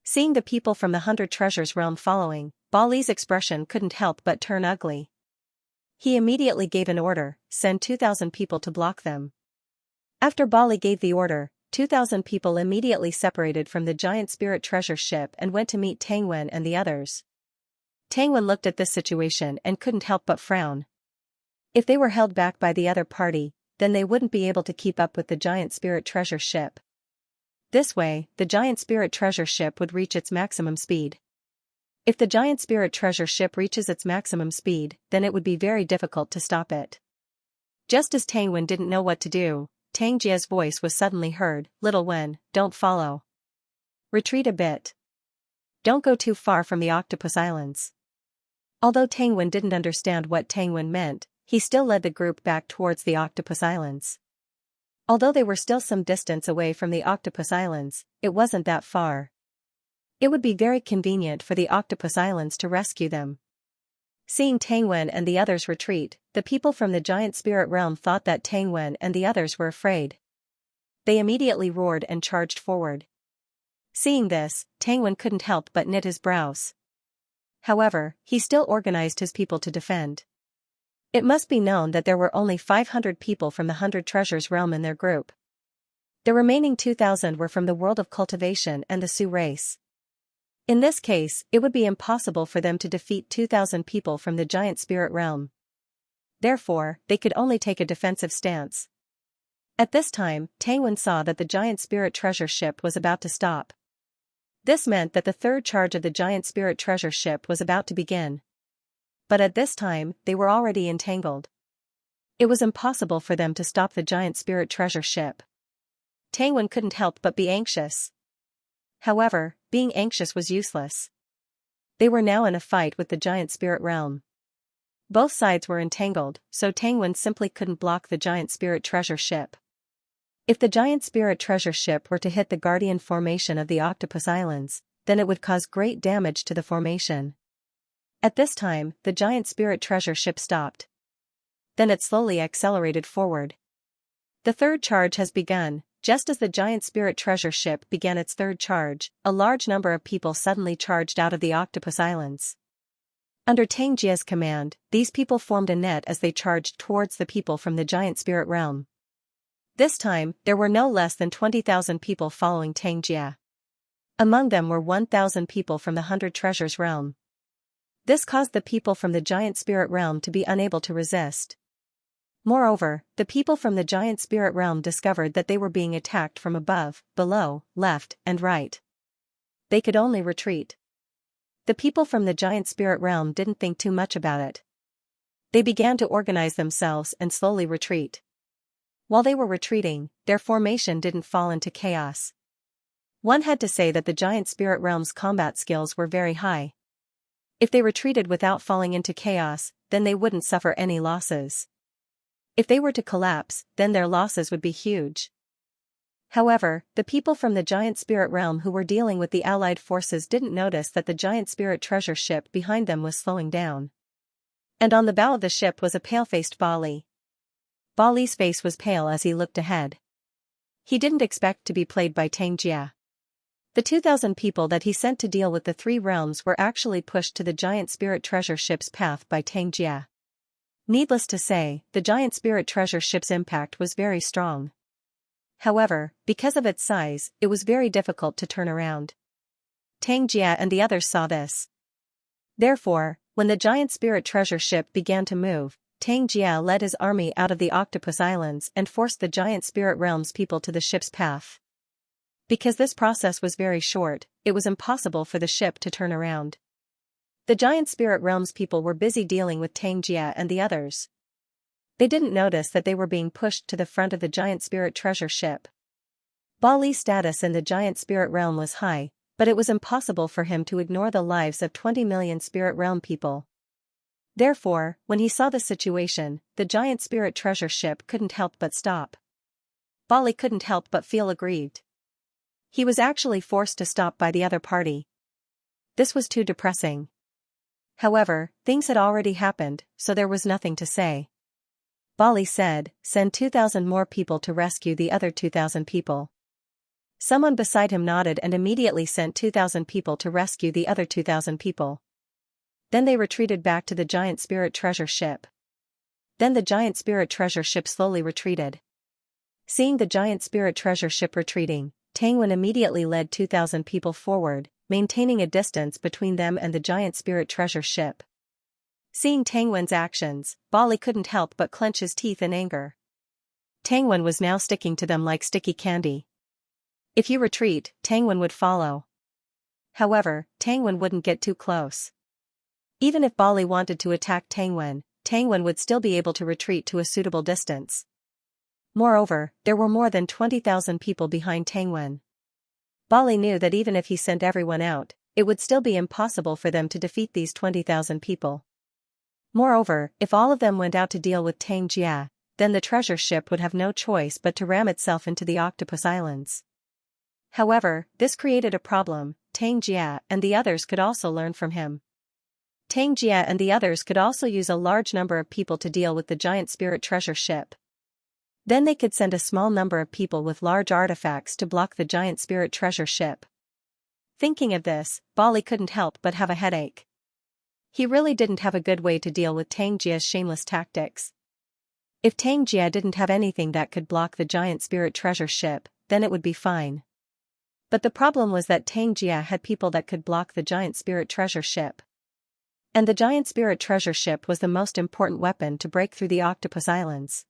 Seeing the people from the 100 Treasures Realm following, Ba Li's expression couldn't help but turn ugly. He immediately gave an order, send 2,000 people to block them. After Ba Li gave the order, 2,000 people immediately separated from the giant spirit treasure ship and went to meet Tangwen and the others. Tang Wen looked at this situation and couldn't help but frown. If they were held back by the other party, then they wouldn't be able to keep up with the giant spirit treasure ship. This way, the giant spirit treasure ship would reach its maximum speed. If the giant spirit treasure ship reaches its maximum speed, then it would be very difficult to stop it. Just as Tang Wen didn't know what to do, Tang Jia's voice was suddenly heard, "Little Wen, don't follow. Retreat a bit. Don't go too far from the Octopus Islands." Although Tang Wen didn't understand what Tang Wen meant, he still led the group back towards the Octopus Islands. Although they were still some distance away from the Octopus Islands, it wasn't that far. It would be very convenient for the Octopus Islands to rescue them. Seeing Tang Wen and the others retreat, the people from the giant spirit realm thought that Tang Wen and the others were afraid. They immediately roared and charged forward. Seeing this, Tang Wen couldn't help but knit his brows. However, he still organized his people to defend. It must be known that there were only 500 people from the 100 Treasures realm in their group. The remaining 2,000 were from the world of cultivation and the Sioux race. In this case, it would be impossible for them to defeat 2,000 people from the giant spirit realm. Therefore, they could only take a defensive stance. At this time, Tang Wen saw that the giant spirit treasure ship was about to stop. This meant that the third charge of the giant spirit treasure ship was about to begin. But at this time, they were already entangled. It was impossible for them to stop the giant spirit treasure ship. Tang Wen couldn't help but be anxious. However, being anxious was useless. They were now in a fight with the giant spirit realm. Both sides were entangled, so Tang Wen simply couldn't block the giant spirit treasure ship. If the giant spirit treasure ship were to hit the guardian formation of the Octopus Islands, then it would cause great damage to the formation. At this time, the giant spirit treasure ship stopped. Then it slowly accelerated forward. The third charge has begun. Just as the giant spirit treasure ship began its third charge, a large number of people suddenly charged out of the Octopus Islands. Under Tang Jia's command, these people formed a net as they charged towards the people from the giant spirit realm. This time, there were no less than 20,000 people following Tang Jia. Among them were 1,000 people from the 100 Treasures realm. This caused the people from the giant spirit realm to be unable to resist. Moreover, the people from the giant spirit realm discovered that they were being attacked from above, below, left, and right. They could only retreat. The people from the giant spirit realm didn't think too much about it. They began to organize themselves and slowly retreat. While they were retreating, their formation didn't fall into chaos. One had to say that the giant spirit realm's combat skills were very high. If they retreated without falling into chaos, then they wouldn't suffer any losses. If they were to collapse, then their losses would be huge. However, the people from the giant spirit realm who were dealing with the allied forces didn't notice that the giant spirit treasure ship behind them was slowing down. And on the bow of the ship was a pale-faced Bali. Bali's face was pale as he looked ahead. He didn't expect to be played by Tang Jia. The 2,000 people that he sent to deal with the three realms were actually pushed to the giant spirit treasure ship's path by Tang Jia. Needless to say, the giant spirit treasure ship's impact was very strong. However, because of its size, it was very difficult to turn around. Tang Jia and the others saw this. Therefore, when the giant spirit treasure ship began to move, Tang Jia led his army out of the Octopus Islands and forced the giant spirit realm's people to the ship's path. Because this process was very short, it was impossible for the ship to turn around. The giant spirit realm's people were busy dealing with Tang Jia and the others. They didn't notice that they were being pushed to the front of the giant spirit treasure ship. Bali's status in the giant spirit realm was high, but it was impossible for him to ignore the lives of 20 million spirit realm people. Therefore, when he saw the situation, the giant spirit treasure ship couldn't help but stop. Bali couldn't help but feel aggrieved. He was actually forced to stop by the other party. This was too depressing. However, things had already happened, so there was nothing to say. Bali said, "Send 2,000 more people to rescue the other 2,000 people." Someone beside him nodded and immediately sent 2,000 people to rescue the other 2,000 people. Then they retreated back to the giant spirit treasure ship. Then the giant spirit treasure ship slowly retreated. Seeing the giant spirit treasure ship retreating, Tang Wen immediately led 2,000 people forward, maintaining a distance between them and the giant spirit treasure ship. Seeing Tang Wen's actions, Bali couldn't help but clench his teeth in anger. Tang Wen was now sticking to them like sticky candy. If you retreat, Tang Wen would follow. However, Tang Wen wouldn't get too close. Even if Bali wanted to attack Tang Wen would still be able to retreat to a suitable distance. Moreover, there were more than 20,000 people behind Tang Wen. Bali knew that even if he sent everyone out, it would still be impossible for them to defeat these 20,000 people. Moreover, if all of them went out to deal with Xianxia, then the treasure ship would have no choice but to ram itself into the Octopus Islands. However, this created a problem. Xianxia and the others could also learn from him. Xianxia and the others could also use a large number of people to deal with the giant spirit treasure ship. Then they could send a small number of people with large artifacts to block the giant spirit treasure ship. Thinking of this, Bali couldn't help but have a headache. He really didn't have a good way to deal with Xianxia's shameless tactics. If Xianxia didn't have anything that could block the giant spirit treasure ship, then it would be fine. But the problem was that Xianxia had people that could block the giant spirit treasure ship. And the giant spirit treasure ship was the most important weapon to break through the Octopus Islands.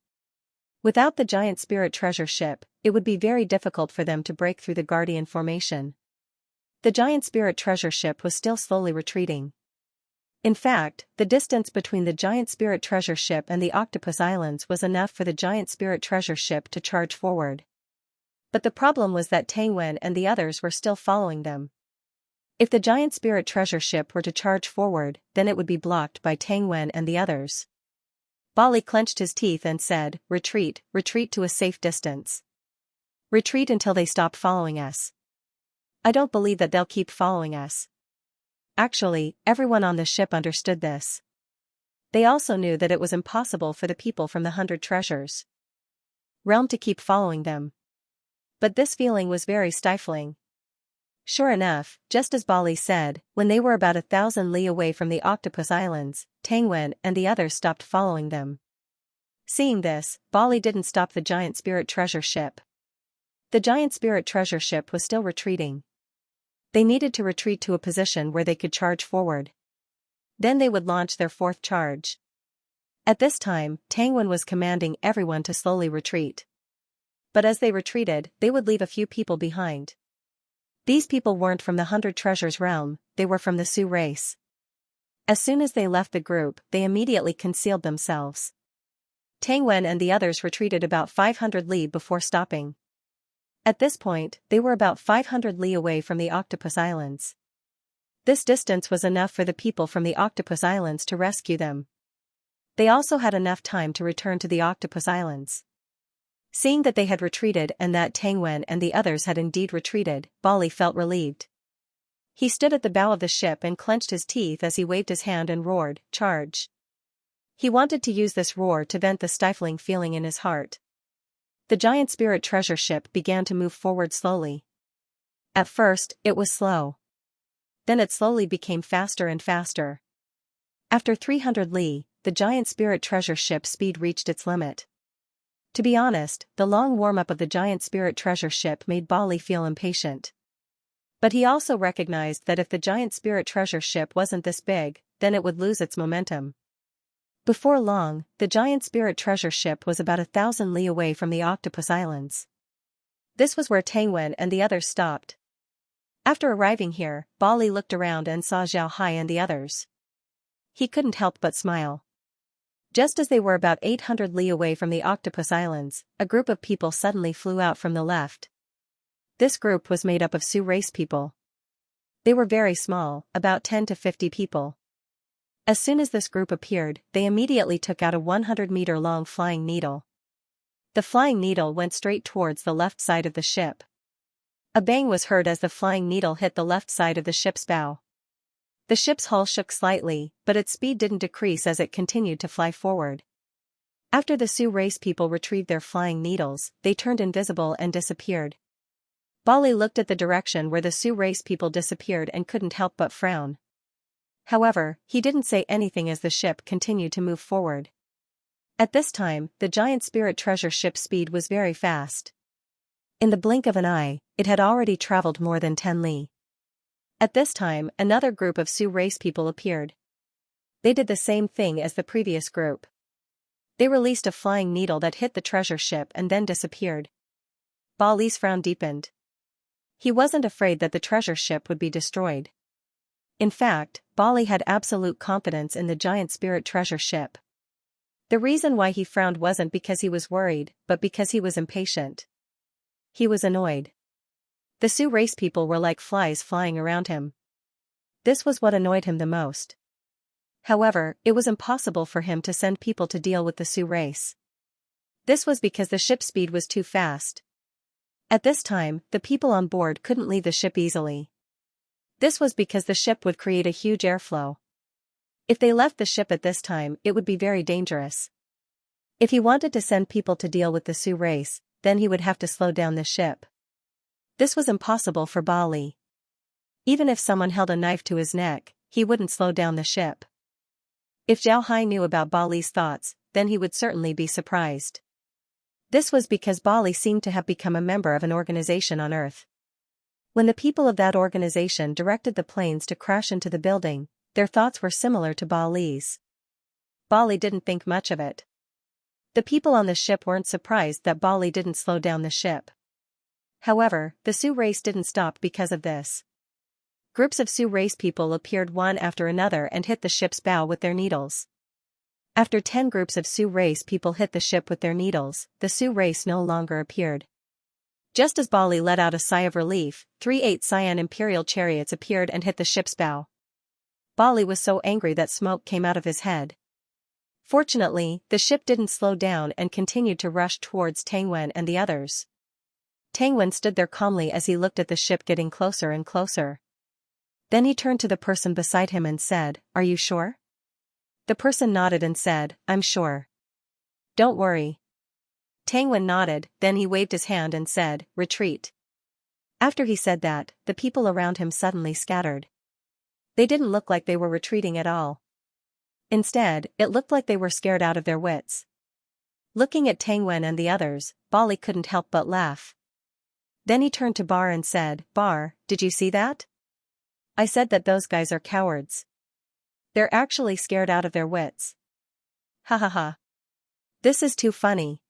Without the giant spirit treasure ship, it would be very difficult for them to break through the Guardian formation. The giant spirit treasure ship was still slowly retreating. In fact, the distance between the giant spirit treasure ship and the Octopus Islands was enough for the giant spirit treasure ship to charge forward. But the problem was that Tang Wen and the others were still following them. If the giant spirit treasure ship were to charge forward, then it would be blocked by Tang Wen and the others. Bali clenched his teeth and said, "Retreat, retreat to a safe distance. Retreat until they stop following us. I don't believe that they'll keep following us." Actually, everyone on the ship understood this. They also knew that it was impossible for the people from the 100 Treasures realm to keep following them. But this feeling was very stifling. Sure enough, just as Bali said, when they were about 1,000 li away from the Octopus Islands, Tang Wen and the others stopped following them. Seeing this, Bali didn't stop the giant spirit treasure ship. The giant spirit treasure ship was still retreating. They needed to retreat to a position where they could charge forward. Then they would launch their fourth charge. At this time, Tang Wen was commanding everyone to slowly retreat. But as they retreated, they would leave a few people behind. These people weren't from the 100 Treasures realm, they were from the Sioux race. As soon as they left the group, they immediately concealed themselves. Tang Wen and the others retreated about 500 li before stopping. At this point, they were about 500 li away from the Octopus Islands. This distance was enough for the people from the Octopus Islands to rescue them. They also had enough time to return to the Octopus Islands. Seeing that they had retreated and that Tang Wen and the others had indeed retreated, Bali felt relieved. He stood at the bow of the ship and clenched his teeth as he waved his hand and roared, "Charge!" He wanted to use this roar to vent the stifling feeling in his heart. The giant spirit treasure ship began to move forward slowly. At first, it was slow. Then it slowly became faster and faster. After 300 li, the giant spirit treasure ship speed reached its limit. To be honest, the long warm-up of the giant spirit treasure ship made Bali feel impatient. But he also recognized that if the giant spirit treasure ship wasn't this big, then it would lose its momentum. Before long, the giant spirit treasure ship was about 1,000 li away from the Octopus Islands. This was where Tang Wen and the others stopped. After arriving here, Bali looked around and saw Zhao Hai and the others. He couldn't help but smile. Just as they were about 800 li away from the Octopus Islands, a group of people suddenly flew out from the left. This group was made up of Sioux race people. They were very small, about 10 to 50 people. As soon as this group appeared, they immediately took out a 100-meter-long flying needle. The flying needle went straight towards the left side of the ship. A bang was heard as the flying needle hit the left side of the ship's bow. The ship's hull shook slightly, but its speed didn't decrease as it continued to fly forward. After the Sioux race people retrieved their flying needles, they turned invisible and disappeared. Bali looked at the direction where the Sioux race people disappeared and couldn't help but frown. However, he didn't say anything as the ship continued to move forward. At this time, the giant spirit treasure ship's speed was very fast. In the blink of an eye, it had already traveled more than 10 li. At this time, another group of Sioux race people appeared. They did the same thing as the previous group. They released a flying needle that hit the treasure ship and then disappeared. Ba Li's frown deepened. He wasn't afraid that the treasure ship would be destroyed. In fact, Ba Li had absolute confidence in the giant spirit treasure ship. The reason why he frowned wasn't because he was worried, but because he was impatient. He was annoyed. The Sioux race people were like flies flying around him. This was what annoyed him the most. However, it was impossible for him to send people to deal with the Sioux race. This was because the ship's speed was too fast. At this time, the people on board couldn't leave the ship easily. This was because the ship would create a huge airflow. If they left the ship at this time, it would be very dangerous. If he wanted to send people to deal with the Sioux race, then he would have to slow down the ship. This was impossible for Ba Li. Even if someone held a knife to his neck, he wouldn't slow down the ship. If Zhao Hai knew about Ba Li's thoughts, then he would certainly be surprised. This was because Ba Li seemed to have become a member of an organization on Earth. When the people of that organization directed the planes to crash into the building, their thoughts were similar to Ba Li's. Ba Li didn't think much of it. The people on the ship weren't surprised that Ba Li didn't slow down the ship. However, the Sioux race didn't stop because of this. Groups of Sioux race people appeared one after another and hit the ship's bow with their needles. After 10 groups of Sioux race people hit the ship with their needles, the Sioux race no longer appeared. Just as Ba Li let out a sigh of relief, 3-8 cyan imperial chariots appeared and hit the ship's bow. Ba Li was so angry that smoke came out of his head. Fortunately, the ship didn't slow down and continued to rush towards Tang Wen and the others. Tang Wen stood there calmly as he looked at the ship getting closer and closer. Then he turned to the person beside him and said, "Are you sure?" The person nodded and said, "I'm sure. Don't worry." Tang Wen nodded, then he waved his hand and said, "Retreat." After he said that, the people around him suddenly scattered. They didn't look like they were retreating at all. Instead, it looked like they were scared out of their wits. Looking at Tang Wen and the others, Ba Li couldn't help but laugh. Then he turned to Bar and said, "Bar, did you see that? I said that those guys are cowards. They're actually scared out of their wits. Ha ha ha. This is too funny."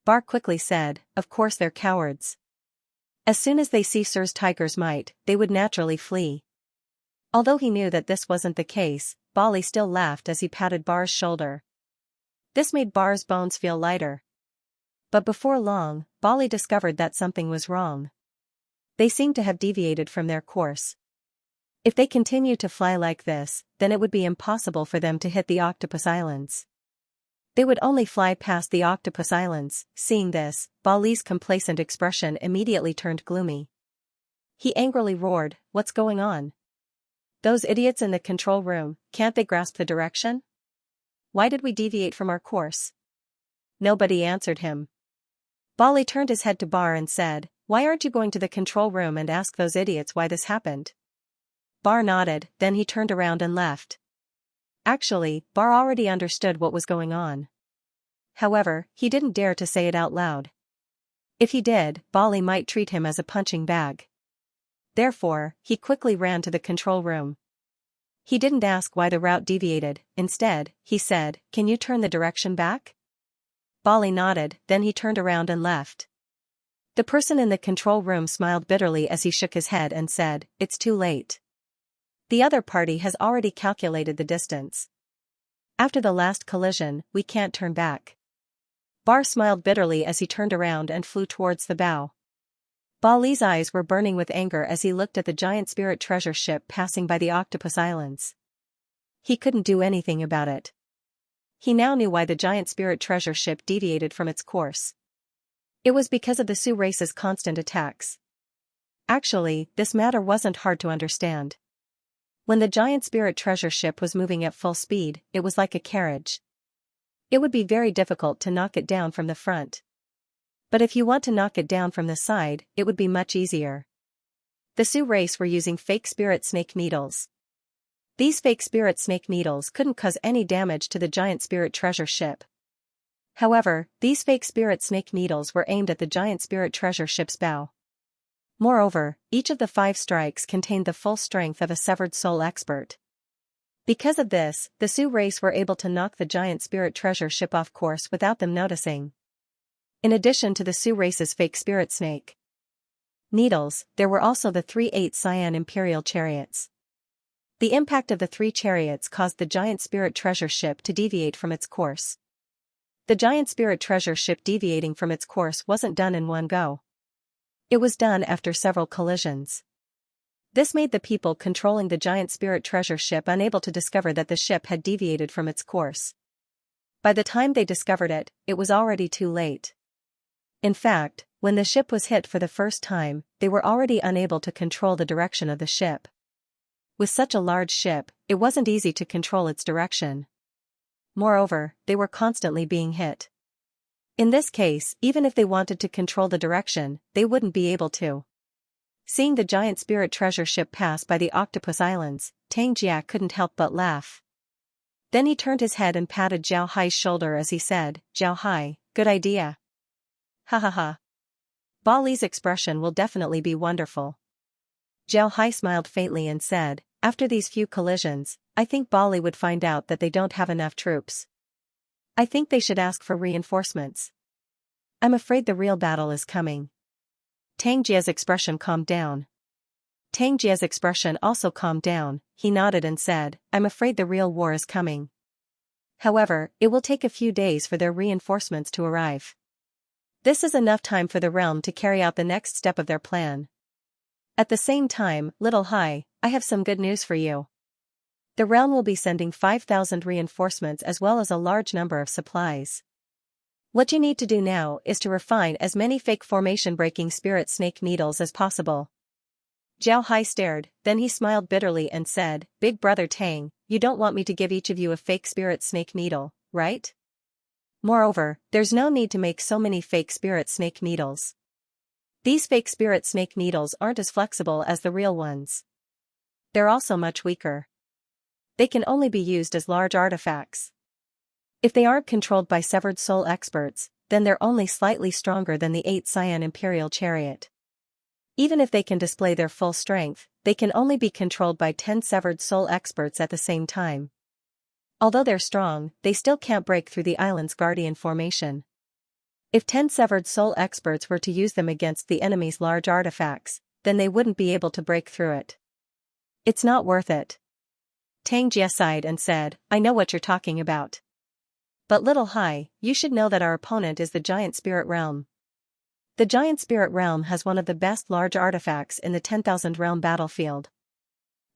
Bar quickly said, "Of course they're cowards. As soon as they see Sir's tiger's might, they would naturally flee." Although he knew that this wasn't the case, Ba Li still laughed as he patted Bar's shoulder. This made Bar's bones feel lighter. But before long, Ba Li discovered that something was wrong. They seemed to have deviated from their course. If they continued to fly like this, then it would be impossible for them to hit the Octopus Islands. They would only fly past the Octopus Islands. Seeing this, Ba Li's complacent expression immediately turned gloomy. He angrily roared, "What's going on? Those idiots in the control room, can't they grasp the direction? Why did we deviate from our course?" Nobody answered him. Ba Li turned his head to Bar and said, "Why aren't you going to the control room and ask those idiots why this happened?" Bar nodded, then he turned around and left. Actually, Bar already understood what was going on. However, he didn't dare to say it out loud. If he did, Ba Li might treat him as a punching bag. Therefore, he quickly ran to the control room. He didn't ask why the route deviated. Instead, he said, "Can you turn the direction back?" Ba Li nodded, then he turned around and left. The person in the control room smiled bitterly as he shook his head and said, "It's too late. The other party has already calculated the distance. After the last collision, we can't turn back." Bar smiled bitterly as he turned around and flew towards the bow. Ba Li's eyes were burning with anger as he looked at the giant spirit treasure ship passing by the Octopus Islands. He couldn't do anything about it. He now knew why the giant spirit treasure ship deviated from its course. It was because of the Sioux race's constant attacks. Actually, this matter wasn't hard to understand. When the giant spirit treasure ship was moving at full speed, it was like a carriage. It would be very difficult to knock it down from the front. But if you want to knock it down from the side, it would be much easier. The Sioux race were using fake spirit snake needles. These fake spirit snake needles couldn't cause any damage to the giant spirit treasure ship. However, these fake spirit snake needles were aimed at the giant spirit treasure ship's bow. Moreover, each of the 5 strikes contained the full strength of a severed soul expert. Because of this, the Sioux race were able to knock the giant spirit treasure ship off course without them noticing. In addition to the Sioux race's fake spirit snake needles, there were also the 3/8 cyan imperial chariots. The impact of the 3 chariots caused the giant spirit treasure ship to deviate from its course. The giant spirit treasure ship deviating from its course wasn't done in one go. It was done after several collisions. This made the people controlling the giant spirit treasure ship unable to discover that the ship had deviated from its course. By the time they discovered it, it was already too late. In fact, when the ship was hit for the first time, they were already unable to control the direction of the ship. With such a large ship, it wasn't easy to control its direction. Moreover, they were constantly being hit. In this case, even if they wanted to control the direction, they wouldn't be able to. Seeing the giant spirit treasure ship pass by the Octopus Islands, Xianxia couldn't help but laugh. Then he turned his head and patted Zhao Hai's shoulder as he said, "Zhao Hai, good idea. Ha ha ha. Bali's expression will definitely be wonderful." Zhao Hai smiled faintly and said, "After these few collisions, I think Bali would find out that they don't have enough troops. I think they should ask for reinforcements. I'm afraid the real battle is coming." Xianxia's expression calmed down. Xianxia's expression also calmed down, he nodded and said, "I'm afraid the real war is coming. However, it will take a few days for their reinforcements to arrive. This is enough time for the realm to carry out the next step of their plan. At the same time, Little Hai, I have some good news for you. The realm will be sending 5,000 reinforcements as well as a large number of supplies. What you need to do now is to refine as many fake formation-breaking spirit snake needles as possible." Zhao Hai stared, then he smiled bitterly and said, "Big brother Tang, you don't want me to give each of you a fake spirit snake needle, right? Moreover, there's no need to make so many fake spirit snake needles. These fake spirit snake needles aren't as flexible as the real ones. They're also much weaker. They can only be used as large artifacts. If they aren't controlled by severed soul experts, then they're only slightly stronger than the 8 cyan imperial chariot. Even if they can display their full strength, they can only be controlled by 10 severed soul experts at the same time. Although they're strong, they still can't break through the island's guardian formation. If 10 severed soul experts were to use them against the enemy's large artifacts, then they wouldn't be able to break through it. It's not worth it." Xianxia sighed and said, "I know what you're talking about. But Little Hai, you should know that our opponent is the Giant Spirit Realm. The Giant Spirit Realm has one of the best large artifacts in the 10,000 realm battlefield.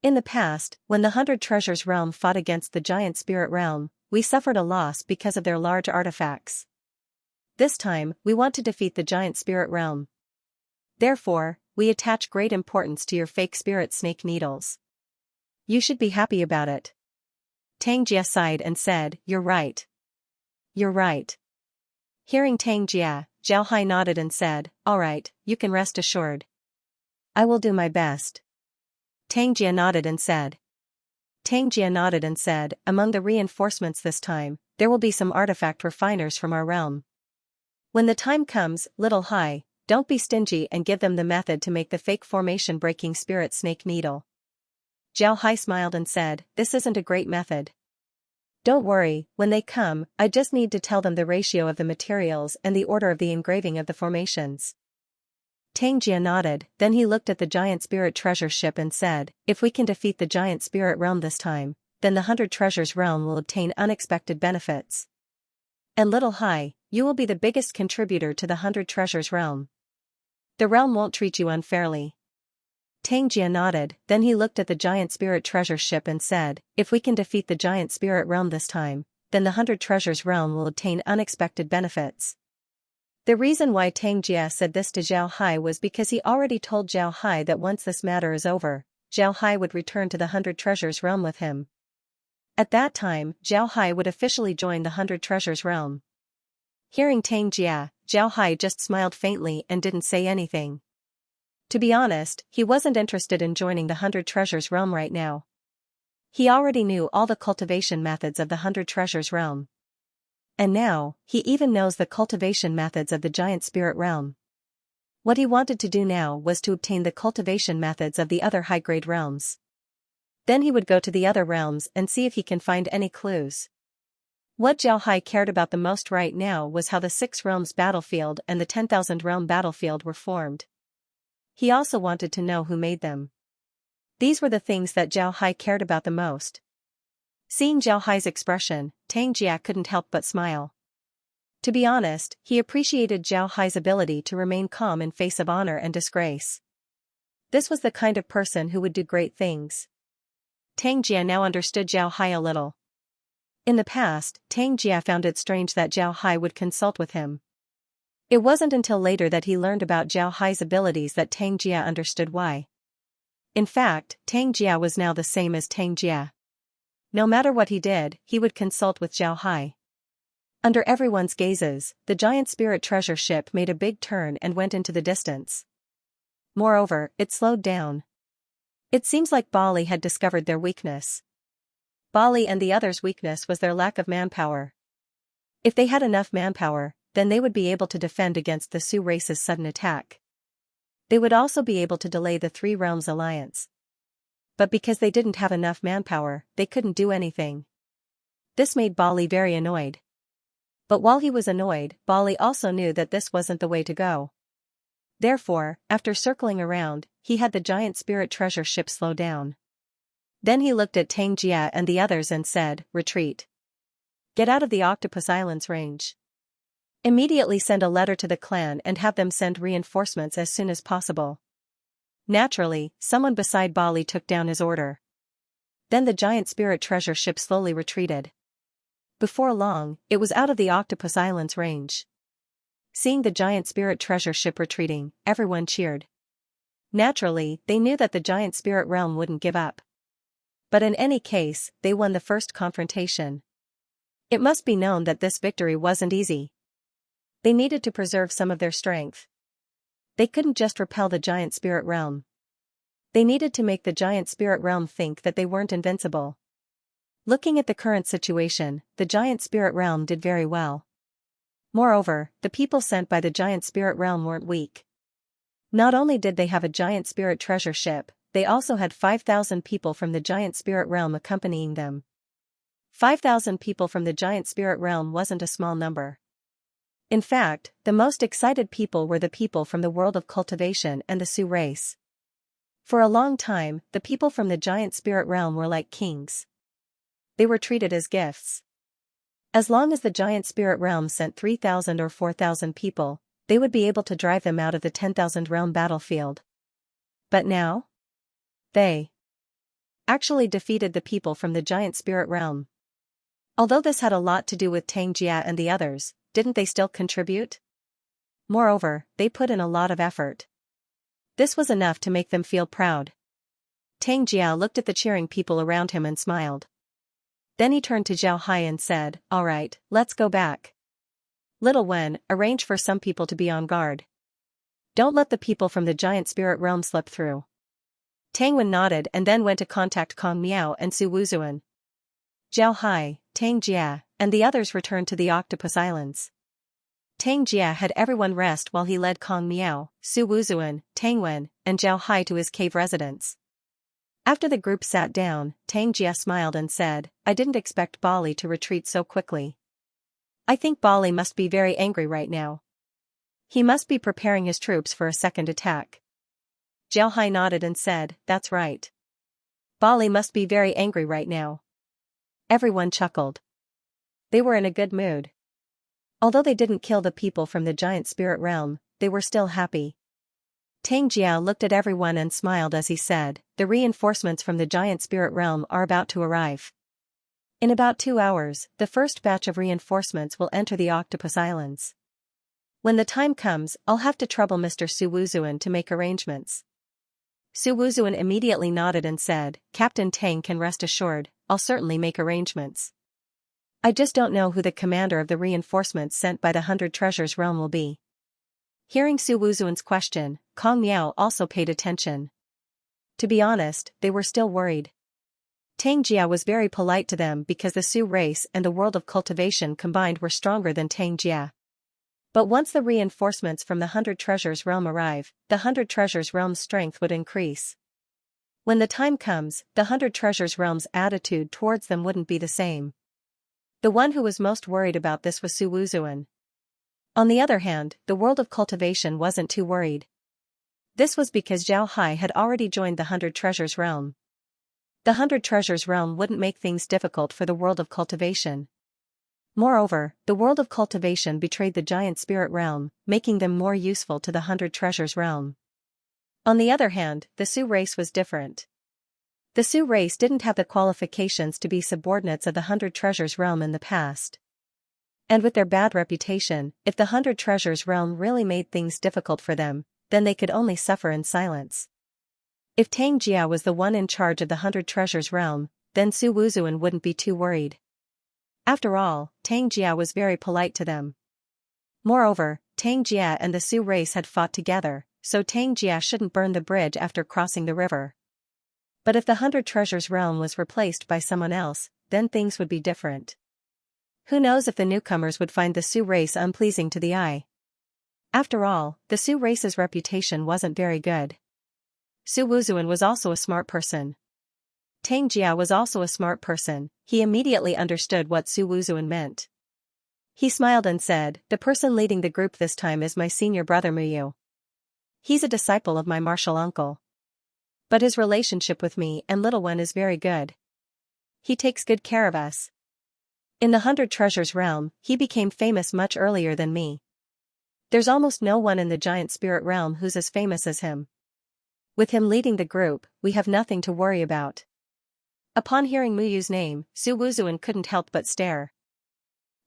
In the past, when the 100 Treasures Realm fought against the Giant Spirit Realm, we suffered a loss because of their large artifacts. This time, we want to defeat the Giant Spirit Realm. Therefore, we attach great importance to your fake spirit snake needles. You should be happy about it." Xianxia sighed and said, "You're right. You're right." Hearing Xianxia, Zhao Hai nodded and said, "All right, you can rest assured. I will do my best." Xianxia nodded and said, "Among the reinforcements this time, there will be some artifact refiners from our realm. When the time comes, Little Hai, don't be stingy and give them the method to make the fake formation-breaking spirit snake needle." Zhao Hai smiled and said, "This isn't a great method. Don't worry, when they come, I just need to tell them the ratio of the materials and the order of the engraving of the formations." Xianxia nodded, then he looked at the giant spirit treasure ship and said, "If we can defeat the giant spirit realm this time, then the 100 Treasures Realm will obtain unexpected benefits. And Little Hai, you will be the biggest contributor to the 100 Treasures Realm. The realm won't treat you unfairly." Xianxia nodded, then he looked at the giant spirit treasure ship and said, "If we can defeat the giant spirit realm this time, then the 100 Treasures Realm will obtain unexpected benefits." The reason why Xianxia said this to Zhao Hai was because he already told Zhao Hai that once this matter is over, Zhao Hai would return to the 100 Treasures Realm with him. At that time, Zhao Hai would officially join the 100 Treasures Realm. Hearing Xianxia, Zhao Hai just smiled faintly and didn't say anything. To be honest, he wasn't interested in joining the 100 Treasures Realm right now. He already knew all the cultivation methods of the 100 Treasures Realm. And now, he even knows the cultivation methods of the Giant Spirit Realm. What he wanted to do now was to obtain the cultivation methods of the other high-grade realms. Then he would go to the other realms and see if he can find any clues. What Zhao Hai cared about the most right now was how the 6 realms battlefield and the 10,000 realm battlefield were formed. He also wanted to know who made them. These were the things that Zhao Hai cared about the most. Seeing Zhao Hai's expression, Tang Jia couldn't help but smile. To be honest, he appreciated Zhao Hai's ability to remain calm in face of honor and disgrace. This was the kind of person who would do great things. Tang Jia now understood Zhao Hai a little. In the past, Tang Jia found it strange that Zhao Hai would consult with him. It wasn't until later that he learned about Zhao Hai's abilities that Tang Jia understood why. In fact, Tang Jia was now the same as Tang Jia. No matter what he did, he would consult with Zhao Hai. Under everyone's gazes, the giant spirit treasure ship made a big turn and went into the distance. Moreover, it slowed down. It seems like Bali had discovered their weakness. Bali and the others' weakness was their lack of manpower. If they had enough manpower, then they would be able to defend against the Sioux race's sudden attack. They would also be able to delay the 3 realms alliance. But because they didn't have enough manpower, they couldn't do anything. This made Bali very annoyed. But while he was annoyed, Bali also knew that this wasn't the way to go. Therefore, after circling around, he had the giant spirit treasure ship slow down. Then he looked at Tang Jia and the others and said, "Retreat. Get out of the Octopus Islands range. Immediately send a letter to the clan and have them send reinforcements as soon as possible." Naturally, someone beside Bali took down his order. Then the giant spirit treasure ship slowly retreated. Before long, it was out of the Octopus Islands range. Seeing the giant spirit treasure ship retreating, everyone cheered. Naturally, they knew that the giant spirit realm wouldn't give up. But in any case, they won the first confrontation. It must be known that this victory wasn't easy. They needed to preserve some of their strength. They couldn't just repel the giant spirit realm. They needed to make the giant spirit realm think that they weren't invincible. Looking at the current situation, the giant spirit realm did very well. Moreover, the people sent by the giant spirit realm weren't weak. Not only did they have a giant spirit treasure ship, they also had 5,000 people from the giant spirit realm accompanying them. 5,000 people from the giant spirit realm wasn't a small number. In fact, the most excited people were the people from the world of cultivation and the Sioux race. For a long time, the people from the giant spirit realm were like kings. They were treated as gifts. As long as the giant spirit realm sent 3,000 or 4,000 people, they would be able to drive them out of the 10,000 realm battlefield. But now? They actually defeated the people from the giant spirit realm. Although this had a lot to do with Tang Jia and the others, didn't they still contribute? Moreover, they put in a lot of effort. This was enough to make them feel proud. Tang Jia looked at the cheering people around him and smiled. Then he turned to Zhao Hai and said, "All right, let's go back. Little Wen, arrange for some people to be on guard. Don't let the people from the giant spirit realm slip through." Tang Wen nodded and then went to contact Kong Miao and Su Wuzuan. Zhao Hai, Tang Jia, and the others returned to the Octopus Islands. Tang Jia had everyone rest while he led Kong Miao, Su Wuzuan, Tang Wen, and Zhao Hai to his cave residence. After the group sat down, Tang Jia smiled and said, "I didn't expect Bali to retreat so quickly. I think Bali must be very angry right now. He must be preparing his troops for a second attack." Zhao Hai nodded and said, "That's right. Bali must be very angry right now." Everyone chuckled. They were in a good mood. Although they didn't kill the people from the giant spirit realm, they were still happy. Tang Jia looked at everyone and smiled as he said, "The reinforcements from the giant spirit realm are about to arrive. In about 2 hours, the first batch of reinforcements will enter the Octopus Islands. When the time comes, I'll have to trouble Mr. Su Wuzuan to make arrangements." Su Wuzuan immediately nodded and said, "Captain Tang can rest assured, I'll certainly make arrangements. I just don't know who the commander of the reinforcements sent by the 100 Treasures realm will be." Hearing Su Wuzuan's question, Kong Miao also paid attention. To be honest, they were still worried. Tang Jia was very polite to them because the Sioux race and the world of cultivation combined were stronger than Tang Jia. But once the reinforcements from the 100 Treasures realm arrive, the 100 Treasures realm's strength would increase. When the time comes, the 100 Treasures realm's attitude towards them wouldn't be the same. The one who was most worried about this was Su Wuzuan. On the other hand, the world of cultivation wasn't too worried. This was because Zhao Hai had already joined the 100 Treasures realm. The 100 Treasures realm wouldn't make things difficult for the world of cultivation. Moreover, the world of cultivation betrayed the giant spirit realm, making them more useful to the 100 Treasures realm. On the other hand, the Su race was different. The Su race didn't have the qualifications to be subordinates of the 100 Treasures realm in the past. And with their bad reputation, if the 100 Treasures realm really made things difficult for them, then they could only suffer in silence. If Tang Jia was the one in charge of the 100 Treasures realm, then Su Wuzuan wouldn't be too worried. After all, Tang Jia was very polite to them. Moreover, Tang Jia and the Su race had fought together, so Tang Jia shouldn't burn the bridge after crossing the river. But if the 100 Treasures realm was replaced by someone else, then things would be different. Who knows if the newcomers would find the Su race unpleasing to the eye. After all, the Su race's reputation wasn't very good. Su Wuzuan was also a smart person. Tang Jia was also a smart person. He immediately understood what Su Wuzuan meant. He smiled and said, "The person leading the group this time is my senior brother Muyu. He's a disciple of my martial uncle. But his relationship with me and little one is very good. He takes good care of us. In the 100 Treasures realm, he became famous much earlier than me. There's almost no one in the giant spirit realm who's as famous as him. With him leading the group, we have nothing to worry about." Upon hearing Muyu's name, Su Wuzuan couldn't help but stare.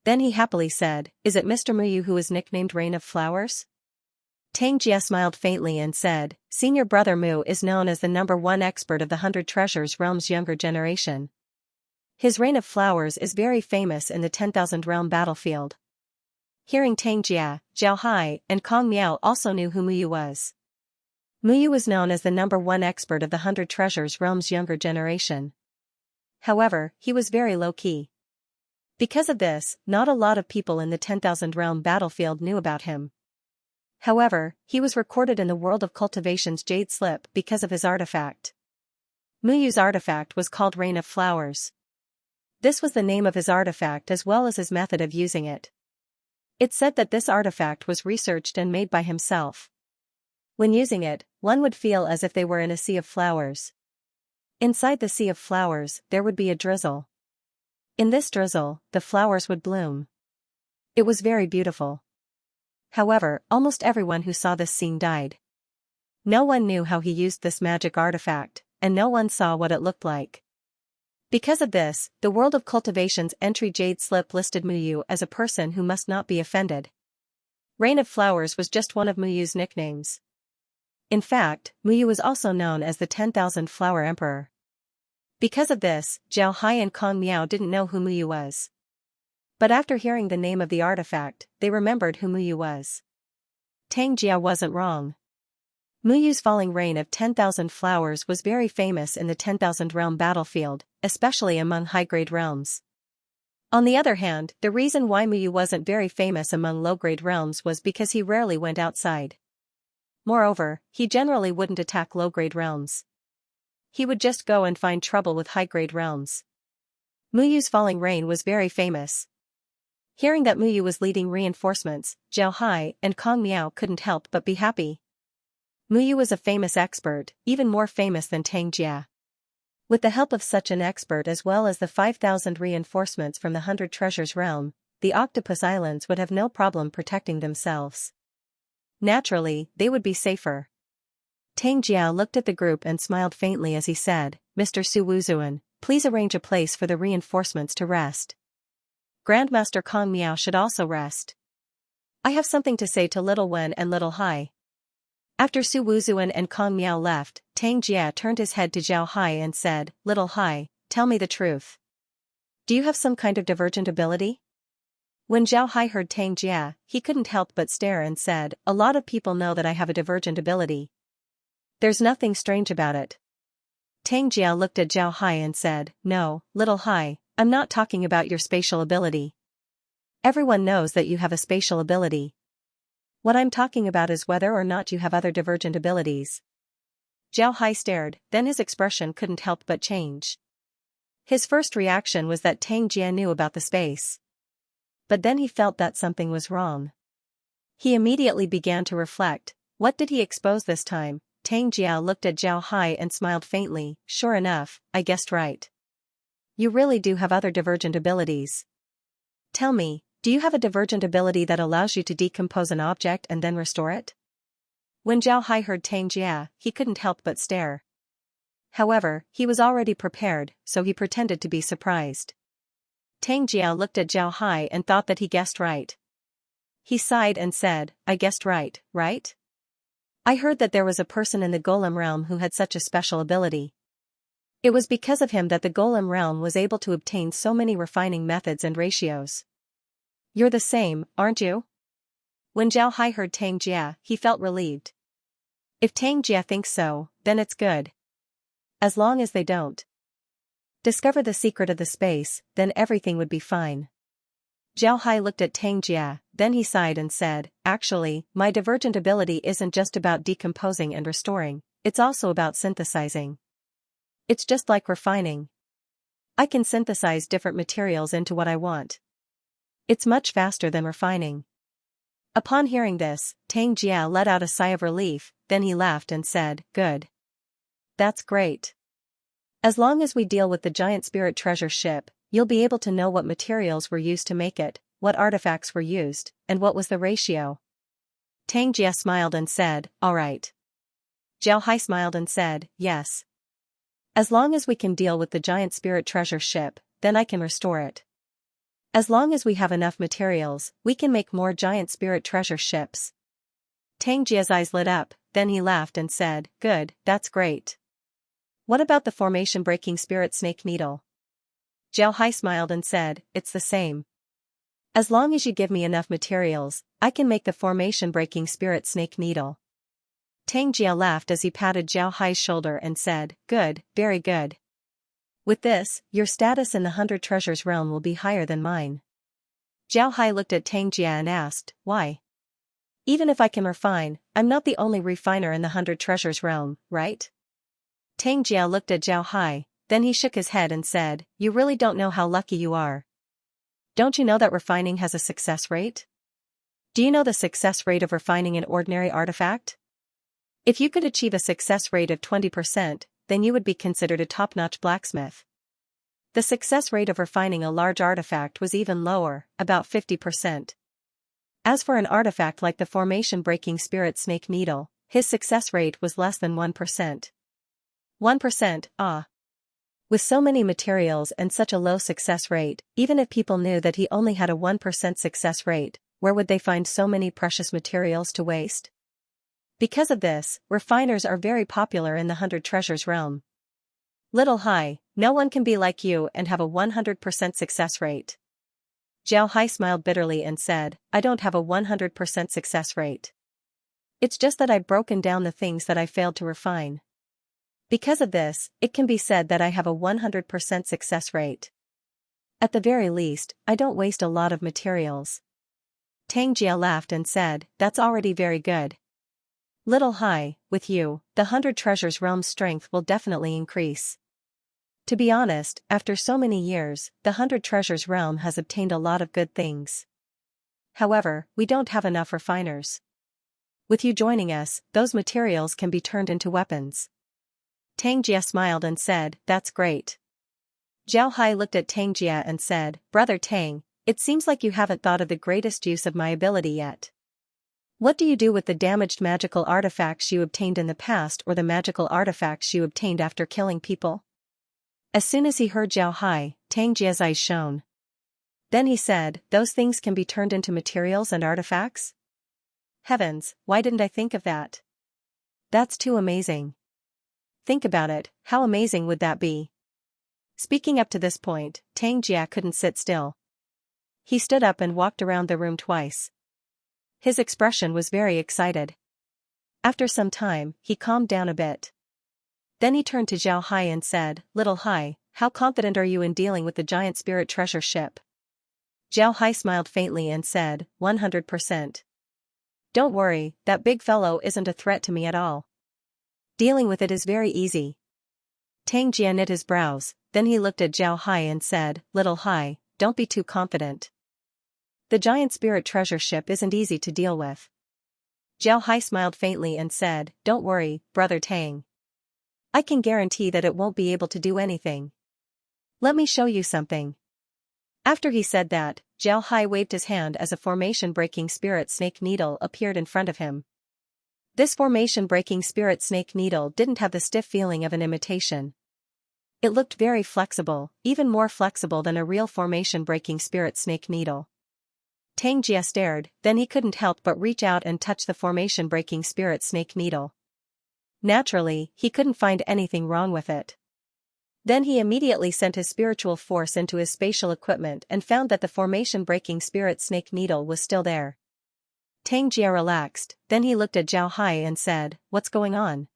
Then he happily said, "Is it Mr. Muyu who is nicknamed Rain of Flowers?" Tang Jia smiled faintly and said, "Senior brother Mu is known as the #1 expert of the 100 Treasures realm's younger generation. His Rain of Flowers is very famous in the 10,000 realm battlefield." Hearing Tang Jia, Zhao Hai, and Kong Miao also knew who Muyu was. Muyu was known as the #1 expert of the 100 Treasures realm's younger generation. However, he was very low-key. Because of this, not a lot of people in the 10,000 realm battlefield knew about him. However, he was recorded in the world of cultivation's Jade Slip because of his artifact. Muyu's artifact was called Rain of Flowers. This was the name of his artifact as well as his method of using it. It said that this artifact was researched and made by himself. When using it, one would feel as if they were in a sea of flowers. Inside the sea of flowers, there would be a drizzle. In this drizzle, the flowers would bloom. It was very beautiful. However, almost everyone who saw this scene died. No one knew how he used this magic artifact, and no one saw what it looked like. Because of this, the world of cultivation's entry Jade Slip listed Muyu as a person who must not be offended. Rain of Flowers was just one of Muyu's nicknames. In fact, Muyu was also known as the 10,000 Flower Emperor. Because of this, Zhao Hai and Kong Miao didn't know who Muyu was. But after hearing the name of the artifact, they remembered who Muyu was. Tang Jia wasn't wrong. Muyu's falling rain of 10,000 flowers was very famous in the 10,000 realm battlefield, especially among high-grade realms. On the other hand, the reason why Muyu wasn't very famous among low-grade realms was because he rarely went outside. Moreover, he generally wouldn't attack low-grade realms. He would just go and find trouble with high-grade realms. Muyu's falling rain was very famous. Hearing that Muyu was leading reinforcements, Zhao Hai and Kong Miao couldn't help but be happy. Muyu was a famous expert, even more famous than Tang Jia. With the help of such an expert as well as the 5,000 reinforcements from the 100 Treasures realm, the Octopus Islands would have no problem protecting themselves. Naturally, they would be safer. Tang Jia looked at the group and smiled faintly as he said, "Mr. Su Wuzuan, please arrange a place for the reinforcements to rest. Grandmaster Kong Miao should also rest. I have something to say to Little Wen and Little Hai." After Su Wuzuan and Kong Miao left, Tang Jia turned his head to Zhao Hai and said, "Little Hai, tell me the truth. Do you have some kind of divergent ability?" When Zhao Hai heard Tang Jia, he couldn't help but stare and said, "A lot of people know that I have a divergent ability. There's nothing strange about it." Tang Jia looked at Zhao Hai and said, "No, Little Hai, I'm not talking about your spatial ability. Everyone knows that you have a spatial ability. What I'm talking about is whether or not you have other divergent abilities. Zhao Hai stared, then his expression couldn't help but change. His first reaction was that Tang Jia knew about the space. But then he felt that something was wrong. He immediately began to reflect, what did he expose this time? Tang Jia looked at Zhao Hai and smiled faintly, sure enough, I guessed right. You really do have other divergent abilities. Tell me, do you have a divergent ability that allows you to decompose an object and then restore it? When Zhao Hai heard Tang Jia, he couldn't help but stare. However, he was already prepared, so he pretended to be surprised. Tang Jia looked at Zhao Hai and thought that he guessed right. He sighed and said, I guessed right, right? I heard that there was a person in the Golem realm who had such a special ability. It was because of him that the Golem realm was able to obtain so many refining methods and ratios. You're the same, aren't you? When Zhao Hai heard Tang Jia, he felt relieved. If Tang Jia thinks so, then it's good. As long as they don't discover the secret of the space, then everything would be fine. Zhao Hai looked at Tang Jia, then he sighed and said, actually, my divergent ability isn't just about decomposing and restoring, it's also about synthesizing. It's just like refining. I can synthesize different materials into what I want. It's much faster than refining. Upon hearing this, Tang Jia let out a sigh of relief, then he laughed and said, good. That's great. As long as we deal with the giant spirit treasure ship, you'll be able to know what materials were used to make it, what artifacts were used, and what was the ratio. Tang Jia smiled and said, all right. Zhao Hai smiled and said, yes. As long as we can deal with the giant spirit treasure ship, then I can restore it. As long as we have enough materials, we can make more giant spirit treasure ships. Tang Jia's eyes lit up, then he laughed and said, good, that's great. What about the formation-breaking spirit snake needle? Zhao Hai smiled and said, it's the same. As long as you give me enough materials, I can make the formation-breaking spirit snake needle. Tang Jia laughed as he patted Zhao Hai's shoulder and said, good, very good. With this, your status in the 100 Treasures realm will be higher than mine. Zhao Hai looked at Tang Jia and asked, why? Even if I can refine, I'm not the only refiner in the 100 Treasures realm, right? Tang Jia looked at Zhao Hai, then he shook his head and said, you really don't know how lucky you are. Don't you know that refining has a success rate? Do you know the success rate of refining an ordinary artifact? If you could achieve a success rate of 20%, then you would be considered a top-notch blacksmith. The success rate of refining a large artifact was even lower, about 50%. As for an artifact like the formation-breaking spirit snake needle, his success rate was less than 1%. 1%, ah. With so many materials and such a low success rate, even if people knew that he only had a 1% success rate, where would they find so many precious materials to waste? Because of this, refiners are very popular in the 100 Treasures realm. Little Hai, no one can be like you and have a 100% success rate. Zhao Hai smiled bitterly and said, I don't have a 100% success rate. It's just that I've broken down the things that I failed to refine. Because of this, it can be said that I have a 100% success rate. At the very least, I don't waste a lot of materials. Tang Jia laughed and said, that's already very good. Little Hai, with you, the 100 Treasures realm's strength will definitely increase. To be honest, after so many years, the 100 Treasures realm has obtained a lot of good things. However, we don't have enough refiners. With you joining us, those materials can be turned into weapons. Tang Jia smiled and said, that's great. Zhao Hai looked at Tang Jia and said, Brother Tang, it seems like you haven't thought of the greatest use of my ability yet. What do you do with the damaged magical artifacts you obtained in the past or the magical artifacts you obtained after killing people? As soon as he heard Zhao Hai, Tang Jia's eyes shone. Then he said, those things can be turned into materials and artifacts? Heavens, why didn't I think of that? That's too amazing. Think about it, how amazing would that be? Speaking up to this point, Tang Jia couldn't sit still. He stood up and walked around the room twice. His expression was very excited. After some time, he calmed down a bit. Then he turned to Zhao Hai and said, Little Hai, how confident are you in dealing with the giant spirit treasure ship? Zhao Hai smiled faintly and said, 100%. Don't worry, that big fellow isn't a threat to me at all. Dealing with it is very easy. Tang Jia knit his brows, then he looked at Zhao Hai and said, Little Hai, don't be too confident. The giant spirit treasure ship isn't easy to deal with. Zhao Hai smiled faintly and said, Don't worry, brother Tang. I can guarantee that it won't be able to do anything. Let me show you something. After he said that, Zhao Hai waved his hand as a formation-breaking spirit snake needle appeared in front of him. This formation-breaking spirit snake needle didn't have the stiff feeling of an imitation. It looked very flexible, even more flexible than a real formation-breaking spirit snake needle. Tang Jia stared, then he couldn't help but reach out and touch the formation-breaking spirit snake needle. Naturally, he couldn't find anything wrong with it. Then he immediately sent his spiritual force into his spatial equipment and found that the formation-breaking spirit snake needle was still there. Tang Jia relaxed, then he looked at Zhao Hai and said, What's going on?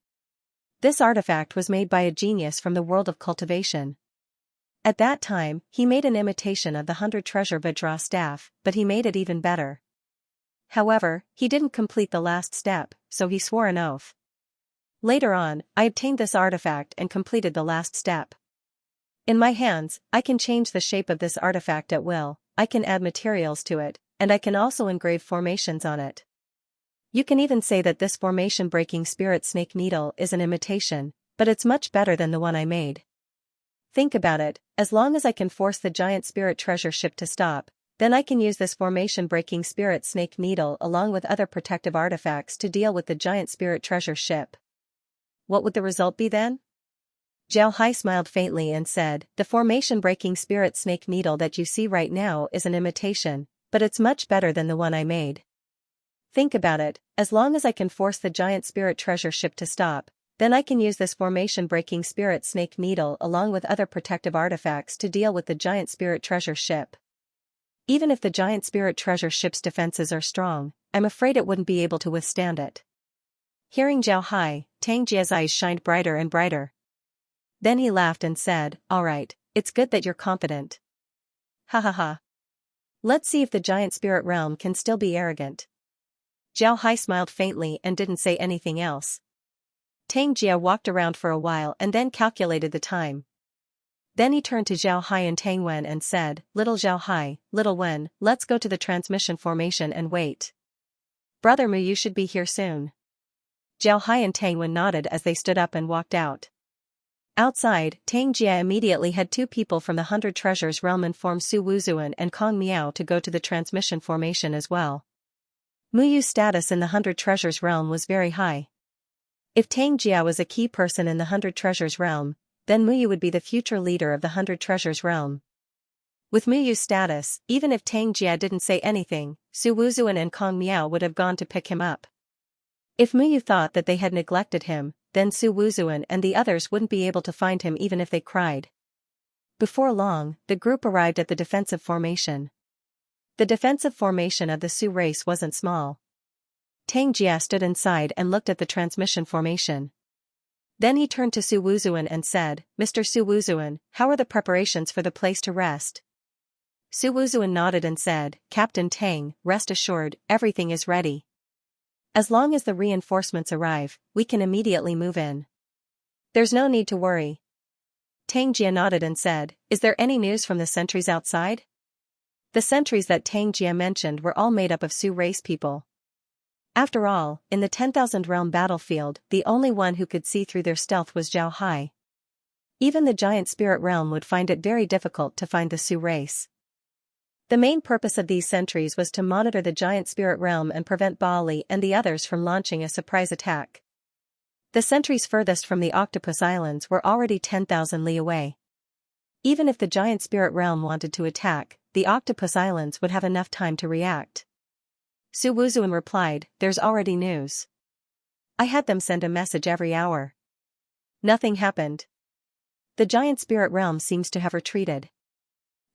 This artifact was made by a genius from the world of cultivation. At that time, he made an imitation of the 100 treasure Vajra staff, but he made it even better. However, he didn't complete the last step, so he swore an oath. Later on, I obtained this artifact and completed the last step. In my hands, I can change the shape of this artifact at will, I can add materials to it, and I can also engrave formations on it. You can even say that this formation-breaking spirit snake needle is an imitation, but it's much better than the one I made. Think about it, as long as I can force the giant spirit treasure ship to stop, then I can use this formation-breaking spirit snake needle along with other protective artifacts to deal with the giant spirit treasure ship. What would the result be then? Zhao Hai smiled faintly and said, The formation-breaking spirit snake needle that you see right now is an imitation, but it's much better than the one I made. Think about it, as long as I can force the giant spirit treasure ship to stop, then I can use this formation-breaking spirit snake needle along with other protective artifacts to deal with the giant spirit treasure ship. Even if the giant spirit treasure ship's defenses are strong, I'm afraid it wouldn't be able to withstand it. Hearing Zhao Hai, Tang Jia's eyes shined brighter and brighter. Then he laughed and said, All right, it's good that you're confident. Ha ha ha. Let's see if the giant spirit realm can still be arrogant. Zhao Hai smiled faintly and didn't say anything else. Tang Jia walked around for a while and then calculated the time. Then he turned to Zhao Hai and Tang Wen and said, Little Zhao Hai, Little Wen, let's go to the transmission formation and wait. Brother Mu, you should be here soon. Zhao Hai and Tang Wen nodded as they stood up and walked out. Outside, Tang Jia immediately had 2 people from the 100 Treasures realm inform Su Wuzuan and Kong Miao to go to the transmission formation as well. Mu Yu's status in the 100 Treasures realm was very high. If Tang Jia was a key person in the 100 Treasures realm, then Mu Yu would be the future leader of the 100 Treasures realm. With Mu Yu's status, even if Tang Jia didn't say anything, Su Wuzuan and Kong Miao would have gone to pick him up. If Mu Yu thought that they had neglected him, then Su Wuzuan and the others wouldn't be able to find him even if they cried. Before long, the group arrived at the defensive formation. The defensive formation of the Su race wasn't small. Tang Jia stood inside and looked at the transmission formation. Then he turned to Su Wuzuan and said, Mr. Su Wuzuan, how are the preparations for the place to rest? Su Wuzuan nodded and said, Captain Tang, rest assured, everything is ready. As long as the reinforcements arrive, we can immediately move in. There's no need to worry. Tang Jia nodded and said, Is there any news from the sentries outside? The sentries that Tang Jia mentioned were all made up of Su race people. After all, in the 10,000 realm battlefield, the only one who could see through their stealth was Zhao Hai. Even the giant spirit realm would find it very difficult to find the Su race. The main purpose of these sentries was to monitor the giant spirit realm and prevent Bali and the others from launching a surprise attack. The sentries furthest from the Octopus Islands were already 10,000 li away. Even if the giant spirit realm wanted to attack, the Octopus Islands would have enough time to react. Su Wuzuan replied, There's already news. I had them send a message every hour. Nothing happened. The giant spirit realm seems to have retreated.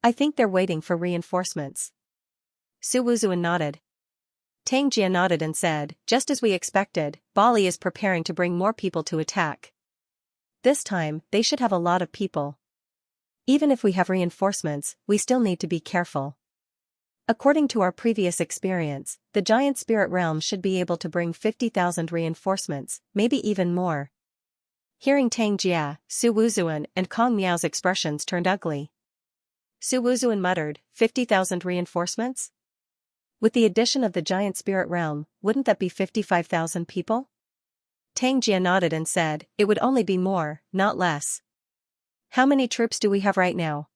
I think they're waiting for reinforcements. Su Wuzuan nodded. Tang Jia nodded and said, Just as we expected, Bali is preparing to bring more people to attack. This time, they should have a lot of people. Even if we have reinforcements, we still need to be careful. According to our previous experience, the giant spirit realm should be able to bring 50,000 reinforcements, maybe even more. Hearing Tang Jia, Su Wuzuan and Kong Miao's expressions turned ugly. Su Wuzuan muttered, 50,000 reinforcements? With the addition of the giant spirit realm, wouldn't that be 55,000 people? Tang Jia nodded and said, it would only be more, not less. How many troops do we have right now?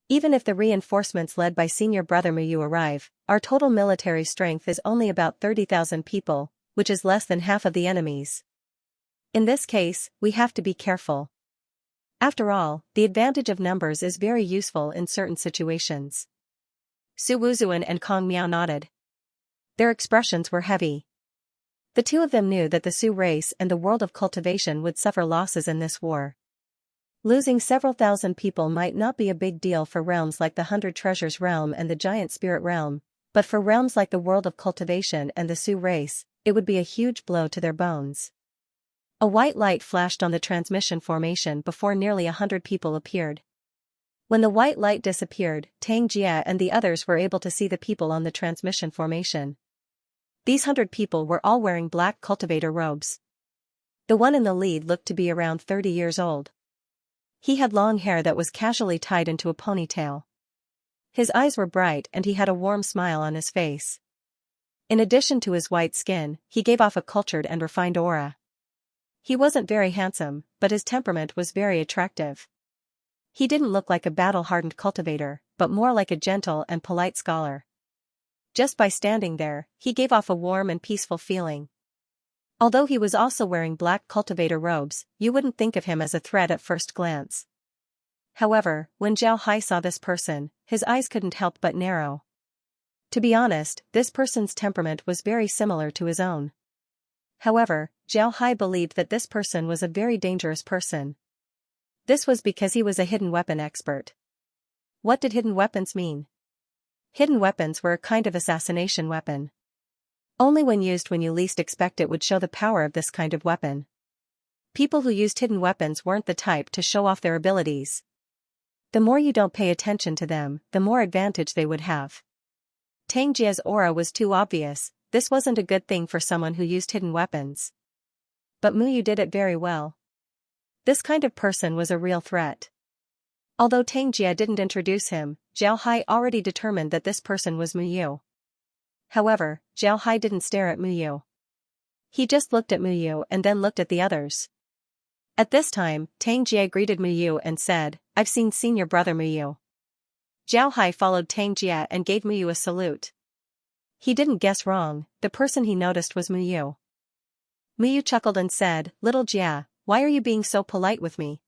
Even if the reinforcements led by senior brother Muyu arrive, our total military strength is only about 30,000 people, which is less than half of the enemy's. In this case, we have to be careful. After all, the advantage of numbers is very useful in certain situations. Su Wuzuan and Kong Miao nodded. Their expressions were heavy. The two of them knew that the Su race and the world of cultivation would suffer losses in this war. Losing several thousand people might not be a big deal for realms like the 100 Treasures realm and the Giant Spirit realm, but for realms like the world of cultivation and the Su race, it would be a huge blow to their bones. A white light flashed on the transmission formation before nearly 100 people appeared. When the white light disappeared, Tang Jia and the others were able to see the people on the transmission formation. These 100 people were all wearing black cultivator robes. The one in the lead looked to be around 30 years old. He had long hair that was casually tied into a ponytail. His eyes were bright and he had a warm smile on his face. In addition to his white skin, he gave off a cultured and refined aura. He wasn't very handsome, but his temperament was very attractive. He didn't look like a battle-hardened cultivator, but more like a gentle and polite scholar. Just by standing there, he gave off a warm and peaceful feeling. Although he was also wearing black cultivator robes, you wouldn't think of him as a threat at first glance. However, when Zhao Hai saw this person, his eyes couldn't help but narrow. To be honest, this person's temperament was very similar to his own. However, Zhao Hai believed that this person was a very dangerous person. This was because he was a hidden weapon expert. What did hidden weapons mean? Hidden weapons were a kind of assassination weapon. Only when used when you least expect it would show the power of this kind of weapon. People who used hidden weapons weren't the type to show off their abilities. The more you don't pay attention to them, the more advantage they would have. Tang Jia's aura was too obvious. This wasn't a good thing for someone who used hidden weapons. But Muyu did it very well. This kind of person was a real threat. Although Tang Jia didn't introduce him, Zhao Hai already determined that this person was Muyu. However, Zhao Hai didn't stare at Muyu. He just looked at Muyu and then looked at the others. At this time, Tang Jia greeted Muyu and said, I've seen senior brother Muyu. Zhao Hai followed Tang Jia and gave Muyu a salute. He didn't guess wrong, the person he noticed was Muyu. Muyu chuckled and said, Little Jia, why are you being so polite with me?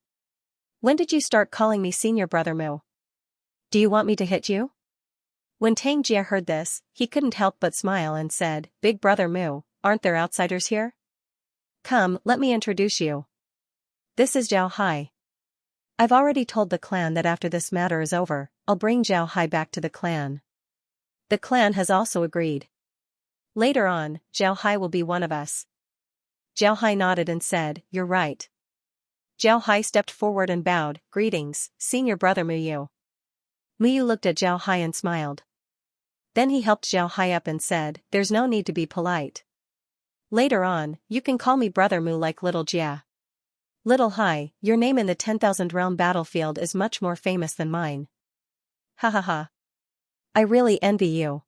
When did you start calling me senior brother Mu? Do you want me to hit you? When Tang Jia heard this, he couldn't help but smile and said, Big brother Mu, aren't there outsiders here? Come, let me introduce you. This is Zhao Hai. I've already told the clan that after this matter is over, I'll bring Zhao Hai back to the clan. The clan has also agreed. Later on, Zhao Hai will be one of us. Zhao Hai nodded and said, You're right. Zhao Hai stepped forward and bowed, Greetings, senior brother Muyu. Muyu looked at Zhao Hai and smiled. Then he helped Zhao Hai up and said, There's no need to be polite. Later on, you can call me brother Mu like Little Jia. Little Hai, your name in the 10,000 realm battlefield is much more famous than mine. Ha ha ha. I really envy you.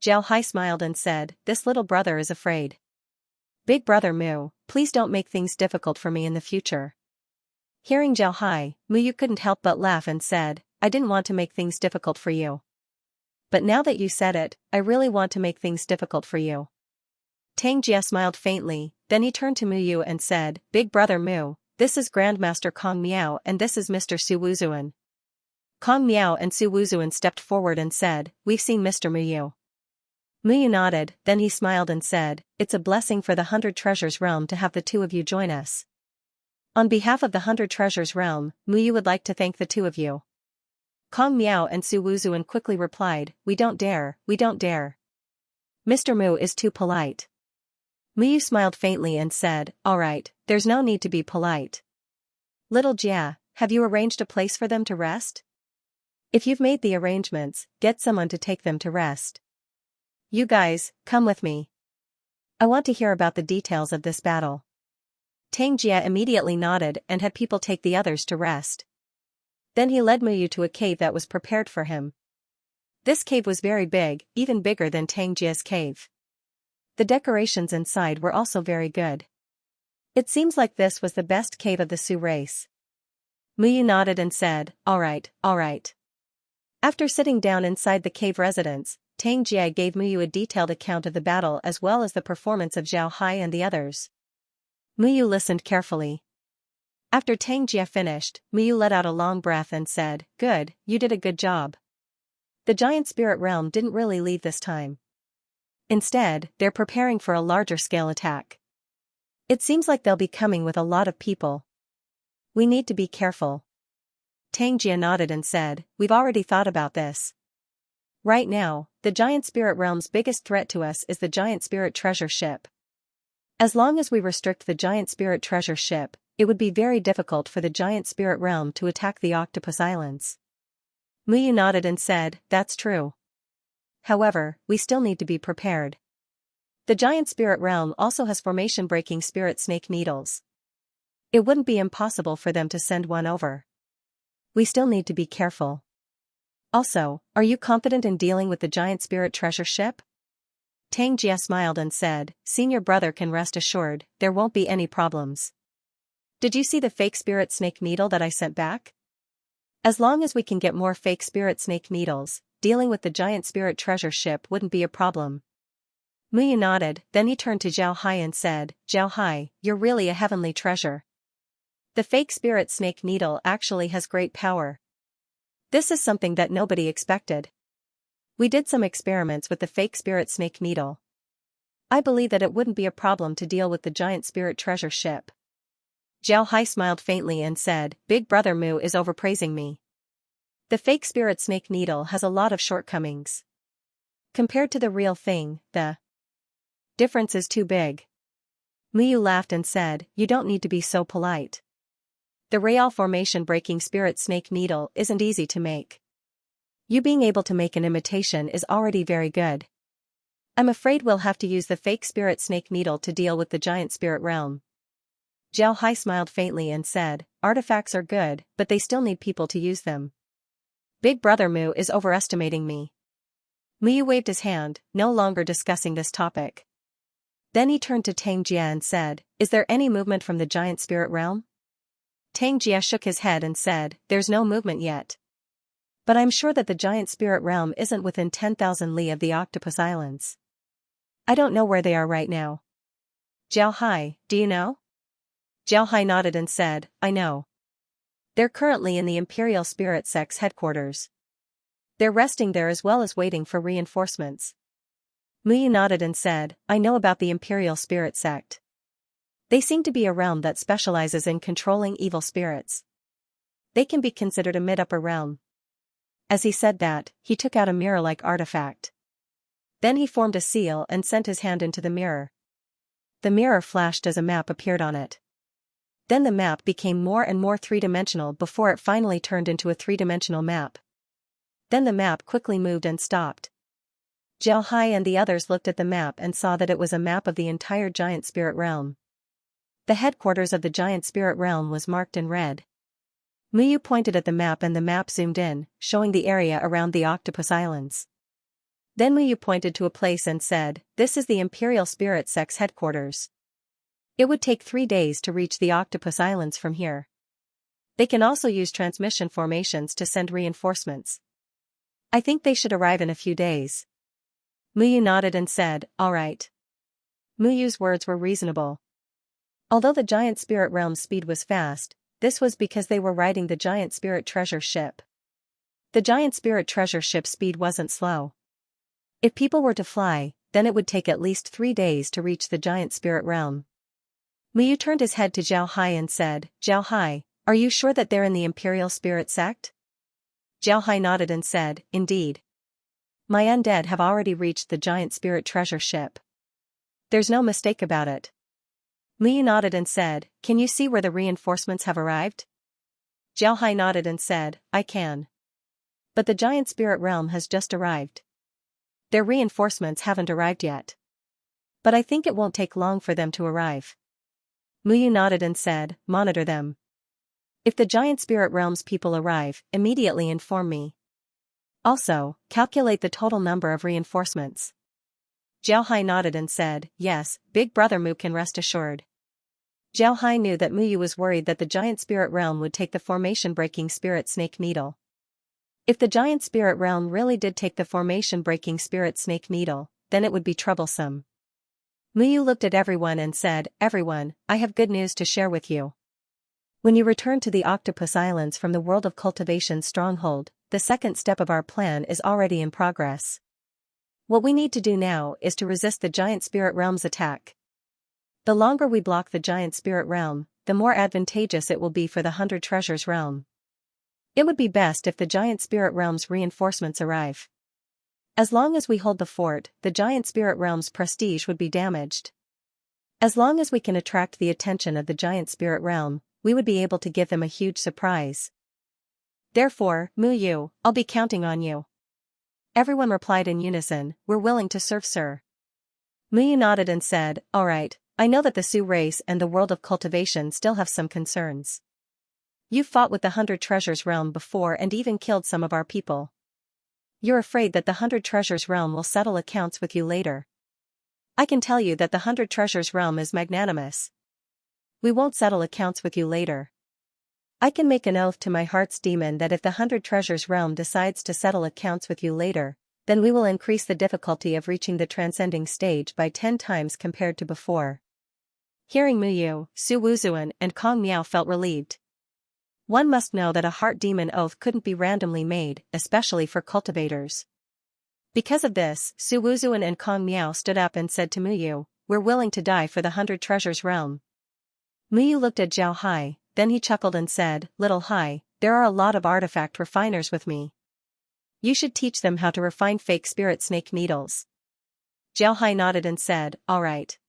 Zhao Hai smiled and said, This little brother is afraid. Big brother Mu, please don't make things difficult for me in the future. Hearing Zhao Hai, Muyu couldn't help but laugh and said, I didn't want to make things difficult for you. But now that you said it, I really want to make things difficult for you. Tang Jia smiled faintly, then he turned to Muyu and said, Big brother Mu, this is Grandmaster Kong Miao and this is Mr. Su Wuzuan. Kong Miao and Su Wuzuan stepped forward and said, We've seen Mr. Muyu. Muyu nodded, then he smiled and said, It's a blessing for the 100 Treasures realm to have the two of you join us. On behalf of the 100 Treasures realm, Muyu would like to thank the two of you. Kong Miao and Su Wuzuan quickly replied, We don't dare, we don't dare. Mr. Mu is too polite. Muyu smiled faintly and said, All right, there's no need to be polite. Little Jia, have you arranged a place for them to rest? If you've made the arrangements, get someone to take them to rest. You guys, come with me. I want to hear about the details of this battle. Tang Jia immediately nodded and had people take the others to rest. Then he led Muyu to a cave that was prepared for him. This cave was very big, even bigger than Tang Jia's cave. The decorations inside were also very good. It seems like this was the best cave of the Su race. Muyu nodded and said, all right. After sitting down inside the cave residence, Tang Jia gave Muyu a detailed account of the battle as well as the performance of Zhao Hai and the others. Muyu listened carefully. After Tang Jia finished, Muyu let out a long breath and said, good, you did a good job. The giant spirit realm didn't really leave this time. Instead, they're preparing for a larger scale attack. It seems like they'll be coming with a lot of people. We need to be careful. Tang Jia nodded and said, we've already thought about this. Right now, the giant spirit realm's biggest threat to us is the giant spirit treasure ship. As long as we restrict the giant spirit treasure ship, it would be very difficult for the giant spirit realm to attack the Octopus Islands. Muyu nodded and said, that's true. However, we still need to be prepared. The giant spirit realm also has formation-breaking spirit snake needles. It wouldn't be impossible for them to send one over. We still need to be careful. Also, are you confident in dealing with the giant spirit treasure ship? Tang Jia smiled and said, Senior brother can rest assured, there won't be any problems. Did you see the fake spirit snake needle that I sent back? As long as we can get more fake spirit snake needles, dealing with the giant spirit treasure ship wouldn't be a problem. Muyu nodded, then he turned to Zhao Hai and said, Zhao Hai, you're really a heavenly treasure. The fake spirit snake needle actually has great power. This is something that nobody expected. We did some experiments with the fake spirit snake needle. I believe that it wouldn't be a problem to deal with the giant spirit treasure ship. Zhao Hai smiled faintly and said, Big brother Mu is overpraising me. The fake spirit snake needle has a lot of shortcomings. Compared to the real thing, the difference is too big. Muyu laughed and said, you don't need to be so polite. The real formation-breaking spirit snake needle isn't easy to make. You being able to make an imitation is already very good. I'm afraid we'll have to use the fake spirit snake needle to deal with the giant spirit realm. Zhao Hai smiled faintly and said, artifacts are good, but they still need people to use them. Big brother Mu is overestimating me. Muyu waved his hand, no longer discussing this topic. Then he turned to Tang Jia and said, is there any movement from the giant spirit realm? Tang Jia shook his head and said, there's no movement yet. But I'm sure that the giant spirit realm isn't within 10,000 li of the Octopus Islands. I don't know where they are right now. Zhao Hai, do you know? Zhao Hai nodded and said, I know. They're currently in the Imperial Spirit Sect's headquarters. They're resting there as well as waiting for reinforcements. Muyu nodded and said, I know about the Imperial Spirit Sect. They seem to be a realm that specializes in controlling evil spirits. They can be considered a mid-upper realm. As he said that, he took out a mirror-like artifact. Then he formed a seal and sent his hand into the mirror. The mirror flashed as a map appeared on it. Then the map became more and more three-dimensional before it finally turned into a three-dimensional map. Then the map quickly moved and stopped. Zhao Hai and the others looked at the map and saw that it was a map of the entire giant spirit realm. The headquarters of the giant spirit realm was marked in red. Muyu pointed at the map and the map zoomed in, showing the area around the Octopus Islands. Then Muyu pointed to a place and said, this is the Imperial Spirit Sect's headquarters. It would take 3 days to reach the Octopus Islands from here. They can also use transmission formations to send reinforcements. I think they should arrive in a few days. Muyu nodded and said, all right. Muyu's words were reasonable. Although the giant spirit realm's speed was fast, this was because they were riding the giant spirit treasure ship. The giant spirit treasure ship's speed wasn't slow. If people were to fly, then it would take at least 3 days to reach the giant spirit realm. Muyu turned his head to Zhao Hai and said, Zhao Hai, are you sure that they're in the Imperial Spirit Sect? Zhao Hai nodded and said, indeed. My undead have already reached the giant spirit treasure ship. There's no mistake about it. Muyu nodded and said, can you see where the reinforcements have arrived? Zhao Hai nodded and said, I can. But the giant spirit realm has just arrived. Their reinforcements haven't arrived yet. But I think it won't take long for them to arrive. Muyu nodded and said, monitor them. If the giant spirit realm's people arrive, immediately inform me. Also, calculate the total number of reinforcements. Zhao Hai nodded and said, yes, Big Brother Mu can rest assured. Zhao Hai knew that Muyu was worried that the giant spirit realm would take the formation-breaking spirit snake needle. If the giant spirit realm really did take the formation-breaking spirit snake needle, then it would be troublesome. Muyu looked at everyone and said, everyone, I have good news to share with you. When you return to the Octopus Islands from the World of Cultivation stronghold, the second step of our plan is already in progress. What we need to do now is to resist the giant spirit realm's attack. The longer we block the giant spirit realm, the more advantageous it will be for the 100 Treasures realm. It would be best if the giant spirit realm's reinforcements arrive. As long as we hold the fort, the giant spirit realm's prestige would be damaged. As long as we can attract the attention of the giant spirit realm, we would be able to give them a huge surprise. Therefore, Muyu, I'll be counting on you. Everyone replied in unison, we're willing to serve, sir. Muyu nodded and said, alright, I know that the Sioux race and the world of cultivation still have some concerns. You've fought with the 100 Treasures realm before and even killed some of our people. You're afraid that the 100 Treasures realm will settle accounts with you later. I can tell you that the 100 Treasures realm is magnanimous. We won't settle accounts with you later. I can make an oath to my heart's demon that if the 100 Treasures realm decides to settle accounts with you later, then we will increase the difficulty of reaching the transcending stage by 10 times compared to before. Hearing Muyu, Su Wuzuan and Kong Miao felt relieved. One must know that a heart demon oath couldn't be randomly made, especially for cultivators. Because of this, Su Wuzuan and Kong Miao stood up and said to Muyu, we're willing to die for the 100 Treasures realm. Muyu looked at Zhao Hai, then he chuckled and said, Little Hai, there are a lot of artifact refiners with me. You should teach them how to refine fake spirit snake needles. Zhao Hai nodded and said, alright.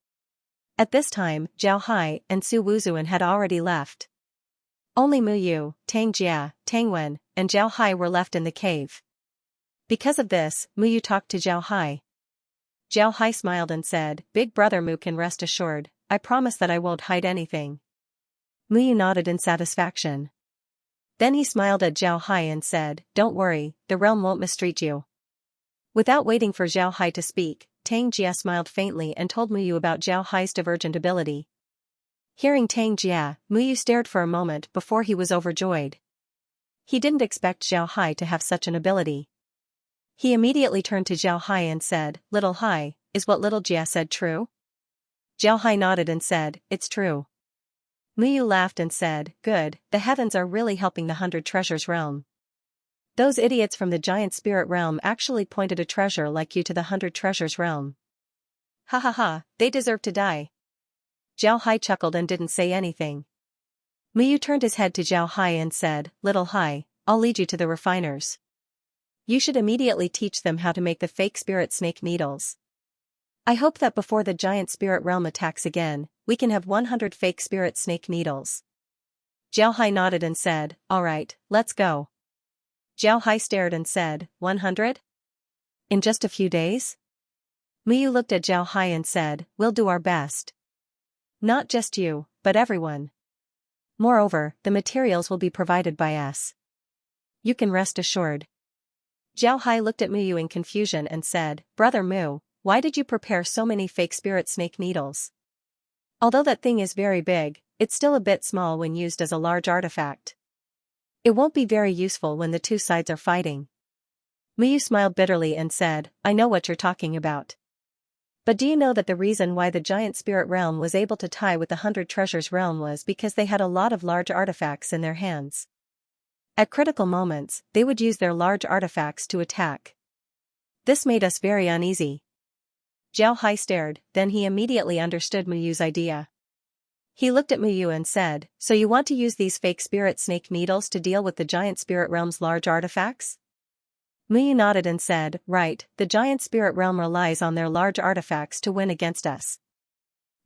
At this time, Zhao Hai and Su Wuzuan had already left. Only Muyu, Tang Jia, Tang Wen, and Zhao Hai were left in the cave. Because of this, Muyu talked to Zhao Hai. Zhao Hai smiled and said, Big Brother Mu can rest assured, I promise that I won't hide anything. Muyu nodded in satisfaction. Then he smiled at Zhao Hai and said, don't worry, the realm won't mistreat you. Without waiting for Zhao Hai to speak, Tang Jia smiled faintly and told Muyu about Zhao Hai's divergent ability. Hearing Tang Jia, Muyu stared for a moment before he was overjoyed. He didn't expect Zhao Hai to have such an ability. He immediately turned to Zhao Hai and said, Little Hai, is what Little Jia said true? Zhao Hai nodded and said, it's true. Muyu laughed and said, good, the heavens are really helping the 100 Treasures realm. Those idiots from the giant spirit realm actually pointed a treasure like you to the 100 Treasures realm. Ha ha ha, they deserve to die. Zhao Hai chuckled and didn't say anything. Muyu turned his head to Zhao Hai and said, Little Hai, I'll lead you to the refiners. You should immediately teach them how to make the fake spirit snake needles. I hope that before the giant spirit realm attacks again, we can have 100 fake spirit snake needles. Zhao Hai nodded and said, alright, let's go. Zhao Hai stared and said, 100? In just a few days? Muyu looked at Zhao Hai and said, we'll do our best. Not just you, but everyone. Moreover, the materials will be provided by us. You can rest assured. Zhao Hai looked at Muyu in confusion and said, Brother Mu, why did you prepare so many fake spirit snake needles? Although that thing is very big, it's still a bit small when used as a large artifact. It won't be very useful when the two sides are fighting. Muyu smiled bitterly and said, I know what you're talking about. But do you know that the reason why the giant spirit realm was able to tie with the 100 Treasures realm was because they had a lot of large artifacts in their hands. At critical moments, they would use their large artifacts to attack. This made us very uneasy. Zhao Hai stared, then he immediately understood Muyu's idea. He looked at Muyu and said, so you want to use these fake spirit snake needles to deal with the giant spirit realm's large artifacts? Muyu nodded and said, right, the giant spirit realm relies on their large artifacts to win against us.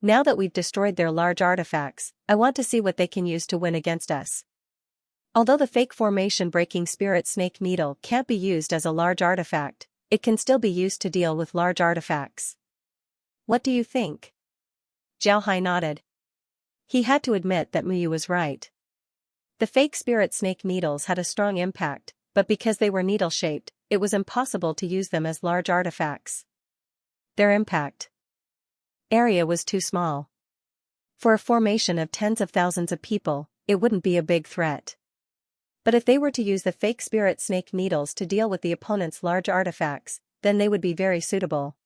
Now that we've destroyed their large artifacts, I want to see what they can use to win against us. Although the fake formation-breaking spirit snake needle can't be used as a large artifact, it can still be used to deal with large artifacts. What do you think? Zhao Hai nodded. He had to admit that Muyu was right. The fake spirit snake needles had a strong impact, but because they were needle-shaped, it was impossible to use them as large artifacts. Their impact area was too small. For a formation of tens of thousands of people, it wouldn't be a big threat. But if they were to use the fake spirit snake needles to deal with the opponent's large artifacts, then they would be very suitable.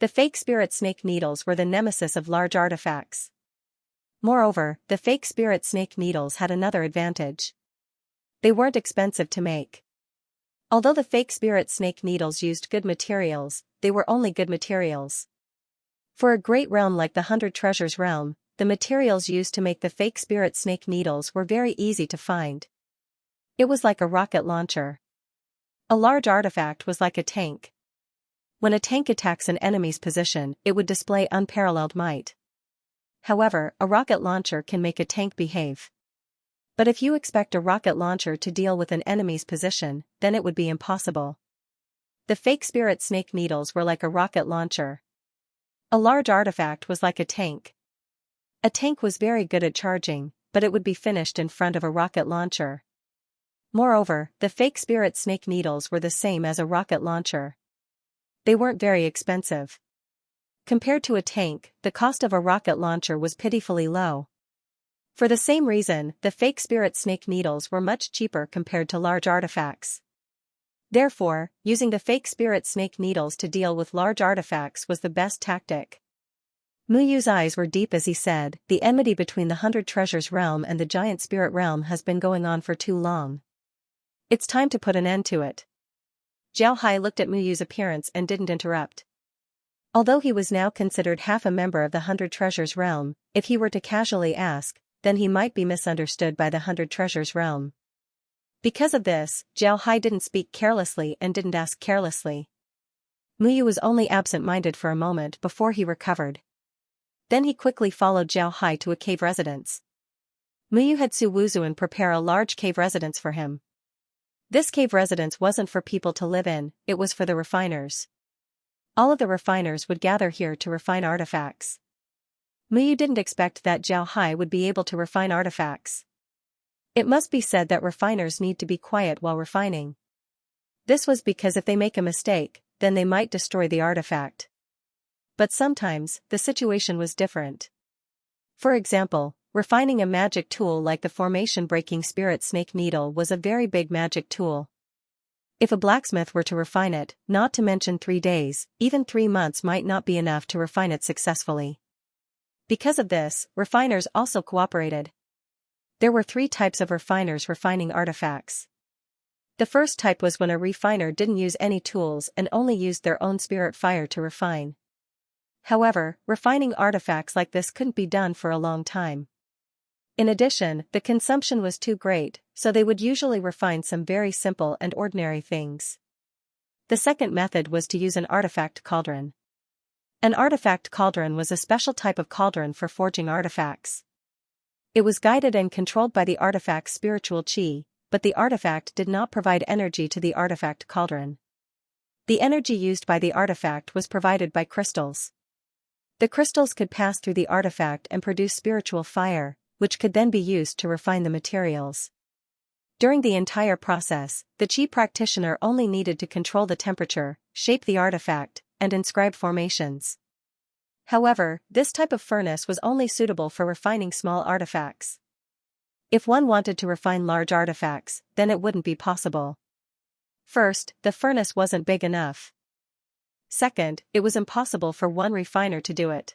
The fake spirit snake needles were the nemesis of large artifacts. Moreover, the fake spirit snake needles had another advantage. They weren't expensive to make. Although the fake spirit snake needles used good materials, they were only good materials. For a great realm like the 100 Treasures realm, the materials used to make the fake spirit snake needles were very easy to find. It was like a rocket launcher. A large artifact was like a tank. When a tank attacks an enemy's position, it would display unparalleled might. However, a rocket launcher can make a tank behave. But if you expect a rocket launcher to deal with an enemy's position, then it would be impossible. The fake spirit snake needles were like a rocket launcher. A large artifact was like a tank. A tank was very good at charging, but it would be finished in front of a rocket launcher. Moreover, the fake spirit snake needles were the same as a rocket launcher. They weren't very expensive. Compared to a tank, the cost of a rocket launcher was pitifully low. For the same reason, the fake spirit snake needles were much cheaper compared to large artifacts. Therefore, using the fake spirit snake needles to deal with large artifacts was the best tactic. Muyu's eyes were deep as he said, "The enmity between the 100 Treasures realm and the giant spirit realm has been going on for too long. It's time to put an end to it." Zhao Hai looked at Muyu's appearance and didn't interrupt. Although he was now considered half a member of the 100 Treasures realm, if he were to casually ask, then he might be misunderstood by the 100 Treasures realm. Because of this, Zhao Hai didn't speak carelessly and didn't ask carelessly. Muyu was only absent-minded for a moment before he recovered. Then he quickly followed Zhao Hai to a cave residence. Muyu had Su Wuzuan prepare a large cave residence for him. This cave residence wasn't for people to live in, it was for the refiners. All of the refiners would gather here to refine artifacts. Muyu didn't expect that Zhao Hai would be able to refine artifacts. It must be said that refiners need to be quiet while refining. This was because if they make a mistake, then they might destroy the artifact. But sometimes, the situation was different. For example, refining a magic tool like the formation-breaking spirit snake needle was a very big magic tool. If a blacksmith were to refine it, not to mention 3 days, even 3 months might not be enough to refine it successfully. Because of this, refiners also cooperated. There were 3 types of refiners refining artifacts. The first type was when a refiner didn't use any tools and only used their own spirit fire to refine. However, refining artifacts like this couldn't be done for a long time. In addition, the consumption was too great, so they would usually refine some very simple and ordinary things. The second method was to use an artifact cauldron. An artifact cauldron was a special type of cauldron for forging artifacts. It was guided and controlled by the artifact's spiritual chi, but the artifact did not provide energy to the artifact cauldron. The energy used by the artifact was provided by crystals. The crystals could pass through the artifact and produce spiritual fire, which could then be used to refine the materials. During the entire process, the Qi practitioner only needed to control the temperature, shape the artifact, and inscribe formations. However, this type of furnace was only suitable for refining small artifacts. If one wanted to refine large artifacts, then it wouldn't be possible. First, the furnace wasn't big enough. Second, it was impossible for one refiner to do it.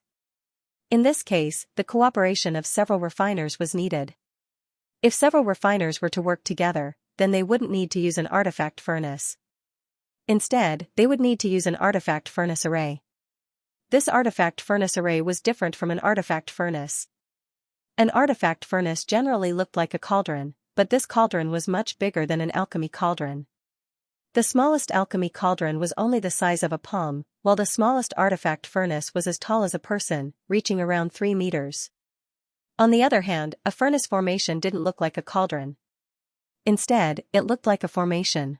In this case, the cooperation of several refiners was needed. If several refiners were to work together, then they wouldn't need to use an artifact furnace. Instead, they would need to use an artifact furnace array. This artifact furnace array was different from an artifact furnace. An artifact furnace generally looked like a cauldron, but this cauldron was much bigger than an alchemy cauldron. The smallest alchemy cauldron was only the size of a palm, while the smallest artifact furnace was as tall as a person, reaching around 3 meters. On the other hand, a furnace formation didn't look like a cauldron. Instead, it looked like a formation.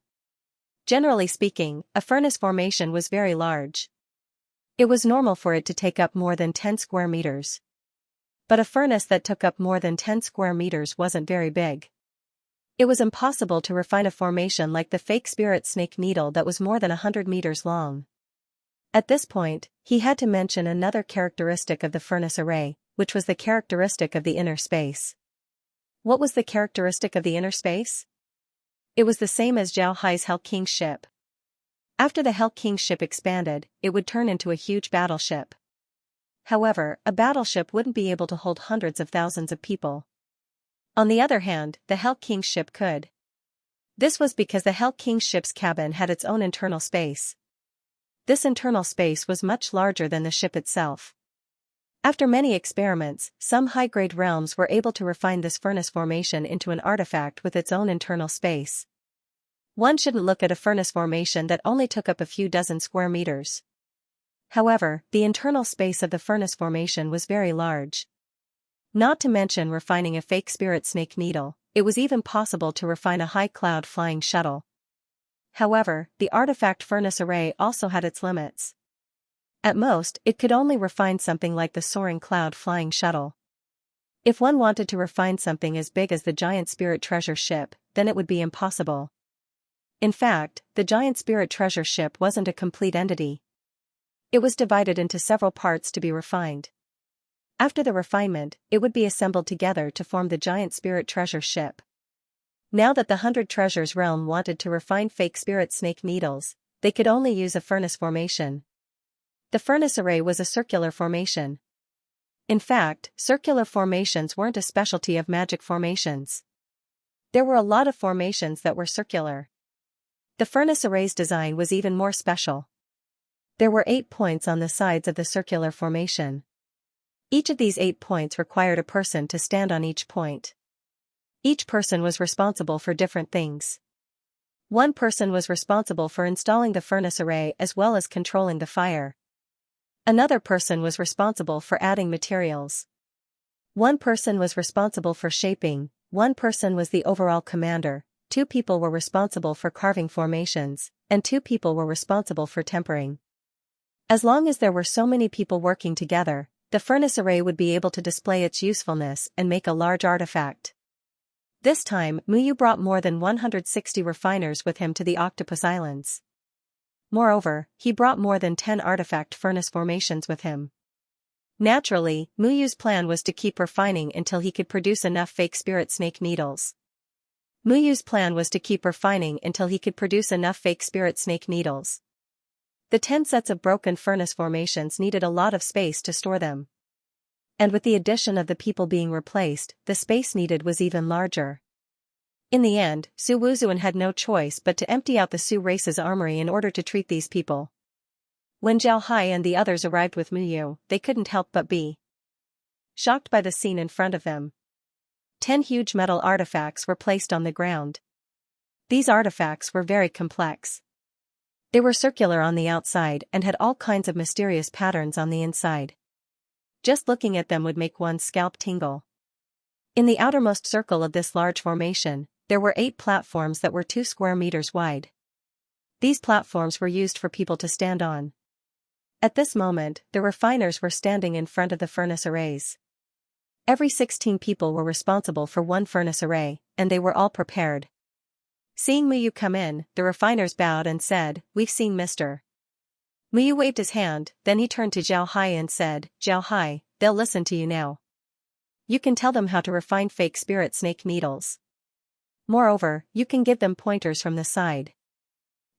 Generally speaking, a furnace formation was very large. It was normal for it to take up more than 10 square meters. But a furnace that took up more than 10 square meters wasn't very big. It was impossible to refine a formation like the fake spirit snake needle that was more than 100 meters long. At this point, he had to mention another characteristic of the furnace array, which was the characteristic of the inner space. What was the characteristic of the inner space? It was the same as Zhao Hai's Hell King's ship. After the Hell King's ship expanded, it would turn into a huge battleship. However, a battleship wouldn't be able to hold hundreds of thousands of people. On the other hand, the Hell King's ship could. This was because the Hell King's ship's cabin had its own internal space. This internal space was much larger than the ship itself. After many experiments, some high-grade realms were able to refine this furnace formation into an artifact with its own internal space. One shouldn't look at a furnace formation that only took up a few dozen square meters. However, the internal space of the furnace formation was very large. Not to mention refining a fake spirit snake needle, it was even possible to refine a high-cloud flying shuttle. However, the artifact furnace array also had its limits. At most, it could only refine something like the soaring cloud flying shuttle. If one wanted to refine something as big as the giant spirit treasure ship, then it would be impossible. In fact, the giant spirit treasure ship wasn't a complete entity. It was divided into several parts to be refined. After the refinement, it would be assembled together to form the giant spirit treasure ship. Now that the 100 Treasures realm wanted to refine fake spirit snake needles, they could only use a furnace formation. The furnace array was a circular formation. In fact, circular formations weren't a specialty of magic formations. There were a lot of formations that were circular. The furnace array's design was even more special. There were 8 points on the sides of the circular formation. Each of these 8 points required a person to stand on each point. Each person was responsible for different things. One person was responsible for installing the furnace array as well as controlling the fire. Another person was responsible for adding materials. One person was responsible for shaping, one person was the overall commander, 2 people were responsible for carving formations, and 2 people were responsible for tempering. As long as there were so many people working together, the furnace array would be able to display its usefulness and make a large artifact. This time, Muyu brought more than 160 refiners with him to the Octopus Islands. Moreover, he brought more than 10 artifact furnace formations with him. Naturally, Muyu's plan was to keep refining until he could produce enough fake spirit snake needles. Muyu's plan was to keep refining until he could produce enough fake spirit snake needles. The 10 sets of broken furnace formations needed a lot of space to store them. And with the addition of the people being replaced, the space needed was even larger. In the end, Su Wuzuan had no choice but to empty out the Su race's armory in order to treat these people. When Zhao Hai and the others arrived with Muyu, they couldn't help but be shocked by the scene in front of them. 10 huge metal artifacts were placed on the ground. These artifacts were very complex. They were circular on the outside and had all kinds of mysterious patterns on the inside. Just looking at them would make one's scalp tingle. In the outermost circle of this large formation, there were 8 platforms that were 2 square meters wide. These platforms were used for people to stand on. At this moment, the refiners were standing in front of the furnace arrays. Every 16 people were responsible for one furnace array, and they were all prepared. Seeing Muyu come in, the refiners bowed and said, "We've seen Mr." Muyu waved his hand, then he turned to Zhao Hai and said, "Zhao Hai, they'll listen to you now. You can tell them how to refine fake spirit snake needles. Moreover, you can give them pointers from the side.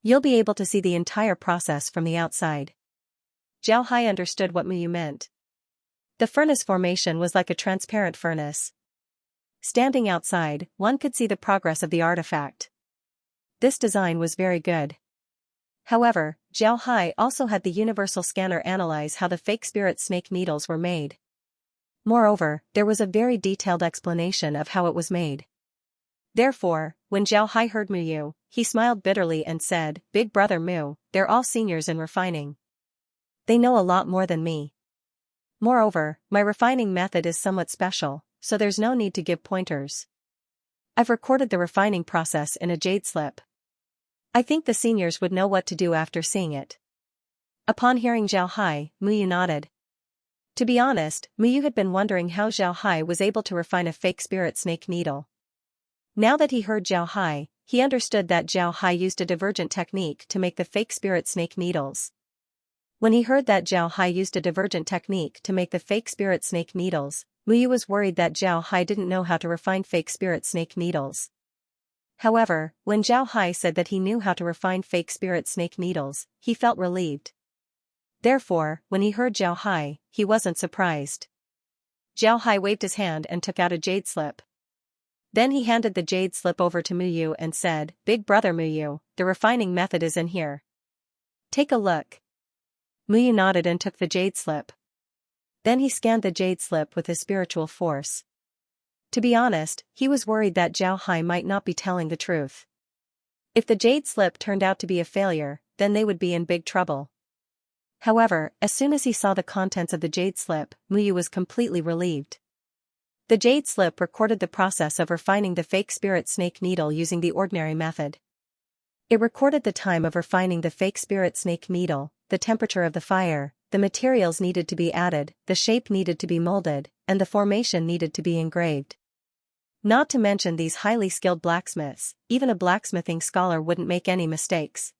You'll be able to see the entire process from the outside." Zhao Hai understood what Muyu meant. The furnace formation was like a transparent furnace. Standing outside, one could see the progress of the artifact. This design was very good. However, Zhao Hai also had the universal scanner analyze how the fake spirit snake needles were made. Moreover, there was a very detailed explanation of how it was made. Therefore, when Zhao Hai heard Muyu, he smiled bitterly and said, "Big brother Mu, they're all seniors in refining. They know a lot more than me. Moreover, my refining method is somewhat special, so there's no need to give pointers." I've recorded the refining process in a jade slip. I think the seniors would know what to do after seeing it. Upon hearing Zhao Hai, Muyu nodded. To be honest, Muyu had been wondering how Zhao Hai was able to refine a fake spirit snake needle. Now that he heard Zhao Hai, he understood that Zhao Hai used a divergent technique to make the fake spirit snake needles. When he heard that Zhao Hai used a divergent technique to make the fake spirit snake needles, Muyu was worried that Zhao Hai didn't know how to refine fake spirit snake needles. However, when Zhao Hai said that he knew how to refine fake spirit snake needles, he felt relieved. Therefore, when he heard Zhao Hai, he wasn't surprised. Zhao Hai waved his hand and took out a jade slip. Then he handed the jade slip over to Muyu and said, "Big brother Muyu, the refining method is in here. Take a look." Muyu nodded and took the jade slip. Then he scanned the jade slip with his spiritual force. To be honest, he was worried that Zhao Hai might not be telling the truth. If the jade slip turned out to be a failure, then they would be in big trouble. However, as soon as he saw the contents of the jade slip, Muyu was completely relieved. The jade slip recorded the process of refining the fake spirit snake needle using the ordinary method. It recorded the time of refining the fake spirit snake needle, the temperature of the fire, the materials needed to be added, the shape needed to be molded, and the formation needed to be engraved. Not to mention these highly skilled blacksmiths, even a blacksmithing scholar wouldn't make any mistakes.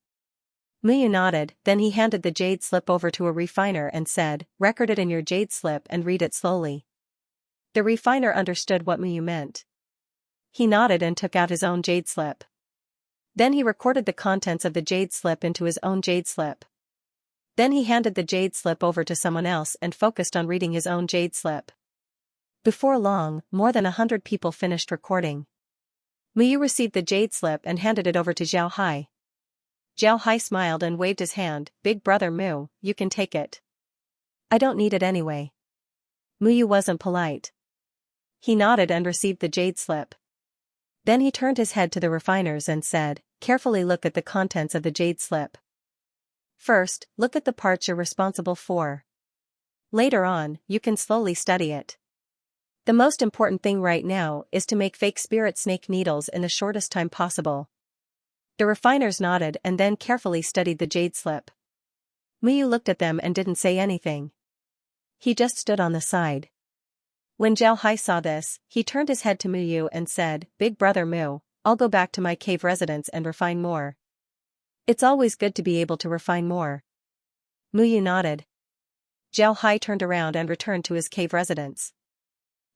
Muyu nodded, then he handed the jade slip over to a refiner and said, "Record it in your jade slip and read it slowly." The refiner understood what Muyu meant. He nodded and took out his own jade slip. Then he recorded the contents of the jade slip into his own jade slip. Then he handed the jade slip over to someone else and focused on reading his own jade slip. Before long, more than 100 people finished recording. Muyu received the jade slip and handed it over to Zhao Hai. Zhao Hai smiled and waved his hand, "Big brother Mu, you can take it." "I don't need it anyway." Muyu wasn't polite. He nodded and received the jade slip. Then he turned his head to the refiners and said, "Carefully look at the contents of the jade slip. First, look at the parts you're responsible for. Later on, you can slowly study it. The most important thing right now is to make fake spirit snake needles in the shortest time possible." The refiners nodded and then carefully studied the jade slip. Muyu looked at them and didn't say anything. He just stood on the side. When Zhao Hai saw this, he turned his head to Muyu and said, "Big brother Mu, I'll go back to my cave residence and refine more. It's always good to be able to refine more." Muyu nodded. Zhao Hai turned around and returned to his cave residence.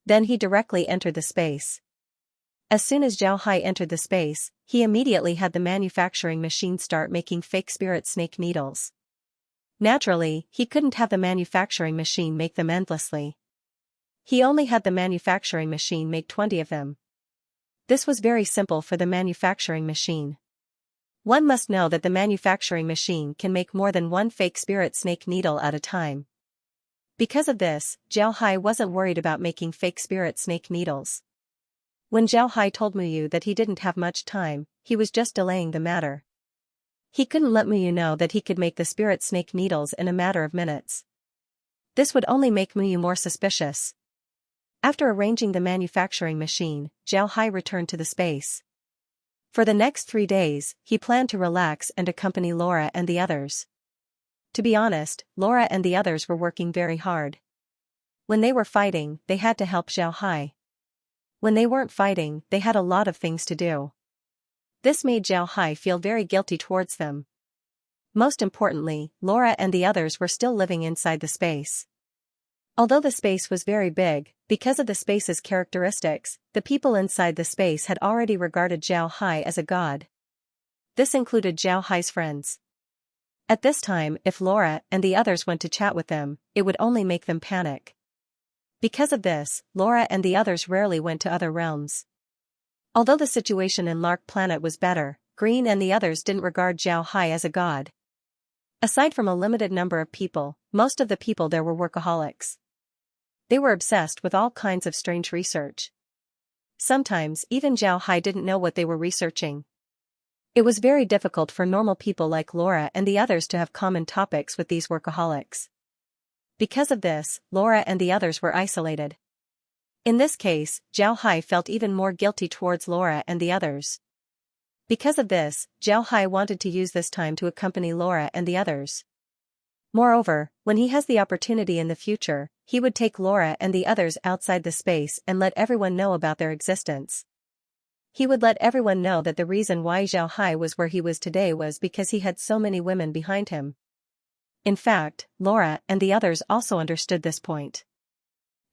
Then he directly entered the space. As soon as Zhao Hai entered the space, he immediately had the manufacturing machine start making fake spirit snake needles. Naturally, he couldn't have the manufacturing machine make them endlessly. He only had the manufacturing machine make 20 of them. This was very simple for the manufacturing machine. One must know that the manufacturing machine can make more than one fake spirit snake needle at a time. Because of this, Zhao Hai wasn't worried about making fake spirit snake needles. When Zhao Hai told Muyu that he didn't have much time, he was just delaying the matter. He couldn't let Muyu know that he could make the spirit snake needles in a matter of minutes. This would only make Muyu more suspicious. After arranging the manufacturing machine, Zhao Hai returned to the space. For the next 3 days, he planned to relax and accompany Laura and the others. To be honest, Laura and the others were working very hard. When they were fighting, they had to help Zhao Hai. When they weren't fighting, they had a lot of things to do. This made Zhao Hai feel very guilty towards them. Most importantly, Laura and the others were still living inside the space. Although the space was very big, because of the space's characteristics, the people inside the space had already regarded Zhao Hai as a god. This included Zhao Hai's friends. At this time, if Laura and the others went to chat with them, it would only make them panic. Because of this, Laura and the others rarely went to other realms. Although the situation in Lark Planet was better, Green and the others didn't regard Zhao Hai as a god. Aside from a limited number of people, most of the people there were workaholics. They were obsessed with all kinds of strange research. Sometimes even Zhao Hai didn't know what they were researching. It was very difficult for normal people like Laura and the others to have common topics with these workaholics. Because of this, Laura and the others were isolated. In this case, Zhao Hai felt even more guilty towards Laura and the others. Because of this, Zhao Hai wanted to use this time to accompany Laura and the others. Moreover, when he has the opportunity in the future, he would take Laura and the others outside the space and let everyone know about their existence. He would let everyone know that the reason why Zhao Hai was where he was today was because he had so many women behind him. In fact, Laura and the others also understood this point.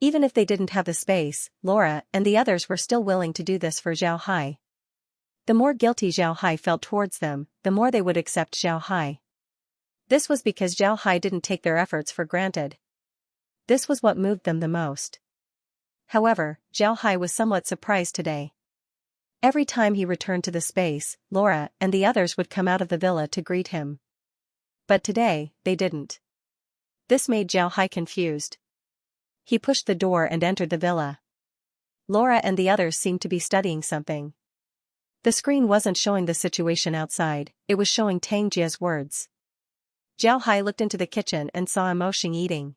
Even if they didn't have the space, Laura and the others were still willing to do this for Zhao Hai. The more guilty Zhao Hai felt towards them, the more they would accept Zhao Hai. This was because Zhao Hai didn't take their efforts for granted. This was what moved them the most. However, Zhao Hai was somewhat surprised today. Every time he returned to the space, Laura and the others would come out of the villa to greet him. But today, they didn't. This made Zhao Hai confused. He pushed the door and entered the villa. Laura and the others seemed to be studying something. The screen wasn't showing the situation outside, it was showing Tang Jia's words. Zhao Hai looked into the kitchen and saw Mo Xing eating.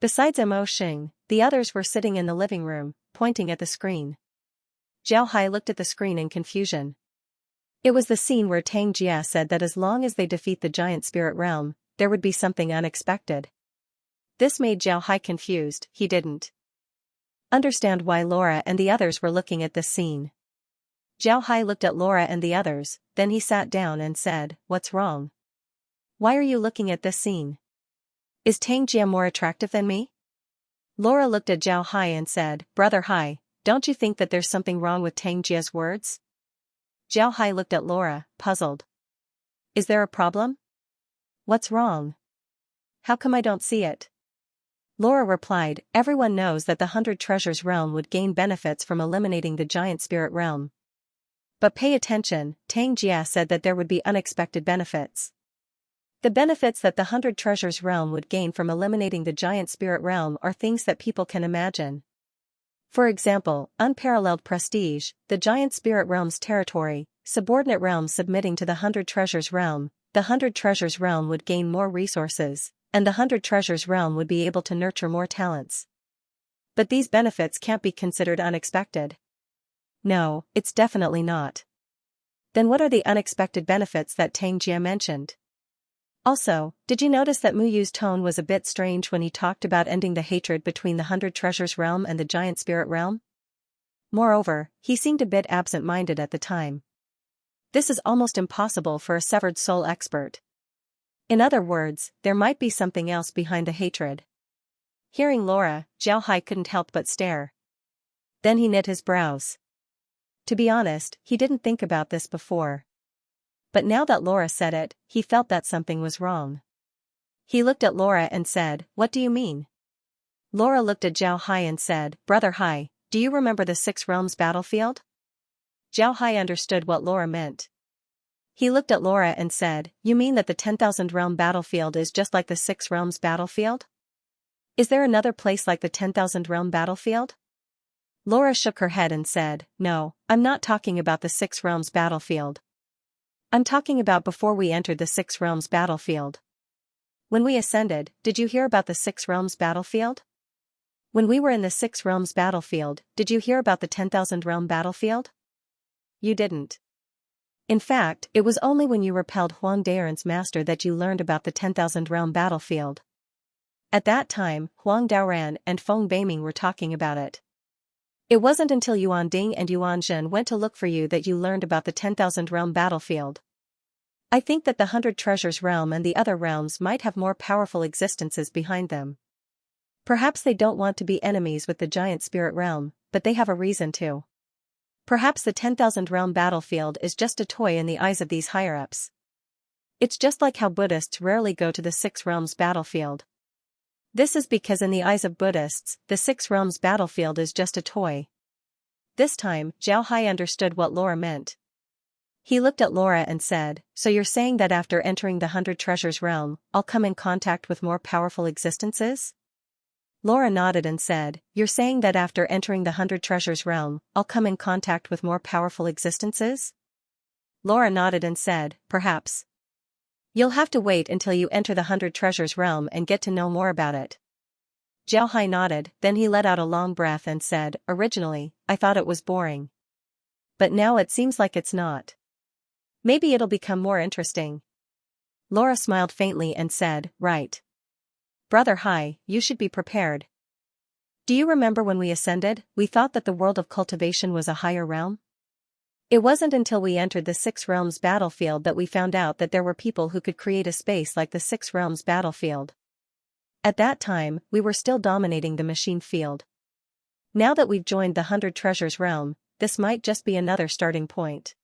Besides Mo Xing, the others were sitting in the living room, pointing at the screen. Zhao Hai looked at the screen in confusion. It was the scene where Tang Jia said that as long as they defeat the giant spirit realm, there would be something unexpected. This made Zhao Hai confused, he didn't understand why Laura and the others were looking at this scene. Zhao Hai looked at Laura and the others, then he sat down and said, "What's wrong? Why are you looking at this scene? Is Tang Jia more attractive than me?" Laura looked at Zhao Hai and said, "Brother Hai, don't you think that there's something wrong with Tang Jia's words?" Zhao Hai looked at Laura, puzzled. "Is there a problem? What's wrong? How come I don't see it?" Laura replied, "Everyone knows that the 100 Treasures realm would gain benefits from eliminating the giant spirit realm. But pay attention, Tang Jia said that there would be unexpected benefits. The benefits that the 100 Treasures realm would gain from eliminating the giant spirit realm are things that people can imagine. For example, unparalleled prestige, the giant spirit realm's territory, subordinate realms submitting to the 100 Treasures realm, the 100 Treasures realm would gain more resources, and the 100 Treasures realm would be able to nurture more talents. But these benefits can't be considered unexpected. No, it's definitely not. Then what are the unexpected benefits that Tang Jia mentioned? Also, did you notice that Mu Yu's tone was a bit strange when he talked about ending the hatred between the 100 Treasures realm and the giant spirit realm? Moreover, he seemed a bit absent-minded at the time. This is almost impossible for a severed soul expert. In other words, there might be something else behind the hatred. Hearing Laura, Zhao Hai couldn't help but stare. Then he knit his brows. To be honest, he didn't think about this before. But now that Laura said it, he felt that something was wrong. He looked at Laura and said, "What do you mean?" Laura looked at Zhao Hai and said, "Brother Hai, do you remember the 6 Realms battlefield?" Zhao Hai understood what Laura meant. He looked at Laura and said, "You mean that the 10,000 Realm battlefield is just like the 6 Realms battlefield? Is there another place like the 10,000 Realm battlefield?" Laura shook her head and said, "No, I'm not talking about the 6 Realms battlefield. I'm talking about before we entered the 6 Realms battlefield. When we ascended, did you hear about the 6 Realms battlefield? When we were in the 6 Realms battlefield, did you hear about the 10,000 Realm battlefield? You didn't. In fact, it was only when you repelled Huang Daoran's master that you learned about the 10,000 Realm battlefield. At that time, Huang Daoran and Feng Beiming were talking about it. It wasn't until Yuan Ding and Yuan Zhen went to look for you that you learned about the 10,000 Realm battlefield. I think that the 100 Treasures realm and the other realms might have more powerful existences behind them. Perhaps they don't want to be enemies with the giant spirit realm, but they have a reason to. Perhaps the 10,000 Realm battlefield is just a toy in the eyes of these higher-ups. It's just like how Buddhists rarely go to the 6 Realms battlefield. This is because in the eyes of Buddhists, the 6 Realms battlefield is just a toy. This time, Zhao Hai understood what Laura meant. He looked at Laura and said, "So you're saying that after entering the 100 Treasures realm, I'll come in contact with more powerful existences?" Laura nodded and said, "You're saying that after entering the 100 Treasures realm, I'll come in contact with more powerful existences?" Laura nodded and said, "Perhaps. You'll have to wait until you enter the 100 Treasures realm and get to know more about it." Jiao Hai nodded, then he let out a long breath and said, originally, I thought it was boring. But now it seems like it's not. Maybe it'll become more interesting. Laura smiled faintly and said, right. Brother Hai, you should be prepared. Do you remember when we ascended, we thought that the world of cultivation was a higher realm? It wasn't until we entered the Six Realms battlefield that we found out that there were people who could create a space like the Six Realms battlefield. At that time, we were still dominating the machine field. Now that we've joined the 100 Treasures realm, this might just be another starting point.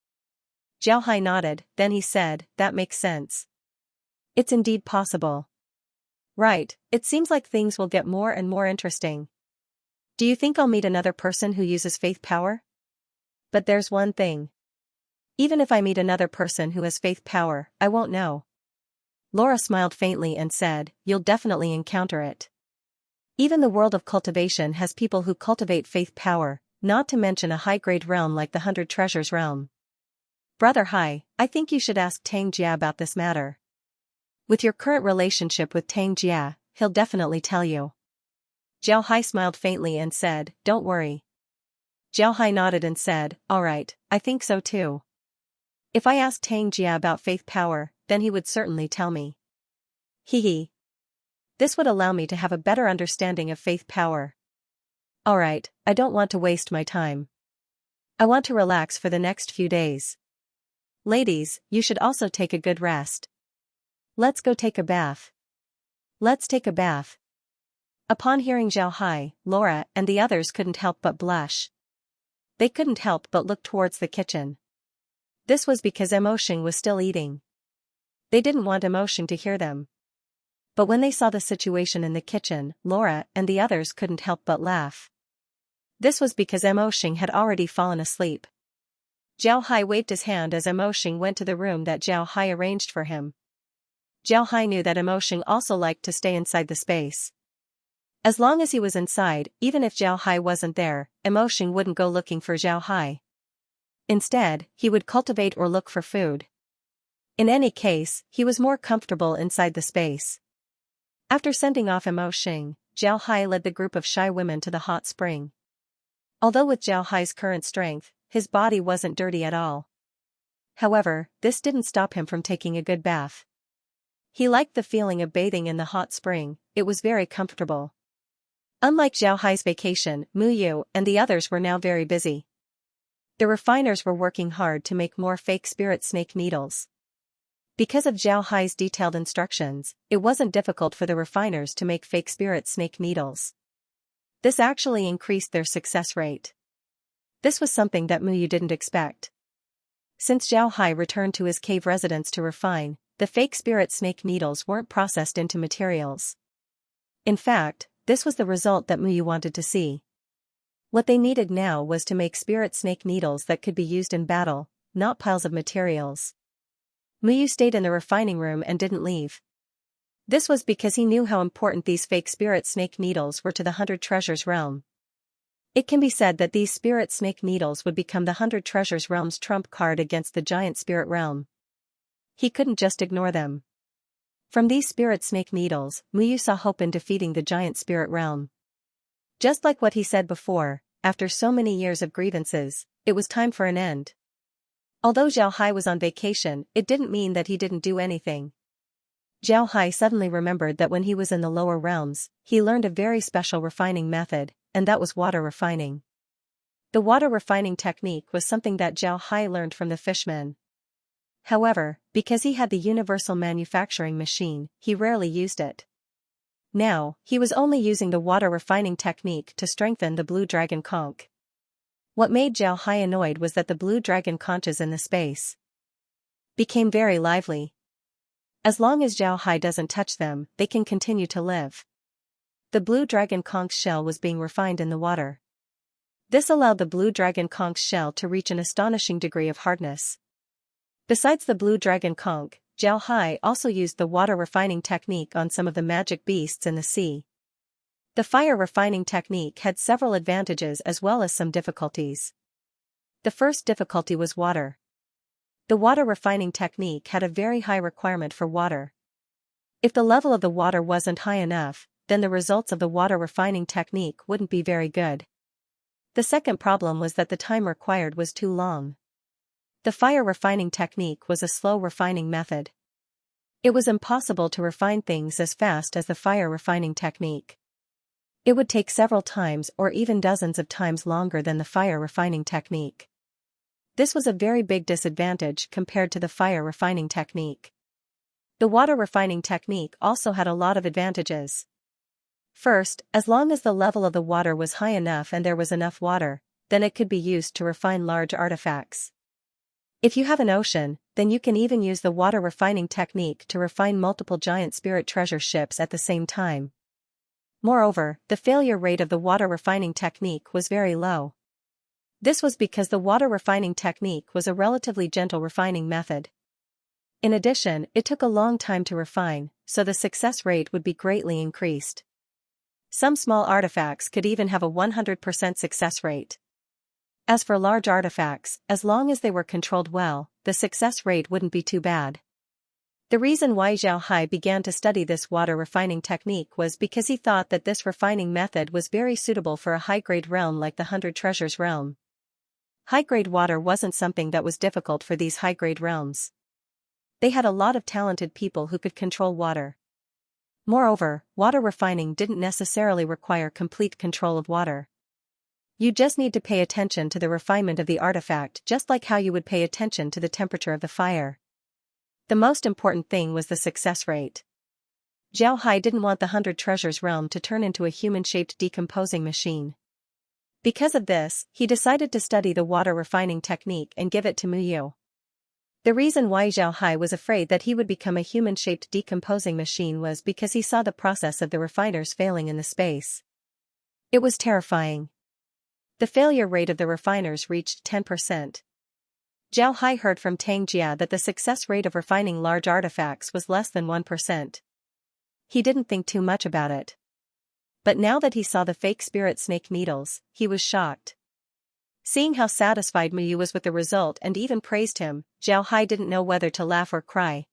Jiao Hai nodded, then he said, that makes sense. It's indeed possible. Right, it seems like things will get more and more interesting. Do you think I'll meet another person who uses faith power? But there's one thing. Even if I meet another person who has faith power, I won't know. Laura smiled faintly and said, you'll definitely encounter it. Even the world of cultivation has people who cultivate faith power, not to mention a high-grade realm like the 100 Treasures realm. Brother Hai, I think you should ask Tang Jia about this matter. With your current relationship with Tang Jia, he'll definitely tell you. Jiao Hai smiled faintly and said, don't worry. Jiao Hai nodded and said, alright, I think so too. If I asked Tang Jia about faith power, then he would certainly tell me. Hee. This would allow me to have a better understanding of faith power. Alright, I don't want to waste my time. I want to relax for the next few days. Ladies, you should also take a good rest. Let's go take a bath. Let's take a bath. Upon hearing Jiao Hai, Laura and the others couldn't help but blush. They couldn't help but look towards the kitchen. This was because Emotion was still eating. They didn't want Emotion to hear them. But when they saw the situation in the kitchen, Laura and the others couldn't help but laugh. This was because Emotion had already fallen asleep. Jiao Hai waved his hand as Emotion went to the room that Jiao Hai arranged for him. Jiao Hai knew that Emotion also liked to stay inside the space. As long as he was inside, even if Jiao Hai wasn't there, Emotion wouldn't go looking for Jiao Hai. Instead, he would cultivate or look for food. In any case, he was more comfortable inside the space. After sending off Emotion, Jiao Hai led the group of shy women to the hot spring. Although with Jiao Hai's current strength, his body wasn't dirty at all. However, this didn't stop him from taking a good bath. He liked the feeling of bathing in the hot spring, it was very comfortable. Unlike Jiao Hai's vacation, Mu Yu and the others were now very busy. The refiners were working hard to make more fake spirit snake needles. Because of Jiao Hai's detailed instructions, it wasn't difficult for the refiners to make fake spirit snake needles. This actually increased their success rate. This was something that Mu Yu didn't expect. Since Jiao Hai returned to his cave residence to refine, the fake spirit snake needles weren't processed into materials. In fact, this was the result that Mu Yu wanted to see. What they needed now was to make spirit snake needles that could be used in battle, not piles of materials. Mu Yu stayed in the refining room and didn't leave. This was because he knew how important these fake spirit snake needles were to the 100 Treasures realm. It can be said that these spirit snake needles would become the 100 Treasures realm's trump card against the giant spirit realm. He couldn't just ignore them. From these spirit snake needles, Mu Yu saw hope in defeating the giant spirit realm. Just like what he said before, after so many years of grievances, it was time for an end. Although Jiao Hai was on vacation, it didn't mean that he didn't do anything. Jiao Hai suddenly remembered that when he was in the lower realms, he learned a very special refining method, and that was water refining. The water refining technique was something that Jiao Hai learned from the fishmen. However, because he had the universal manufacturing machine, he rarely used it. Now, he was only using the water refining technique to strengthen the blue dragon conch. What made Jiao Hai annoyed was that the blue dragon conches in the space became very lively. As long as Jiao Hai doesn't touch them, they can continue to live. The blue dragon conch shell was being refined in the water. This allowed the blue dragon conch shell to reach an astonishing degree of hardness. Besides the blue dragon conch, Jiao Hai also used the water refining technique on some of the magic beasts in the sea. The fire refining technique had several advantages as well as some difficulties. The first difficulty was water. The water refining technique had a very high requirement for water. If the level of the water wasn't high enough, then the results of the water refining technique wouldn't be very good. The second problem was that the time required was too long. The fire refining technique was a slow refining method. It was impossible to refine things as fast as the fire refining technique. It would take several times or even dozens of times longer than the fire refining technique. This was a very big disadvantage compared to the fire refining technique. The water refining technique also had a lot of advantages. First, as long as the level of the water was high enough and there was enough water, then it could be used to refine large artifacts. If you have an ocean, then you can even use the water refining technique to refine multiple giant spirit treasure ships at the same time. Moreover, the failure rate of the water refining technique was very low. This was because the water refining technique was a relatively gentle refining method. In addition, it took a long time to refine, so the success rate would be greatly increased. Some small artifacts could even have a 100% success rate. As for large artifacts, as long as they were controlled well, the success rate wouldn't be too bad. The reason why Zhao Hai began to study this water refining technique was because he thought that this refining method was very suitable for a high-grade realm like the 100 Treasures realm. High-grade water wasn't something that was difficult for these high-grade realms. They had a lot of talented people who could control water. Moreover, water refining didn't necessarily require complete control of water. You just need to pay attention to the refinement of the artifact just like how you would pay attention to the temperature of the fire. The most important thing was the success rate. Zhao Hai didn't want the 100 Treasures realm to turn into a human-shaped decomposing machine. Because of this, he decided to study the water refining technique and give it to Mu Yu. The reason why Zhao Hai was afraid that he would become a human-shaped decomposing machine was because he saw the process of the refiners failing in the space. It was terrifying. The failure rate of the refiners reached 10%. Zhao Hai heard from Tang Jia that the success rate of refining large artifacts was less than 1%. He didn't think too much about it. But now that he saw the fake spirit snake needles, he was shocked. Seeing how satisfied Mu Yu was with the result and even praised him, Zhao Hai didn't know whether to laugh or cry.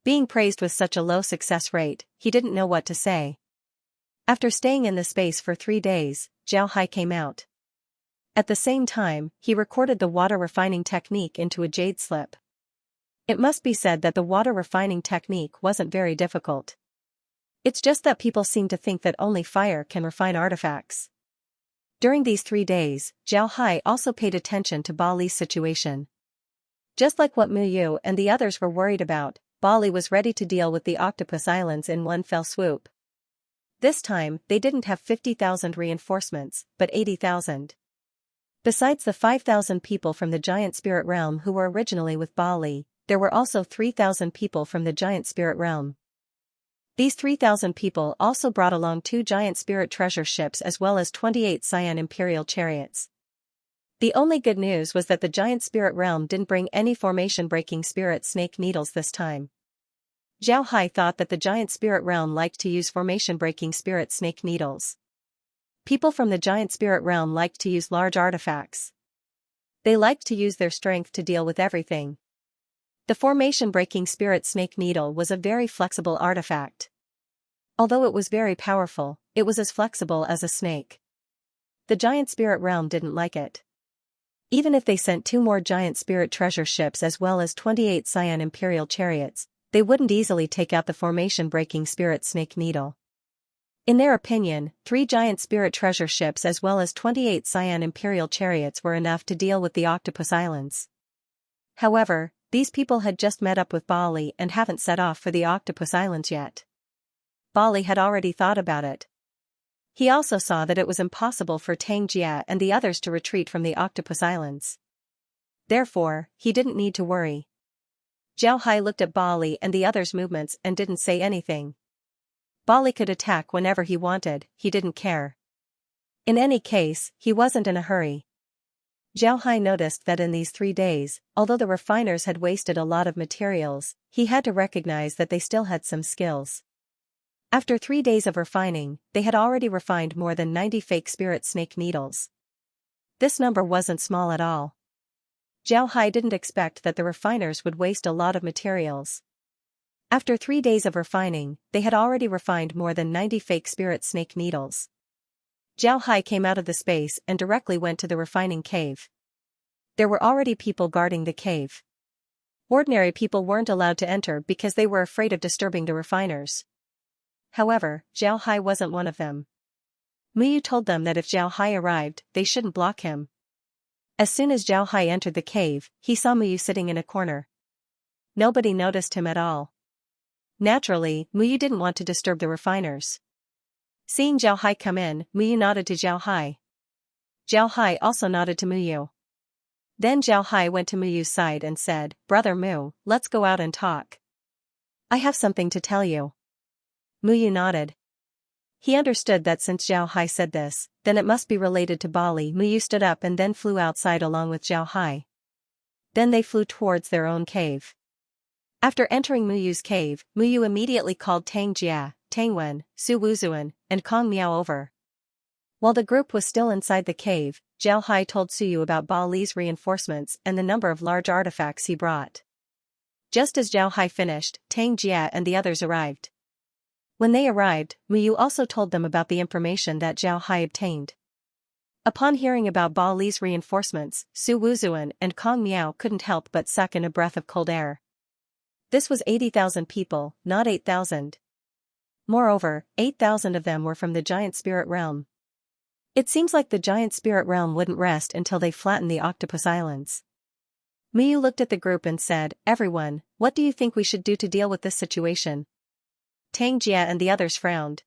Being praised with such a low success rate, he didn't know what to say. After staying in the space for 3 days, Zhao Hai came out. At the same time, he recorded the water refining technique into a jade slip. It must be said that the water refining technique wasn't very difficult. It's just that people seem to think that only fire can refine artifacts. During these 3 days, Zhao Hai also paid attention to Bali's situation. Just like what Mu Yu and the others were worried about, Bali was ready to deal with the Octopus Islands in one fell swoop. This time, they didn't have 50,000 reinforcements, but 80,000. Besides the 5,000 people from the Giant Spirit Realm who were originally with Bali, there were also 3,000 people from the Giant Spirit Realm. These 3,000 people also brought along 2 giant spirit treasure ships as well as 28 Xian Imperial chariots. The only good news was that the Giant Spirit Realm didn't bring any formation-breaking spirit snake needles this time. Zhao Hai thought that the Giant Spirit Realm liked to use formation-breaking spirit snake needles. People from the Giant Spirit Realm liked to use large artifacts. They liked to use their strength to deal with everything. The formation-breaking spirit snake needle was a very flexible artifact. Although it was very powerful, it was as flexible as a snake. The Giant Spirit Realm didn't like it. Even if they sent 2 more giant spirit treasure ships as well as 28 Xian Imperial chariots, they wouldn't easily take out the formation-breaking spirit snake needle. In their opinion, 3 giant spirit treasure ships as well as 28 Xian Imperial chariots were enough to deal with the Octopus Islands. However, these people had just met up with Bali and haven't set off for the Octopus Islands yet. Bali had already thought about it. He also saw that it was impossible for Tang Jia and the others to retreat from the Octopus Islands. Therefore, he didn't need to worry. Zhao Hai looked at Bali and the others' movements and didn't say anything. Bali could attack whenever he wanted, he didn't care. In any case, he wasn't in a hurry. Zhao Hai noticed that in these 3 days, although the refiners had wasted a lot of materials, he had to recognize that they still had some skills. After 3 days of refining, they had already refined more than 90 fake spirit snake needles. This number wasn't small at all. Zhao Hai didn't expect that the refiners would waste a lot of materials. After 3 days of refining, they had already refined more than 90 fake spirit snake needles. Zhao Hai came out of the space and directly went to the refining cave. There were already people guarding the cave. Ordinary people weren't allowed to enter because they were afraid of disturbing the refiners. However, Zhao Hai wasn't one of them. Muyu told them that if Zhao Hai arrived, they shouldn't block him. As soon as Zhao Hai entered the cave, he saw Muyu sitting in a corner. Nobody noticed him at all. Naturally, Muyu didn't want to disturb the refiners. Seeing Zhao Hai come in, Muyu nodded to Zhao Hai. Zhao Hai also nodded to Muyu. Then Zhao Hai went to Muyu's side and said, "Brother Mu, let's go out and talk. I have something to tell you." Muyu nodded. He understood that since Zhao Hai said this, then it must be related to Bali. Muyu stood up and then flew outside along with Zhao Hai. Then they flew towards their own cave. After entering Muyu's cave, Muyu immediately called Tang Jia, Tang Wen, Su Wuzuan, and Kong Miao over. While the group was still inside the cave, Zhao Hai told Suyu about Ba Li's reinforcements and the number of large artifacts he brought. Just as Zhao Hai finished, Tang Jia and the others arrived. When they arrived, Muyu also told them about the information that Zhao Hai obtained. Upon hearing about Ba Li's reinforcements, Su Wuzuan and Kong Miao couldn't help but suck in a breath of cold air. This was 80,000 people, not 8,000. Moreover, 8,000 of them were from the giant spirit realm. It seems like the giant spirit realm wouldn't rest until they flattened the octopus islands. Muyu looked at the group and said, "Everyone, what do you think we should do to deal with this situation?" Tang Jia and the others frowned.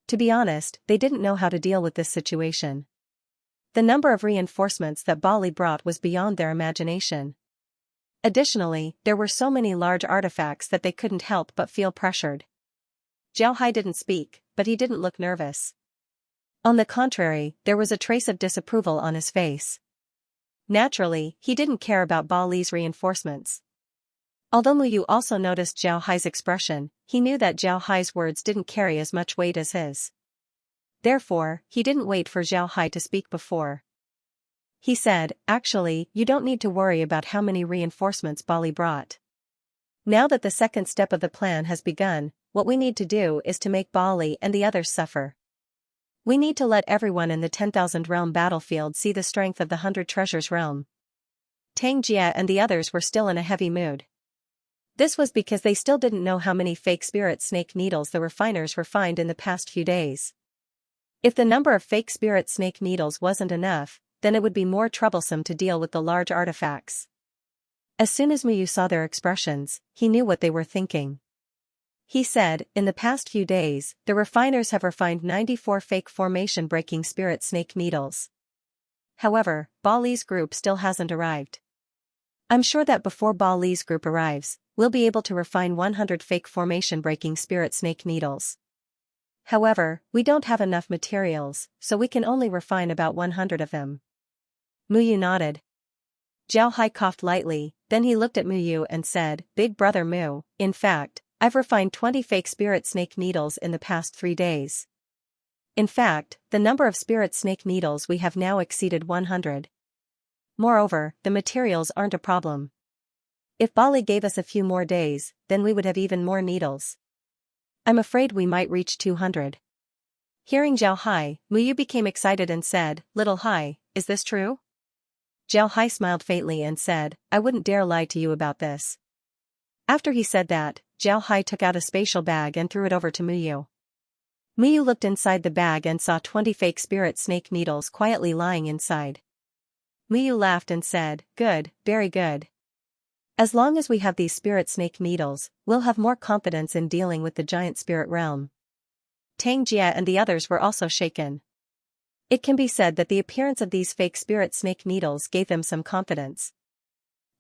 To be honest, they didn't know how to deal with this situation. The number of reinforcements that Bali brought was beyond their imagination. Additionally, there were so many large artifacts that they couldn't help but feel pressured. Zhao Hai didn't speak, but he didn't look nervous. On the contrary, there was a trace of disapproval on his face. Naturally, he didn't care about Ba Li's reinforcements. Although Muyu also noticed Zhao Hai's expression, he knew that Zhao Hai's words didn't carry as much weight as his. Therefore, he didn't wait for Zhao Hai to speak before. He said, "Actually, you don't need to worry about how many reinforcements Bali brought. Now that the second step of the plan has begun, what we need to do is to make Bali and the others suffer. We need to let everyone in the 10,000 realm battlefield see the strength of the 100 treasures realm." Tang Jia and the others were still in a heavy mood. This was because they still didn't know how many fake spirit snake needles the refiners refined in the past few days. If the number of fake spirit snake needles wasn't enough, then it would be more troublesome to deal with the large artifacts. As soon as Muyu saw their expressions, he knew what they were thinking. He said, "In the past few days, the refiners have refined 94 fake formation-breaking spirit snake needles. However, Ba Li's group still hasn't arrived. I'm sure that before Ba Li's group arrives, we'll be able to refine 100 fake formation-breaking spirit snake needles. However, we don't have enough materials, so we can only refine about 100 of them." Muyu nodded. Zhao Hai coughed lightly, then he looked at Muyu and said, "Big brother Mu, in fact, I've refined 20 fake spirit snake needles in the past 3 days. In fact, the number of spirit snake needles we have now exceeded 100. Moreover, the materials aren't a problem. If Bali gave us a few more days, then we would have even more needles. I'm afraid we might reach 200. Hearing Zhao Hai, Muyu became excited and said, "Little Hai, is this true?" Zhao Hai smiled faintly and said, "I wouldn't dare lie to you about this." After he said that, Zhao Hai took out a spatial bag and threw it over to Muyu. Muyu looked inside the bag and saw 20 fake spirit snake needles quietly lying inside. Muyu laughed and said, "Good, very good. As long as we have these spirit snake needles, we'll have more confidence in dealing with the giant spirit realm." Tang Jia and the others were also shaken. It can be said that the appearance of these fake spirit snake needles gave them some confidence.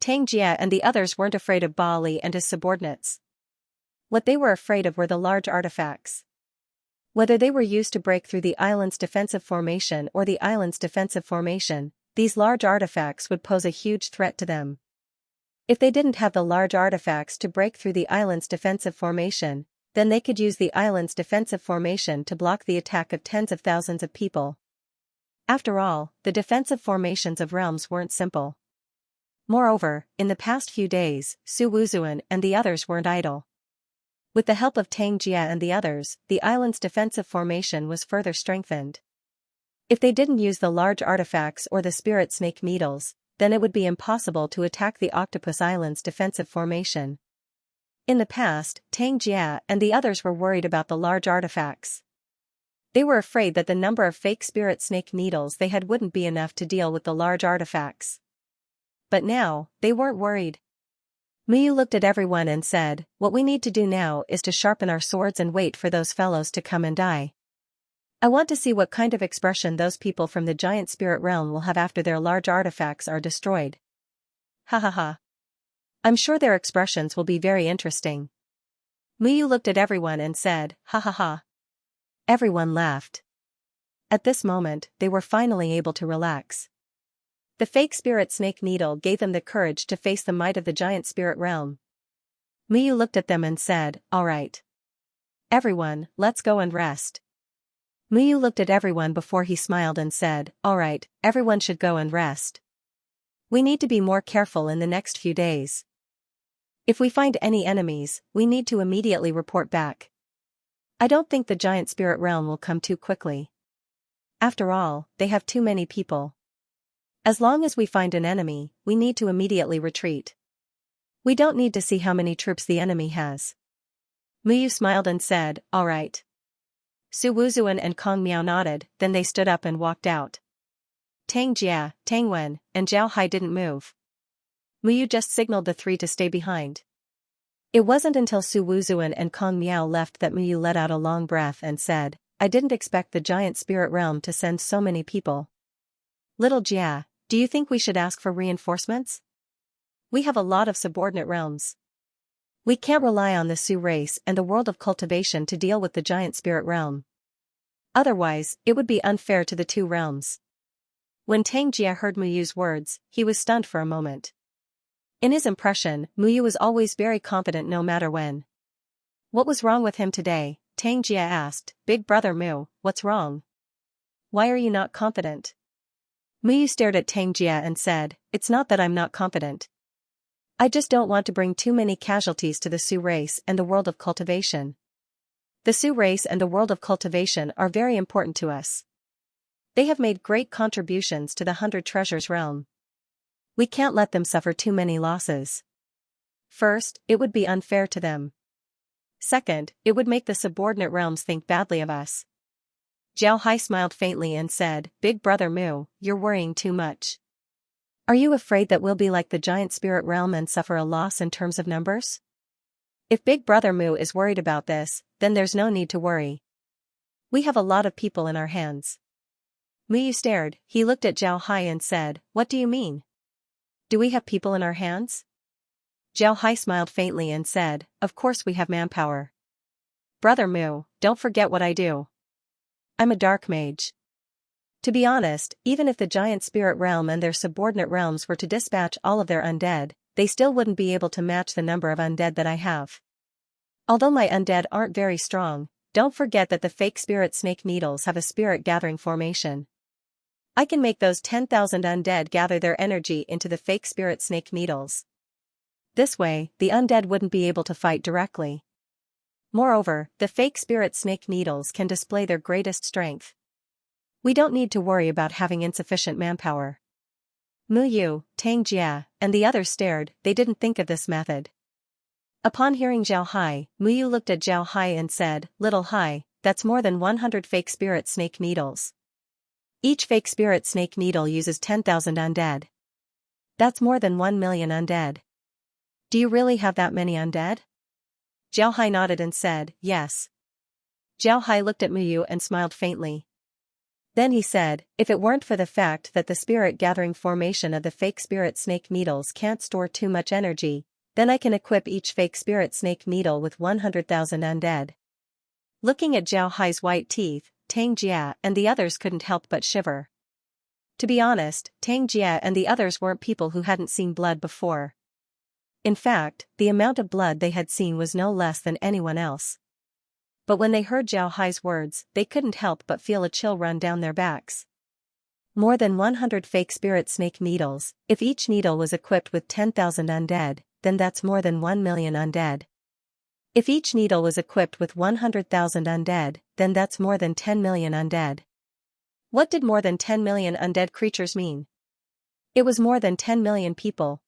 Tang Jia and the others weren't afraid of Ba Li and his subordinates. What they were afraid of were the large artifacts. Whether they were used to break through the island's defensive formation or the island's defensive formation, these large artifacts would pose a huge threat to them. If they didn't have the large artifacts to break through the island's defensive formation, then they could use the island's defensive formation to block the attack of tens of thousands of people. After all, the defensive formations of realms weren't simple. Moreover, in the past few days, Su Wuzuan and the others weren't idle. With the help of Tang Jia and the others, the island's defensive formation was further strengthened. If they didn't use the large artifacts or the spirit snake needles, then it would be impossible to attack the Octopus Island's defensive formation. In the past, Tang Jia and the others were worried about the large artifacts. They were afraid that the number of fake spirit snake needles they had wouldn't be enough to deal with the large artifacts. But now, they weren't worried. Muyu looked at everyone and said, "What we need to do now is to sharpen our swords and wait for those fellows to come and die. I want to see what kind of expression those people from the giant spirit realm will have after their large artifacts are destroyed. Ha ha ha. I'm sure their expressions will be very interesting." Muyu looked at everyone and said, "Ha ha ha." Everyone laughed. At this moment, they were finally able to relax. The fake spirit snake needle gave them the courage to face the might of the giant spirit realm. Muyu looked at them and said, "All right. Everyone, let's go and rest." Muyu looked at everyone before he smiled and said, "All right, everyone should go and rest. We need to be more careful in the next few days. If we find any enemies, we need to immediately report back. I don't think the giant spirit realm will come too quickly. After all, they have too many people. As long as we find an enemy, we need to immediately retreat. We don't need to see how many troops the enemy has." Muyu smiled and said, "All right." Su Wuzuan and Kong Miao nodded, then they stood up and walked out. Tang Jia, Tang Wen, and Zhao Hai didn't move. Muyu just signaled the three to stay behind. It wasn't until Su Wuzuan and Kong Miao left that Muyu let out a long breath and said, "I didn't expect the giant spirit realm to send so many people. Little Jia, do you think we should ask for reinforcements? We have a lot of subordinate realms. We can't rely on the Su race and the world of cultivation to deal with the giant spirit realm. Otherwise, it would be unfair to the two realms." When Tang Jia heard Muyu's words, he was stunned for a moment. In his impression, Muyu was always very confident no matter when. What was wrong with him today? Tang Jia asked. "Big brother Mu, what's wrong? Why are you not confident?" Muyu stared at Tang Jia and said, "It's not that I'm not confident. I just don't want to bring too many casualties to the Su race and the world of cultivation. The Su race and the world of cultivation are very important to us. They have made great contributions to the 100 Treasures realm. We can't let them suffer too many losses. First, it would be unfair to them. Second, it would make the subordinate realms think badly of us." Zhao Hai smiled faintly and said, "Big brother Mu, you're worrying too much. Are you afraid that we'll be like the giant spirit realm and suffer a loss in terms of numbers? If Big brother Mu is worried about this, then there's no need to worry. We have a lot of people in our hands." Muyu stared. He looked at Zhao Hai and said, "What do you mean? Do we have people in our hands?" Zhao Hai smiled faintly and said, "Of course we have manpower. Brother Mu, don't forget what I do. I'm a dark mage. To be honest, even if the giant spirit realm and their subordinate realms were to dispatch all of their undead, they still wouldn't be able to match the number of undead that I have. Although my undead aren't very strong, don't forget that the fake spirit snake needles have a spirit gathering formation. I can make those 10,000 undead gather their energy into the fake spirit snake needles. This way, the undead wouldn't be able to fight directly. Moreover, the fake spirit snake needles can display their greatest strength. We don't need to worry about having insufficient manpower." Muyu, Tang Jia, and the others stared. They didn't think of this method. Upon hearing Zhao Hai, Muyu looked at Zhao Hai and said, "Little Hai, that's more than 100 fake spirit snake needles. Each fake spirit snake needle uses 10,000 undead. That's more than 1 million undead. Do you really have that many undead?" Zhao Hai nodded and said, "Yes." Zhao Hai looked at Muyu and smiled faintly. Then he said, "If it weren't for the fact that the spirit gathering formation of the fake spirit snake needles can't store too much energy, then I can equip each fake spirit snake needle with 100,000 undead." Looking at Zhao Hai's white teeth, Tang Jia and the others couldn't help but shiver. To be honest, Tang Jia and the others weren't people who hadn't seen blood before. In fact, the amount of blood they had seen was no less than anyone else. But when they heard Zhao Hai's words, they couldn't help but feel a chill run down their backs. More than 100 fake spirit snake needles. If each needle was equipped with 10,000 undead, then that's more than 1 million undead. If each needle was equipped with 100,000 undead, then that's more than 10 million undead. What did more than 10 million undead creatures mean? It was more than 10 million people.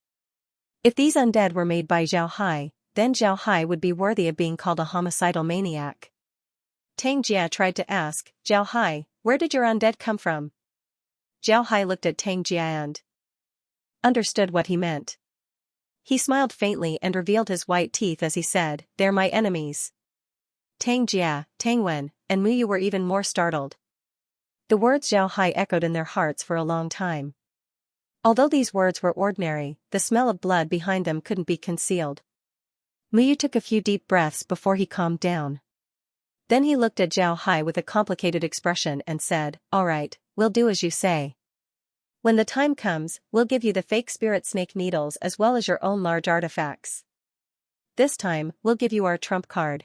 If these undead were made by Xiao Hai, then Xiao Hai would be worthy of being called a homicidal maniac. Tang Jia tried to ask, Xiao Hai, where did your undead come from? Xiao Hai looked at Tang Jia and understood what he meant. He smiled faintly and revealed his white teeth as he said, they're my enemies. Tang Jia, Tang Wen, and Muyu were even more startled. The words Xiao Hai echoed in their hearts for a long time. Although these words were ordinary, the smell of blood behind them couldn't be concealed. Muyu took a few deep breaths before he calmed down. Then he looked at Xiao Hai with a complicated expression and said, all right, we'll do as you say. When the time comes, we'll give you the fake spirit snake needles as well as your own large artifacts. This time, we'll give you our trump card.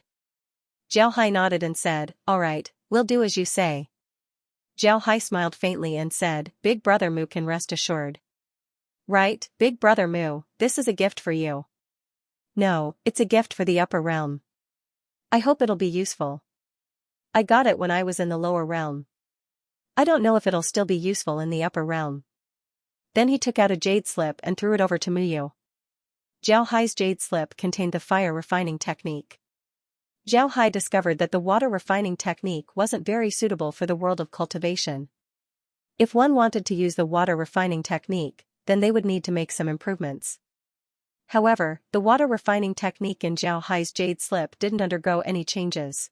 Xiao Hai nodded and said, all right, we'll do as you say. Xiao Hai smiled faintly and said, Big Brother Mu can rest assured. Right, Big Brother Mu, this is a gift for you. No, it's a gift for the upper realm. I hope it'll be useful. I got it when I was in the lower realm. I don't know if it'll still be useful in the upper realm. Then he took out a jade slip and threw it over to Muyu. Xiao Hai's jade slip contained the fire refining technique. Xiao Hai discovered that the water refining technique wasn't very suitable for the world of cultivation. If one wanted to use the water refining technique, then they would need to make some improvements. However, the water refining technique in Xiao Hai's jade slip didn't undergo any changes.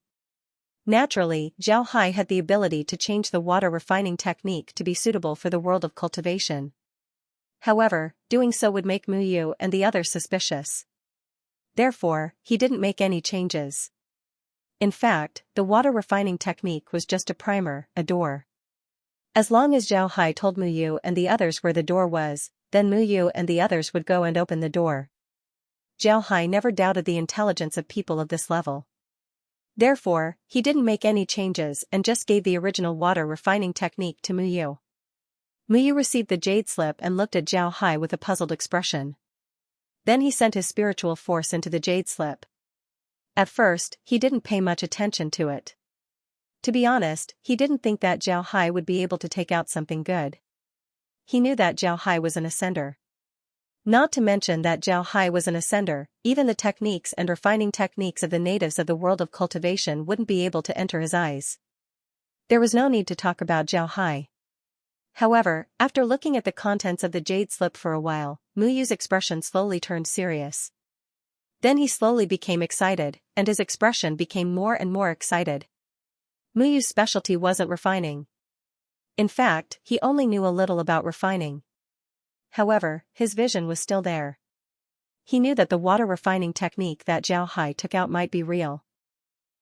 Naturally, Xiao Hai had the ability to change the water refining technique to be suitable for the world of cultivation. However, doing so would make Muyu and the others suspicious. Therefore, he didn't make any changes. In fact, the water refining technique was just a primer, a door. As long as Xiao Hai told Muyu and the others where the door was, then Muyu and the others would go and open the door. Xiao Hai never doubted the intelligence of people of this level. Therefore, he didn't make any changes and just gave the original water refining technique to Muyu. Muyu received the jade slip and looked at Xiao Hai with a puzzled expression. Then he sent his spiritual force into the jade slip. At first, he didn't pay much attention to it. To be honest, he didn't think that Xiao Hai would be able to take out something good. He knew that Xiao Hai was an ascender. Not to mention that Xiao Hai was an ascender, even the techniques and refining techniques of the natives of the world of cultivation wouldn't be able to enter his eyes. There was no need to talk about Xiao Hai. However, after looking at the contents of the jade slip for a while, Muyu's expression slowly turned serious. Then he slowly became excited, and his expression became more and more excited. Muyu's specialty wasn't refining. In fact, he only knew a little about refining. However, his vision was still there. He knew that the water refining technique that Xiao Hai took out might be real.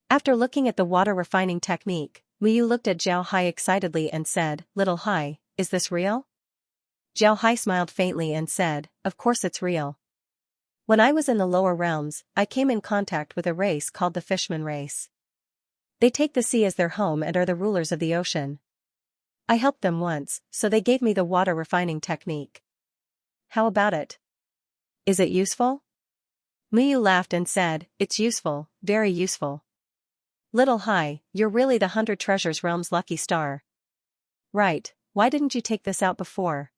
After looking at the water refining technique, Muyu looked at Xiao Hai excitedly and said, Little Hai, is this real? Xiao Hai smiled faintly and said, Of course it's real. When I was in the lower realms, I came in contact with a race called the Fishman race. They take the sea as their home and are the rulers of the ocean. I helped them once, so they gave me the water refining technique. How about it? Is it useful? Muyu laughed and said, It's useful, very useful. Little Hai, you're really the 100 Treasures Realm's lucky star. Right, why didn't you take this out before?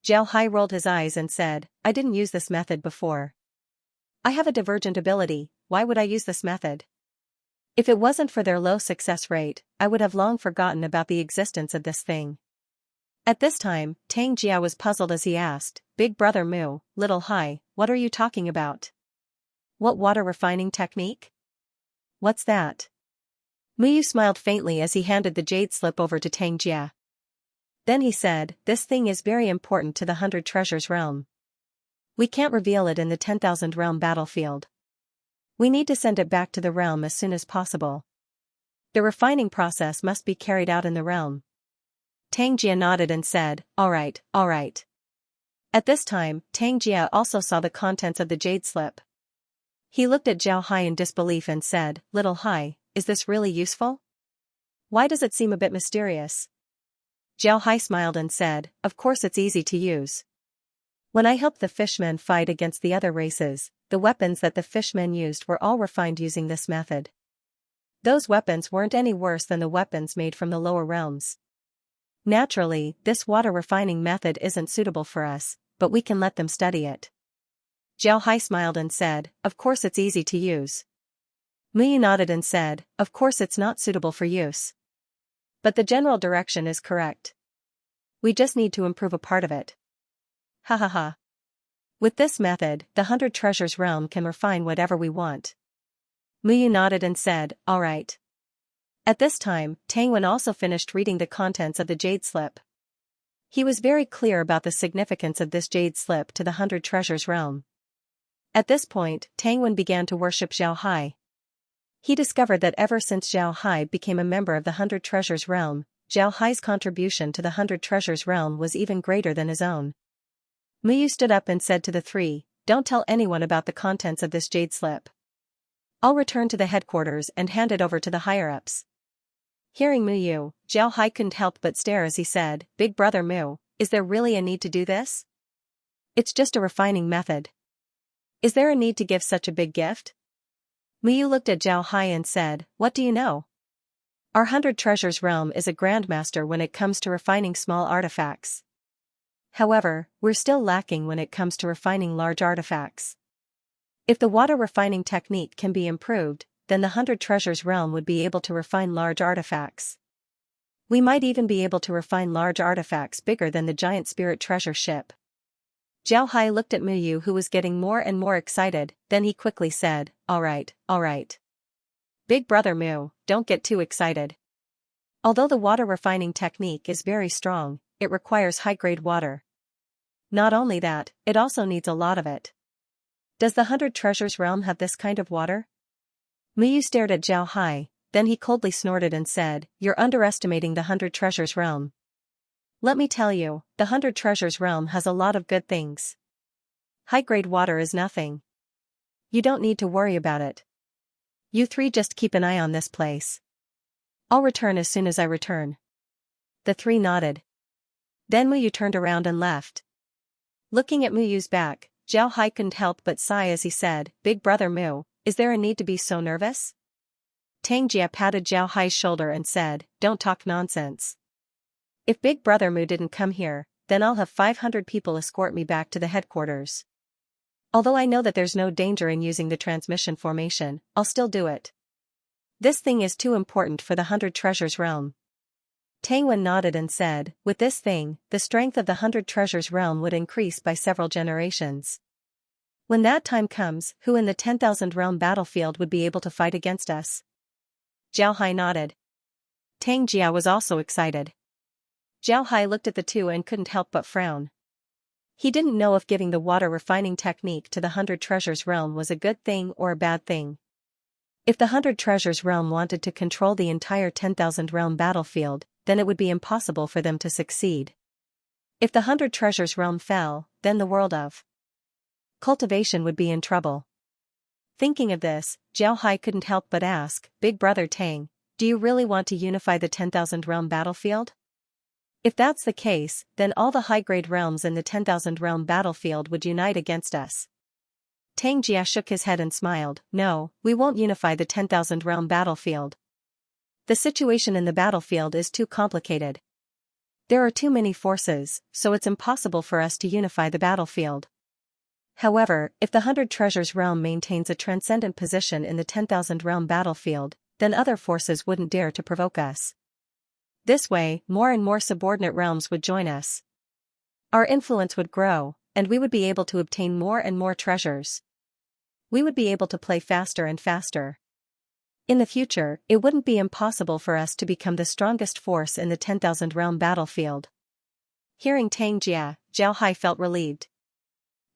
Xiao Hai rolled his eyes and said, I didn't use this method before. I have a divergent ability, why would I use this method? If it wasn't for their low success rate, I would have long forgotten about the existence of this thing. At this time, Tang Jia was puzzled as he asked, Big Brother Mu, Little Hai, what are you talking about? What water refining technique? What's that? Muyu smiled faintly as he handed the jade slip over to Tang Jia. Then he said, This thing is very important to the 100 Treasures realm. We can't reveal it in the 10,000 realm battlefield. We need to send it back to the realm as soon as possible. The refining process must be carried out in the realm. Tang Jia nodded and said, All right, all right. At this time, Tang Jia also saw the contents of the jade slip. He looked at Xiao Hai in disbelief and said, Little Hai, is this really useful? Why does it seem a bit mysterious? Xiao Hai smiled and said, Of course it's easy to use. When I helped the fishmen fight against the other races, the weapons that the fishmen used were all refined using this method. Those weapons weren't any worse than the weapons made from the lower realms. Naturally, this water refining method isn't suitable for us, but we can let them study it. Zhao Hai smiled and said, of course it's easy to use. Muyu nodded and said, of course it's not suitable for use. But the general direction is correct. We just need to improve a part of it. Ha ha ha. With this method, the 100 Treasures realm can refine whatever we want. Muyu nodded and said, all right. At this time, Tang Wen also finished reading the contents of the jade slip. He was very clear about the significance of this jade slip to the 100 Treasures realm. At this point, Tang Wen began to worship Zhao Hai. He discovered that ever since Zhao Hai became a member of the 100 Treasures realm, Zhao Hai's contribution to the 100 Treasures realm was even greater than his own. Muyu stood up and said to the three, don't tell anyone about the contents of this jade slip. I'll return to the headquarters and hand it over to the higher-ups. Hearing Muyu, Zhao Hai couldn't help but stare as he said, Big Brother Mu, is there really a need to do this? It's just a refining method. Is there a need to give such a big gift? Muyu looked at Zhao Hai and said, what do you know? Our 100 Treasures realm is a grandmaster when it comes to refining small artifacts. However, we're still lacking when it comes to refining large artifacts. If the water refining technique can be improved, then the 100 Treasures realm would be able to refine large artifacts. We might even be able to refine large artifacts bigger than the giant spirit treasure ship. Zhao Hai looked at Muyu, who was getting more and more excited, then he quickly said, all right. Big Brother Mu, don't get too excited. Although the water refining technique is very strong, it requires high-grade water. Not only that, it also needs a lot of it. Does the 100 Treasures realm have this kind of water? Muyu stared at Zhao Hai, then he coldly snorted and said, you're underestimating the 100 Treasures realm. Let me tell you, the 100 Treasures realm has a lot of good things. High-grade water is nothing. You don't need to worry about it. You three just keep an eye on this place. I'll return as soon as I return. The three nodded. Then Muyu turned around and left. Looking at Muyu's back, Zhao Hai couldn't help but sigh as he said, Big Brother Mu, is there a need to be so nervous? Xianxia patted Zhao Hai's shoulder and said, don't talk nonsense. If Big Brother Mu didn't come here, then I'll have 500 people escort me back to the headquarters. Although I know that there's no danger in using the transmission formation, I'll still do it. This thing is too important for the 100 Treasures realm. Tang Wen nodded and said, with this thing, the strength of the 100 Treasures realm would increase by several generations. When that time comes, who in the 10,000 realm battlefield would be able to fight against us? Zhao Hai nodded. Tang Jia was also excited. Zhao Hai looked at the two and couldn't help but frown. He didn't know if giving the water refining technique to the 100 Treasures realm was a good thing or a bad thing. If the 100 Treasures realm wanted to control the entire 10,000 realm battlefield, then it would be impossible for them to succeed. If the 100 Treasures realm fell, then the world of Cultivation would be in trouble. Thinking of this, Zhao Hai couldn't help but ask, Big Brother Tang, do you really want to unify the 10,000 realm battlefield? If that's the case, then all the high-grade realms in the 10,000 realm battlefield would unite against us. Tang Jia shook his head and smiled, no, we won't unify the 10,000 realm battlefield. The situation in the battlefield is too complicated. There are too many forces, so it's impossible for us to unify the battlefield. However, if the 100 Treasures realm maintains a transcendent position in the 10,000 realm battlefield, then other forces wouldn't dare to provoke us. This way, more and more subordinate realms would join us. Our influence would grow, and we would be able to obtain more and more treasures. We would be able to play faster and faster. In the future, it wouldn't be impossible for us to become the strongest force in the 10,000 realm battlefield. Hearing Tang Jia, Zhao Hai felt relieved.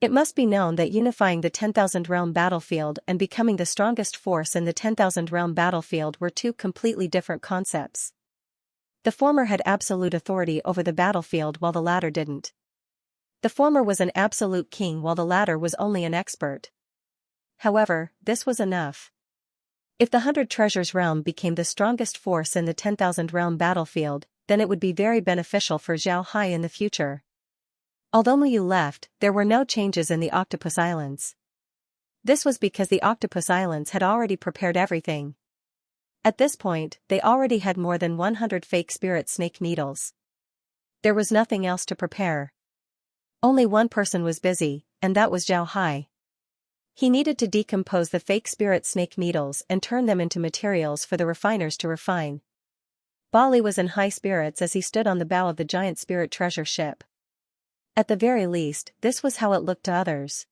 It must be known that unifying the 10,000 realm battlefield and becoming the strongest force in the 10,000 realm battlefield were two completely different concepts. The former had absolute authority over the battlefield while the latter didn't. The former was an absolute king while the latter was only an expert. However, this was enough. If the 100 Treasures realm became the strongest force in the 10,000 realm battlefield, then it would be very beneficial for Zhao Hai in the future. Although Muyu left, there were no changes in the Octopus Islands. This was because the Octopus Islands had already prepared everything. At this point, they already had more than 100 fake spirit snake needles. There was nothing else to prepare. Only one person was busy, and that was Zhao Hai. He needed to decompose the fake spirit snake needles and turn them into materials for the refiners to refine. Bali was in high spirits as he stood on the bow of the giant spirit treasure ship. At the very least, this was how it looked to others.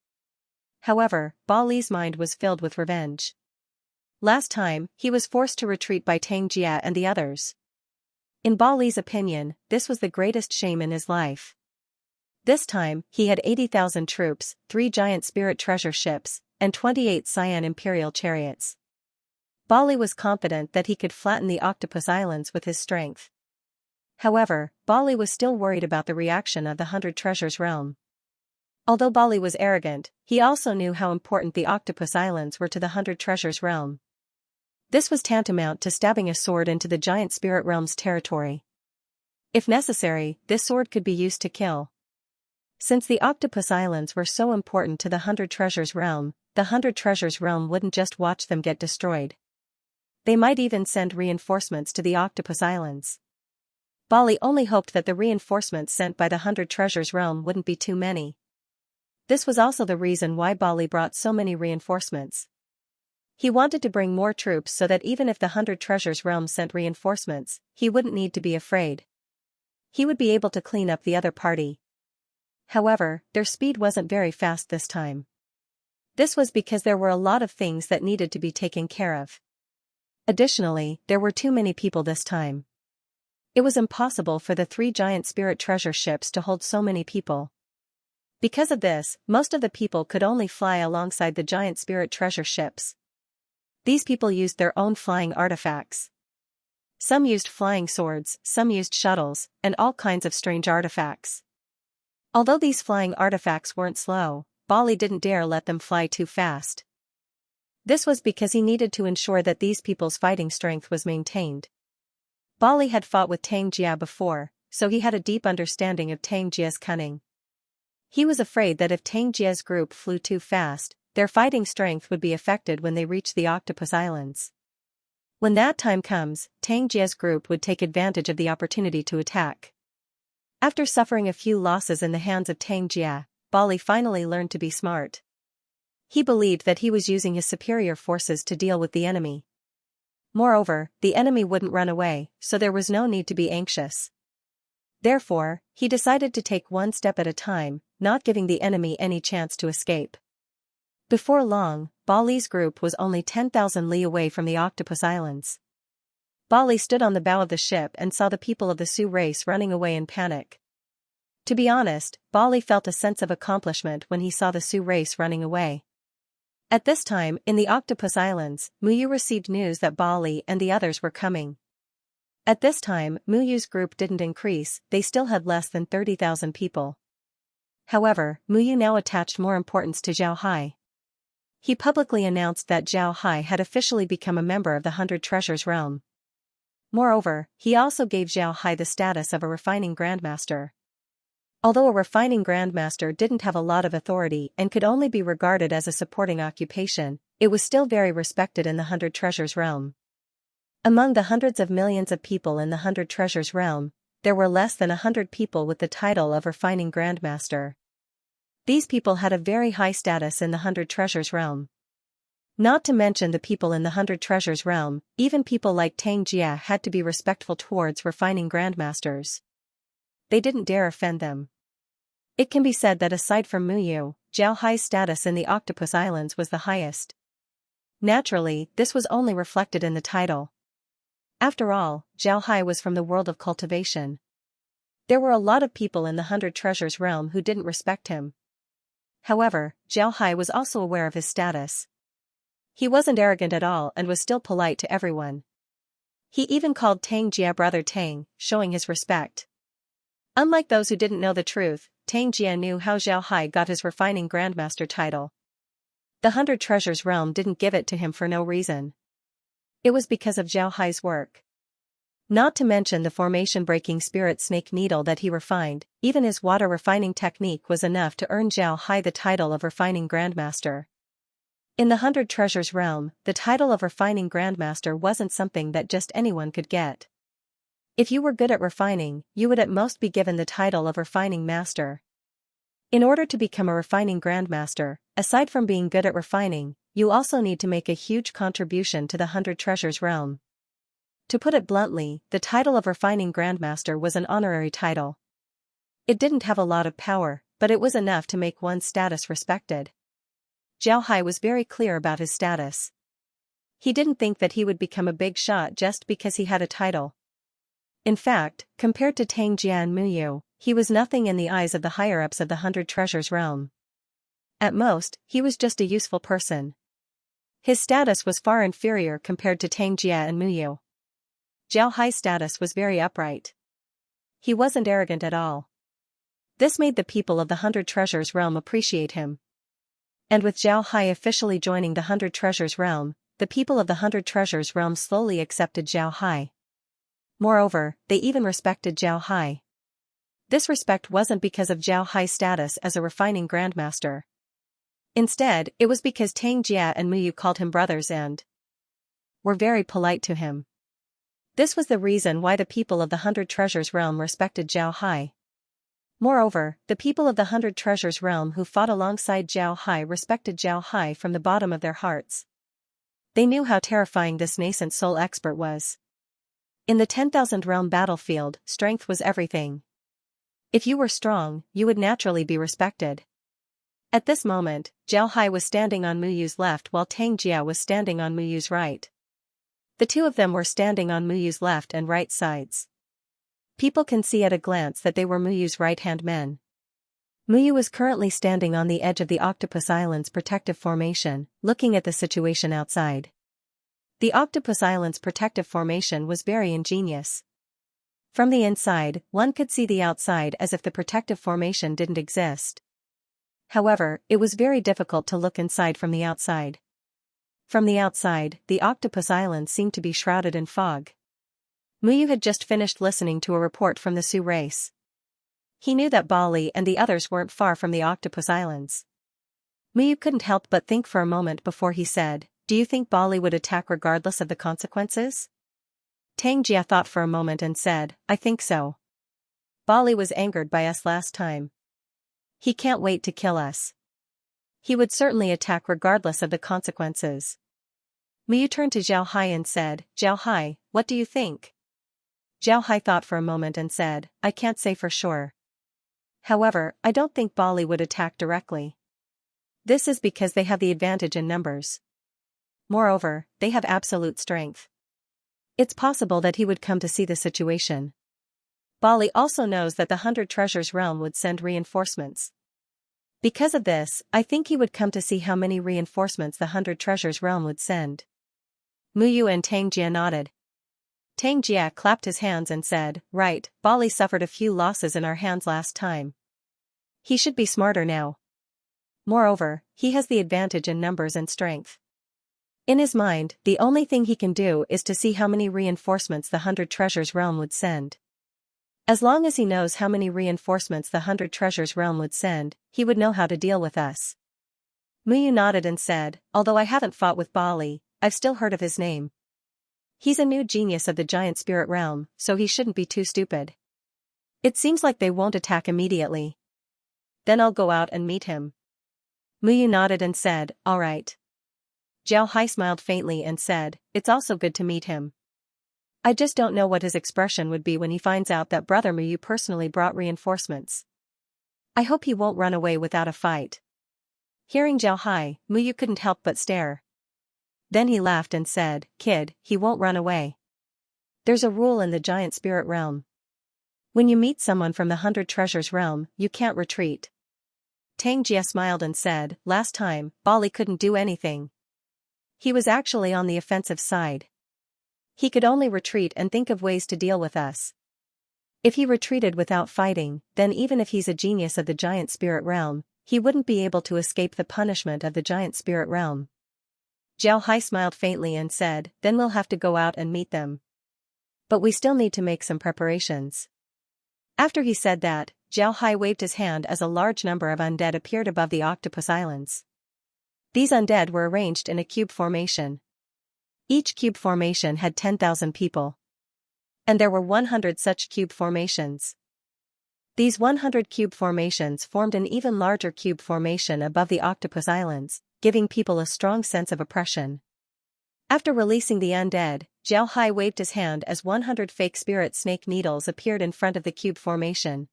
However, Bali's mind was filled with revenge. Last time, he was forced to retreat by Xianxia and the others. In Bali's opinion, this was the greatest shame in his life. This time, he had 80,000 troops, 3 giant spirit treasure ships, and 28 cyan imperial chariots. Bali was confident that he could flatten the Octopus Islands with his strength. However, Bali was still worried about the reaction of the 100 Treasures realm. Although Bali was arrogant, he also knew how important the Octopus Islands were to the 100 Treasures realm. This was tantamount to stabbing a sword into the giant spirit realm's territory. If necessary, this sword could be used to kill. Since the Octopus Islands were so important to the 100 Treasures realm, the 100 Treasures realm wouldn't just watch them get destroyed. They might even send reinforcements to the Octopus Islands. Bali only hoped that the reinforcements sent by the 100 Treasures realm wouldn't be too many. This was also the reason why Bali brought so many reinforcements. He wanted to bring more troops so that even if the 100 Treasures realm sent reinforcements, he wouldn't need to be afraid. He would be able to clean up the other party. However, their speed wasn't very fast this time. This was because there were a lot of things that needed to be taken care of. Additionally, there were too many people this time. It was impossible for the 3 giant spirit treasure ships to hold so many people. Because of this, most of the people could only fly alongside the giant spirit treasure ships. These people used their own flying artifacts. Some used flying swords, some used shuttles, and all kinds of strange artifacts. Although these flying artifacts weren't slow, Bali didn't dare let them fly too fast. This was because he needed to ensure that these people's fighting strength was maintained. Bali had fought with Xianxia before, so he had a deep understanding of Xianxia's cunning. He was afraid that if Xianxia's group flew too fast, their fighting strength would be affected when they reached the Octopus Islands. When that time comes, Xianxia's group would take advantage of the opportunity to attack. After suffering a few losses in the hands of Xianxia, Bali finally learned to be smart. He believed that he was using his superior forces to deal with the enemy. Moreover, the enemy wouldn't run away, so there was no need to be anxious. Therefore, he decided to take one step at a time, not giving the enemy any chance to escape. Before long, Bali's group was only 10,000 li away from the Octopus Islands. Bali stood on the bow of the ship and saw the people of the Sioux race running away in panic. To be honest, Bali felt a sense of accomplishment when he saw the Sioux race running away. At this time, in the Octopus Islands, Muyu received news that Bali and the others were coming. At this time, Muyu's group didn't increase, they still had less than 30,000 people. However, Muyu now attached more importance to Zhao Hai. He publicly announced that Zhao Hai had officially become a member of the 100 Treasures realm. Moreover, he also gave Zhao Hai the status of a refining grandmaster. Although a refining grandmaster didn't have a lot of authority and could only be regarded as a supporting occupation, it was still very respected in the 100 Treasures realm. Among the hundreds of millions of people in the 100 Treasures realm, there were less than 100 people with the title of refining grandmaster. These people had a very high status in the 100 Treasures realm. Not to mention the people in the 100 Treasures realm, even people like Xianxia had to be respectful towards refining grandmasters. They didn't dare offend them. It can be said that aside from Muyu, Zhao Hai's status in the Octopus Islands was the highest. Naturally, this was only reflected in the title. After all, Zhao Hai was from the world of cultivation. There were a lot of people in the 100 Treasures realm who didn't respect him. However, Zhao Hai was also aware of his status. He wasn't arrogant at all and was still polite to everyone. He even called Xianxia brother Tang, showing his respect. Unlike those who didn't know the truth, Xianxia knew how Zhao Hai got his refining grandmaster title. The 100 Treasures realm didn't give it to him for no reason. It was because of Zhao Hai's work. Not to mention the formation-breaking spirit snake needle that he refined, even his water refining technique was enough to earn Zhao Hai the title of Refining Grandmaster. In the 100 Treasures realm, the title of Refining Grandmaster wasn't something that just anyone could get. If you were good at refining, you would at most be given the title of Refining Master. In order to become a Refining Grandmaster, aside from being good at refining, you also need to make a huge contribution to the 100 Treasures realm. To put it bluntly, the title of Refining Grandmaster was an honorary title. It didn't have a lot of power, but it was enough to make one's status respected. Zhao Hai was very clear about his status. He didn't think that he would become a big shot just because he had a title. In fact, compared to Tang Jia and Muyu, he was nothing in the eyes of the higher-ups of the 100 Treasures realm. At most, he was just a useful person. His status was far inferior compared to Tang Jia and Muyu. Zhao Hai's status was very upright. He wasn't arrogant at all. This made the people of the 100 Treasures realm appreciate him. And with Zhao Hai officially joining the 100 Treasures realm, the people of the 100 Treasures realm slowly accepted Zhao Hai. Moreover, they even respected Zhao Hai. This respect wasn't because of Zhao Hai's status as a refining grandmaster. Instead, it was because Tang Jia and Muyu called him brothers and were very polite to him. This was the reason why the people of the 100 Treasures realm respected Zhao Hai. Moreover, the people of the 100 Treasures realm who fought alongside Zhao Hai respected Zhao Hai from the bottom of their hearts. They knew how terrifying this nascent soul expert was. In the 10,000 realm battlefield, strength was everything. If you were strong, you would naturally be respected. At this moment, Zhao Hai was standing on Muyu's left while Tang Jia was standing on Muyu's right. The two of them were standing on Muyu's left and right sides. People can see at a glance that they were Muyu's right-hand men. Muyu was currently standing on the edge of the Octopus Island's protective formation, looking at the situation outside. The Octopus Island's protective formation was very ingenious. From the inside, one could see the outside as if the protective formation didn't exist. However, it was very difficult to look inside from the outside. From the outside, the Octopus Island seemed to be shrouded in fog. Muyu had just finished listening to a report from the Sioux race. He knew that Bali and the others weren't far from the Octopus Islands. Muyu couldn't help but think for a moment before he said, "Do you think Bali would attack regardless of the consequences?" Tang Jia thought for a moment and said, "I think so. Bali was angered by us last time. He can't wait to kill us. He would certainly attack regardless of the consequences." Muyu turned to Zhao Hai and said, "Zhao Hai, what do you think?" Zhao Hai thought for a moment and said, "I can't say for sure. However, I don't think Bali would attack directly. This is because they have the advantage in numbers. Moreover, they have absolute strength. It's possible that he would come to see the situation. Bali also knows that the 100 Treasures realm would send reinforcements. Because of this, I think he would come to see how many reinforcements the 100 Treasures realm would send." Muyu and Tang Jia nodded. Tang Jia clapped his hands and said, "Right, Bali suffered a few losses in our hands last time. He should be smarter now. Moreover, he has the advantage in numbers and strength. In his mind, the only thing he can do is to see how many reinforcements the 100 Treasures realm would send. As long as he knows how many reinforcements the 100 Treasures realm would send, he would know how to deal with us." Muyu nodded and said, "Although I haven't fought with Bali, I've still heard of his name. He's a new genius of the giant spirit realm, so he shouldn't be too stupid. It seems like they won't attack immediately. Then I'll go out and meet him." Muyu nodded and said, "All right." Zhao Hai smiled faintly and said, "It's also good to meet him. I just don't know what his expression would be when he finds out that Brother Muyu personally brought reinforcements. I hope he won't run away without a fight." Hearing Zhao Hai, Muyu couldn't help but stare. Then he laughed and said, "Kid, he won't run away. There's a rule in the giant spirit realm. When you meet someone from the 100 Treasures realm, you can't retreat." Tang Jia smiled and said, "Last time, Bali couldn't do anything. He was actually on the offensive side. He could only retreat and think of ways to deal with us. If he retreated without fighting, then even if he's a genius of the giant spirit realm, he wouldn't be able to escape the punishment of the giant spirit realm." Zhao Hai smiled faintly and said, "Then we'll have to go out and meet them." But we still need to make some preparations. After he said that, Zhao Hai waved his hand as a large number of undead appeared above the octopus islands. These undead were arranged in a cube formation. Each cube formation had 10,000 people. And there were 100 such cube formations. These 100 cube formations formed an even larger cube formation above the octopus islands, giving people a strong sense of oppression. After releasing the undead, Zhao Hai waved his hand as 100 fake spirit snake needles appeared in front of the cube formation.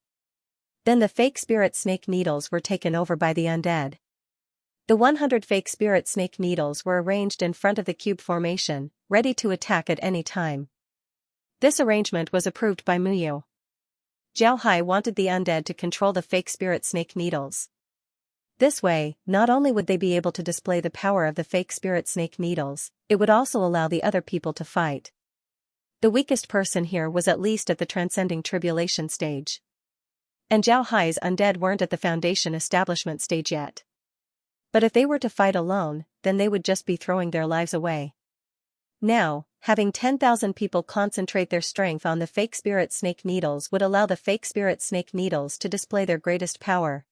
Then the fake spirit snake needles were taken over by the undead. The 100 fake spirit snake needles were arranged in front of the cube formation, ready to attack at any time. This arrangement was approved by Muyu. Zhao Hai wanted the undead to control the fake spirit snake needles. This way, not only would they be able to display the power of the fake spirit snake needles, it would also allow the other people to fight. The weakest person here was at least at the transcending tribulation stage. And Zhao Hai's undead weren't at the foundation establishment stage yet. But if they were to fight alone, then they would just be throwing their lives away. Now, having 10,000 people concentrate their strength on the fake spirit snake needles would allow the fake spirit snake needles to display their greatest power.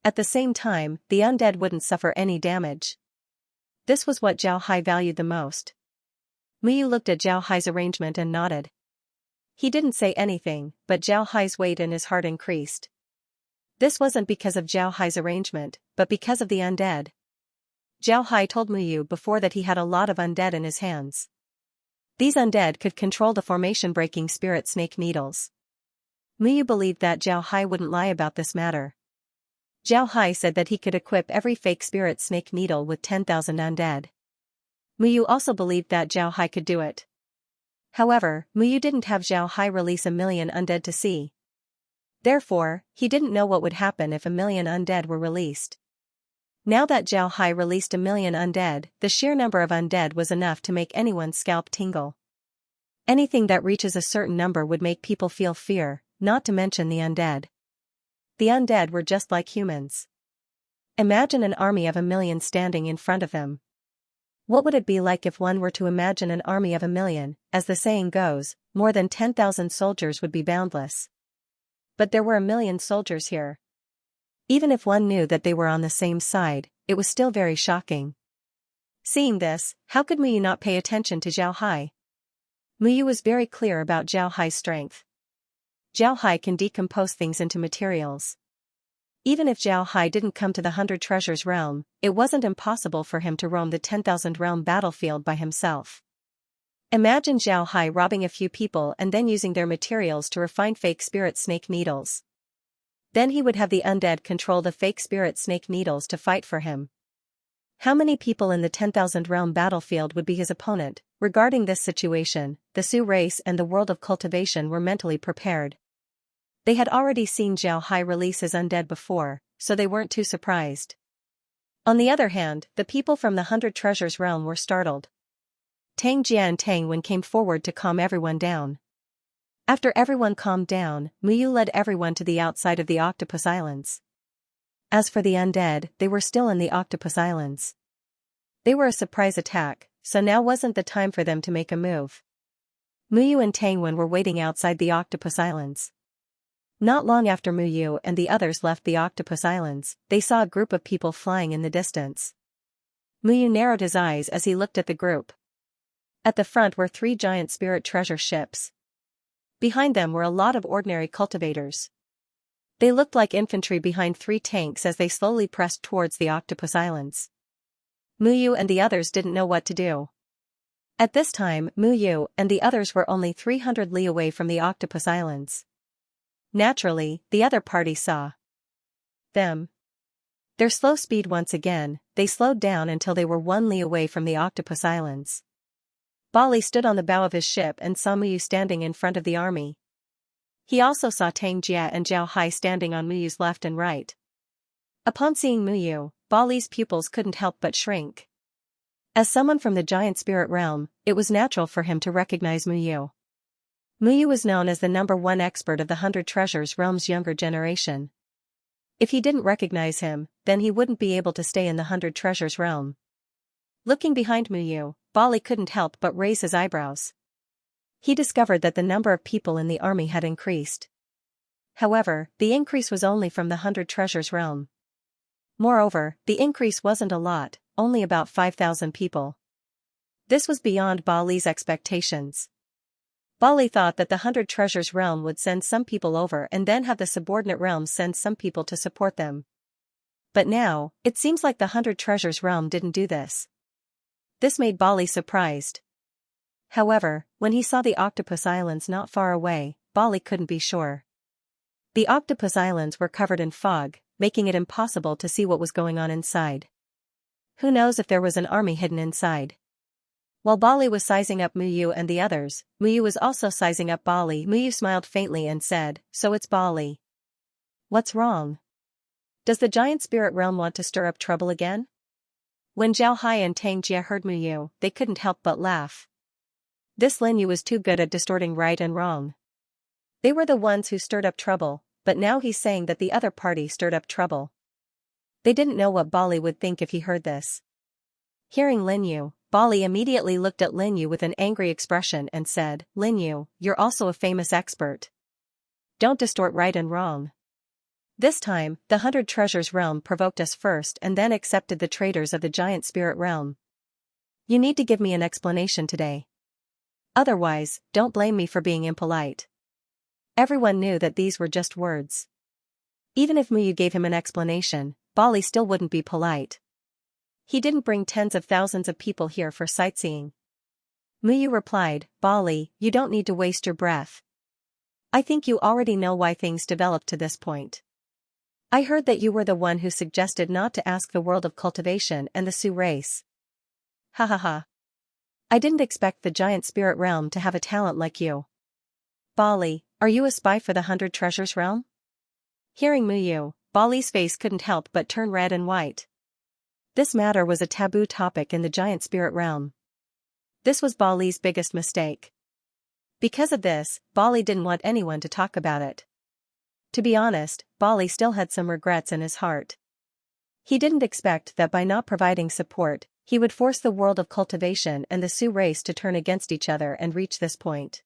At the same time, the undead wouldn't suffer any damage. This was what Zhao Hai valued the most. Muyu looked at Zhao Hai's arrangement and nodded. He didn't say anything, but Zhao Hai's weight in his heart increased. This wasn't because of Zhao Hai's arrangement, but because of the undead. Zhao Hai told Muyu before that he had a lot of undead in his hands. These undead could control the formation-breaking spirit snake needles. Muyu believed that Zhao Hai wouldn't lie about this matter. Zhao Hai said that he could equip every fake spirit snake needle with 10,000 undead. Muyu also believed that Zhao Hai could do it. However, Muyu didn't have Zhao Hai release 1,000,000 undead to see. Therefore, he didn't know what would happen if 1,000,000 undead were released. Now that Zhao Hai released 1,000,000 undead, the sheer number of undead was enough to make anyone's scalp tingle. Anything that reaches a certain number would make people feel fear, not to mention the undead. The undead were just like humans. Imagine an army of 1,000,000 standing in front of them. What would it be like if one were to imagine an army of 1,000,000, as the saying goes, more than 10,000 soldiers would be boundless. But there were 1,000,000 soldiers here. Even if one knew that they were on the same side, it was still very shocking. Seeing this, how could Muyu not pay attention to Zhao Hai? Muyu was very clear about Zhao Hai's strength. Zhao Hai can decompose things into materials. Even if Zhao Hai didn't come to the 100 Treasures realm, it wasn't impossible for him to roam the 10,000 realm battlefield by himself. Imagine Zhao Hai robbing a few people and then using their materials to refine fake spirit snake needles. Then he would have the undead control the fake spirit snake needles to fight for him. How many people in the 10,000 realm battlefield would be his opponent? Regarding this situation, the Su race and the world of cultivation were mentally prepared. They had already seen Zhao Hai release his undead before, so they weren't too surprised. On the other hand, the people from the 100 Treasures realm were startled. Tang Jia and Tang Wen came forward to calm everyone down. After everyone calmed down, Muyu led everyone to the outside of the Octopus Islands. As for the undead, they were still in the Octopus Islands. They were a surprise attack, so now wasn't the time for them to make a move. Muyu and Tang Wen were waiting outside the Octopus Islands. Not long after Muyu and the others left the Octopus Islands, they saw a group of people flying in the distance. Muyu narrowed his eyes as he looked at the group. At the front were 3 giant spirit treasure ships. Behind them were a lot of ordinary cultivators. They looked like infantry behind 3 tanks as they slowly pressed towards the Octopus Islands. Muyu and the others didn't know what to do. At this time, Muyu and the others were only 300 li away from the Octopus Islands. Naturally, the other party saw them. Their slow speed once again, they slowed down until they were 1 li away from the Octopus Islands. Bali stood on the bow of his ship and saw Muyu standing in front of the army. He also saw Tang Jia and Zhao Hai standing on Muyu's left and right. Upon seeing Muyu, Bali's pupils couldn't help but shrink. As someone from the giant spirit realm, it was natural for him to recognize Muyu. Muyu was known as the #1 expert of the 100 Treasures realm's younger generation. If he didn't recognize him, then he wouldn't be able to stay in the 100 Treasures realm. Looking behind Muyu, Bali couldn't help but raise his eyebrows. He discovered that the number of people in the army had increased. However, the increase was only from the 100 treasures realm. Moreover, the increase wasn't a lot, only about 5,000 people. This was beyond Bali's expectations. Bali thought that the 100 treasures realm would send some people over and then have the subordinate realms send some people to support them. But now, it seems like the 100 treasures realm didn't do this. This made Bali surprised. However, when he saw the octopus islands not far away, Bali couldn't be sure. The octopus islands were covered in fog, making it impossible to see what was going on inside. Who knows if there was an army hidden inside? While Bali was sizing up Muyu and the others, Muyu was also sizing up Bali. Muyu smiled faintly and said, "So it's Bali. What's wrong? Does the giant spirit realm want to stir up trouble again?" When Zhao Hai and Tang Jie heard Muyu, they couldn't help but laugh. This Lin Yu was too good at distorting right and wrong. They were the ones who stirred up trouble, but now he's saying that the other party stirred up trouble. They didn't know what Bali would think if he heard this. Hearing Lin Yu, Bali immediately looked at Lin Yu with an angry expression and said, "Lin Yu, you're also a famous expert. Don't distort right and wrong. This time, the 100 treasures realm provoked us first and then accepted the traders of the giant spirit realm. You need to give me an explanation today. Otherwise, don't blame me for being impolite." Everyone knew that these were just words. Even if Muyu gave him an explanation, Bali still wouldn't be polite. He didn't bring tens of thousands of people here for sightseeing. Muyu replied, "Bali, you don't need to waste your breath. I think you already know why things developed to this point. I heard that you were the one who suggested not to ask the world of cultivation and the Sioux race. Ha ha ha. I didn't expect the giant spirit realm to have a talent like you. Bali, are you a spy for the 100 treasures realm?" Hearing Muyu, Bali's face couldn't help but turn red and white. This matter was a taboo topic in the giant spirit realm. This was Bali's biggest mistake. Because of this, Bali didn't want anyone to talk about it. To be honest, Bali still had some regrets in his heart. He didn't expect that by not providing support, he would force the world of cultivation and the Sioux race to turn against each other and reach this point.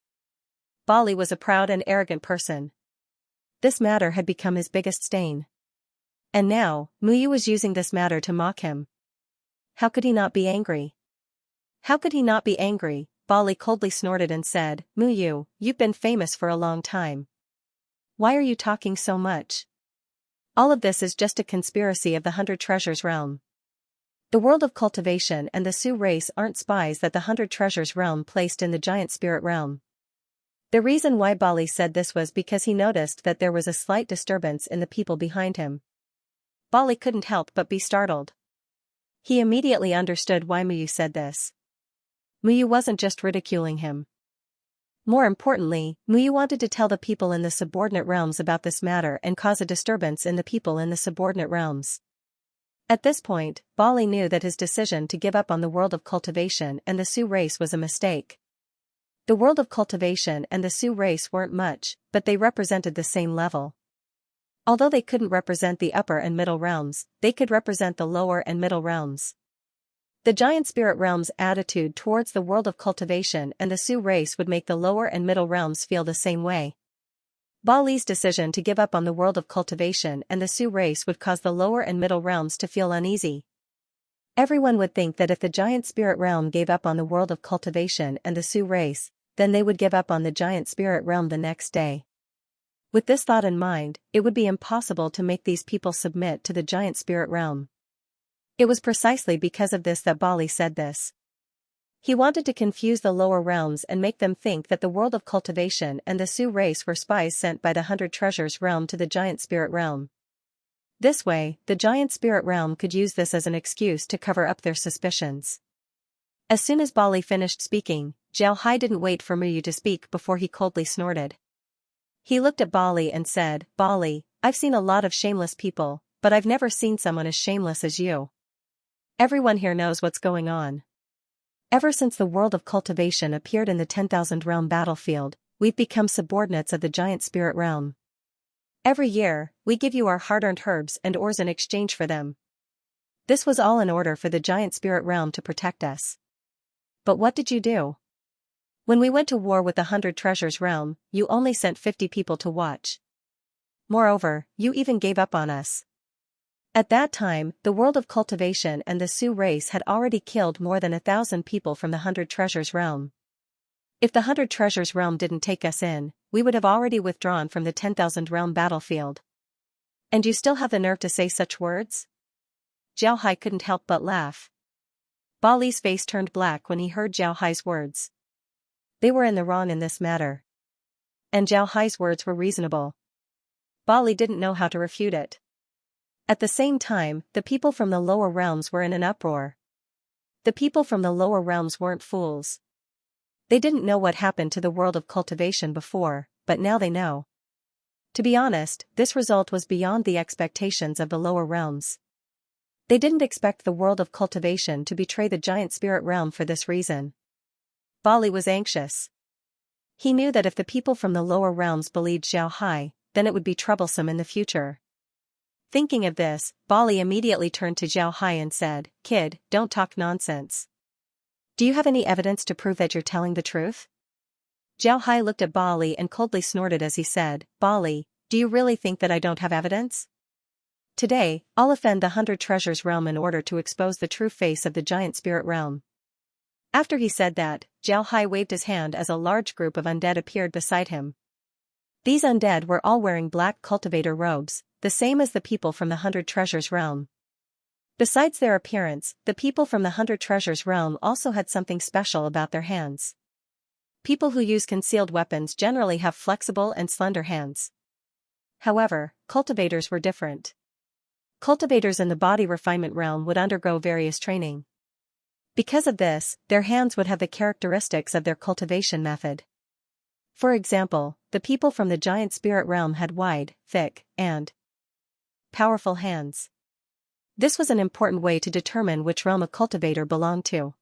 Bali was a proud and arrogant person. This matter had become his biggest stain. And now, Muyu was using this matter to mock him. How could he not be angry? How could he not be angry? Bali coldly snorted and said, "Muyu, you've been famous for a long time. Why are you talking so much? All of this is just a conspiracy of the 100 treasures realm. The world of cultivation and the Sioux race aren't spies that the 100 treasures realm placed in the giant spirit realm." The reason why Bali said this was because he noticed that there was a slight disturbance in the people behind him. Bali couldn't help but be startled. He immediately understood why Muyu said this. Muyu wasn't just ridiculing him. More importantly, Muyu wanted to tell the people in the subordinate realms about this matter and cause a disturbance in the people in the subordinate realms. At this point, Bali knew that his decision to give up on the world of cultivation and the Sioux race was a mistake. The world of cultivation and the Sioux race weren't much, but they represented the same level. Although they couldn't represent the upper and middle realms, they could represent the lower and middle realms. The giant spirit realm's attitude towards the world of cultivation and the Sioux race would make the lower and middle realms feel the same way. Bali's decision to give up on the world of cultivation and the Sioux race would cause the lower and middle realms to feel uneasy. Everyone would think that if the giant spirit realm gave up on the world of cultivation and the Sioux race, then they would give up on the giant spirit realm the next day. With this thought in mind, it would be impossible to make these people submit to the giant spirit realm. It was precisely because of this that Bali said this. He wanted to confuse the lower realms and make them think that the world of cultivation and the Sioux race were spies sent by the 100 treasures realm to the giant spirit realm. This way, the giant spirit realm could use this as an excuse to cover up their suspicions. As soon as Bali finished speaking, Zhao Hai didn't wait for Muyu to speak before he coldly snorted. He looked at Bali and said, "Bali, I've seen a lot of shameless people, but I've never seen someone as shameless as you. Everyone here knows what's going on. Ever since the world of cultivation appeared in the 10,000 realm battlefield, we've become subordinates of the giant spirit realm. Every year, we give you our hard-earned herbs and ores in exchange for them. This was all in order for the giant spirit realm to protect us. But what did you do? When we went to war with the 100 Treasures realm, you only sent 50 people to watch. Moreover, you even gave up on us. At that time, the world of cultivation and the Sioux race had already killed more than 1,000 people from the 100 Treasures realm. If the 100 Treasures realm didn't take us in, we would have already withdrawn from the 10,000 realm battlefield. And you still have the nerve to say such words? Zhao Hai couldn't help but laugh. Ba Li's face turned black when he heard Zhao Hai's words. They were in the wrong in this matter. And Zhao Hai's words were reasonable. Ba Li didn't know how to refute it. At the same time, the people from the lower realms were in an uproar. The people from the lower realms weren't fools. They didn't know what happened to the world of cultivation before, but now they know. To be honest, this result was beyond the expectations of the lower realms. They didn't expect the world of cultivation to betray the giant spirit realm for this reason. Ba Li was anxious. He knew that if the people from the lower realms believed Zhao Hai, then it would be troublesome in the future. Thinking of this, Ba Li immediately turned to Zhao Hai and said, "Kid, don't talk nonsense. Do you have any evidence to prove that you're telling the truth?" Zhao Hai looked at Ba Li and coldly snorted as he said, "Ba Li, do you really think that I don't have evidence? Today, I'll offend the 100 Treasures realm in order to expose the true face of the giant spirit realm." After he said that, Zhao Hai waved his hand as a large group of undead appeared beside him. These undead were all wearing black cultivator robes, the same as the people from the 100 Treasures realm. Besides their appearance, the people from the 100 Treasures realm also had something special about their hands. People who use concealed weapons generally have flexible and slender hands. However, cultivators were different. Cultivators in the body refinement realm would undergo various training. Because of this, their hands would have the characteristics of their cultivation method. For example, the people from the giant spirit realm had wide, thick, and powerful hands. This was an important way to determine which realm a cultivator belonged to.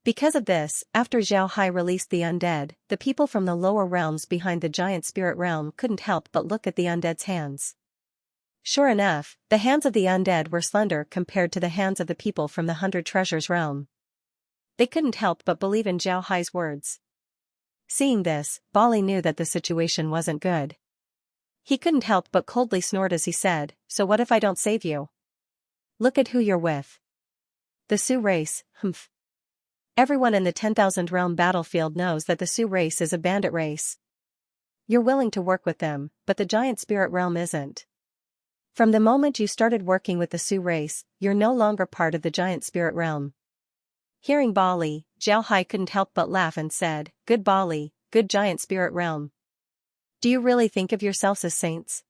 Because of this, after Zhao Hai released the undead, the people from the lower realms behind the giant spirit realm couldn't help but look at the undead's hands. Sure enough, the hands of the undead were slender compared to the hands of the people from the 100 Treasures realm. They couldn't help but believe in Zhao Hai's words. Seeing this, Ba Li knew that the situation wasn't good. He couldn't help but coldly snort as he said, "So what if I don't save you? Look at who you're with. The Sioux race, humph. Everyone in the 10,000 realm battlefield knows that the Sioux race is a bandit race. You're willing to work with them, but the giant spirit realm isn't. From the moment you started working with the Sioux race, you're no longer part of the giant spirit realm." Hearing Ba Li, Zhao Hai couldn't help but laugh and said, "Good Ba Li, good giant spirit realm. Do you really think of yourselves as saints?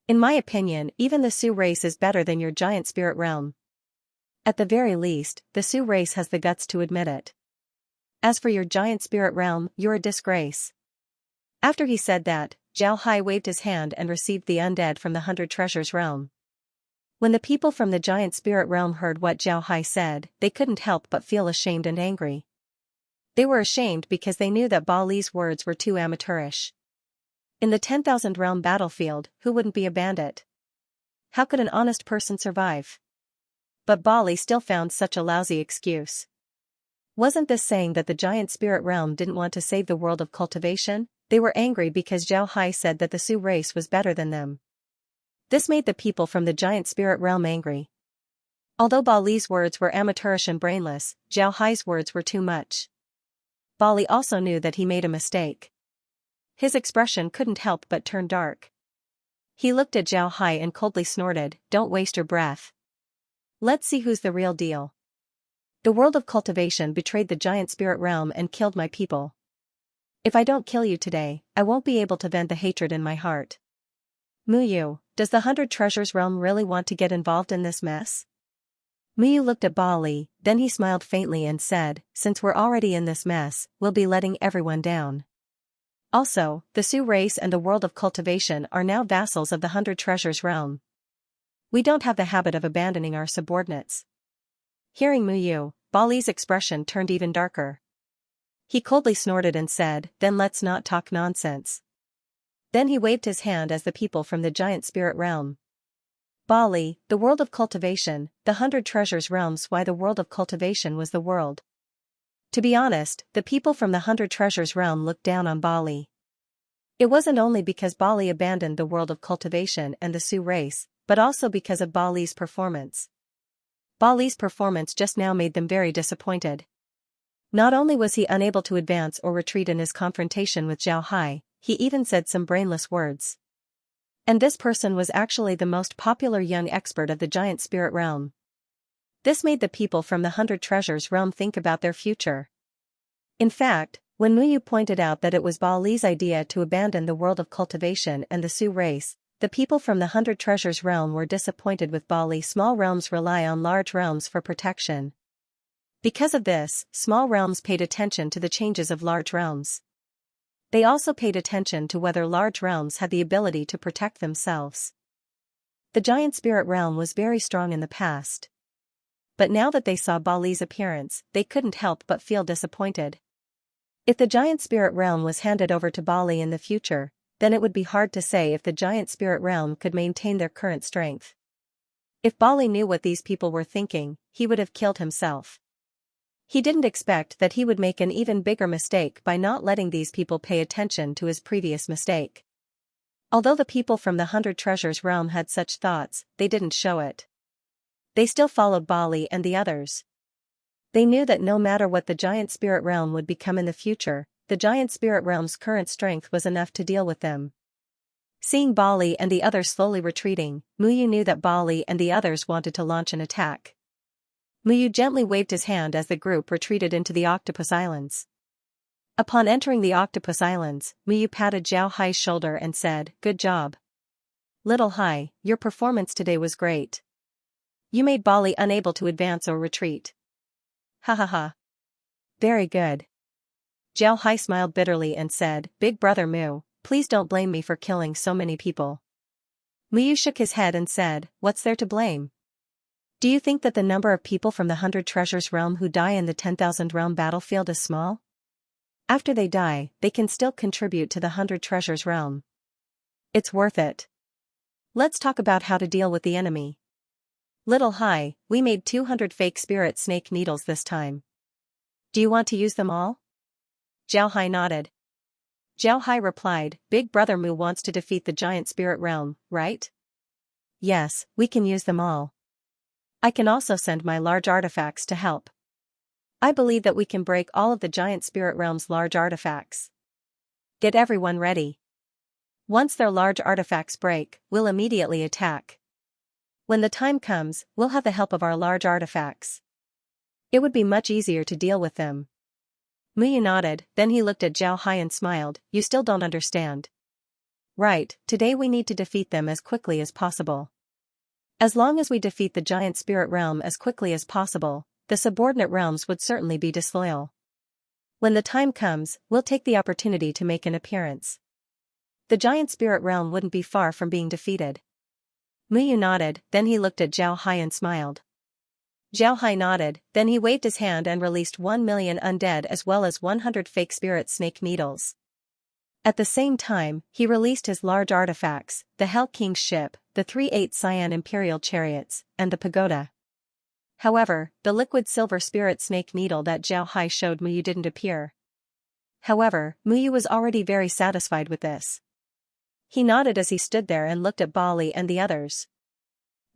In my opinion, even the Sioux race is better than your giant spirit realm. At the very least, the Sioux race has the guts to admit it. As for your giant spirit realm, you're a disgrace." After he said that, Zhao Hai waved his hand and received the undead from the 100 Treasures realm. When the people from the giant spirit realm heard what Zhao Hai said, they couldn't help but feel ashamed and angry. They were ashamed because they knew that Ba Li's words were too amateurish. In the 10,000 realm battlefield, who wouldn't be a bandit? How could an honest person survive? But Ba Li still found such a lousy excuse. Wasn't this saying that the giant spirit realm didn't want to save the world of cultivation? They were angry because Zhao Hai said that the Sioux race was better than them. This made the people from the giant spirit realm angry. Although Ba Li's words were amateurish and brainless, Zhao Hai's words were too much. Ba Li also knew that he made a mistake. His expression couldn't help but turn dark. He looked at Zhao Hai and coldly snorted, "Don't waste your breath. Let's see who's the real deal. The world of cultivation betrayed the giant spirit realm and killed my people. If I don't kill you today, I won't be able to vent the hatred in my heart. Muyu, does the 100 Treasures realm really want to get involved in this mess?" Muyu looked at Ba Li, then he smiled faintly and said, "Since we're already in this mess, we'll be letting everyone down. Also, the Sioux race and the world of cultivation are now vassals of the 100 Treasures realm. We don't have the habit of abandoning our subordinates." Hearing Muyu, Ba Li's expression turned even darker. He coldly snorted and said, "Then let's not talk nonsense." Then he waved his hand as the people from the giant spirit realm. Ba Li, the world of cultivation, the 100 Treasures realms. Why the world of cultivation was the world To be honest, the people from the 100 Treasures realm looked down on Bali. It wasn't only because Bali abandoned the world of cultivation and the Sioux race, but also because of Bali's performance. Bali's performance just now made them very disappointed. Not only was he unable to advance or retreat in his confrontation with Zhao Hai, he even said some brainless words. And this person was actually the most popular young expert of the giant spirit realm. This made the people from the 100 Treasures realm think about their future. In fact, when Muyu pointed out that it was Bali's idea to abandon the world of cultivation and the Sioux race, the people from the 100 Treasures realm were disappointed with Bali. Small realms rely on large realms for protection. Because of this, small realms paid attention to the changes of large realms. They also paid attention to whether large realms had the ability to protect themselves. The giant spirit realm was very strong in the past. But now that they saw Bali's appearance, they couldn't help but feel disappointed. If the giant spirit realm was handed over to Bali in the future, then it would be hard to say if the giant spirit realm could maintain their current strength. If Bali knew what these people were thinking, he would have killed himself. He didn't expect that he would make an even bigger mistake by not letting these people pay attention to his previous mistake. Although the people from the 100 Treasures realm had such thoughts, they didn't show it. They still followed Bali and the others. They knew that no matter what the giant spirit realm would become in the future, the giant spirit realm's current strength was enough to deal with them. Seeing Bali and the others slowly retreating, Muyu knew that Bali and the others wanted to launch an attack. Muyu gently waved his hand as the group retreated into the Octopus Islands. Upon entering the Octopus Islands, Muyu patted Zhao Hai's shoulder and said, "Good job. Little Hai, your performance today was great. You made Bali unable to advance or retreat." "Ha ha ha. Very good." Zhao Hai smiled bitterly and said, "Big brother Mu, please don't blame me for killing so many people." Muyu shook his head and said, "What's there to blame? Do you think that the number of people from the 100 Treasures realm who die in the 10,000 realm battlefield is small? After they die, they can still contribute to the 100 Treasures realm. It's worth it. Let's talk about how to deal with the enemy. Little Hai, we made 200 fake spirit snake needles this time. Do you want to use them all?" Zhao Hai nodded. Zhao Hai replied, "Big brother Mu wants to defeat the giant spirit realm, right?" "Yes, we can use them all. I can also send my large artifacts to help. I believe that we can break all of the giant spirit realm's large artifacts. Get everyone ready. Once their large artifacts break, we'll immediately attack. When the time comes, we'll have the help of our large artifacts. It would be much easier to deal with them." Muyu nodded, then he looked at Zhao Hai and smiled, "You still don't understand. Right, today we need to defeat them as quickly as possible. As long as we defeat the giant spirit realm as quickly as possible, the subordinate realms would certainly be disloyal. When the time comes, we'll take the opportunity to make an appearance. The giant spirit realm wouldn't be far from being defeated." Muyu nodded, then he looked at Zhao Hai and smiled. Zhao Hai nodded, then he waved his hand and released 1 million undead as well as 100 fake spirit snake needles. At the same time, he released his large artifacts, the Hell King's ship, the 3/8 Cyan Imperial chariots, and the pagoda. However, the liquid silver spirit snake needle that Zhao Hai showed Muyu didn't appear. However, Muyu was already very satisfied with this. He nodded as he stood there and looked at Bali and the others.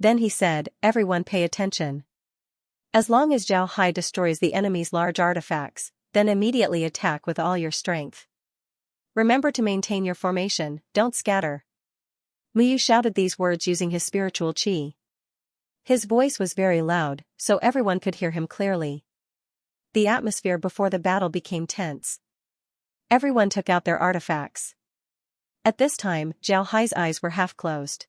Then he said, "Everyone pay attention. As long as Zhao Hai destroys the enemy's large artifacts, then immediately attack with all your strength. Remember to maintain your formation, don't scatter." Muyu shouted these words using his spiritual qi. His voice was very loud, so everyone could hear him clearly. The atmosphere before the battle became tense. Everyone took out their artifacts. At this time, Zhao Hai's eyes were half closed.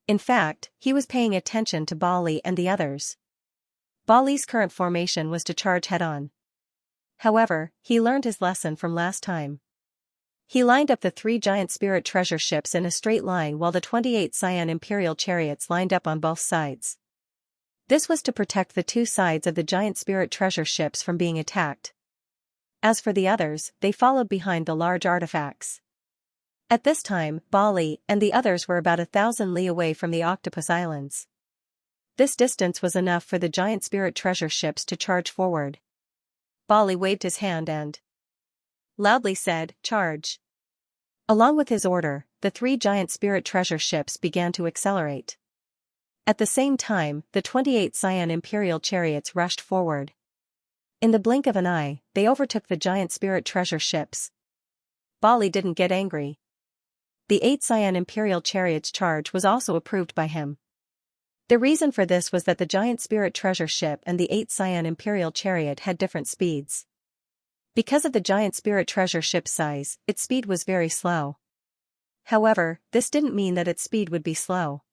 In fact, he was paying attention to Bali and the others. Bali's current formation was to charge head-on. However, he learned his lesson from last time. He lined up the 3 giant spirit treasure ships in a straight line while the 28 Cyan Imperial chariots lined up on both sides. This was to protect the 2 sides of the giant spirit treasure ships from being attacked. As for the others, they followed behind the large artifacts. At this time, Bali and the others were about 1,000 li away from the Octopus Islands. This distance was enough for the giant spirit treasure ships to charge forward. Bali waved his hand and loudly said, "Charge." Along with his order, the three giant spirit treasure ships began to accelerate. At the same time, the 28 Cyan imperial chariots rushed forward. In the blink of an eye, they overtook the giant spirit treasure ships. Bali didn't get angry. The 8 Cyan imperial chariots charge was also approved by him. The reason for this was that the giant spirit treasure ship and the 8 Cyan imperial chariot had different speeds. Because of the giant spirit treasure ship's size, its speed was very slow. However, this didn't mean that its speed would be slow.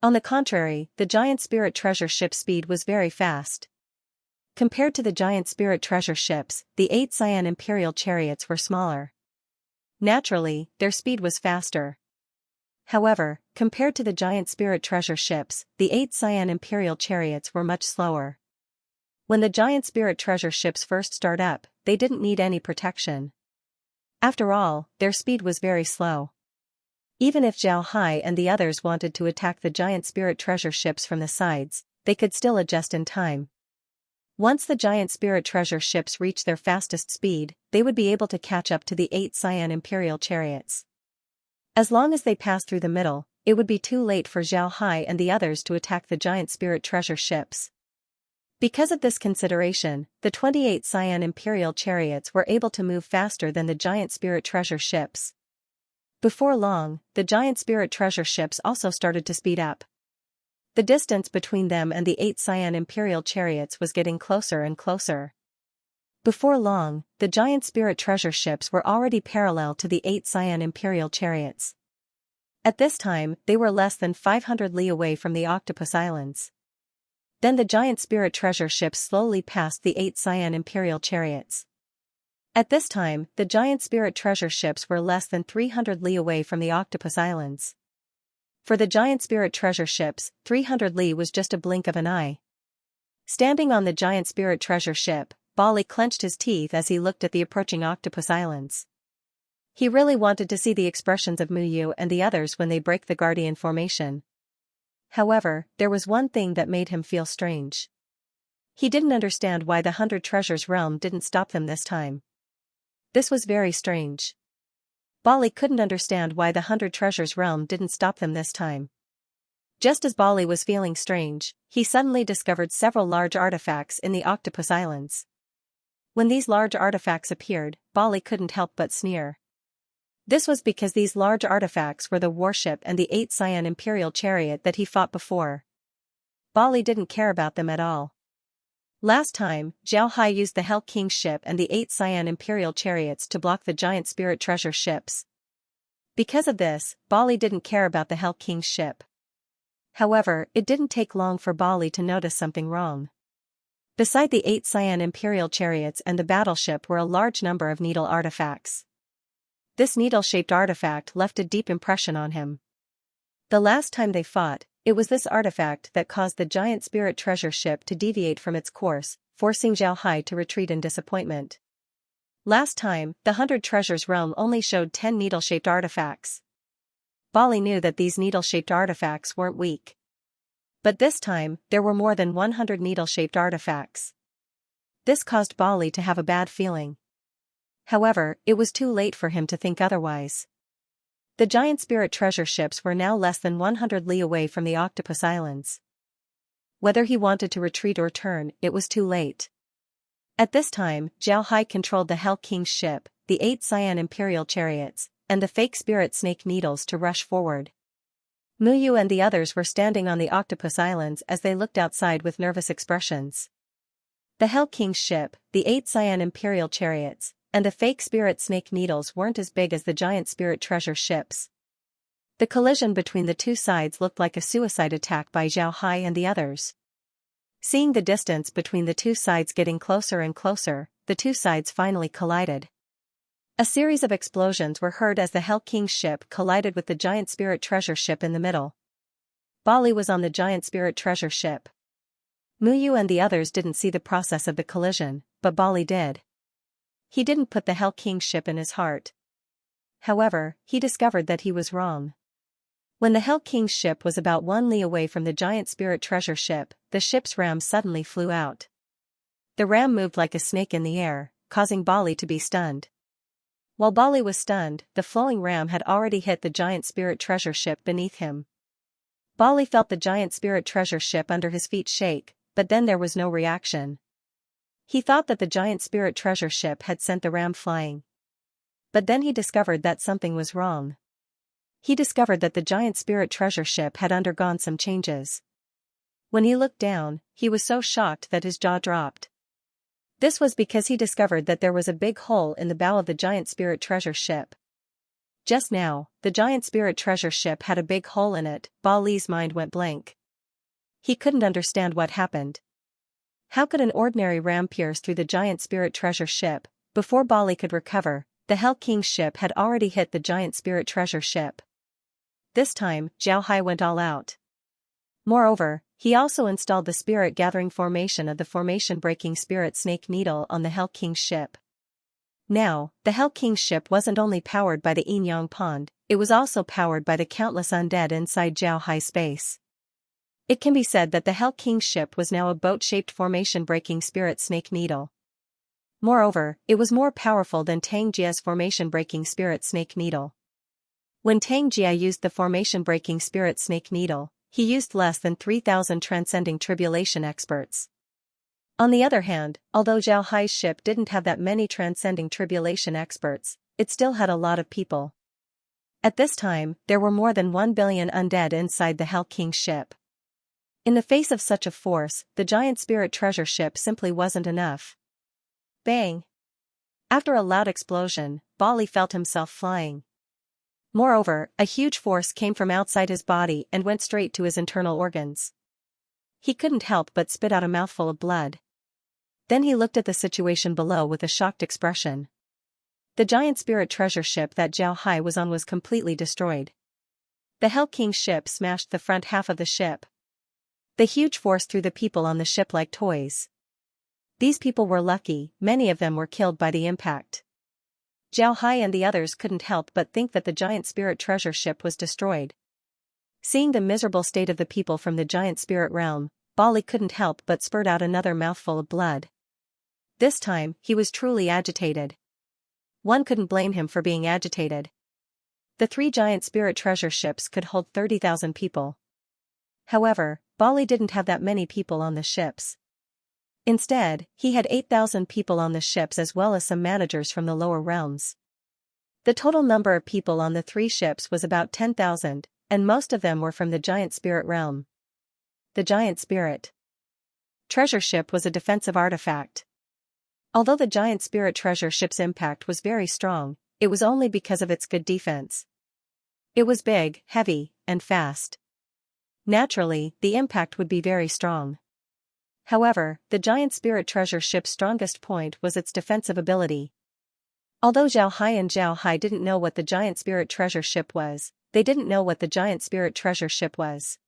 On the contrary, the giant spirit treasure ship's speed was very fast. Compared to the giant spirit treasure ships, the 8 Cyan imperial chariots were smaller. Naturally, their speed was faster. However, compared to the giant spirit treasure ships, the 8 Cyan imperial chariots were much slower. When the giant spirit treasure ships first start up, they didn't need any protection. After all, their speed was very slow. Even if Zhao Hai and the others wanted to attack the giant spirit treasure ships from the sides, they could still adjust in time. Once the giant spirit treasure ships reached their fastest speed, they would be able to catch up to the 8 Cyan imperial chariots. As long as they passed through the middle, it would be too late for Zhao Hai and the others to attack the giant spirit treasure ships. Because of this consideration, the 28 Cyan imperial chariots were able to move faster than the giant spirit treasure ships. Before long, the giant spirit treasure ships also started to speed up. The distance between them and the 8 Cyan imperial chariots was getting closer and closer. Before long, the giant spirit treasure ships were already parallel to the 8 Cyan imperial chariots. At this time, they were less than 500 li away from the Octopus Islands. Then the giant spirit treasure ships slowly passed the 8 Cyan imperial chariots. At this time, the giant spirit treasure ships were less than 300 li away from the Octopus Islands. For the giant spirit treasure ships, 300 li was just a blink of an eye. Standing on the giant spirit treasure ship, Bali clenched his teeth as he looked at the approaching Octopus Islands. He really wanted to see the expressions of Muyu and the others when they break the Guardian formation. However, there was one thing that made him feel strange. He didn't understand why the 100 Treasures realm didn't stop them this time. This was very strange. Bali couldn't understand why the 100 Treasures realm didn't stop them this time. Just as Bali was feeling strange, he suddenly discovered several large artifacts in the Octopus Islands. When these large artifacts appeared, Bali couldn't help but sneer. This was because these large artifacts were the warship and the 8 Cyan imperial chariot that he fought before. Bali didn't care about them at all. Last time, Zhao Hai used the Hell King's ship and the 8 Cyan imperial chariots to block the giant spirit treasure ships. Because of this, Bali didn't care about the Hell King's ship. However, it didn't take long for Bali to notice something wrong. Beside the 8 Cyan imperial chariots and the battleship were a large number of needle artifacts. This needle-shaped artifact left a deep impression on him. The last time they fought, it was this artifact that caused the giant spirit treasure ship to deviate from its course, forcing Zhao Hai to retreat in disappointment. Last time, the 100 Treasures realm only showed 10 needle-shaped artifacts. Bali knew that these needle-shaped artifacts weren't weak. But this time, there were more than 100 needle-shaped artifacts. This caused Bali to have a bad feeling. However, it was too late for him to think otherwise. The giant spirit treasure ships were now less than 100 li away from the Octopus Islands. Whether he wanted to retreat or turn, it was too late. At this time, Zhao Hai controlled the Hell King's ship, the 8 Cyan imperial chariots, and the fake spirit snake needles to rush forward. Muyu and the others were standing on the Octopus Islands as they looked outside with nervous expressions. The Hell King's ship, the 8 Cyan imperial chariots, and the fake spirit snake needles weren't as big as the giant spirit treasure ships. The collision between the two sides looked like a suicide attack by Zhao Hai and the others. Seeing the distance between the two sides getting closer and closer, the two sides finally collided. A series of explosions were heard as the Hell King's ship collided with the giant spirit treasure ship in the middle. Bali was on the giant spirit treasure ship. Muyu and the others didn't see the process of the collision, but Bali did. He didn't put the Hell King's ship in his heart. However, he discovered that he was wrong. When the Hell King's ship was about 1 li away from the giant spirit treasure ship, the ship's ram suddenly flew out. The ram moved like a snake in the air, causing Bali to be stunned. While Bali was stunned, the flowing ram had already hit the giant spirit treasure ship beneath him. Bali felt the giant spirit treasure ship under his feet shake, but then there was no reaction. He thought that the giant spirit treasure ship had sent the ram flying. But then he discovered that something was wrong. He discovered that the giant spirit treasure ship had undergone some changes. When he looked down, he was so shocked that his jaw dropped. This was because he discovered that there was a big hole in the bow of the giant spirit treasure ship. Just now, the giant spirit treasure ship had a big hole in it. Bali's mind went blank. He couldn't understand what happened. How could an ordinary ram pierce through the giant spirit treasure ship? Before Bali could recover, the Hell King's ship had already hit the giant spirit treasure ship. This time, Zhao Hai went all out. Moreover, he also installed the spirit-gathering formation of the formation-breaking spirit snake needle on the Hell King's ship. Now, the Hell King's ship wasn't only powered by the Yin Yang Pond, it was also powered by the countless undead inside Zhao Hai's space. It can be said that the Hell King's ship was now a boat-shaped formation-breaking spirit snake needle. Moreover, it was more powerful than Tang Jia's formation-breaking spirit snake needle. When Tang Jia used the formation-breaking spirit snake needle, he used less than 3,000 transcending tribulation experts. On the other hand, although Zhao Hai's ship didn't have that many transcending tribulation experts, it still had a lot of people. At this time, there were more than 1 billion undead inside the Hell King's ship. In the face of such a force, the giant spirit treasure ship simply wasn't enough. Bang! After a loud explosion, Bali felt himself flying. Moreover, a huge force came from outside his body and went straight to his internal organs. He couldn't help but spit out a mouthful of blood. Then he looked at the situation below with a shocked expression. The giant spirit treasure ship that Zhao Hai was on was completely destroyed. The Hell King's ship smashed the front half of the ship. The huge force threw the people on the ship like toys. These people were lucky, many of them were killed by the impact. Zhao Hai and the others couldn't help but think that the giant spirit treasure ship was destroyed. Seeing the miserable state of the people from the giant spirit realm, Bali couldn't help but spurt out another mouthful of blood. This time, he was truly agitated. One couldn't blame him for being agitated. The 3 giant spirit treasure ships could hold 30,000 people. However, Bali didn't have that many people on the ships. Instead, he had 8,000 people on the ships as well as some managers from the lower realms. The total number of people on the 3 ships was about 10,000, and most of them were from the giant spirit realm. The giant spirit treasure ship was a defensive artifact. Although the giant spirit treasure ship's impact was very strong, it was only because of its good defense. It was big, heavy, and fast. Naturally, the impact would be very strong. However, the giant spirit treasure ship's strongest point was its defensive ability. Although Zhao Hai and Zhao Hai didn't know what the giant spirit treasure ship was, they didn't know what the giant spirit treasure ship was.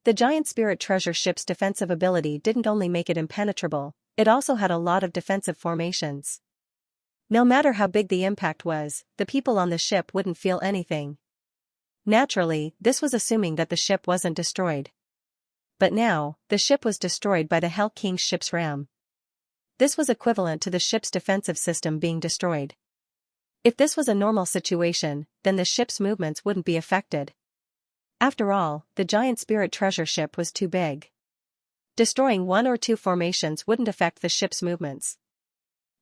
The giant spirit treasure ship's defensive ability didn't only make it impenetrable, it also had a lot of defensive formations. No matter how big the impact was, the people on the ship wouldn't feel anything. Naturally, this was assuming that the ship wasn't destroyed. But now, the ship was destroyed by the Hell King's ship's ram. This was equivalent to the ship's defensive system being destroyed. If this was a normal situation, then the ship's movements wouldn't be affected. After all, the giant spirit treasure ship was too big. Destroying 1 or 2 formations wouldn't affect the ship's movements.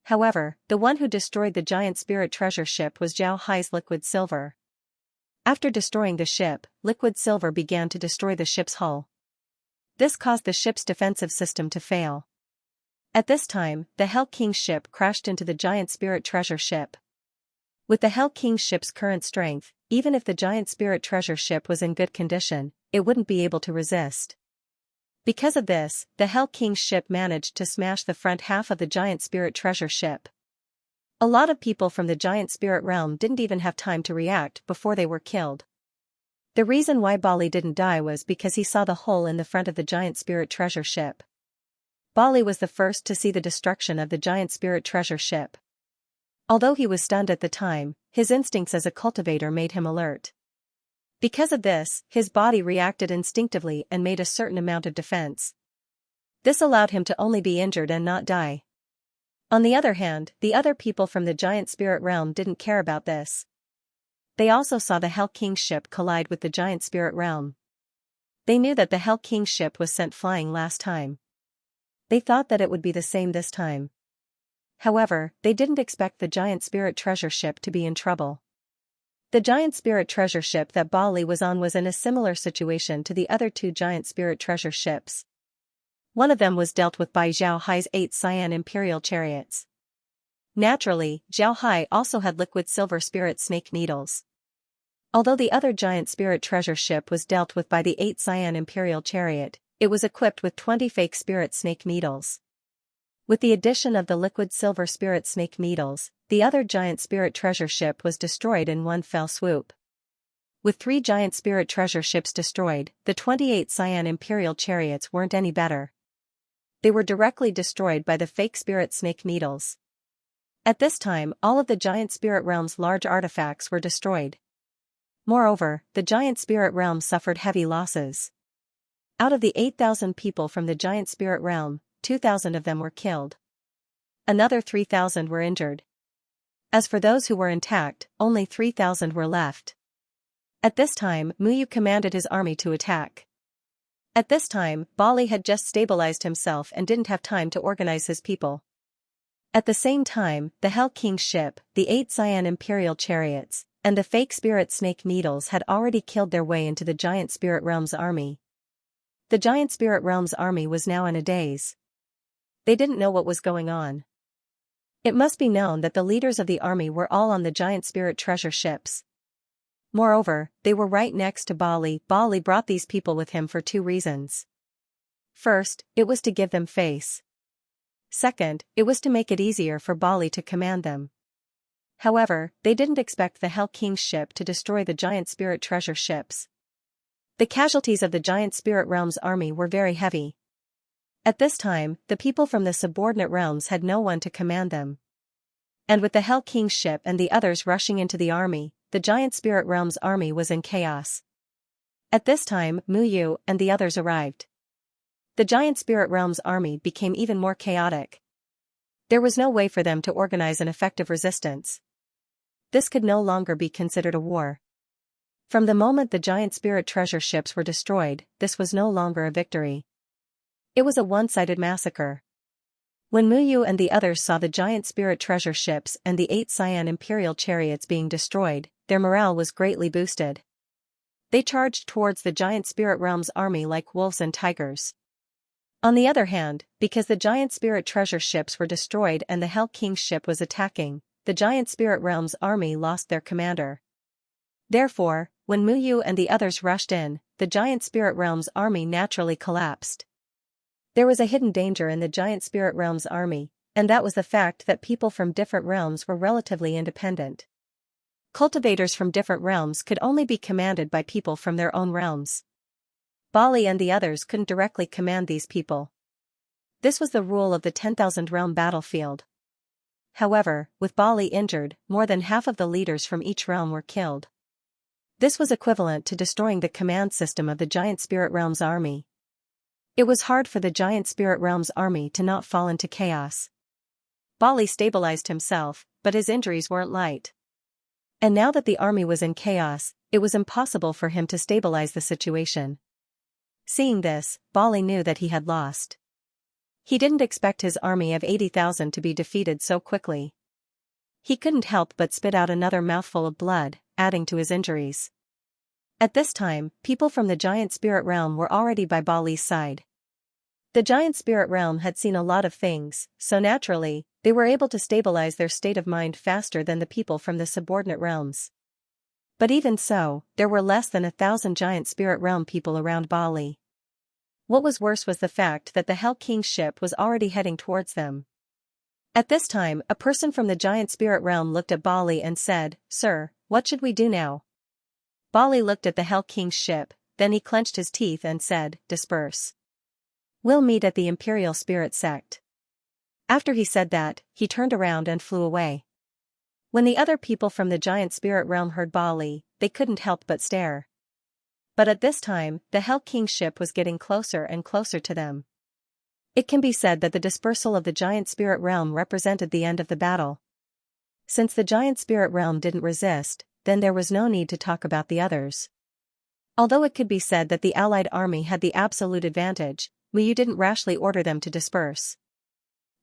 However, the one who destroyed the giant spirit treasure ship was Zhao Hai's liquid silver. After destroying the ship, liquid silver began to destroy the ship's hull. This caused the ship's defensive system to fail. At this time, the Hell King's ship crashed into the giant spirit treasure ship. With the Hell King's ship's current strength, even if the giant spirit treasure ship was in good condition, it wouldn't be able to resist. Because of this, the Hell King's ship managed to smash the front half of the giant spirit treasure ship. A lot of people from the giant spirit realm didn't even have time to react before they were killed. The reason why Bali didn't die was because he saw the hole in the front of the giant spirit treasure ship. Bali was the first to see the destruction of the giant spirit treasure ship. Although he was stunned at the time, his instincts as a cultivator made him alert. Because of this, his body reacted instinctively and made a certain amount of defense. This allowed him to only be injured and not die. On the other hand, the other people from the giant spirit realm didn't care about this. They also saw the Hell King's ship collide with the giant spirit realm. They knew that the Hell King's ship was sent flying last time. They thought that it would be the same this time. However, they didn't expect the giant spirit treasure ship to be in trouble. The giant spirit treasure ship that Bali was on was in a similar situation to the other two giant spirit treasure ships. One of them was dealt with by Zhao Hai's 8 cyan imperial chariots. Naturally, Zhao Hai also had liquid silver spirit snake needles. Although the other giant spirit treasure ship was dealt with by the 8 cyan imperial chariot, it was equipped with 20 fake spirit snake needles. With the addition of the liquid silver spirit snake needles, the other giant spirit treasure ship was destroyed in one fell swoop. With 3 giant spirit treasure ships destroyed, the 28 cyan imperial chariots weren't any better. They were directly destroyed by the fake spirit snake needles. At this time, all of the giant spirit realm's large artifacts were destroyed. Moreover, the giant spirit realm suffered heavy losses. Out of the 8,000 people from the giant spirit realm, 2,000 of them were killed. Another 3,000 were injured. As for those who were intact, only 3,000 were left. At this time, Muyu commanded his army to attack. At this time, Bali had just stabilized himself and didn't have time to organize his people. At the same time, the Hell King's ship, the 8 cyan imperial chariots, and the fake spirit snake needles had already killed their way into the giant spirit realm's army. The giant spirit realm's army was now in a daze. They didn't know what was going on. It must be known that the leaders of the army were all on the giant spirit treasure ships. Moreover, they were right next to Bali. Bali brought these people with him for 2 reasons. First, it was to give them face. Second, it was to make it easier for Bali to command them. However, they didn't expect the Hell King's ship to destroy the giant spirit treasure ships. The casualties of the giant spirit realm's army were very heavy. At this time, the people from the subordinate realms had no one to command them. And with the Hell King's ship and the others rushing into the army, the giant spirit realm's army was in chaos. At this time, Muyu and the others arrived. The giant spirit realm's army became even more chaotic. There was no way for them to organize an effective resistance. This could no longer be considered a war. From the moment the giant spirit treasure ships were destroyed, this was no longer a victory. It was a one-sided massacre. When Muyu and the others saw the giant spirit treasure ships and the 8 cyan imperial chariots being destroyed, their morale was greatly boosted. They charged towards the giant spirit realm's army like wolves and tigers. On the other hand, because the giant spirit treasure ships were destroyed and the Hell King's ship was attacking, the giant spirit realm's army lost their commander. Therefore, when Muyu and the others rushed in, the giant spirit realm's army naturally collapsed. There was a hidden danger in the giant spirit realm's army, and that was the fact that people from different realms were relatively independent. Cultivators from different realms could only be commanded by people from their own realms. Bali and the others couldn't directly command these people. This was the rule of the 10,000 realm battlefield. However, with Bali injured, more than half of the leaders from each realm were killed. This was equivalent to destroying the command system of the giant spirit realm's army. It was hard for the giant spirit realm's army to not fall into chaos. Bali stabilized himself, but his injuries weren't light. And now that the army was in chaos, it was impossible for him to stabilize the situation. Seeing this, Bali knew that he had lost. He didn't expect his army of 80,000 to be defeated so quickly. He couldn't help but spit out another mouthful of blood, adding to his injuries. At this time, people from the giant spirit realm were already by Bali's side. The giant spirit realm had seen a lot of things, so naturally, they were able to stabilize their state of mind faster than the people from the subordinate realms. But even so, there were less than 1,000 giant spirit realm people around Bali. What was worse was the fact that the Hell King's ship was already heading towards them. At this time, a person from the giant spirit realm looked at Bali and said, "Sir, what should we do now?" Bali looked at the Hell King's ship, then he clenched his teeth and said, "Disperse. We'll meet at the Imperial Spirit Sect." After he said that, he turned around and flew away. When the other people from the giant spirit realm heard Bali, they couldn't help but stare. But at this time, the Hell King's ship was getting closer and closer to them. It can be said that the dispersal of the giant spirit realm represented the end of the battle. Since the giant spirit realm didn't resist, then there was no need to talk about the others. Although it could be said that the allied army had the absolute advantage, Mu didn't rashly order them to disperse.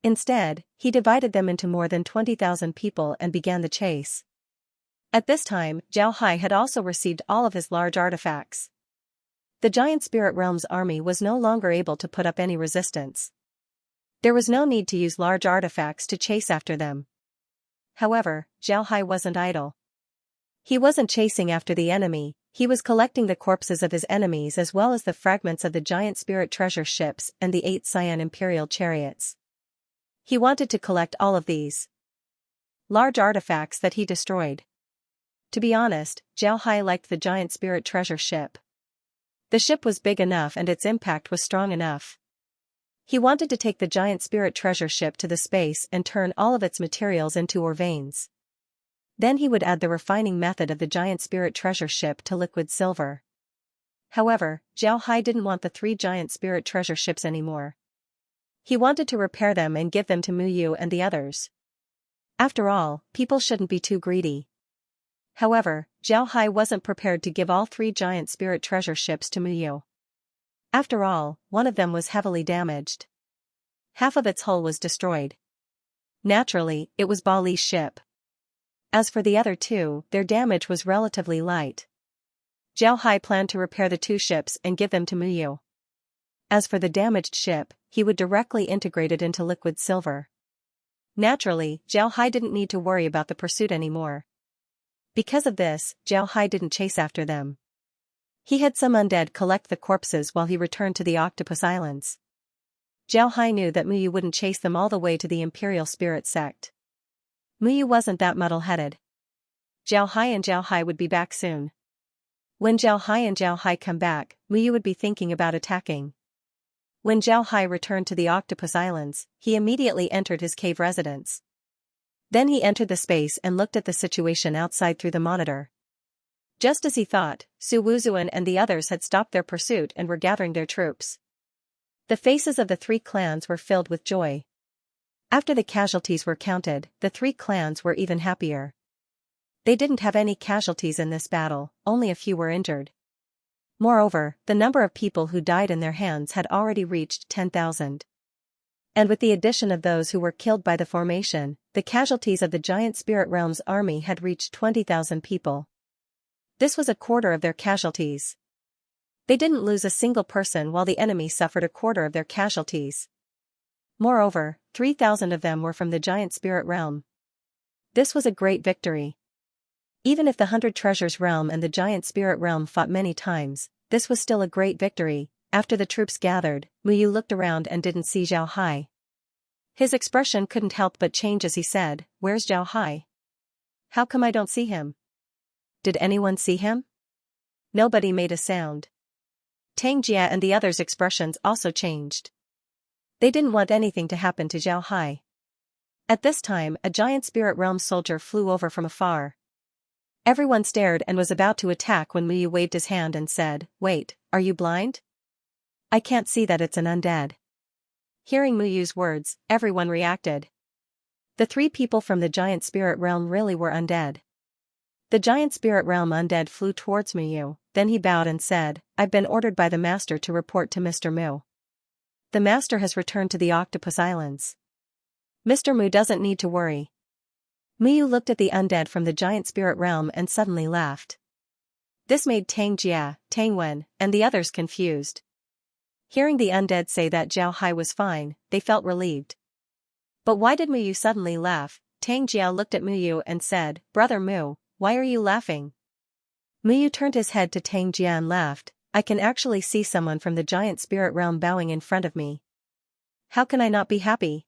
Instead, he divided them into more than 20,000 people and began the chase. At this time, Zhao Hai had also received all of his large artifacts. The giant spirit realm's army was no longer able to put up any resistance. There was no need to use large artifacts to chase after them. However, Zhao Hai wasn't idle. He wasn't chasing after the enemy, he was collecting the corpses of his enemies as well as the fragments of the giant spirit treasure ships and the 8 Cyan imperial chariots. He wanted to collect all of these large artifacts that he destroyed. To be honest, Zhao Hai liked the giant spirit treasure ship. The ship was big enough and its impact was strong enough. He wanted to take the giant spirit treasure ship to the space and turn all of its materials into ore veins. Then he would add the refining method of the giant spirit treasure ship to liquid silver. However, Zhao Hai didn't want the 3 giant spirit treasure ships anymore. He wanted to repair them and give them to Mu and the others. After all, people shouldn't be too greedy. However, Zhao Hai wasn't prepared to give all 3 giant spirit treasure ships to Mu. After all, one of them was heavily damaged. Half of its hull was destroyed. Naturally, it was Ba Li's ship. As for the other 2, their damage was relatively light. Zhao Hai planned to repair the 2 ships and give them to Mu. As for the damaged ship, he would directly integrate it into liquid silver. Naturally, Zhao Hai didn't need to worry about the pursuit anymore. Because of this, Zhao Hai didn't chase after them. He had some undead collect the corpses while he returned to the Octopus Islands. Zhao Hai knew that Mu wouldn't chase them all the way to the Imperial Spirit sect. Mu wasn't that muddle-headed. Zhao Hai and Zhao Hai would be back soon. When Zhao Hai and Zhao Hai come back, Mu would be thinking about attacking. When Zhao Hai returned to the Octopus Islands, he immediately entered his cave residence. Then he entered the space and looked at the situation outside through the monitor. Just as he thought, Su Wuzuan and the others had stopped their pursuit and were gathering their troops. The faces of the 3 clans were filled with joy. After the casualties were counted, the 3 clans were even happier. They didn't have any casualties in this battle, only a few were injured. Moreover, the number of people who died in their hands had already reached 10,000. And with the addition of those who were killed by the formation, the casualties of the giant spirit realm's army had reached 20,000 people. This was a quarter of their casualties. They didn't lose a single person while the enemy suffered a quarter of their casualties. Moreover, 3,000 of them were from the giant spirit realm. This was a great victory. Even if the 100 Treasures realm and the giant spirit realm fought many times, this was still a great victory. After the troops gathered, Mu looked around and didn't see Zhao Hai. His expression couldn't help but change as he said, "Where's Zhao Hai? How come I don't see him? Did anyone see him?" Nobody made a sound. Tang Jia and the others' expressions also changed. They didn't want anything to happen to Zhao Hai. At this time, a giant spirit realm soldier flew over from afar. Everyone stared and was about to attack when Mu waved his hand and said, "Wait, are you blind? I can't see that it's an undead." Hearing Mu's words, everyone reacted. The 3 people from the giant spirit realm really were undead. The giant spirit realm undead flew towards Mu, then he bowed and said, "I've been ordered by the master to report to Mr. Mu. The master has returned to the Octopus Islands. Mr. Mu doesn't need to worry." Mu looked at the undead from the giant spirit realm and suddenly laughed. This made Tang Jia, Tang Wen, and the others confused. Hearing the undead say that Zhao Hai was fine, they felt relieved. But why did Mu suddenly laugh? Tang Jia looked at Mu and said, "Brother Mu, why are you laughing?" Mu turned his head to Tang Jia and laughed, "I can actually see someone from the giant spirit realm bowing in front of me. How can I not be happy?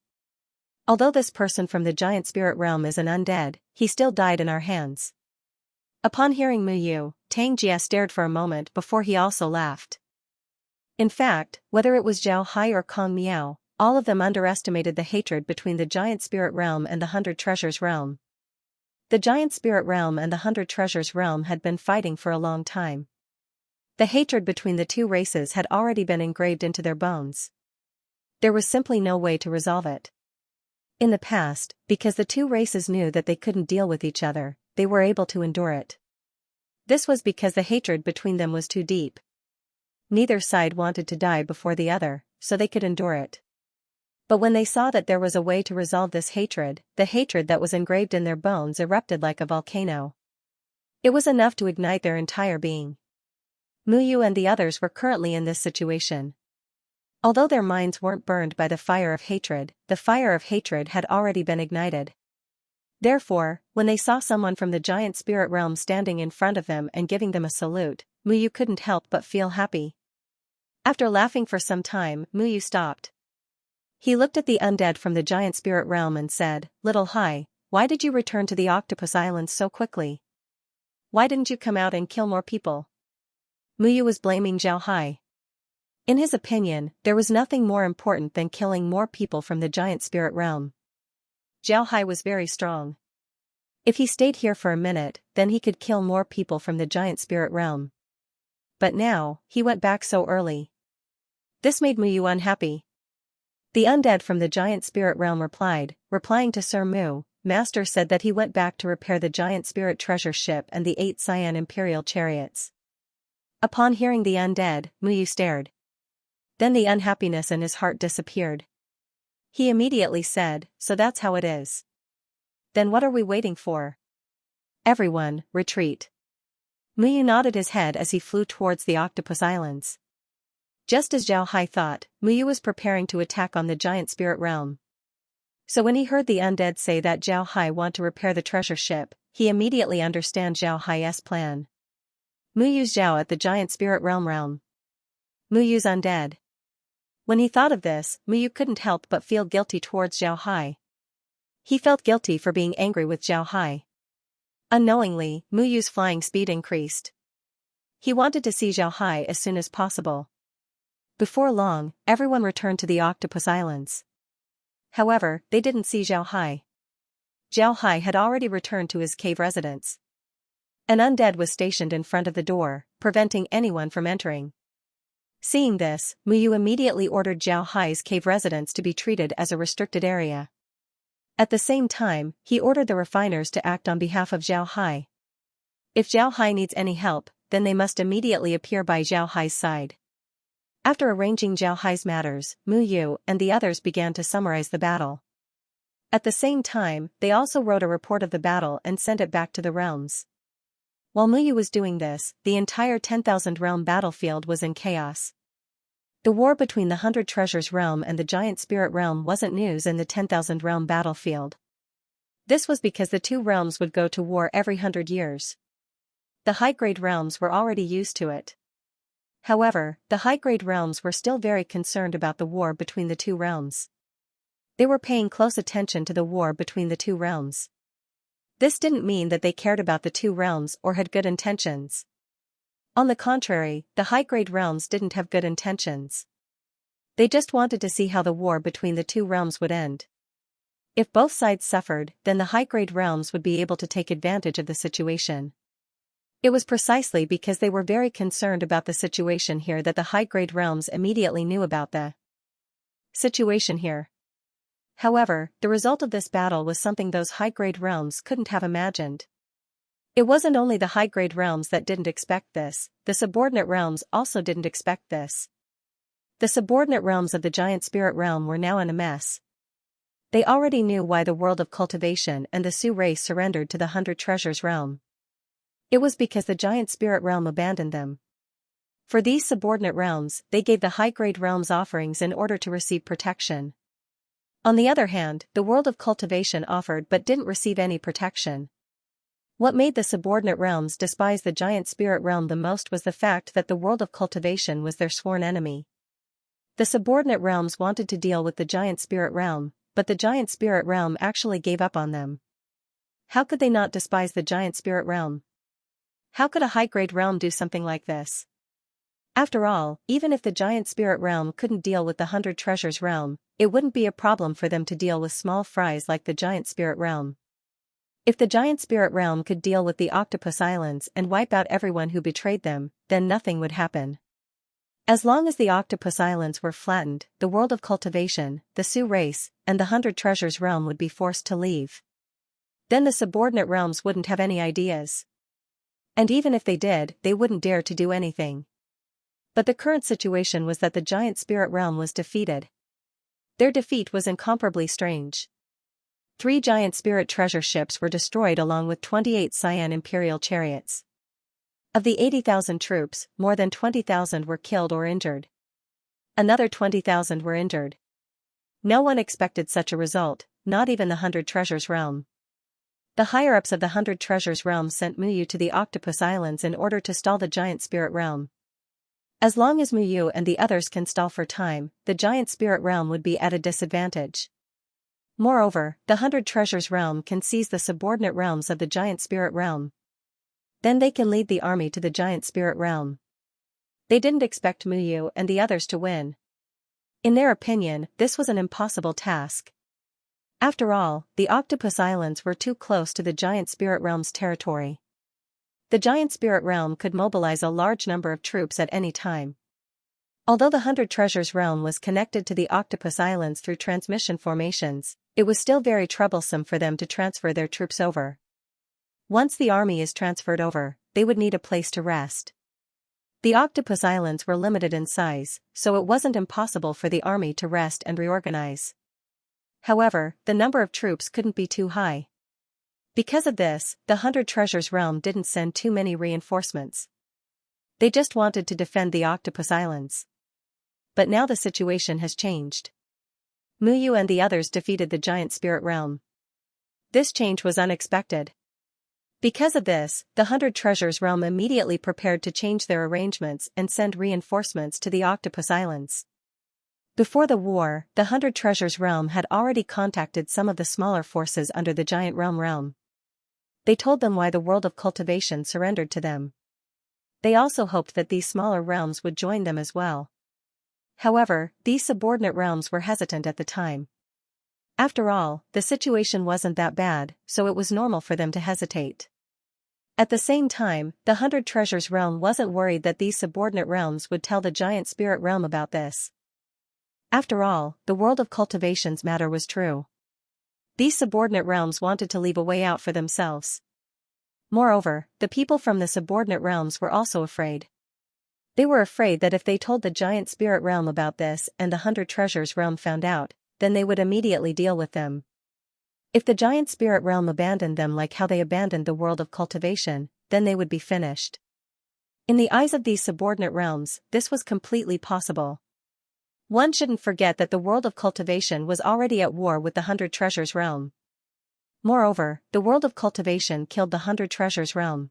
Although this person from the giant spirit realm is an undead, he still died in our hands." Upon hearing Mu, Tang Jia stared for a moment before he also laughed. In fact, whether it was Zhao Hai or Kong Miao, all of them underestimated the hatred between the giant spirit realm and the 100 Treasures realm. The giant spirit realm and the 100 Treasures realm had been fighting for a long time. The hatred between the 2 races had already been engraved into their bones. There was simply no way to resolve it. In the past, because the two races knew that they couldn't deal with each other, they were able to endure it. This was because the hatred between them was too deep. Neither side wanted to die before the other, so they could endure it. But when they saw that there was a way to resolve this hatred, the hatred that was engraved in their bones erupted like a volcano. It was enough to ignite their entire being. Muyu and the others were currently in this situation. Although their minds weren't burned by the fire of hatred, the fire of hatred had already been ignited. Therefore, when they saw someone from the giant spirit realm standing in front of them and giving them a salute, Muyu couldn't help but feel happy. After laughing for some time, Muyu stopped. He looked at the undead from the giant spirit realm and said, "Little Hai, why did you return to the Octopus Islands so quickly? Why didn't you come out and kill more people?" Muyu was blaming Zhao Hai. In his opinion, there was nothing more important than killing more people from the giant spirit realm. Zhao Hai was very strong. If he stayed here for a minute, then he could kill more people from the giant spirit realm. But now, he went back so early. This made Muyu unhappy. The undead from the giant spirit realm replying to Sir Mu, Master said that he went back to repair the giant spirit treasure ship and the 8 cyan imperial chariots. Upon hearing the undead, Muyu stared. Then the unhappiness in his heart disappeared. He immediately said, "So that's how it is. Then what are we waiting for? Everyone, retreat." Muyu nodded his head as he flew towards the Octopus Islands. Just as Zhao Hai thought, Muyu was preparing to attack on the giant spirit realm. So when he heard the undead say that Zhao Hai want to repair the treasure ship, he immediately understand Zhao Hai's plan. Muyu's Zhao at the giant spirit realm. Muyu's undead. When he thought of this, Muyu couldn't help but feel guilty towards Zhao Hai. He felt guilty for being angry with Zhao Hai. Unknowingly, Muyu's flying speed increased. He wanted to see Zhao Hai as soon as possible. Before long, everyone returned to the Octopus Islands. However, they didn't see Zhao Hai. Zhao Hai had already returned to his cave residence. An undead was stationed in front of the door, preventing anyone from entering. Seeing this, Muyu immediately ordered Zhao Hai's cave residence to be treated as a restricted area. At the same time, he ordered the refiners to act on behalf of Zhao Hai. If Zhao Hai needs any help, then they must immediately appear by Zhao Hai's side. After arranging Zhao Hai's matters, Muyu and the others began to summarize the battle. At the same time, they also wrote a report of the battle and sent it back to the realms. While Muyu was doing this, the entire 10,000 realm battlefield was in chaos. The war between the 100 Treasures realm and the Giant Spirit realm wasn't news in the 10,000 realm battlefield. This was because the two realms would go to war every 100 years. The high-grade realms were already used to it. However, the high-grade realms were still very concerned about the war between the two realms. They were paying close attention to the war between the two realms. This didn't mean that they cared about the two realms or had good intentions. On the contrary, the high-grade realms didn't have good intentions. They just wanted to see how the war between the two realms would end. If both sides suffered, then the high-grade realms would be able to take advantage of the situation. It was precisely because they were very concerned about the situation here that the high-grade realms immediately knew about the situation here. However, the result of this battle was something those high-grade realms couldn't have imagined. It wasn't only the high-grade realms that didn't expect this, the subordinate realms also didn't expect this. The subordinate realms of the Giant Spirit realm were now in a mess. They already knew why the world of cultivation and the Sioux race surrendered to the 100 Treasures realm. It was because the Giant Spirit realm abandoned them. For these subordinate realms, they gave the high-grade realms offerings in order to receive protection. On the other hand, the world of cultivation offered but didn't receive any protection. What made the subordinate realms despise the Giant Spirit realm the most was the fact that the world of cultivation was their sworn enemy. The subordinate realms wanted to deal with the Giant Spirit realm, but the Giant Spirit realm actually gave up on them. How could they not despise the Giant Spirit realm? How could a high-grade realm do something like this? After all, even if the Giant Spirit realm couldn't deal with the 100 Treasures realm, it wouldn't be a problem for them to deal with small fries like the Giant Spirit realm. If the Giant Spirit realm could deal with the Octopus Islands and wipe out everyone who betrayed them, then nothing would happen. As long as the octopus islands were flattened, the world of cultivation, the Sioux race, and the 100 Treasures realm would be forced to leave. Then the subordinate realms wouldn't have any ideas. And even if they did, they wouldn't dare to do anything. But the current situation was that the giant spirit realm was defeated. Their defeat was incomparably strange. 3 giant spirit treasure ships were destroyed along with 28 Cyan imperial chariots. Of the 80,000 troops, more than 20,000 were killed or injured. Another 20,000 were injured. No one expected such a result, not even the 100 Treasures realm. The higher-ups of the 100 Treasures realm sent Muyu to the Octopus Islands in order to stall the giant spirit realm. As long as Muyu and the others can stall for time, the giant spirit realm would be at a disadvantage. Moreover, the 100 Treasures realm can seize the subordinate realms of the giant spirit realm. Then they can lead the army to the giant spirit realm. They didn't expect Muyu and the others to win. In their opinion, this was an impossible task. After all, the Octopus Islands were too close to the giant spirit realm's territory. The giant spirit realm could mobilize a large number of troops at any time. Although the 100 Treasures realm was connected to the Octopus Islands through transmission formations, it was still very troublesome for them to transfer their troops over. Once the army is transferred over, they would need a place to rest. The Octopus Islands were limited in size, so it wasn't impossible for the army to rest and reorganize. However, the number of troops couldn't be too high. Because of this, the 100 Treasures realm didn't send too many reinforcements. They just wanted to defend the Octopus Islands. But now the situation has changed. Muyu and the others defeated the giant spirit realm. This change was unexpected. Because of this, the 100 Treasures realm immediately prepared to change their arrangements and send reinforcements to the Octopus Islands. Before the war, the 100 Treasures realm had already contacted some of the smaller forces under the giant realm. They told them why the world of cultivation surrendered to them. They also hoped that these smaller realms would join them as well. However, these subordinate realms were hesitant at the time. After all, the situation wasn't that bad, so it was normal for them to hesitate. At the same time, the 100 Treasures realm wasn't worried that these subordinate realms would tell the giant spirit realm about this. After all, the world of cultivation's matter was true. These subordinate realms wanted to leave a way out for themselves. Moreover, the people from the subordinate realms were also afraid. They were afraid that if they told the giant spirit realm about this and the 100 Treasures realm found out, then they would immediately deal with them. If the giant spirit realm abandoned them like how they abandoned the world of cultivation, then they would be finished. In the eyes of these subordinate realms, this was completely possible. One shouldn't forget that the world of cultivation was already at war with the 100 Treasures realm. Moreover, the world of cultivation killed the 100 Treasures realm.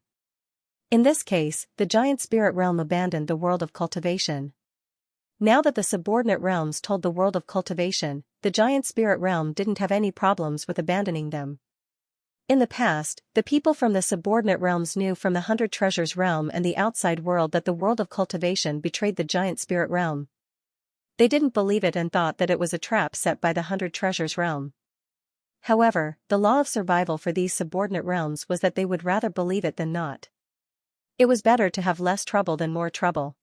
In this case, the giant spirit realm abandoned the world of cultivation. Now that the subordinate realms told the world of cultivation, the giant spirit realm didn't have any problems with abandoning them. In the past, the people from the subordinate realms knew from the 100 Treasures realm and the outside world that the world of cultivation betrayed the giant spirit realm. They didn't believe it and thought that it was a trap set by the 100 Treasures realm. However, the law of survival for these subordinate realms was that they would rather believe it than not. It was better to have less trouble than more trouble.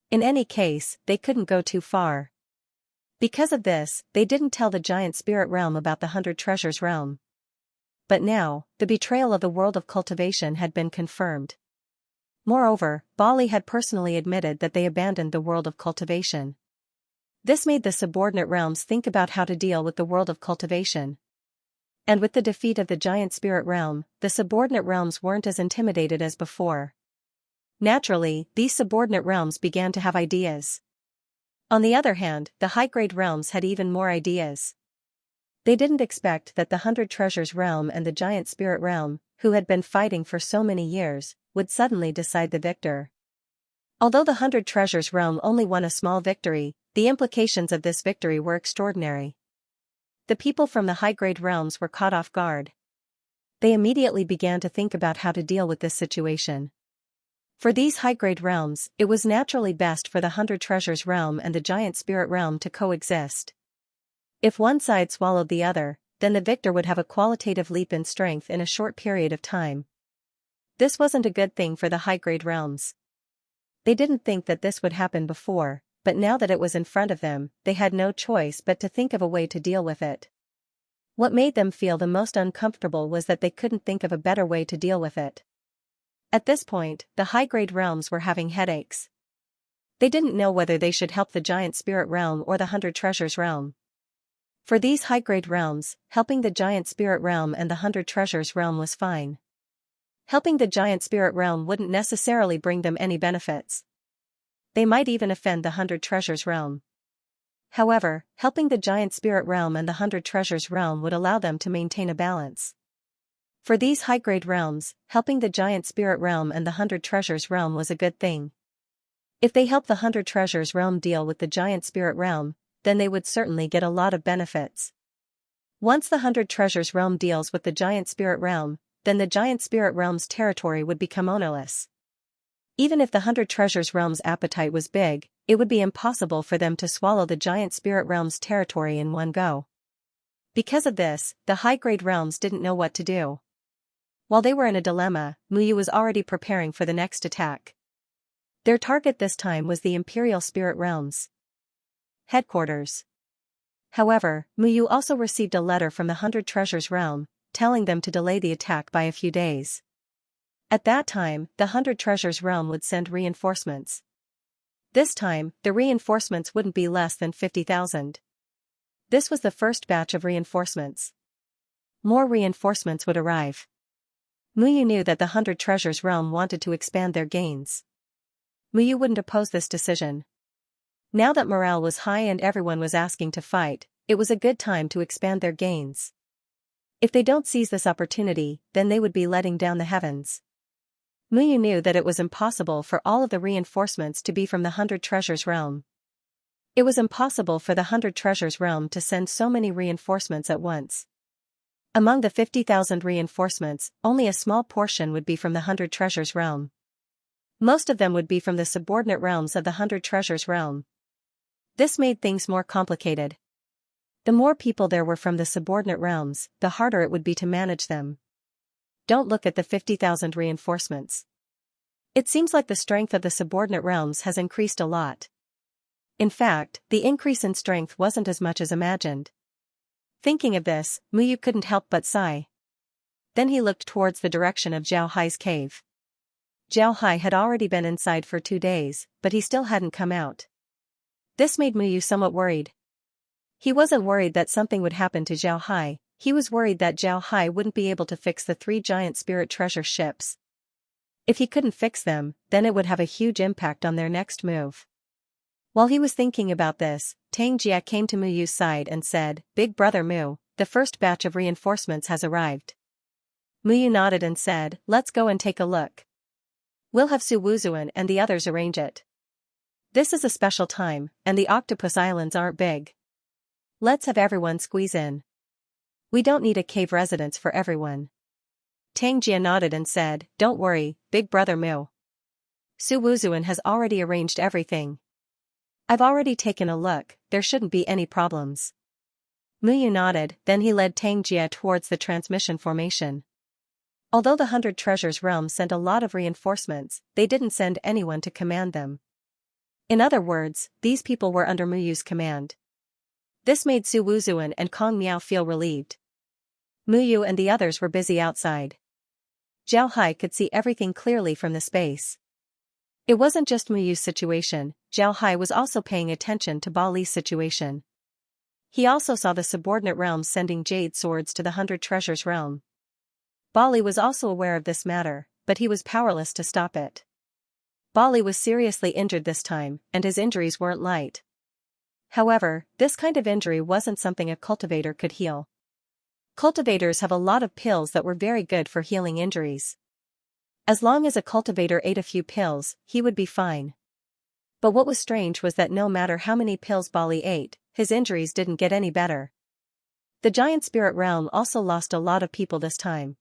In any case, they couldn't go too far. Because of this, they didn't tell the giant spirit realm about the 100 Treasures realm. But now, the betrayal of the world of cultivation had been confirmed. Moreover, Bali had personally admitted that they abandoned the world of cultivation. This made the subordinate realms think about how to deal with the world of cultivation. And with the defeat of the giant spirit realm, the subordinate realms weren't as intimidated as before. Naturally, these subordinate realms began to have ideas. On the other hand, the high-grade realms had even more ideas. They didn't expect that the 100 Treasures realm and the giant spirit realm, who had been fighting for so many years, would suddenly decide the victor. Although the 100 Treasures realm only won a small victory, the implications of this victory were extraordinary. The people from the high-grade realms were caught off guard. They immediately began to think about how to deal with this situation. For these high-grade realms, it was naturally best for the 100 Treasures realm and the giant spirit realm to coexist. If one side swallowed the other, then the victor would have a qualitative leap in strength in a short period of time. This wasn't a good thing for the high-grade realms. They didn't think that this would happen before, but now that it was in front of them, they had no choice but to think of a way to deal with it. What made them feel the most uncomfortable was that they couldn't think of a better way to deal with it. At this point, the high-grade realms were having headaches. They didn't know whether they should help the giant spirit realm or the 100 treasures realm. For these high-grade realms, helping the giant spirit realm and the 100 treasures realm was fine. Helping the giant spirit realm wouldn't necessarily bring them any benefits. They might even offend the 100 treasures realm. However, helping the giant spirit realm and the 100 treasures realm would allow them to maintain a balance. For these high-grade realms, helping the giant spirit realm and the 100 treasures realm was a good thing. If they helped the 100 treasures realm deal with the giant spirit realm, then they would certainly get a lot of benefits. Once the 100 treasures realm deals with the giant spirit realm, then the giant spirit realm's territory would become ownerless. Even if the 100 treasures realm's appetite was big, it would be impossible for them to swallow the giant spirit realm's territory in one go. Because of this, the high-grade realms didn't know what to do. While they were in a dilemma, Muyu was already preparing for the next attack. Their target this time was the Imperial Spirit Realm's headquarters. However, Muyu also received a letter from the 100 Treasures Realm, telling them to delay the attack by a few days. At that time, the 100 Treasures Realm would send reinforcements. This time, the reinforcements wouldn't be less than 50,000. This was the first batch of reinforcements. More reinforcements would arrive. Muyu knew that the 100 Treasures Realm wanted to expand their gains. Muyu wouldn't oppose this decision. Now that morale was high and everyone was asking to fight, it was a good time to expand their gains. If they don't seize this opportunity, then they would be letting down the heavens. Muyu knew that it was impossible for all of the reinforcements to be from the 100 Treasures Realm. It was impossible for the 100 Treasures Realm to send so many reinforcements at once. Among the 50,000 reinforcements, only a small portion would be from the 100 Treasures Realm. Most of them would be from the subordinate realms of the 100 Treasures Realm. This made things more complicated. The more people there were from the subordinate realms, the harder it would be to manage them. Don't look at the 50,000 reinforcements. It seems like the strength of the subordinate realms has increased a lot. In fact, the increase in strength wasn't as much as imagined. Thinking of this, Muyu couldn't help but sigh. Then he looked towards the direction of Zhao Hai's cave. Zhao Hai had already been inside for 2 days, but he still hadn't come out. This made Muyu somewhat worried. He wasn't worried that something would happen to Zhao Hai, he was worried that Zhao Hai wouldn't be able to fix the 3 giant spirit treasure ships. If he couldn't fix them, then it would have a huge impact on their next move. While he was thinking about this, Xianxia came to Muyu's side and said, "Big brother Mu, the first batch of reinforcements has arrived." Muyu nodded and said, "Let's go and take a look. We'll have Su Wuzuan and the others arrange it. This is a special time, and the octopus islands aren't big. Let's have everyone squeeze in. We don't need a cave residence for everyone." Xianxia nodded and said, "Don't worry, big brother Mu. Su Wuzuan has already arranged everything. I've already taken a look, there shouldn't be any problems." Muyu nodded, then he led Xianxia towards the transmission formation. Although the 100 Treasures Realm sent a lot of reinforcements, they didn't send anyone to command them. In other words, these people were under Muyu's command. This made Su Wuzuan and Kong Miao feel relieved. Muyu and the others were busy outside. Zhao Hai could see everything clearly from the space. It wasn't just Muyu's situation, Zhao Hai was also paying attention to Ba Li's situation. He also saw the subordinate realms sending jade swords to the 100 Treasures Realm. Ba Li was also aware of this matter, but he was powerless to stop it. Ba Li was seriously injured this time, and his injuries weren't light. However, this kind of injury wasn't something a cultivator could heal. Cultivators have a lot of pills that were very good for healing injuries. As long as a cultivator ate a few pills, he would be fine. But what was strange was that no matter how many pills Ba Li ate, his injuries didn't get any better. The giant spirit realm also lost a lot of people this time.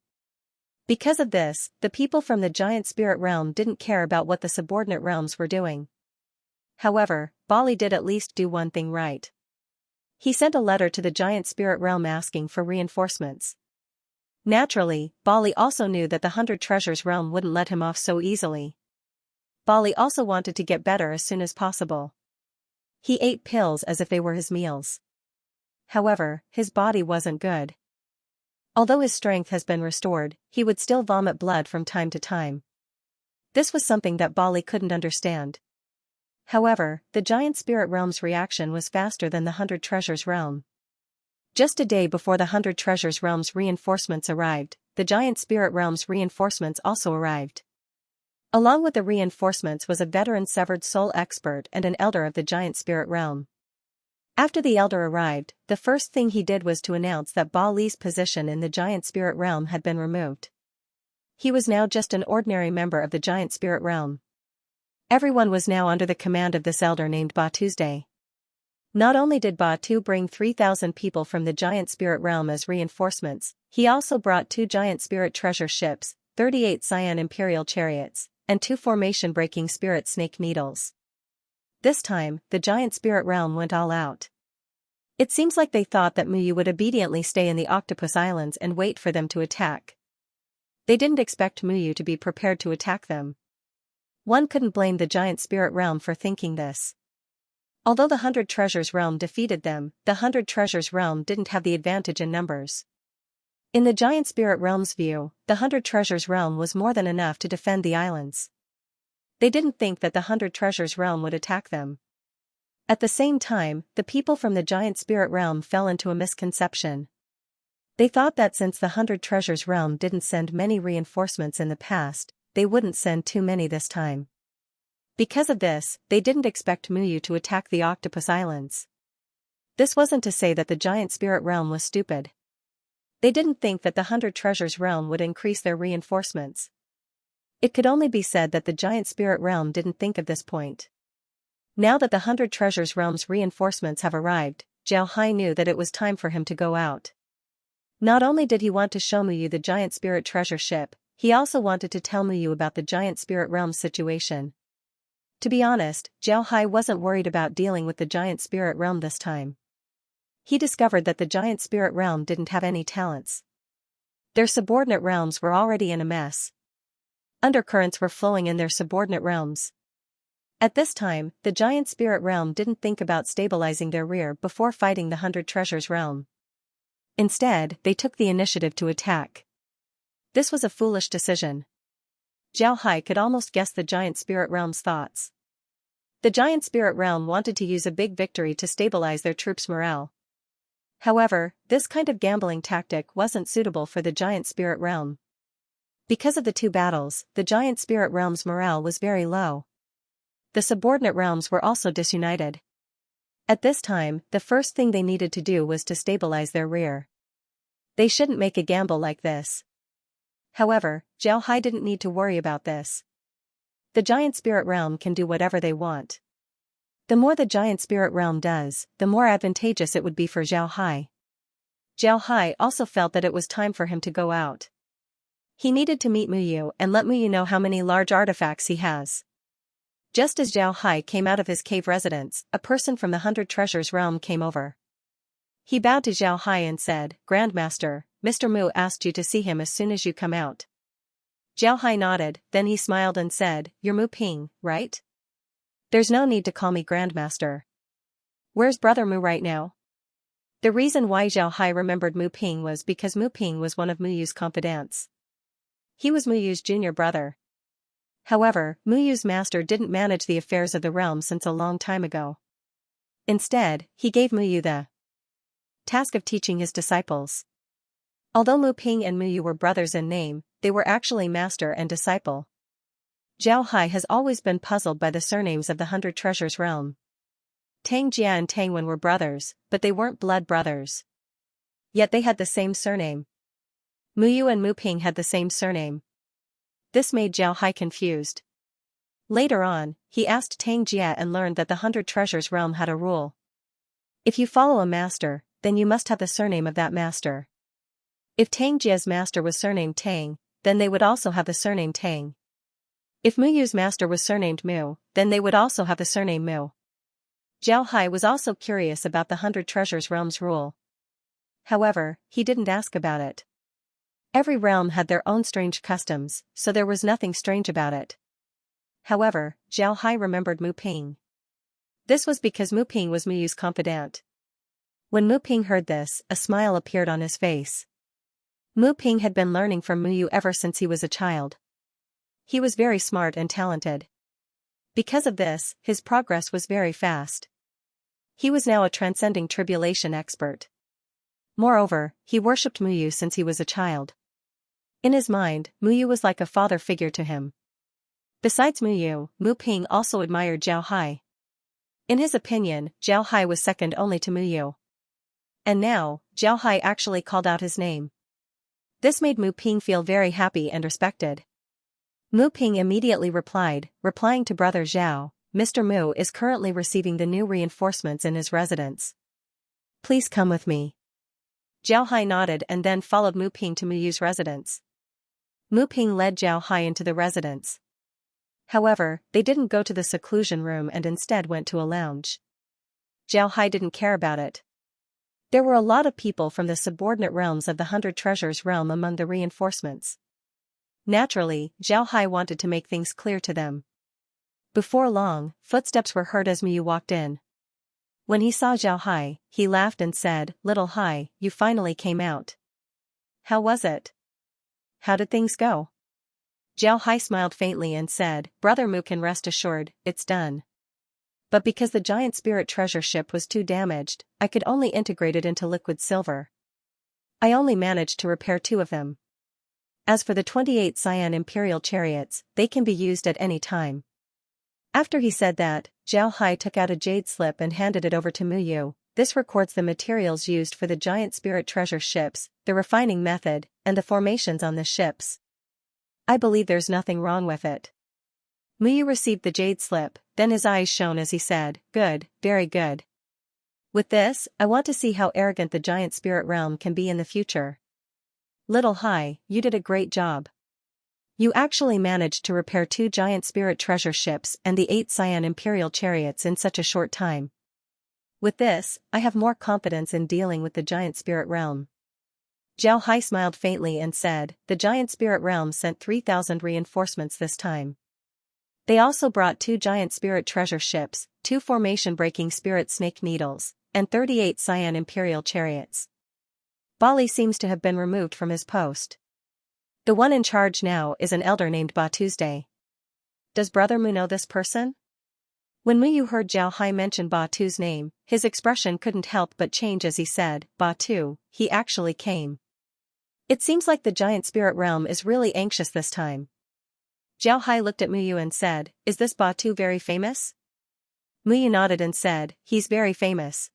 Because of this, the people from the giant spirit realm didn't care about what the subordinate realms were doing. However, Ba Li did at least do one thing right. He sent a letter to the giant spirit realm asking for reinforcements. Naturally, Ba Li also knew that the 100 Treasures Realm wouldn't let him off so easily. Bali also wanted to get better as soon as possible. He ate pills as if they were his meals. However, his body wasn't good. Although his strength has been restored, he would still vomit blood from time to time. This was something that Bali couldn't understand. However, the giant spirit realm's reaction was faster than the 100 Treasures realm. Just a day before the 100 Treasures realm's reinforcements arrived, the giant spirit realm's reinforcements also arrived. Along with the reinforcements was a veteran severed soul expert and an elder of the giant spirit realm. After the elder arrived, the first thing he did was to announce that Bali's position in the giant spirit realm had been removed. He was now just an ordinary member of the giant spirit realm. Everyone was now under the command of this elder named Ba Tuesday. Not only did Ba Tu bring 3,000 people from the giant spirit realm as reinforcements, he also brought 2 giant spirit treasure ships, 38 Cyan imperial chariots, and 2 formation-breaking spirit snake needles. This time, the giant spirit realm went all out. It seems like they thought that Muyu would obediently stay in the Octopus Islands and wait for them to attack. They didn't expect Muyu to be prepared to attack them. One couldn't blame the giant spirit realm for thinking this. Although the 100 Treasures realm defeated them, the 100 Treasures realm didn't have the advantage in numbers. In the giant spirit realm's view, the 100 Treasures realm was more than enough to defend the islands. They didn't think that the 100 Treasures realm would attack them. At the same time, the people from the giant spirit realm fell into a misconception. They thought that since the 100 Treasures realm didn't send many reinforcements in the past, they wouldn't send too many this time. Because of this, they didn't expect Muyu to attack the Octopus Islands. This wasn't to say that the giant spirit realm was stupid. They didn't think that the 100 Treasures realm would increase their reinforcements. It could only be said that the giant spirit realm didn't think of this point. Now that the 100 Treasures realm's reinforcements have arrived, Zhao Hai knew that it was time for him to go out. Not only did he want to show Muyu the giant spirit treasure ship, he also wanted to tell Muyu about the giant spirit realm's situation. To be honest, Zhao Hai wasn't worried about dealing with the giant spirit realm this time. He discovered that the giant spirit realm didn't have any talents. Their subordinate realms were already in a mess. Undercurrents were flowing in their subordinate realms. At this time, the giant spirit realm didn't think about stabilizing their rear before fighting the 100 Treasures realm. Instead, they took the initiative to attack. This was a foolish decision. Zhao Hai could almost guess the giant spirit realm's thoughts. The giant spirit realm wanted to use a big victory to stabilize their troops' morale. However, this kind of gambling tactic wasn't suitable for the giant spirit realm. Because of the 2 battles, the giant spirit realm's morale was very low. The subordinate realms were also disunited. At this time, the first thing they needed to do was to stabilize their rear. They shouldn't make a gamble like this. However, Zhao Hai didn't need to worry about this. The giant spirit realm can do whatever they want. The more the giant spirit realm does, the more advantageous it would be for Zhao Hai. Zhao Hai also felt that it was time for him to go out. He needed to meet Muyu and let Muyu know how many large artifacts he has. Just as Zhao Hai came out of his cave residence, a person from the 100 Treasures realm came over. He bowed to Zhao Hai and said, "Grandmaster, Mr. Mu asked you to see him as soon as you come out." Zhao Hai nodded, then he smiled and said, "You're Mu Ping, right? There's no need to call me Grandmaster. Where's Brother Mu right now?" The reason why Zhao Hai remembered Mu Ping was because Mu Ping was one of Muyu's confidants. He was Muyu's junior brother. However, Muyu's master didn't manage the affairs of the realm since a long time ago. Instead, he gave Muyu the task of teaching his disciples. Although Mu Ping and Muyu were brothers in name, they were actually master and disciple. Zhao Hai has always been puzzled by the surnames of the 100 Treasures realm. Tang Jia and Tang Wen were brothers, but they weren't blood brothers. Yet they had the same surname. Muyu and Mu Ping had the same surname. This made Zhao Hai confused. Later on, he asked Tang Jia and learned that the 100 Treasures realm had a rule. If you follow a master, then you must have the surname of that master. If Tang Jia's master was surnamed Tang, then they would also have the surname Tang. If Muyu's master was surnamed Mu, then they would also have the surname Mu. Zhao Hai was also curious about the 100 Treasures realm's rule. However, he didn't ask about it. Every realm had their own strange customs, so there was nothing strange about it. However, Zhao Hai remembered Mu Ping. This was because Mu Ping was Muyu's confidant. When Mu Ping heard this, a smile appeared on his face. Mu Ping had been learning from Muyu ever since he was a child. He was very smart and talented. Because of this, his progress was very fast. He was now a transcending tribulation expert. Moreover, he worshipped Muyu since he was a child. In his mind, Muyu was like a father figure to him. Besides Muyu, Mu Ping also admired Zhao Hai. In his opinion, Zhao Hai was second only to Muyu. And now, Zhao Hai actually called out his name. This made Mu Ping feel very happy and respected. Mu Ping immediately replying to brother Zhao, Mr. Mu is currently receiving the new reinforcements in his residence. Please come with me. Zhao Hai nodded and then followed Mu Ping to Muyu's residence. Mu Ping led Zhao Hai into the residence. However, they didn't go to the seclusion room and instead went to a lounge. Zhao Hai didn't care about it. There were a lot of people from the subordinate realms of the 100 Treasures realm among the reinforcements. Naturally, Zhao Hai wanted to make things clear to them. Before long, footsteps were heard as Muyu walked in. When he saw Zhao Hai, he laughed and said, "Little Hai, you finally came out. How was it? How did things go?" Zhao Hai smiled faintly and said, "Brother Mu can rest assured, it's done. But because the giant spirit treasure ship was too damaged, I could only integrate it into liquid silver. I only managed to repair 2 of them. As for the 28 Cyan Imperial chariots, they can be used at any time." After he said that, Zhao Hai took out a jade slip and handed it over to Muyu. This records the materials used for the giant spirit treasure ships, the refining method, and the formations on the ships. I believe there's nothing wrong with it. Muyu received the jade slip, then his eyes shone as he said, "Good, very good. With this, I want to see how arrogant the giant spirit realm can be in the future. Little Hai, you did a great job. You actually managed to repair 2 giant spirit treasure ships and the 8 Cyan Imperial chariots in such a short time. With this, I have more confidence in dealing with the giant spirit realm." Zhao Hai smiled faintly and said, "The giant spirit realm sent 3,000 reinforcements this time. They also brought 2 giant spirit treasure ships, 2 formation-breaking spirit snake needles, and 38 Cyan Imperial chariots." Bali seems to have been removed from his post. The one in charge now is an elder named Ba Tuesday. Does Brother Mu know this person? When Muyu heard Zhao Hai mention Ba Tu's name, his expression couldn't help but change as he said, "Ba Tu, he actually came. It seems like the giant spirit realm is really anxious this time." Zhao Hai looked at Muyu and said, "Is this Ba Tu very famous?" Muyu nodded and said, "He's very famous.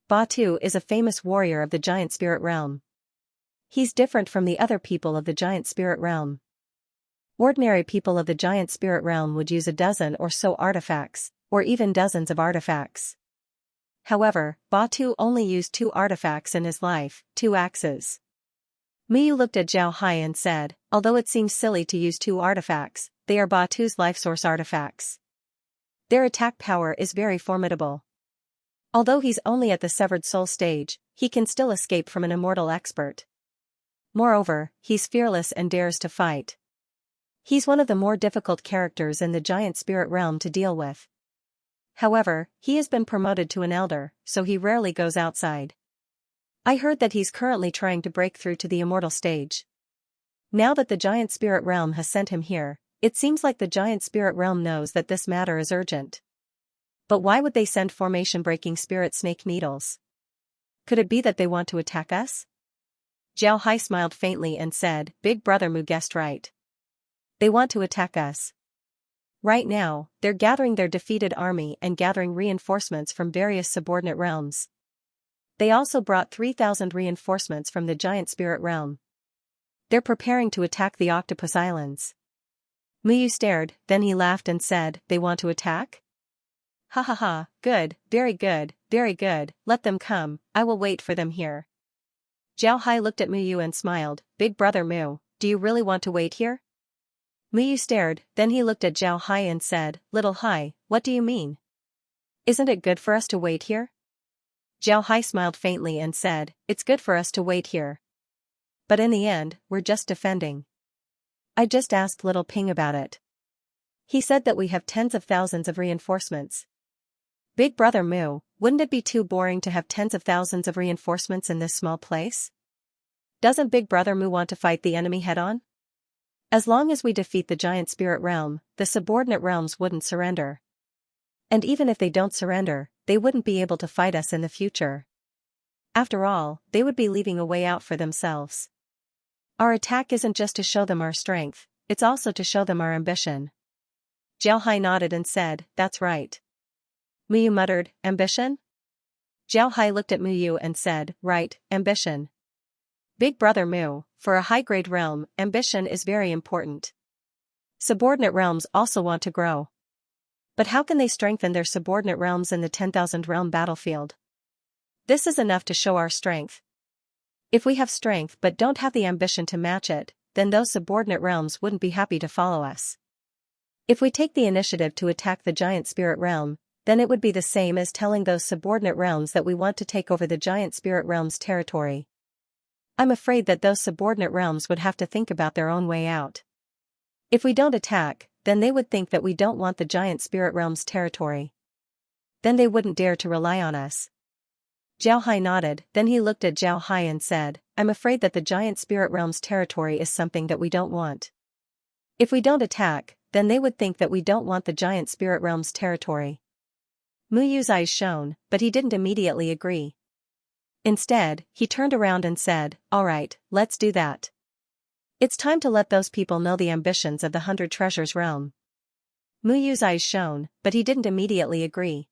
Ba Tu is a famous warrior of the giant spirit realm. He's different from the other people of the giant spirit realm. Ordinary people of the giant spirit realm would use a dozen or so artifacts, or even dozens of artifacts. However, Ba Tu only used 2 artifacts in his life, 2 axes." Muyu looked at Zhao Hai and said, "Although it seems silly to use 2 artifacts, they are Ba Tu's life source artifacts. Their attack power is very formidable. Although he's only at the severed soul stage, he can still escape from an immortal expert. Moreover, he's fearless and dares to fight. He's one of the more difficult characters in the giant spirit realm to deal with. However, he has been promoted to an elder, so he rarely goes outside. I heard that he's currently trying to break through to the immortal stage. Now that the giant spirit realm has sent him here, it seems like the giant spirit realm knows that this matter is urgent. But why would they send formation-breaking spirit snake needles? Could it be that they want to attack us?" Zhao Hai smiled faintly and said, "Big Brother Mu guessed right. They want to attack us. Right now, they're gathering their defeated army and gathering reinforcements from various subordinate realms. They also brought 3,000 reinforcements from the giant spirit realm. They're preparing to attack the Octopus Islands." Muyu stared, then he laughed and said, "They want to attack? Ha ha ha, good, very good, very good, let them come, I will wait for them here." Zhao Hai looked at Muyu and smiled, "Big Brother Mu, do you really want to wait here?" Muyu stared, then he looked at Zhao Hai and said, "Little Hai, what do you mean? Isn't it good for us to wait here?" Zhao Hai smiled faintly and said, "It's good for us to wait here. But in the end, we're just defending. I just asked Little Ping about it. He said that we have tens of thousands of reinforcements. Big Brother Moo, wouldn't it be too boring to have tens of thousands of reinforcements in this small place? Doesn't Big Brother Moo want to fight the enemy head-on? As long as we defeat the giant spirit realm, the subordinate realms wouldn't surrender. And even if they don't surrender, they wouldn't be able to fight us in the future. After all, they would be leaving a way out for themselves. Our attack isn't just to show them our strength, it's also to show them our ambition. Zhao Hai nodded and said, that's right. Muyu muttered, ambition? Zhao Hai looked at Muyu and said, right, ambition. Big Brother Mu, for a high-grade realm, ambition is very important. Subordinate realms also want to grow. But how can they strengthen their subordinate realms in the 10,000 realm battlefield? This is enough to show our strength. If we have strength but don't have the ambition to match it, then those subordinate realms wouldn't be happy to follow us. If we take the initiative to attack the giant spirit realm, then it would be the same as telling those subordinate realms that we want to take over the giant spirit realm's territory. I'm afraid that those subordinate realms would have to think about their own way out. If we don't attack, then they would think that we don't want the giant spirit realm's territory. Then they wouldn't dare to rely on us. Zhao Hai nodded, then he looked at Zhao Hai and said, I'm afraid that the giant spirit realm's territory is something that we don't want. If we don't attack, then they would think that we don't want the giant spirit realm's territory. Muyu's eyes shone, but he didn't immediately agree. Instead, he turned around and said, all right, let's do that. It's time to let those people know the ambitions of the 100 Treasures realm. Muyu's eyes shone, but he didn't immediately agree.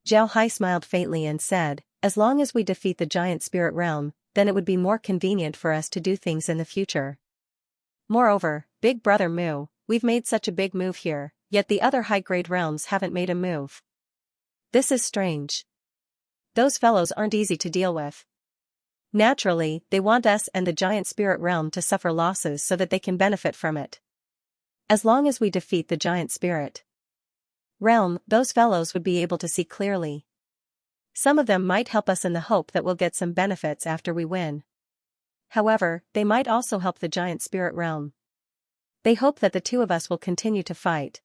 Zhao Hai smiled faintly and said, as long as we defeat the giant spirit realm, then it would be more convenient for us to do things in the future. Moreover, Big Brother Mu, we've made such a big move here, yet the other high-grade realms haven't made a move. This is strange. Those fellows aren't easy to deal with. Naturally, they want us and the giant spirit realm to suffer losses so that they can benefit from it. As long as we defeat the giant spirit realm, those fellows would be able to see clearly. Some of them might help us in the hope that we'll get some benefits after we win. However, they might also help the giant spirit realm. They hope that the two of us will continue to fight.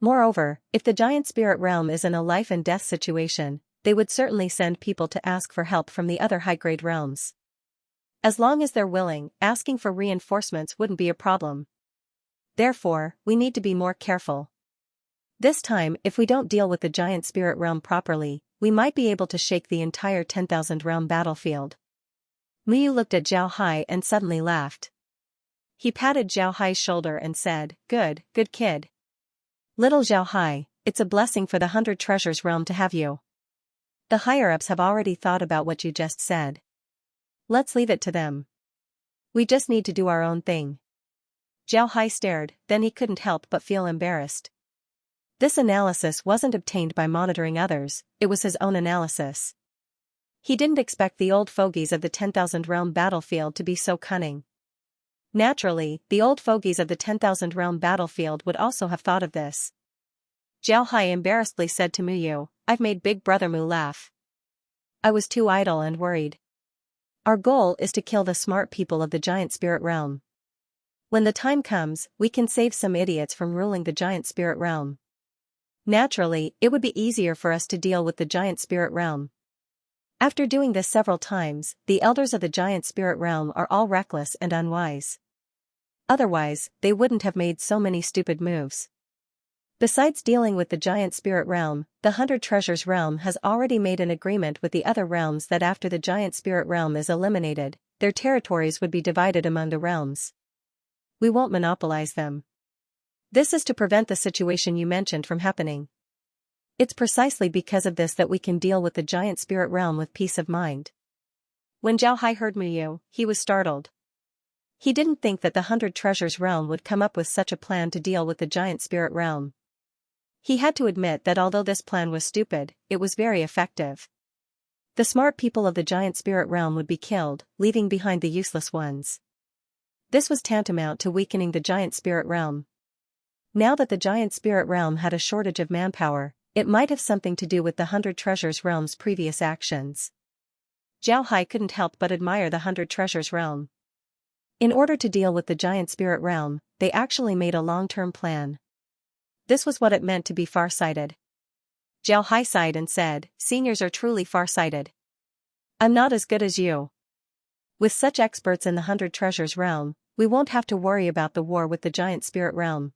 Moreover, if the giant spirit realm is in a life-and-death situation, they would certainly send people to ask for help from the other high-grade realms. As long as they're willing, asking for reinforcements wouldn't be a problem. Therefore, we need to be more careful. This time, if we don't deal with the giant spirit realm properly, we might be able to shake the entire 10,000 realm battlefield. Muyu looked at Zhao Hai and suddenly laughed. He patted Zhao Hai's shoulder and said, good kid. Little Zhao Hai, it's a blessing for the 100 Treasures realm to have you. The higher-ups have already thought about what you just said. Let's leave it to them. We just need to do our own thing. Zhao Hai stared, then he couldn't help but feel embarrassed. This analysis wasn't obtained by monitoring others, it was his own analysis. He didn't expect the old fogies of the 10,000 realm battlefield to be so cunning. Naturally, the old fogies of the 10,000 realm battlefield would also have thought of this. Zhao Hai embarrassedly said to Muyu, I've made Big Brother Mu laugh. I was too idle and worried. Our goal is to kill the smart people of the giant spirit realm. When the time comes, we can save some idiots from ruling the giant spirit realm. Naturally, it would be easier for us to deal with the giant spirit realm. After doing this several times, the elders of the giant spirit realm are all reckless and unwise. Otherwise, they wouldn't have made so many stupid moves. Besides dealing with the giant spirit realm, the 100 Treasures realm has already made an agreement with the other realms that after the giant spirit realm is eliminated, their territories would be divided among the realms. We won't monopolize them. This is to prevent the situation you mentioned from happening. It's precisely because of this that we can deal with the giant spirit realm with peace of mind. When Zhao Hai heard Muyu, he was startled. He didn't think that the 100 Treasures realm would come up with such a plan to deal with the giant spirit realm. He had to admit that although this plan was stupid, it was very effective. The smart people of the giant spirit realm would be killed, leaving behind the useless ones. This was tantamount to weakening the giant spirit realm. Now that the giant spirit realm had a shortage of manpower, it might have something to do with the 100 Treasures realm's previous actions. Zhao Hai couldn't help but admire the 100 Treasures realm. In order to deal with the giant spirit realm, they actually made a long-term plan. This was what it meant to be far-sighted. Zhao Hai sighed and said, "Seniors are truly far-sighted. I'm not as good as you. With such experts in the 100 Treasures realm, we won't have to worry about the war with the giant spirit realm."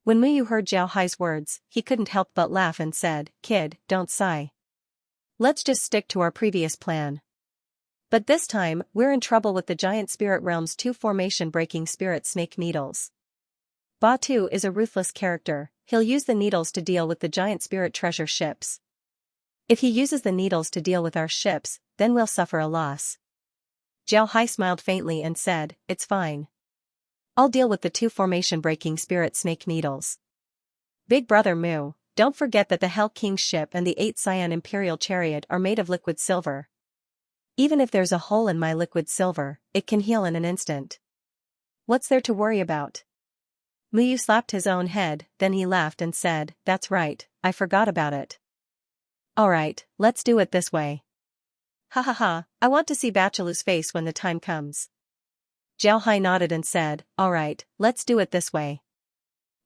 When Muyu heard Zhao Hai's words, he couldn't help but laugh and said, "Kid, don't sigh. Let's just stick to our previous plan. But this time, we're in trouble with the giant spirit realm's 2 formation-breaking spirit snake needles. Batu is a ruthless character. He'll use the needles to deal with the giant spirit treasure ships. If he uses the needles to deal with our ships, then we'll suffer a loss." Zhao Hai smiled faintly and said, "It's fine. I'll deal with the 2 formation-breaking spirit snake needles. Big brother Mu, don't forget that the Hell King's ship and the 8 Cyan Imperial chariot are made of liquid silver. Even if there's a hole in my liquid silver, it can heal in an instant. What's there to worry about?" Muyu slapped his own head, then he laughed and said, "That's right, I forgot about it. Alright, let's do it this way. Ha ha ha, I want to see Bachelu's face when the time comes." Zhao Hai nodded and said, "Alright, let's do it this way."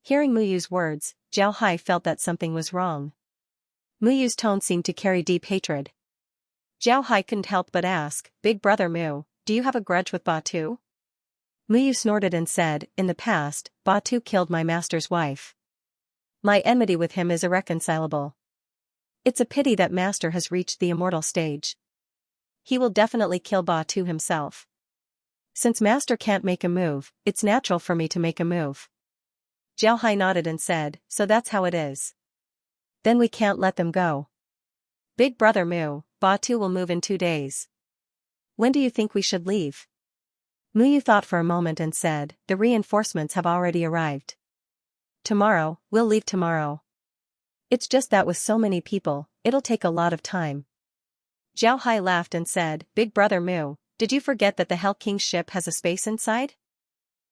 Hearing Muyu's words, Zhao Hai felt that something was wrong. Muyu's tone seemed to carry deep hatred. Zhao Hai couldn't help but ask, "Big brother Mu, do you have a grudge with Batu?" Muyu snorted and said, "In the past, Batu killed my master's wife. My enmity with him is irreconcilable. It's a pity that master has reached the immortal stage. He will definitely kill Batu himself. Since master can't make a move, it's natural for me to make a move." Zhao Hai nodded and said, "So that's how it is. Then we can't let them go. Big brother Mu, Batu will move in 2 days. When do you think we should leave?" Muyu thought for a moment and said, "The reinforcements have already arrived. Tomorrow, we'll leave tomorrow. It's just that with so many people, it'll take a lot of time." Zhao Hai laughed and said, "Big brother Mu, did you forget that the Hell King's ship has a space inside?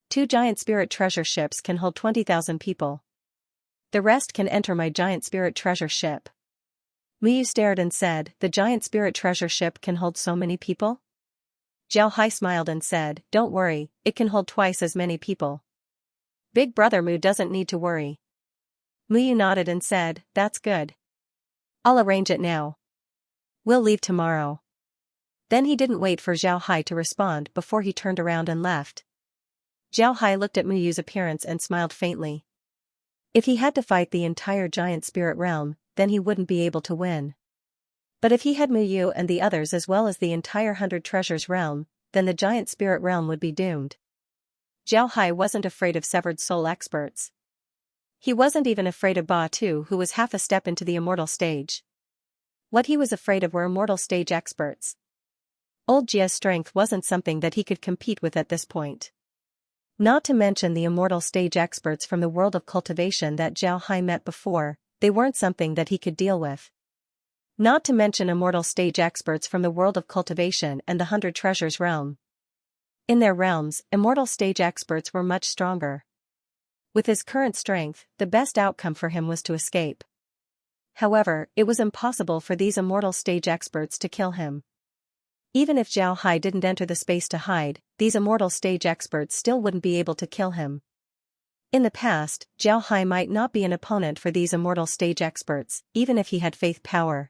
2 giant spirit treasure ships can hold 20,000 people. The rest can enter my giant spirit treasure ship." Muyu stared and said, "The giant spirit treasure ship can hold so many people?" Zhao Hai smiled and said, "Don't worry, it can hold twice as many people. Big brother Mu doesn't need to worry." Muyu nodded and said, "That's good. I'll arrange it now. We'll leave tomorrow." Then he didn't wait for Zhao Hai to respond before he turned around and left. Zhao Hai looked at Muyu's appearance and smiled faintly. If he had to fight the entire giant spirit realm, then he wouldn't be able to win. But if he had Muyu and the others as well as the entire 100 Treasures realm, then the giant spirit realm would be doomed. Zhao Hai wasn't afraid of severed soul experts. He wasn't even afraid of Batu, who was half a step into the immortal stage. What he was afraid of were immortal stage experts. Old Jia's strength wasn't something that he could compete with at this point. Not to mention the immortal stage experts from the world of cultivation that Zhao Hai met before, they weren't something that he could deal with. Not to mention immortal stage experts from the world of cultivation and the 100 Treasures realm. In their realms, immortal stage experts were much stronger. With his current strength, the best outcome for him was to escape. However, it was impossible for these immortal stage experts to kill him. Even if Zhao Hai didn't enter the space to hide, these immortal stage experts still wouldn't be able to kill him. In the past, Zhao Hai might not be an opponent for these immortal stage experts, even if he had faith power.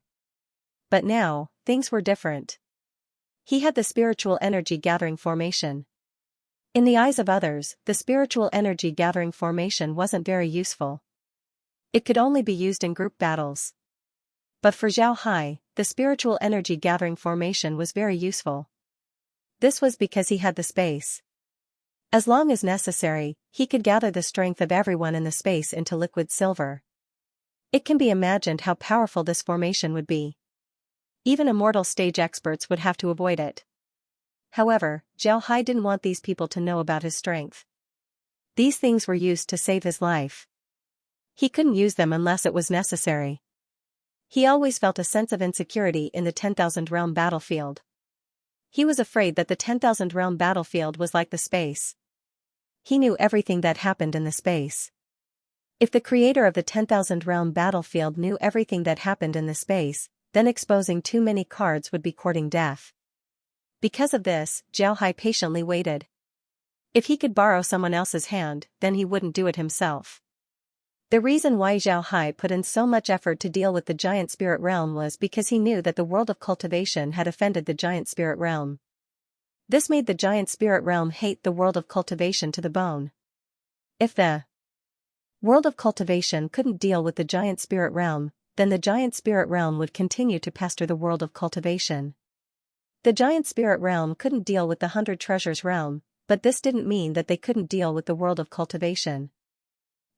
But now, things were different. He had the spiritual energy gathering formation. In the eyes of others, the spiritual energy gathering formation wasn't very useful. It could only be used in group battles. But for Zhao Hai, the spiritual energy gathering formation was very useful. This was because he had the space. As long as necessary, he could gather the strength of everyone in the space into liquid silver. It can be imagined how powerful this formation would be. Even immortal stage experts would have to avoid it. However, Zhao Hai didn't want these people to know about his strength. These things were used to save his life. He couldn't use them unless it was necessary. He always felt a sense of insecurity in the 10,000 realm battlefield. He was afraid that the 10,000 realm battlefield was like the space. He knew everything that happened in the space. If the creator of the 10,000 realm battlefield knew everything that happened in the space, then exposing too many cards would be courting death. Because of this, Zhao Hai patiently waited. If he could borrow someone else's hand, then he wouldn't do it himself. The reason why Zhao Hai put in so much effort to deal with the giant spirit realm was because he knew that the world of cultivation had offended the giant spirit realm. This made the giant spirit realm hate the world of cultivation to the bone. If the world of cultivation couldn't deal with the giant spirit realm, then the giant spirit realm would continue to pester the world of cultivation. The giant spirit realm couldn't deal with the 100 treasures realm, but this didn't mean that they couldn't deal with the world of cultivation.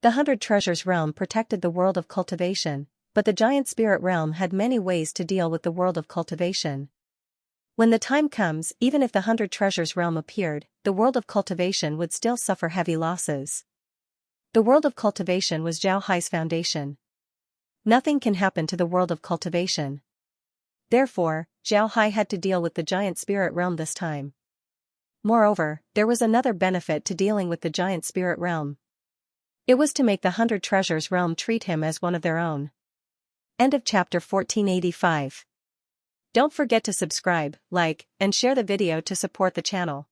The 100 treasures realm protected the world of cultivation, but the giant spirit realm had many ways to deal with the world of cultivation. When the time comes, even if the 100 treasures realm appeared, the world of cultivation would still suffer heavy losses. The world of cultivation was Zhao Hai's foundation. Nothing can happen to the world of cultivation. Therefore, Zhao Hai had to deal with the giant spirit realm this time. Moreover, there was another benefit to dealing with the giant spirit realm. It was to make the 100 treasures realm treat him as one of their own. End of chapter 1485. Don't forget to subscribe, like, and share the video to support the channel.